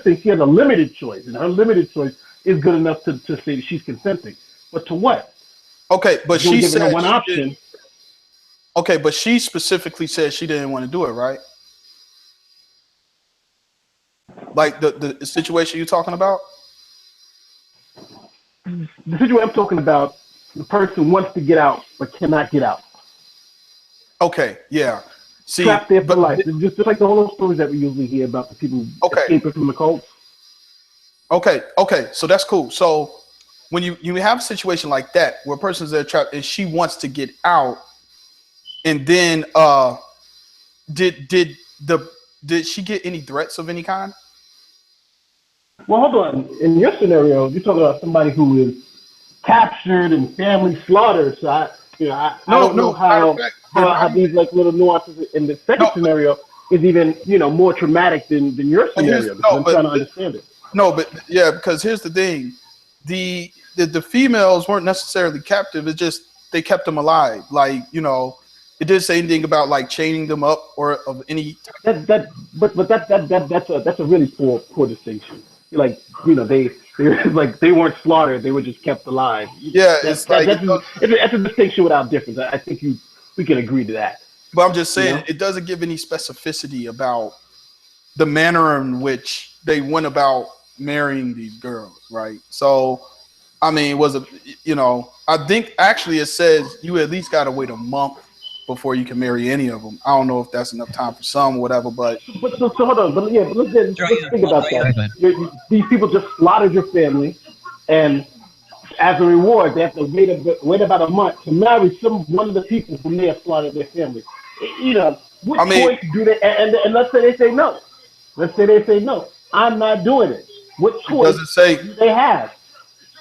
M: saying she has a limited choice, and her limited choice is good enough to say that she's consenting. But to what?
R: Okay, but she said
M: her one option.
R: Okay, but she specifically said she didn't want to do it, right? Like the situation you're talking about?
M: The situation I'm talking about, the person wants to get out but cannot get out.
R: Okay, yeah. See,
M: trapped there for life. Just like the whole stories that we usually hear about the people escaping from the cults.
R: Okay, so that's cool. So when you have a situation like that where a person's there trapped and she wants to get out, and then did she get any threats of any kind?
M: Well, hold on. In your scenario, you're talking about somebody who is captured and family slaughtered. So I don't know how these like little nuances in the second scenario is even more traumatic than your scenario. I'm trying to understand it.
R: No, but yeah, because here's the thing: the females weren't necessarily captive. It's just they kept them alive. Like it didn't say anything about like chaining them up or of any.
M: That's a really poor distinction. Like they weren't slaughtered; they were just kept alive.
R: Yeah,
M: that's a distinction without difference. I think we can agree to that.
R: But I'm just saying it doesn't give any specificity about the manner in which they went about marrying these girls, right? So, I mean, I think actually it says you at least got to wait a month before you can marry any of them. I don't know if that's enough time for some or whatever, but
M: so hold on. But yeah, let's think about that. These people just slaughtered your family, and as a reward, they have to wait about a month to marry one of the people who may have slaughtered their family. What choice do they? And let's say they say no. Let's say they say no. I'm not doing it. What choice do they have?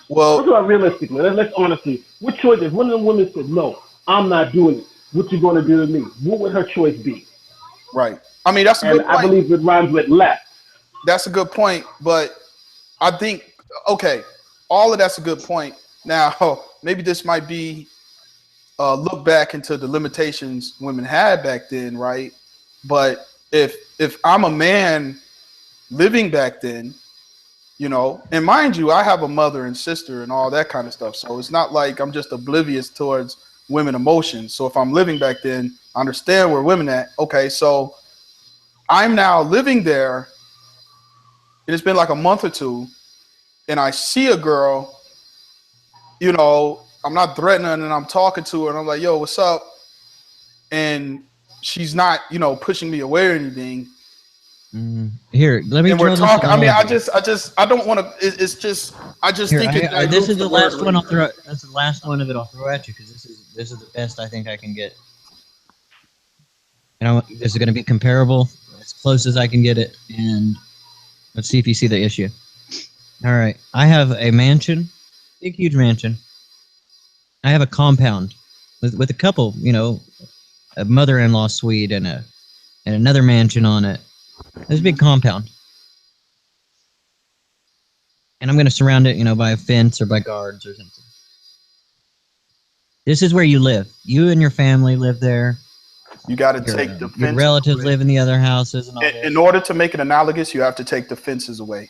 R: Well,
M: let's talk realistically. Let's honestly. What choice? If one of the women said no, I'm not doing it. What you going to do to me? What would her choice be?
R: Right. I mean, that's a good point.
M: I believe it rhymes with left.
R: That's a good point, but I think all of that's a good point. Now, maybe this might be look back into the limitations women had back then, right? But if I'm a man living back then, and mind you, I have a mother and sister and all that kind of stuff. So it's not like I'm just oblivious towards women emotions. So if I'm living back then, I understand where women at. Okay, so I'm now living there, and it's been like a month or two, and I see a girl, I'm not threatening, and I'm talking to her, and I'm like, yo, what's up? And she's not, pushing me away or anything.
T: Here, let me.
R: And we're talking. I mean, I don't want to. It's just. I just think
T: this is the last one I'll throw. That's the last one of it I'll throw at you because this is the best I think I can get. This is going to be comparable, as close as I can get it, and let's see if you see the issue. All right, I have a mansion, big, huge mansion. I have a compound with a couple, a mother-in-law suite and another mansion on it. There's a big compound. And I'm going to surround it, by a fence or by guards or something. This is where you live. You and your family live there.
R: You got to take the
T: Your
R: fences
T: relatives
R: away.
T: live in the other houses and all
R: In order to make it analogous, you have to take the fences away,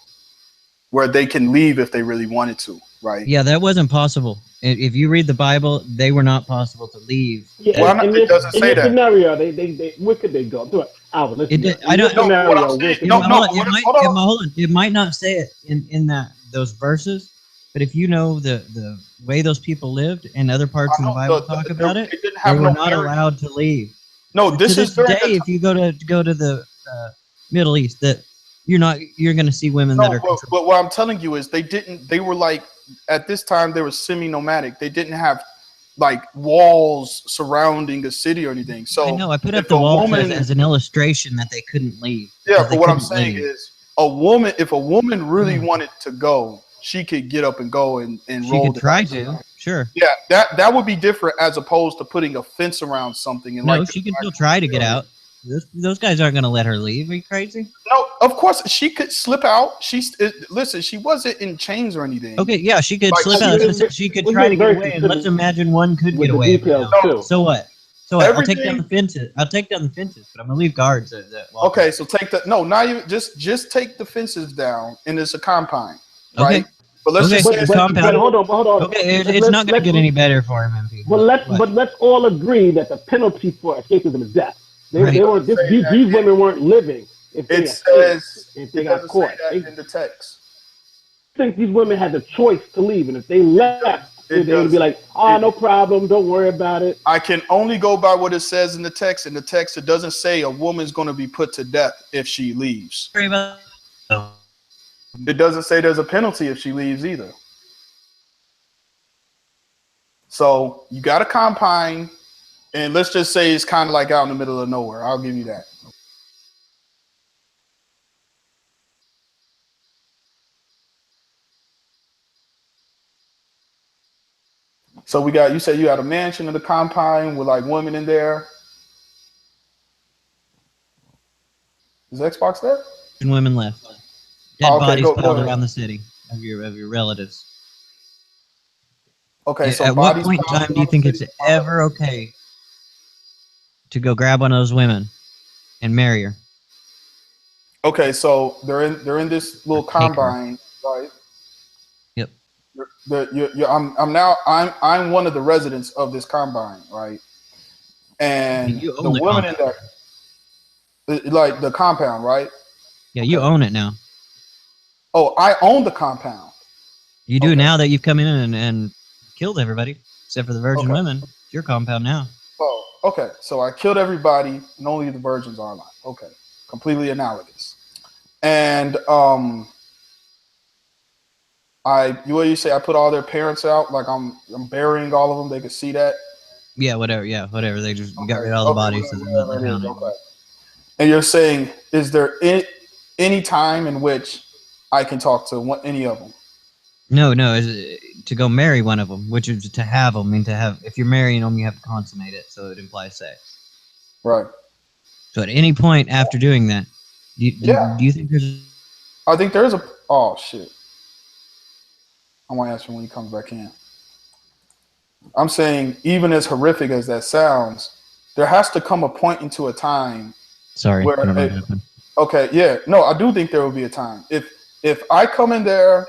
R: where they can leave if they really wanted to, right?
T: Yeah, that wasn't possible. If you read the Bible, they were not possible to leave.
M: Yeah,
R: Well,
M: in
R: it doesn't
M: in
R: say
M: this
R: that.
M: scenario, they where could they go? Do it, Alvin. Listen,
T: I
M: in
T: don't.
M: this scenario,
R: what I'm
M: where
R: saying,
M: could
R: no,
M: they
R: no,
M: go?
T: Hold on. It might not say it in those verses, but if you know the way those people lived and other parts of the Bible talk about it,
R: didn't
T: they
R: have
T: were
R: no
T: not
R: marriage.
T: allowed to leave.
R: No,
T: To
R: this
T: this
R: is during
T: day, if you go to the Middle East, that you're going to see women that are.
R: But what I'm telling you is they were like, at this time, they were semi-nomadic. They didn't have like walls surrounding a city or anything. So
T: I know. I put up
R: if
T: the
R: a
T: wall
R: woman,
T: as an illustration that they couldn't leave.
R: yeah,
T: because they
R: but what I'm
T: couldn't
R: saying
T: leave.
R: is if a woman really wanted to go, she could get up and go and
T: She
R: roll
T: could
R: the
T: try
R: dice.
T: to. Sure.
R: Yeah, that would be different as opposed to putting a fence around something and
T: No,
R: like
T: she could still try to get out. Those guys aren't going to let her leave. Are you crazy?
R: No, of course she could slip out. Listen, she wasn't in chains or anything.
T: Okay, yeah, she could
R: Like,
T: slip out. She could
M: We've
T: try
M: been
T: to get
M: very
T: away, and let's
M: specific
T: imagine one could
M: with
T: get
M: the
T: away.
M: details, too.
T: So what? I'll take down
R: Everything-
T: the fences. I'll take down the fences, but I'm gonna leave guards.
R: Okay, so take the not even just take the fences down, and it's a compound, right?
T: Okay.
R: But let's just say
T: the
R: it's
T: compound.
M: But hold on.
T: Okay, it's not going to get any better for him, MP.
M: But let's all agree that the penalty for escapism is death.
T: Right.
M: They were these women weren't living if they if they got caught.
R: That in the text.
M: I think these women had the choice to leave, and if they left, they would be like, "Oh, no problem, don't worry about it."
R: I can only go by what it says in the text. In the text, it doesn't say a woman's going to be put to death if she leaves. It doesn't say there's a penalty if she leaves either. So you got a compound, and let's just say it's kind of like out in the middle of nowhere. I'll give you that. So you said you had a mansion in the compound with like women in there. Is Xbox there?
T: And women left. Dead
R: Oh, okay,
T: bodies
R: go
T: piled
R: ahead.
T: around the city of your relatives.
R: Okay, so
T: at what
R: bodies
T: point in
R: piled
T: time do you
R: around
T: think
R: the
T: it's
R: city?
T: ever okay to go grab one of those women and marry her?
R: Okay, so they're in this little combine, right?
T: Yep.
R: I'm one of the residents of this combine, right? And
T: You own
R: the
T: the
R: women in there, like the compound, right?
T: Yeah, you own it now.
R: Oh, I own the compound.
T: You do now that you've come in and killed everybody except for the virgin women. It's your compound now.
R: Oh, okay. So I killed everybody, and only the virgins are alive. Okay, completely analogous. And you say I put all their parents out, like I'm burying all of them. They could see that.
T: Yeah, whatever. Yeah, whatever. They just got rid of all the bodies. So they're not in the town anymore.
R: And you're saying, is there any time in which I can talk to any of them?
T: No, to go marry one of them, which is to have them. I mean, to have. If you're marrying them, you have to consummate it, so it implies sex.
R: Right.
T: So at any point after doing that, do you think there's?
R: I think there is a. Oh shit! I want to ask him when he comes back in. I'm saying, even as horrific as that sounds, there has to come a point into a time.
T: Sorry,
R: where
T: I don't know what happened.
R: okay, yeah, no, I do think there will be a time. If I come in there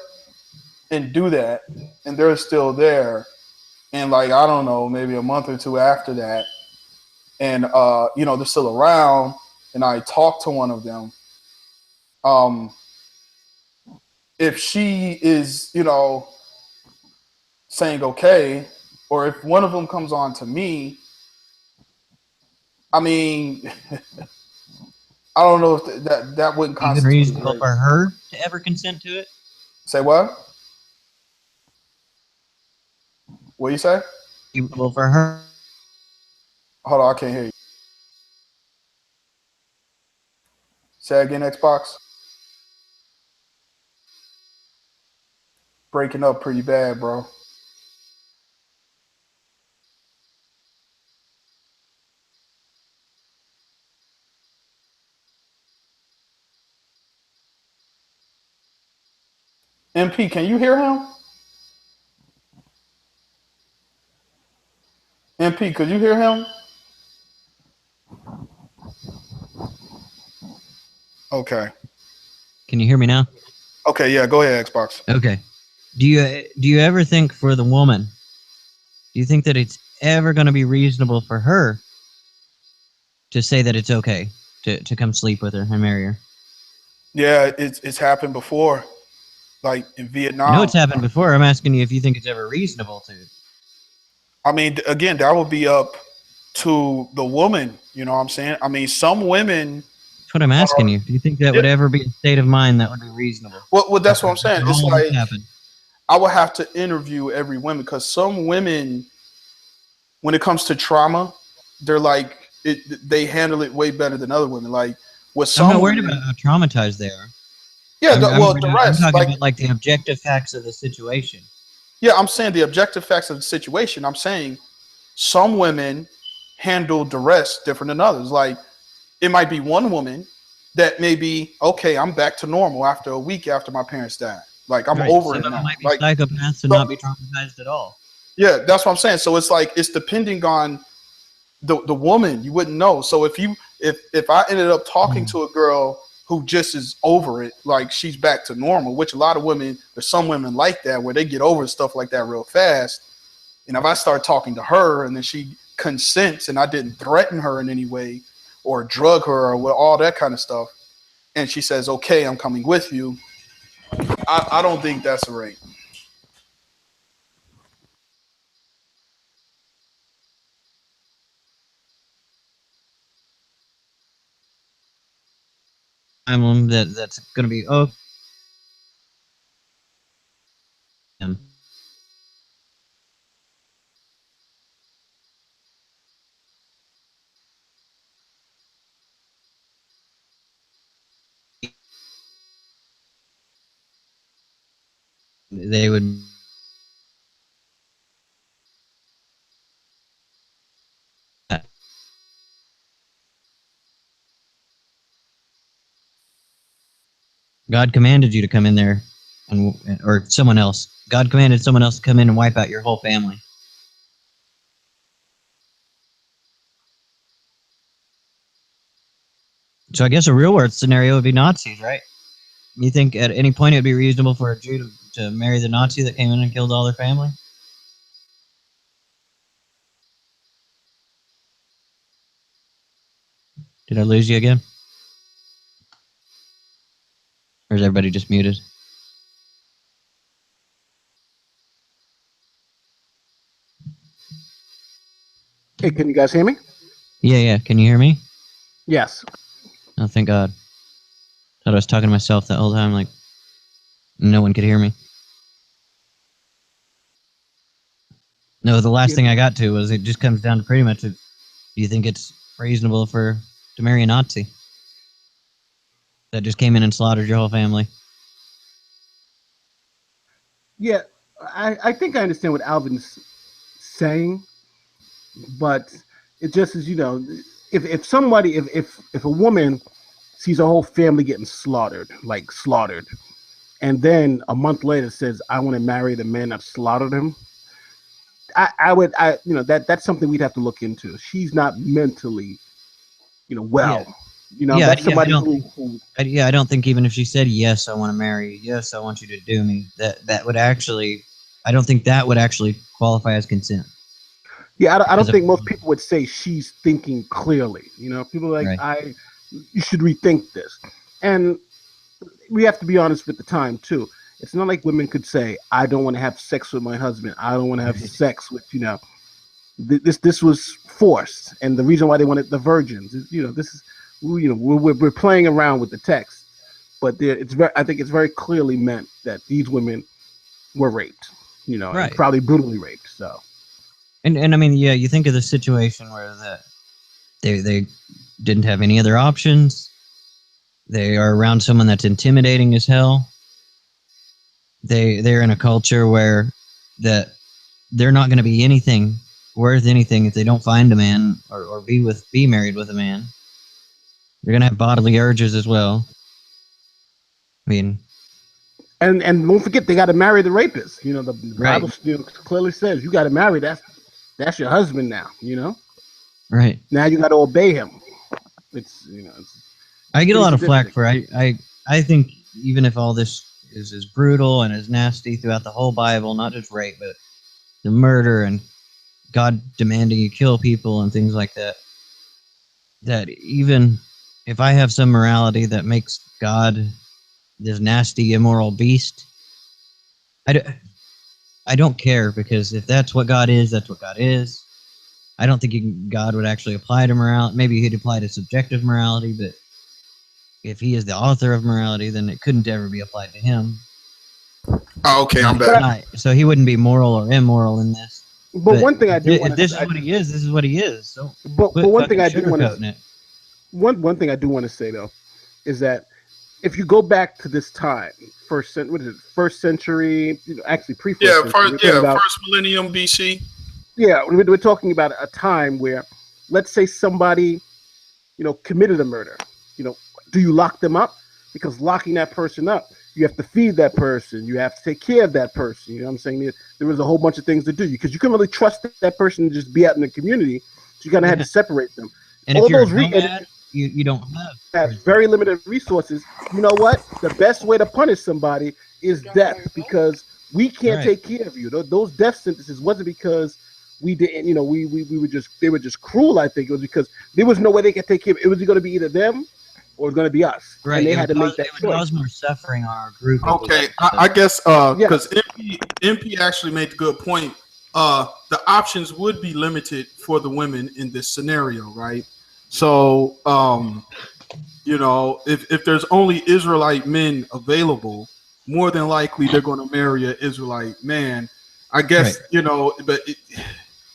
R: and do that, and they're still there, and like I don't know, maybe a month or two after that, and they're still around, and I talk to one of them, if she is, saying okay, or if one of them comes on to me, I mean, I don't know if that wouldn't
T: Even
R: constitute
T: reasonable
R: rape.
T: for her to ever consent to it?
R: Say what? What do you say?
T: Well, for her.
R: Hold on, I can't hear you. Say again, Xbox. Breaking up pretty bad, bro. MP, can you hear him? MP, could you hear him? Okay.
T: Can you hear me now?
R: Okay, yeah, go ahead, Xbox.
T: Okay. Do you ever think for the woman? Do you think that it's ever going to be reasonable for her to say that it's okay to come sleep with her and marry her?
R: Yeah, it's happened before, like in
T: I know
R: Vietnam.
T: it's happened before. I'm asking you if you think it's ever reasonable to.
R: I mean, again, that would be up to the woman. You know what I'm saying? I mean, some women.
T: That's what I'm asking you. Do you think that would ever be a state of mind that would be reasonable?
R: Well, that's what I'm saying. It's
T: All
R: like
T: this happened.
R: I would have to interview every woman because some women, when it comes to trauma, they're like they handle it way better than other women. Like with some
T: I'm not worried
R: women,
T: about how traumatized they are.
R: yeah,
T: I'm
R: the rest,
T: talking
R: like
T: about like the objective facts of the situation.
R: yeah, I'm saying the objective facts of the situation. I'm saying some women handle duress different than others. Like it might be one woman that may be okay. I'm back to normal after a week after my parents died. Like I'm
T: Right.
R: over
T: Some
R: it
T: of them
R: now.
T: might be
R: Like
T: psychopaths and not be traumatized at all.
R: yeah, that's what I'm saying. So it's like it's depending on the woman. You wouldn't know. So if I ended up talking to a girl who just is over it, like she's back to normal, which a lot of women, there's some women like that where they get over stuff like that real fast. And if I start talking to her and then she consents and I didn't threaten her in any way or drug her or all that kind of stuff, and she says, okay, I'm coming with you, I don't think that's a rape.
T: That's going to be they would. God commanded you to come in there, or someone else. God commanded someone else to come in and wipe out your whole family. So I guess a real world scenario would be Nazis, right? You think at any point it would be reasonable for a Jew to marry the Nazi that came in and killed all their family? Did I lose you again? Or is everybody just muted?
M: Hey, can you guys hear me?
T: Yeah. Can you hear me?
M: Yes.
T: Oh, thank God. Thought I was talking to myself that whole time, like no one could hear me. No, the last thing I got to was it just comes down to pretty much do you think it's reasonable to marry a Nazi that just came in and slaughtered your whole family?
M: Yeah, I think I understand what Alvin's saying, but it just is, if somebody, if a woman sees a whole family getting slaughtered, and then a month later says, I want to marry the man that slaughtered him, that's something we'd have to look into. She's not mentally, well. That's somebody
T: I don't think even if she said yes, I want to marry you, yes, I want you to do me, that would actually, I don't think that would actually qualify as consent.
M: Yeah, I don't think most people would say she's thinking clearly. People are like,
T: Right.
M: You should rethink this. And we have to be honest with the time too. It's not like women could say, I don't want to have sex with my husband. I don't want to have sex with, this was forced. And the reason why they wanted the virgins, this is, we're playing around with the text, but I think it's very clearly meant that these women were raped,
T: Right.
M: and probably brutally raped. So.
T: And I mean, yeah, you think of the situation where they didn't have any other options. They are around someone that's intimidating as hell. They're in a culture where that they're not going to be anything worth anything if they don't find a man or be married with a man. They're going to have bodily urges as well. I mean,
M: And don't forget, they got to marry the rapist. You know, the Bible clearly says you got to marry. That's your husband now. You know.
T: Right.
M: Now you got to obey him. It's
T: I get a lot of flack for I think even if all this is as brutal and as nasty throughout the whole Bible, not just rape, but the murder and God demanding you kill people and things like that, that even if I have some morality that makes God this nasty, immoral beast, I don't care, because if that's what God is, that's what God is. I don't think God would actually apply to morality. Maybe he'd apply to subjective morality, but if he is the author of morality, then it couldn't ever be applied to him.
R: Oh, okay, I'm back.
T: So he wouldn't be moral or immoral in this.
M: But one thing I do
T: if this is what he is, this is what he is. So,
M: but one thing I do want
T: to
M: one thing I do want to say though is that if you go back to this time, first century, actually pre-first century,
R: first millennium BC.
M: Yeah, we're talking about a time where, let's say somebody, committed a murder. Do you lock them up? Because locking that person up, you have to feed that person. You have to take care of that person. You know what I'm saying? There was a whole bunch of things to do because you couldn't really trust that person to just be out in the community. So you kind of had to separate them.
T: And all if you're nomad, you don't
M: have very limited resources. You know what? The best way to punish somebody is death, because we can't take care of you. Those death sentences wasn't because we didn't, they were just cruel. I think it was because there was no way they could take care of it. It was going to be either them or it's going to be us.
T: Right.
M: And they had to make that
T: choice. It would cause more suffering on our group.
R: Okay, I guess because MP actually made a good point. The options would be limited for the women in this scenario, right? So, if there's only Israelite men available, more than likely they're going to marry an Israelite man. I guess, but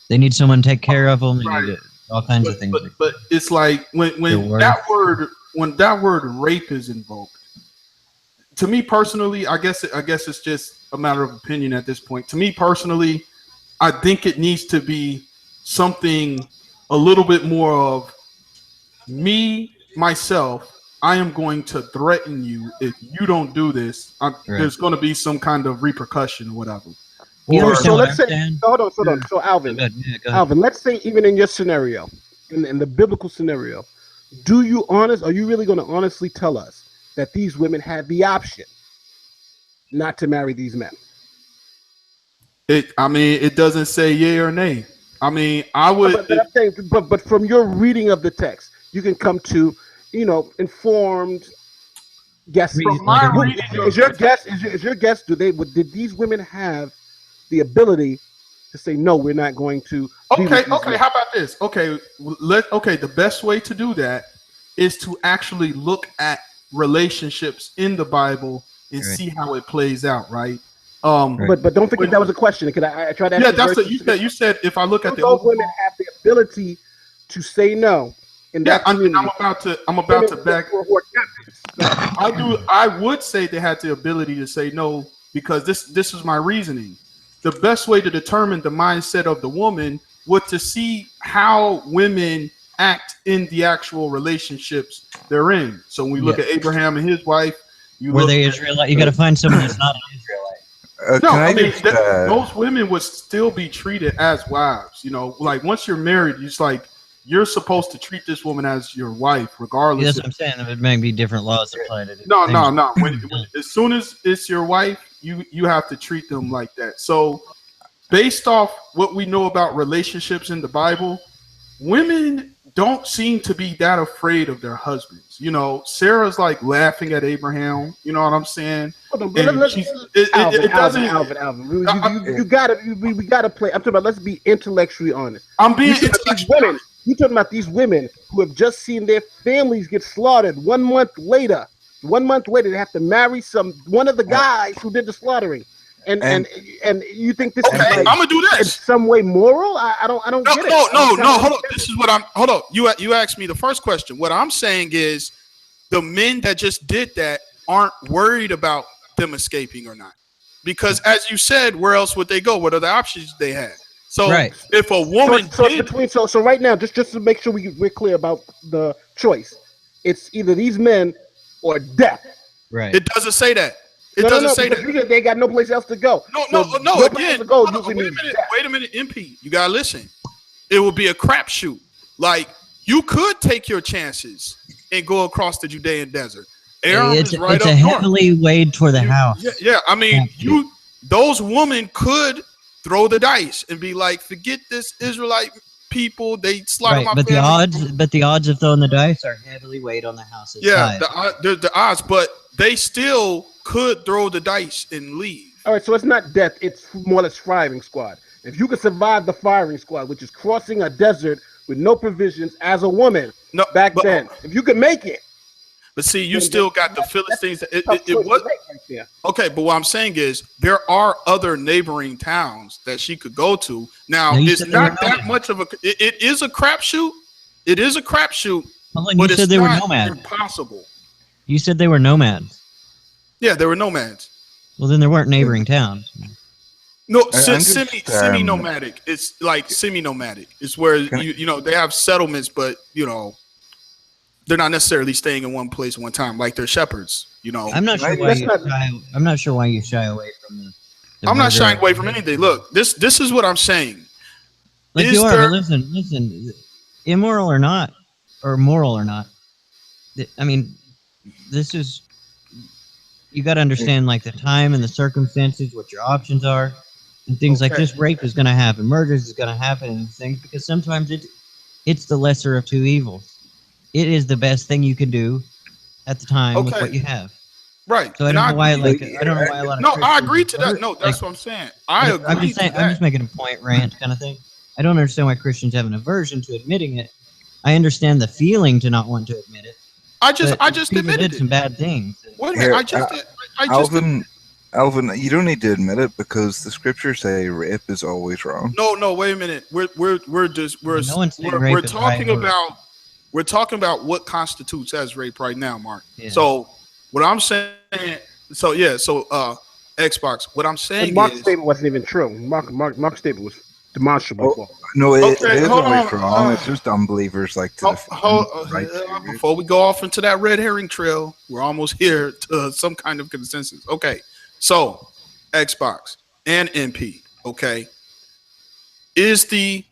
T: they need someone to take care of them. They need all kinds of things.
R: But it's like when that word rape is invoked. To me personally, I guess it's just a matter of opinion at this point. To me personally, I think it needs to be something a little bit more of myself. I am going to threaten you if you don't do this. There's going to be some kind of repercussion or whatever.
M: So let's say, hold on. So Alvin, Alvin, let's say even in your scenario, in the biblical scenario, are you really going to honestly tell us that these women had the option not to marry these men?
R: It doesn't say yay or nay. I would.
M: But I'm saying, but from your reading of the text, you can come to, informed guesses.
R: From my reading,
M: is your guess? Did these women have the ability to say no? We're not going to.
R: Okay. How about this? Okay, the best way to do that is to actually look at relationships in the Bible and see how it plays out, right?
M: But don't forget that was a question. Could I try to answer?
R: Yeah, that's you said if I look at
M: those women have the ability to say no. I'm
R: about to back. I would say they had the ability to say no because this is my reasoning. The best way to determine the mindset of the woman was to see how women act in the actual relationships they're in. So when we look at Abraham and his wife,
T: were they Israelite? You got to find someone that's not an Israelite.
R: Those women would still be treated as wives. Like once you're married, you're supposed to treat this woman as your wife, regardless.
T: That's what I'm saying. There may be different laws applied to it.
R: No. As soon as it's your wife, you have to treat them like that. So, based off what we know about relationships in the Bible, women don't seem to be that afraid of their husbands. Sarah's like laughing at Abraham. You know what I'm saying?
M: Alvin, we gotta play. I'm talking about. Let's be intellectually honest.
R: I'm being intellectually honest.
M: You're talking about these women who have just seen their families get slaughtered 1 month later. 1 month later, they have to marry one of the guys who did the slaughtering. And you think this is
R: I'm gonna do this
M: in some way moral? I don't get it.
R: No. Hold on. This is what hold on. You asked me the first question. What I'm saying is the men that just did that aren't worried about them escaping or not. Because as you said, where else would they go? What are the options they had? So if a woman
M: so right now, just to make sure we're clear about the choice, it's either these men or death.
T: Right.
R: It doesn't say that. It doesn't say
M: because
R: that.
M: usually they got no place else to go.
R: No.
M: No place else to go usually
R: Wait
M: means
R: a minute.
M: death.
R: Wait a minute, MP. You gotta listen. It will be a crapshoot. Like you could take your chances and go across the Judean desert. Aram
T: It's
R: is right
T: it's
R: up
T: a
R: north.
T: heavily weighed toward the house.
R: Yeah. I mean, those women could throw the dice and be like, forget this Israelite people. They slaughter
T: Right,
R: my
T: but
R: family.
T: the odds of throwing the dice are heavily weighed on the house's
R: Yeah,
T: side.
R: the odds, but they still could throw the dice and leave.
M: All right, so it's not death. It's more or less firing squad. If you can survive the firing squad, which is crossing a desert with no provisions as a woman back then, if you can make it.
R: But see, you still got the Philistines. It
M: was
R: was okay. But what I'm saying is, there are other neighboring towns that she could go to. Now,
T: No, you
R: it's
T: said they were
R: not that much of a. It is a crapshoot. It is a crapshoot.
T: Hold on,
R: But
T: you
R: it's
T: said they were
R: not
T: nomads.
R: impossible.
T: You said they were nomads.
R: Yeah, there were nomads.
T: Well, then there weren't neighboring towns.
R: No,
P: I'm just,
R: semi-nomadic. It's like semi-nomadic. It's where you know they have settlements, but they're not necessarily staying in one place at one time, like they're shepherds.
T: I'm not sure why I'm not sure why you shy away from the
R: I'm not
T: murder
R: shying
T: of-
R: away from anything. Look, this is what I'm saying.
T: Like
R: Is
T: you are,
R: there-
T: but listen, immoral or not, or moral or not. I mean, this is you got to understand like the time and the circumstances, what your options are, and things like
R: Okay.
T: this. Rape is going to happen, murders is going to happen, and things because sometimes it's the lesser of two evils. It is the best thing you can do at the time with
R: Okay.
T: what you have.
R: Right.
T: So I
R: And
T: don't know why,
R: agree.
T: I don't know why a lot of
R: No, I
T: Christians
R: agree to that.
T: avert,
R: No, that's
T: like,
R: what I'm saying. I agree
T: I'm just saying,
R: to
T: I'm
R: that.
T: just making a point, rant kind of thing. I don't understand why Christians have an aversion to admitting it. I understand the feeling to not want to admit it.
R: I just
T: people
R: admitted
T: did some bad things.
R: Wait a minute.
P: Here,
R: I just
P: Alvin, you don't need to admit it because the scriptures say rape is always wrong.
R: No, wait a minute. We're
T: No one's saying
R: we're
T: rape is
R: talking
T: right or-
R: about we're talking about what constitutes as rape right now, Mark.
T: Yeah.
R: So what I'm saying, so Xbox. What I'm saying
M: Mark's
R: is,
M: statement wasn't even true. Mark's statement was demonstrably false.
P: No, it
R: Okay,
P: is
R: hold
P: always
R: on.
P: wrong. It's just unbelievers like to
R: before we go off into that red herring trail, we're almost here to some kind of consensus. Okay, so Xbox and MP. Okay, is the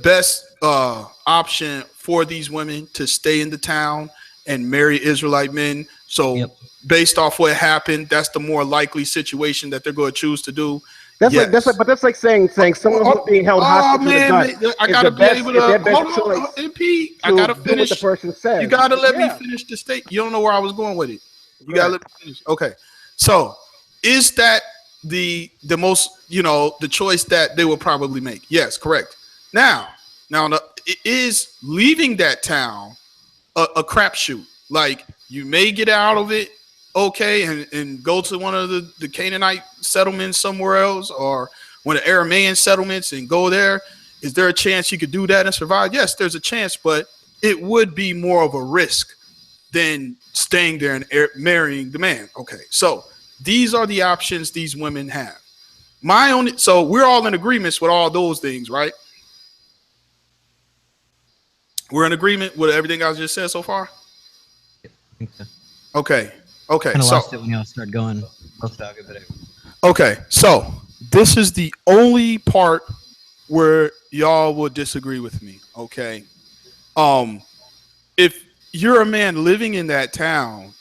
R: best option for these women to stay in the town and marry Israelite men? So based off what happened, that's the more likely situation that they're going to choose to do.
M: That's
R: Yes.
M: like saying someone who's being held hostage with a gun.
R: I
M: is
R: gotta
M: the
R: be
M: best,
R: able
M: is their
R: to
M: best
R: hold on,
M: choice
R: MP. I
M: to
R: gotta
M: do
R: finish.
M: what the person says.
R: You gotta let me
M: Yeah.
R: finish the state. You don't know where I was going with it. You gotta let me finish. Okay. So is that the most the choice that they will probably make? Yes, correct. Now it is leaving that town a crapshoot. Like you may get out of it, okay, and go to one of the Canaanite settlements somewhere else, or one of the Aramean settlements and go there. Is there a chance you could do that and survive? Yes, there's a chance, but it would be more of a risk than staying there and marrying the man. Okay, so these are the options these women have. So we're all in agreement with all those things, right? We're in agreement with everything I just said so far?
T: I think so.
R: Okay.
T: Kind of
R: So
T: lost it when y'all started going.
R: okay, so this is the only part where y'all will disagree with me. Okay. If you're a man living in that town,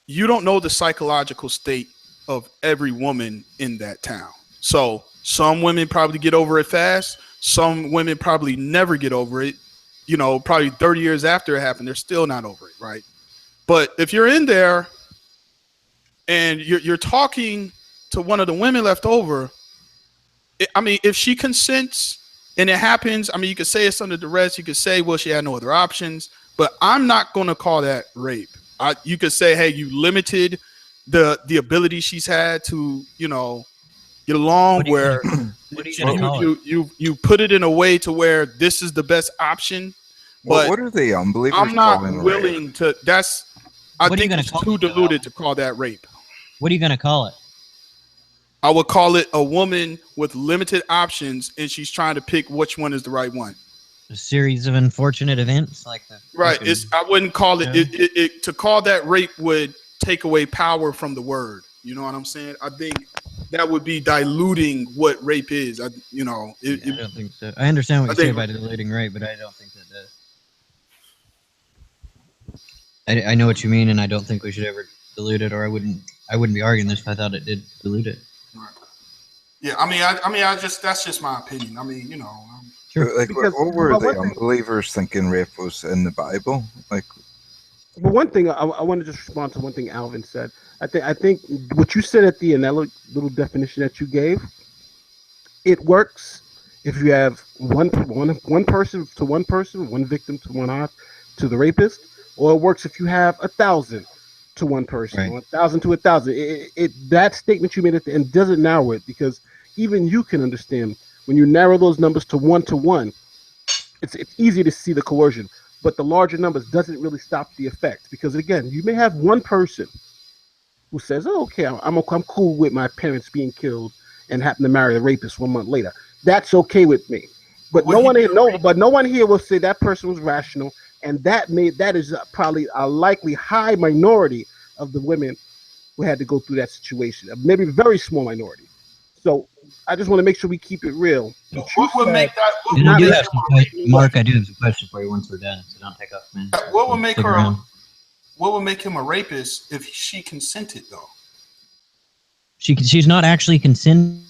R: you don't know the psychological state of every woman in that town. So some women probably get over it fast. Some women probably never get over it. Probably 30 years after it happened, they're still not over it, right? But if you're in there and you're talking to one of the women left over, if she consents and it happens, you could say it's under duress. You could say, well, she had no other options. But I'm not going to call that rape. You could say, hey, you limited the ability she's had to, get along. Where you put it in a way to where this is the best option. But
P: what are the unbelievers
R: I'm not
P: calling
R: willing
P: rape?
R: to. I
T: What are you
R: think
T: gonna
R: it's
T: call
R: too
T: it, though,
R: diluted to call that rape.
T: What are you going to call it?
R: I would call it a woman with limited options, and she's trying to pick which one is the right one.
T: A series of unfortunate events like the
R: Right. I wouldn't call it, to call that rape would take away power from the word. You know what I'm saying? I think that would be diluting what rape is.
T: I don't think so. I understand what you say about diluting rape, but I don't think that. I know what you mean, and I don't think we should ever dilute it, or I wouldn't be arguing this if I thought it did dilute it.
R: Right. Yeah, I mean, that's just my opinion. I mean,
P: Sure. Like, what were the unbelievers thinking rape was in the Bible? Like,
M: but one thing I want to just respond to one thing Alvin said. I think what you said at the end, that little definition that you gave, it works if you have one person to one person, one victim to the rapist, or it works if you have 1,000 to one person, right, or 1,000 to 1,000. That statement you made at the end doesn't narrow it, because even you can understand when you narrow those numbers to one, it's easy to see the coercion. But the larger numbers doesn't really stop the effect, because again, you may have one person who says, "Oh, okay, I'm cool with my parents being killed and happen to marry the rapist 1 month later. That's okay with me." But no one here will say that person was rational, and that is probably a likely high minority of the women who had to go through that situation, maybe a very small minority. So I just want to make sure we keep it real.
T: Mark, I do have some questions for you once we're done, so don't take off, man.
R: What would make him a rapist if she consented, though?
T: She's not actually consenting.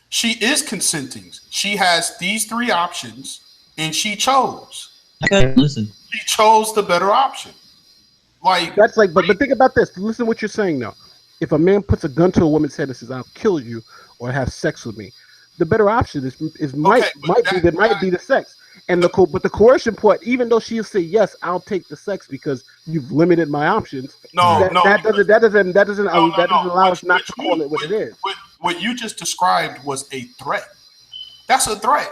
R: She is consenting. She has these 3 options, and she chose.
T: Okay, listen.
R: She chose the better option.
M: But think about this. Listen to what you're saying now. If a man puts a gun to a woman's head and says, "I'll kill you," or "have sex with me," the better option might be the sex. And the coercion part, even though she'll say, "Yes, I'll take the sex because you've limited my options," that doesn't allow us not to call it what it is.
R: What you just described was a threat. That's a threat.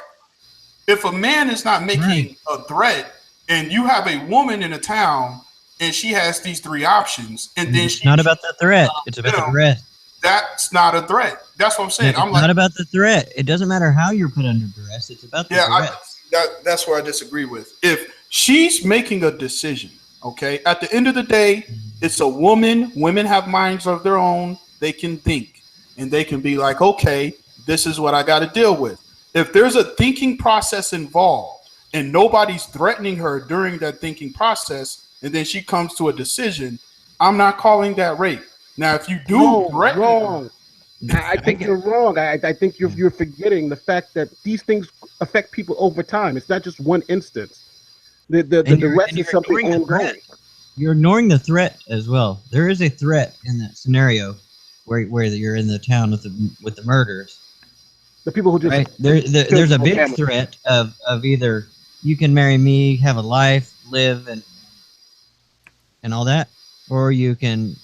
R: If a man is not making a threat, and you have a woman in a town, and she has these 3 options, and then
T: it's not about the threat. It's about the threat.
R: That's not a threat. That's what I'm saying.
T: It's not about the threat. It doesn't matter how you're put under duress. It's about the threat.
R: That's where I disagree with. If she's making a decision, okay, at the end of the day, it's a woman. Women have minds of their own. They can think, and they can be like, okay, this is what I got to deal with. If there's a thinking process involved and nobody's threatening her during that thinking process, and then she comes to a decision, I'm not calling that rape. Now, if you do
M: wrong. I think you're wrong. I think you're forgetting the fact that these things affect people over time. It's not just one instance. The rest is something ongoing.
T: You're ignoring the threat as well. There is a threat in that scenario where you're in the town with the murderers.
M: The people who just
T: there's a big threat of either you can marry me, have a life, live, and all that, or you can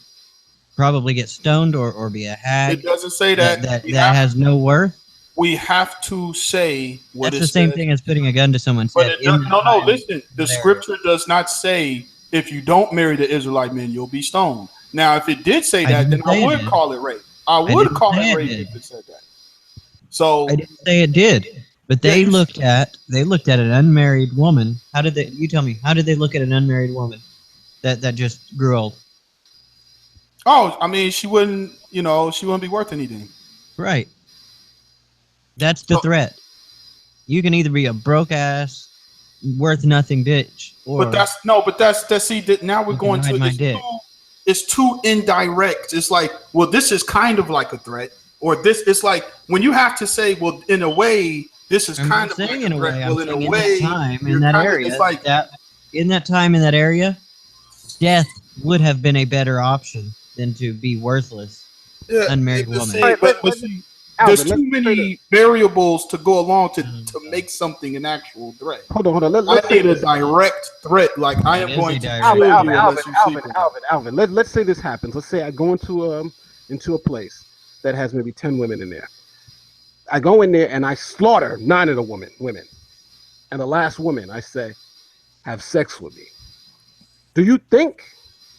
T: probably get stoned or be a hag.
R: It doesn't say that.
T: That has no worth.
R: We have to say what
T: that's the same thing as putting a gun to someone's head.
R: No, listen. The scripture does not say if you don't marry the Israelite men, you'll be stoned. Now, if it did say that, then I would call it rape. I would call it rape if it said that. So
T: I didn't say it did, but they looked at an unmarried woman. How did they? You tell me. How did they look at an unmarried woman that just grew old?
R: Oh, I mean, she wouldn't be worth anything.
T: Right. That's the threat. You can either be a broke ass, worth nothing bitch, or
R: now we're going to it's too indirect. It's like, well, this is kind of like a threat, or this. It's like when you have to say, well, in a way, this is kind of like a threat. Well, in a way,
T: in that area, it's like in that time in that area, death would have been a better option than to be worthless, unmarried woman.
R: But see, there's too many variables to go along to make something an actual threat.
M: Hold on.
R: Let's say a direct threat, like I am going to
M: Alvin. Let's say this happens. Let's say I go into a place that has maybe 10 women in there. I go in there and I slaughter 9 of the women, and the last woman I say, have sex with me. Do you think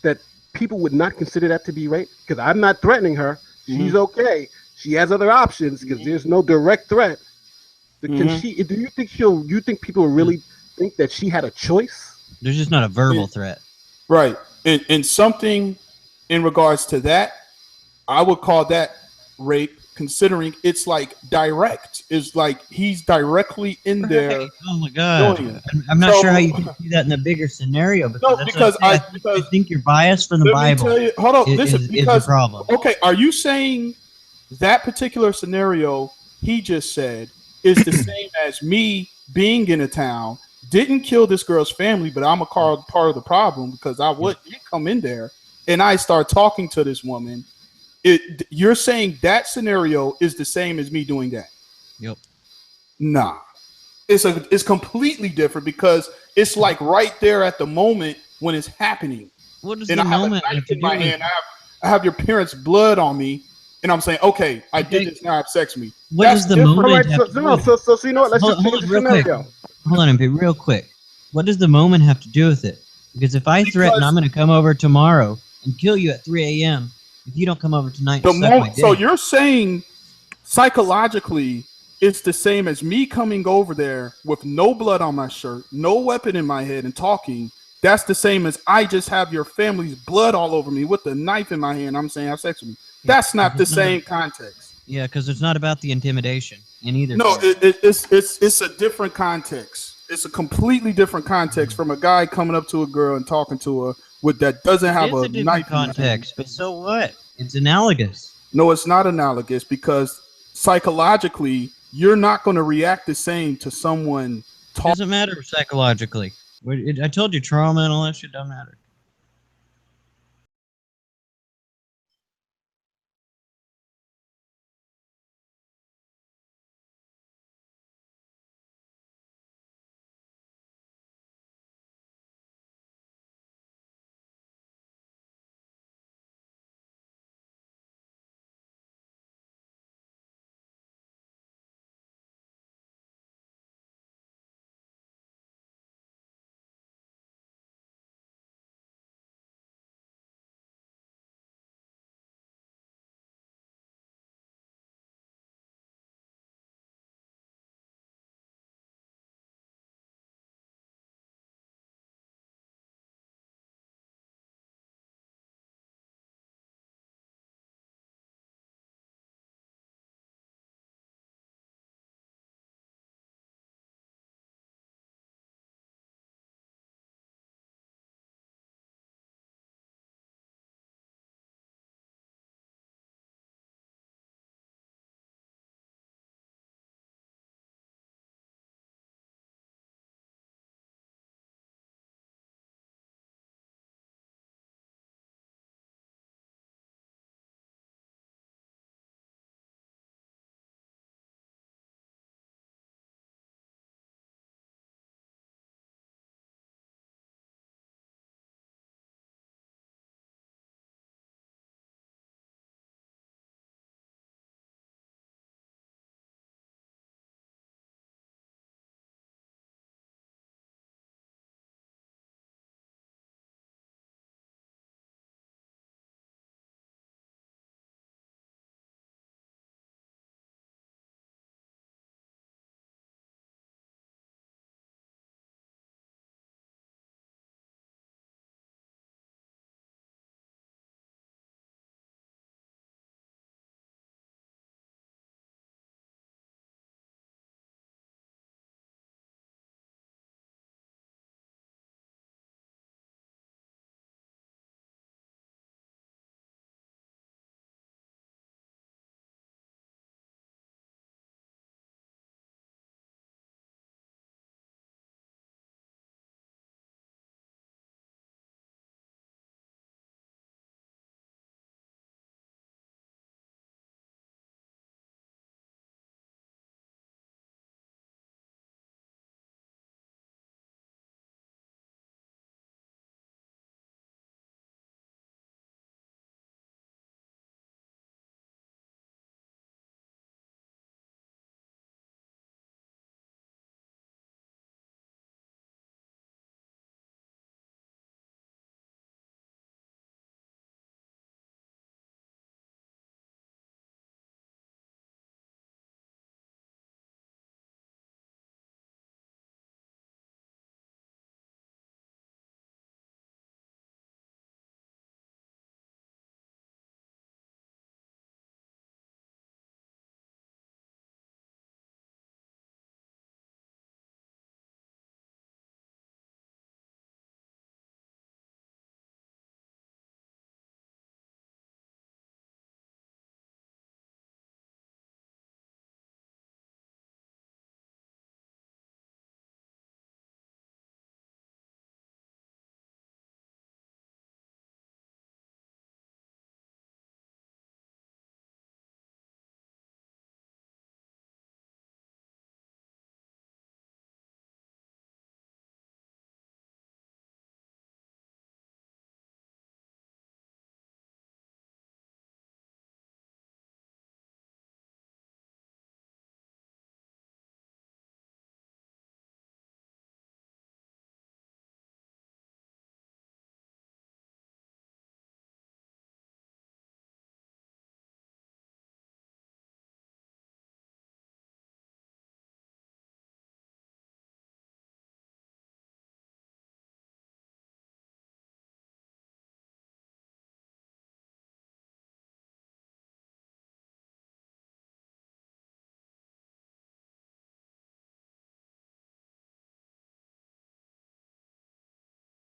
M: that people would not consider that to be rape? Because I'm not threatening her. She's okay. She has other options because there's no direct threat. Do you think people really think that she had a choice?
T: There's just not a verbal threat.
R: Right. And something in regards to that, I would call that rape, considering it's like direct. It's like he's directly in there.
T: Oh my god!
R: doing it.
T: I'm not
R: So-
T: sure how you can see that in a bigger scenario. Because
R: No,
T: that's
R: because
T: what I think you're biased from the
R: Let
T: Bible.
R: me tell you. Hold on. Listen,
T: is
R: because
T: the problem.
R: okay, are you saying that particular scenario he just said is the same as me being in a town, didn't kill this girl's family, but I'm a part of the problem because I would come in there and I start talking to this woman. You're saying that scenario is the same as me doing that?
T: Yep.
R: Nah, it's completely different because it's like right there at the moment when it's happening.
T: What does
R: And
T: the
R: I have a
T: moment
R: knife
T: have to
R: in
T: do
R: my
T: with
R: hand. I have your parents' blood on me, and I'm saying, okay, I did this. Now have sex with me.
T: What
R: That's
T: does the
R: different.
T: moment have to do with it?
M: So you know what? Let's
T: Hold
M: just pick
T: on,
M: the
T: real quick.
M: scenario.
T: Hold on, MP, real quick. What does the moment have to do with it? Because if I threaten I'm going to come over tomorrow and kill you at 3 a.m. if you don't come over tonight and suck my dick.
R: So you're saying psychologically it's the same as me coming over there with no blood on my shirt, no weapon in my head, and talking. That's the same as I just have your family's blood all over me with the knife in my hand. I'm saying have sex with me. That's not the same context.
T: Yeah, because it's not about the intimidation in either.
R: No,
T: case.
R: it's a different context. It's a completely different context from a guy coming up to a girl and talking to her with that doesn't have
T: It's a
R: a
T: different
R: knife
T: context, but so what? It's analogous.
R: No, it's not analogous because psychologically you're not going to react the same to someone
T: It doesn't matter psychologically. I told you trauma and all that shit don't matter.